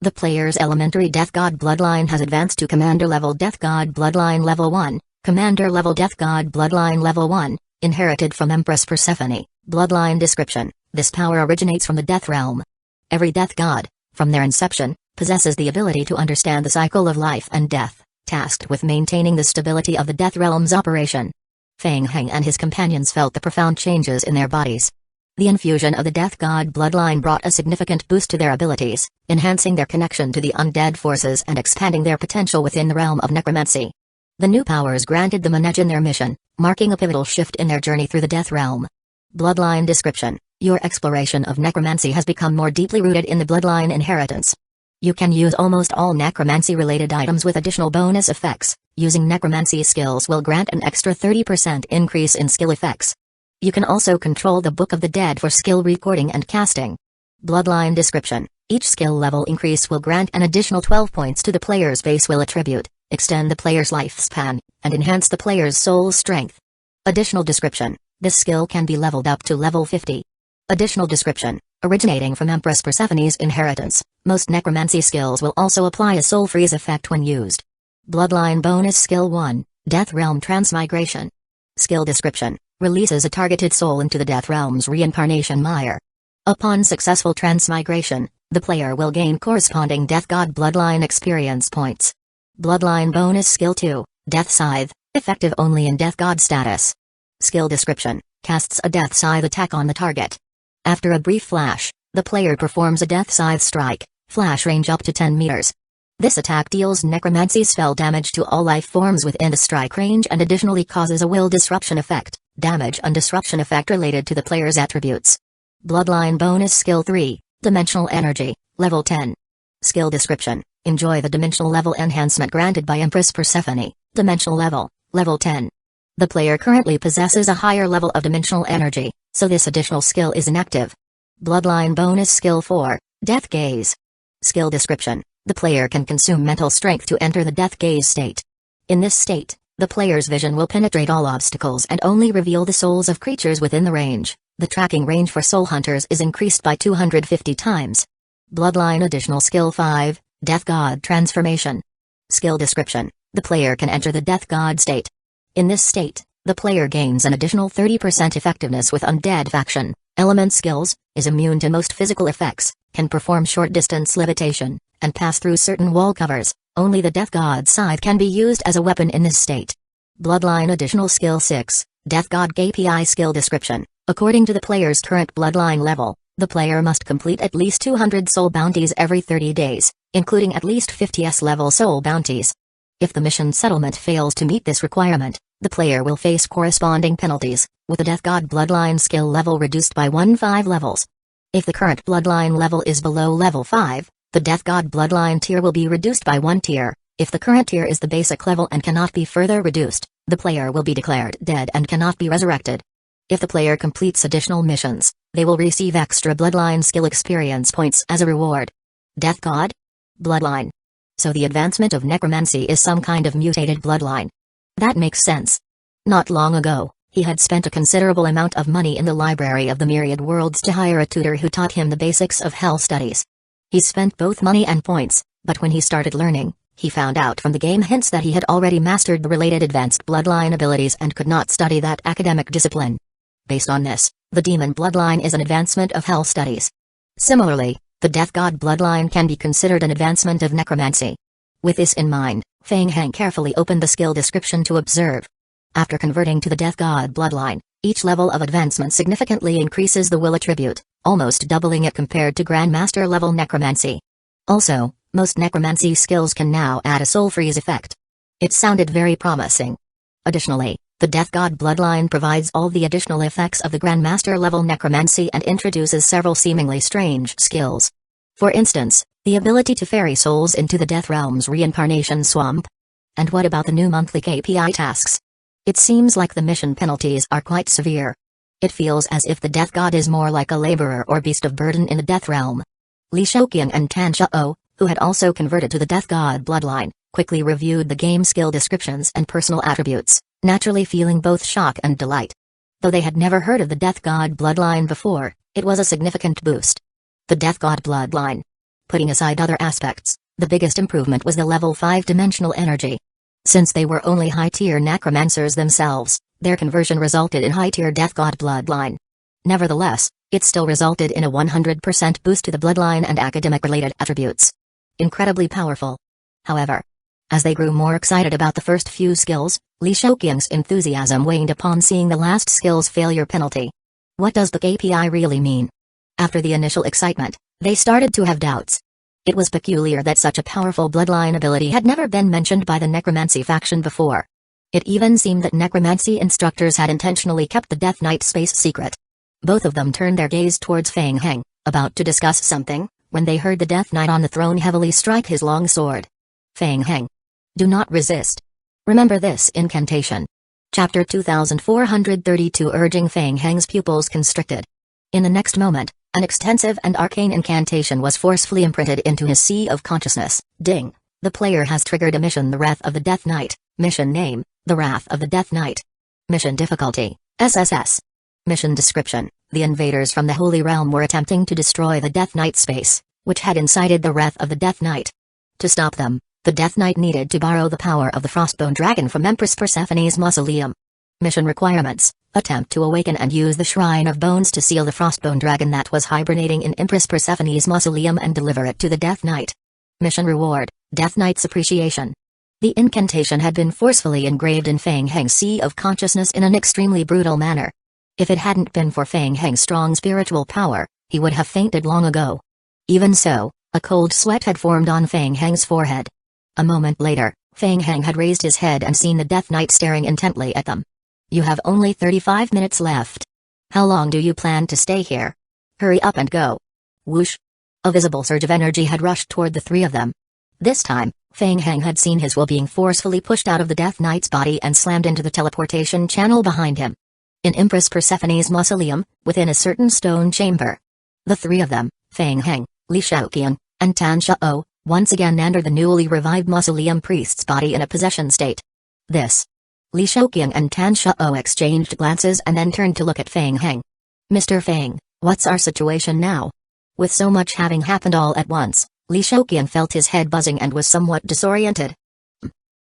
Speaker 1: The player's elementary Death God bloodline has advanced to Commander level Death God bloodline level 1, Commander level Death God bloodline level 1, inherited from Empress Persephone. Bloodline description: this power originates from the Death Realm. Every Death God, from their inception, possesses the ability to understand the cycle of life and death, tasked with maintaining the stability of the Death Realm's operation. Feng Heng and his companions felt the profound changes in their bodies. The infusion of the Death God bloodline brought a significant boost to their abilities, enhancing their connection to the undead forces and expanding their potential within the realm of necromancy. The new powers granted them an edge in their mission, marking a pivotal shift in their journey through the Death Realm. Bloodline description: your exploration of necromancy has become more deeply rooted in the bloodline inheritance. You can use almost all necromancy-related items with additional bonus effects. Using necromancy skills will grant an extra 30% increase in skill effects. You can also control the Book of the Dead for skill recording and casting. Bloodline description: each skill level increase will grant an additional 12 points to the player's base will attribute, extend the player's lifespan, and enhance the player's soul strength. Additional description: this skill can be leveled up to level 50. Additional description: originating from Empress Persephone's inheritance, most necromancy skills will also apply a soul freeze effect when used. Bloodline bonus skill 1, Death Realm Transmigration. Skill description: releases a targeted soul into the Death Realm's reincarnation mire. Upon successful transmigration, the player will gain corresponding Death God bloodline experience points. Bloodline bonus skill 2, Death Scythe, effective only in Death God status. Skill description: casts a Death Scythe attack on the target. After a brief flash, the player performs a Death Scythe strike, flash range up to 10 meters. This attack deals necromancy spell damage to all life forms within the strike range and additionally causes a will disruption effect, damage and disruption effect related to the player's attributes. Bloodline bonus skill 3, Dimensional Energy, level 10. Skill description: enjoy the dimensional level enhancement granted by Empress Persephone, dimensional level 10. The player currently possesses a higher level of dimensional energy, so this additional skill is inactive. Bloodline bonus skill 4, Death Gaze. Skill description: the player can consume mental strength to enter the Death Gaze state. In this state, the player's vision will penetrate all obstacles and only reveal the souls of creatures within the range. The tracking range for soul hunters is increased by 250 times. Bloodline additional skill 5, Death God Transformation. Skill description: the player can enter the Death God state. In this state, the player gains an additional 30% effectiveness with undead faction, element skills, is immune to most physical effects, can perform short-distance levitation, and pass through certain wall covers. Only the Death God Scythe can be used as a weapon in this state. Bloodline additional skill 6, Death God KPI skill description: according to the player's current bloodline level, the player must complete at least 200 soul bounties every 30 days, including at least 50 S-level soul bounties. If the mission settlement fails to meet this requirement, the player will face corresponding penalties, with the Death God bloodline skill level reduced by 15 levels. If the current bloodline level is below level 5, the Death God bloodline tier will be reduced by 1 tier. If the current tier is the basic level and cannot be further reduced, the player will be declared dead and cannot be resurrected. If the player completes additional missions, they will receive extra bloodline skill experience points as a reward. Death God bloodline. So the advancement of necromancy is some kind of mutated bloodline. That makes sense. Not long ago, he had spent a considerable amount of money in the library of the Myriad Worlds to hire a tutor who taught him the basics of hell studies. He spent both money and points, but when he started learning, he found out from the game hints that he had already mastered the related advanced bloodline abilities and could not study that academic discipline. Based on this, the demon bloodline is an advancement of hell studies. Similarly, the Death God bloodline can be considered an advancement of necromancy. With this in mind, Feng Heng carefully opened the skill description to observe. After converting to the Death God bloodline, each level of advancement significantly increases the will attribute, almost doubling it compared to Grandmaster level necromancy. Also, most necromancy skills can now add a soul freeze effect. It sounded very promising. Additionally, the Death God bloodline provides all the additional effects of the Grandmaster level necromancy and introduces several seemingly strange skills. For instance, the ability to ferry souls into the Death Realm's reincarnation swamp. And what about the new monthly KPI tasks? It seems like the mission penalties are quite severe. It feels as if the Death God is more like a laborer or beast of burden in the Death Realm. Li Shouqian and Tan Shao, who had also converted to the Death God bloodline, quickly reviewed the game skill descriptions and personal attributes, naturally feeling both shock and delight. Though they had never heard of the Death God bloodline before, it was a significant boost. The Death God bloodline. Putting aside other aspects, the biggest improvement was the level 5-dimensional energy. Since they were only high-tier necromancers themselves, their conversion resulted in high-tier death god bloodline. Nevertheless, it still resulted in a 100% boost to the bloodline and academic-related attributes. Incredibly powerful. However, as they grew more excited about the first few skills, Li Shouqiang's enthusiasm waned upon seeing the last skill's failure penalty. What does the KPI really mean? After the initial excitement, they started to have doubts. It was peculiar that such a powerful bloodline ability had never been mentioned by the necromancy faction before. It even seemed that necromancy instructors had intentionally kept the Death Knight space secret. Both of them turned their gaze towards Feng Heng, about to discuss something, when they heard the Death Knight on the throne heavily strike his long sword. Feng Heng. Do not resist. Remember this incantation. Chapter 2432 Urging Feng Heng's pupils constricted. In the next moment, an extensive and arcane incantation was forcefully imprinted into his sea of consciousness. Ding. The player has triggered a mission, the Wrath of the Death Knight. Mission name, the Wrath of the Death Knight. Mission difficulty, SSS. Mission description, the invaders from the Holy Realm were attempting to destroy the Death Knight space, which had incited the Wrath of the Death Knight. To stop them, the Death Knight needed to borrow the power of the Frostbone Dragon from Empress Persephone's mausoleum. Mission requirements, attempt to awaken and use the Shrine of Bones to seal the Frostbone Dragon that was hibernating in Empress Persephone's mausoleum and deliver it to the Death Knight. Mission reward, Death Knight's appreciation. The incantation had been forcefully engraved in Feng Heng's sea of consciousness in an extremely brutal manner. If it hadn't been for Feng Heng's strong spiritual power, he would have fainted long ago. Even so, a cold sweat had formed on Feng Heng's forehead. A moment later, Feng Heng had raised his head and seen the Death Knight staring intently at them. You have only 35 minutes left. How long do you plan to stay here? Hurry up and go. Whoosh. A visible surge of energy had rushed toward the three of them. This time, Feng Heng had seen his will being forcefully pushed out of the Death Knight's body and slammed into the teleportation channel behind him. In Empress Persephone's mausoleum, within a certain stone chamber. The three of them, Feng Heng, Li Shaoqiang, and Tan Shao, once again entered the newly revived mausoleum priest's body in a possession state. This. Li Shaoqiang and Tan Shao exchanged glances and then turned to look at Feng Heng. Mr. Feng, what's our situation now? With so much having happened all at once, Li Shaoqiang felt his head buzzing and was somewhat disoriented.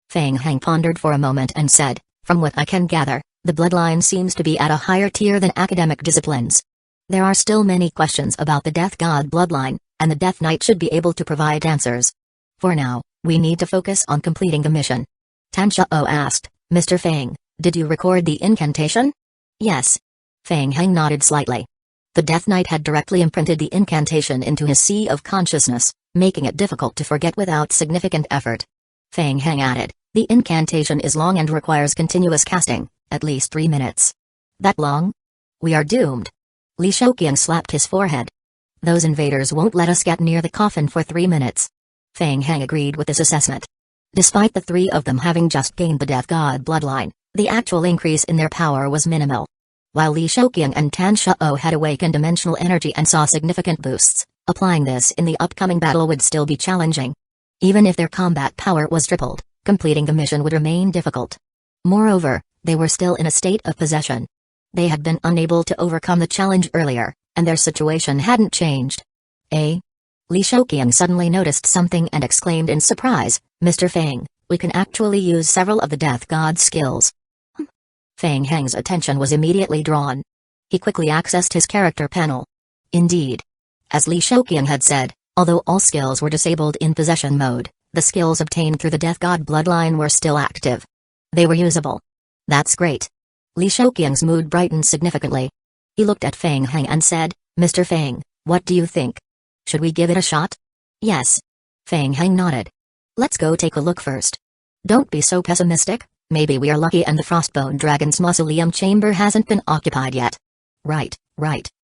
Speaker 1: Feng Heng pondered for a moment and said, from what I can gather, the bloodline seems to be at a higher tier than academic disciplines. There are still many questions about the Death God bloodline, and the Death Knight should be able to provide answers. For now, we need to focus on completing the mission. Tan Shao asked, Mr. Feng, did you record the incantation? Yes. Feng Heng nodded slightly. The Death Knight had directly imprinted the incantation into his sea of consciousness, making it difficult to forget without significant effort. Feng Heng added, the incantation is long and requires continuous casting, at least 3 minutes. That long? We are doomed. Li Shaoqiang slapped his forehead. Those invaders won't let us get near the coffin for 3 minutes. Feng Heng agreed with this assessment. Despite the three of them having just gained the Death God bloodline, the actual increase in their power was minimal. While Li Shaoqiang and Tan Shao had awakened dimensional energy and saw significant boosts, applying this in the upcoming battle would still be challenging. Even if their combat power was tripled, completing the mission would remain difficult. Moreover, they were still in a state of possession. They had been unable to overcome the challenge earlier, and their situation hadn't changed. Li Shaoqiang suddenly noticed something and exclaimed in surprise, Mr. Feng, we can actually use several of the Death God's skills. Feng Heng's attention was immediately drawn. He quickly accessed his character panel. Indeed. As Li Shaoqiang had said, although all skills were disabled in possession mode, the skills obtained through the Death God bloodline were still active. They were usable. That's great. Li Shaoqiang's mood brightened significantly. He looked at Feng Heng and said, Mr. Feng, what do you think? Should we give it a shot? Yes. Feng Heng nodded. Let's go take a look first. Don't be so pessimistic, maybe we are lucky and the Frostbone Dragon's mausoleum chamber hasn't been occupied yet. Right,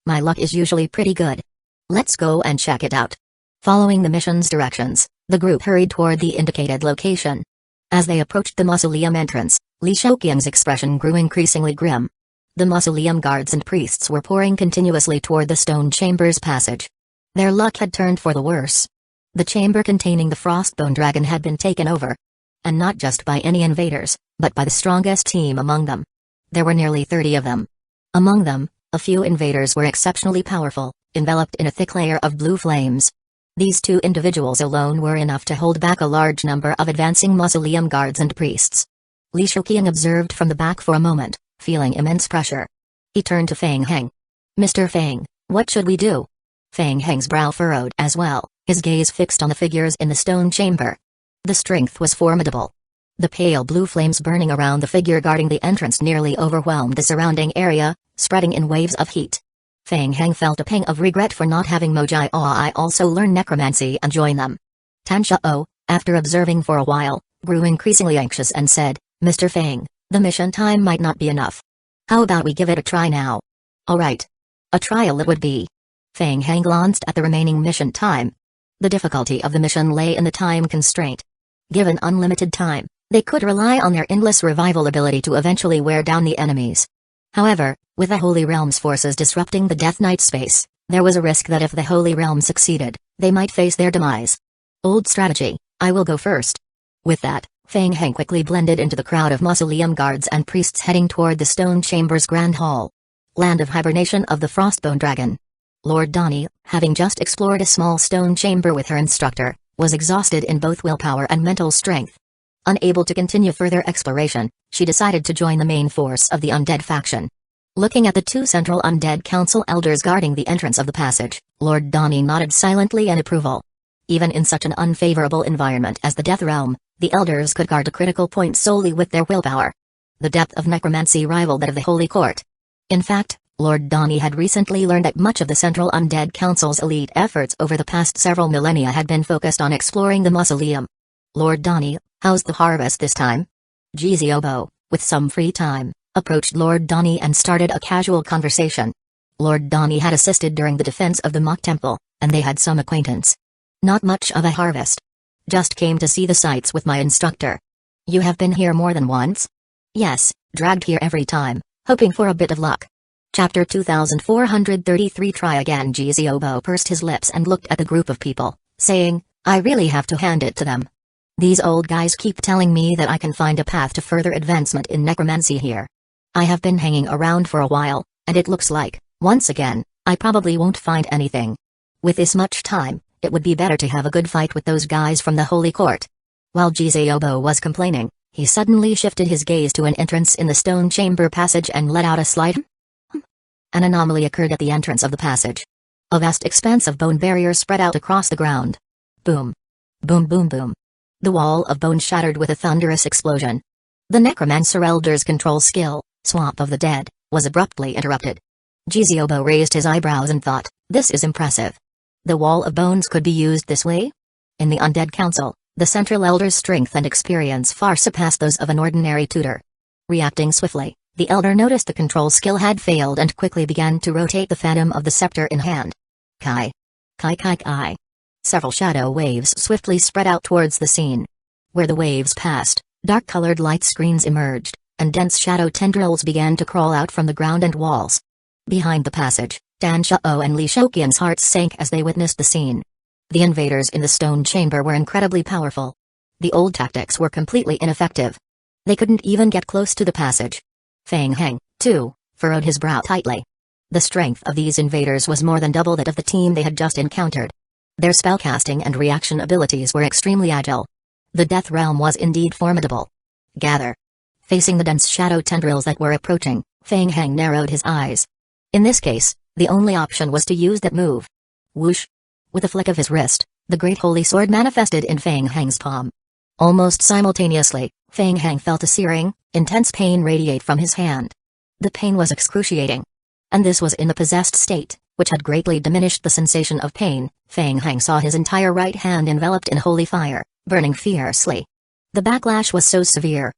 Speaker 1: my luck is usually pretty good. Let's go and check it out. Following the mission's directions, the group hurried toward the indicated location. As they approached the mausoleum entrance, Li Shaoqiang's expression grew increasingly grim. The mausoleum guards and priests were pouring continuously toward the stone chamber's passage. Their luck had turned for the worse. The chamber containing the Frostbone Dragon had been taken over. And not just by any invaders, but by the strongest team among them. There were nearly 30 of them. Among them, a few invaders were exceptionally powerful, enveloped in a thick layer of blue flames. These two individuals alone were enough to hold back a large number of advancing mausoleum guards and priests. Li Shouqian observed from the back for a moment, feeling immense pressure. He turned to Feng Heng. "Mr. Feng, what should we do?" Feng Heng's brow furrowed as well, his gaze fixed on the figures in the stone chamber. The strength was formidable. The pale blue flames burning around the figure guarding the entrance nearly overwhelmed the surrounding area, spreading in waves of heat. Feng Heng felt a pang of regret for not having Mojai Ai also learn necromancy and join them. Tan Shao, after observing for a while, grew increasingly anxious and said, "Mr. Feng, the mission time might not be enough. How about we give it a try now?" "All right. A trial it would be." Feng Heng glanced at the remaining mission time. The difficulty of the mission lay in the time constraint. Given unlimited time, they could rely on their endless revival ability to eventually wear down the enemies. However, with the Holy Realm's forces disrupting the Death Knight space, there was a risk that if the Holy Realm succeeded, they might face their demise. Old strategy, I will go first. With that, Feng Heng quickly blended into the crowd of mausoleum guards and priests heading toward the stone chamber's grand hall. Land of hibernation of the Frostbone Dragon. Lord Donnie, having just explored a small stone chamber with her instructor, was exhausted in both willpower and mental strength. Unable to continue further exploration, she decided to join the main force of the undead faction. Looking at the two central undead council elders guarding the entrance of the passage, Lord Donnie nodded silently in approval. Even in such an unfavorable environment as the Death Realm, the elders could guard a critical point solely with their willpower. The depth of necromancy rivaled that of the Holy Court. In fact, Lord Donnie had recently learned that much of the Central Undead Council's elite efforts over the past several millennia had been focused on exploring the mausoleum. "Lord Donnie, how's the harvest this time?" Jiziobo, with some free time, approached Lord Donnie and started a casual conversation. Lord Donnie had assisted during the defense of the mock temple, and they had some acquaintance. "Not much of a harvest. Just came to see the sights with my instructor." "You have been here more than once?" "Yes, dragged here every time, hoping for a bit of luck." Chapter 2433 Try again. Jiziobo pursed his lips and looked at the group of people, saying, "I really have to hand it to them. These old guys keep telling me that I can find a path to further advancement in necromancy here. I have been hanging around for a while, and it looks like, once again, I probably won't find anything. With this much time, it would be better to have a good fight with those guys from the Holy Court." While Jiziobo was complaining, he suddenly shifted his gaze to an entrance in the stone chamber passage and let out a slight An anomaly occurred at the entrance of the passage. A vast expanse of bone barrier spread out across the ground. Boom. Boom boom boom. The wall of bone shattered with a thunderous explosion. The Necromancer Elder's control skill, Swamp of the Dead, was abruptly interrupted. Jiziobo raised his eyebrows and thought, this is impressive. The wall of bones could be used this way? In the Undead Council, the Central Elder's strength and experience far surpassed those of an ordinary tutor. Reacting swiftly, the Elder noticed the control skill had failed and quickly began to rotate the phantom of the scepter in hand. Kai. Kai kai kai. Several shadow waves swiftly spread out towards the scene. Where the waves passed, dark-colored light screens emerged, and dense shadow tendrils began to crawl out from the ground and walls. Behind the passage, Danzō and Li Shouqian's hearts sank as they witnessed the scene. The invaders in the stone chamber were incredibly powerful. The old tactics were completely ineffective. They couldn't even get close to the passage. Feng Heng, too, furrowed his brow tightly. The strength of these invaders was more than double that of the team they had just encountered. Their spellcasting and reaction abilities were extremely agile. The Death Realm was indeed formidable. Gather. Facing the dense shadow tendrils that were approaching, Feng Heng narrowed his eyes. In this case, the only option was to use that move. Whoosh! With a flick of his wrist, the great holy sword manifested in Feng Heng's palm. Almost simultaneously, Feng Heng felt a searing, intense pain radiate from his hand. The pain was excruciating. And this was in the possessed state, which had greatly diminished the sensation of pain. Feng Heng saw his entire right hand enveloped in holy fire, burning fiercely. The backlash was so severe.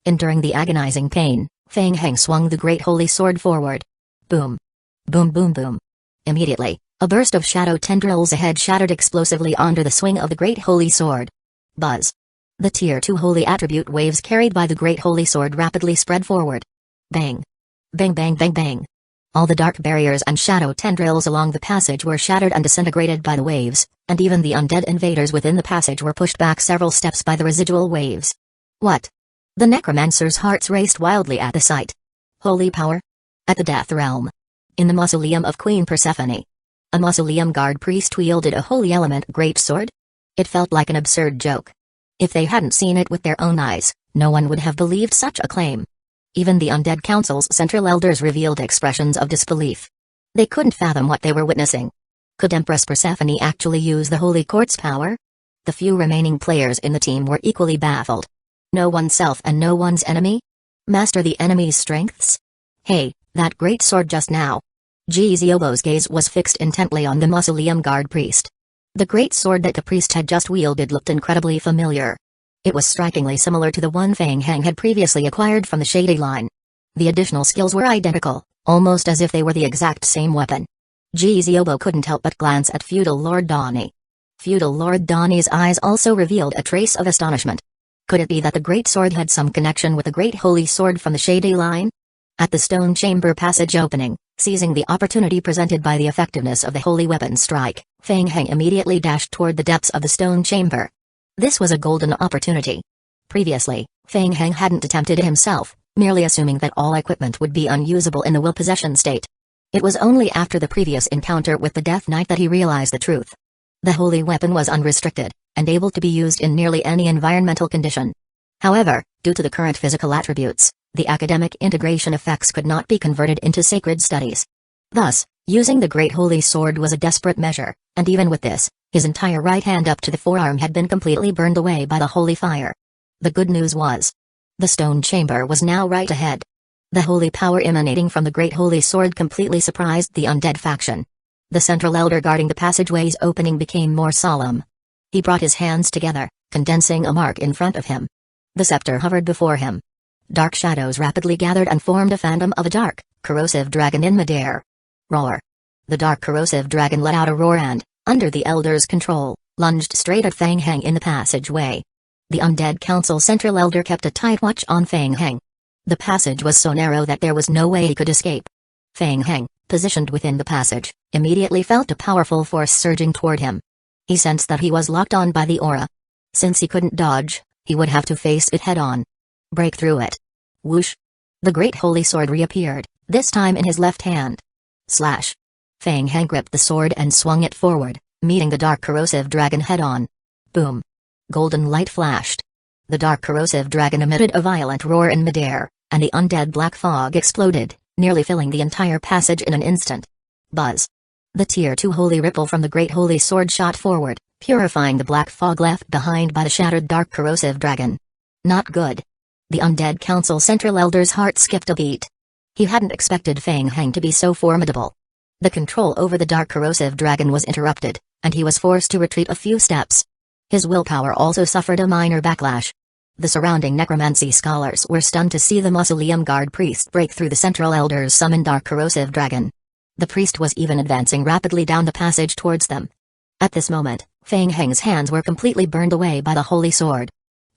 Speaker 1: Enduring the agonizing pain, Feng Heng swung the great holy sword forward. Boom. Boom boom boom. Immediately, a burst of shadow tendrils ahead shattered explosively under the swing of the great holy sword. Buzz. The Tier 2 holy attribute waves carried by the great holy sword rapidly spread forward. Bang. Bang bang bang bang. All the dark barriers and shadow tendrils along the passage were shattered and disintegrated by the waves, and even the undead invaders within the passage were pushed back several steps by the residual waves. What? The necromancer's hearts raced wildly at the sight. Holy power? At the Death Realm. In the mausoleum of Queen Persephone. A mausoleum guard priest wielded a holy element greatsword? It felt like an absurd joke. If they hadn't seen it with their own eyes, no one would have believed such a claim. Even the Undead Council's central elders revealed expressions of disbelief. They couldn't fathom what they were witnessing. Could Empress Persephone actually use the Holy Court's power? The few remaining players in the team were equally baffled. Know oneself and know one's enemy? Master the enemy's strengths? Hey, that great sword just now. Ziobo's gaze was fixed intently on the mausoleum guard priest. The great sword that the priest had just wielded looked incredibly familiar. It was strikingly similar to the one Fang Heng had previously acquired from the Shady Line. The additional skills were identical, almost as if they were the exact same weapon. Ziobo couldn't help but glance at Feudal Lord Donnie. Feudal Lord Donnie's eyes also revealed a trace of astonishment. Could it be that the great sword had some connection with the great holy sword from the Shady Line? At the stone chamber passage opening, seizing the opportunity presented by the effectiveness of the holy weapon strike, Fang Heng immediately dashed toward the depths of the stone chamber. This was a golden opportunity. Previously, Fang Heng hadn't attempted it himself, merely assuming that all equipment would be unusable in the will possession state. It was only after the previous encounter with the Death Knight that he realized the truth. The holy weapon was unrestricted, and able to be used in nearly any environmental condition. However, due to the current physical attributes, the academic integration effects could not be converted into sacred studies. Thus, using the great holy sword was a desperate measure, and even with this, his entire right hand up to the forearm had been completely burned away by the holy fire. The good news was, the stone chamber was now right ahead. The holy power emanating from the great holy sword completely surprised the undead faction. The central elder guarding the passageway's opening became more solemn. He brought his hands together, condensing a mark in front of him. The scepter hovered before him. Dark shadows rapidly gathered and formed a phantom of a dark, corrosive dragon in midair. Roar. The dark corrosive dragon let out a roar and, under the elder's control, lunged straight at Fang Heng in the passageway. The Undead Council central elder kept a tight watch on Fang Heng. The passage was so narrow that there was no way he could escape. Fang Heng, positioned within the passage, immediately felt a powerful force surging toward him. He sensed that he was locked on by the aura. Since he couldn't dodge, he would have to face it head-on. Break through it. Whoosh. The great holy sword reappeared, this time in his left hand. Slash. Fang Heng gripped the sword and swung it forward, meeting the dark corrosive dragon head-on. Boom. Golden light flashed. The dark corrosive dragon emitted a violent roar in midair, and the undead black fog exploded, nearly filling the entire passage in an instant. Buzz. The Tier 2 holy ripple from the great holy sword shot forward, purifying the black fog left behind by the shattered dark corrosive dragon. Not good. The Undead Council central elder's heart skipped a beat. He hadn't expected Fang Heng to be so formidable. The control over the dark corrosive dragon was interrupted, and he was forced to retreat a few steps. His willpower also suffered a minor backlash. The surrounding necromancy scholars were stunned to see the mausoleum guard priest break through the central elder's summoned dark corrosive dragon. The priest was even advancing rapidly down the passage towards them. At this moment, Fang Heng's hands were completely burned away by the holy sword.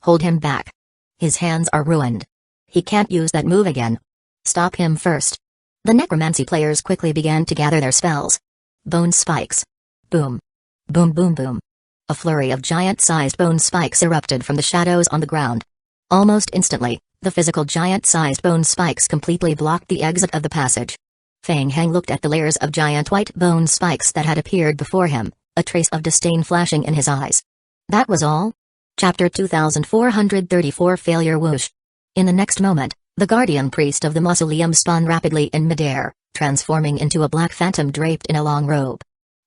Speaker 1: Hold him back. His hands are ruined. He can't use that move again. Stop him first. The necromancy players quickly began to gather their spells. Bone spikes. Boom. Boom boom boom. A flurry of giant-sized bone spikes erupted from the shadows on the ground. Almost instantly, the physical giant-sized bone spikes completely blocked the exit of the passage. Fang Heng looked at the layers of giant white bone spikes that had appeared before him, a trace of disdain flashing in his eyes. That was all? Chapter 2434 Failure Whoosh. In the next moment, the guardian priest of the mausoleum spun rapidly in midair, transforming into a black phantom draped in a long robe.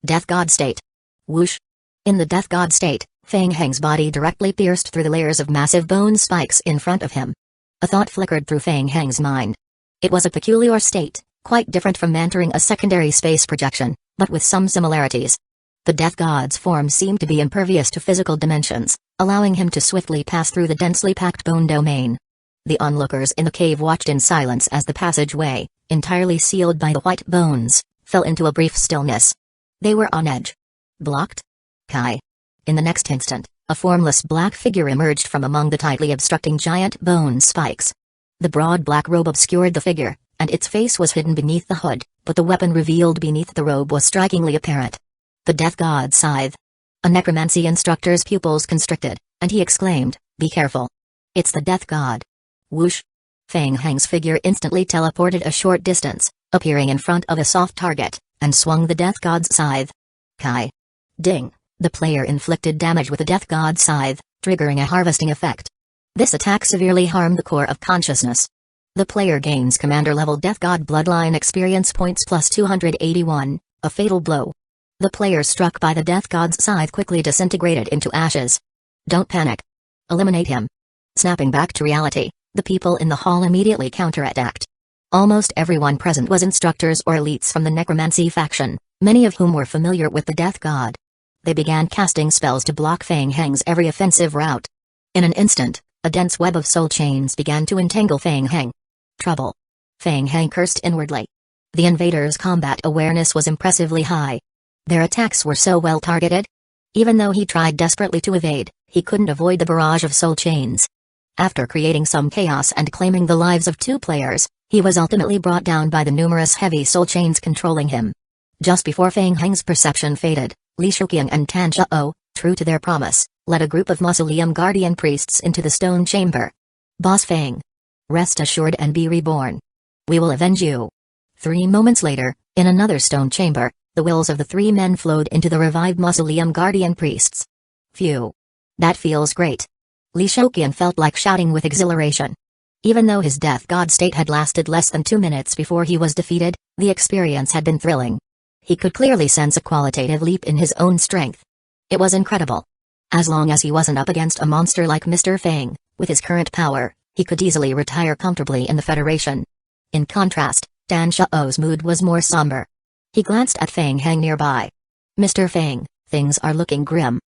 Speaker 1: Death God state. Whoosh. In the Death God state, Fang Heng's body directly pierced through the layers of massive bone spikes in front of him. A thought flickered through Fang Heng's mind. It was a peculiar state, quite different from entering a secondary space projection, but with some similarities. The Death God's form seemed to be impervious to physical dimensions, allowing him to swiftly pass through the densely packed bone domain. The onlookers in the cave watched in silence as the passageway, entirely sealed by the white bones, fell into a brief stillness. They were on edge. Blocked? Kai. In the next instant, a formless black figure emerged from among the tightly obstructing giant bone spikes. The broad black robe obscured the figure, and its face was hidden beneath the hood, but the weapon revealed beneath the robe was strikingly apparent. The Death God's scythe. A necromancy instructor's pupils constricted, and he exclaimed, "Be careful. It's the Death God." Whoosh. Fang Heng's figure instantly teleported a short distance, appearing in front of a soft target, and swung the Death God's scythe. Kai. Ding. The player inflicted damage with the Death God's scythe, triggering a harvesting effect. This attack severely harmed the core of consciousness. The player gains commander-level Death God Bloodline experience points plus 281, a fatal blow. The player struck by the Death God's scythe quickly disintegrated into ashes. Don't panic. Eliminate him. Snapping back to reality, the people in the hall immediately counterattacked. Almost everyone present was instructors or elites from the Necromancy faction, many of whom were familiar with the Death God. They began casting spells to block Feng Heng's every offensive route. In an instant, a dense web of soul chains began to entangle Feng Heng. Trouble. Feng Heng cursed inwardly. The invaders' combat awareness was impressively high. Their attacks were so well targeted. Even though he tried desperately to evade, he couldn't avoid the barrage of soul chains. After creating some chaos and claiming the lives of 2 players, he was ultimately brought down by the numerous heavy soul chains controlling him. Just before Feng Heng's perception faded, Li Shouqiang and Tan Zhao, true to their promise, led a group of Mausoleum Guardian priests into the stone chamber. Boss Feng. Rest assured and be reborn. We will avenge you. 3 moments later, in another stone chamber, the wills of the 3 men flowed into the revived Mausoleum Guardian priests. Phew. That feels great. Li Shouqiang felt like shouting with exhilaration. Even though his Death God state had lasted less than 2 minutes before he was defeated, the experience had been thrilling. He could clearly sense a qualitative leap in his own strength. It was incredible. As long as he wasn't up against a monster like Mr. Feng, with his current power, he could easily retire comfortably in the Federation. In contrast, Dan Zhao's mood was more somber. He glanced at Feng Heng nearby. Mr. Feng, things are looking grim.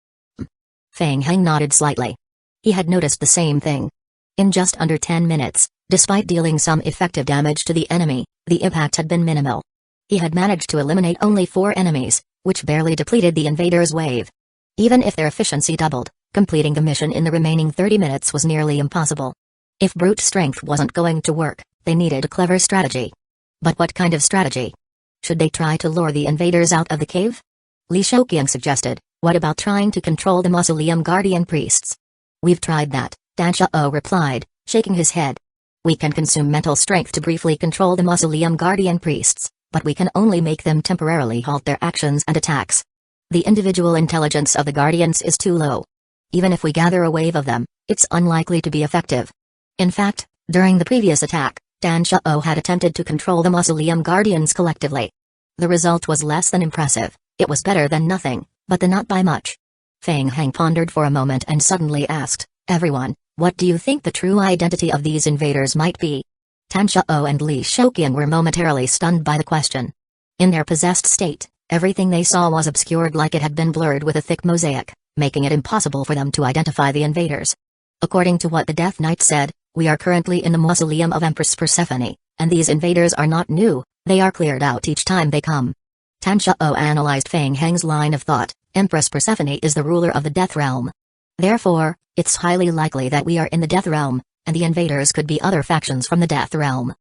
Speaker 1: Feng Heng nodded slightly. He had noticed the same thing. In just under 10 minutes, despite dealing some effective damage to the enemy, the impact had been minimal. He had managed to eliminate only 4 enemies, which barely depleted the invaders' wave. Even if their efficiency doubled, completing the mission in the remaining 30 minutes was nearly impossible. If brute strength wasn't going to work, they needed a clever strategy. But what kind of strategy? Should they try to lure the invaders out of the cave? Li Shouqiang suggested, what about trying to control the Mausoleum Guardian priests? We've tried that, Dan Zhao replied, shaking his head. We can consume mental strength to briefly control the Mausoleum Guardian priests, but we can only make them temporarily halt their actions and attacks. The individual intelligence of the Guardians is too low. Even if we gather a wave of them, it's unlikely to be effective. In fact, during the previous attack, Dan Zhao had attempted to control the Mausoleum Guardians collectively. The result was less than impressive. It was better than nothing, but not by much. Feng Heng pondered for a moment and suddenly asked, everyone, what do you think the true identity of these invaders might be? Tan Zhao and Li Shouqiang were momentarily stunned by the question. In their possessed state, everything they saw was obscured like it had been blurred with a thick mosaic, making it impossible for them to identify the invaders. According to what the Death Knight said, we are currently in the mausoleum of Empress Persephone, and these invaders are not new, they are cleared out each time they come. Tan Zhao analyzed Feng Heng's line of thought. Empress Persephone is the ruler of the Death Realm. Therefore, it's highly likely that we are in the Death Realm, and the invaders could be other factions from the Death Realm.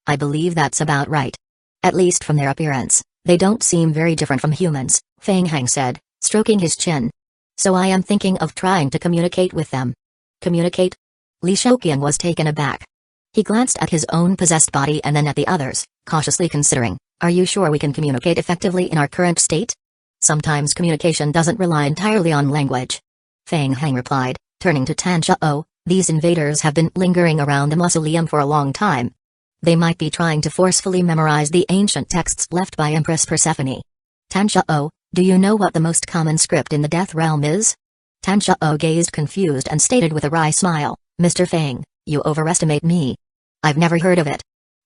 Speaker 1: I believe that's about right. At least from their appearance, they don't seem very different from humans, Feng Heng said, stroking his chin. So I am thinking of trying to communicate with them. Communicate? Li Shouqiang was taken aback. He glanced at his own possessed body and then at the others, cautiously considering, are you sure we can communicate effectively in our current state? Sometimes communication doesn't rely entirely on language. Feng Heng replied, turning to Tan Zhao, these invaders have been lingering around the mausoleum for a long time. They might be trying to forcefully memorize the ancient texts left by Empress Persephone. Tan Zhao, do you know what the most common script in the Death Realm is? Tan Zhao gazed confused and stated with a wry smile, Mr. Feng, you overestimate me. I've never heard of it.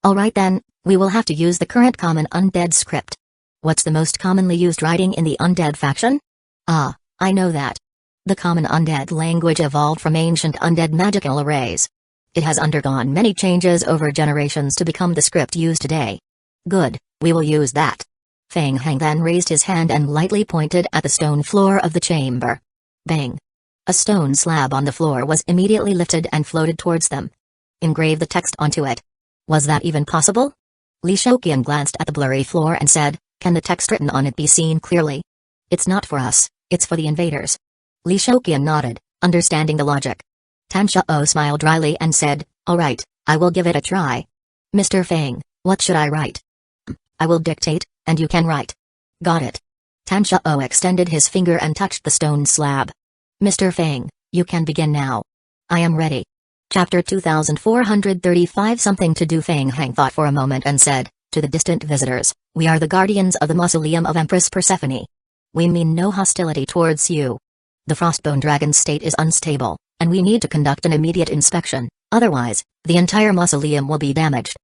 Speaker 1: Alright then, we will have to use the current common undead script. What's the most commonly used writing in the undead faction? Ah, I know that. The common undead language evolved from ancient undead magical arrays. It has undergone many changes over generations to become the script used today. Good, we will use that. Feng Heng then raised his hand and lightly pointed at the stone floor of the chamber. Bang! A stone slab on the floor was immediately lifted and floated towards them. Engrave the text onto it. Was that even possible? Li Shouqiang glanced at the blurry floor and said, can the text written on it be seen clearly? It's not for us, it's for the invaders. Li Shouqiang nodded, understanding the logic. Tan Zhao smiled dryly and said, alright, I will give it a try. Mr. Feng, what should I write? I will dictate, And you can write. Got it. Danzō extended his finger and touched the stone slab. Mr. Feng, you can begin now. I am ready. Chapter 2435. Something to do. Feng Hang thought for a moment and said, to the distant visitors, we are the guardians of the mausoleum of Empress Persephone. We mean no hostility towards you. The Frostbone Dragon's state is unstable, and we need to conduct an immediate inspection, otherwise, the entire mausoleum will be damaged.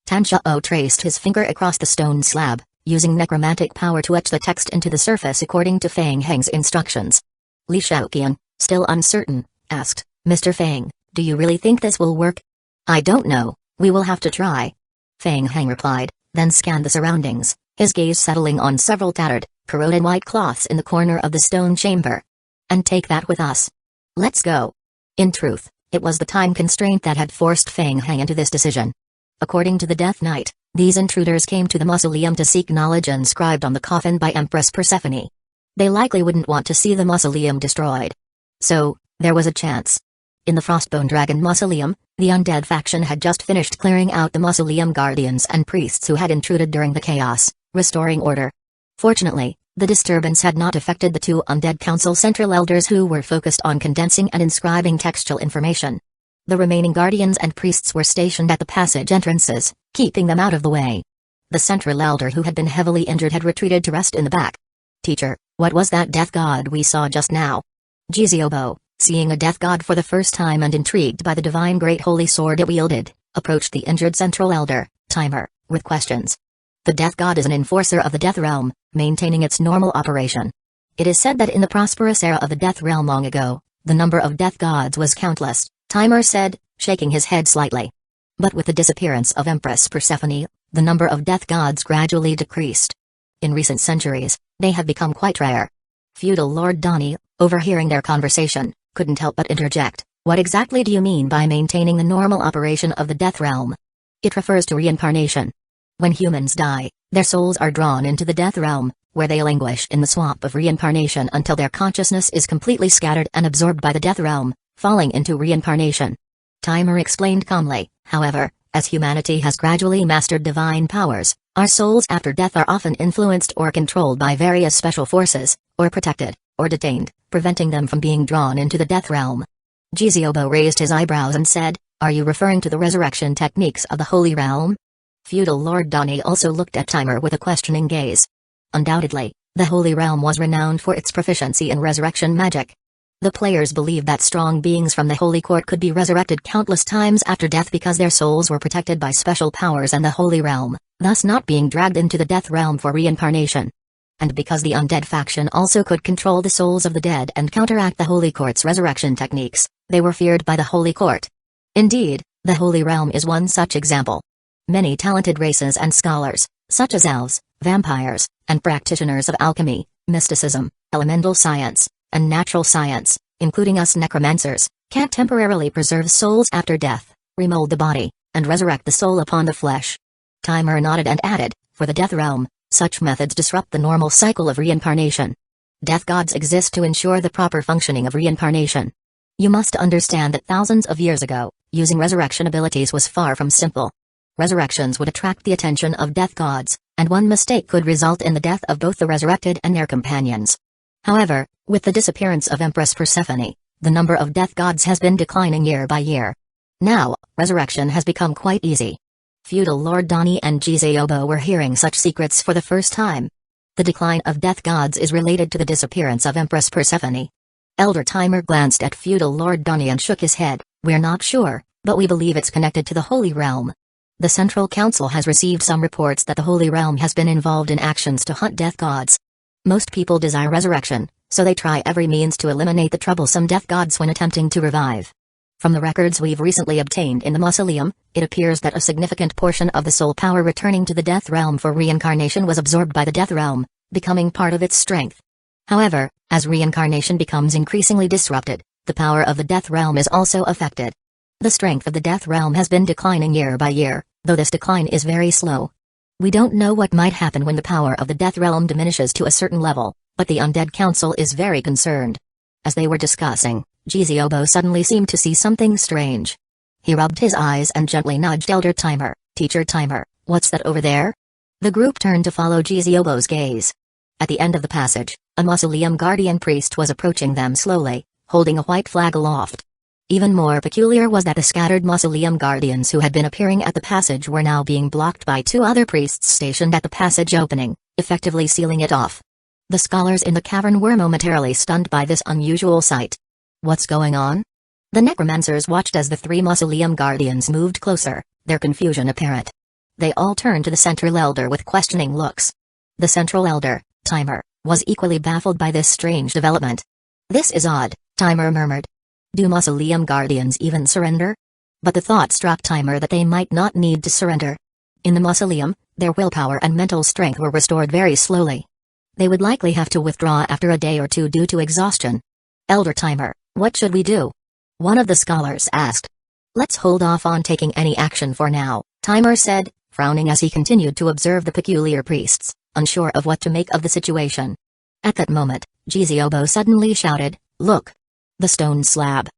Speaker 1: Danzō traced his finger across the stone slab, using necromantic power to etch the text into the surface according to Feng Hang's instructions. Li Shaoqian, still uncertain, asked, Mr. Feng, do you really think this will work? I don't know, we will have to try. Feng Hang replied, then scanned the surroundings, his gaze settling on several tattered, corroded white cloths in the corner of the stone chamber. And take that with us. Let's go. In truth, it was the time constraint that had forced Feng Hang into this decision. According to the Death Knight, these intruders came to the mausoleum to seek knowledge inscribed on the coffin by Empress Persephone. They likely wouldn't want to see the mausoleum destroyed. So, there was a chance. In the Frostbone Dragon mausoleum, the undead faction had just finished clearing out the mausoleum guardians and priests who had intruded during the chaos, restoring order. Fortunately, the disturbance had not affected the two undead council central elders who were focused on condensing and inscribing textual information. The remaining guardians and priests were stationed at the passage entrances, keeping them out of the way. The central elder who had been heavily injured had retreated to rest in the back. Teacher, what was that death god we saw just now? Jiziobo, seeing a death god for the first time and intrigued by the divine great holy sword it wielded, approached the injured central elder, Timer, with questions. The death god is an enforcer of the death realm, maintaining its normal operation. It is said that in the prosperous era of the death realm long ago, the number of death gods was countless, Timer said, shaking his head slightly. But with the disappearance of Empress Persephone, the number of death gods gradually decreased. In recent centuries, they have become quite rare. Feudal Lord Donnie, overhearing their conversation, couldn't help but interject, what exactly do you mean by maintaining the normal operation of the death realm? It refers to reincarnation. When humans die, their souls are drawn into the death realm, where they languish in the swamp of reincarnation until their consciousness is completely scattered and absorbed by the death realm, falling into reincarnation. Timer explained calmly, however, as humanity has gradually mastered divine powers, our souls after death are often influenced or controlled by various special forces, or protected, or detained, preventing them from being drawn into the death realm. Jiziobo raised his eyebrows and said, are you referring to the resurrection techniques of the Holy Realm? Feudal Lord Donnie also looked at Timer with a questioning gaze. Undoubtedly, the Holy Realm was renowned for its proficiency in resurrection magic. The players believed that strong beings from the Holy Court could be resurrected countless times after death because their souls were protected by special powers and the Holy Realm, thus not being dragged into the death realm for reincarnation. And because the undead faction also could control the souls of the dead and counteract the Holy Court's resurrection techniques, they were feared by the Holy Court. Indeed, the Holy Realm is one such example. Many talented races and scholars, such as elves, vampires, and practitioners of alchemy, mysticism, elemental science, and natural science, including us necromancers, can't temporarily preserve souls after death, remold the body, and resurrect the soul upon the flesh. Timer nodded and added, for the death realm, such methods disrupt the normal cycle of reincarnation. Death gods exist to ensure the proper functioning of reincarnation. You must understand that thousands of years ago, using resurrection abilities was far from simple. Resurrections would attract the attention of death gods, and one mistake could result in the death of both the resurrected and their companions. However, with the disappearance of Empress Persephone, the number of death gods has been declining year by year. Now, resurrection has become quite easy. Feudal Lord Donnie and Jiziobo were hearing such secrets for the first time. The decline of death gods is related to the disappearance of Empress Persephone. Elder Timer glanced at Feudal Lord Donnie and shook his head, we're not sure, but we believe it's connected to the Holy Realm. The Central Council has received some reports that the Holy Realm has been involved in actions to hunt death gods. Most people desire resurrection, so they try every means to eliminate the troublesome death gods when attempting to revive. From the records we've recently obtained in the mausoleum, it appears that a significant portion of the soul power returning to the death realm for reincarnation was absorbed by the death realm, becoming part of its strength. However, as reincarnation becomes increasingly disrupted, the power of the death realm is also affected. The strength of the death realm has been declining year by year, though this decline is very slow. We don't know what might happen when the power of the death realm diminishes to a certain level, but the Undead Council is very concerned. As they were discussing, Jiziobo suddenly seemed to see something strange. He rubbed his eyes and gently nudged Elder Timer, Teacher Timer, what's that over there? The group turned to follow Jizobo's gaze. At the end of the passage, a mausoleum guardian priest was approaching them slowly, holding a white flag aloft. Even more peculiar was that the scattered mausoleum guardians who had been appearing at the passage were now being blocked by two other priests stationed at the passage opening, effectively sealing it off. The scholars in the cavern were momentarily stunned by this unusual sight. What's going on? The necromancers watched as the three mausoleum guardians moved closer, their confusion apparent. They all turned to the central elder with questioning looks. The central elder, Timer, was equally baffled by this strange development. "This is odd," Timer murmured. "Do mausoleum guardians even surrender?" But the thought struck Timer that they might not need to surrender. In the mausoleum, their willpower and mental strength were restored very slowly. They would likely have to withdraw after a day or two due to exhaustion. "Elder Timer, what should we do?" one of the scholars asked. "Let's hold off on taking any action for now," Timer said, frowning as he continued to observe the peculiar priests, unsure of what to make of the situation. At that moment, Jizobo suddenly shouted, "Look! The stone slab!"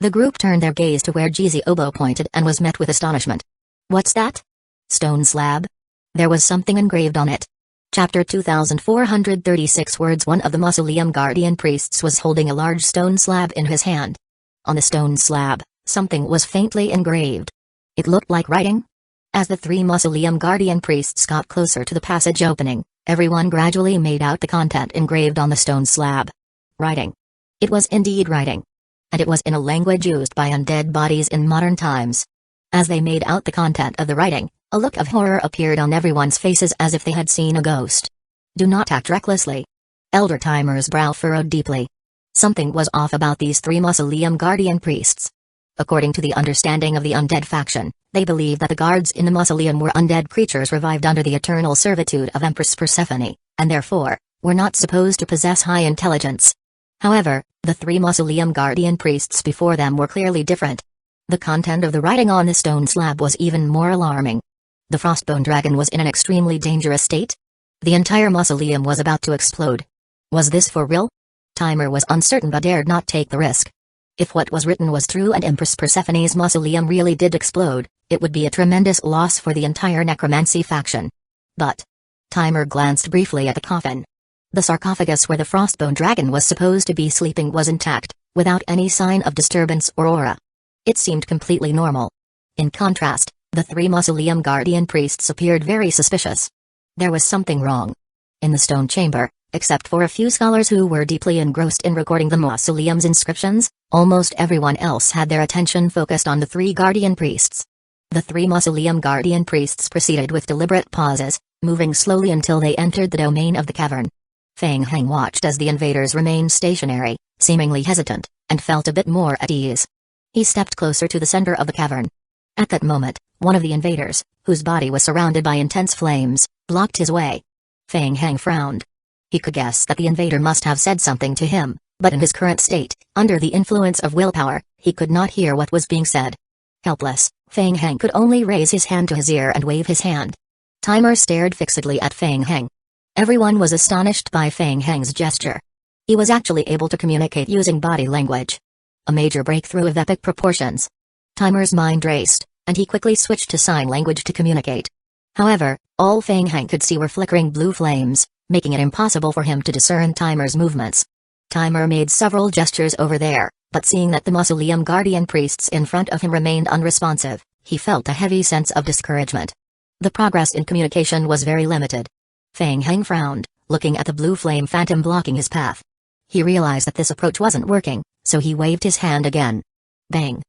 Speaker 1: The group turned their gaze to where Jizobo pointed and was met with astonishment. "What's that? Stone slab?" There was something engraved on it. Chapter 2436 words. One of the mausoleum guardian priests was holding a large stone slab in his hand. On the stone slab, something was faintly engraved. It looked like writing. As the three mausoleum guardian priests got closer to the passage opening, everyone gradually made out the content engraved on the stone slab. Writing. It was indeed writing. And it was in a language used by undead bodies in modern times. As they made out the content of the writing, a look of horror appeared on everyone's faces as if they had seen a ghost. "Do not act recklessly." Elder Timer's brow furrowed deeply. Something was off about these three mausoleum guardian priests. According to the understanding of the undead faction, they believed that the guards in the mausoleum were undead creatures revived under the eternal servitude of Empress Persephone, and therefore, were not supposed to possess high intelligence. However, the three mausoleum guardian priests before them were clearly different. The content of the writing on the stone slab was even more alarming. The Frostbone dragon was in an extremely dangerous state? The entire mausoleum was about to explode. Was this for real? Timer was uncertain but dared not take the risk. If what was written was true and Empress Persephone's mausoleum really did explode, it would be a tremendous loss for the entire necromancy faction. But Timer glanced briefly at the coffin. The sarcophagus where the Frostbone dragon was supposed to be sleeping was intact, without any sign of disturbance or aura. It seemed completely normal. In contrast, the three mausoleum guardian priests appeared very suspicious. There was something wrong. In the stone chamber, except for a few scholars who were deeply engrossed in recording the mausoleum's inscriptions, almost everyone else had their attention focused on the three guardian priests. The three mausoleum guardian priests proceeded with deliberate pauses, moving slowly until they entered the domain of the cavern. Feng Heng watched as the invaders remained stationary, seemingly hesitant, and felt a bit more at ease. He stepped closer to the center of the cavern. At that moment, one of the invaders, whose body was surrounded by intense flames, blocked his way. Feng Heng frowned. He could guess that the invader must have said something to him, but in his current state, under the influence of willpower, he could not hear what was being said. Helpless, Feng Heng could only raise his hand to his ear and wave his hand. Timer stared fixedly at Feng Heng. Everyone was astonished by Feng Heng's gesture. He was actually able to communicate using body language. A major breakthrough of epic proportions. Timer's mind raced, and he quickly switched to sign language to communicate. However, all Feng Heng could see were flickering blue flames, making it impossible for him to discern Timer's movements. Timer made several gestures over there, but seeing that the mausoleum guardian priests in front of him remained unresponsive, he felt a heavy sense of discouragement. The progress in communication was very limited. Feng Heng frowned, looking at the blue flame phantom blocking his path. He realized that this approach wasn't working, so he waved his hand again. Bang!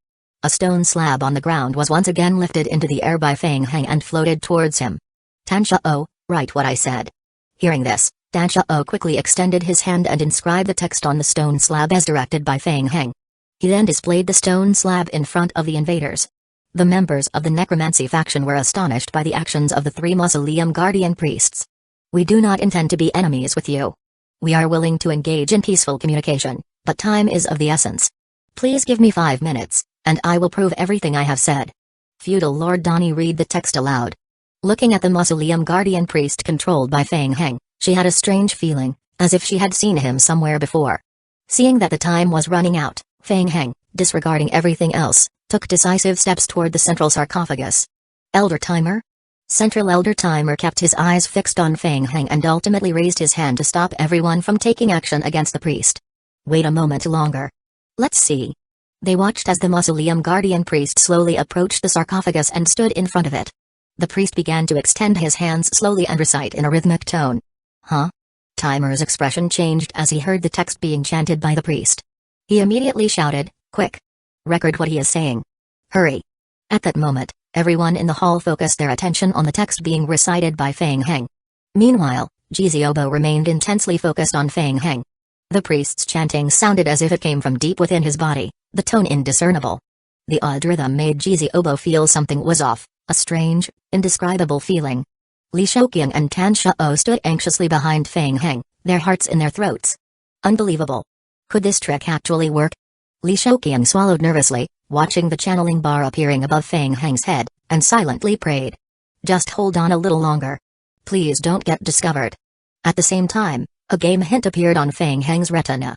Speaker 1: A stone slab on the ground was once again lifted into the air by Feng Heng and floated towards him. Danzō, write what I said. Hearing this, Danzō quickly extended his hand and inscribed the text on the stone slab as directed by Feng Heng. He then displayed the stone slab in front of the invaders. The members of the necromancy faction were astonished by the actions of the three mausoleum guardian priests. "We do not intend to be enemies with you. We are willing to engage in peaceful communication, but time is of the essence. Please give me 5 minutes, and I will prove everything I have said." Feudal Lord Donnie read the text aloud. Looking at the mausoleum guardian priest controlled by Feng Heng, she had a strange feeling, as if she had seen him somewhere before. Seeing that the time was running out, Feng Heng, disregarding everything else, took decisive steps toward the central sarcophagus. "Elder Timer?" Central Elder Timer kept his eyes fixed on Feng Heng and ultimately raised his hand to stop everyone from taking action against the priest. Wait a moment longer. Let's see. They watched as the mausoleum guardian priest slowly approached the sarcophagus and stood in front of it. The priest began to extend his hands slowly and recite in a rhythmic tone. Huh? Timer's expression changed as he heard the text being chanted by the priest. He immediately shouted, "Quick! Record what he is saying. Hurry!" At that moment, everyone in the hall focused their attention on the text being recited by Feng Heng. Meanwhile, Jiziobo remained intensely focused on Feng Heng. The priest's chanting sounded as if it came from deep within his body, the tone indiscernible. The odd rhythm made Jiziobo feel something was off, a strange, indescribable feeling. Li Shouqiang and Tan Shao stood anxiously behind Feng Heng, their hearts in their throats. Unbelievable. Could this trick actually work? Li Shouqiang swallowed nervously, watching the channeling bar appearing above Feng Heng's head, and silently prayed. Just hold on a little longer. Please don't get discovered. At the same time, a game hint appeared on Feng Heng's retina.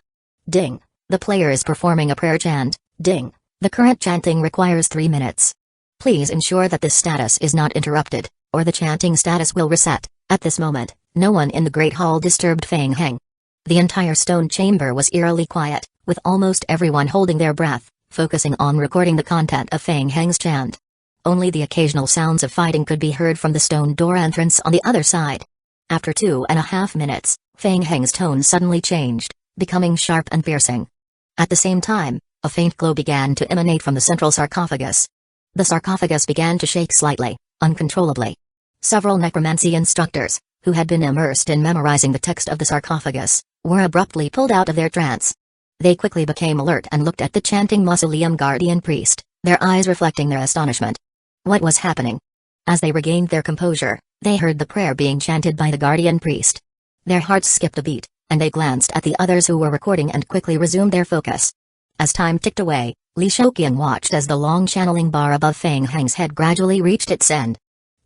Speaker 1: Ding. The player is performing a prayer chant. Ding. The current chanting requires 3 minutes. Please ensure that this status is not interrupted, or the chanting status will reset. At this moment, no one in the Great Hall disturbed Feng Heng. The entire stone chamber was eerily quiet, with almost everyone holding their breath, focusing on recording the content of Feng Heng's chant. Only the occasional sounds of fighting could be heard from the stone door entrance on the other side. After 2.5 minutes, Feng Heng's tone suddenly changed, becoming sharp and piercing. At the same time, a faint glow began to emanate from the central sarcophagus. The sarcophagus began to shake slightly, uncontrollably. Several necromancy instructors, who had been immersed in memorizing the text of the sarcophagus, were abruptly pulled out of their trance. They quickly became alert and looked at the chanting mausoleum guardian priest, their eyes reflecting their astonishment. What was happening? As they regained their composure, they heard the prayer being chanted by the guardian priest. Their hearts skipped a beat, and they glanced at the others who were recording and quickly resumed their focus. As time ticked away, Li Shouqiang watched as the long channeling bar above Feng Heng's head gradually reached its end.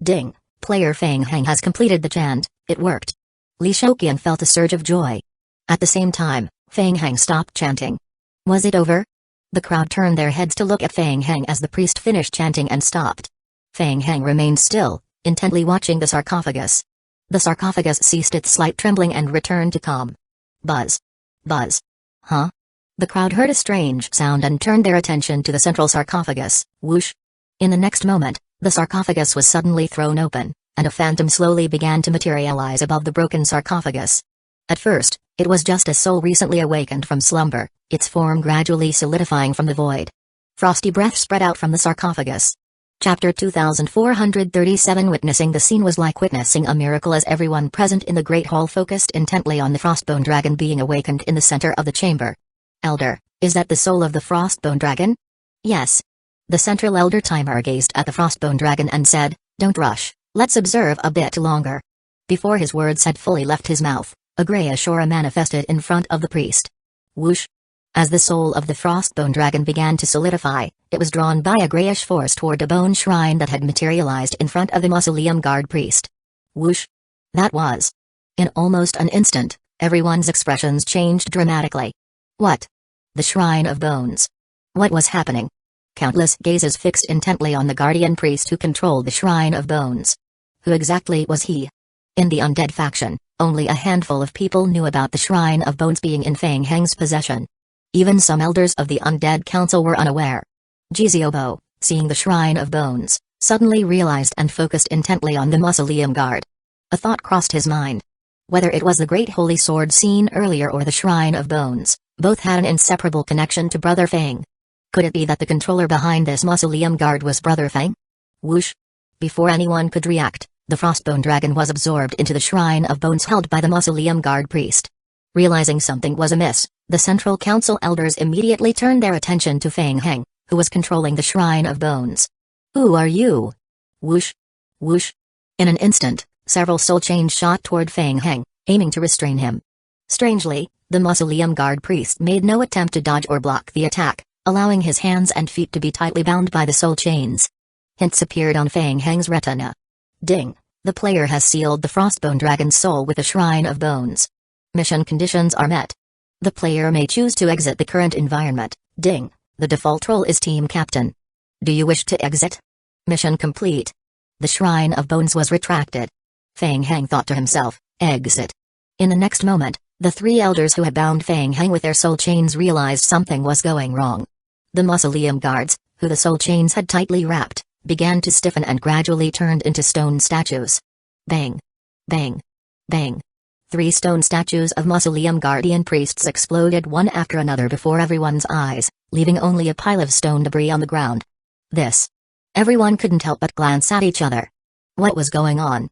Speaker 1: Ding! Player Feng Heng has completed the chant. It worked. Li Shouqiang felt a surge of joy. At the same time, Feng Heng stopped chanting. Was it over? The crowd turned their heads to look at Feng Heng as the priest finished chanting and stopped. Feng Heng remained still, intently watching the sarcophagus. The sarcophagus ceased its slight trembling and returned to calm. Buzz. Buzz. Huh? The crowd heard a strange sound and turned their attention to the central sarcophagus. Whoosh. In the next moment, the sarcophagus was suddenly thrown open, and a phantom slowly began to materialize above the broken sarcophagus. At first, it was just a soul recently awakened from slumber, its form gradually solidifying from the void. Frosty breath spread out from the sarcophagus. Chapter 2437. Witnessing the scene was like witnessing a miracle as everyone present in the Great Hall focused intently on the Frostbone Dragon being awakened in the center of the chamber. Elder, is that the soul of the Frostbone Dragon? Yes. The Central Elder Timer gazed at the Frostbone Dragon and said, "Don't rush, let's observe a bit longer." Before his words had fully left his mouth, a grayish aura manifested in front of the priest. Whoosh! As the soul of the Frostbone Dragon began to solidify, it was drawn by a grayish force toward a bone shrine that had materialized in front of the mausoleum guard priest. Whoosh! That was. In almost an instant, everyone's expressions changed dramatically. What? The Shrine of Bones. What was happening? Countless gazes fixed intently on the guardian priest who controlled the Shrine of Bones. Who exactly was he? In the undead faction, only a handful of people knew about the Shrine of Bones being in Feng Heng's possession. Even some elders of the Undead Council were unaware. Jiziobo, seeing the Shrine of Bones, suddenly realized and focused intently on the mausoleum guard. A thought crossed his mind. Whether it was the Great Holy Sword seen earlier or the Shrine of Bones, both had an inseparable connection to Brother Feng. Could it be that the controller behind this mausoleum guard was Brother Feng? Whoosh! Before anyone could react, the Frostbone Dragon was absorbed into the Shrine of Bones held by the mausoleum guard priest. Realizing something was amiss, the Central Council elders immediately turned their attention to Feng Heng, who was controlling the Shrine of Bones. Who are you? Whoosh! Whoosh! In an instant, several soul chains shot toward Feng Heng, aiming to restrain him. Strangely, the mausoleum guard priest made no attempt to dodge or block the attack, allowing his hands and feet to be tightly bound by the soul chains. Hints appeared on Feng Heng's retina. Ding! The player has sealed the Frostbone Dragon's soul with the Shrine of Bones. Mission conditions are met. The player may choose to exit the current environment. Ding! The default role is Team Captain. Do you wish to exit? Mission complete. The Shrine of Bones was retracted. Fang Heng thought to himself, exit. In the next moment, the three elders who had bound Fang Heng with their soul chains realized something was going wrong. The mausoleum guards, who the soul chains had tightly wrapped, began to stiffen and gradually turned into stone statues. Bang! Bang! Bang! 3 stone statues of mausoleum guardian priests exploded one after another before everyone's eyes, leaving only a pile of stone debris on the ground. This. Everyone couldn't help but glance at each other. What was going on?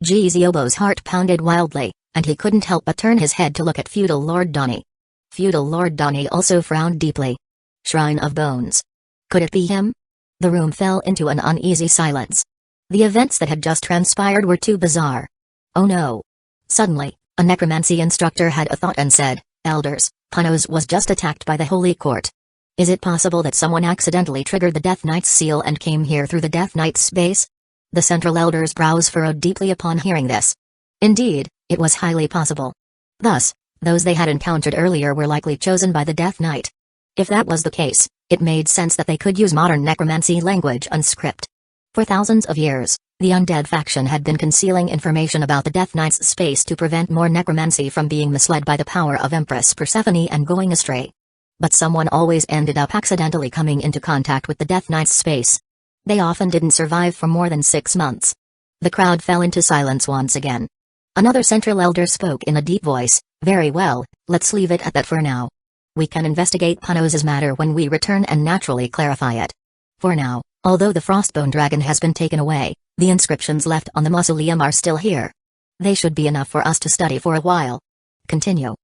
Speaker 1: Jiziobo's heart pounded wildly, and he couldn't help but turn his head to look at Feudal Lord Donnie. Feudal Lord Donnie also frowned deeply. Shrine of Bones. Could it be him? The room fell into an uneasy silence. The events that had just transpired were too bizarre. Oh no. Suddenly, a necromancy instructor had a thought and said, Elders, Panos was just attacked by the Holy Court. Is it possible that someone accidentally triggered the Death Knight's seal and came here through the Death Knight's base? The Central Elder's brows furrowed deeply upon hearing this. Indeed, it was highly possible. Thus, those they had encountered earlier were likely chosen by the Death Knight. If that was the case, it made sense that they could use modern necromancy language unscript. For thousands of years, the undead faction had been concealing information about the Death Knight's space to prevent more necromancy from being misled by the power of Empress Persephone and going astray. But someone always ended up accidentally coming into contact with the Death Knight's space. They often didn't survive for more than 6 months. The crowd fell into silence once again. Another Central Elder spoke in a deep voice, Very well, let's leave it at that for now. We can investigate Panos' matter when we return and naturally clarify it. For now, although the Frostbone Dragon has been taken away, the inscriptions left on the mausoleum are still here. They should be enough for us to study for a while. Continue.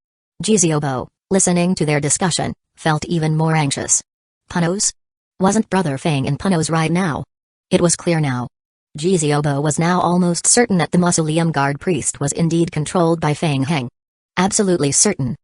Speaker 1: Jiziobo, listening to their discussion, felt even more anxious. Panos? Wasn't Brother Fang in Panos right now? It was clear now. Jiziobo was now almost certain that the mausoleum guard priest was indeed controlled by Fang Heng. Absolutely certain.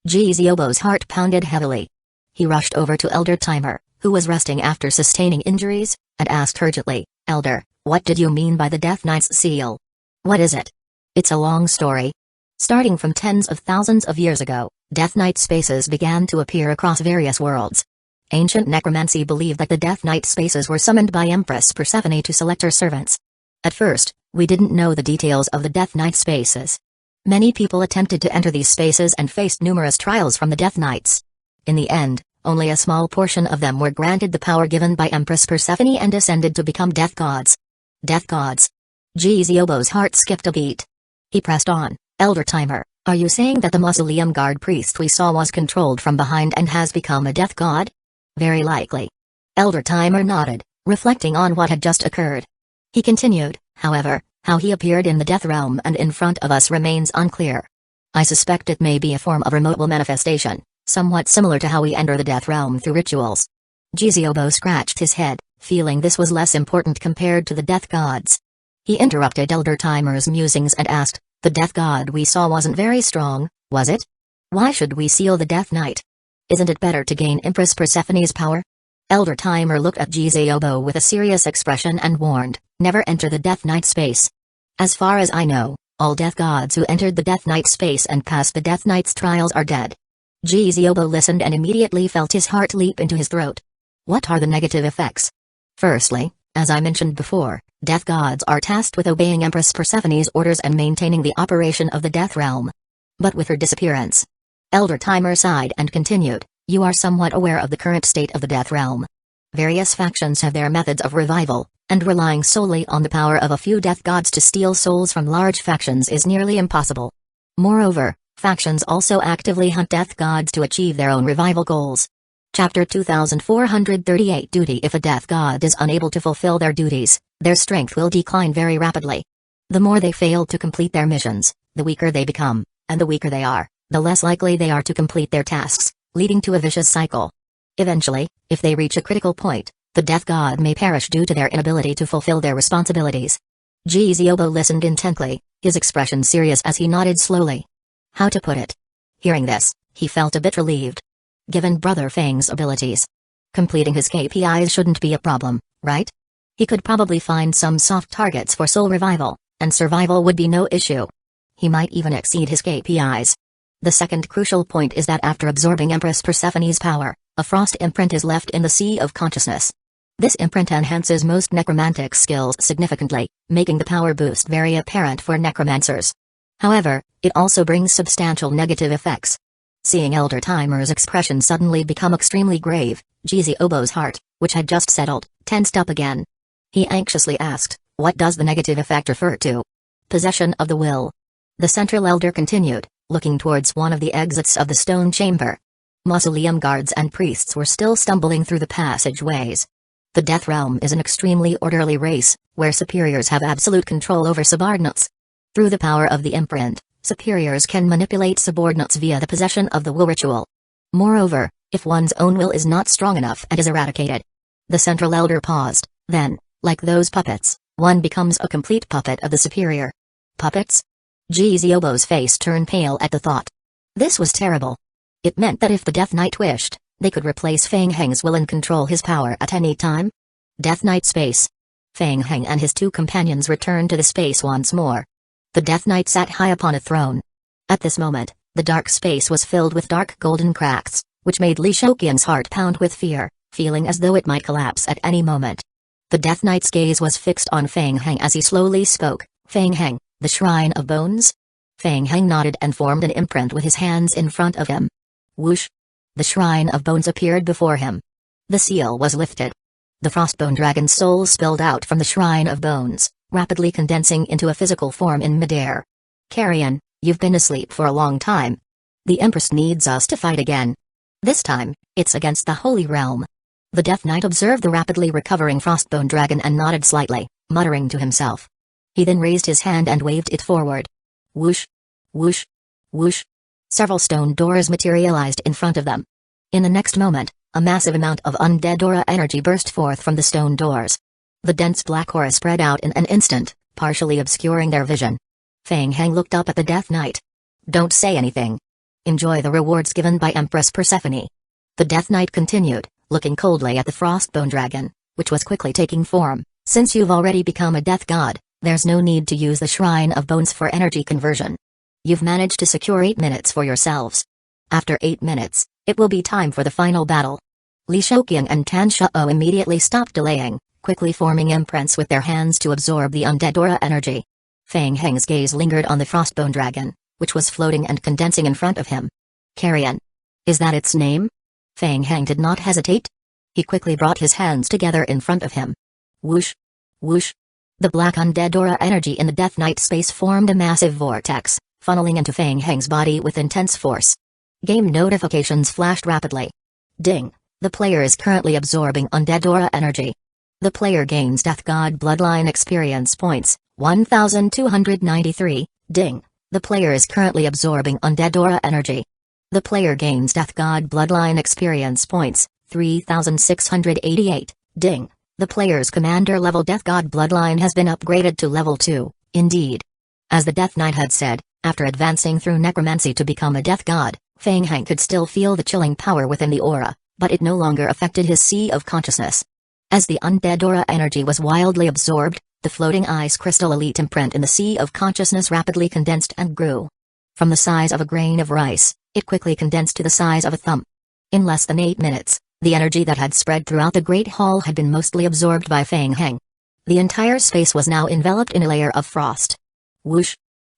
Speaker 1: Jiziobo's heart pounded heavily. He rushed over to Elder Timer, who was resting after sustaining injuries, and asked urgently, Elder, what did you mean by the Death Knight's seal? What is it? It's a long story. Starting from tens of thousands of years ago, Death Knight spaces began to appear across various worlds. Ancient necromancy believed that the Death Knight spaces were summoned by Empress Persephone to select her servants. At first, we didn't know the details of the Death Knight spaces. Many people attempted to enter these spaces and faced numerous trials from the Death Knights. In the end, only a small portion of them were granted the power given by Empress Persephone and ascended to become Death Gods. Death Gods. Jiziobo's heart skipped a beat. He pressed on, Elder Timer, are you saying that the mausoleum guard priest we saw was controlled from behind and has become a Death God? Very likely. Elder Timer nodded, reflecting on what had just occurred. He continued, however, how he appeared in the Death Realm and in front of us remains unclear. I suspect it may be a form of remote manifestation, somewhat similar to how we enter the Death Realm through rituals. Jiziobo scratched his head, feeling this was less important compared to the Death Gods. He interrupted Elder Timer's musings and asked, the Death God we saw wasn't very strong, was it? Why should we seal the Death Knight? Isn't it better to gain Empress Persephone's power? Elder Timer looked at Jiziobo with a serious expression and warned, never enter the Death Knight space. As far as I know, all Death Gods who entered the Death Knight space and passed the Death Knight's trials are dead. Jiziobo listened and immediately felt his heart leap into his throat. What are the negative effects? Firstly, as I mentioned before, Death Gods are tasked with obeying Empress Persephone's orders and maintaining the operation of the Death Realm. But with her disappearance, Elder Timer sighed and continued, you are somewhat aware of the current state of the Death Realm. Various factions have their methods of revival, and relying solely on the power of a few Death Gods to steal souls from large factions is nearly impossible. Moreover, factions also actively hunt Death Gods to achieve their own revival goals. Chapter 2438 Duty. If a Death God is unable to fulfill their duties, their strength will decline very rapidly. The more they fail to complete their missions, the weaker they become, and the weaker they are, the less likely they are to complete their tasks, leading to a vicious cycle. Eventually, if they reach a critical point, the Death God may perish due to their inability to fulfill their responsibilities. Jiziobo listened intently, his expression serious as he nodded slowly. How to put it? Hearing this, he felt a bit relieved. Given Brother Fang's abilities, completing his KPIs shouldn't be a problem, right? He could probably find some soft targets for soul revival, and survival would be no issue. He might even exceed his KPIs. The second crucial point is that after absorbing Empress Persephone's power, a frost imprint is left in the sea of consciousness. This imprint enhances most necromantic skills significantly, making the power boost very apparent for necromancers. However, it also brings substantial negative effects. Seeing Elder Timer's expression suddenly become extremely grave, Obo's heart, which had just settled, tensed up again. He anxiously asked, "What does the negative effect refer to?" "Possession of the will." The central elder continued, looking towards one of the exits of the stone chamber. Mausoleum guards and priests were still stumbling through the passageways. The Death Realm is an extremely orderly race, where superiors have absolute control over subordinates. Through the power of the imprint, superiors can manipulate subordinates via the possession of the will ritual. Moreover, if one's own will is not strong enough and is eradicated. The central elder paused, then, like those puppets, one becomes a complete puppet of the superior. Puppets? Obo's face turned pale at the thought. This was terrible. It meant that if the Death Knight wished, they could replace Feng Heng's will and control his power at any time. Death Knight space. Feng Heng and his two companions returned to the space once more. The Death Knight sat high upon a throne. At this moment, the dark space was filled with dark golden cracks, which made Li Shoqian's heart pound with fear, feeling as though it might collapse at any moment. The Death Knight's gaze was fixed on Feng Heng as he slowly spoke. "Feng Heng, the Shrine of Bones?" Feng Heng nodded and formed an imprint with his hands in front of him. Whoosh! The Shrine of Bones appeared before him. The seal was lifted. The Frostbone Dragon's soul spilled out from the Shrine of Bones, rapidly condensing into a physical form in midair. "Carrion, you've been asleep for a long time. The Empress needs us to fight again. This time, it's against the Holy Realm." The Death Knight observed the rapidly recovering Frostbone Dragon and nodded slightly, muttering to himself. He then raised his hand and waved it forward. Whoosh! Whoosh! Whoosh! Several stone doors materialized in front of them. In the next moment, a massive amount of undead aura energy burst forth from the stone doors. The dense black aura spread out in an instant, partially obscuring their vision. Feng Heng looked up at the Death Knight. "Don't say anything. Enjoy the rewards given by Empress Persephone." The Death Knight continued, looking coldly at the Frostbone Dragon, which was quickly taking form. "Since you've already become a death god, there's no need to use the Shrine of Bones for energy conversion. You've managed to secure 8 minutes for yourselves. After 8 minutes, it will be time for the final battle." Li Shoqian and Tan Shuo immediately stopped delaying, quickly forming imprints with their hands to absorb the undead aura energy. Feng Heng's gaze lingered on the Frostbone Dragon, which was floating and condensing in front of him. "Carrion. Is that its name?" Feng Heng did not hesitate. He quickly brought his hands together in front of him. Whoosh! Whoosh! The black undead aura energy in the Death Knight space formed a massive vortex, funneling into Feng Heng's body with intense force. Game notifications flashed rapidly. Ding! The player is currently absorbing undead aura energy. The player gains Death God Bloodline experience points, 1293. Ding! The player is currently absorbing undead aura energy. The player gains Death God Bloodline experience points, 3688. Ding! The player's commander level Death God Bloodline has been upgraded to level 2, indeed. As the Death Knight had said, after advancing through necromancy to become a death god, Feng Heng could still feel the chilling power within the aura, but it no longer affected his sea of consciousness. As the undead aura energy was wildly absorbed, the floating ice crystal elite imprint in the sea of consciousness rapidly condensed and grew. From the size of a grain of rice, it quickly condensed to the size of a thumb. In less than 8 minutes, the energy that had spread throughout the Great Hall had been mostly absorbed by Feng Heng. The entire space was now enveloped in a layer of frost. Whoosh!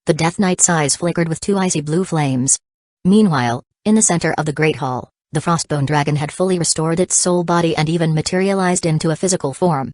Speaker 1: The Death Knight's eyes flickered with 2 icy blue flames. Meanwhile, in the center of the Great Hall, the Frostbone Dragon had fully restored its soul body and even materialized into a physical form.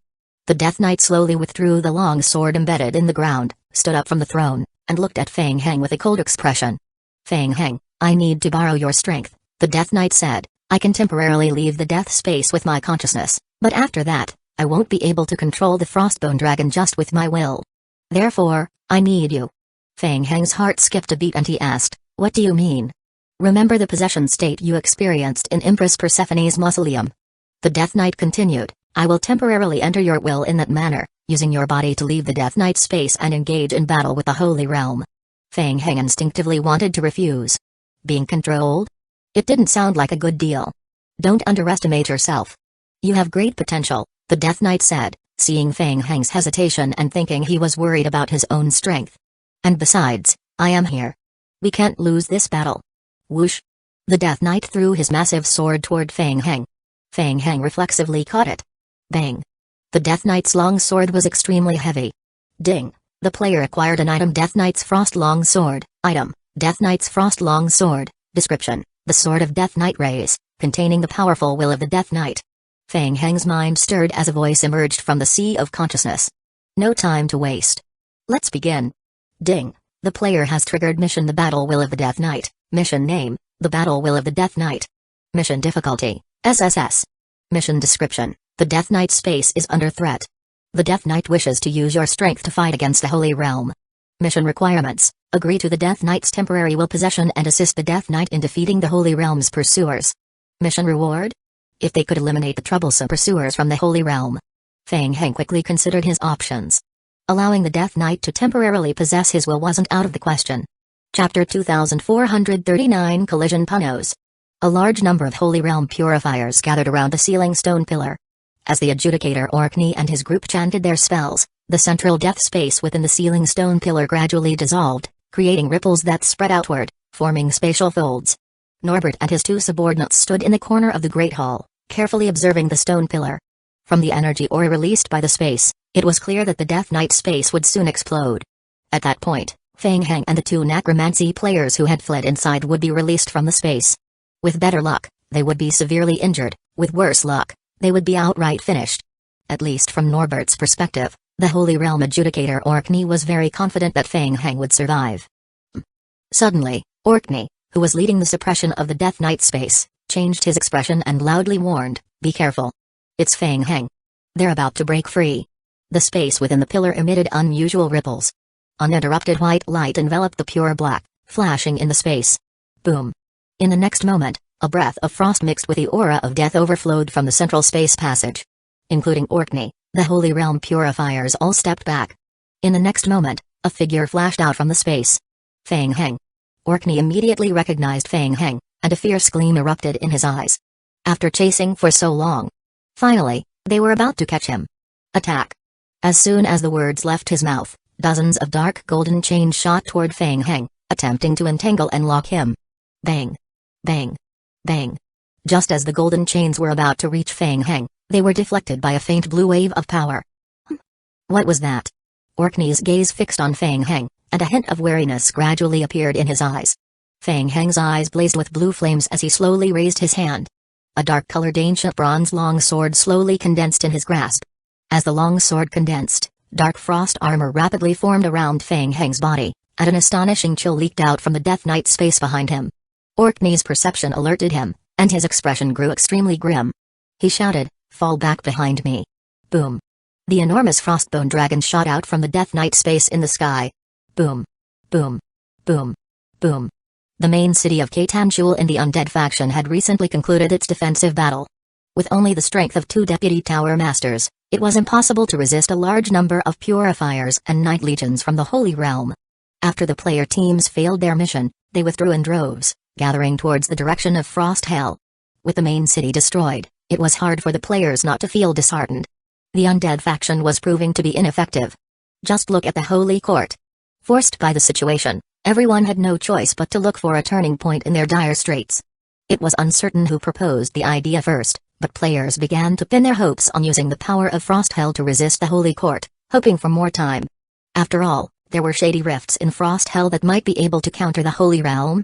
Speaker 1: The Death Knight slowly withdrew the long sword embedded in the ground, stood up from the throne, and looked at Feng Heng with a cold expression. "Feng Heng, I need to borrow your strength," the Death Knight said. "I can temporarily leave the death space with my consciousness, but after that, I won't be able to control the Frostbone Dragon just with my will. Therefore, I need you." Feng Heng's heart skipped a beat and he asked, "What do you mean?" "Remember the possession state you experienced in Empress Persephone's mausoleum?" The Death Knight continued, "I will temporarily enter your will in that manner, using your body to leave the Death Knight space and engage in battle with the Holy Realm." Feng Heng instinctively wanted to refuse. Being controlled? It didn't sound like a good deal. "Don't underestimate yourself. You have great potential," the Death Knight said, seeing Feng Heng's hesitation and thinking he was worried about his own strength. "And besides, I am here. We can't lose this battle." Whoosh! The Death Knight threw his massive sword toward Feng Heng. Feng Heng reflexively caught it. Bang. The Death Knight's longsword was extremely heavy. Ding. The player acquired an item. Death Knight's Frost Longsword. Item. Death Knight's Frost Longsword. Description. The sword of Death Knight rays, containing the powerful will of the Death Knight. Fang Heng's mind stirred as a voice emerged from the sea of consciousness. No time to waste. Let's begin. Ding. The player has triggered mission The Battle Will of the Death Knight. Mission name, The Battle Will of the Death Knight. Mission difficulty, SSS. Mission description, the Death Knight's space is under threat. The Death Knight wishes to use your strength to fight against the Holy Realm. Mission requirements, agree to the Death Knight's temporary will possession and assist the Death Knight in defeating the Holy Realm's pursuers. Mission reward? If they could eliminate the troublesome pursuers from the Holy Realm. Fang Heng quickly considered his options. Allowing the Death Knight to temporarily possess his will wasn't out of the question. Chapter 2439 Collision Punos. A large number of Holy Realm purifiers gathered around the ceiling stone pillar. As the adjudicator Orkney and his group chanted their spells, the central death space within the ceiling stone pillar gradually dissolved, creating ripples that spread outward, forming spatial folds. Norbert and his two subordinates stood in the corner of the Great Hall, carefully observing the stone pillar. From the energy aura released by the space, it was clear that the Death Knight space would soon explode. At that point, Fang Heng and the two necromancy players who had fled inside would be released from the space. With better luck, they would be severely injured. With worse luck, they would be outright finished. At least from Norbert's perspective, the Holy Realm adjudicator Orkney was very confident that Fang Heng would survive. Suddenly, Orkney, who was leading the suppression of the Death Knight space, changed his expression and loudly warned, "Be careful. It's Fang Heng. They're about to break free." The space within the pillar emitted unusual ripples. Uninterrupted white light enveloped the pure black, flashing in the space. Boom. In the next moment, a breath of frost mixed with the aura of death overflowed from the central space passage. Including Orkney, the Holy Realm purifiers all stepped back. In the next moment, a figure flashed out from the space. Fang Heng. Orkney immediately recognized Fang Heng, and a fierce gleam erupted in his eyes. After chasing for so long, finally, they were about to catch him. Attack. As soon as the words left his mouth, dozens of dark golden chains shot toward Fang Heng, attempting to entangle and lock him. Bang. Bang. Bang. Just as the golden chains were about to reach Fang Heng, they were deflected by a faint blue wave of power. What was that? Orkney's gaze fixed on Fang Heng, and a hint of wariness gradually appeared in his eyes. Fang Heng's eyes blazed with blue flames as he slowly raised his hand. A dark-colored ancient bronze longsword slowly condensed in his grasp. As the longsword condensed, dark frost armor rapidly formed around Fang Heng's body, and an astonishing chill leaked out from the Death Knight space behind him. Orkney's perception alerted him, and his expression grew extremely grim. He shouted, "Fall back behind me." Boom. The enormous frostbone dragon shot out from the Death Knight space in the sky. Boom. Boom. Boom. Boom. The main city of Keitanshul in the undead faction had recently concluded its defensive battle. With only the strength of two deputy tower masters, it was impossible to resist a large number of purifiers and night legions from the Holy Realm. After the player teams failed their mission, they withdrew in droves, gathering towards the direction of Frost Hell. With the main city destroyed, it was hard for the players not to feel disheartened. The undead faction was proving to be ineffective. Just look at the Holy Court. Forced by the situation, everyone had no choice but to look for a turning point in their dire straits. It was uncertain who proposed the idea first, but players began to pin their hopes on using the power of Frost Hell to resist the Holy Court, hoping for more time. After all, there were shady rifts in Frost Hell that might be able to counter the Holy Realm.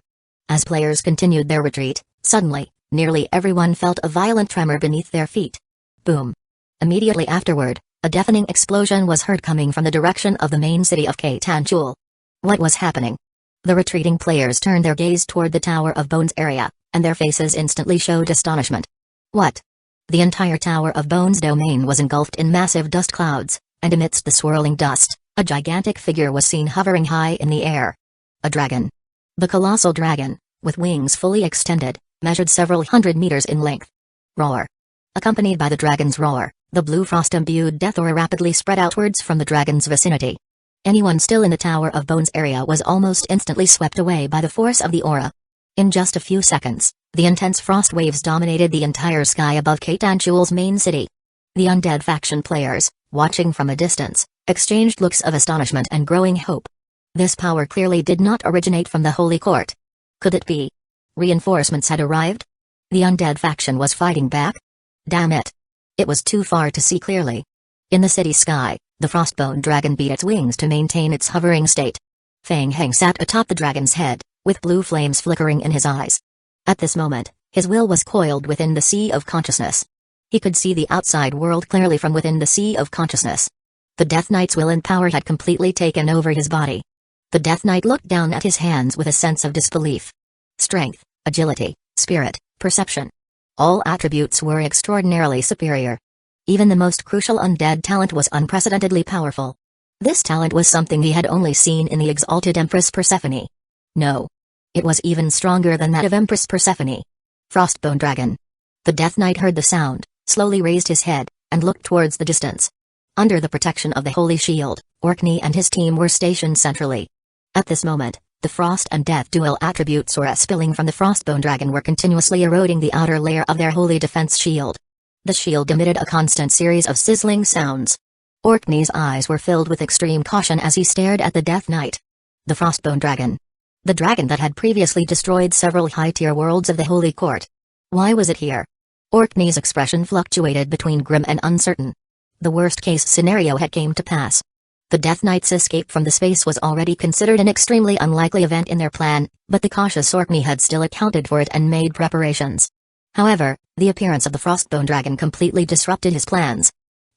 Speaker 1: As players continued their retreat, suddenly, nearly everyone felt a violent tremor beneath their feet. Boom. Immediately afterward, a deafening explosion was heard coming from the direction of the main city of Keitanshul. What was happening? The retreating players turned their gaze toward the Tower of Bones area, and their faces instantly showed astonishment. What? The entire Tower of Bones domain was engulfed in massive dust clouds, and amidst the swirling dust, a gigantic figure was seen hovering high in the air. A dragon. The colossal dragon, with wings fully extended, measured several hundred meters in length. Roar. Accompanied by the dragon's roar, the blue frost-imbued death aura rapidly spread outwards from the dragon's vicinity. Anyone still in the Tower of Bones area was almost instantly swept away by the force of the aura. In just a few seconds, the intense frost waves dominated the entire sky above Keitanshul's main city. The undead faction players, watching from a distance, exchanged looks of astonishment and growing hope. This power clearly did not originate from the Holy Court. Could it be? Reinforcements had arrived? The undead faction was fighting back? Damn it. It was too far to see clearly. In the city sky, the frostbone dragon beat its wings to maintain its hovering state. Feng Heng sat atop the dragon's head, with blue flames flickering in his eyes. At this moment, his will was coiled within the sea of consciousness. He could see the outside world clearly from within the sea of consciousness. The Death Knight's will and power had completely taken over his body. The Death Knight looked down at his hands with a sense of disbelief. Strength, agility, spirit, perception. All attributes were extraordinarily superior. Even the most crucial undead talent was unprecedentedly powerful. This talent was something he had only seen in the exalted Empress Persephone. No. It was even stronger than that of Empress Persephone. Frostbone Dragon. The Death Knight heard the sound, slowly raised his head, and looked towards the distance. Under the protection of the Holy Shield, Orkney and his team were stationed centrally. At this moment, the Frost and Death dual attributes aura spilling from the Frostbone Dragon were continuously eroding the outer layer of their holy defense shield. The shield emitted a constant series of sizzling sounds. Orkney's eyes were filled with extreme caution as he stared at the Death Knight. The Frostbone Dragon. The dragon that had previously destroyed several high-tier worlds of the Holy Court. Why was it here? Orkney's expression fluctuated between grim and uncertain. The worst-case scenario had come to pass. The Death Knight's escape from the space was already considered an extremely unlikely event in their plan, but the cautious Orkney had still accounted for it and made preparations. However, the appearance of the Frostbone Dragon completely disrupted his plans.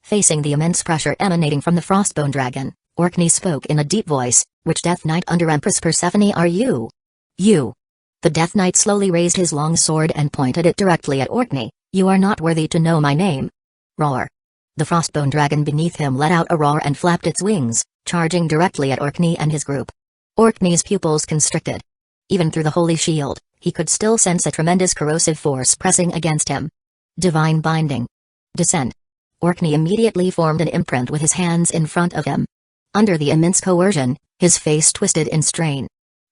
Speaker 1: Facing the immense pressure emanating from the Frostbone Dragon, Orkney spoke in a deep voice, "Which Death Knight under Empress Persephone are you?" "You." The Death Knight slowly raised his long sword and pointed it directly at Orkney. "You are not worthy to know my name." Roar. The Frostbone Dragon beneath him let out a roar and flapped its wings, charging directly at Orkney and his group. Orkney's pupils constricted. Even through the Holy Shield, he could still sense a tremendous corrosive force pressing against him. Divine Binding. Descend. Orkney immediately formed an imprint with his hands in front of him. Under the immense coercion, his face twisted in strain.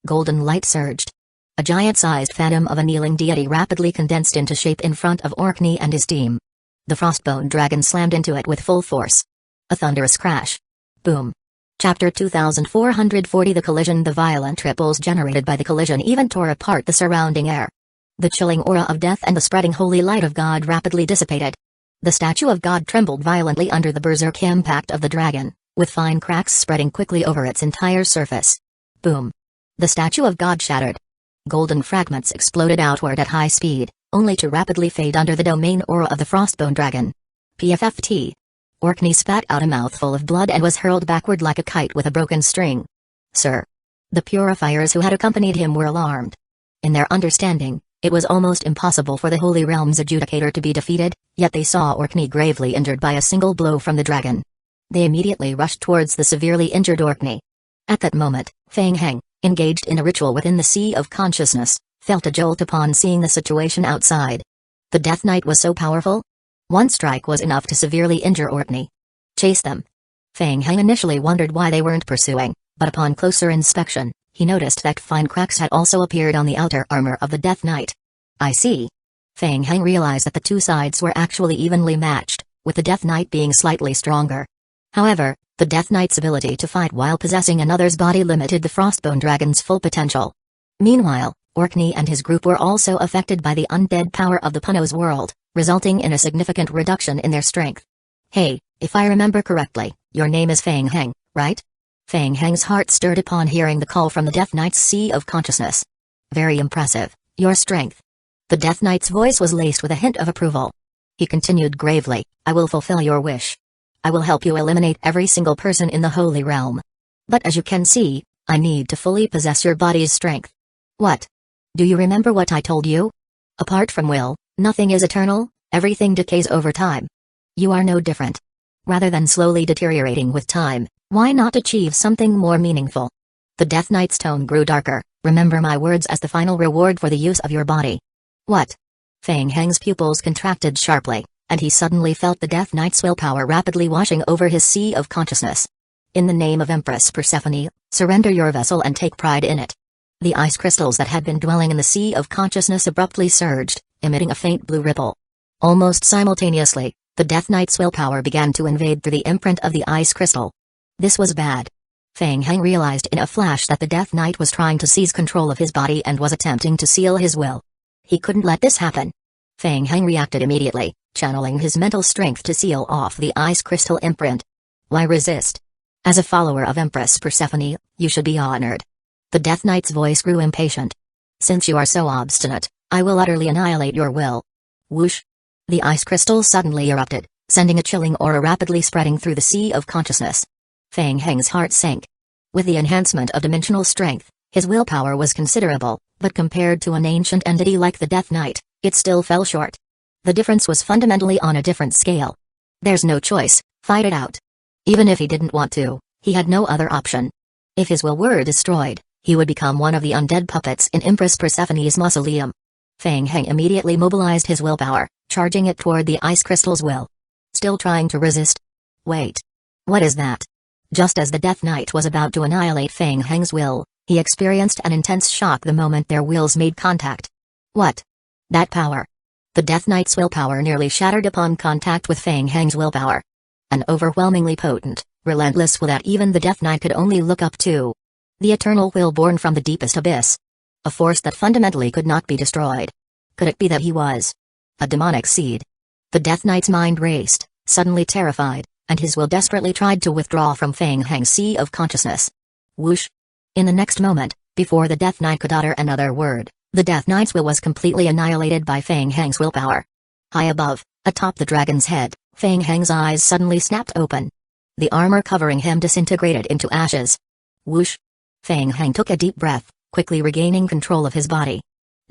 Speaker 1: Golden light surged. A giant-sized phantom of a kneeling deity rapidly condensed into shape in front of Orkney and his team. The Frostbone Dragon slammed into it with full force. A thunderous crash. Boom. Chapter 2440. The collision. The violent ripples generated by the collision even tore apart the surrounding air. The chilling aura of death and the spreading holy light of God rapidly dissipated. The statue of God trembled violently under the berserk impact of the dragon, with fine cracks spreading quickly over its entire surface. Boom. The statue of God shattered. Golden fragments exploded outward at high speed, only to rapidly fade under the domain aura of the Frostbone Dragon. PFFT. Orkney spat out a mouthful of blood and was hurled backward like a kite with a broken string. Sir. The purifiers who had accompanied him were alarmed. In their understanding, it was almost impossible for the Holy Realm's adjudicator to be defeated, yet they saw Orkney gravely injured by a single blow from the dragon. They immediately rushed towards the severely injured Orkney. At that moment, Feng Heng, engaged in a ritual within the Sea of Consciousness, felt a jolt upon seeing the situation outside. The Death Knight was so powerful? One strike was enough to severely injure Orkney. Chase them. Feng Heng initially wondered why they weren't pursuing, but upon closer inspection, he noticed that fine cracks had also appeared on the outer armor of the Death Knight. I see. Feng Heng realized that the two sides were actually evenly matched, with the Death Knight being slightly stronger. However, the Death Knight's ability to fight while possessing another's body limited the Frostbone Dragon's full potential. Meanwhile, Orkney and his group were also affected by the undead power of the Puno's world, resulting in a significant reduction in their strength. Hey, if I remember correctly, your name is Feng Heng, right? Feng Heng's heart stirred upon hearing the call from the Death Knight's Sea of Consciousness. Very impressive, your strength. The Death Knight's voice was laced with a hint of approval. He continued gravely, I will fulfill your wish. I will help you eliminate every single person in the Holy Realm. But as you can see, I need to fully possess your body's strength. What? Do you remember what I told you? Apart from will, nothing is eternal, everything decays over time. You are no different. Rather than slowly deteriorating with time, why not achieve something more meaningful? The Death Knight's tone grew darker. Remember my words as the final reward for the use of your body. What? Feng Heng's pupils contracted sharply, and he suddenly felt the Death Knight's willpower rapidly washing over his Sea of Consciousness. In the name of Empress Persephone, surrender your vessel and take pride in it. The ice crystals that had been dwelling in the Sea of Consciousness abruptly surged, emitting a faint blue ripple. Almost simultaneously, the Death Knight's willpower began to invade through the imprint of the ice crystal. This was bad. Feng Heng realized in a flash that the Death Knight was trying to seize control of his body and was attempting to seal his will. He couldn't let this happen. Feng Heng reacted immediately, channeling his mental strength to seal off the ice crystal imprint. Why resist? As a follower of Empress Persephone, you should be honored. The Death Knight's voice grew impatient. Since you are so obstinate, I will utterly annihilate your will. Whoosh! The ice crystal suddenly erupted, sending a chilling aura rapidly spreading through the sea of consciousness. Feng Heng's heart sank. With the enhancement of dimensional strength, his willpower was considerable, but compared to an ancient entity like the Death Knight, it still fell short. The difference was fundamentally on a different scale. There's no choice, fight it out. Even if he didn't want to, he had no other option. If his will were destroyed, he would become one of the undead puppets in Empress Persephone's mausoleum. Feng Heng immediately mobilized his willpower, charging it toward the ice crystal's will. Still trying to resist? Wait. What is that? Just as the Death Knight was about to annihilate Feng Heng's will, he experienced an intense shock the moment their wills made contact. What? That power. The Death Knight's willpower nearly shattered upon contact with Feng Heng's willpower. An overwhelmingly potent, relentless will that even the Death Knight could only look up to. The eternal will born from the deepest abyss. A force that fundamentally could not be destroyed. Could it be that he was a demonic seed? The Death Knight's mind raced, suddenly terrified, and his will desperately tried to withdraw from Feng Heng's sea of consciousness. Whoosh! In the next moment, before the Death Knight could utter another word, the Death Knight's will was completely annihilated by Feng Heng's willpower. High above, atop the dragon's head, Feng Heng's eyes suddenly snapped open. The armor covering him disintegrated into ashes. Whoosh! Feng Heng took a deep breath, quickly regaining control of his body.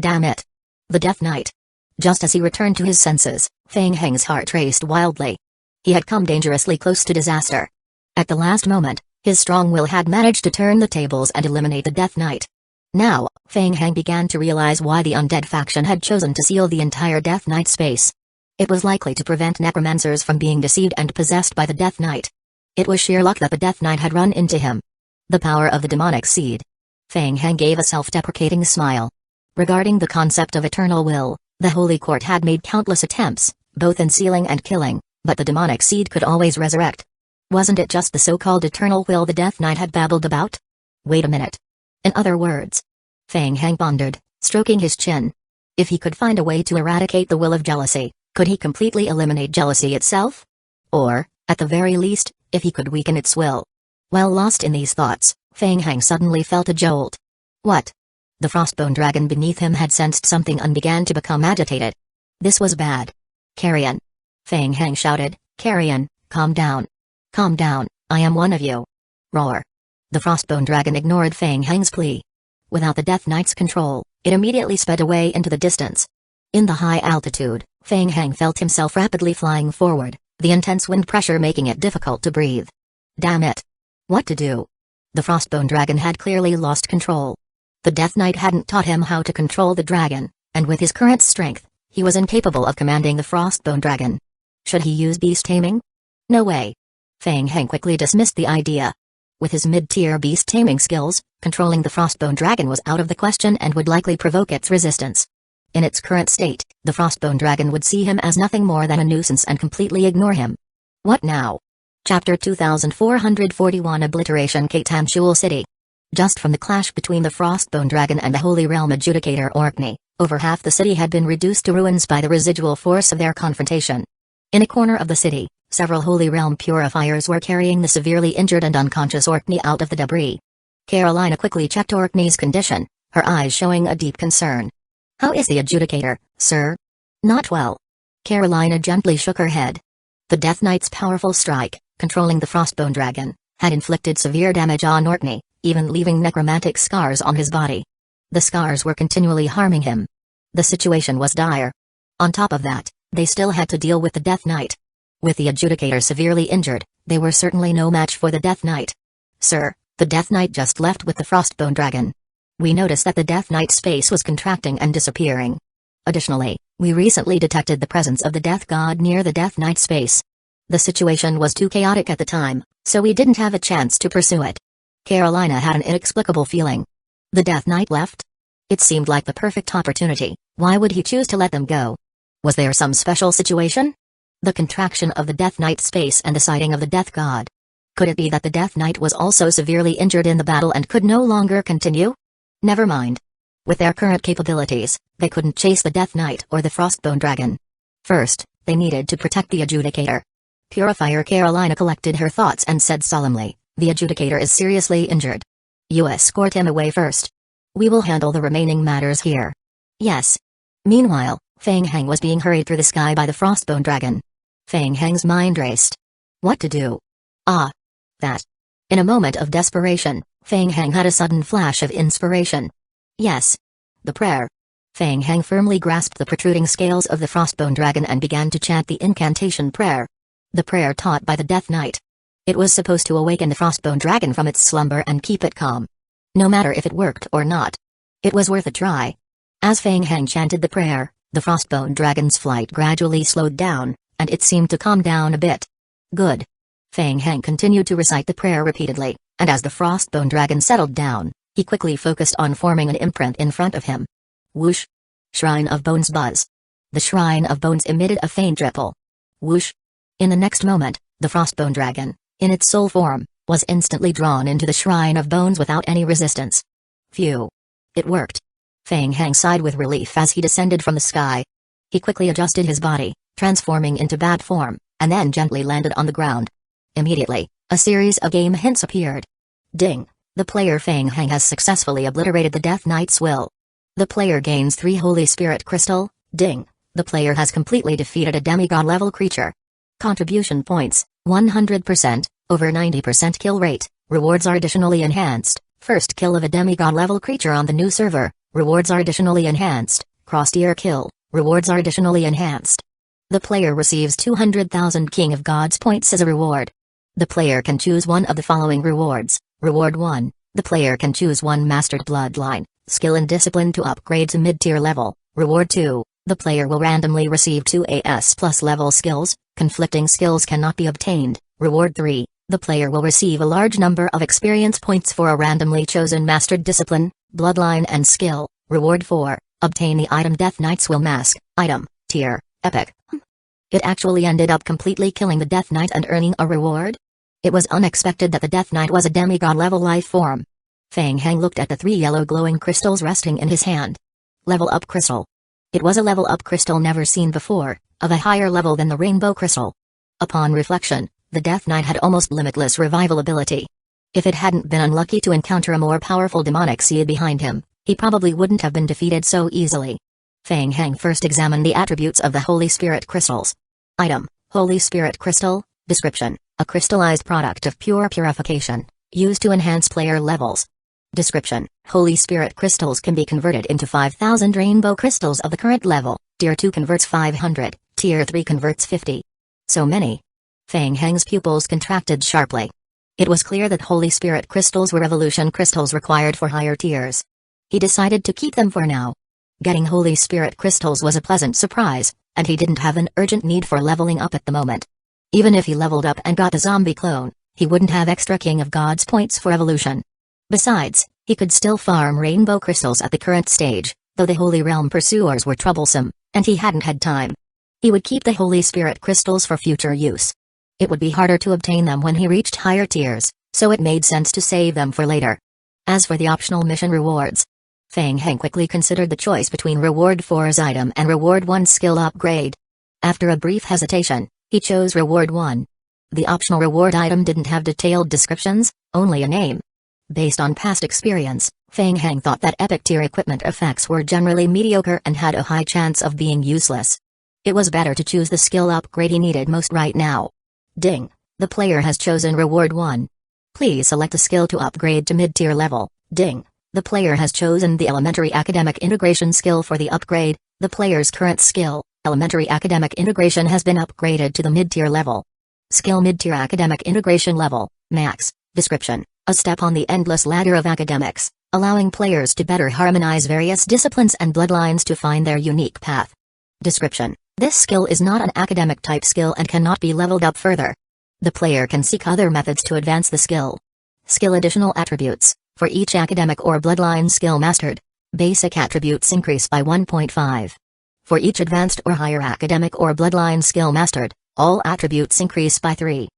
Speaker 1: Damn it! The Death Knight. Just as he returned to his senses, Feng Heng's heart raced wildly. He had come dangerously close to disaster. At the last moment, his strong will had managed to turn the tables and eliminate the Death Knight. Now, Feng Heng began to realize why the undead faction had chosen to seal the entire Death Knight space. It was likely to prevent necromancers from being deceived and possessed by the Death Knight. It was sheer luck that the Death Knight had run into him. The power of the demonic seed. Feng Heng gave a self-deprecating smile. Regarding the concept of eternal will, the Holy Court had made countless attempts, both in sealing and killing, but the demonic seed could always resurrect. Wasn't it just the so-called eternal will the Death Knight had babbled about? Wait a minute. In other words, Feng Heng pondered, stroking his chin. If he could find a way to eradicate the will of jealousy, could he completely eliminate jealousy itself? Or, at the very least, if he could weaken its will? While lost in these thoughts, Feng Heng suddenly felt a jolt. What? The frostbone dragon beneath him had sensed something and began to become agitated. This was bad. Carrion. Feng Heng shouted, Carrion, calm down. Calm down, I am one of you. Roar. The frostbone dragon ignored Feng Heng's plea. Without the Death Knight's control, it immediately sped away into the distance. In the high altitude, Feng Heng felt himself rapidly flying forward, the intense wind pressure making it difficult to breathe. Damn it. What to do? The frostbone dragon had clearly lost control. The Death Knight hadn't taught him how to control the dragon, and with his current strength, he was incapable of commanding the frostbone dragon. Should he use beast taming? No way. Feng Heng quickly dismissed the idea. With his mid-tier beast taming skills, controlling the frostbone dragon was out of the question and would likely provoke its resistance. In its current state, the frostbone dragon would see him as nothing more than a nuisance and completely ignore him. What now? Chapter 2441 Obliteration Katamshul City. Just from the clash between the frostbone dragon and the Holy Realm Adjudicator Orkney, over half the city had been reduced to ruins by the residual force of their confrontation. In a corner of the city, several Holy Realm purifiers were carrying the severely injured and unconscious Orkney out of the debris. Carolina quickly checked Orkney's condition, her eyes showing a deep concern. How is the Adjudicator, sir? Not well. Carolina gently shook her head. The Death Knight's powerful strike, controlling the frostbone dragon, had inflicted severe damage on Orkney, even leaving necromantic scars on his body. The scars were continually harming him. The situation was dire. On top of that, they still had to deal with the Death Knight. With the Adjudicator severely injured, they were certainly no match for the Death Knight. Sir, the Death Knight just left with the frostbone dragon. We noticed that the Death Knight's space was contracting and disappearing. Additionally, we recently detected the presence of the Death God near the Death Knight's space. The situation was too chaotic at the time, so we didn't have a chance to pursue it. Carolina had an inexplicable feeling. The Death Knight left? It seemed like the perfect opportunity. Why would he choose to let them go? Was there some special situation? The contraction of the Death Knight's space and the sighting of the Death God. Could it be that the Death Knight was also severely injured in the battle and could no longer continue? Never mind. With their current capabilities, they couldn't chase the Death Knight or the Frostbone Dragon. First, They needed to protect the adjudicator. Purifier Carolina collected her thoughts and said solemnly, "The adjudicator is seriously injured. You escort him away first. We will handle the remaining matters here." "Yes." Meanwhile, Fang Heng was being hurried through the sky by the Frostbone Dragon. Fang Heng's mind raced. What to do? That. In a moment of desperation, Fang Heng had a sudden flash of inspiration. Yes. The prayer. Fang Heng firmly grasped the protruding scales of the Frostbone Dragon and began to chant the incantation prayer. The prayer taught by the Death Knight. It was supposed to awaken the Frostbone Dragon from its slumber and keep it calm. No matter if it worked or not. It was worth a try. As Fang Heng chanted the prayer, the Frostbone Dragon's flight gradually slowed down, and it seemed to calm down a bit. Good. Fang Heng continued to recite the prayer repeatedly, and as the Frostbone Dragon settled down, he quickly focused on forming an imprint in front of him. Whoosh! Shrine of Bones buzz. The Shrine of Bones emitted a faint ripple. Whoosh! In the next moment, the Frostbone Dragon, in its soul form, was instantly drawn into the Shrine of Bones without any resistance. Phew! It worked. Fang Heng sighed with relief as he descended from the sky. He quickly adjusted his body, transforming into bat form, and then gently landed on the ground. Immediately, a series of game hints appeared. Ding! The player Fang Heng has successfully obliterated the Death Knight's will. The player gains 3 Holy Spirit Crystal. Ding! The player has completely defeated a demigod-level creature. Contribution points, 100%, over 90% kill rate. Rewards are additionally enhanced. First kill of a demigod-level creature on the new server. Rewards are additionally enhanced. Cross-tier kill. Rewards are additionally enhanced. The player receives 200,000 King of Gods points as a reward. The player can choose one of the following rewards. Reward 1. The player can choose one Mastered Bloodline, Skill and Discipline to upgrade to mid-tier level. Reward 2. The player will randomly receive 2 AS plus level skills. Conflicting skills cannot be obtained. Reward 3. The player will receive a large number of experience points for a randomly chosen Mastered Discipline, Bloodline and Skill. Reward 4. Obtain the item Death Knight's Will Mask. Item, Tier, Epic. It actually ended up completely killing the Death Knight and earning a reward? It was unexpected that the Death Knight was a demigod-level life form. Fang Heng looked at the 3 yellow glowing crystals resting in his hand. Level Up Crystal. It was a level up crystal never seen before, of a higher level than the Rainbow Crystal. Upon reflection, the Death Knight had almost limitless revival ability. If it hadn't been unlucky to encounter a more powerful demonic seed behind him, he probably wouldn't have been defeated so easily. Fang Heng first examined the attributes of the Holy Spirit Crystals. Item, Holy Spirit Crystal. Description, a crystallized product of pure purification, used to enhance player levels. Description, Holy Spirit Crystals can be converted into 5,000 Rainbow Crystals of the current level. Tier 2 converts 500, Tier 3 converts 50. So many. Fang Heng's pupils contracted sharply. It was clear that Holy Spirit Crystals were evolution crystals required for higher tiers. He decided to keep them for now. Getting Holy Spirit Crystals was a pleasant surprise, and he didn't have an urgent need for leveling up at the moment. Even if he leveled up and got a zombie clone, he wouldn't have extra King of Gods points for evolution. Besides, he could still farm Rainbow Crystals at the current stage, though the Holy Realm Pursuers were troublesome, and he hadn't had time. He would keep the Holy Spirit Crystals for future use. It would be harder to obtain them when he reached higher tiers, so it made sense to save them for later. As for the optional mission rewards, Fang Heng quickly considered the choice between Reward 4's item and Reward 1's skill upgrade. After a brief hesitation, he chose Reward 1. The optional reward item didn't have detailed descriptions, only a name. Based on past experience, Fang Heng thought that epic tier equipment effects were generally mediocre and had a high chance of being useless. It was better to choose the skill upgrade he needed most right now. Ding! The player has chosen Reward 1. Please select a skill to upgrade to mid-tier level. Ding! The player has chosen the Elementary Academic Integration skill for the upgrade. The player's current skill, Elementary Academic Integration, has been upgraded to the mid-tier level. Skill Mid-tier Academic Integration level, Max. Description, a step on the endless ladder of academics, allowing players to better harmonize various disciplines and bloodlines to find their unique path. Description, this skill is not an academic type skill and cannot be leveled up further. The player can seek other methods to advance the skill. Skill Additional Attributes. For each academic or bloodline skill mastered, basic attributes increase by 1.5. For each advanced or higher academic or bloodline skill mastered, all attributes increase by 3.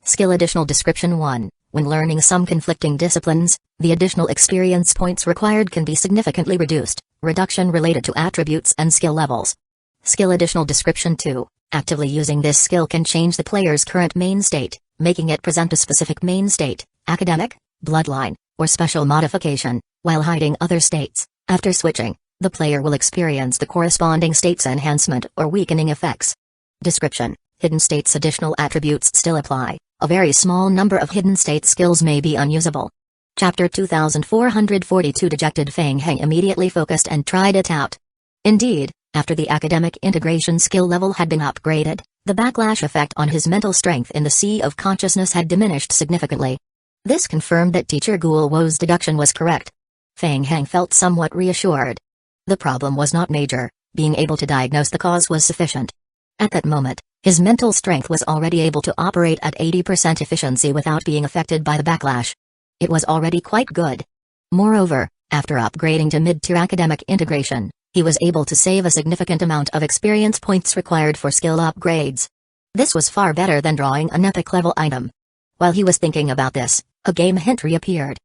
Speaker 1: Skill Additional Description 1. When learning some conflicting disciplines, the additional experience points required can be significantly reduced, reduction related to attributes and skill levels. Skill Additional Description 2. Actively using this skill can change the player's current main state, making it present a specific main state, academic, bloodline, or special modification, while hiding other states. After switching, the player will experience the corresponding state's enhancement or weakening effects. Description: hidden states. Additional attributes still apply. A very small number of hidden state skills may be unusable. Chapter 2442. Dejected Feng Heng immediately focused and tried it out. Indeed, after the academic integration skill level had been upgraded, the backlash effect on his mental strength in the Sea of Consciousness had diminished significantly. This confirmed that Teacher Guowo's deduction was correct. Feng Heng felt somewhat reassured. The problem was not major, being able to diagnose the cause was sufficient. At that moment, his mental strength was already able to operate at 80% efficiency without being affected by the backlash. It was already quite good. Moreover, after upgrading to mid-tier academic integration, he was able to save a significant amount of experience points required for skill upgrades. This was far better than drawing an epic level item. While he was thinking about this, a game hint reappeared.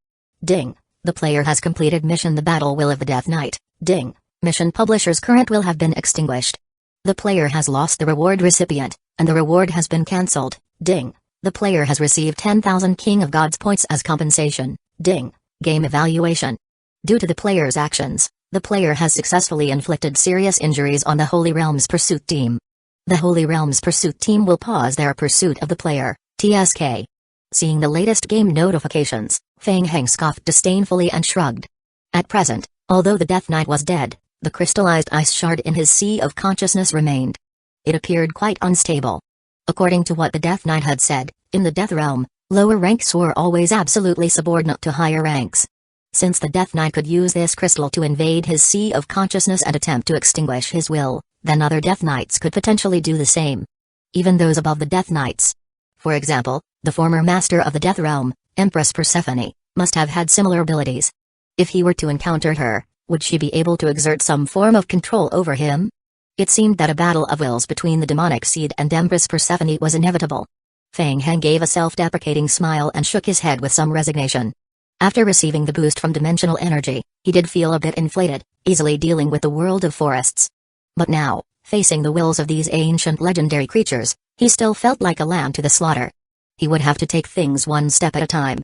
Speaker 1: Ding! The player has completed mission The Battle Will of the Death Knight. Ding! Mission publisher's current will have been extinguished. The player has lost the reward recipient, and the reward has been cancelled. Ding! The player has received 10,000 King of Gods points as compensation. Ding! Game evaluation. Due to the player's actions, the player has successfully inflicted serious injuries on the Holy Realms Pursuit Team. The Holy Realms Pursuit Team will pause their pursuit of the player, TSK. Seeing the latest game notifications, Feng Heng scoffed disdainfully and shrugged. At present, although the Death Knight was dead, the crystallized ice shard in his Sea of Consciousness remained. It appeared quite unstable. According to what the Death Knight had said, in the Death Realm, lower ranks were always absolutely subordinate to higher ranks. Since the Death Knight could use this crystal to invade his Sea of Consciousness and attempt to extinguish his will, then other Death Knights could potentially do the same. Even those above the Death Knights. For example, the former master of the Death Realm, Empress Persephone, must have had similar abilities. If he were to encounter her, would she be able to exert some form of control over him? It seemed that a battle of wills between the demonic seed and Empress Persephone was inevitable. Feng Heng gave a self-deprecating smile and shook his head with some resignation. After receiving the boost from dimensional energy, he did feel a bit inflated, easily dealing with the world of forests. But now, facing the wills of these ancient legendary creatures, he still felt like a lamb to the slaughter. He would have to take things one step at a time.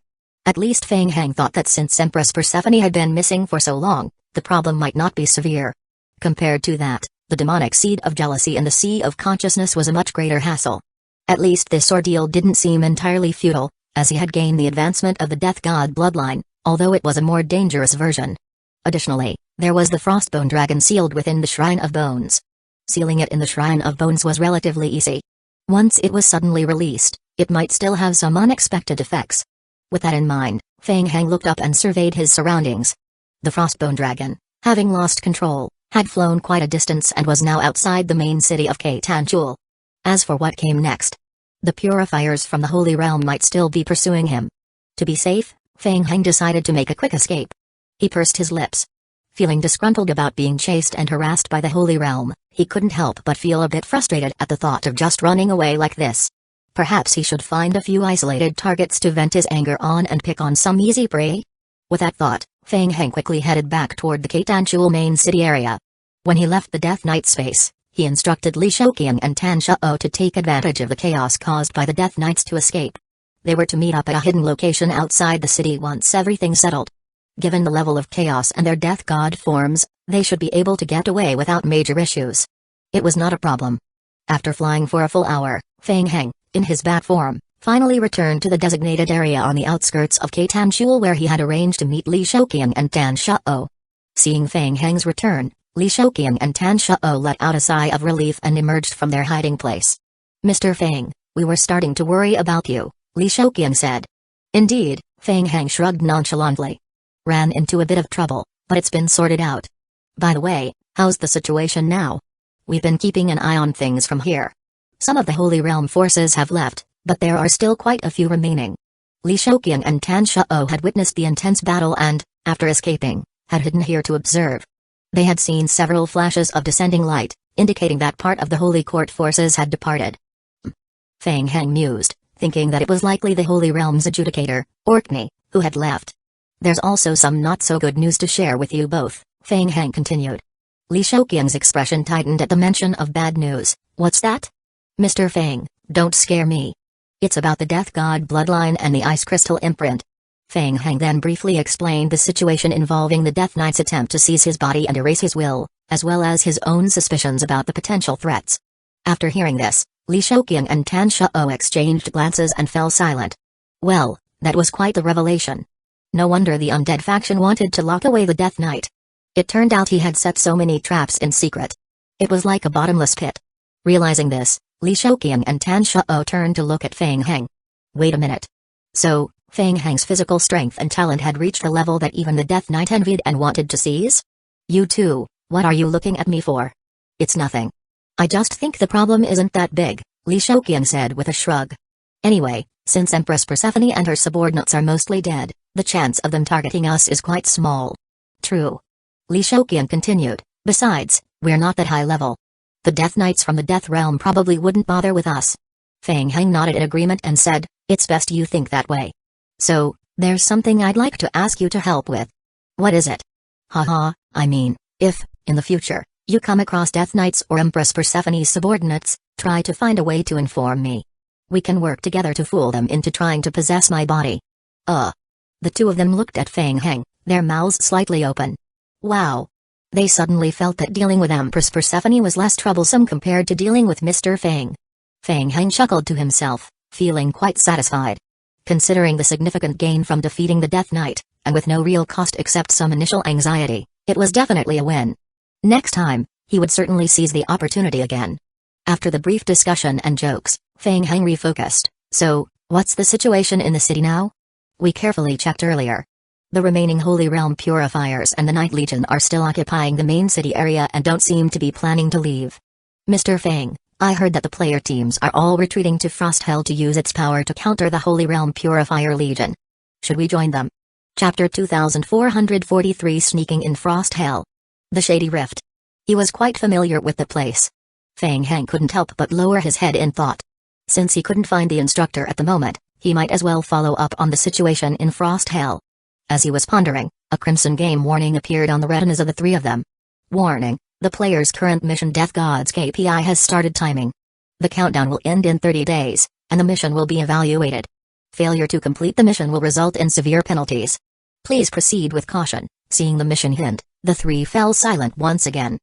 Speaker 1: At least Feng Heng thought that since Empress Persephone had been missing for so long, the problem might not be severe. Compared to that, the demonic seed of jealousy in the Sea of Consciousness was a much greater hassle. At least this ordeal didn't seem entirely futile, as he had gained the advancement of the Death God bloodline, although it was a more dangerous version. Additionally, there was the Frostbone Dragon sealed within the Shrine of Bones. Sealing it in the Shrine of Bones was relatively easy. Once it was suddenly released, it might still have some unexpected effects. With that in mind, Feng Heng looked up and surveyed his surroundings. The Frostbone Dragon, having lost control, had flown quite a distance and was now outside the main city of Keitanchul. As for what came next, the purifiers from the Holy Realm might still be pursuing him. To be safe, Feng Heng decided to make a quick escape. He pursed his lips. Feeling disgruntled about being chased and harassed by the Holy Realm, he couldn't help but feel a bit frustrated at the thought of just running away like this. Perhaps he should find a few isolated targets to vent his anger on and pick on some easy prey. With that thought, Feng Heng quickly headed back toward the Keitanchul main city area. When he left the Death Knight space, he instructed Li Shouqiang and Tan Shao to take advantage of the chaos caused by the Death Knights to escape. They were to meet up at a hidden location outside the city once everything settled. Given the level of chaos and their death god forms, they should be able to get away without major issues. It was not a problem. After flying for a full hour, Feng Heng, in his bat form, finally returned to the designated area on the outskirts of Keitanchul where he had arranged to meet Li Shouqiang and Tan Shao. Seeing Feng Heng's return, Li Shouqiang and Tan Shao let out a sigh of relief and emerged from their hiding place. "Mr. Feng, we were starting to worry about you," Li Shouqiang said. "Indeed," Feng Heng shrugged nonchalantly. "Ran into a bit of trouble, but it's been sorted out. By the way, how's the situation now? We've been keeping an eye on things from here. Some of the Holy Realm forces have left, but there are still quite a few remaining." Li Shouqiang and Tan Shao had witnessed the intense battle and, after escaping, had hidden here to observe. They had seen several flashes of descending light, indicating that part of the Holy Court forces had departed. Feng Heng mused, thinking that it was likely the Holy Realm's adjudicator, Orkney, who had left. "There's also some not-so-good news to share with you both," Feng Heng continued. Li Shouqiang's expression tightened at the mention of bad news. "What's that?" Mr. Fang, don't scare me. It's about the Death God bloodline and the Ice Crystal imprint. Fang Heng then briefly explained the situation involving the Death Knight's attempt to seize his body and erase his will, as well as his own suspicions about the potential threats. After hearing this, Li Shouqiang and Tan Shao exchanged glances and fell silent. Well, that was quite the revelation. No wonder the undead faction wanted to lock away the Death Knight. It turned out he had set so many traps in secret. It was like a bottomless pit. Realizing this, Li Shouqiang and Tan Shao turned to look at Fang Heng. Wait a minute. So, Fang Heng's physical strength and talent had reached a level that even the Death Knight envied and wanted to seize? You two, what are you looking at me for? It's nothing. I just think the problem isn't that big, Li Shouqiang said with a shrug. Anyway, since Empress Persephone and her subordinates are mostly dead, the chance of them targeting us is quite small. True. Li Shouqiang continued, besides, we're not that high level. The Death Knights from the Death Realm probably wouldn't bother with us. Fang Heng nodded in agreement and said, it's best you think that way. So, there's something I'd like to ask you to help with. What is it? Haha, I mean, if, in the future, you come across Death Knights or Empress Persephone's subordinates, try to find a way to inform me. We can work together to fool them into trying to possess my body. The two of them looked at Fang Heng, their mouths slightly open. Wow. They suddenly felt that dealing with Empress Persephone was less troublesome compared to dealing with Mr. Fang. Fang Heng chuckled to himself, feeling quite satisfied. Considering the significant gain from defeating the Death Knight, and with no real cost except some initial anxiety, it was definitely a win. Next time, he would certainly seize the opportunity again. After the brief discussion and jokes, Fang Heng refocused. So, what's the situation in the city now? We carefully checked earlier. The remaining Holy Realm Purifiers and the Night Legion are still occupying the main city area and don't seem to be planning to leave. Mr. Fang, I heard that the player teams are all retreating to Frost Hell to use its power to counter the Holy Realm Purifier Legion. Should we join them? Chapter 2443 Sneaking in Frost Hell. The Shady Rift. He was quite familiar with the place. Fang Heng couldn't help but lower his head in thought. Since he couldn't find the instructor at the moment, he might as well follow up on the situation in Frost Hell. As he was pondering, a crimson game warning appeared on the retinas of the three of them. Warning, the player's current mission Death God's KPI has started timing. The countdown will end in 30 days, and the mission will be evaluated. Failure to complete the mission will result in severe penalties. Please proceed with caution. Seeing the mission hint, the three fell silent once again.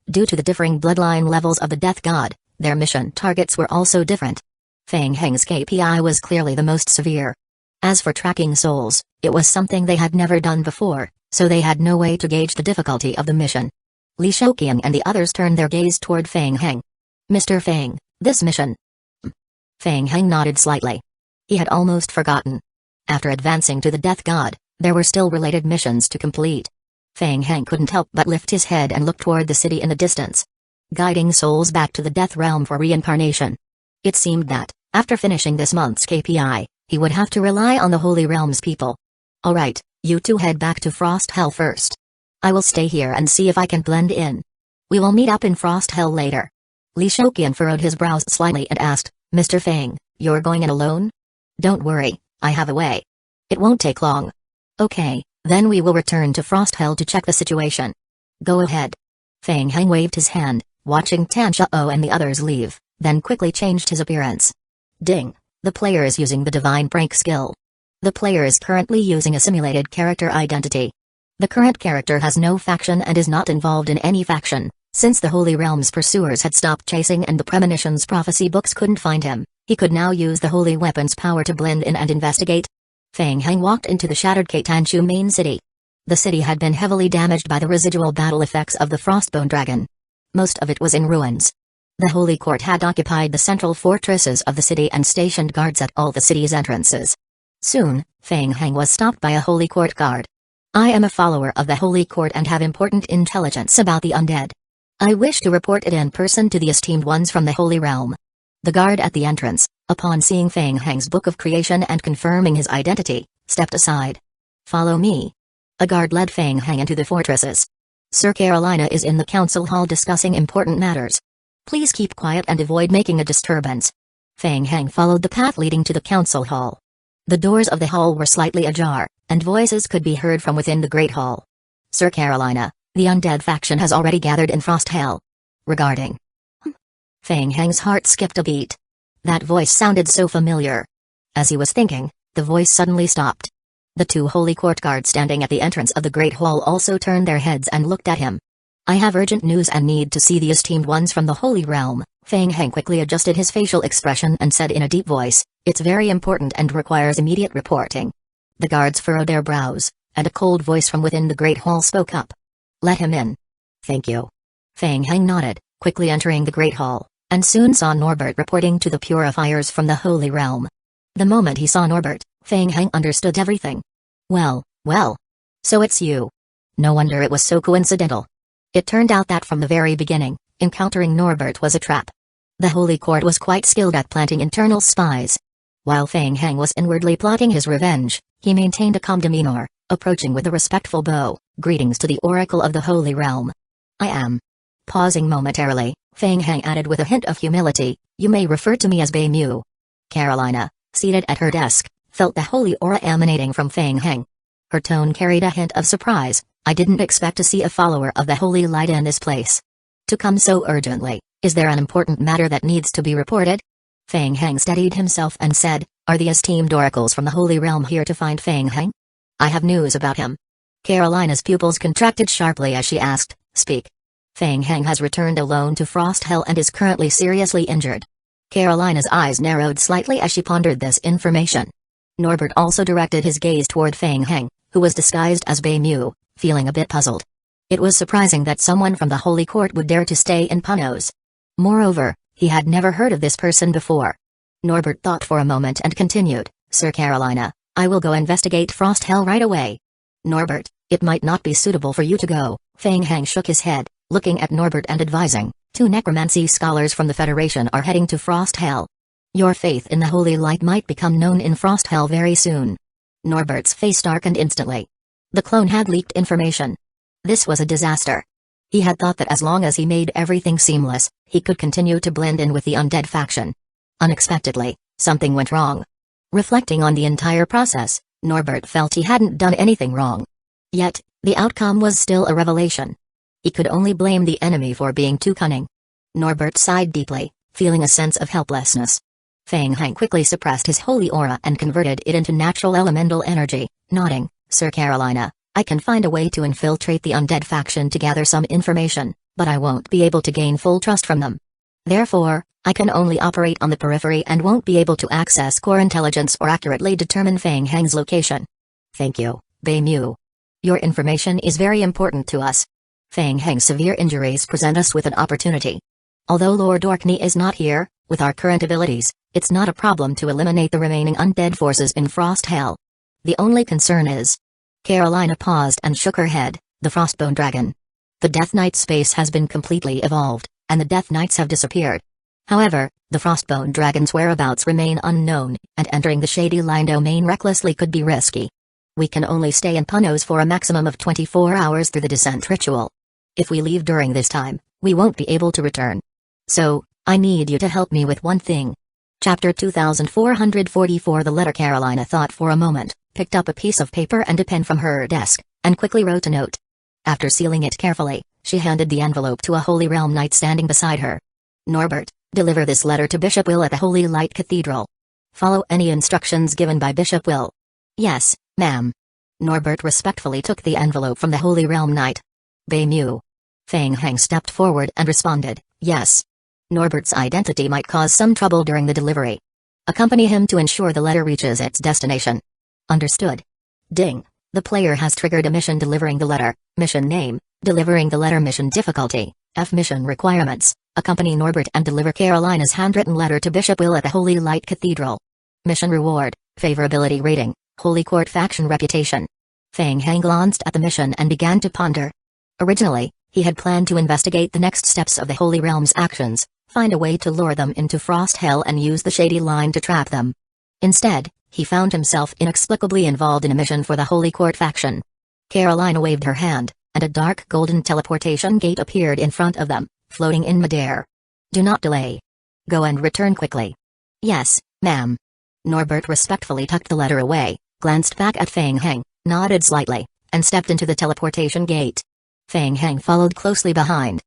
Speaker 1: Due to the differing bloodline levels of the Death God, their mission targets were also different. Fang Heng's KPI was clearly the most severe. As for tracking souls, it was something they had never done before, so they had no way to gauge the difficulty of the mission. Li Shouqiang and the others turned their gaze toward Fang Heng. Mr. Fang, this mission. Fang Heng nodded slightly. He had almost forgotten. After advancing to the Death God, there were still related missions to complete. Fang Heng couldn't help but lift his head and look toward the city in the distance. Guiding souls back to the Death Realm for reincarnation. It seemed that, after finishing this month's KPI, he would have to rely on the Holy Realm's people. Alright, you two head back to Frost Hell first. I will stay here and see if I can blend in. We will meet up in Frost Hell later. Li Shouqiang furrowed his brows slightly and asked, Mr. Fang, you're going in alone? Don't worry, I have a way. It won't take long. Okay, then we will return to Frost Hell to check the situation. Go ahead. Fang Heng waved his hand, watching Tan Shao and the others leave, then quickly changed his appearance. Ding, the player is using the Divine Prank skill. The player is currently using a simulated character identity. The current character has no faction and is not involved in any faction, since the Holy Realm's pursuers had stopped chasing and the Premonition's prophecy books couldn't find him. He could now use the Holy Weapon's power to blend in and investigate. Fang Heng walked into the shattered Keitanchu main city. The city had been heavily damaged by the residual battle effects of the Frostbone Dragon. Most of it was in ruins. The Holy Court had occupied the central fortresses of the city and stationed guards at all the city's entrances. Soon, Fang Heng was stopped by a Holy Court guard. I am a follower of the Holy Court and have important intelligence about the undead. I wish to report it in person to the esteemed ones from the Holy Realm. The guard at the entrance, upon seeing Fang Heng's Book of Creation and confirming his identity, stepped aside. Follow me. A guard led Fang Heng into the fortresses. Sir Carolina is in the council hall discussing important matters. Please keep quiet and avoid making a disturbance. Fang Heng followed the path leading to the council hall. The doors of the hall were slightly ajar, and voices could be heard from within the Great Hall. Sir Carolina, the undead faction has already gathered in Frost Hell. Regarding Feng Heng's heart skipped a beat. That voice sounded so familiar. As he was thinking, the voice suddenly stopped. The two holy court guards standing at the entrance of the Great Hall also turned their heads and looked at him. I have urgent news and need to see the esteemed ones from the Holy Realm. Feng Heng quickly adjusted his facial expression and said in a deep voice, it's very important and requires immediate reporting. The guards furrowed their brows, and a cold voice from within the Great Hall spoke up. Let him in. Thank you. Feng Heng nodded, quickly entering the Great Hall, and soon saw Norbert reporting to the purifiers from the Holy Realm. The moment he saw Norbert, Feng Heng understood everything. Well. So it's you. No wonder it was so coincidental. It turned out that from the very beginning, encountering Norbert was a trap. The Holy Court was quite skilled at planting internal spies. While Feng Heng was inwardly plotting his revenge, he maintained a calm demeanor, approaching with a respectful bow. Greetings to the Oracle of the Holy Realm. I am. Pausing momentarily, Feng Heng added with a hint of humility, you may refer to me as Bei Mu. Carolina, seated at her desk, felt the holy aura emanating from Feng Heng. Her tone carried a hint of surprise. I didn't expect to see a follower of the Holy Light in this place. To come so urgently, is there an important matter that needs to be reported? Feng Heng steadied himself and said, are the esteemed oracles from the Holy Realm here to find Feng Heng? I have news about him. Carolina's pupils contracted sharply as she asked, speak. Feng Heng has returned alone to Frost Hell and is currently seriously injured. Carolina's eyes narrowed slightly as she pondered this information. Norbert also directed his gaze toward Feng Heng, who was disguised as Bei Mu, feeling a bit puzzled. It was surprising that someone from the Holy Court would dare to stay in Punos. Moreover, he had never heard of this person before. Norbert thought for a moment and continued, Sir Carolina, I will go investigate Frost Hell right away. Norbert, it might not be suitable for you to go. Feng Heng shook his head, looking at Norbert and advising, 2 necromancy scholars from the Federation are heading to Frost Hell. Your faith in the Holy Light might become known in Frost Hell very soon. Norbert's face darkened instantly. The clone had leaked information. This was a disaster. He had thought that as long as he made everything seamless, he could continue to blend in with the undead faction. Unexpectedly, something went wrong. Reflecting on the entire process, Norbert felt he hadn't done anything wrong. Yet, the outcome was still a revelation. He could only blame the enemy for being too cunning. Norbert sighed deeply, feeling a sense of helplessness. Feng Heng quickly suppressed his holy aura and converted it into natural elemental energy, nodding, Sir Carolina, I can find a way to infiltrate the undead faction to gather some information, but I won't be able to gain full trust from them. Therefore, I can only operate on the periphery and won't be able to access core intelligence or accurately determine Feng Heng's location. Thank you, Bei Mu. Your information is very important to us. Feng Heng's severe injuries present us with an opportunity. Although Lord Orkney is not here, with our current abilities, it's not a problem to eliminate the remaining undead forces in Frost Hell. The only concern is... Carolina paused and shook her head, the Frostbone Dragon. The Death Knight space has been completely evolved, and the Death Knights have disappeared. However, the Frostbone Dragon's whereabouts remain unknown, and entering the Shady Line domain recklessly could be risky. We can only stay in Punos for a maximum of 24 hours through the descent ritual. If we leave during this time, we won't be able to return. So, I need you to help me with one thing. Chapter 2444. The letter. Carolina thought for a moment, picked up a piece of paper and a pen from her desk, and quickly wrote a note. After sealing it carefully, she handed the envelope to a Holy Realm Knight standing beside her. Norbert, deliver this letter to Bishop Will at the Holy Light Cathedral. Follow any instructions given by Bishop Will. Yes, ma'am. Norbert respectfully took the envelope from the Holy Realm Knight. Bei Mu. Feng Heng stepped forward and responded, yes. Norbert's identity might cause some trouble during the delivery. Accompany him to ensure the letter reaches its destination. Understood. Ding. The player has triggered a mission delivering the letter. Mission name, delivering the letter. Mission difficulty, F. Mission requirements, accompany Norbert and deliver Carolina's handwritten letter to Bishop Will at the Holy Light Cathedral. Mission reward, favorability rating, Holy Court faction reputation. Feng Heng glanced at the mission and began to ponder. Originally, he had planned to investigate the next steps of the Holy Realm's actions, find a way to lure them into Frost Hell and use the Shady Line to trap them. Instead, he found himself inexplicably involved in a mission for the Holy Court faction. Carolina waved her hand, and a dark golden teleportation gate appeared in front of them, floating in midair. Do not delay. Go and return quickly. Yes, ma'am. Norbert respectfully tucked the letter away, glanced back at Feng Heng, nodded slightly, and stepped into the teleportation gate. Feng Heng followed closely behind.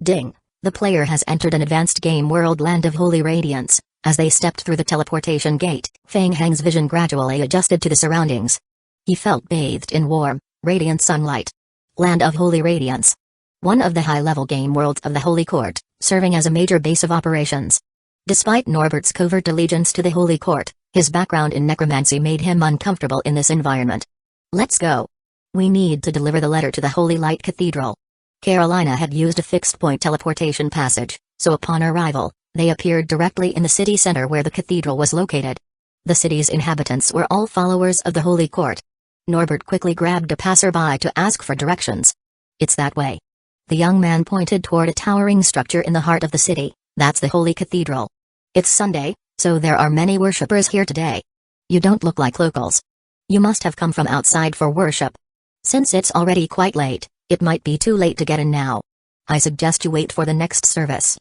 Speaker 1: Ding. The player has entered an advanced game world land of holy radiance. As they stepped through the teleportation gate, Feng Heng's vision gradually adjusted to the surroundings. He felt bathed in warm, radiant sunlight. Land of Holy Radiance. One of the high-level game worlds of the Holy Court, serving as a major base of operations. Despite Norbert's covert allegiance to the Holy Court, his background in necromancy made him uncomfortable in this environment. Let's go. We need to deliver the letter to the Holy Light Cathedral. Carolina had used a fixed-point teleportation passage, so upon arrival, they appeared directly in the city center where the cathedral was located. The city's inhabitants were all followers of the Holy Court. Norbert quickly grabbed a passerby to ask for directions. It's that way. The young man pointed toward a towering structure in the heart of the city. That's the Holy Cathedral. It's Sunday, so there are many worshippers here today. You don't look like locals. You must have come from outside for worship. Since it's already quite late, it might be too late to get in now. I suggest you wait for the next service.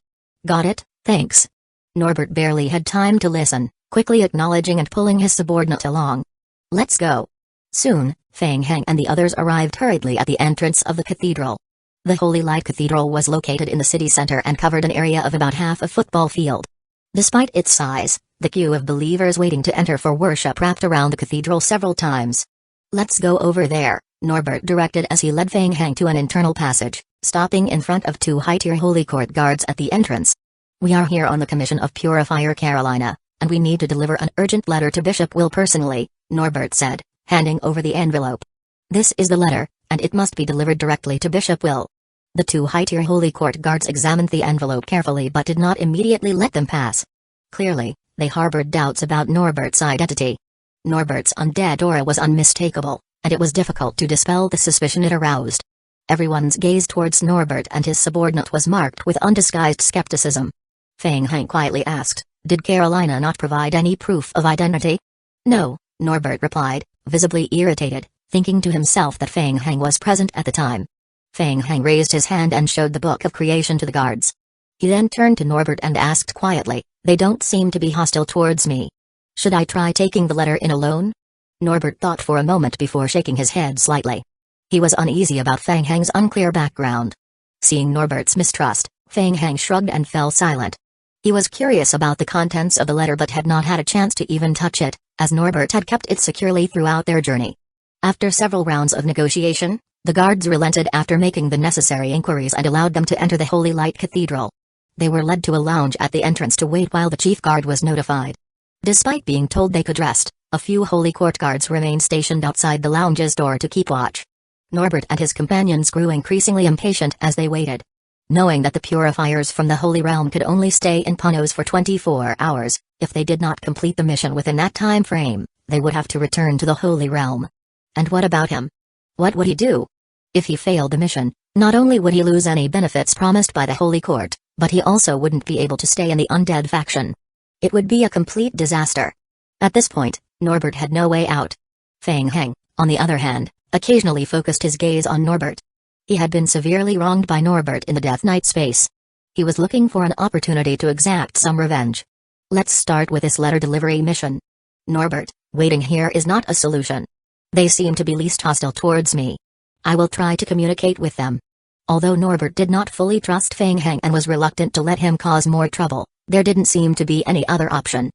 Speaker 1: Got it, thanks. Norbert barely had time to listen, quickly acknowledging and pulling his subordinate along. Let's go. Soon, Feng Heng and the others arrived hurriedly at the entrance of the cathedral. The Holy Light Cathedral was located in the city center and covered an area of about half a football field. Despite its size, the queue of believers waiting to enter for worship wrapped around the cathedral several times. Let's go over there, Norbert directed as he led Feng Heng to an internal passage, stopping in front of two high-tier Holy Court guards at the entrance. We are here on the commission of Purifier Carolina, and we need to deliver an urgent letter to Bishop Will personally, Norbert said, handing over the envelope. This is the letter, and it must be delivered directly to Bishop Will. The two high-tier Holy Court guards examined the envelope carefully but did not immediately let them pass. Clearly, they harbored doubts about Norbert's identity. Norbert's undead aura was unmistakable, and it was difficult to dispel the suspicion it aroused. Everyone's gaze towards Norbert and his subordinate was marked with undisguised skepticism. Feng Heng quietly asked, "Did Carolina not provide any proof of identity?" "No," Norbert replied, visibly irritated, thinking to himself that Feng Heng was present at the time. Feng Heng raised his hand and showed the Book of Creation to the guards. He then turned to Norbert and asked quietly, "They don't seem to be hostile towards me. Should I try taking the letter in alone?" Norbert thought for a moment before shaking his head slightly. He was uneasy about Feng Heng's unclear background. Seeing Norbert's mistrust, Feng Heng shrugged and fell silent. He was curious about the contents of the letter but had not had a chance to even touch it, as Norbert had kept it securely throughout their journey. After several rounds of negotiation, the guards relented after making the necessary inquiries and allowed them to enter the Holy Light Cathedral. They were led to a lounge at the entrance to wait while the chief guard was notified. Despite being told they could rest, a few Holy Court guards remained stationed outside the lounge's door to keep watch. Norbert and his companions grew increasingly impatient as they waited. Knowing that the purifiers from the Holy Realm could only stay in Panos for 24 hours, if they did not complete the mission within that time frame, they would have to return to the Holy Realm. And what about him? What would he do? If he failed the mission, not only would he lose any benefits promised by the Holy Court, but he also wouldn't be able to stay in the undead faction. It would be a complete disaster. At this point, Norbert had no way out. Feng Heng, on the other hand, occasionally focused his gaze on Norbert. He had been severely wronged by Norbert in the Death Knight space. He was looking for an opportunity to exact some revenge. Let's start with this letter delivery mission. Norbert, waiting here is not a solution. They seem to be least hostile towards me. I will try to communicate with them. Although Norbert did not fully trust Feng Heng and was reluctant to let him cause more trouble, there didn't seem to be any other option.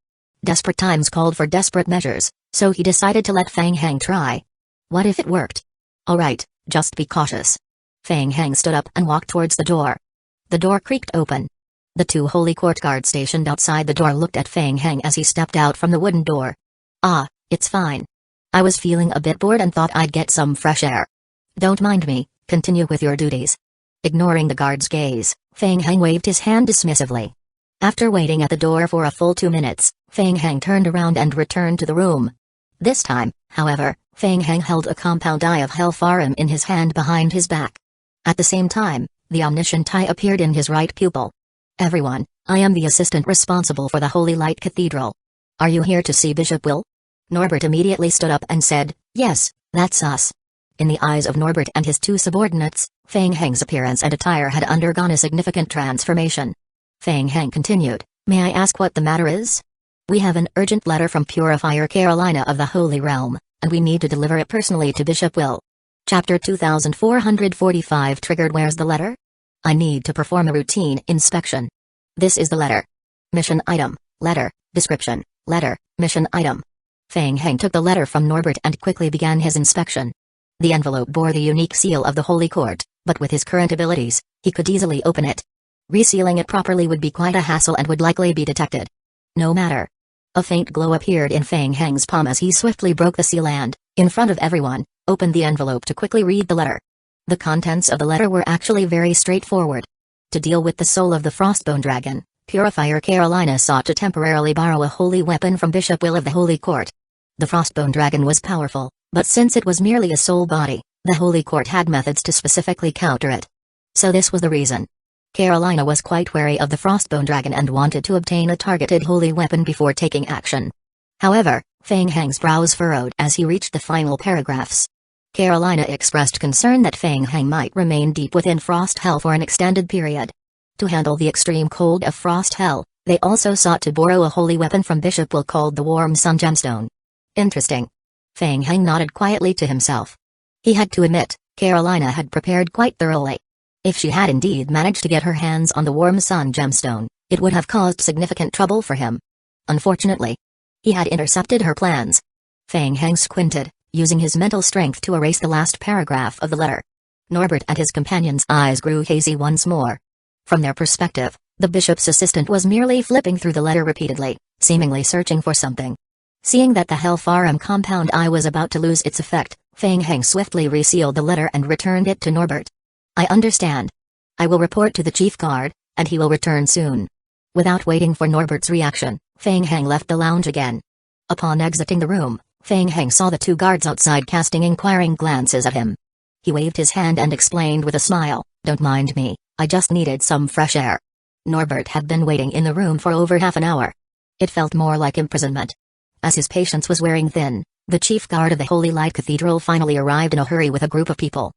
Speaker 1: Desperate times called for desperate measures, so he decided to let Feng Heng try. What if it worked? Alright, just be cautious. Feng Heng stood up and walked towards the door. The door creaked open. The two Holy Court guards stationed outside the door looked at Feng Heng as he stepped out from the wooden door. "Ah, it's fine. I was feeling a bit bored and thought I'd get some fresh air." "Don't mind me, continue with your duties." Ignoring the guard's gaze, Feng Heng waved his hand dismissively. After waiting at the door for a full 2 minutes, Feng Heng turned around and returned to the room. This time, however, Feng Heng held a compound eye of Hellfarim in his hand behind his back. At the same time, the omniscient eye appeared in his right pupil. "Everyone, I am the assistant responsible for the Holy Light Cathedral. Are you here to see Bishop Will?" Norbert immediately stood up and said, "Yes, that's us." In the eyes of Norbert and his two subordinates, Feng Heng's appearance and attire had undergone a significant transformation. Feng Heng continued, "May I ask what the matter is?" "We have an urgent letter from Purifier Carolina of the Holy Realm, and we need to deliver it personally to Bishop Will." Chapter 2445 triggered. Where's the letter? I need to perform a routine inspection. This is the letter. Mission item, letter, description, letter, mission item. Feng Heng took the letter from Norbert and quickly began his inspection. The envelope bore the unique seal of the Holy Court, but with his current abilities, he could easily open it. Resealing it properly would be quite a hassle and would likely be detected. No matter. A faint glow appeared in Feng Heng's palm as he swiftly broke the seal and, in front of everyone, opened the envelope to quickly read the letter. The contents of the letter were actually very straightforward. To deal with the soul of the Frostbone Dragon, Purifier Carolina sought to temporarily borrow a holy weapon from Bishop Will of the Holy Court. The Frostbone Dragon was powerful, but since it was merely a soul body, the Holy Court had methods to specifically counter it. So this was the reason. Carolina was quite wary of the Frostbone Dragon and wanted to obtain a targeted holy weapon before taking action. However, Feng Heng's brows furrowed as he reached the final paragraphs. Carolina expressed concern that Feng Heng might remain deep within Frost Hell for an extended period. To handle the extreme cold of Frost Hell, they also sought to borrow a holy weapon from Bishop Will called the Warm Sun Gemstone. Interesting. Feng Heng nodded quietly to himself. He had to admit, Carolina had prepared quite thoroughly. If she had indeed managed to get her hands on the Warm Sun Gemstone, it would have caused significant trouble for him. Unfortunately, he had intercepted her plans. Feng Heng squinted, using his mental strength to erase the last paragraph of the letter. Norbert and his companions' eyes grew hazy once more. From their perspective, the bishop's assistant was merely flipping through the letter repeatedly, seemingly searching for something. Seeing that the Hellfarum compound eye was about to lose its effect, Feng Heng swiftly resealed the letter and returned it to Norbert. I understand. I will report to the chief guard, and he will return soon. Without waiting for Norbert's reaction, Feng Heng left the lounge again. Upon exiting the room, Feng Heng saw the two guards outside casting inquiring glances at him. He waved his hand and explained with a smile, "Don't mind me, I just needed some fresh air." Norbert had been waiting in the room for over half an hour. It felt more like imprisonment. As his patience was wearing thin, the chief guard of the Holy Light Cathedral finally arrived in a hurry with a group of people.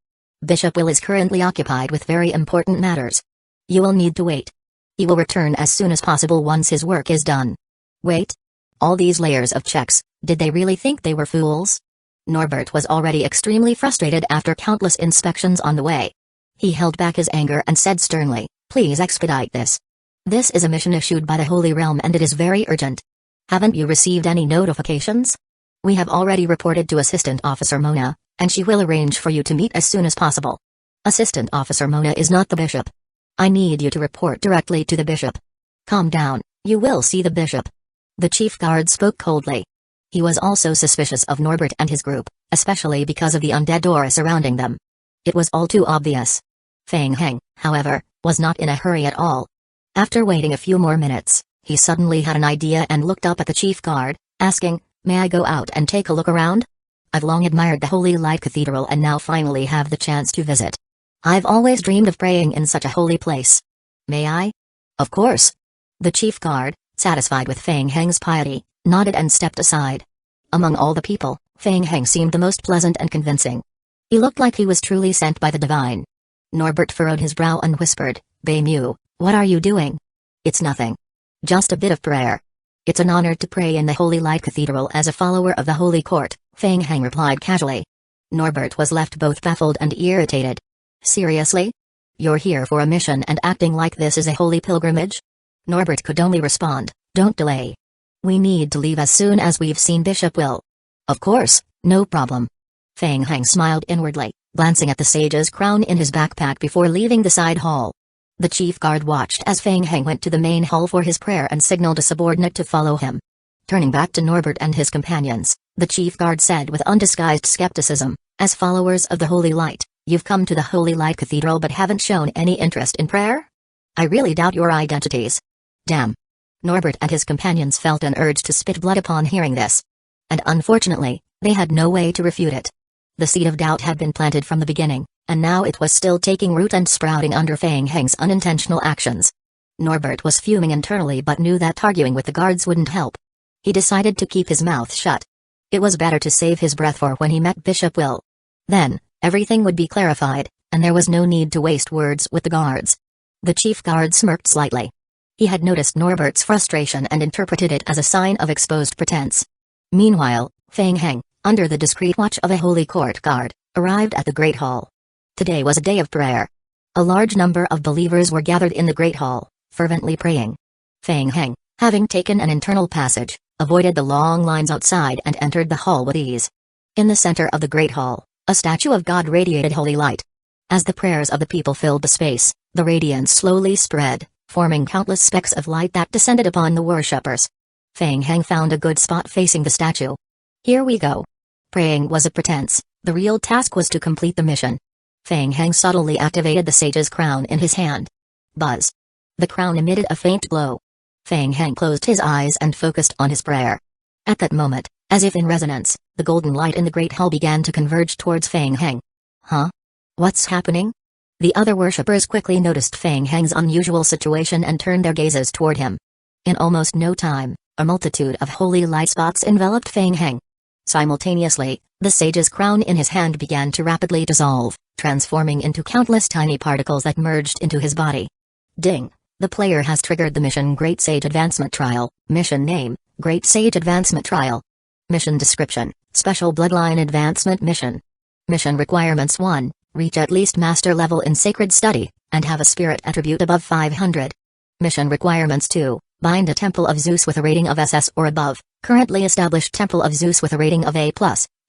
Speaker 1: Bishop Will is currently occupied with very important matters. You will need to wait. He will return as soon as possible once his work is done. Wait? All these layers of checks, did they really think they were fools? Norbert was already extremely frustrated after countless inspections on the way. He held back his anger and said sternly, "Please expedite this. This is a mission issued by the Holy Realm and it is very urgent. Haven't you received any notifications? We have already reported to Assistant Officer Mona, and she will arrange for you to meet as soon as possible." Assistant Officer Mona is not the bishop. I need you to report directly to the bishop. Calm down, you will see the bishop. The chief guard spoke coldly. He was also suspicious of Norbert and his group, especially because of the undead aura surrounding them. It was all too obvious. Feng Heng, however, was not in a hurry at all. After waiting a few more minutes, he suddenly had an idea and looked up at the chief guard, asking, "May I go out and take a look around? I've long admired the Holy Light Cathedral and now finally have the chance to visit. I've always dreamed of praying in such a holy place. May I?" "Of course." The chief guard, satisfied with Feng Heng's piety, nodded and stepped aside. Among all the people, Feng Heng seemed the most pleasant and convincing. He looked like he was truly sent by the divine. Norbert furrowed his brow and whispered, "Beimu, what are you doing?" "It's nothing. Just a bit of prayer." "It's an honor to pray in the Holy Light Cathedral as a follower of the Holy Court," Feng Heng replied casually. Norbert was left both baffled and irritated. "Seriously? You're here for a mission and acting like this is a holy pilgrimage?" Norbert could only respond, "Don't delay. We need to leave as soon as we've seen Bishop Will." "Of course, no problem." Feng Heng smiled inwardly, glancing at the sage's crown in his backpack before leaving the side hall. The chief guard watched as Feng Heng went to the main hall for his prayer and signaled a subordinate to follow him. Turning back to Norbert and his companions, the chief guard said with undisguised skepticism, "As followers of the Holy Light, you've come to the Holy Light Cathedral but haven't shown any interest in prayer? I really doubt your identities." Damn. Norbert and his companions felt an urge to spit blood upon hearing this. And unfortunately, they had no way to refute it. The seed of doubt had been planted from the beginning, and now it was still taking root and sprouting under Feng Heng's unintentional actions. Norbert was fuming internally but knew that arguing with the guards wouldn't help. He decided to keep his mouth shut. It was better to save his breath for when he met Bishop Will. Then, everything would be clarified, and there was no need to waste words with the guards. The chief guard smirked slightly. He had noticed Norbert's frustration and interpreted it as a sign of exposed pretense. Meanwhile, Feng Heng, under the discreet watch of a holy court guard, arrived at the Great Hall. Today was a day of prayer. A large number of believers were gathered in the Great Hall, fervently praying. Feng Heng, having taken an internal passage, avoided the long lines outside and entered the hall with ease. In the center of the Great Hall, a statue of God radiated holy light. As the prayers of the people filled the space, the radiance slowly spread, forming countless specks of light that descended upon the worshippers. Feng Heng found a good spot facing the statue. Here we go. Praying was a pretense, the real task was to complete the mission. Feng Heng subtly activated the sage's crown in his hand. Buzz. The crown emitted a faint glow. Feng Heng closed his eyes and focused on his prayer. At that moment, as if in resonance, the golden light in the Great Hall began to converge towards Feng Heng. Huh? What's happening? The other worshippers quickly noticed Feng Heng's unusual situation and turned their gazes toward him. In almost no time, a multitude of holy light spots enveloped Feng Heng. Simultaneously, the sage's crown in his hand began to rapidly dissolve, transforming into countless tiny particles that merged into his body. Ding! The player has triggered the mission Great Sage Advancement Trial. Mission name, Great Sage Advancement Trial. Mission description, Special Bloodline Advancement Mission. Mission requirements 1. Reach at least Master level in Sacred Study, and have a Spirit attribute above 500. Mission requirements 2. Bind a Temple of Zeus with a rating of SS or above, currently established Temple of Zeus with a rating of A+,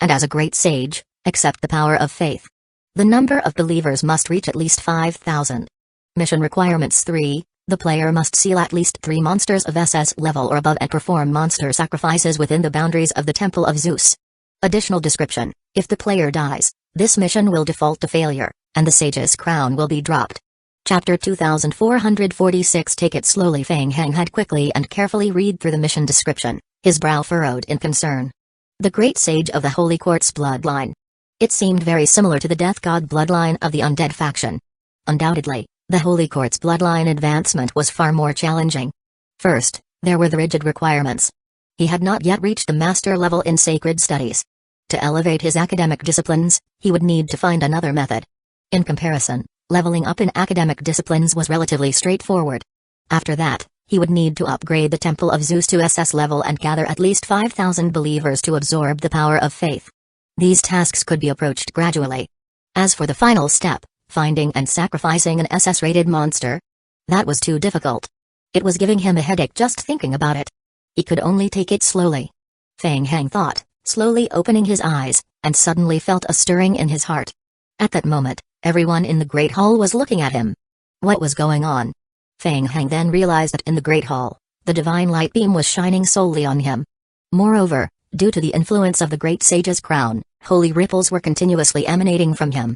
Speaker 1: and as a Great Sage, accept the power of faith. The number of believers must reach at least 5,000. Mission requirements 3. The player must seal at least 3 monsters of SS level or above and perform monster sacrifices within the boundaries of the Temple of Zeus. Additional description, if the player dies, this mission will default to failure, and the sage's crown will be dropped. Chapter 2446. Take it slowly. Feng Heng had quickly and carefully read through the mission description, his brow furrowed in concern. The Great Sage of the Holy Quartz bloodline. It seemed very similar to the Death God bloodline of the undead faction. Undoubtedly, the Holy Quartz bloodline advancement was far more challenging. First, there were the rigid requirements. He had not yet reached the master level in sacred studies. To elevate his academic disciplines, he would need to find another method. In comparison, leveling up in academic disciplines was relatively straightforward. After that, he would need to upgrade the Temple of Zeus to SS level and gather at least 5,000 believers to absorb the power of faith. These tasks could be approached gradually. As for the final step, finding and sacrificing an SS-rated monster, that was too difficult. It was giving him a headache just thinking about it. He could only take it slowly. Feng Heng thought, slowly opening his eyes, and suddenly felt a stirring in his heart. At that moment, everyone in the Great Hall was looking at him. What was going on? Feng Heng then realized that in the Great Hall, the divine light beam was shining solely on him. Moreover, due to the influence of the Great Sage's crown, holy ripples were continuously emanating from him.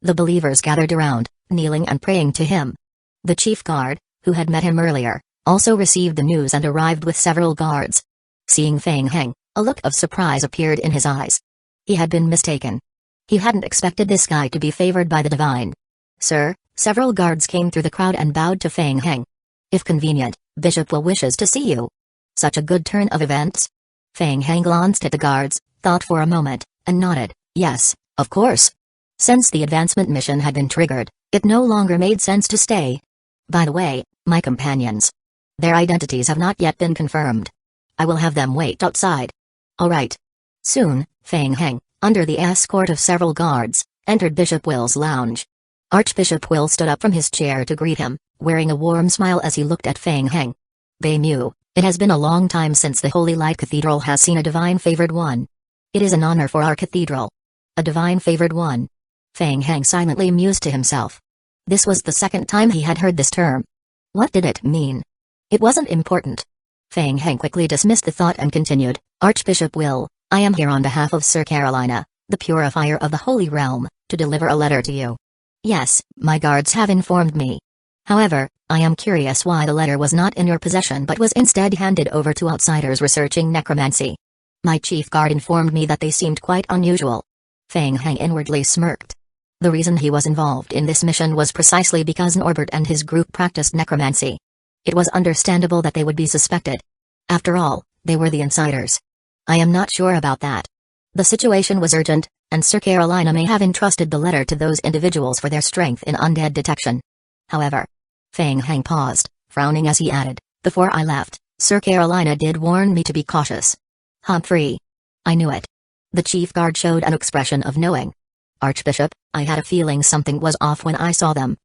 Speaker 1: The believers gathered around, kneeling and praying to him. The chief guard, who had met him earlier, also received the news and arrived with several guards. Seeing Feng Heng, a look of surprise appeared in his eyes. He had been mistaken. He hadn't expected this guy to be favored by the divine. Sir, several guards came through the crowd and bowed to Feng Heng. If convenient, Bishop Will wishes to see you. Such a good turn of events. Feng Heng glanced at the guards, thought for a moment, and nodded, yes, of course. Since the advancement mission had been triggered, it no longer made sense to stay. By the way, my companions. Their identities have not yet been confirmed. I will have them wait outside. All right. Soon, Feng Heng, under the escort of several guards, entered Bishop Will's lounge. Archbishop Will stood up from his chair to greet him, wearing a warm smile as he looked at Feng Heng. Beimu, it has been a long time since the Holy Light Cathedral has seen a divine favored one. It is an honor for our cathedral. A divine favored one. Feng Heng silently mused to himself. This was the second time he had heard this term. What did it mean? It wasn't important. Feng Heng quickly dismissed the thought and continued, Archbishop Will, I am here on behalf of Sir Carolina, the purifier of the Holy Realm, to deliver a letter to you. Yes, my guards have informed me. However, I am curious why the letter was not in your possession but was instead handed over to outsiders researching necromancy. My chief guard informed me that they seemed quite unusual. Feng Heng inwardly smirked. The reason he was involved in this mission was precisely because Norbert and his group practiced necromancy. It was understandable that they would be suspected. After all, they were the insiders. I am not sure about that. The situation was urgent, and Sir Carolina may have entrusted the letter to those individuals for their strength in undead detection. However, Feng Heng paused, frowning as he added, before I left, Sir Carolina did warn me to be cautious. Humphrey. I knew it. The chief guard showed an expression of knowing. Archbishop, I had a feeling something was off when I saw them.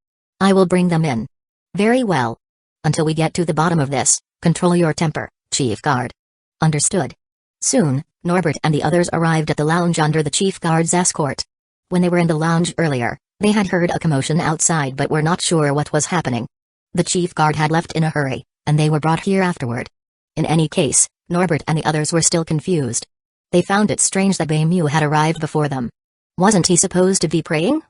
Speaker 1: I will bring them in. Very well. Until we get to the bottom of this, control your temper, Chief Guard. Understood. Soon, Norbert and the others arrived at the lounge under the Chief Guard's escort. When they were in the lounge earlier, they had heard a commotion outside but were not sure what was happening. The Chief Guard had left in a hurry, and they were brought here afterward. In any case, Norbert and the others were still confused. They found it strange that Beimyu had arrived before them. Wasn't he supposed to be praying?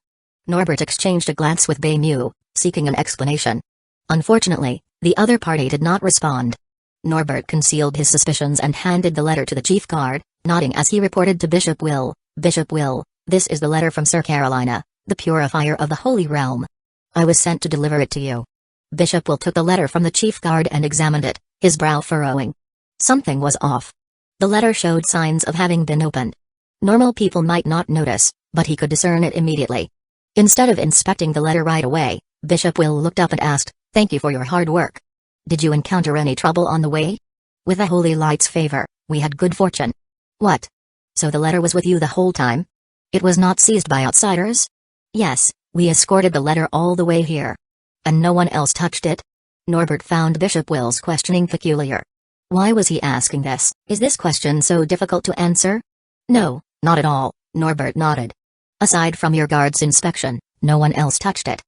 Speaker 1: Norbert exchanged a glance with Beimyu, seeking an explanation. Unfortunately, the other party did not respond. Norbert concealed his suspicions and handed the letter to the Chief Guard, nodding as he reported to Bishop Will. Bishop Will, this is the letter from Sir Carolina, the Purifier of the Holy Realm. I was sent to deliver it to you. Bishop Will took the letter from the Chief Guard and examined it, his brow furrowing. Something was off. The letter showed signs of having been opened. Normal people might not notice, but he could discern it immediately. Instead of inspecting the letter right away, Bishop Will looked up and asked, "Thank you for your hard work. Did you encounter any trouble on the way?" "With the Holy Light's favor, we had good fortune." "What? So the letter was with you the whole time? It was not seized by outsiders?" "Yes, we escorted the letter all the way here." "And no one else touched it?" Norbert found Bishop Will's questioning peculiar. Why was he asking this? Is this question so difficult to answer? "No, not at all," Norbert nodded. "Aside from your guard's inspection, no one else touched it."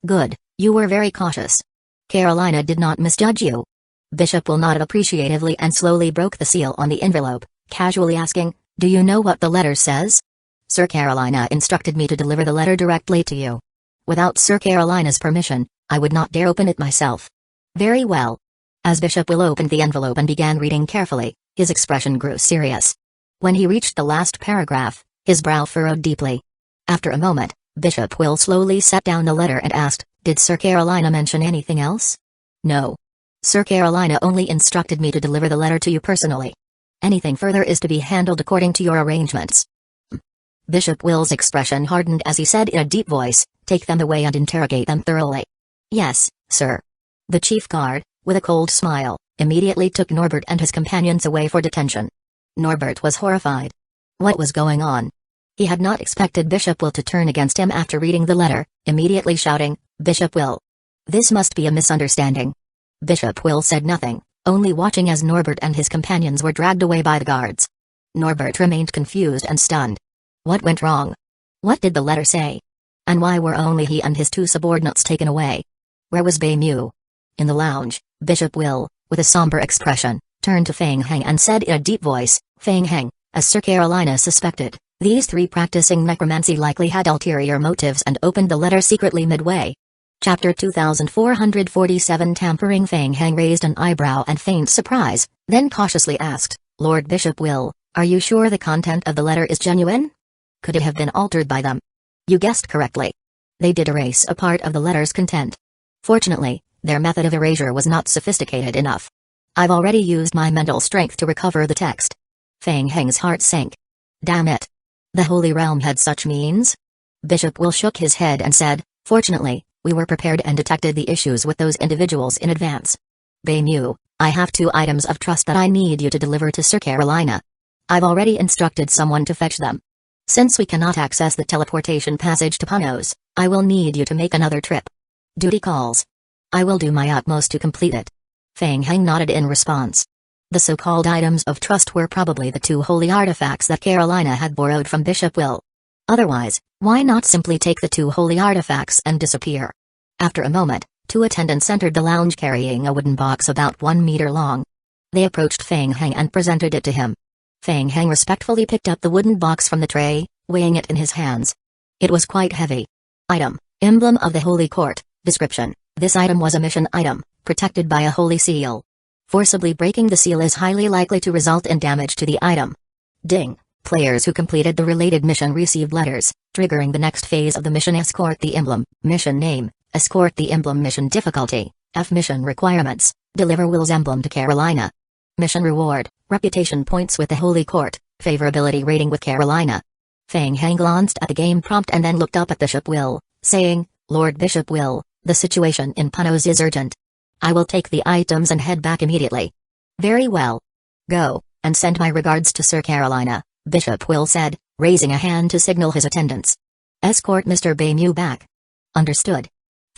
Speaker 1: "Good, you were very cautious. Carolina did not misjudge you." Bishop Will nodded appreciatively and slowly broke the seal on the envelope, casually asking, "Do you know what the letter says?" "Sir Carolina instructed me to deliver the letter directly to you. Without Sir Carolina's permission, I would not dare open it myself." "Very well." As Bishop Will opened the envelope and began reading carefully, his expression grew serious. When he reached the last paragraph, his brow furrowed deeply. After a moment, Bishop Will slowly set down the letter and asked, "Did Sir Carolina mention anything else?" "No. Sir Carolina only instructed me to deliver the letter to you personally. Anything further is to be handled according to your arrangements." Bishop Will's expression hardened as he said in a deep voice, "Take them away and interrogate them thoroughly." "Yes, sir." The Chief Guard, with a cold smile, immediately took Norbert and his companions away for detention. Norbert was horrified. What was going on? He had not expected Bishop Will to turn against him after reading the letter, immediately shouting, "Bishop Will! This must be a misunderstanding." Bishop Will said nothing, only watching as Norbert and his companions were dragged away by the guards. Norbert remained confused and stunned. What went wrong? What did the letter say? And why were only he and his two subordinates taken away? Where was Beimyu? In the lounge, Bishop Will, with a somber expression, turned to Fang Heng and said in a deep voice, "Fang Heng, as Sir Carolina suspected, these three practicing necromancy likely had ulterior motives and opened the letter secretly midway." Chapter 2447 Tampering. Fang Heng raised an eyebrow and feigned surprise, then cautiously asked, "Lord Bishop Will, are you sure the content of the letter is genuine? Could it have been altered by them?" "You guessed correctly. They did erase a part of the letter's content. Fortunately, their method of erasure was not sophisticated enough. I've already used my mental strength to recover the text." Fang Heng's heart sank. Damn it. The Holy Realm had such means? Bishop Will shook his head and said, "Fortunately, we were prepared and detected the issues with those individuals in advance. Beimyu, I have 2 items of trust that I need you to deliver to Sir Carolina. I've already instructed someone to fetch them. Since we cannot access the teleportation passage to Punos, I will need you to make another trip. Duty calls. I will do my utmost to complete it." Fang Heng nodded in response. The so-called items of trust were probably the 2 holy artifacts that Carolina had borrowed from Bishop Will. Otherwise, why not simply take the 2 holy artifacts and disappear? After a moment, 2 attendants entered the lounge carrying a wooden box about 1 meter long. They approached Fang Heng and presented it to him. Fang Heng respectfully picked up the wooden box from the tray, weighing it in his hands. It was quite heavy. Item, Emblem of the Holy Court. Description: this item was a mission item, protected by a holy seal. Forcibly breaking the seal is highly likely to result in damage to the item. Ding. Players who completed the related mission received letters, triggering the next phase of the mission. Escort the emblem. Mission name: Escort the emblem. Mission difficulty: F. Mission requirements: deliver Will's emblem to Carolina. Mission reward: reputation points with the Holy Court, favorability rating with Carolina. Fang Heng glanced at the game prompt and then looked up at Bishop Will, saying, "Lord Bishop Will, the situation in Punos is urgent. I will take the items and head back immediately." "Very well. Go, and send my regards to Sir Carolina," Bishop Will said, raising a hand to signal his attendants. "Escort Mr. Beimyu back." "Understood."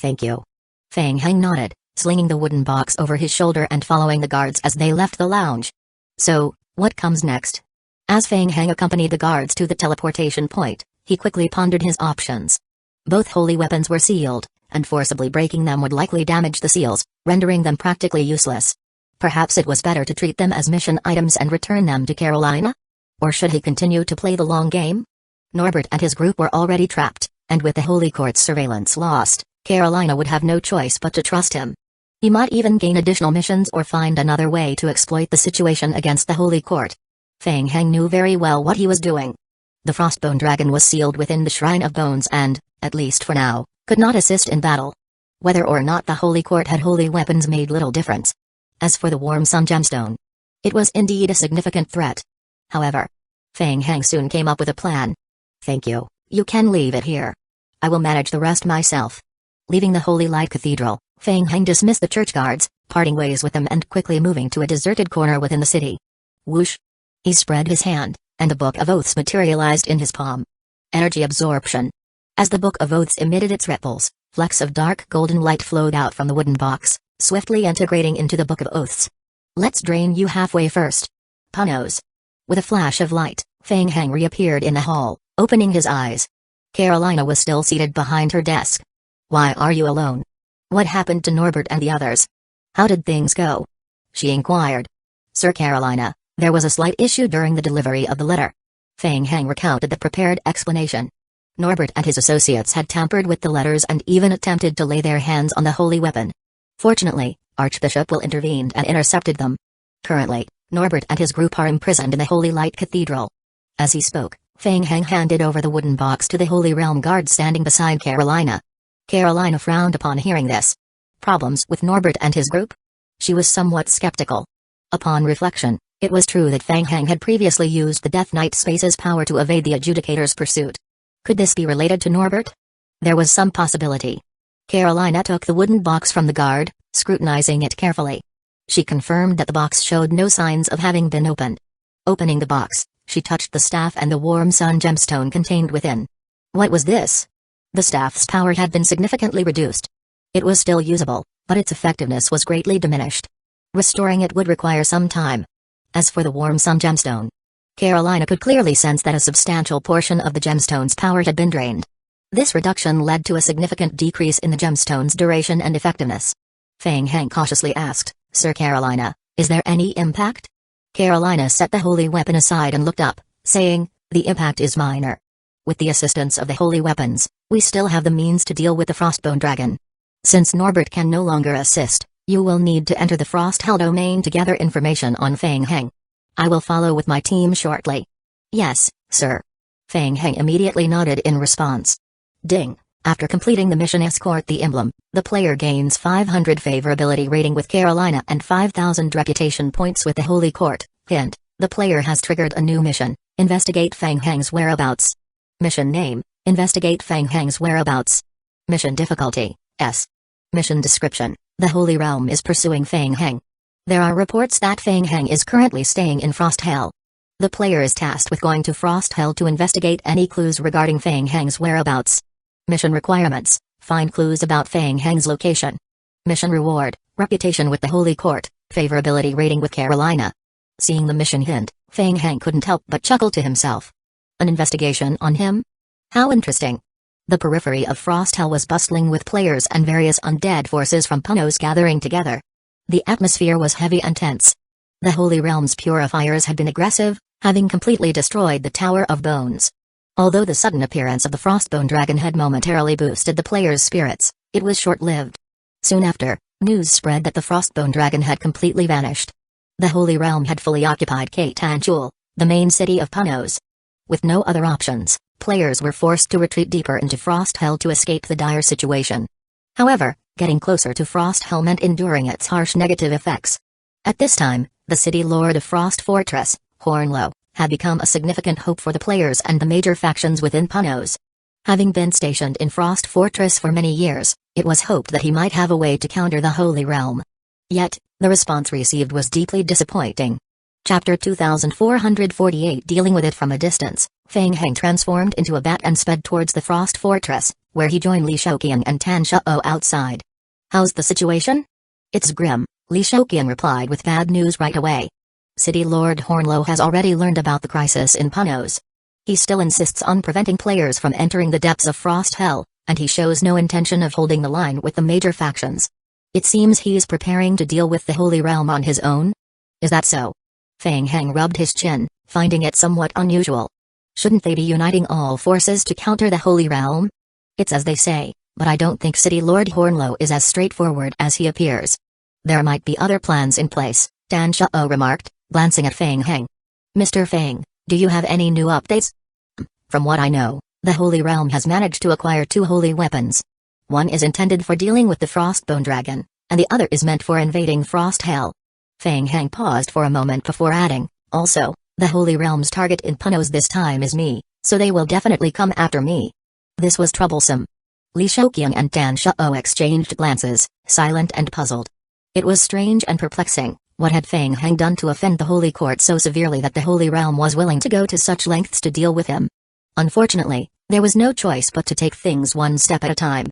Speaker 1: Thank you. Fang Heng nodded, slinging the wooden box over his shoulder and following the guards as they left the lounge. So, what comes next? As Fang Heng accompanied the guards to the teleportation point, he quickly pondered his options. Both holy weapons were sealed, and forcibly breaking them would likely damage the seals, rendering them practically useless. Perhaps it was better to treat them as mission items and return them to Carolina? Or should he continue to play the long game? Norbert and his group were already trapped, and with the Holy Court's surveillance lost, Carolina would have no choice but to trust him. He might even gain additional missions or find another way to exploit the situation against the Holy Court. Fang Heng knew very well what he was doing. The Frostbone Dragon was sealed within the Shrine of Bones and, at least for now, could not assist in battle. Whether or not the Holy Court had holy weapons made little difference. As for the Warm Sun Gemstone, it was indeed a significant threat. However, Fang Heng soon came up with a plan. Thank you, you can leave it here. I will manage the rest myself. Leaving the Holy Light Cathedral, Fang Heng dismissed the church guards, parting ways with them and quickly moving to a deserted corner within the city. Whoosh! He spread his hand, and the Book of Oaths materialized in his palm. Energy absorption. As the Book of Oaths emitted its ripples, flecks of dark golden light flowed out from the wooden box, swiftly integrating into the Book of Oaths. Let's drain you halfway first. Panos. With a flash of light, Fang Heng reappeared in the hall, opening his eyes. Carolina was still seated behind her desk. Why are you alone? What happened to Norbert and the others? How did things go? She inquired. Sir Carolina, there was a slight issue during the delivery of the letter. Fang Heng recounted the prepared explanation. Norbert and his associates had tampered with the letters and even attempted to lay their hands on the holy weapon. Fortunately, Archbishop Will intervened and intercepted them. Currently, Norbert and his group are imprisoned in the Holy Light Cathedral. As he spoke, Fang Heng handed over the wooden box to the Holy Realm guard standing beside Carolina. Carolina frowned upon hearing this. Problems with Norbert and his group? She was somewhat skeptical. Upon reflection, it was true that Fang Heng had previously used the Death Knight Space's power to evade the Adjudicator's pursuit. Could this be related to Norbert? There was some possibility. Carolina took the wooden box from the guard, scrutinizing it carefully. She confirmed that the box showed no signs of having been opened. Opening the box, she touched the staff and the Warm Sun Gemstone contained within. What was this? The staff's power had been significantly reduced. It was still usable, but its effectiveness was greatly diminished. Restoring it would require some time. As for the Warm Sun Gemstone, Carolina could clearly sense that a substantial portion of the gemstone's power had been drained. This reduction led to a significant decrease in the gemstone's duration and effectiveness. Fang Heng cautiously asked, Sir Carolina, is there any impact? Carolina set the holy weapon aside and looked up, saying, the impact is minor. With the assistance of the holy weapons, we still have the means to deal with the Frostbone Dragon. Since Norbert can no longer assist, you will need to enter the Frost Hell domain to gather information on Fang Heng. I will follow with my team shortly. Yes, sir. Fang Heng immediately nodded in response. Ding. After completing the mission Escort the Emblem, the player gains 500 favorability rating with Carolina and 5,000 reputation points with the Holy Court. Hint, the player has triggered a new mission, Investigate Fang Heng's whereabouts. Mission name, Investigate Fang Heng's whereabouts. Mission difficulty, S. Mission description, the Holy Realm is pursuing Fang Heng. There are reports that Fang Heng is currently staying in Frost Hell. The player is tasked with going to Frost Hell to investigate any clues regarding Fang Heng's whereabouts. Mission requirements, find clues about Fang Heng's location. Mission reward, reputation with the Holy Court, favorability rating with Carolina. Seeing the mission hint, Fang Heng couldn't help but chuckle to himself. An investigation on him? How interesting. The periphery of Frost Hell was bustling with players and various undead forces from Panos gathering together. The atmosphere was heavy and tense. The Holy Realm's purifiers had been aggressive, having completely destroyed the Tower of Bones. Although the sudden appearance of the Frostbone Dragon had momentarily boosted the players' spirits, it was short-lived. Soon after, news spread that the Frostbone Dragon had completely vanished. The Holy Realm had fully occupied Catanchul, the main city of Panos. With no other options, players were forced to retreat deeper into Frost Hell to escape the dire situation. However, getting closer to Frost Hell meant enduring its harsh negative effects. At this time, the city lord of Frost Fortress, Hornlow, had become a significant hope for the players and the major factions within Panos. Having been stationed in Frost Fortress for many years, it was hoped that he might have a way to counter the Holy Realm. Yet, the response received was deeply disappointing. Chapter 2448. Dealing with it from a distance, Fang Heng transformed into a bat and sped towards the Frost Fortress, where he joined Li Shouqian and Tan Shuo outside. "How's the situation?" "It's grim," Li Shouqian replied with bad news right away. City Lord Hornlow has already learned about the crisis in Punos. He still insists on preventing players from entering the depths of Frost Hell, and he shows no intention of holding the line with the major factions. It seems he's preparing to deal with the Holy Realm on his own. Is that so? Feng Heng rubbed his chin, finding it somewhat unusual. Shouldn't they be uniting all forces to counter the Holy Realm? It's as they say, but I don't think City Lord Hornlow is as straightforward as he appears. There might be other plans in place, Dan Shuo remarked, glancing at Feng Heng. "Mr. Feng, do you have any new updates?" "From what I know, the Holy Realm has managed to acquire 2 holy weapons. One is intended for dealing with the Frostbone Dragon, and the other is meant for invading Frost Hell." Feng Heng paused for a moment before adding, "Also, the Holy Realm's target in Punos this time is me, so they will definitely come after me." This was troublesome. Li Shouqian and Dan Shuo exchanged glances, silent and puzzled. It was strange and perplexing. What had Feng Heng done to offend the Holy Court so severely that the Holy Realm was willing to go to such lengths to deal with him? Unfortunately, there was no choice but to take things one step at a time.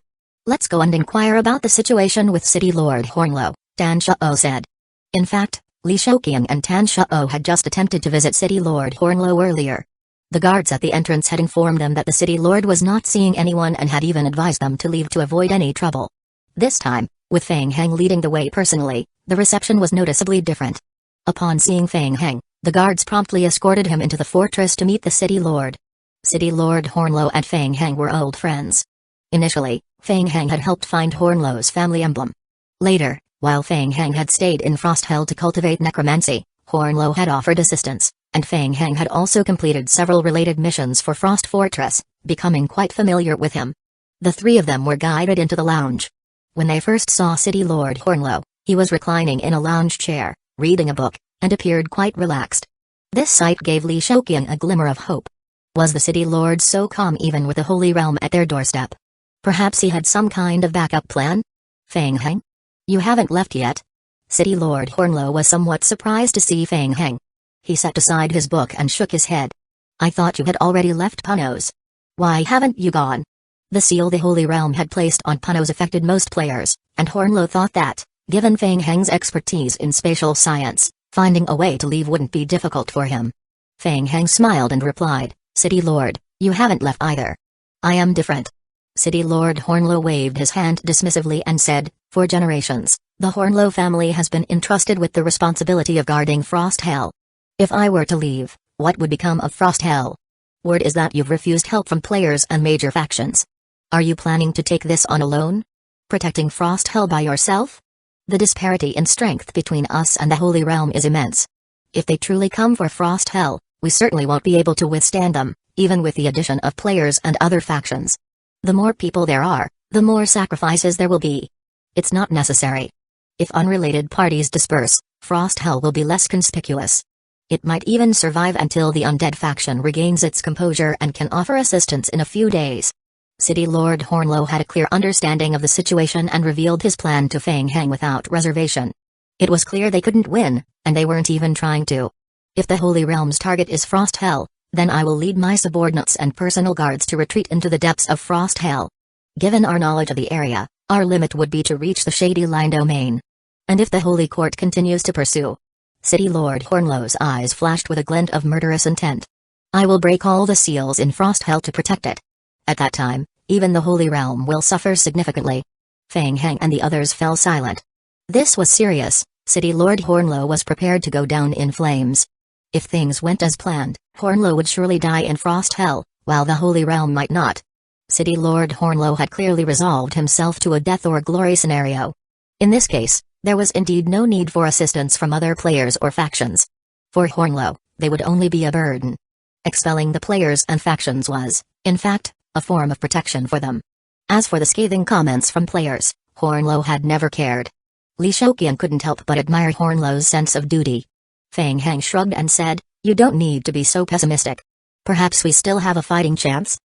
Speaker 1: "Let's go and inquire about the situation with City Lord Hornlow," Dan Shuo said. In fact, Li Shouqian and Tan Shuo had just attempted to visit City Lord Hornlow earlier. The guards at the entrance had informed them that the City Lord was not seeing anyone and had even advised them to leave to avoid any trouble. This time, with Feng Heng leading the way personally, the reception was noticeably different. Upon seeing Feng Heng, the guards promptly escorted him into the fortress to meet the City Lord. City Lord Hornlow and Feng Heng were old friends. Initially, Feng Heng had helped find Hornlow's family emblem. Later, while Feng Heng had stayed in Frost Hell to cultivate necromancy, Hornlow had offered assistance, and Feng Heng had also completed several related missions for Frost Fortress, becoming quite familiar with him. The 3 of them were guided into the lounge. When they first saw City Lord Hornlow, he was reclining in a lounge chair, reading a book, and appeared quite relaxed. This sight gave Li Shouqian a glimmer of hope. Was the City Lord so calm even with the Holy Realm at their doorstep? Perhaps he had some kind of backup plan? "Feng Heng? You haven't left yet?" City Lord Hornlow was somewhat surprised to see Feng Heng. He set aside his book and shook his head. "I thought you had already left Punos. Why haven't you gone?" The seal the Holy Realm had placed on Punos affected most players, and Hornlow thought that, given Feng Heng's expertise in spatial science, finding a way to leave wouldn't be difficult for him. Feng Heng smiled and replied, "City Lord, you haven't left either. I am different." City Lord Hornlow waved his hand dismissively and said, "For generations, the Hornlow family has been entrusted with the responsibility of guarding Frost Hell. If I were to leave, what would become of Frost Hell? Word is that you've refused help from players and major factions. Are you planning to take this on alone? Protecting Frost Hell by yourself? The disparity in strength between us and the Holy Realm is immense. If they truly come for Frost Hell, we certainly won't be able to withstand them, even with the addition of players and other factions. The more people there are, the more sacrifices there will be. It's not necessary. If unrelated parties disperse, Frost Hell will be less conspicuous. It might even survive until the undead faction regains its composure and can offer assistance in a few days." City Lord Hornlow had a clear understanding of the situation and revealed his plan to Feng Heng without reservation. It was clear they couldn't win, and they weren't even trying to. "If the Holy Realm's target is Frost Hell, then I will lead my subordinates and personal guards to retreat into the depths of Frost Hell. Given our knowledge of the area, our limit would be to reach the Shady Line domain. And if the Holy Court continues to pursue..." City Lord Hornlow's eyes flashed with a glint of murderous intent. "I will break all the seals in Frost Hell to protect it. At that time, even the Holy Realm will suffer significantly." Feng Heng and the others fell silent. This was serious. City Lord Hornlow was prepared to go down in flames. If things went as planned, Hornlow would surely die in Frost Hell, while the Holy Realm might not. City Lord Hornlow had clearly resolved himself to a death or glory scenario. In this case, there was indeed no need for assistance from other players or factions. For Hornlow, they would only be a burden. Expelling the players and factions was, in fact, a form of protection for them. As for the scathing comments from players, Hornlow had never cared. Li Shouqian couldn't help but admire Hornlow's sense of duty. Feng Heng shrugged and said, "You don't need to be so pessimistic. Perhaps we still have a fighting chance?"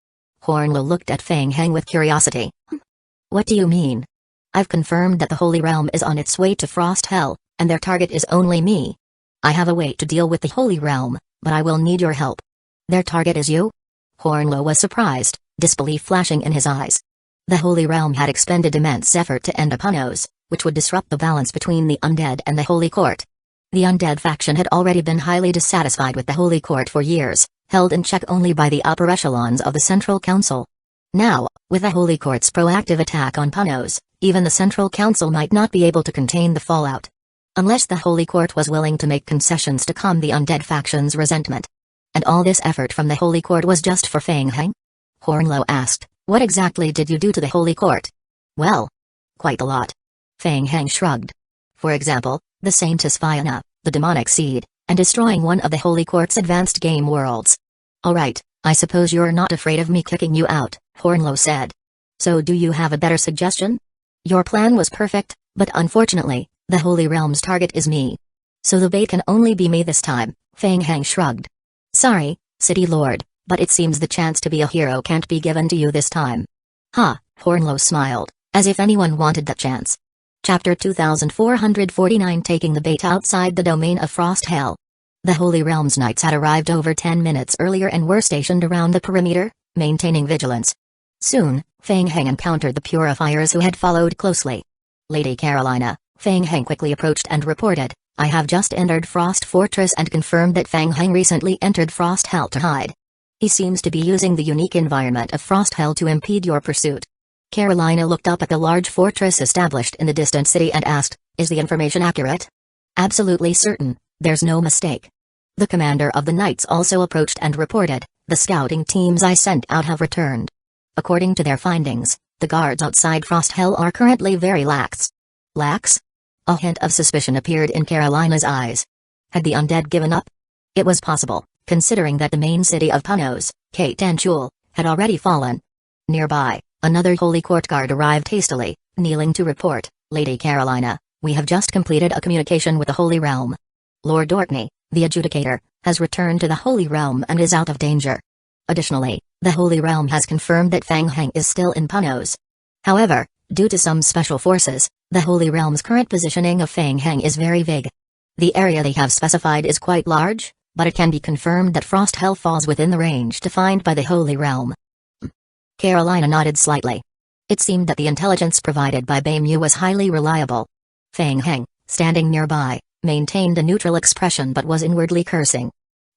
Speaker 1: Hornlow looked at Feng Heng with curiosity. "What do you mean?" "I've confirmed that the Holy Realm is on its way to Frost Hell, and their target is only me. I have a way to deal with the Holy Realm, but I will need your help." "Their target is you?" Hornlow was surprised, disbelief flashing in his eyes. The Holy Realm had expended immense effort to end Apunos, which would disrupt the balance between the undead and the Holy Court. The undead faction had already been highly dissatisfied with the Holy Court for years, held in check only by the upper echelons of the Central Council. Now, with the Holy Court's proactive attack on Apunos, even the Central Council might not be able to contain the fallout. Unless the Holy Court was willing to make concessions to calm the undead faction's resentment. And all this effort from the Holy Court was just for Fang Heng? Hornlo asked, "What exactly did you do to the Holy Court?" "Well, quite a lot." Fang Heng shrugged. "For example, the Saintess Fiona, the demonic seed, and destroying one of the Holy Court's advanced game worlds." "Alright, I suppose you're not afraid of me kicking you out," Hornlo said. "So do you have a better suggestion?" "Your plan was perfect, but unfortunately, the Holy Realm's target is me. So the bait can only be me this time," Fang Heng shrugged. "Sorry, City Lord, but it seems the chance to be a hero can't be given to you this time." "Ha," Hornlo smiled, as if anyone wanted that chance. Chapter 2449 Taking the Bait Outside the Domain of Frost Hell. The Holy Realm's knights had arrived over 10 minutes earlier and were stationed around the perimeter, maintaining vigilance. Soon, Fang Heng encountered the purifiers who had followed closely. "Lady Carolina," Fang Heng quickly approached and reported, "I have just entered Frost Fortress and confirmed that Fang Heng recently entered Frost Hell to hide. He seems to be using the unique environment of Frost Hell to impede your pursuit." Carolina looked up at the large fortress established in the distant city and asked, "Is the information accurate?" "Absolutely certain, there's no mistake." The commander of the knights also approached and reported, "The scouting teams I sent out have returned. According to their findings, the guards outside Frost Hell are currently very lax." "Lax?" A hint of suspicion appeared in Carolina's eyes. Had the undead given up? It was possible, considering that the main city of Apunos, Katanchul, had already fallen. Nearby, another Holy Court guard arrived hastily, kneeling to report, "Lady Carolina, we have just completed a communication with the Holy Realm. Lord Orkney, the adjudicator, has returned to the Holy Realm and is out of danger. Additionally, the Holy Realm has confirmed that Fang Heng is still in Apunos. However, due to some special forces, the Holy Realm's current positioning of Fang Heng is very vague. The area they have specified is quite large, but it can be confirmed that Frost Hell falls within the range defined by the Holy Realm." Carolina nodded slightly. It seemed that the intelligence provided by Baimu was highly reliable. Fang Heng, standing nearby, maintained a neutral expression but was inwardly cursing.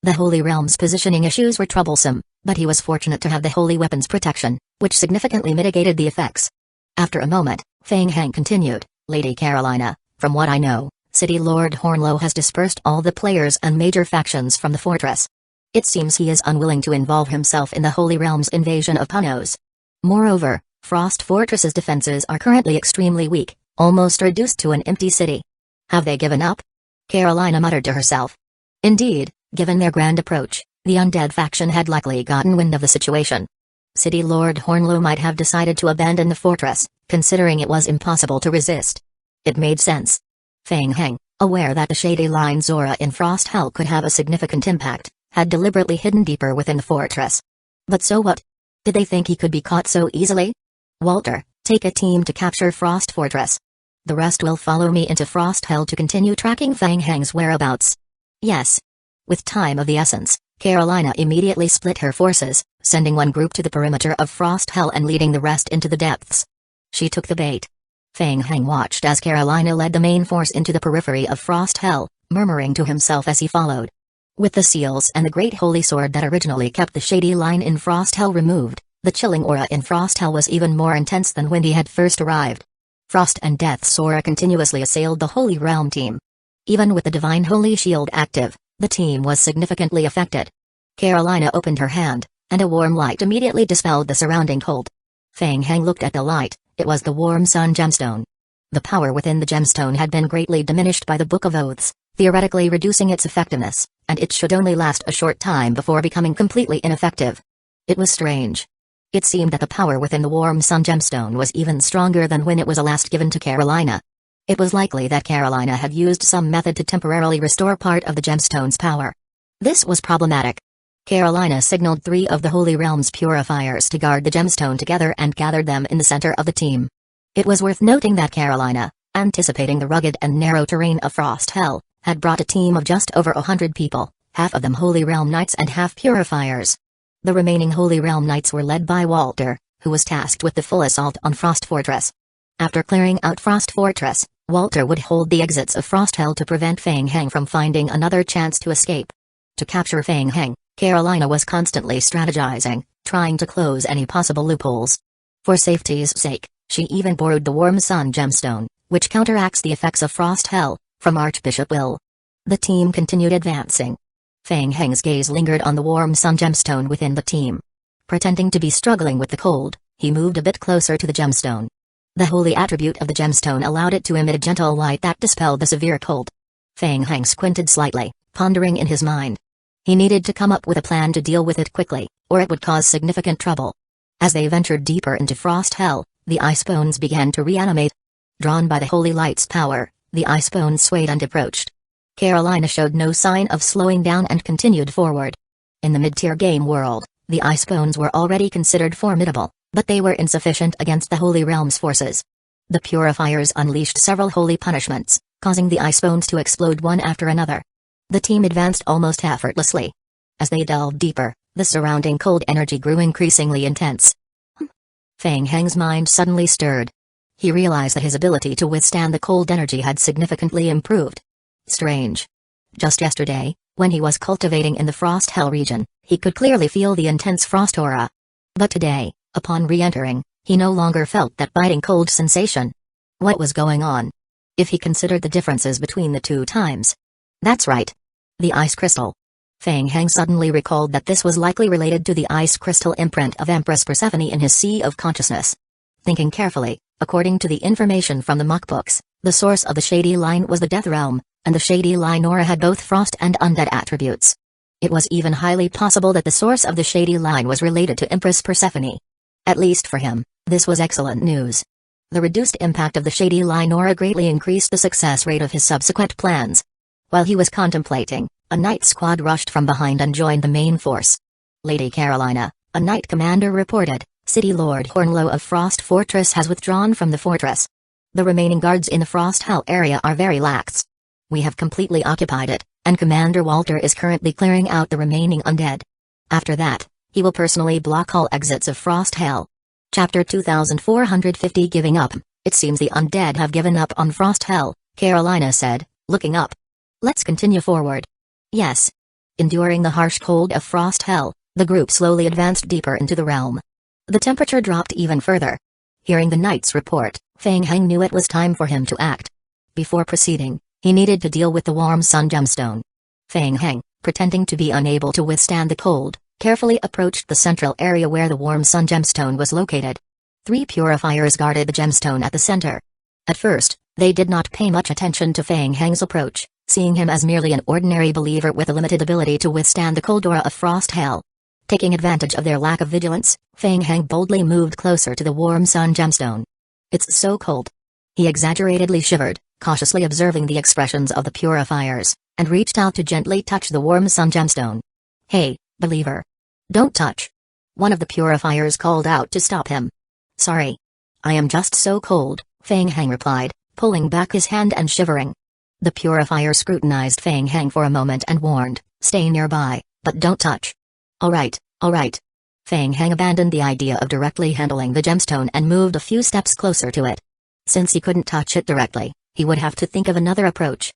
Speaker 1: The Holy Realm's positioning issues were troublesome, but he was fortunate to have the Holy Weapon's protection, which significantly mitigated the effects. After a moment, Fang Heng continued, "Lady Carolina, from what I know, City Lord Hornlo has dispersed all the players and major factions from the fortress. It seems he is unwilling to involve himself in the Holy Realm's invasion of Apunos. Moreover, Frost Fortress's defenses are currently extremely weak, almost reduced to an empty city." "Have they given up?" Carolina muttered to herself. Indeed, given their grand approach, the undead faction had likely gotten wind of the situation. City Lord Hornlo might have decided to abandon the fortress, considering it was impossible to resist. It made sense. Fang Heng, aware that the shady line Zora in Frost Hell could have a significant impact, had deliberately hidden deeper within the fortress. But so what? Did they think he could be caught so easily? "Walter, take a team to capture Frost Fortress. The rest will follow me into Frost Hell to continue tracking Fang Heng's whereabouts." "Yes." With time of the essence, Carolina immediately split her forces, sending one group to the perimeter of Frost Hell and leading the rest into the depths. She took the bait. Fang Heng watched as Carolina led the main force into the periphery of Frost Hell, murmuring to himself as he followed. With the seals and the great holy sword that originally kept the shady line in Frost Hell removed, the chilling aura in Frost Hell was even more intense than when he had first arrived. Frost and Death's aura continuously assailed the Holy Realm team. Even with the Divine Holy Shield active, the team was significantly affected. Carolina opened her hand, and a warm light immediately dispelled the surrounding cold. Fang Heng looked at the light. It was the Warm Sun gemstone. The power within the gemstone had been greatly diminished by the Book of Oaths, theoretically reducing its effectiveness, and it should only last a short time before becoming completely ineffective. It was strange. It seemed that the power within the Warm Sun gemstone was even stronger than when it was last given to Carolina. It was likely that Carolina had used some method to temporarily restore part of the gemstone's power. This was problematic. Carolina signaled 3 of the Holy Realm's purifiers to guard the gemstone together and gathered them in the center of the team. It was worth noting that Carolina, anticipating the rugged and narrow terrain of Frost Hell, had brought a team of just over 100 people, half of them Holy Realm Knights and half purifiers. The remaining Holy Realm Knights were led by Walter, who was tasked with the full assault on Frost Fortress. After clearing out Frost Fortress, Walter would hold the exits of Frost Hell to prevent Fang Heng from finding another chance to escape. To capture Fang Heng, Carolina was constantly strategizing, trying to close any possible loopholes. For safety's sake, she even borrowed the Warm Sun Gemstone, which counteracts the effects of Frost Hell, from Archbishop Will. The team continued advancing. Fang Heng's gaze lingered on the Warm Sun Gemstone within the team. Pretending to be struggling with the cold, he moved a bit closer to the gemstone. The holy attribute of the gemstone allowed it to emit a gentle light that dispelled the severe cold. Fang Heng squinted slightly, pondering in his mind. He needed to come up with a plan to deal with it quickly, or it would cause significant trouble. As they ventured deeper into Frost Hell, the ice bones began to reanimate. Drawn by the holy light's power, the ice bones swayed and approached. Carolina showed no sign of slowing down and continued forward. In the mid-tier game world, the ice bones were already considered formidable, but they were insufficient against the Holy Realm's forces. The purifiers unleashed several holy punishments, causing the ice bones to explode one after another. The team advanced almost effortlessly. As they delved deeper, the surrounding cold energy grew increasingly intense. Fang Heng's mind suddenly stirred. He realized that his ability to withstand the cold energy had significantly improved. Strange. Just yesterday, when he was cultivating in the Frost Hell region, he could clearly feel the intense frost aura. But today, upon re-entering, he no longer felt that biting cold sensation. What was going on? If he considered the differences between the two times. That's right. The ice crystal. Fang Heng suddenly recalled that this was likely related to the ice crystal imprint of Empress Persephone in his Sea of Consciousness. Thinking carefully, according to the information from the mockbooks, the source of the Shady Line was the Death Realm, and the Shady Line aura had both frost and undead attributes. It was even highly possible that the source of the Shady Line was related to Empress Persephone. At least for him, this was excellent news. The reduced impact of the Shady Line aura greatly increased the success rate of his subsequent plans. While he was contemplating, a knight squad rushed from behind and joined the main force. Lady Carolina, a knight commander reported, City Lord Hornlow of Frost Fortress has withdrawn from the fortress. The remaining guards in the Frost Hell area are very lax. We have completely occupied it, and Commander Walter is currently clearing out the remaining undead. After that, he will personally block all exits of Frost Hell. Chapter 2450 Giving Up. It seems the undead have given up on Frost Hell, Carolina said, looking up. Let's continue forward. Yes. Enduring the harsh cold of Frost Hell, the group slowly advanced deeper into the realm. The temperature dropped even further. Hearing the knight's report, Fang Heng knew it was time for him to act. Before proceeding, he needed to deal with the Warm Sun Gemstone. Fang Heng, pretending to be unable to withstand the cold, carefully approached the central area where the Warm Sun Gemstone was located. 3 purifiers guarded the gemstone at the center. At first, they did not pay much attention to Fang Heng's approach, seeing him as merely an ordinary believer with a limited ability to withstand the cold aura of Frost Hell. Taking advantage of their lack of vigilance, Fang Heng boldly moved closer to the Warm Sun Gemstone. It's so cold. He exaggeratedly shivered, cautiously observing the expressions of the purifiers, and reached out to gently touch the Warm Sun Gemstone. Hey, believer. Don't touch. One of the purifiers called out to stop him. Sorry. I am just so cold, Fang Heng replied, pulling back his hand and shivering. The purifier scrutinized Fang Heng for a moment and warned, stay nearby, but don't touch. Alright. Fang Heng abandoned the idea of directly handling the gemstone and moved a few steps closer to it. Since he couldn't touch it directly, he would have to think of another approach.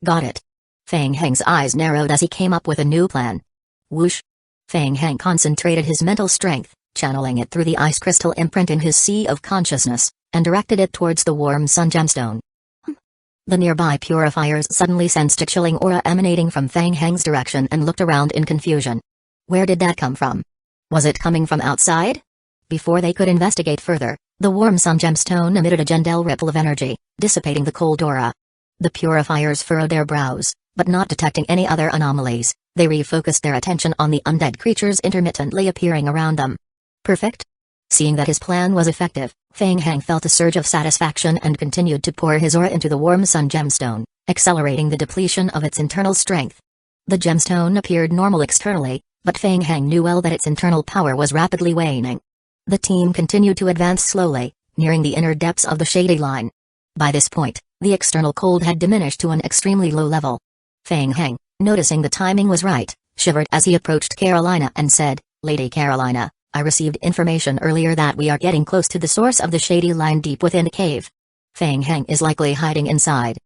Speaker 1: Got it. Fang Heng's eyes narrowed as he came up with a new plan. Whoosh. Fang Heng concentrated his mental strength, channeling it through the ice crystal imprint in his Sea of Consciousness, and directed it towards the Warm Sun Gemstone. The nearby purifiers suddenly sensed a chilling aura emanating from Fang Heng's direction and looked around in confusion. Where did that come from? Was it coming from outside? Before they could investigate further, the Warm Sun Gemstone emitted a gentle ripple of energy, dissipating the cold aura. The purifiers furrowed their brows, but not detecting any other anomalies, they refocused their attention on the undead creatures intermittently appearing around them. Perfect? Seeing that his plan was effective, Fang Heng felt a surge of satisfaction and continued to pour his aura into the Warm Sun Gemstone, accelerating the depletion of its internal strength. The gemstone appeared normal externally, but Fang Heng knew well that its internal power was rapidly waning. The team continued to advance slowly, nearing the inner depths of the Shady Line. By this point, the external cold had diminished to an extremely low level. Fang Heng, noticing the timing was right, shivered as he approached Carolina and said, Lady Carolina, I received information earlier that we are getting close to the source of the shady line deep within the cave. Feng Heng is likely hiding inside.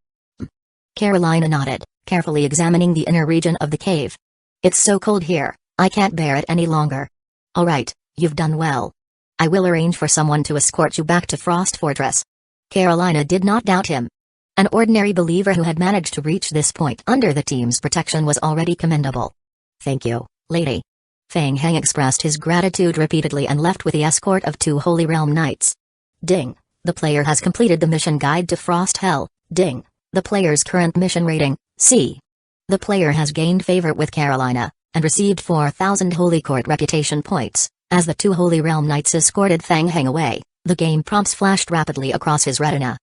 Speaker 1: Carolina nodded, carefully examining the inner region of the cave. It's so cold here, I can't bear it any longer. Alright, you've done well. I will arrange for someone to escort you back to Frost Fortress. Carolina did not doubt him. An ordinary believer who had managed to reach this point under the team's protection was already commendable. Thank you, lady. Feng Heng expressed his gratitude repeatedly and left with the escort of 2 Holy Realm Knights. Ding. The player has completed the mission guide to Frost Hell. Ding. The player's current mission rating, C. The player has gained favor with Carolina, and received 4,000 Holy Court reputation points. As the 2 Holy Realm Knights escorted Feng Heng away, the game prompts flashed rapidly across his retina.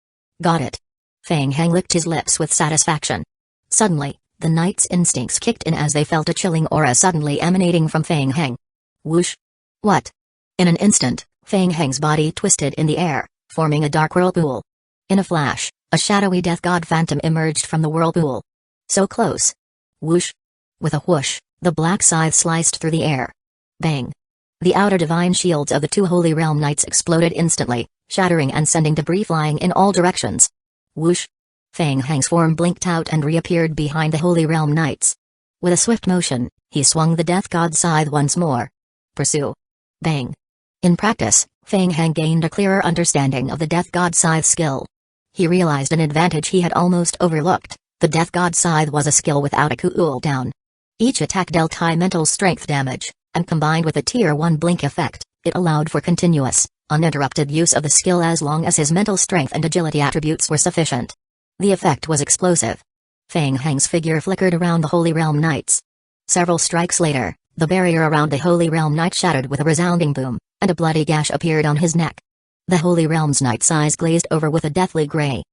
Speaker 1: Got it. Feng Heng licked his lips with satisfaction. Suddenly, the Knight's instincts kicked in as they felt a chilling aura suddenly emanating from Feng Heng. Whoosh. What? In an instant, Feng Heng's body twisted in the air, forming a dark whirlpool. In a flash, a shadowy death god phantom emerged from the whirlpool. So close. Whoosh. With a whoosh, the black scythe sliced through the air. Bang. The outer divine shields of the 2 Holy Realm Knights exploded instantly, shattering and sending debris flying in all directions. Whoosh. Feng Heng's form blinked out and reappeared behind the Holy Realm Knights. With a swift motion, he swung the death god scythe once more. Pursue. Bang. In practice, Feng Heng gained a clearer understanding of the death god scythe skill. He realized an advantage he had almost overlooked. The death god scythe was a skill without a cooldown. Each attack dealt high mental strength damage, and combined with a tier 1 blink effect, it allowed for continuous, uninterrupted use of the skill as long as his mental strength and agility attributes were sufficient. The effect was explosive. Feng Heng's figure flickered around the Holy Realm Knights. Several strikes later, the barrier around the Holy Realm Knight shattered with a resounding boom, and a bloody gash appeared on his neck. The Holy Realm's Knight's eyes glazed over with a deathly gray.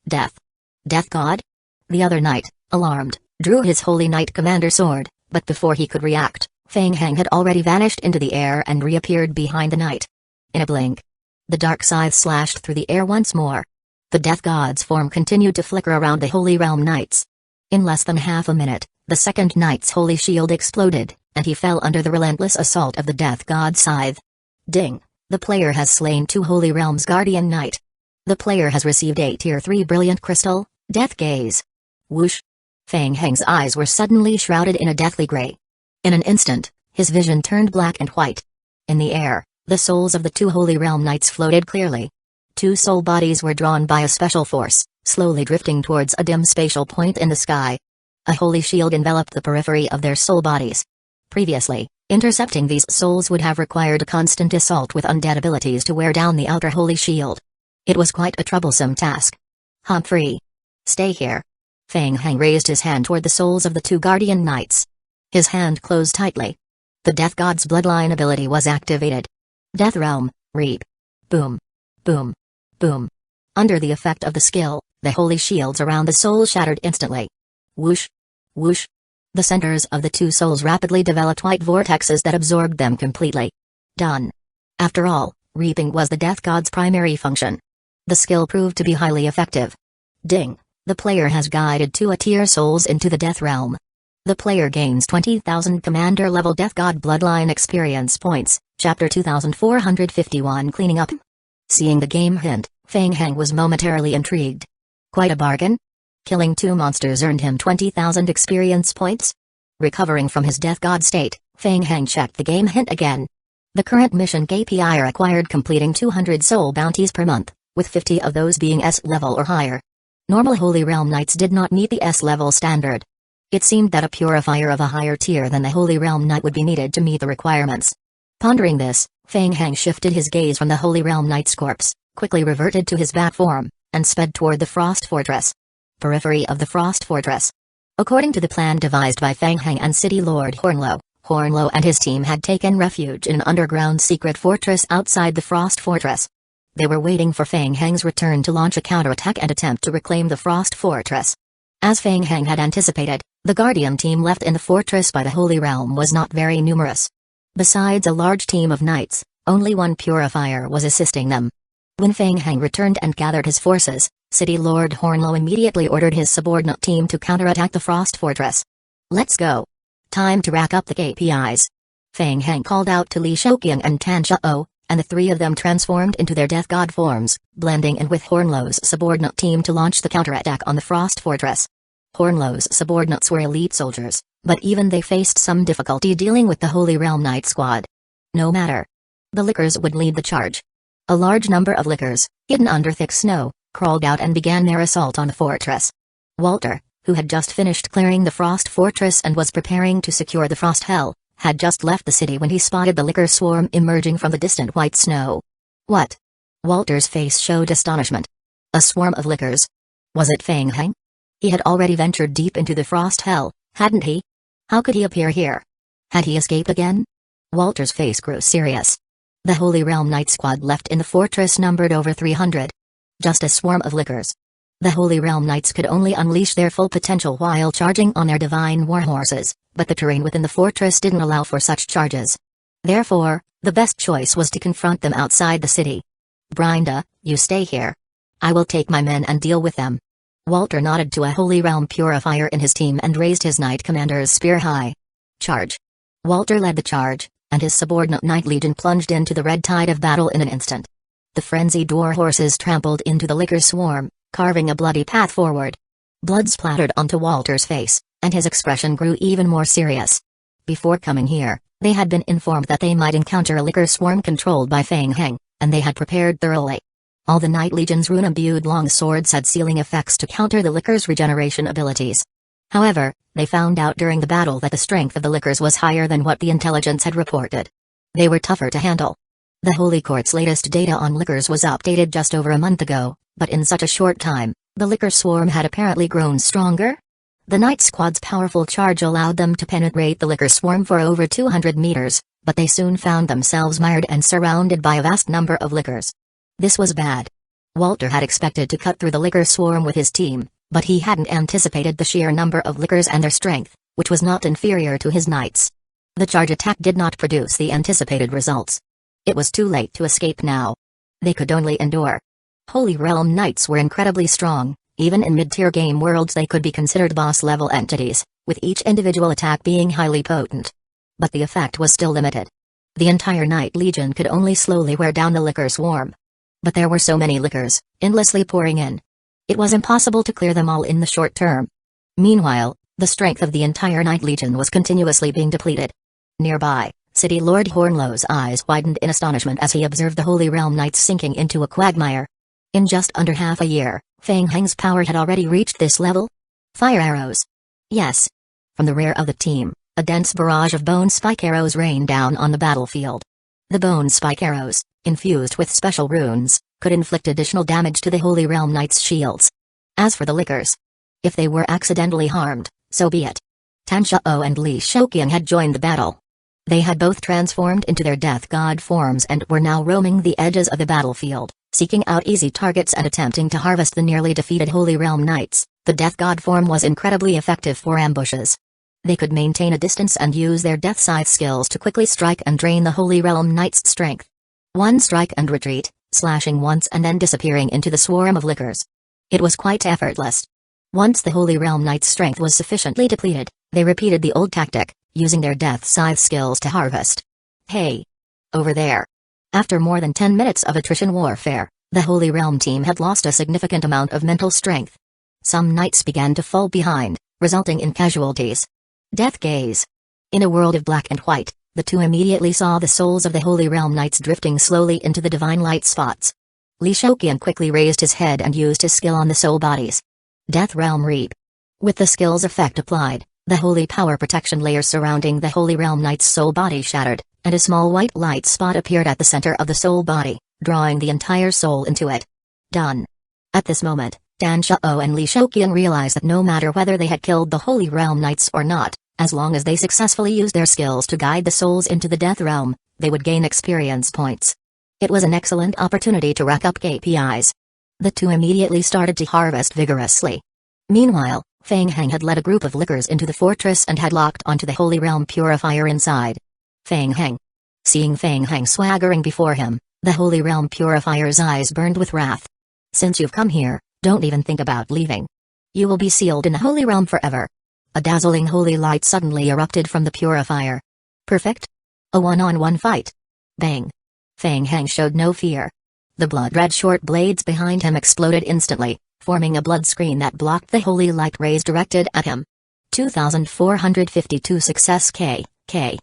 Speaker 1: Death? Death God? The other knight, alarmed, drew his Holy Knight Commander sword, but before he could react, Feng Heng had already vanished into the air and reappeared behind the knight. In a blink, the dark scythe slashed through the air once more. The Death God's form continued to flicker around the Holy Realm Knights. In less than half a minute, the second knight's holy shield exploded, and he fell under the relentless assault of the Death God's scythe. Ding! The player has slain 2 Holy Realms Guardian Knight. The player has received a Tier 3 Brilliant Crystal, Death Gaze. Whoosh! Feng Heng's eyes were suddenly shrouded in a deathly gray. In an instant, his vision turned black and white. In the air, the souls of the 2 Holy Realm Knights floated clearly. 2 soul bodies were drawn by a special force, slowly drifting towards a dim spatial point in the sky. A holy shield enveloped the periphery of their soul bodies. Previously, intercepting these souls would have required a constant assault with undead abilities to wear down the outer holy shield. It was quite a troublesome task. Humphrey. Stay here. Feng Heng raised his hand toward the souls of the 2 Guardian Knights. His hand closed tightly. The Death God's bloodline ability was activated. Death Realm, Reap. Boom. Boom. Boom. Under the effect of the skill, the holy shields around the soul shattered instantly. Whoosh. Whoosh. The centers of the 2 souls rapidly developed white vortexes that absorbed them completely. Done. After all, reaping was the Death God's primary function. The skill proved to be highly effective. Ding. The player has guided 2 tier souls into the Death Realm. The player gains 20,000 Commander level Death God Bloodline experience points. Chapter 2451 Cleaning Up. Seeing the game hint, Feng Heng was momentarily intrigued. Quite a bargain? Killing 2 monsters earned him 20,000 experience points? Recovering from his Death God state, Feng Heng checked the game hint again. The current mission KPI required completing 200 soul bounties per month, with 50 of those being S level or higher. Normal Holy Realm Knights did not meet the S level standard. It seemed that a purifier of a higher tier than the Holy Realm Knight would be needed to meet the requirements. Pondering this, Feng Heng shifted his gaze from the Holy Realm Knight's corpse, quickly reverted to his bat form, and sped toward the Frost Fortress. Periphery of the Frost Fortress. According to the plan devised by Feng Heng and City Lord Hornlow and his team had taken refuge in an underground secret fortress outside the Frost Fortress. They were waiting for Feng Heng's return to launch a counterattack and attempt to reclaim the Frost Fortress. As Feng Heng had anticipated, the Guardian team left in the fortress by the Holy Realm was not very numerous. Besides a large team of knights, only 1 purifier was assisting them. When Feng Heng returned and gathered his forces, City Lord Hornlow immediately ordered his subordinate team to counterattack the Frost Fortress. Let's go. Time to rack up the KPIs. Fang Heng called out to Li Shouqiang and Tan Shao, and the three of them transformed into their death god forms, blending in with Hornlow's subordinate team to launch the counterattack on the Frost Fortress. Hornlow's subordinates were elite soldiers, but even they faced some difficulty dealing with the Holy Realm Knight squad. No matter. The Lickers would lead the charge. A large number of Lickers, hidden under thick snow, crawled out and began their assault on the fortress. Walter, who had just finished clearing the Frost Fortress and was preparing to secure the Frost Hell, had just left the city when he spotted the Licker swarm emerging from the distant white snow. What? Walter's face showed astonishment. A swarm of Lickers? Was it Fang Heng? He had already ventured deep into the Frost Hell, hadn't he? How could he appear here? Had he escaped again? Walter's face grew serious. The Holy Realm Knight squad left in the fortress numbered over 300. Just a swarm of Lickers. The Holy Realm Knights could only unleash their full potential while charging on their divine warhorses, but the terrain within the fortress didn't allow for such charges. Therefore, the best choice was to confront them outside the city. Brinda, you stay here. I will take my men and deal with them. Walter nodded to a Holy Realm Purifier in his team and raised his Knight Commander's spear high. Charge. Walter led the charge, and his subordinate Knight Legion plunged into the red tide of battle in an instant. The frenzied warhorses trampled into the Licker swarm, carving a bloody path forward. Blood splattered onto Walter's face, and his expression grew even more serious. Before coming here, they had been informed that they might encounter a Licker swarm controlled by Fang Heng, and they had prepared thoroughly. All the Knight Legion's rune-imbued long swords had sealing effects to counter the Licker's regeneration abilities. However, they found out during the battle that the strength of the Lickers was higher than what the intelligence had reported. They were tougher to handle. The Holy Court's latest data on Lickers was updated just over a month ago, but in such a short time, the Licker swarm had apparently grown stronger. The Knight squad's powerful charge allowed them to penetrate the Licker swarm for over 200 meters, but they soon found themselves mired and surrounded by a vast number of Lickers. This was bad. Walter had expected to cut through the Licker swarm with his team, but he hadn't anticipated the sheer number of Lickers and their strength, which was not inferior to his knights. The charge attack did not produce the anticipated results. It was too late to escape now. They could only endure. Holy Realm Knights were incredibly strong, even in mid-tier game worlds they could be considered boss-level entities, with each individual attack being highly potent. But the effect was still limited. The entire Knight Legion could only slowly wear down the Licker swarm. But there were so many Lickers, endlessly pouring in. It was impossible to clear them all in the short term. Meanwhile, the strength of the entire Knight Legion was continuously being depleted. Nearby, City Lord Hornlow's eyes widened in astonishment as he observed the Holy Realm Knights sinking into a quagmire. In just under half a year, Fang Heng's power had already reached this level? Fire arrows. Yes. From the rear of the team, a dense barrage of bone spike arrows rained down on the battlefield. The bone spike arrows, infused with special runes, could inflict additional damage to the Holy Realm Knights' shields. As for the Lickers, if they were accidentally harmed, so be it. Tan Shao and Li Shouqiang had joined the battle. They had both transformed into their death god forms and were now roaming the edges of the battlefield, seeking out easy targets and attempting to harvest the nearly defeated Holy Realm Knights. The death god form was incredibly effective for ambushes. They could maintain a distance and use their death scythe skills to quickly strike and drain the Holy Realm Knight's strength. One strike and retreat, slashing once and then disappearing into the swarm of Lickers. It was quite effortless. Once the Holy Realm Knight's strength was sufficiently depleted, they repeated the old tactic, using their death scythe skills to harvest. Hey! Over there! After more than 10 minutes of attrition warfare, the Holy Realm team had lost a significant amount of mental strength. Some knights began to fall behind, resulting in casualties. Death gaze. In a world of black and white, the two immediately saw the souls of the Holy Realm Knights drifting slowly into the divine light spots. Li Shouqiang quickly raised his head and used his skill on the soul bodies. Death Realm Reap. With the skill's effect applied, the holy power protection layer surrounding the Holy Realm Knight's soul body shattered, and a small white light spot appeared at the center of the soul body, drawing the entire soul into it. Done. At this moment, Tan Shao and Li Shouqiang realized that no matter whether they had killed the Holy Realm Knights or not, as long as they successfully used their skills to guide the souls into the Death Realm, they would gain experience points. It was an excellent opportunity to rack up KPIs. The two immediately started to harvest vigorously. Meanwhile, Fang Heng had led a group of Lickers into the fortress and had locked onto the Holy Realm Purifier inside. Fang Heng. Seeing Fang Heng swaggering before him, the Holy Realm Purifier's eyes burned with wrath. Since you've come here, don't even think about leaving. You will be sealed in the Holy Realm forever. A dazzling holy light suddenly erupted from the purifier. Perfect? A one-on-one fight. Bang. Feng Heng showed no fear. The blood-red short blades behind him exploded instantly, forming a blood screen that blocked the holy light rays directed at him. 2452 success Kai.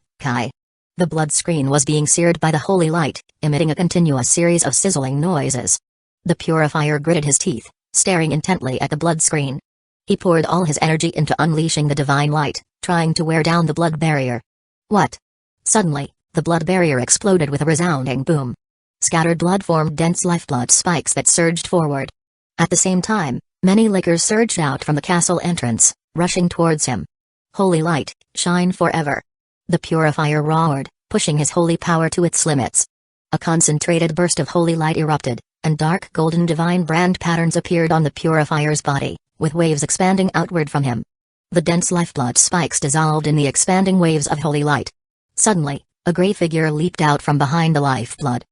Speaker 1: The blood screen was being seared by the holy light, emitting a continuous series of sizzling noises. The purifier gritted his teeth, staring intently at the blood screen. He poured all his energy into unleashing the divine light, trying to wear down the blood barrier. What? Suddenly, the blood barrier exploded with a resounding boom. Scattered blood formed dense lifeblood spikes that surged forward. At the same time, many lickers surged out from the castle entrance, rushing towards him. Holy light, shine forever. The purifier roared, pushing his holy power to its limits. A concentrated burst of holy light erupted, and dark golden divine brand patterns appeared on the purifier's body, with waves expanding outward from him. The dense lifeblood spikes dissolved in the expanding waves of holy light. Suddenly, a gray figure leaped out from behind the lifeblood.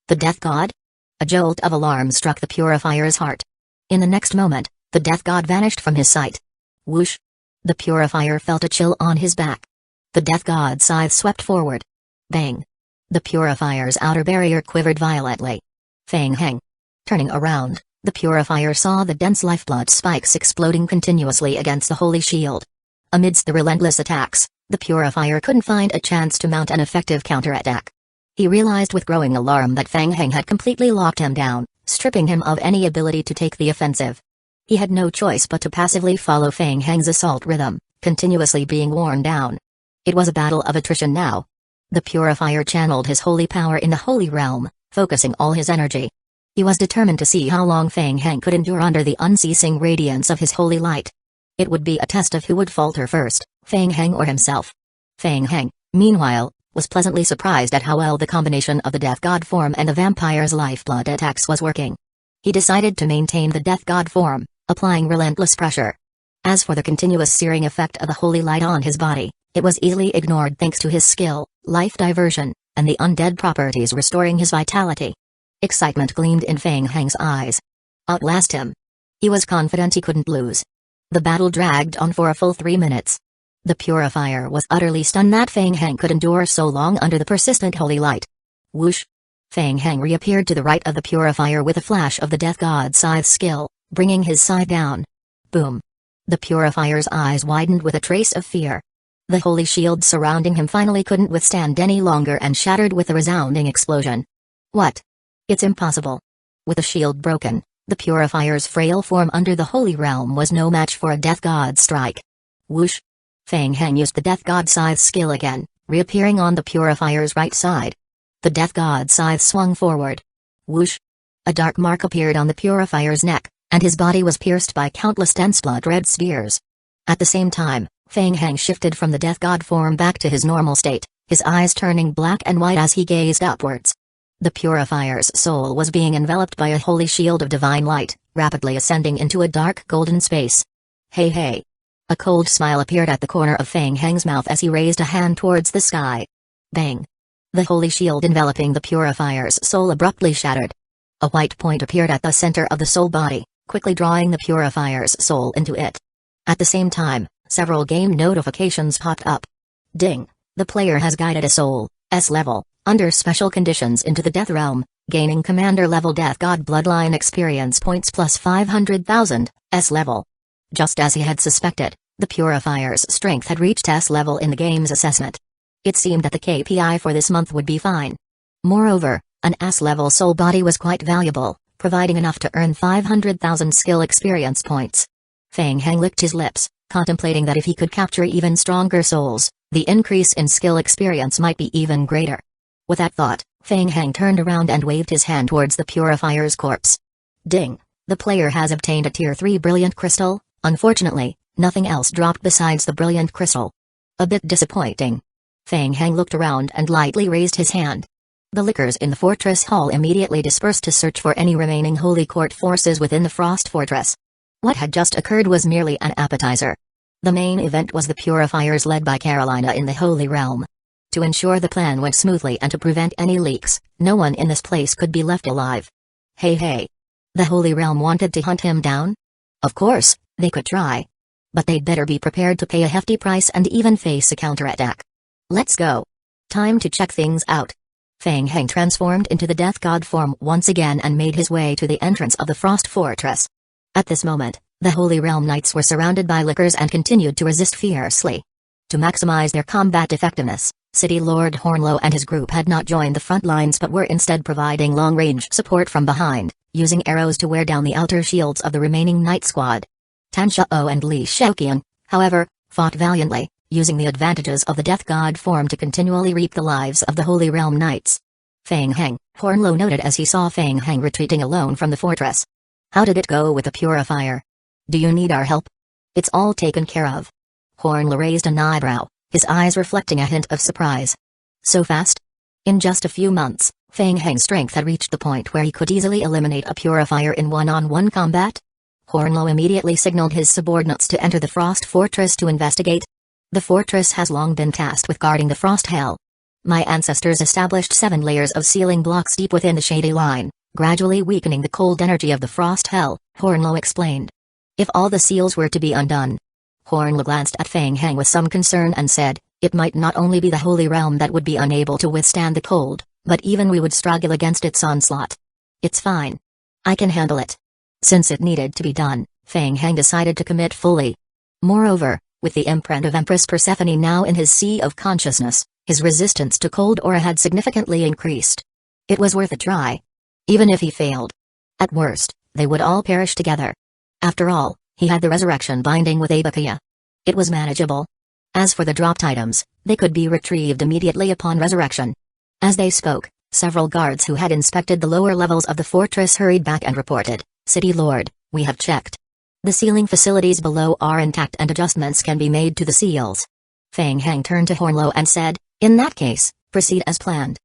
Speaker 1: The Death God? A jolt of alarm struck the purifier's heart. In the next moment, the Death God vanished from his sight. Whoosh! The purifier felt a chill on his back. The Death God's scythe swept forward. Bang! The purifier's outer barrier quivered violently. Feng Heng. Turning around, the purifier saw the dense lifeblood spikes exploding continuously against the holy shield. Amidst the relentless attacks, the purifier couldn't find a chance to mount an effective counterattack. He realized with growing alarm that Feng Heng had completely locked him down, stripping him of any ability to take the offensive. He had no choice but to passively follow Feng Heng's assault rhythm, continuously being worn down. It was a battle of attrition now. The purifier channeled his holy power in the holy realm, focusing all his energy. He was determined to see how long Feng Heng could endure under the unceasing radiance of his holy light. It would be a test of who would falter first, Feng Heng or himself. Feng Heng, meanwhile, was pleasantly surprised at how well the combination of the Death God form and the vampire's lifeblood attacks was working. He decided to maintain the Death God form, applying relentless pressure. As for the continuous searing effect of the holy light on his body, it was easily ignored thanks to his skill, life diversion, and the undead properties restoring his vitality. Excitement gleamed in Feng Heng's eyes. Outlast him. He was confident he couldn't lose. The battle dragged on for a full 3 minutes. The purifier was utterly stunned that Feng Heng could endure so long under the persistent holy light. Whoosh! Feng Heng reappeared to the right of the purifier with a flash of the Death God's scythe skill, bringing his scythe down. Boom! The purifier's eyes widened with a trace of fear. The holy shield surrounding him finally couldn't withstand any longer and shattered with a resounding explosion. What? It's impossible. With the shield broken, the purifier's frail form under the holy realm was no match for a Death God's strike. Whoosh! Feng Heng used the Death God's scythe skill again, reappearing on the purifier's right side. The Death God's scythe swung forward. Whoosh! A dark mark appeared on the purifier's neck, and his body was pierced by countless dense blood-red spears. At the same time, Feng Heng shifted from the Death God form back to his normal state, his eyes turning black and white as he gazed upwards. The purifier's soul was being enveloped by a holy shield of divine light, rapidly ascending into a dark golden space. Hey! A cold smile appeared at the corner of Feng Heng's mouth as he raised a hand towards the sky. Bang! The holy shield enveloping the purifier's soul abruptly shattered. A white point appeared at the center of the soul body, quickly drawing the purifier's soul into it. At the same time, several game notifications popped up. Ding! The player has guided a soul, S level, under special conditions into the Death Realm, gaining Commander level Death God Bloodline experience points plus 500,000, S level. Just as he had suspected, the purifier's strength had reached S level in the game's assessment. It seemed that the KPI for this month would be fine. Moreover, an S level soul body was quite valuable, providing enough to earn 500,000 skill experience points. Feng Heng licked his lips, contemplating that if he could capture even stronger souls, the increase in skill experience might be even greater. With that thought, Feng Heng turned around and waved his hand towards the purifier's corpse. Ding! The player has obtained a Tier 3 Brilliant Crystal. Unfortunately, nothing else dropped besides the brilliant crystal. A bit disappointing. Feng Heng looked around and lightly raised his hand. The lickers in the fortress hall immediately dispersed to search for any remaining Holy Court forces within the Frost Fortress. What had just occurred was merely an appetizer. The main event was the purifiers led by Carolina in the Holy Realm. To ensure the plan went smoothly and to prevent any leaks, no one in this place could be left alive. Hey! The Holy Realm wanted to hunt him down? Of course, they could try. But they'd better be prepared to pay a hefty price and even face a counterattack. Let's go. Time to check things out. Feng Heng transformed into the Death God form once again and made his way to the entrance of the Frost Fortress. At this moment, the Holy Realm Knights were surrounded by lickers and continued to resist fiercely. To maximize their combat effectiveness, City Lord Hornlow and his group had not joined the front lines but were instead providing long-range support from behind, using arrows to wear down the outer shields of the remaining Knight squad. Tanshao and Li Shaoqian, however, fought valiantly, using the advantages of the Death God form to continually reap the lives of the Holy Realm Knights. Feng Heng, Hornlow noted as he saw Feng Heng retreating alone from the fortress. How did it go with the purifier? Do you need our help? It's all taken care of. Hornlow raised an eyebrow, his eyes reflecting a hint of surprise. So fast? In just a few months, Feng Heng's strength had reached the point where he could easily eliminate a purifier in one-on-one combat? Hornlow immediately signaled his subordinates to enter the Frost Fortress to investigate. The fortress has long been tasked with guarding the Frost Hell. My ancestors established 7 layers of ceiling blocks deep within the shady line, gradually weakening the cold energy of the Frost Hell, Hornlow explained. If all the seals were to be undone. Hornlow glanced at Feng Heng with some concern and said, it might not only be the Holy Realm that would be unable to withstand the cold, but even we would struggle against its onslaught. It's fine. I can handle it. Since it needed to be done, Feng Heng decided to commit fully. Moreover, with the imprint of Empress Persephone now in his sea of consciousness, his resistance to cold aura had significantly increased. It was worth a try. Even if he failed. At worst, they would all perish together. After all, he had the resurrection binding with Abakaya. It was manageable. As for the dropped items, they could be retrieved immediately upon resurrection. As they spoke, several guards who had inspected the lower levels of the fortress hurried back and reported, City Lord, we have checked. The sealing facilities below are intact and adjustments can be made to the seals. Feng Heng turned to Hornlow and said, in that case, proceed as planned.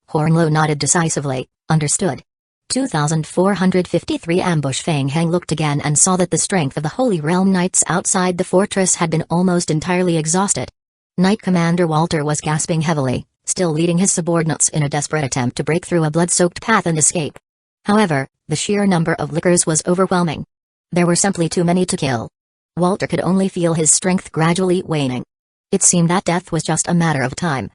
Speaker 1: Hornlow nodded decisively, understood. 2453 Ambush. Feng Heng looked again and saw that the strength of the Holy Realm Knights outside the fortress had been almost entirely exhausted. Knight Commander Walter was gasping heavily, still leading his subordinates in a desperate attempt to break through a blood-soaked path and escape. However, the sheer number of lickers was overwhelming. There were simply too many to kill. Walter could only feel his strength gradually waning. It seemed that death was just a matter of time.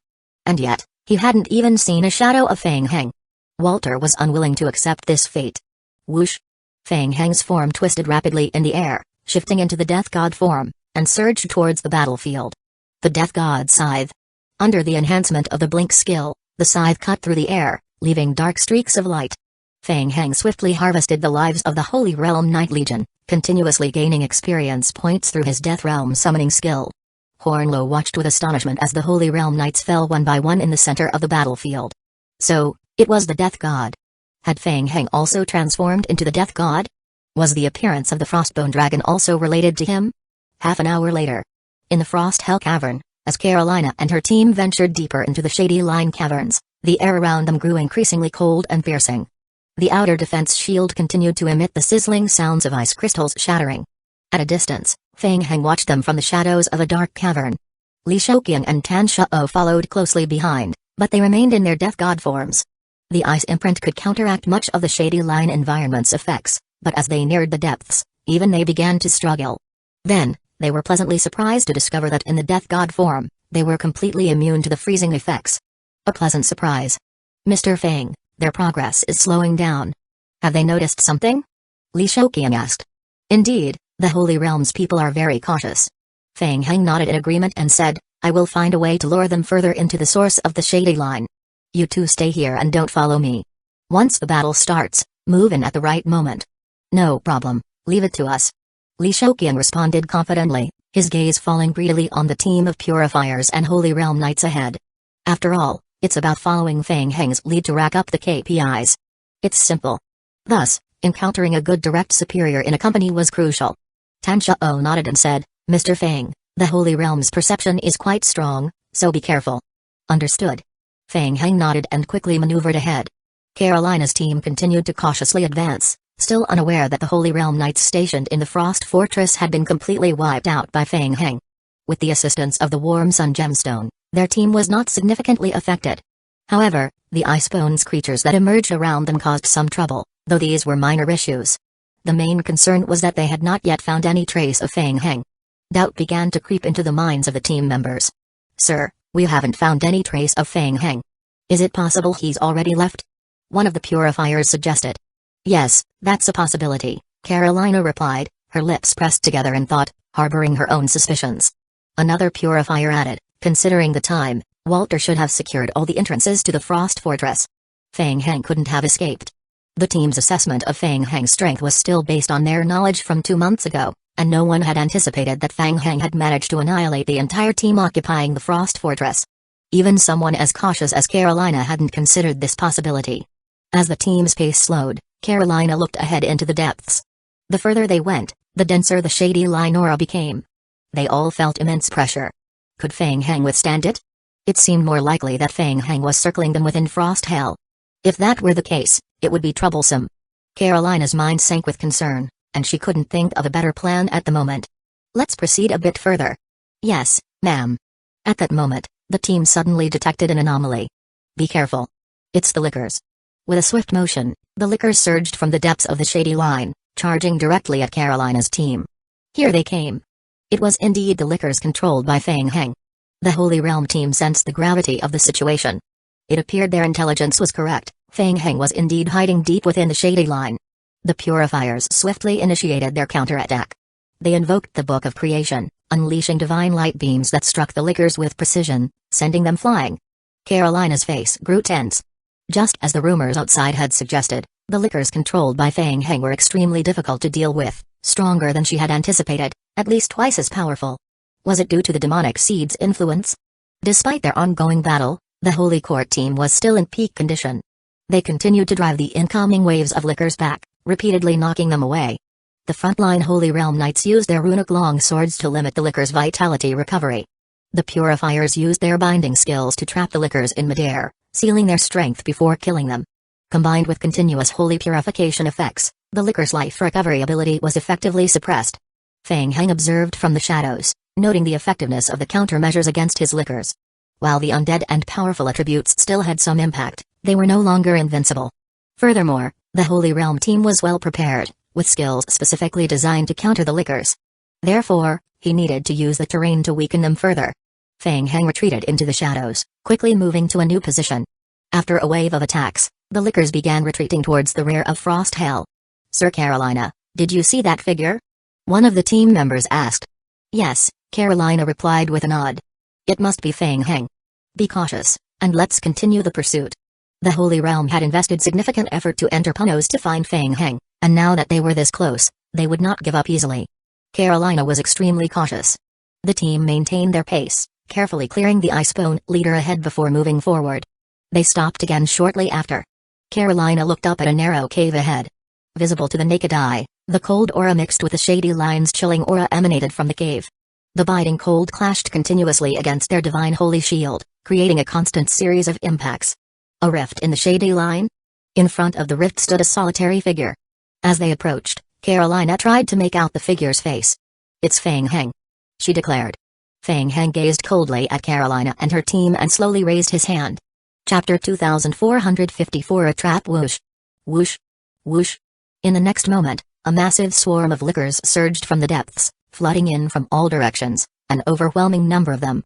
Speaker 1: And yet, he hadn't even seen a shadow of Feng Heng. Walter was unwilling to accept this fate. Whoosh! Feng Heng's form twisted rapidly in the air, shifting into the Death God form, and surged towards the battlefield. The Death God Scythe. Under the enhancement of the blink skill, the scythe cut through the air, leaving dark streaks of light. Feng Heng swiftly harvested the lives of the Holy Realm Knight Legion, continuously gaining experience points through his Death Realm summoning skill. Hornlow watched with astonishment as the Holy Realm Knights fell one by one in the center of the battlefield. So, it was the Death God. Had Feng Heng also transformed into the Death God? Was the appearance of the Frostbone Dragon also related to him? Half an hour later. In the Frost Hell Cavern, as Carolina and her team ventured deeper into the shady line caverns, the air around them grew increasingly cold and piercing. The outer defense shield continued to emit the sizzling sounds of ice crystals shattering. At a distance, Feng Heng watched them from the shadows of a dark cavern. Li Shaoqian and Tan Shao followed closely behind, but they remained in their Death God forms. The ice imprint could counteract much of the shady line environment's effects, but as they neared the depths, even they began to struggle. Then, they were pleasantly surprised to discover that in the Death God form, they were completely immune to the freezing effects. A pleasant surprise. Mr. Feng, their progress is slowing down. Have they noticed something? Li Shaoqian asked. Indeed, the Holy Realm's people are very cautious. Feng Heng nodded in agreement and said, I will find a way to lure them further into the source of the shady line. You two stay here and don't follow me. Once the battle starts, move in at the right moment. No problem, leave it to us. Li Shaoqian responded confidently, his gaze falling greedily on the team of purifiers and Holy Realm Knights ahead. After all, it's about following Feng Heng's lead to rack up the KPIs. It's simple. Thus, encountering a good direct superior in a company was crucial. Tan Shao nodded and said, Mr. Feng, the Holy Realm's perception is quite strong, so be careful. Understood. Feng Heng nodded and quickly maneuvered ahead. Carolina's team continued to cautiously advance, still unaware that the Holy Realm Knights stationed in the Frost Fortress had been completely wiped out by Feng Heng. With the assistance of the Warm Sun Gemstone, their team was not significantly affected. However, the Icebone's creatures that emerged around them caused some trouble, though these were minor issues. The main concern was that they had not yet found any trace of Feng Heng. Doubt began to creep into the minds of the team members. Sir, We haven't found any trace of Fang Heng. Is it possible he's already left? One of the purifiers suggested. Yes, that's a possibility, Carolina replied, her lips pressed together in thought, harboring her own suspicions. Another purifier added, considering the time, Walter should have secured all the entrances to the Frost Fortress. Fang Heng couldn't have escaped. The team's assessment of Fang Heng's strength was still based on their knowledge from 2 months ago, and no one had anticipated that Fang Heng had managed to annihilate the entire team occupying the Frost Fortress. Even someone as cautious as Carolina hadn't considered this possibility. As the team's pace slowed, Carolina looked ahead into the depths. The further they went, the denser the shady line aura became. They all felt immense pressure. Could Fang Heng withstand it? It seemed more likely that Fang Heng was circling them within Frost Hell. If that were the case, it would be troublesome. Carolina's mind sank with concern, and she couldn't think of a better plan at the moment. Let's proceed a bit further. Yes, ma'am. At that moment, the team suddenly detected an anomaly. Be careful. It's the lickers. With a swift motion, the lickers surged from the depths of the shady line, charging directly at Carolina's team. Here they came. It was indeed the lickers controlled by Fang Heng. The Holy Realm team sensed the gravity of the situation. It appeared their intelligence was correct, Fang Heng was indeed hiding deep within the shady line. The purifiers swiftly initiated their counterattack. They invoked the Book of Creation, unleashing divine light beams that struck the lickers with precision, sending them flying. Carolina's face grew tense. Just as the rumors outside had suggested, the lickers controlled by Fang Heng were extremely difficult to deal with, stronger than she had anticipated, at least twice as powerful. Was it due to the demonic seed's influence? Despite their ongoing battle, the Holy Court team was still in peak condition. They continued to drive the incoming waves of lickers back, repeatedly knocking them away. The frontline Holy Realm Knights used their runic long swords to limit the lickers' vitality recovery. The purifiers used their binding skills to trap the lickers in midair, sealing their strength before killing them. Combined with continuous holy purification effects, the lickers' life recovery ability was effectively suppressed. Fang Heng observed from the shadows, noting the effectiveness of the countermeasures against his lickers. While the undead and powerful attributes still had some impact, they were no longer invincible. Furthermore, the Holy Realm team was well prepared, with skills specifically designed to counter the lickers. Therefore, he needed to use the terrain to weaken them further. Fang Heng retreated into the shadows, quickly moving to a new position. After a wave of attacks, the lickers began retreating towards the rear of Frost Hell. Sir Carolina, did you see that figure? One of the team members asked. Yes, Carolina replied with a nod. It must be Fang Heng. Be cautious, and let's continue the pursuit. The Holy Realm had invested significant effort to enter Punos to find Fang Heng, and now that they were this close, they would not give up easily. Carolina was extremely cautious. The team maintained their pace, carefully clearing the Icebone leader ahead before moving forward. They stopped again shortly after. Carolina looked up at a narrow cave ahead. Visible to the naked eye, the cold aura mixed with the shady line's chilling aura emanated from the cave. The biting cold clashed continuously against their divine holy shield, creating a constant series of impacts. A rift in the shady line? In front of the rift stood a solitary figure. As they approached, Carolina tried to make out the figure's face. It's Fang Heng, she declared. Fang Heng gazed coldly at Carolina and her team and slowly raised his hand. Chapter 2454 A Trap Whoosh. Whoosh. Whoosh. In the next moment, a massive swarm of lickers surged from the depths, flooding in from all directions, an overwhelming number of them.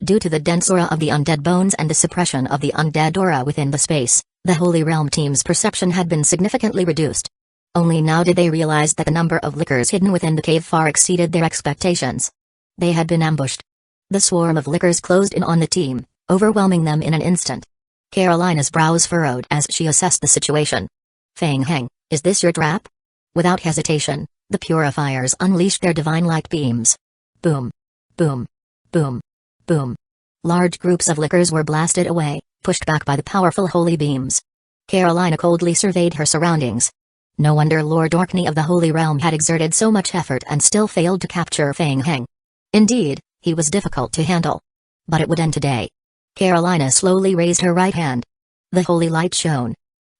Speaker 1: Due to the dense aura of the undead bones and the suppression of the undead aura within the space, the Holy Realm team's perception had been significantly reduced. Only now did they realize that the number of lickers hidden within the cave far exceeded their expectations. They had been ambushed. The swarm of lickers closed in on the team, overwhelming them in an instant. Carolina's brows furrowed as she assessed the situation. Fang Heng, is this your trap? Without hesitation, the purifiers unleashed their divine light beams. Boom. Boom. Boom. Boom. Large groups of lickers were blasted away, pushed back by the powerful holy beams. Carolina coldly surveyed her surroundings. No wonder Lord Orkney of the Holy Realm had exerted so much effort and still failed to capture Fang Heng. Indeed, he was difficult to handle. But it would end today. Carolina slowly raised her right hand. The holy light shone.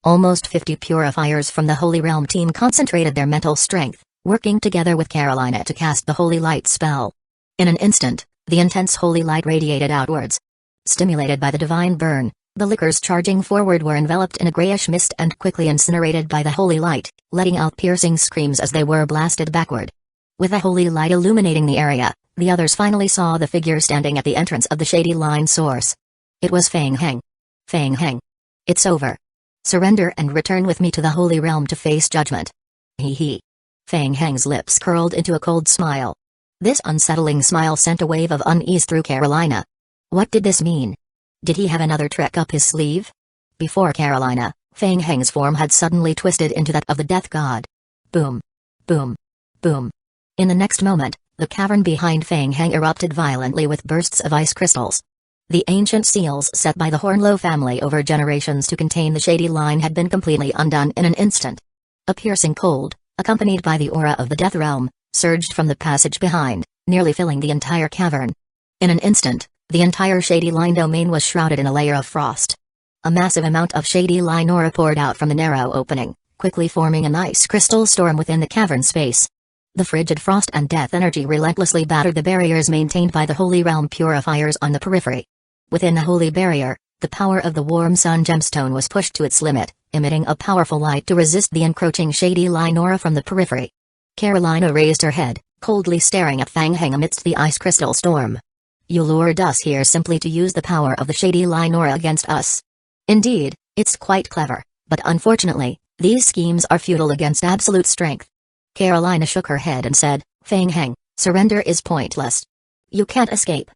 Speaker 1: Almost 50 purifiers from the Holy Realm team concentrated their mental strength, working together with Carolina to cast the holy light spell. In an instant, the intense holy light radiated outwards. Stimulated by the divine burn, the lickers charging forward were enveloped in a grayish mist and quickly incinerated by the holy light, letting out piercing screams as they were blasted backward. With a holy light illuminating the area, the others finally saw the figure standing at the entrance of the shady line source. It was Fang Heng. Fang Heng. It's over. Surrender and return with me to the Holy Realm to face judgment. Hee hee. Fang Heng's lips curled into a cold smile. This unsettling smile sent a wave of unease through Carolina. What did this mean? Did he have another trick up his sleeve? Before Carolina, Fang Heng's form had suddenly twisted into that of the death god. Boom. Boom. Boom. In the next moment, the cavern behind Fang Heng erupted violently with bursts of ice crystals. The ancient seals set by the Hornlow family over generations to contain the shady line had been completely undone in an instant. A piercing cold, accompanied by the aura of the death realm, surged from the passage behind, nearly filling the entire cavern. In an instant, the entire shady line domain was shrouded in a layer of frost. A massive amount of shady line aura poured out from the narrow opening, quickly forming an ice crystal storm within the cavern space. The frigid frost and death energy relentlessly battered the barriers maintained by the Holy Realm purifiers on the periphery. Within the holy barrier, the power of the warm sun gemstone was pushed to its limit, emitting a powerful light to resist the encroaching shady line aura from the periphery. Carolina raised her head, coldly staring at Fang Heng amidst the ice crystal storm. You lured us here simply to use the power of the shady line aura against us. Indeed, it's quite clever, but unfortunately, these schemes are futile against absolute strength. Carolina shook her head and said, Fang Heng, surrender is pointless. You can't escape.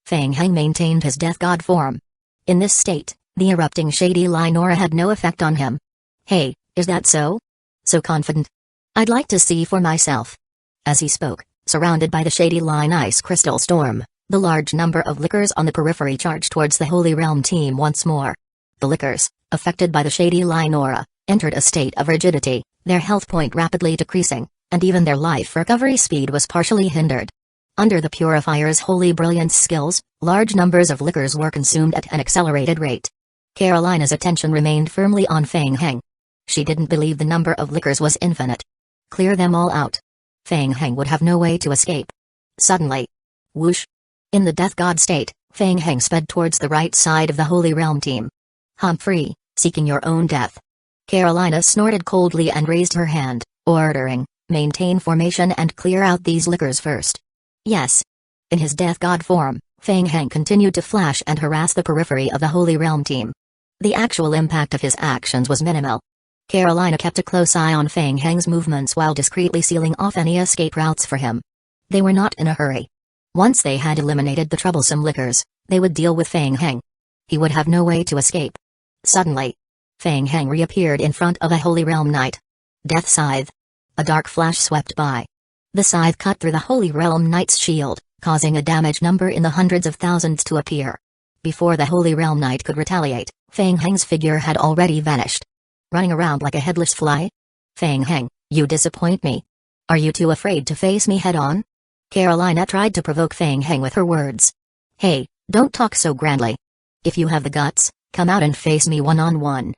Speaker 1: Fang Heng maintained his death god form. In this state, the erupting shady line aura had no effect on him. Hey, is that so? So confident? I'd like to see for myself. As he spoke, surrounded by the shady line ice crystal storm, the large number of lickers on the periphery charged towards the Holy Realm team once more. The lickers, affected by the shady line aura, entered a state of rigidity, their health point rapidly decreasing, and even their life recovery speed was partially hindered. Under the purifier's holy brilliance skills, large numbers of lickers were consumed at an accelerated rate. Carolina's attention remained firmly on Fang Heng. She didn't believe the number of lickers was infinite. Clear them all out. Fang Heng would have no way to escape. Suddenly. Whoosh. In the death god state, Fang Heng sped towards the right side of the Holy Realm team. Humphrey, seeking your own death. Carolina snorted coldly and raised her hand, ordering, maintain formation and clear out these lickers first. Yes. In his death god form, Fang Heng continued to flash and harass the periphery of the Holy Realm team. The actual impact of his actions was minimal. Carolina kept a close eye on Fang Heng's movements while discreetly sealing off any escape routes for him. They were not in a hurry. Once they had eliminated the troublesome lickers, they would deal with Fang Heng. He would have no way to escape. Suddenly, Fang Heng reappeared in front of a Holy Realm Knight. Death Scythe. A dark flash swept by. The scythe cut through the Holy Realm Knight's shield, causing a damage number in the hundreds of thousands to appear. Before the Holy Realm Knight could retaliate, Fang Heng's figure had already vanished. Running around like a headless fly? Fang Heng, you disappoint me. Are you too afraid to face me head-on? Carolina tried to provoke Fang Heng with her words. Hey, don't talk so grandly. If you have the guts, come out and face me one-on-one.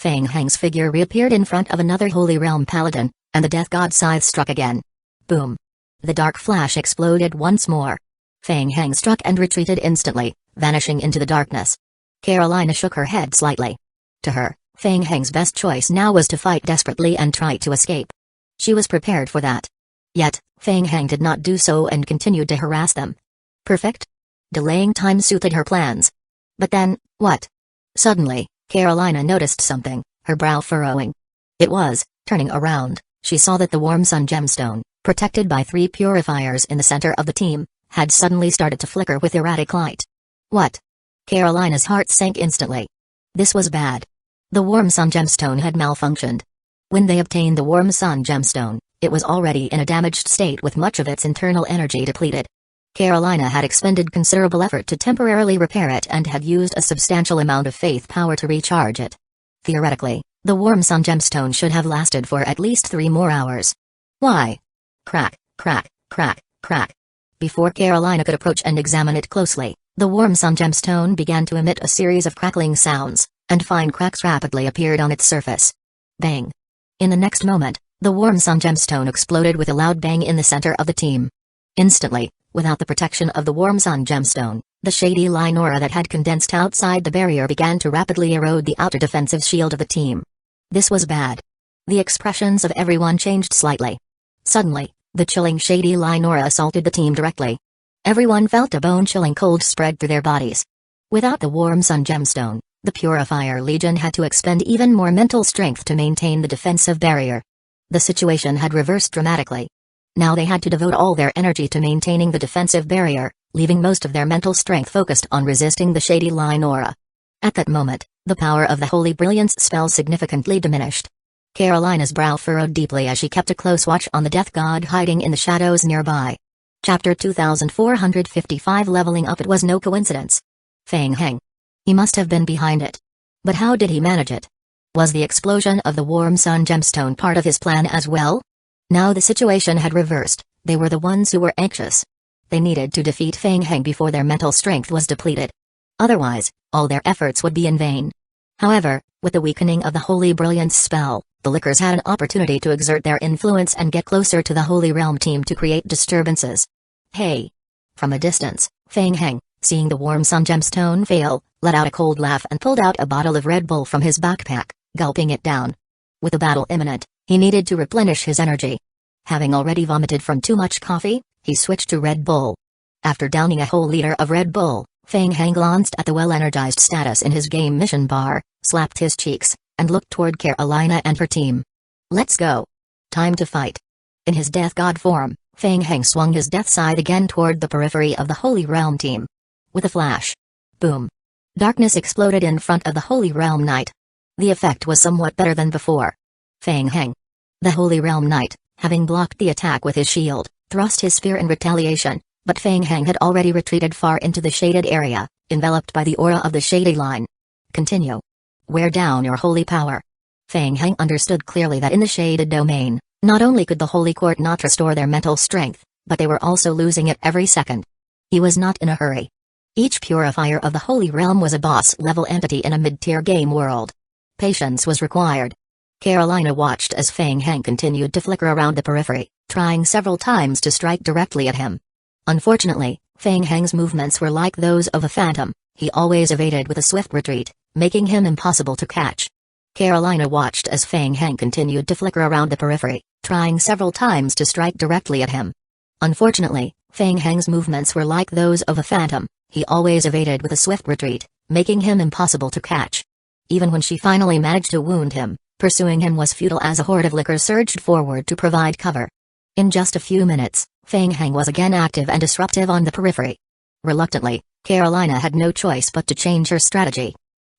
Speaker 1: Fang Heng's figure reappeared in front of another Holy Realm Paladin, and the Death God scythe struck again. Boom. The dark flash exploded once more. Fang Heng struck and retreated instantly, vanishing into the darkness. Carolina shook her head slightly. To her, Fang Heng's best choice now was to fight desperately and try to escape. She was prepared for that. Yet, Fang Heng did not do so and continued to harass them. Perfect? Delaying time suited her plans. But then, what? Suddenly, Carolina noticed something, her brow furrowing. It was, turning around, she saw that the warm sun gemstone, protected by 3 purifiers in the center of the team, had suddenly started to flicker with erratic light. What? Carolina's heart sank instantly. This was bad. The warm sun gemstone had malfunctioned. When they obtained the warm sun gemstone, it was already in a damaged state with much of its internal energy depleted. Carolina had expended considerable effort to temporarily repair it and had used a substantial amount of faith power to recharge it. Theoretically, the warm sun gemstone should have lasted for at least 3 more hours. Why? Crack, crack, crack, crack. Before Carolina could approach and examine it closely, the warm sun gemstone began to emit a series of crackling sounds, and fine cracks rapidly appeared on its surface. Bang. In the next moment, the warm sun gemstone exploded with a loud bang in the center of the team. Instantly, without the protection of the warm sun gemstone, the shady line aura that had condensed outside the barrier began to rapidly erode the outer defensive shield of the team. This was bad. The expressions of everyone changed slightly. Suddenly, The chilling shady line aura assaulted the team directly. Everyone felt a bone-chilling cold spread through their bodies. Without the warm sun gemstone, the Purifier Legion had to expend even more mental strength to maintain the defensive barrier. The situation had reversed dramatically. Now they had to devote all their energy to maintaining the defensive barrier, leaving most of their mental strength focused on resisting the shady line aura. At that moment, the power of the Holy Brilliance spell significantly diminished. Carolina's brow furrowed deeply as she kept a close watch on the death god hiding in the shadows nearby. Chapter 2455 Leveling Up. It was no coincidence. Feng Heng. He must have been behind it. But how did he manage it? Was the explosion of the warm sun gemstone part of his plan as well? Now the situation had reversed. They were the ones who were anxious. They needed to defeat Feng Heng before their mental strength was depleted. Otherwise, all their efforts would be in vain. However, with the weakening of the Holy Brilliance spell, the Lickers had an opportunity to exert their influence and get closer to the Holy Realm team to create disturbances. Hey! From a distance, Feng Heng, seeing the warm sun gemstone fail, let out a cold laugh and pulled out a bottle of Red Bull from his backpack, gulping it down. With the battle imminent, he needed to replenish his energy. Having already vomited from too much coffee, he switched to Red Bull. After downing a whole liter of Red Bull, Feng Heng glanced at the well-energized status in his game mission bar, slapped his cheeks, and looked toward Carolina and her team. Let's go. Time to fight. In his death god form, Feng Heng swung his death scythe again toward the periphery of the Holy Realm team. With a flash. Boom. Darkness exploded in front of the Holy Realm Knight. The effect was somewhat better than before. Feng Heng. The Holy Realm Knight, having blocked the attack with his shield, thrust his spear in retaliation, but Feng Heng had already retreated far into the shaded area, enveloped by the aura of the shady line. Continue. Wear down your holy power. Feng Heng understood clearly that in the shaded domain, not only could the Holy Court not restore their mental strength, but they were also losing it every second. He was not in a hurry. Each purifier of the Holy Realm was a boss-level entity in a mid-tier game world. Patience was required. Carolina watched as Feng Heng continued to flicker around the periphery, trying several times to strike directly at him. Unfortunately, Feng Heng's movements were like those of a phantom. He always evaded with a swift retreat, making him impossible to catch. Carolina watched as Feng Heng continued to flicker around the periphery, trying several times to strike directly at him. Unfortunately, Feng Heng's movements were like those of a phantom. He always evaded with a swift retreat, making him impossible to catch. Even when she finally managed to wound him, pursuing him was futile as a horde of Lickers surged forward to provide cover. In just a few minutes, Feng Heng was again active and disruptive on the periphery. Reluctantly, Carolina had no choice but to change her strategy.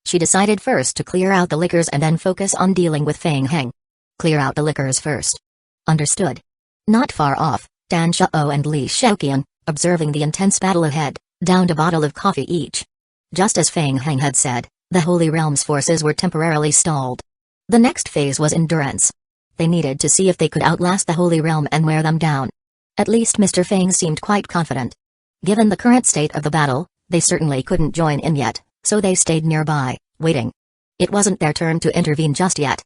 Speaker 1: She decided first to clear out the Lickers and then focus on dealing with Feng Heng. Clear out the Lickers first. Understood. Not far off, Danzō and Li Shaoqian, observing the intense battle ahead, downed a bottle of coffee each. Just as Feng Heng had said, the Holy Realm's forces were temporarily stalled. The next phase was endurance. They needed to see if they could outlast the Holy Realm and wear them down. At least Mr. Feng seemed quite confident. Given the current state of the battle, they certainly couldn't join in yet, so they stayed nearby, waiting. It wasn't their turn to intervene just yet.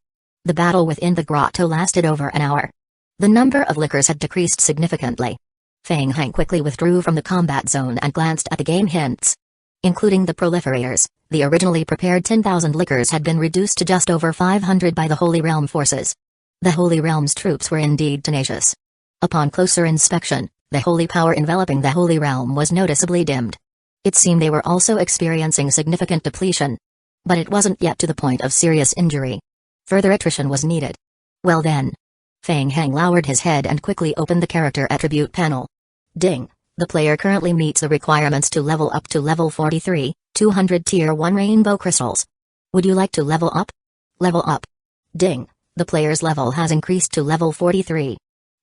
Speaker 1: The battle within the grotto lasted over an hour. The number of Lickers had decreased significantly. Feng Heng quickly withdrew from the combat zone and glanced at the game hints. Including the proliferators, the originally prepared 10,000 Lickers had been reduced to just over 500 by the Holy Realm forces. The Holy Realm's troops were indeed tenacious. Upon closer inspection, the holy power enveloping the Holy Realm was noticeably dimmed. It seemed they were also experiencing significant depletion. But it wasn't yet to the point of serious injury. Further attrition was needed. Well then. Feng Heng lowered his head and quickly opened the character attribute panel. Ding. The player currently meets the requirements to level up to level 43, 200 tier 1 rainbow crystals. Would you like to level up? Level up. Ding. The player's level has increased to level 43.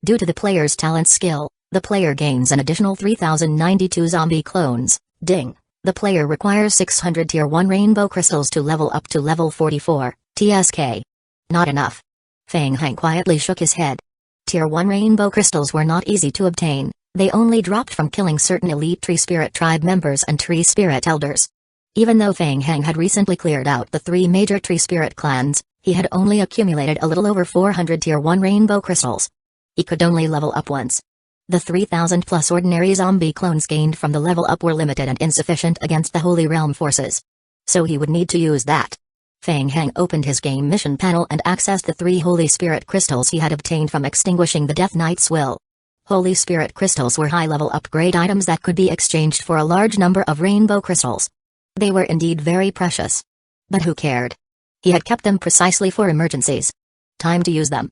Speaker 1: Due to the player's talent skill, the player gains an additional 3092 zombie clones. Ding. The player requires 600 tier 1 rainbow crystals to level up to level 44, TSK. Not enough. Feng Heng quietly shook his head. Tier 1 rainbow crystals were not easy to obtain, they only dropped from killing certain elite Tree Spirit tribe members and Tree Spirit elders. Even though Feng Heng had recently cleared out the 3 major Tree Spirit clans, he had only accumulated a little over 400 tier 1 rainbow crystals. He could only level up once. The 3,000 plus ordinary zombie clones gained from the level up were limited and insufficient against the Holy Realm forces. So he would need to use that. Feng Heng opened his game mission panel and accessed the 3 Holy Spirit crystals he had obtained from extinguishing the Death Knight's will. Holy Spirit crystals were high-level upgrade items that could be exchanged for a large number of rainbow crystals. They were indeed very precious. But who cared? He had kept them precisely for emergencies. Time to use them.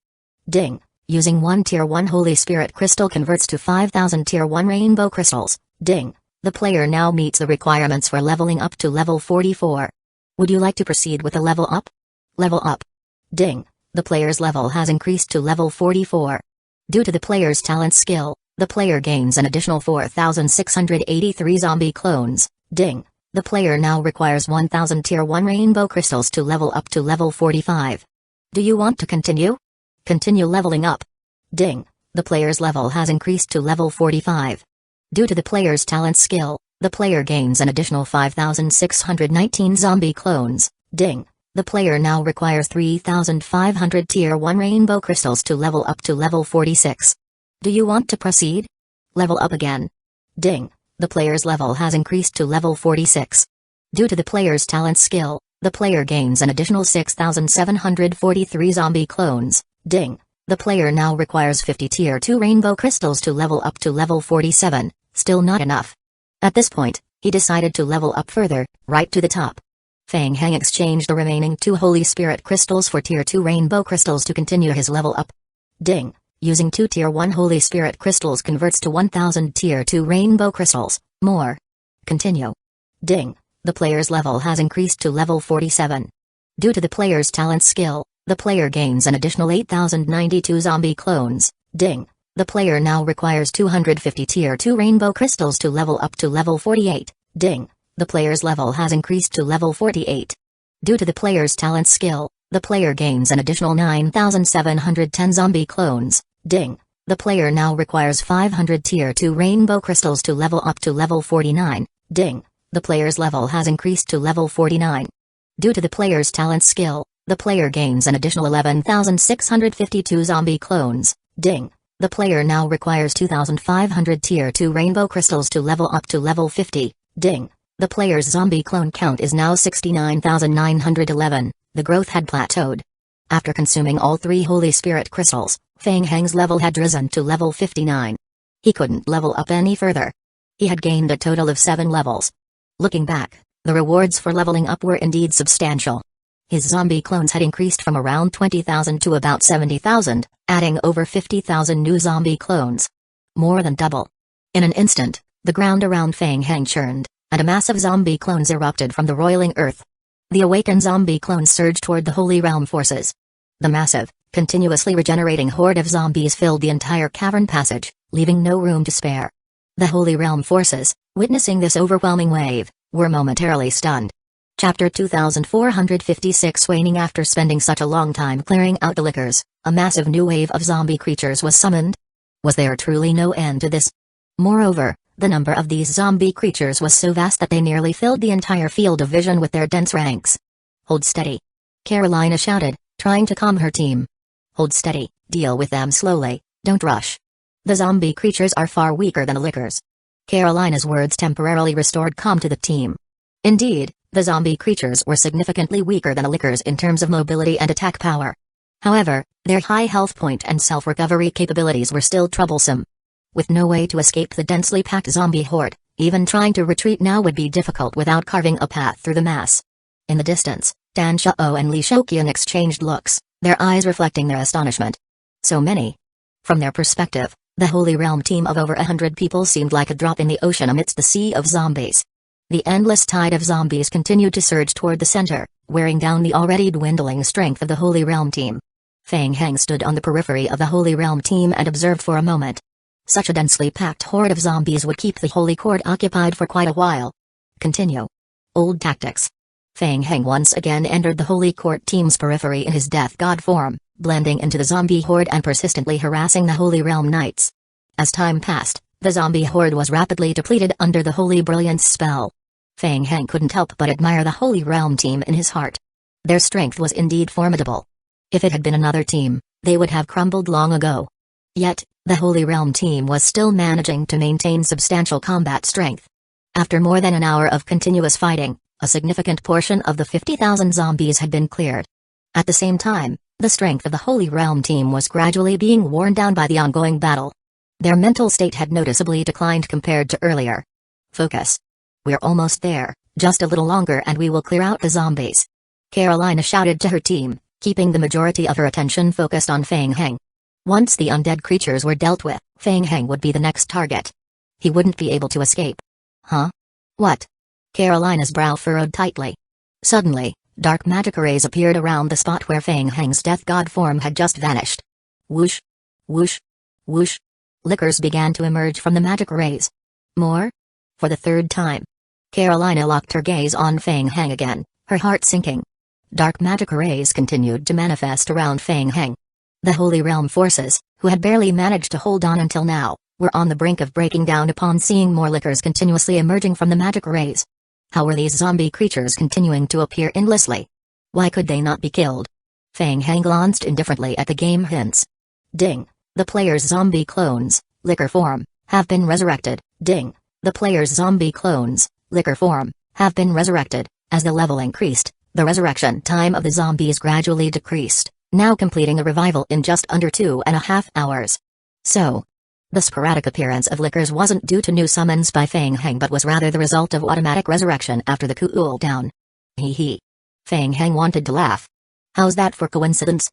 Speaker 1: Ding. Using one Tier 1 Holy Spirit crystal converts to 5,000 Tier 1 rainbow crystals. Ding. The player now meets the requirements for leveling up to level 44. Would you like to proceed with a level up? Level up. Ding. The player's level has increased to level 44. Due to the player's talent skill, the player gains an additional 4,683 zombie clones. Ding. The player now requires 1,000 Tier 1 rainbow crystals to level up to level 45. Do you want to continue? Continue leveling up. Ding. The player's level has increased to level 45. Due to the player's talent skill, the player gains an additional 5,619 zombie clones. Ding. The player now requires 3,500 Tier 1 rainbow crystals to level up to level 46. Do you want to proceed? Level up again. Ding. The player's level has increased to level 46. Due to the player's talent skill, the player gains an additional 6,743 zombie clones. Ding. The player now requires 50 Tier 2 rainbow crystals to level up to level 47, still not enough. At this point, he decided to level up further, right to the top. Fang Heng exchanged the remaining 2 Holy Spirit crystals for Tier 2 rainbow crystals to continue his level up. Ding. Using 2 Tier 1 Holy Spirit crystals converts to 1,000 Tier 2 rainbow crystals, more. Continue. Ding. The player's level has increased to level 47. Due to the player's talent skill, the player gains an additional 8,092 zombie clones. Ding. The player now requires 250 Tier 2 rainbow crystals to level up to level 48. Ding. The player's level has increased to level 48. Due to the player's talent skill, the player gains an additional 9,710 zombie clones. Ding. The player now requires 500 Tier 2 rainbow crystals to level up to level 49. Ding. The player's level has increased to level 49. Due to the player's talent skill, the player gains an additional 11,652 zombie clones. Ding. The player now requires 2,500 Tier 2 rainbow crystals to level up to level 50. Ding. The player's zombie clone count is now 69,911. The growth had plateaued. After consuming all 3 Holy Spirit crystals, Fang Heng's level had risen to level 59. He couldn't level up any further. He had gained a total of 7 levels. Looking back, the rewards for leveling up were indeed substantial. His zombie clones had increased from around 20,000 to about 70,000, adding over 50,000 new zombie clones. More than double. In an instant, the ground around Fang Heng churned, and a mass of zombie clones erupted from the roiling earth. The awakened zombie clones surged toward the Holy Realm forces. The massive, continuously regenerating horde of zombies filled the entire cavern passage, leaving no room to spare. The Holy Realm forces, witnessing this overwhelming wave, were momentarily stunned. Chapter 2456. Waning. After spending such a long time clearing out the lickers, a massive new wave of zombie creatures was summoned. Was there truly no end to this? Moreover, the number of these zombie creatures was so vast that they nearly filled the entire field of vision with their dense ranks. Hold steady. Carolina shouted, trying to calm her team. Hold steady, deal with them slowly, don't rush. The zombie creatures are far weaker than the lickers. Carolina's words temporarily restored calm to the team. Indeed, the zombie creatures were significantly weaker than the lickers in terms of mobility and attack power. However, their high health point and self-recovery capabilities were still troublesome. With no way to escape the densely packed zombie horde, even trying to retreat now would be difficult without carving a path through the mass. In the distance, Danzō and Li Shoqian exchanged looks, their eyes reflecting their astonishment. So many. From their perspective, the Holy Realm team of over 100 people seemed like a drop in the ocean amidst the sea of zombies. The endless tide of zombies continued to surge toward the center, wearing down the already dwindling strength of the Holy Realm team. Fang Heng stood on the periphery of the Holy Realm team and observed for a moment. Such a densely packed horde of zombies would keep the Holy Court occupied for quite a while. Continue. Old tactics. Fang Heng once again entered the Holy Court team's periphery in his death god form, blending into the zombie horde and persistently harassing the Holy Realm Knights. As time passed, the zombie horde was rapidly depleted under the Holy Brilliance spell. Fang Heng couldn't help but admire the Holy Realm team in his heart. Their strength was indeed formidable. If it had been another team, they would have crumbled long ago. Yet, the Holy Realm team was still managing to maintain substantial combat strength. After more than an hour of continuous fighting, a significant portion of the 50,000 zombies had been cleared. At the same time, the strength of the Holy Realm team was gradually being worn down by the ongoing battle. Their mental state had noticeably declined compared to earlier. Focus. We're almost there, just a little longer and we will clear out the zombies. Carolina shouted to her team, keeping the majority of her attention focused on Feng Heng. Once the undead creatures were dealt with, Feng Heng would be the next target. He wouldn't be able to escape. Huh? What? Carolina's brow furrowed tightly. Suddenly, dark magic rays appeared around the spot where Feng Heng's death god form had just vanished. Whoosh! Whoosh! Whoosh! Liquors began to emerge from the magic rays. More? For the third time. Carolina locked her gaze on Feng Heng again, her heart sinking. Dark magic rays continued to manifest around Feng Heng. The Holy Realm forces, who had barely managed to hold on until now, were on the brink of breaking down upon seeing more liquors continuously emerging from the magic rays. How were these zombie creatures continuing to appear endlessly? Why could they not be killed? Feng Heng glanced indifferently at the game hints. Ding. The player's zombie clones, liquor form, have been resurrected. Ding. The player's zombie clones, liquor form, have been resurrected. As the level increased, the resurrection time of the zombies gradually decreased, now completing a revival in just under 2.5 hours. So, the sporadic appearance of liquors wasn't due to new summons by Feng Heng but was rather the result of automatic resurrection after the cooldown. Hee hee. Feng Heng wanted to laugh. How's that for coincidence?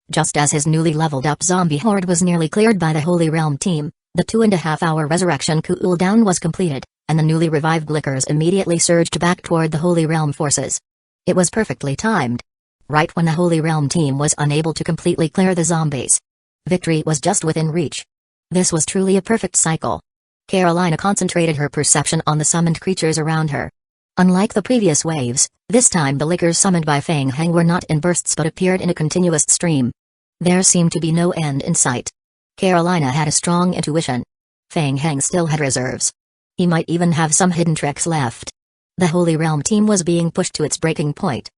Speaker 1: Just as his newly leveled up zombie horde was nearly cleared by the Holy Realm team, the 2.5-hour resurrection cooldown was completed, and the newly revived liquors immediately surged back toward the Holy Realm forces. It was perfectly timed. Right when the Holy Realm team was unable to completely clear the zombies. Victory was just within reach. This was truly a perfect cycle. Carolina concentrated her perception on the summoned creatures around her. Unlike the previous waves, this time the liquors summoned by Feng Heng were not in bursts but appeared in a continuous stream. There seemed to be no end in sight. Carolina had a strong intuition. Feng Heng still had reserves. He might even have some hidden tricks left. The Holy Realm team was being pushed to its breaking point.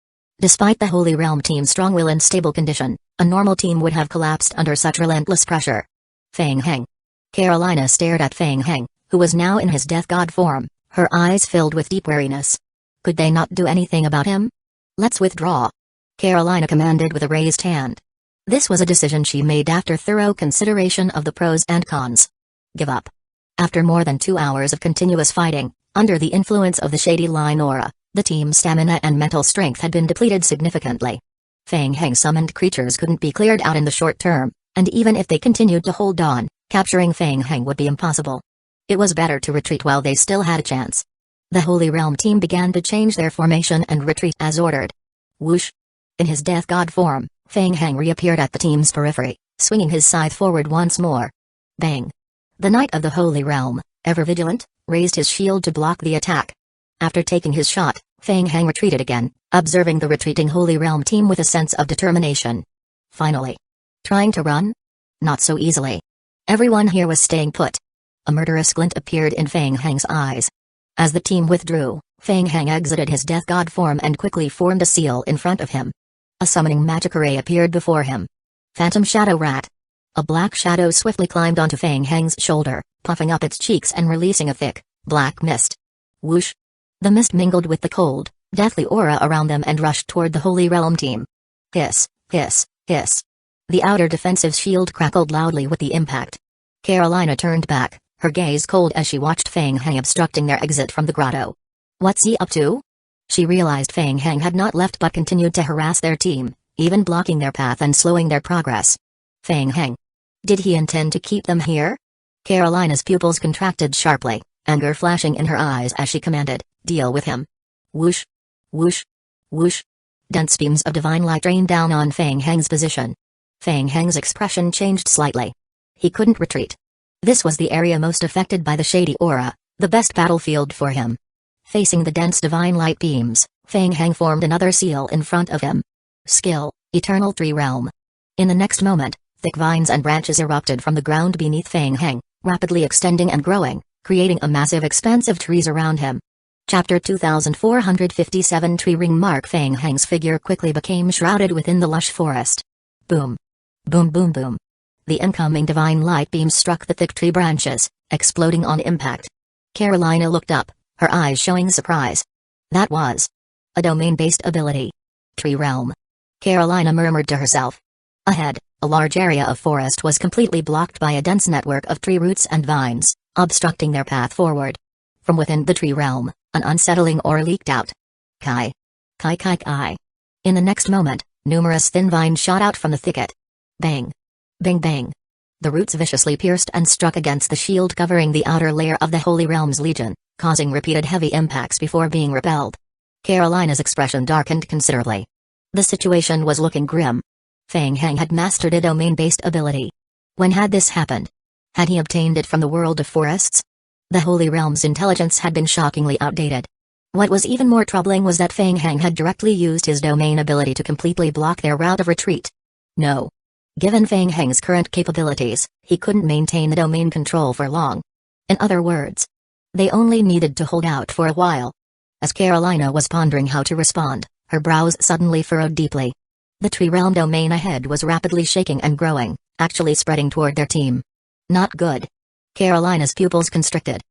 Speaker 1: Despite the Holy Realm team's strong will and stable condition, a normal team would have collapsed under such relentless pressure. Feng Heng. Carolina stared at Feng Heng, who was now in his death god form, her eyes filled with deep weariness. Could they not do anything about him? Let's withdraw. Carolina commanded with a raised hand. This was a decision she made after thorough consideration of the pros and cons. Give up. After more than 2 hours of continuous fighting, under the influence of the shady line aura, the team's stamina and mental strength had been depleted significantly. Feng Heng summoned creatures couldn't be cleared out in the short term, and even if they continued to hold on, capturing Feng Heng would be impossible. It was better to retreat while they still had a chance. The Holy Realm team began to change their formation and retreat as ordered. Whoosh! In his death god form, Feng Heng reappeared at the team's periphery, swinging his scythe forward once more. Bang! The Knight of the Holy Realm, ever vigilant, raised his shield to block the attack. After taking his shot, Feng Heng retreated again, observing the retreating Holy Realm team with a sense of determination. Finally. Trying to run? Not so easily. Everyone here was staying put. A murderous glint appeared in Feng Heng's eyes. As the team withdrew, Feng Heng exited his death god form and quickly formed a seal in front of him. A summoning magic array appeared before him. Phantom Shadow Rat. A black shadow swiftly climbed onto Feng Heng's shoulder, puffing up its cheeks and releasing a thick, black mist. Whoosh! The mist mingled with the cold, deathly aura around them and rushed toward the Holy Realm team. Hiss, hiss, hiss. The outer defensive shield crackled loudly with the impact. Carolina turned back, her gaze cold as she watched Feng Heng obstructing their exit from the grotto. What's he up to? She realized Feng Heng had not left but continued to harass their team, even blocking their path and slowing their progress. Feng Heng. Did he intend to keep them here? Carolina's pupils contracted sharply, anger flashing in her eyes as she commanded, deal with him. Whoosh! Whoosh! Whoosh! Dense beams of divine light rained down on Feng Heng's position. Feng Heng's expression changed slightly. He couldn't retreat. This was the area most affected by the shady aura, the best battlefield for him. Facing the dense divine light beams, Feng Heng formed another seal in front of him. Skill, Eternal Tree Realm. In the next moment, thick vines and branches erupted from the ground beneath Feng Heng, rapidly extending and growing, creating a massive expanse of trees around him. Chapter 2457 Tree Ring Mark Feng Heng's figure quickly became shrouded within the lush forest. Boom. Boom boom boom. The incoming divine light beams struck the thick tree branches, exploding on impact. Carolina looked up, her eyes showing surprise. That was a domain-based ability. Tree Realm. Carolina murmured to herself. Ahead, A large area of forest was completely blocked by a dense network of tree roots and vines, obstructing their path forward. From within the tree realm, an unsettling aura leaked out. Kai. Kai kai kai. In the next moment, numerous thin vines shot out from the thicket. Bang. Bang bang. The roots viciously pierced and struck against the shield covering the outer layer of the Holy Realm's Legion, causing repeated heavy impacts before being repelled. Carolina's expression darkened considerably. The situation was looking grim. Feng Heng had mastered a domain-based ability. When had this happened? Had he obtained it from the world of forests? The Holy Realm's intelligence had been shockingly outdated. What was even more troubling was that Feng Heng had directly used his domain ability to completely block their route of retreat. No. Given Feng Heng's current capabilities, he couldn't maintain the domain control for long. In other words, they only needed to hold out for a while. As Carolina was pondering how to respond, her brows suddenly furrowed deeply. The tree realm domain ahead was rapidly shaking and growing, actually spreading toward their team. Not good. Carolina's pupils constricted.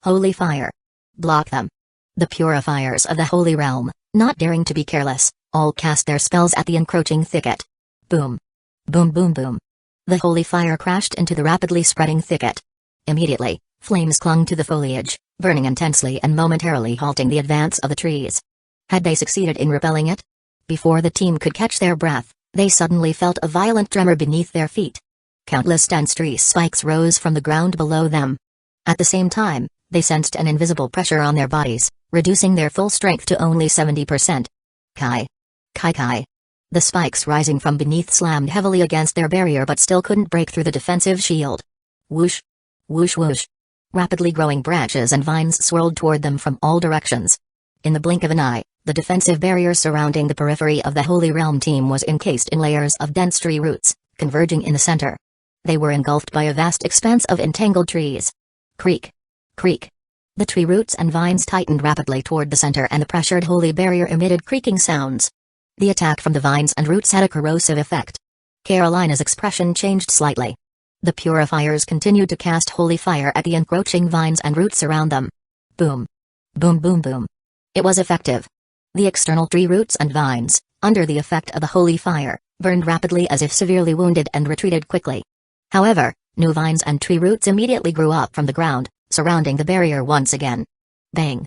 Speaker 1: Holy fire. Block them. The purifiers of the Holy Realm, not daring to be careless, all cast their spells at the encroaching thicket. Boom. Boom boom boom. The holy fire crashed into the rapidly spreading thicket. Immediately, flames clung to the foliage, burning intensely and momentarily halting the advance of the trees. Had they succeeded in repelling it? Before the team could catch their breath, they suddenly felt a violent tremor beneath their feet. Countless dense tree spikes rose from the ground below them. At the same time, they sensed an invisible pressure on their bodies, reducing their full strength to only 70%. Kai. Kai kai. The spikes rising from beneath slammed heavily against their barrier but still couldn't break through the defensive shield. Whoosh. Whoosh whoosh. Rapidly growing branches and vines swirled toward them from all directions. In the blink of an eye, the defensive barrier surrounding the periphery of the Holy Realm team was encased in layers of dense tree roots, converging in the center. They were engulfed by a vast expanse of entangled trees. Creak. Creak. The tree roots and vines tightened rapidly toward the center and the pressured holy barrier emitted creaking sounds. The attack from the vines and roots had a corrosive effect. Carolina's expression changed slightly. The purifiers continued to cast holy fire at the encroaching vines and roots around them. Boom. Boom boom boom. It was effective. The external tree roots and vines, under the effect of the holy fire, burned rapidly as if severely wounded and retreated quickly. However, new vines and tree roots immediately grew up from the ground, surrounding the barrier once again. Bang.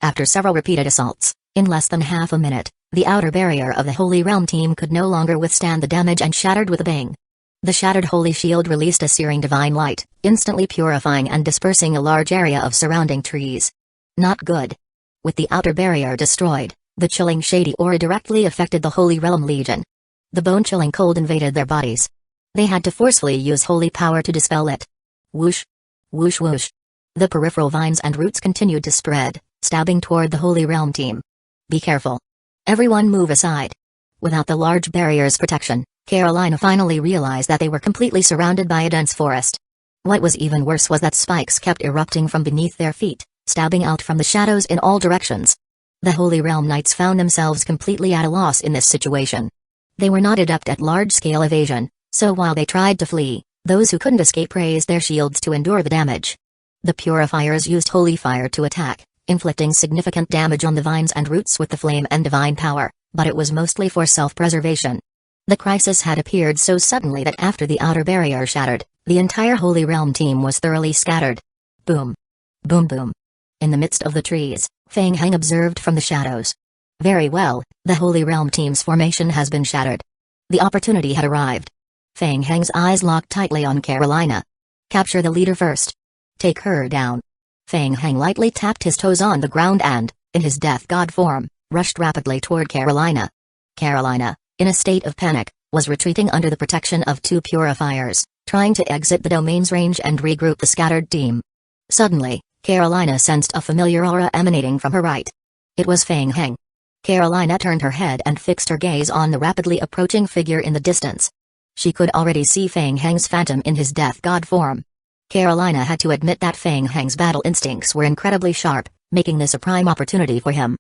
Speaker 1: After several repeated assaults, in less than half a minute, the outer barrier of the Holy Realm team could no longer withstand the damage and shattered with a bang. The shattered holy shield released a searing divine light, instantly purifying and dispersing a large area of surrounding trees. Not good. With the outer barrier destroyed, the chilling shady aura directly affected the Holy Realm Legion. The bone-chilling cold invaded their bodies. They had to forcefully use holy power to dispel it. Whoosh. Whoosh whoosh. The peripheral vines and roots continued to spread, stabbing toward the Holy Realm team. Be careful. Everyone move aside. Without the large barrier's protection, Carolina finally realized that they were completely surrounded by a dense forest. What was even worse was that spikes kept erupting from beneath their feet, stabbing out from the shadows in all directions. The Holy Realm Knights found themselves completely at a loss in this situation. They were not adept at large-scale evasion, so while they tried to flee, those who couldn't escape raised their shields to endure the damage. The purifiers used holy fire to attack, inflicting significant damage on the vines and roots with the flame and divine power, but it was mostly for self-preservation. The crisis had appeared so suddenly that after the outer barrier shattered, the entire Holy Realm team was thoroughly scattered. Boom. Boom boom. In the midst of the trees, Feng Heng observed from the shadows. Very well, the Holy Realm team's formation has been shattered. The opportunity had arrived. Feng Heng's eyes locked tightly on Carolina. Capture the leader first. Take her down. Feng Heng lightly tapped his toes on the ground and, in his death god form, rushed rapidly toward Carolina. Carolina, in a state of panic, was retreating under the protection of two purifiers, trying to exit the domain's range and regroup the scattered team. Suddenly, Carolina sensed a familiar aura emanating from her right. It was Feng Heng. Carolina turned her head and fixed her gaze on the rapidly approaching figure in the distance. She could already see Feng Heng's phantom in his death god form. Carolina had to admit that Feng Heng's battle instincts were incredibly sharp, making this a prime opportunity for him.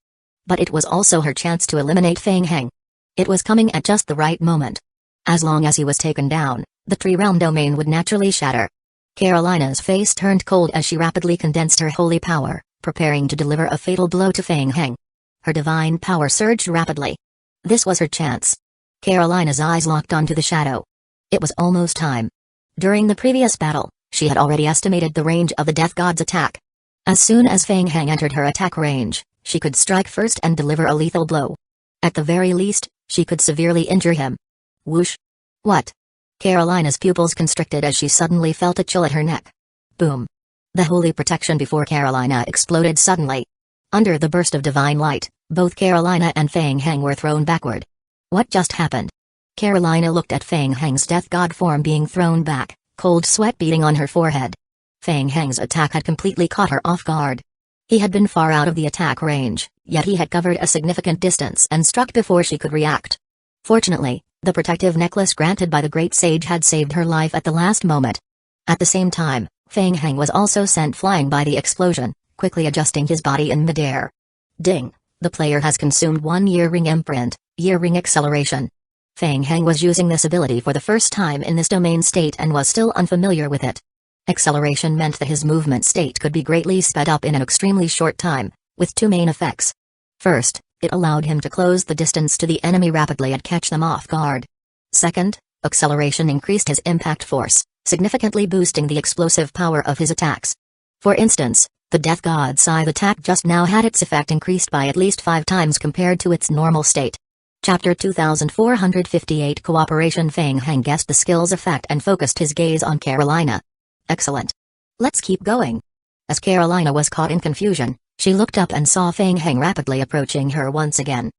Speaker 1: But it was also her chance to eliminate Feng Heng. It was coming at just the right moment. As long as he was taken down, the tree realm domain would naturally shatter. Carolina's face turned cold as she rapidly condensed her holy power, preparing to deliver a fatal blow to Feng Heng. Her divine power surged rapidly. This was her chance. Carolina's eyes locked onto the shadow. It was almost time. During the previous battle, she had already estimated the range of the Death God's attack. As soon as Feng Hang entered her attack range, she could strike first and deliver a lethal blow. At the very least, she could severely injure him. Whoosh! What? Carolina's pupils constricted as she suddenly felt a chill at her neck. Boom! The holy protection before Carolina exploded suddenly. Under the burst of divine light, both Carolina and Feng Hang were thrown backward. What just happened? Carolina looked at Feng Hang's death god form being thrown back, cold sweat beading on her forehead. Feng Hang's attack had completely caught her off guard. He had been far out of the attack range, yet he had covered a significant distance and struck before she could react. Fortunately, the protective necklace granted by the great sage had saved her life at the last moment. At the same time, Feng Hang was also sent flying by the explosion, quickly adjusting his body in midair. Ding! The player has consumed one year ring imprint, year ring acceleration. Feng Hang was using this ability for the first time in this domain state and was still unfamiliar with it. Acceleration meant that his movement state could be greatly sped up in an extremely short time, with two main effects. First, it allowed him to close the distance to the enemy rapidly and catch them off guard. Second, acceleration increased his impact force, significantly boosting the explosive power of his attacks. For instance, the Death God's scythe attack just now had its effect increased by at least 5 times compared to its normal state. Chapter 2458 Cooperation. Feng Hang guessed the skill's effect and focused his gaze on Carolina. Excellent. Let's keep going. As Carolina was caught in confusion, she looked up and saw Feng Hang rapidly approaching her once again.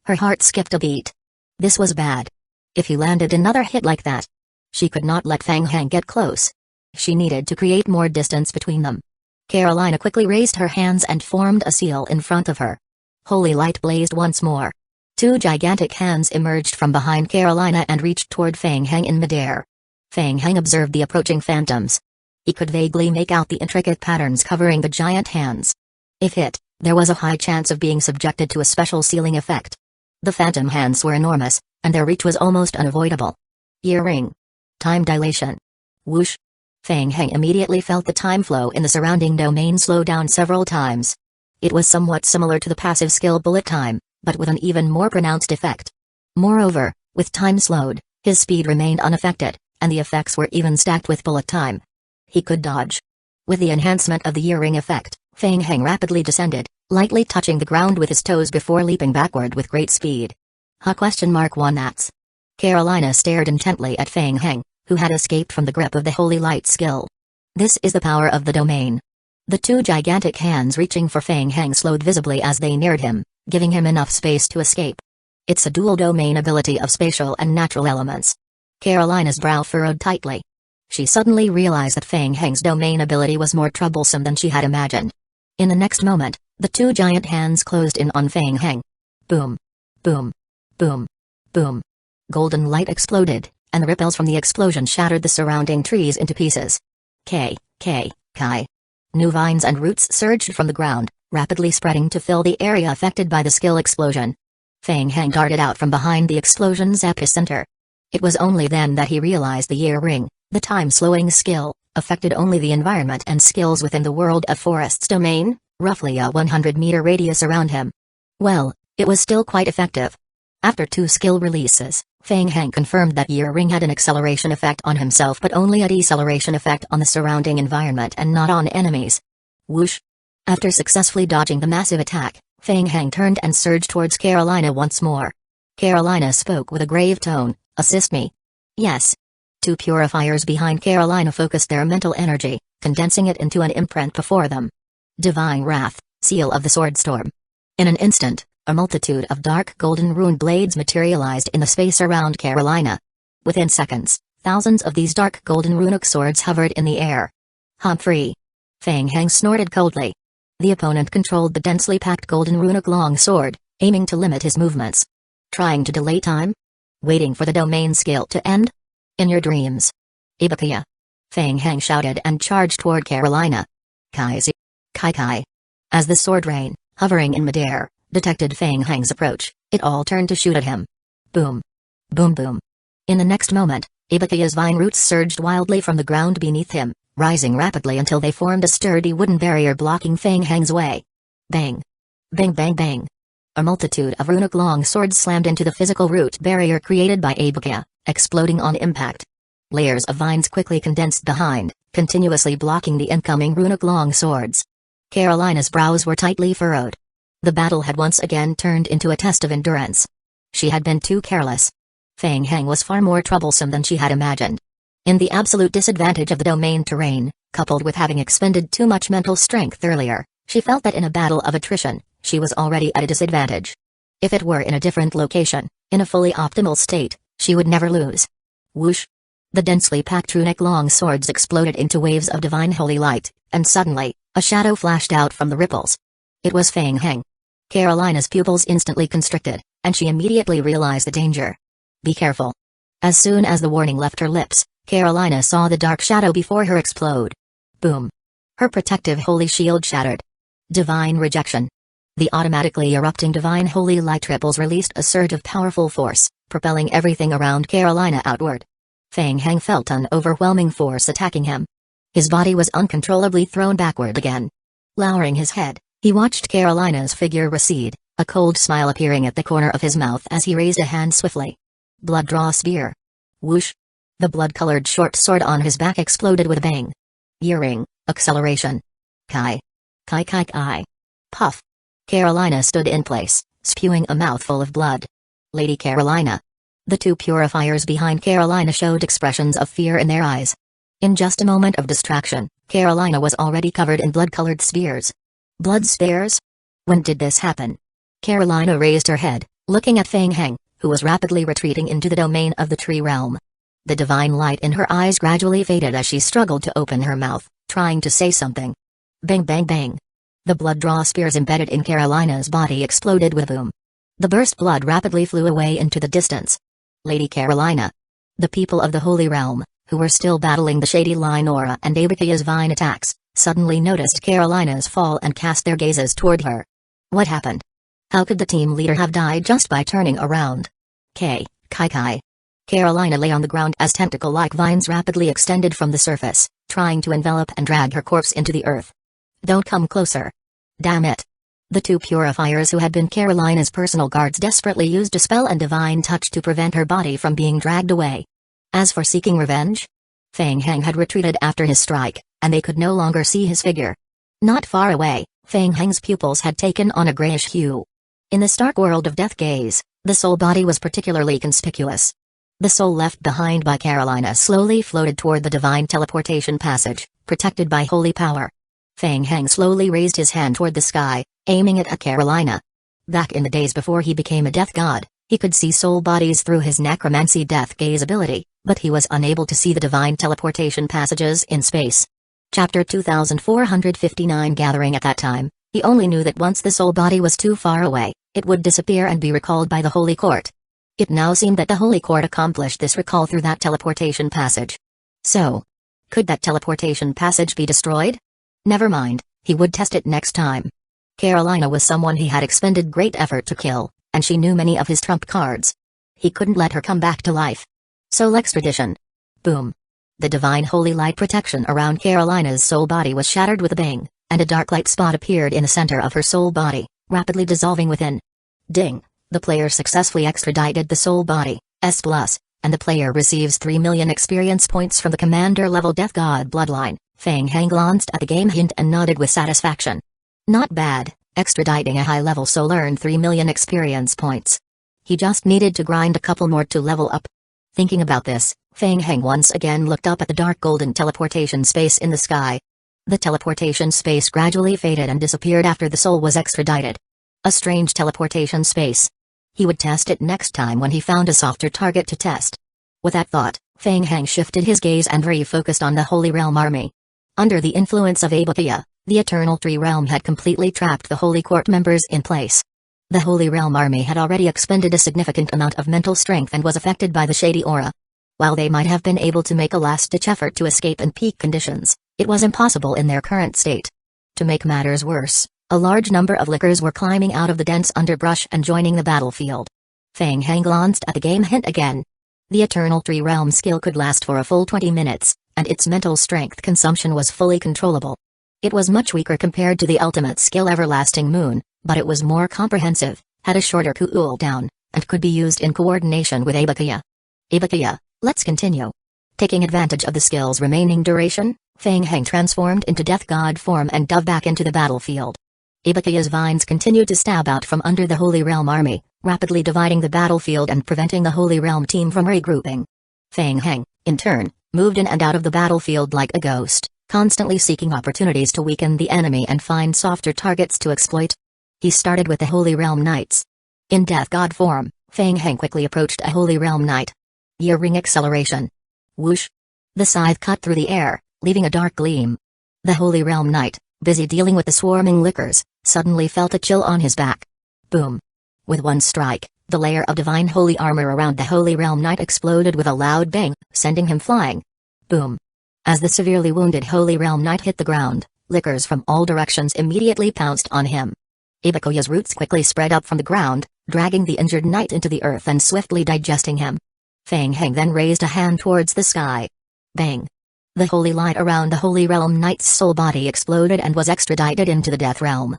Speaker 1: Her heart skipped a beat. This was bad. If he landed another hit like that, she could not let Feng Hang get close. She needed to create more distance between them. Carolina quickly raised her hands and formed a seal in front of her. Holy light blazed once more. 2 gigantic hands emerged from behind Carolina and reached toward Feng Hang in midair. Feng Hang observed the approaching phantoms. He could vaguely make out the intricate patterns covering the giant hands. If hit, there was a high chance of being subjected to a special sealing effect. The phantom hands were enormous, and their reach was almost unavoidable. Earring. Time dilation. Whoosh. Feng Hang immediately felt the time flow in the surrounding domain slow down several times. It was somewhat similar to the passive skill bullet time, but with an even more pronounced effect. Moreover, with time slowed, his speed remained unaffected, and the effects were even stacked with bullet time. He could dodge. With the enhancement of the earring effect, Feng Hang rapidly descended, lightly touching the ground with his toes before leaping backward with great speed. $1 that's. Carolina stared intently at Feng Hang, who had escaped from the grip of the holy light skill. This is the power of the domain. The 2 gigantic hands reaching for Feng Hang slowed visibly as they neared him, giving him enough space to escape. It's a dual domain ability of spatial and natural elements. Carolina's brow furrowed tightly. She suddenly realized that Feng Hang's domain ability was more troublesome than she had imagined. In the next moment, the 2 giant hands closed in on Feng Hang. Boom. Boom. Boom. Boom. Golden light exploded, and the ripples from the explosion shattered the surrounding trees into pieces. Kai. New vines and roots surged from the ground, rapidly spreading to fill the area affected by the skill explosion. Feng Hang darted out from behind the explosion's epicenter. It was only then that he realized the ear ring, the time-slowing skill, affected only the environment and skills within the world of forest's domain, roughly a 100-meter radius around him. Well, it was still quite effective. After 2 skill releases, Feng Hang confirmed that ear ring had an acceleration effect on himself but only a deceleration effect on the surrounding environment and not on enemies. Whoosh! After successfully dodging the massive attack, Feng Hang turned and surged towards Carolina once more. Carolina spoke with a grave tone, "Assist me." "Yes." 2 purifiers behind Carolina focused their mental energy, condensing it into an imprint before them. Divine Wrath, Seal of the Swordstorm. In an instant, a multitude of dark golden rune blades materialized in the space around Carolina. Within seconds, thousands of these dark golden runic swords hovered in the air. Humphrey. Feng Hang snorted coldly. The opponent controlled the densely packed golden runic long sword, aiming to limit his movements. Trying to delay time? Waiting for the domain skill to end? In your dreams. Ibakuya. Feng Hang shouted and charged toward Carolina. Kai. As the sword rain, hovering in midair, detected Feng Hang's approach, it all turned to shoot at him. Boom. Boom boom. In the next moment, Ibakuya's vine roots surged wildly from the ground beneath him, rising rapidly until they formed a sturdy wooden barrier blocking Feng Hang's way. Bang. Bang bang bang. A multitude of runic long swords slammed into the physical root barrier created by Ibakuya, exploding on impact. Layers of vines quickly condensed behind, continuously blocking the incoming runic long swords. Carolina's brows were tightly furrowed. The battle had once again turned into a test of endurance. She had been too careless. Feng Heng was far more troublesome than she had imagined. In the absolute disadvantage of the domain terrain, coupled with having expended too much mental strength earlier, she felt that in a battle of attrition, she was already at a disadvantage. If it were in a different location, in a fully optimal state, she would never lose. Whoosh! The densely packed runic long swords exploded into waves of divine holy light, and suddenly, a shadow flashed out from the ripples. It was Feng Heng. Carolina's pupils instantly constricted, and she immediately realized the danger. Be careful. As soon as the warning left her lips, Carolina saw the dark shadow before her explode. Boom! Her protective holy shield shattered. Divine rejection. The automatically erupting divine holy light ripples released a surge of powerful force, propelling everything around Carolina outward. Feng Heng felt an overwhelming force attacking him. His body was uncontrollably thrown backward again. Lowering his head, he watched Carolina's figure recede, a cold smile appearing at the corner of his mouth as he raised a hand swiftly. Blood draw spear. Whoosh! The blood-colored short sword on his back exploded with a bang. Earring, acceleration. Kai. Kai kai kai. Puff. Carolina stood in place, spewing a mouthful of blood. Lady Carolina. The two purifiers behind Carolina showed expressions of fear in their eyes. In just a moment of distraction, Carolina was already covered in blood-colored spears. Blood spears? When did this happen? Carolina raised her head, looking at Feng Heng, who was rapidly retreating into the domain of the tree realm. The divine light in her eyes gradually faded as she struggled to open her mouth, trying to say something. Bang bang bang. The blood draw spears embedded in Carolina's body exploded with a boom. The burst blood rapidly flew away into the distance. Lady Carolina. The people of the Holy Realm, who were still battling the Shady Line Aura and Abakia's vine attacks, suddenly noticed Carolina's fall and cast their gazes toward her. What happened? How could the team leader have died just by turning around? Kai kai. Carolina lay on the ground as tentacle-like vines rapidly extended from the surface, trying to envelop and drag her corpse into the earth. Don't come closer. Damn it. The two purifiers who had been Carolina's personal guards desperately used a spell and divine touch to prevent her body from being dragged away. As for seeking revenge, Feng Heng had retreated after his strike, and they could no longer see his figure. Not far away, Feng Heng's pupils had taken on a grayish hue. In the stark world of death gaze, the soul body was particularly conspicuous. The soul left behind by Carolina slowly floated toward the divine teleportation passage, protected by holy power. Feng Heng slowly raised his hand toward the sky, aiming it at Carolina. Back in the days before he became a death god, he could see soul bodies through his necromancy death gaze ability, but he was unable to see the divine teleportation passages in space. Chapter 2459 Gathering. At that time, he only knew that once the soul body was too far away, it would disappear and be recalled by the Holy Court. It now seemed that the Holy Court accomplished this recall through that teleportation passage. So, could that teleportation passage be destroyed? Never mind, he would test it next time. Carolina was someone he had expended great effort to kill, and she knew many of his trump cards. He couldn't let her come back to life. Soul extradition. Boom. The divine holy light protection around Carolina's soul body was shattered with a bang, and a dark light spot appeared in the center of her soul body, rapidly dissolving within. Ding. The player successfully extradited the soul body, S+, and the player receives 3 million experience points from the commander-level Death God bloodline. Feng Heng glanced at the game hint and nodded with satisfaction. Not bad, extraditing a high-level soul earned 3 million experience points. He just needed to grind a couple more to level up. Thinking about this, Feng Heng once again looked up at the dark golden teleportation space in the sky. The teleportation space gradually faded and disappeared after the soul was extradited. A strange teleportation space. He would test it next time when he found a softer target to test. With that thought, Feng Heng shifted his gaze and refocused on the Holy Realm army. Under the influence of Abakia, the Eternal Tree Realm had completely trapped the Holy Court members in place. The Holy Realm army had already expended a significant amount of mental strength and was affected by the shady aura. While they might have been able to make a last-ditch effort to escape in peak conditions, it was impossible in their current state. To make matters worse, a large number of lickers were climbing out of the dense underbrush and joining the battlefield. Feng Heng glanced at the game hint again. The Eternal Tree Realm skill could last for a full 20 minutes, and its mental strength consumption was fully controllable. It was much weaker compared to the ultimate skill Everlasting Moon, but it was more comprehensive, had a shorter cooldown, and could be used in coordination with Abakia. Abakia, let's continue. Taking advantage of the skill's remaining duration, Feng Heng transformed into Death God form and dove back into the battlefield. Ibukiya's vines continued to stab out from under the Holy Realm army, rapidly dividing the battlefield and preventing the Holy Realm team from regrouping. Feng Heng, in turn, moved in and out of the battlefield like a ghost, constantly seeking opportunities to weaken the enemy and find softer targets to exploit. He started with the Holy Realm Knights. In Death God form, Feng Heng quickly approached a Holy Realm Knight. Year Ring Acceleration. Whoosh! The scythe cut through the air, leaving a dark gleam. The Holy Realm Knight, busy dealing with the swarming lickers, suddenly felt a chill on his back. Boom! With one strike, the layer of divine holy armor around the Holy Realm Knight exploded with a loud bang, sending him flying. Boom! As the severely wounded Holy Realm Knight hit the ground, lickers from all directions immediately pounced on him. Ibukiya's roots quickly spread up from the ground, dragging the injured knight into the earth and swiftly digesting him. Feng Heng then raised a hand towards the sky. Bang! The holy light around the Holy Realm Knight's soul body exploded and was extradited into the Death Realm.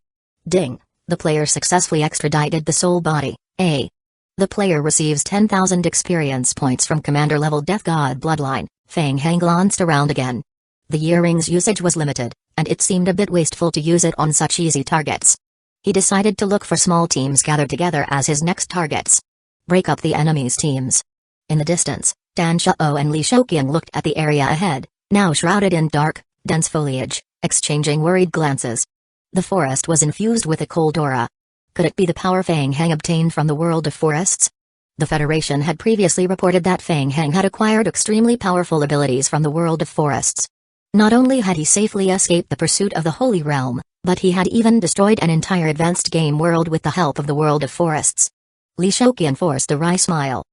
Speaker 1: Ding! The player successfully extradited the soul body. The player receives 10,000 experience points from commander-level Death God bloodline. Feng Heng glanced around again. The Year Ring's usage was limited, and it seemed a bit wasteful to use it on such easy targets. He decided to look for small teams gathered together as his next targets. Break up the enemy's teams. In the distance, Danzō and Li Shoqian looked at the area ahead, now shrouded in dark, dense foliage, exchanging worried glances. The forest was infused with a cold aura. Could it be the power Feng Heng obtained from the world of forests? The Federation had previously reported that Feng Heng had acquired extremely powerful abilities from the world of forests. Not only had he safely escaped the pursuit of the Holy Realm, but he had even destroyed an entire advanced game world with the help of the world of forests. Li Shoqian forced a wry smile.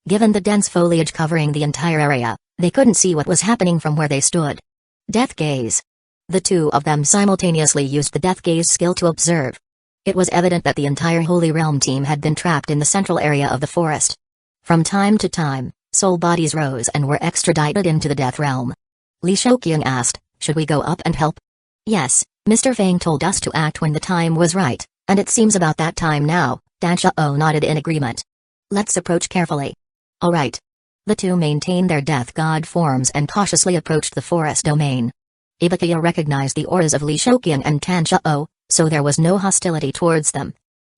Speaker 1: Given the dense foliage covering the entire area, they couldn't see what was happening from where they stood. Death Gaze. The two of them simultaneously used the Death Gaze skill to observe. It was evident that the entire Holy Realm team had been trapped in the central area of the forest. From time to time, soul bodies rose and were extradited into the Death Realm. Li Shoqian asked, "Should we go up and help?" "Yes, Mr. Feng told us to act when the time was right, and it seems about that time now." Danzō nodded in agreement. "Let's approach carefully." "All right." The two maintained their Death God forms and cautiously approached the forest domain. Ibukiya recognized the auras of Li Shoqian and Danzō, so there was no hostility towards them.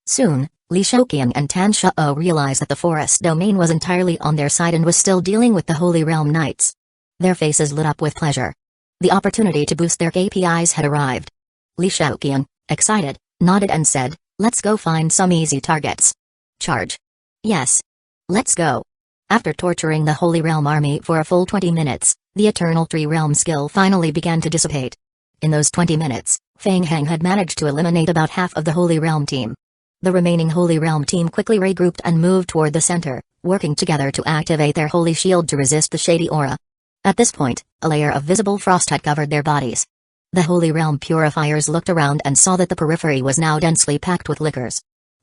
Speaker 1: Soon, Li Shoqian and Danzō realized that the forest domain was entirely on their side and was still dealing with the Holy Realm Knights. Their faces lit up with pleasure. The opportunity to boost their KPIs had arrived. Li Shoqian, excited, nodded and said, "Let's go find some easy targets." "Charge." "Yes. Let's go." After torturing the Holy Realm army for a full 20 minutes, the Eternal Tree Realm skill finally began to dissipate. In those 20 minutes, Feng Heng had managed to eliminate about half of the Holy Realm team. The remaining Holy Realm team quickly regrouped and moved toward the center, working together to activate their Holy Shield to resist the shady aura. At this point, a layer of visible frost had covered their bodies. The Holy Realm purifiers looked around and saw that the periphery was now densely packed with lickers.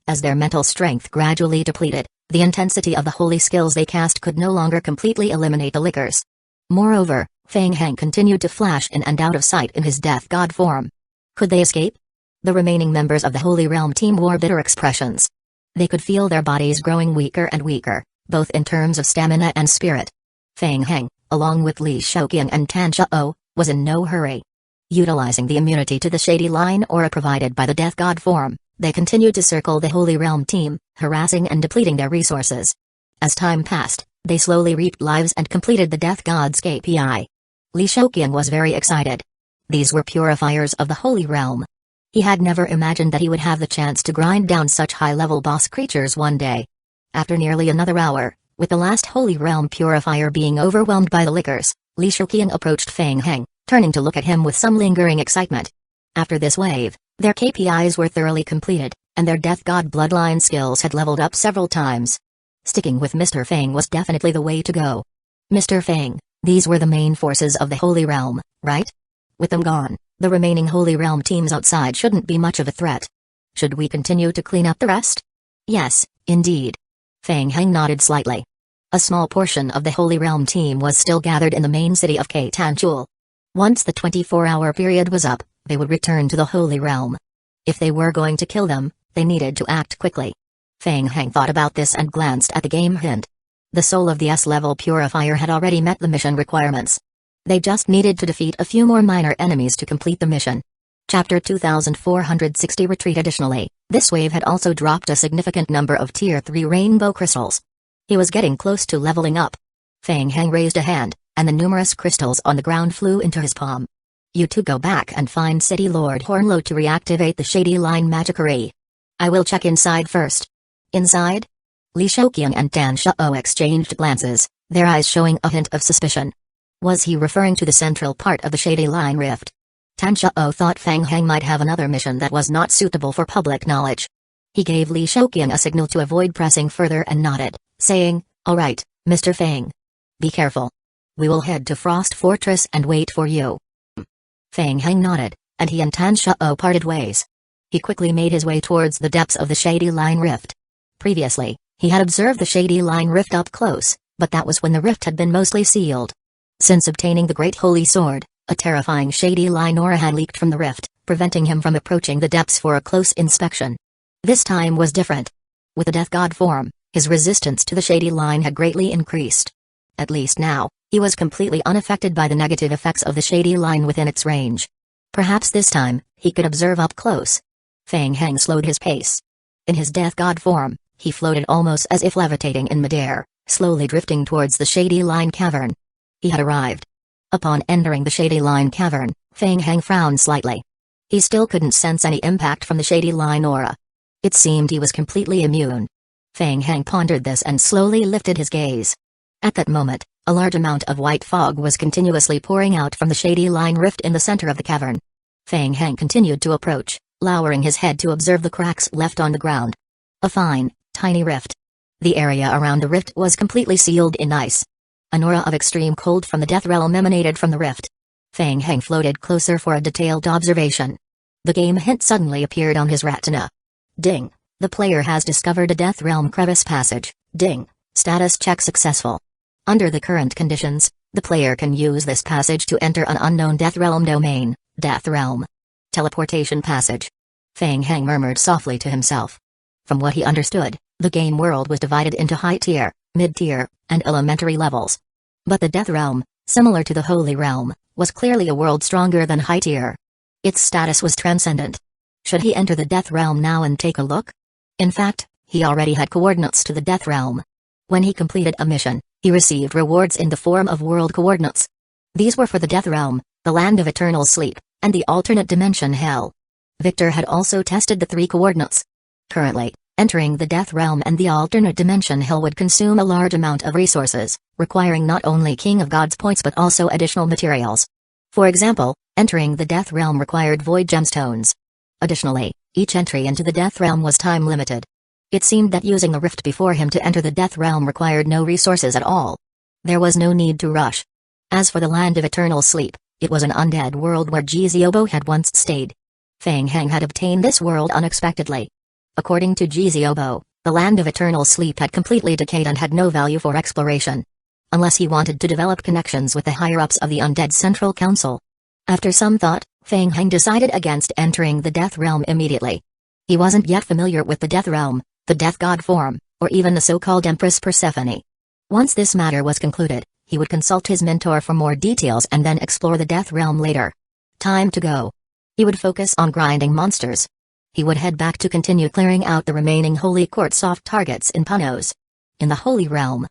Speaker 1: As their mental strength gradually depleted, the intensity of the holy skills they cast could no longer completely eliminate the lickers. Moreover, Feng Heng continued to flash in and out of sight in his Death God form. Could they escape? The remaining members of the Holy Realm team wore bitter expressions. They could feel their bodies growing weaker and weaker, both in terms of stamina and spirit. Feng Heng, along with Li Shoqian and Danzō, was in no hurry. Utilizing the immunity to the shady line aura provided by the Death God form, they continued to circle the Holy Realm team, harassing and depleting their resources. As time passed, they slowly reaped lives and completed the Death God's KPI. Li Shoqian was very excited. These were purifiers of the Holy Realm. He had never imagined that he would have the chance to grind down such high-level boss creatures one day. After nearly another hour, with the last Holy Realm purifier being overwhelmed by the lickers, Li Shoqian approached Feng Heng, turning to look at him with some lingering excitement. After this wave, their KPIs were thoroughly completed, and their Death God bloodline skills had leveled up several times. Sticking with Mr. Feng was definitely the way to go. "Mr. Feng, these were the main forces of the Holy Realm, right? With them gone, the remaining Holy Realm teams outside shouldn't be much of a threat. Should we continue to clean up the rest?" "Yes, indeed." Feng Heng nodded slightly. A small portion of the Holy Realm team was still gathered in the main city of Keitanchul. Once the 24-hour period was up, they would return to the Holy Realm. If they were going to kill them, they needed to act quickly. Feng Heng thought about this and glanced at the game hint. The soul of the S-level purifier had already met the mission requirements. They just needed to defeat a few more minor enemies to complete the mission. Chapter 2460 Retreat. Additionally, this wave had also dropped a significant number of Tier 3 rainbow crystals. He was getting close to leveling up. Feng Heng raised a hand, and the numerous crystals on the ground flew into his palm. You two go back and find City Lord Hornlow to reactivate the Shady Line Magickery. I will check inside first. Inside? Li Shouqian and Danzō exchanged glances, their eyes showing a hint of suspicion. Was he referring to the central part of the Shady Line Rift? Danzō thought Feng Heng might have another mission that was not suitable for public knowledge. He gave Li Shouqian a signal to avoid pressing further and nodded, saying, "All right, Mr. Feng. Be careful. We will head to Frost Fortress and wait for you." Feng Heng nodded, and he and Danzō parted ways. He quickly made his way towards the depths of the Shady Line Rift. Previously, he had observed the Shady Line Rift up close, but that was when the rift had been mostly sealed. Since obtaining the Great Holy Sword, a terrifying Shady Line aura had leaked from the rift, preventing him from approaching the depths for a close inspection. This time was different. With the Death God form, his resistance to the Shady Line had greatly increased. At least now, he was completely unaffected by the negative effects of the Shady Line within its range. Perhaps this time, he could observe up close. Feng Heng slowed his pace. In his Death God form, he floated almost as if levitating in midair, slowly drifting towards the Shady Line cavern. He had arrived. Upon entering the Shady Line cavern, Feng Heng frowned slightly. He still couldn't sense any impact from the Shady Line aura. It seemed he was completely immune. Feng Heng pondered this and slowly lifted his gaze. At that moment, a large amount of white fog was continuously pouring out from the Shady Line rift in the center of the cavern. Feng Heng continued to approach, lowering his head to observe the cracks left on the ground. A fine, tiny rift. The area around the rift was completely sealed in ice. An aura of extreme cold from the Death Realm emanated from the rift. Feng Heng floated closer for a detailed observation. The game hint suddenly appeared on his retina. Ding. The player has discovered a Death Realm crevice passage. Ding. Status check successful. Under the current conditions, the player can use this passage to enter an unknown Death Realm domain, Death Realm. Teleportation passage. Feng Heng murmured softly to himself. From what he understood, the game world was divided into high-tier, mid-tier, and elementary levels. But the Death Realm, similar to the Holy Realm, was clearly a world stronger than high-tier. Its status was transcendent. Should he enter the Death Realm now and take a look? In fact, he already had coordinates to the Death Realm. When he completed a mission, he received rewards in the form of world coordinates. These were for the Death Realm, the Land of Eternal Sleep, and the alternate dimension Hell. Victor had also tested the 3 coordinates. Currently, entering the Death Realm and the alternate dimension Hell would consume a large amount of resources, requiring not only King of Gods points but also additional materials. For example, entering the Death Realm required void gemstones. Additionally, each entry into the Death Realm was time limited. It seemed that using the rift before him to enter the Death Realm required no resources at all. There was no need to rush. As for the Land of Eternal Sleep, it was an undead world where Jiziobo had once stayed. Feng Heng had obtained this world unexpectedly. According to Jiziobo, the Land of Eternal Sleep had completely decayed and had no value for exploration. Unless he wanted to develop connections with the higher-ups of the Undead Central Council. After some thought, Feng Heng decided against entering the Death Realm immediately. He wasn't yet familiar with the Death Realm, the Death God form, or even the so-called Empress Persephone. Once this matter was concluded, he would consult his mentor for more details and then explore the Death Realm later. Time to go. He would focus on grinding monsters. He would head back to continue clearing out the remaining Holy Court soft targets in Punos. In the Holy Realm.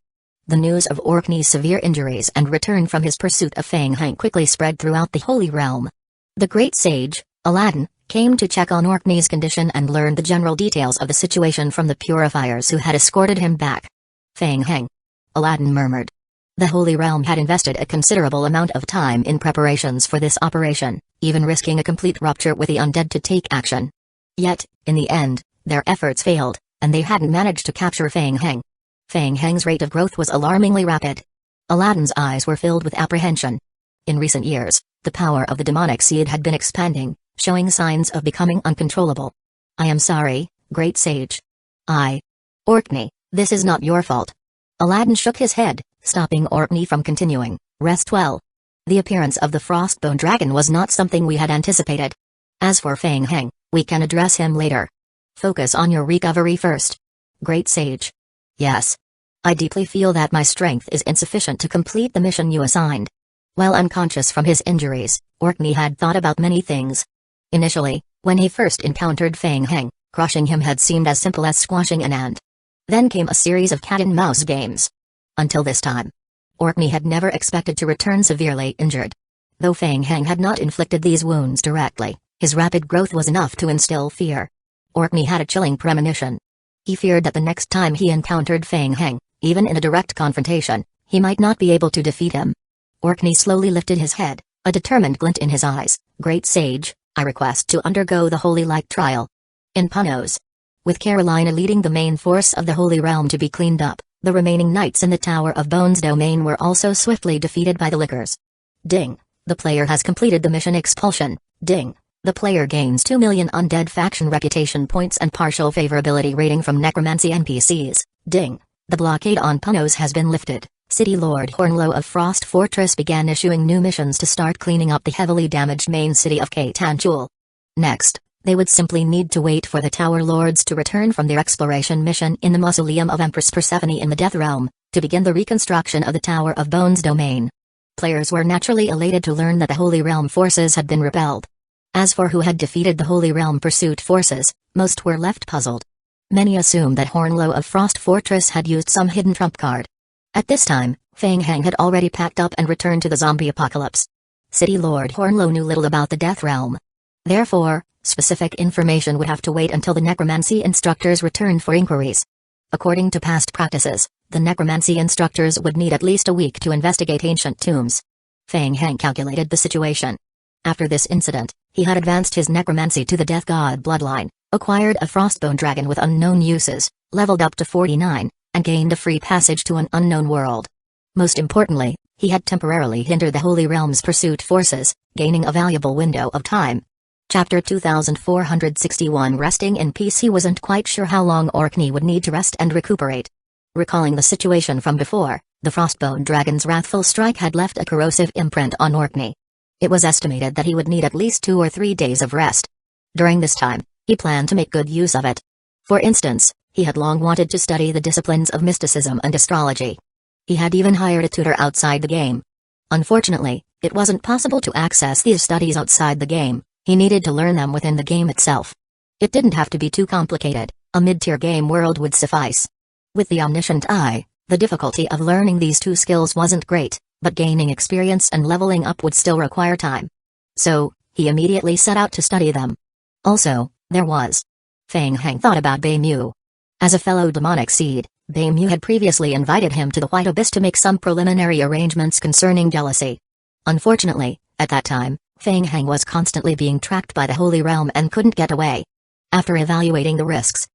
Speaker 1: The news of Orkney's severe injuries and return from his pursuit of Feng Heng quickly spread throughout the Holy Realm. The great sage, Aladdin, came to check on Orkney's condition and learned the general details of the situation from the purifiers who had escorted him back. Feng Heng. Aladdin murmured. The Holy Realm had invested a considerable amount of time in preparations for this operation, even risking a complete rupture with the undead to take action. Yet, in the end, their efforts failed, and they hadn't managed to capture Feng Heng. Feng Heng's rate of growth was alarmingly rapid. Aladdin's eyes were filled with apprehension. In recent years, the power of the demonic seed had been expanding, showing signs of becoming uncontrollable. I am sorry, great sage. Orkney, this is not your fault. Aladdin shook his head, stopping Orkney from continuing. Rest well. The appearance of the Frostbone Dragon was not something we had anticipated. As for Feng Heng, we can address him later. Focus on your recovery first. Great sage. Yes. I deeply feel that my strength is insufficient to complete the mission you assigned. While unconscious from his injuries, Orkney had thought about many things. Initially, when he first encountered Feng Heng, crushing him had seemed as simple as squashing an ant. Then came a series of cat-and-mouse games. Until this time, Orkney had never expected to return severely injured. Though Feng Heng had not inflicted these wounds directly, his rapid growth was enough to instill fear. Orkney had a chilling premonition. He feared that the next time he encountered Feng Heng, even in a direct confrontation, he might not be able to defeat him. Orkney slowly lifted his head, a determined glint in his eyes. "Great sage, I request to undergo the Holy Light trial." In Panos. With Carolina leading the main force of the Holy Realm to be cleaned up, the remaining knights in the Tower of Bones domain were also swiftly defeated by the Lickers. Ding. The player has completed the mission expulsion. Ding. The player gains 2 million undead faction reputation points and partial favorability rating from necromancy NPCs. Ding. The blockade on Panos has been lifted. City Lord Hornlow of Frost Fortress began issuing new missions to start cleaning up the heavily damaged main city of Keitanchul. Next, they would simply need to wait for the Tower Lords to return from their exploration mission in the Mausoleum of Empress Persephone in the Death Realm, to begin the reconstruction of the Tower of Bones domain. Players were naturally elated to learn that the Holy Realm forces had been repelled. As for who had defeated the Holy Realm pursuit forces, most were left puzzled. Many assumed that Hornlow of Frost Fortress had used some hidden trump card. At this time, Feng Heng had already packed up and returned to the zombie apocalypse. City Lord Hornlow knew little about the Death Realm. Therefore, specific information would have to wait until the necromancy instructors returned for inquiries. According to past practices, the necromancy instructors would need at least a week to investigate ancient tombs. Feng Heng calculated the situation. After this incident, he had advanced his necromancy to the Death God bloodline, acquired a frostbone dragon with unknown uses, leveled up to 49, and gained a free passage to an unknown world. Most importantly, he had temporarily hindered the Holy Realm's pursuit forces, gaining a valuable window of time. Chapter 2461 Resting in peace. He wasn't quite sure how long Orkney would need to rest and recuperate. Recalling the situation from before, the Frostbone Dragon's wrathful strike had left a corrosive imprint on Orkney. It was estimated that he would need at least 2 or 3 days of rest. During this time, he planned to make good use of it. For instance, he had long wanted to study the disciplines of mysticism and astrology. He had even hired a tutor outside the game. Unfortunately, it wasn't possible to access these studies outside the game. He needed to learn them within the game itself. It didn't have to be too complicated, a mid-tier game world would suffice. With the omniscient eye, the difficulty of learning these 2 skills wasn't great, but gaining experience and leveling up would still require time. So, he immediately set out to study them. Also, there was. Feng Heng thought about Bei Mu. As a fellow demonic seed, Bei Mu had previously invited him to the White Abyss to make some preliminary arrangements concerning jealousy. Unfortunately, at that time, Feng Heng was constantly being tracked by the Holy Realm and couldn't get away. After evaluating the risks,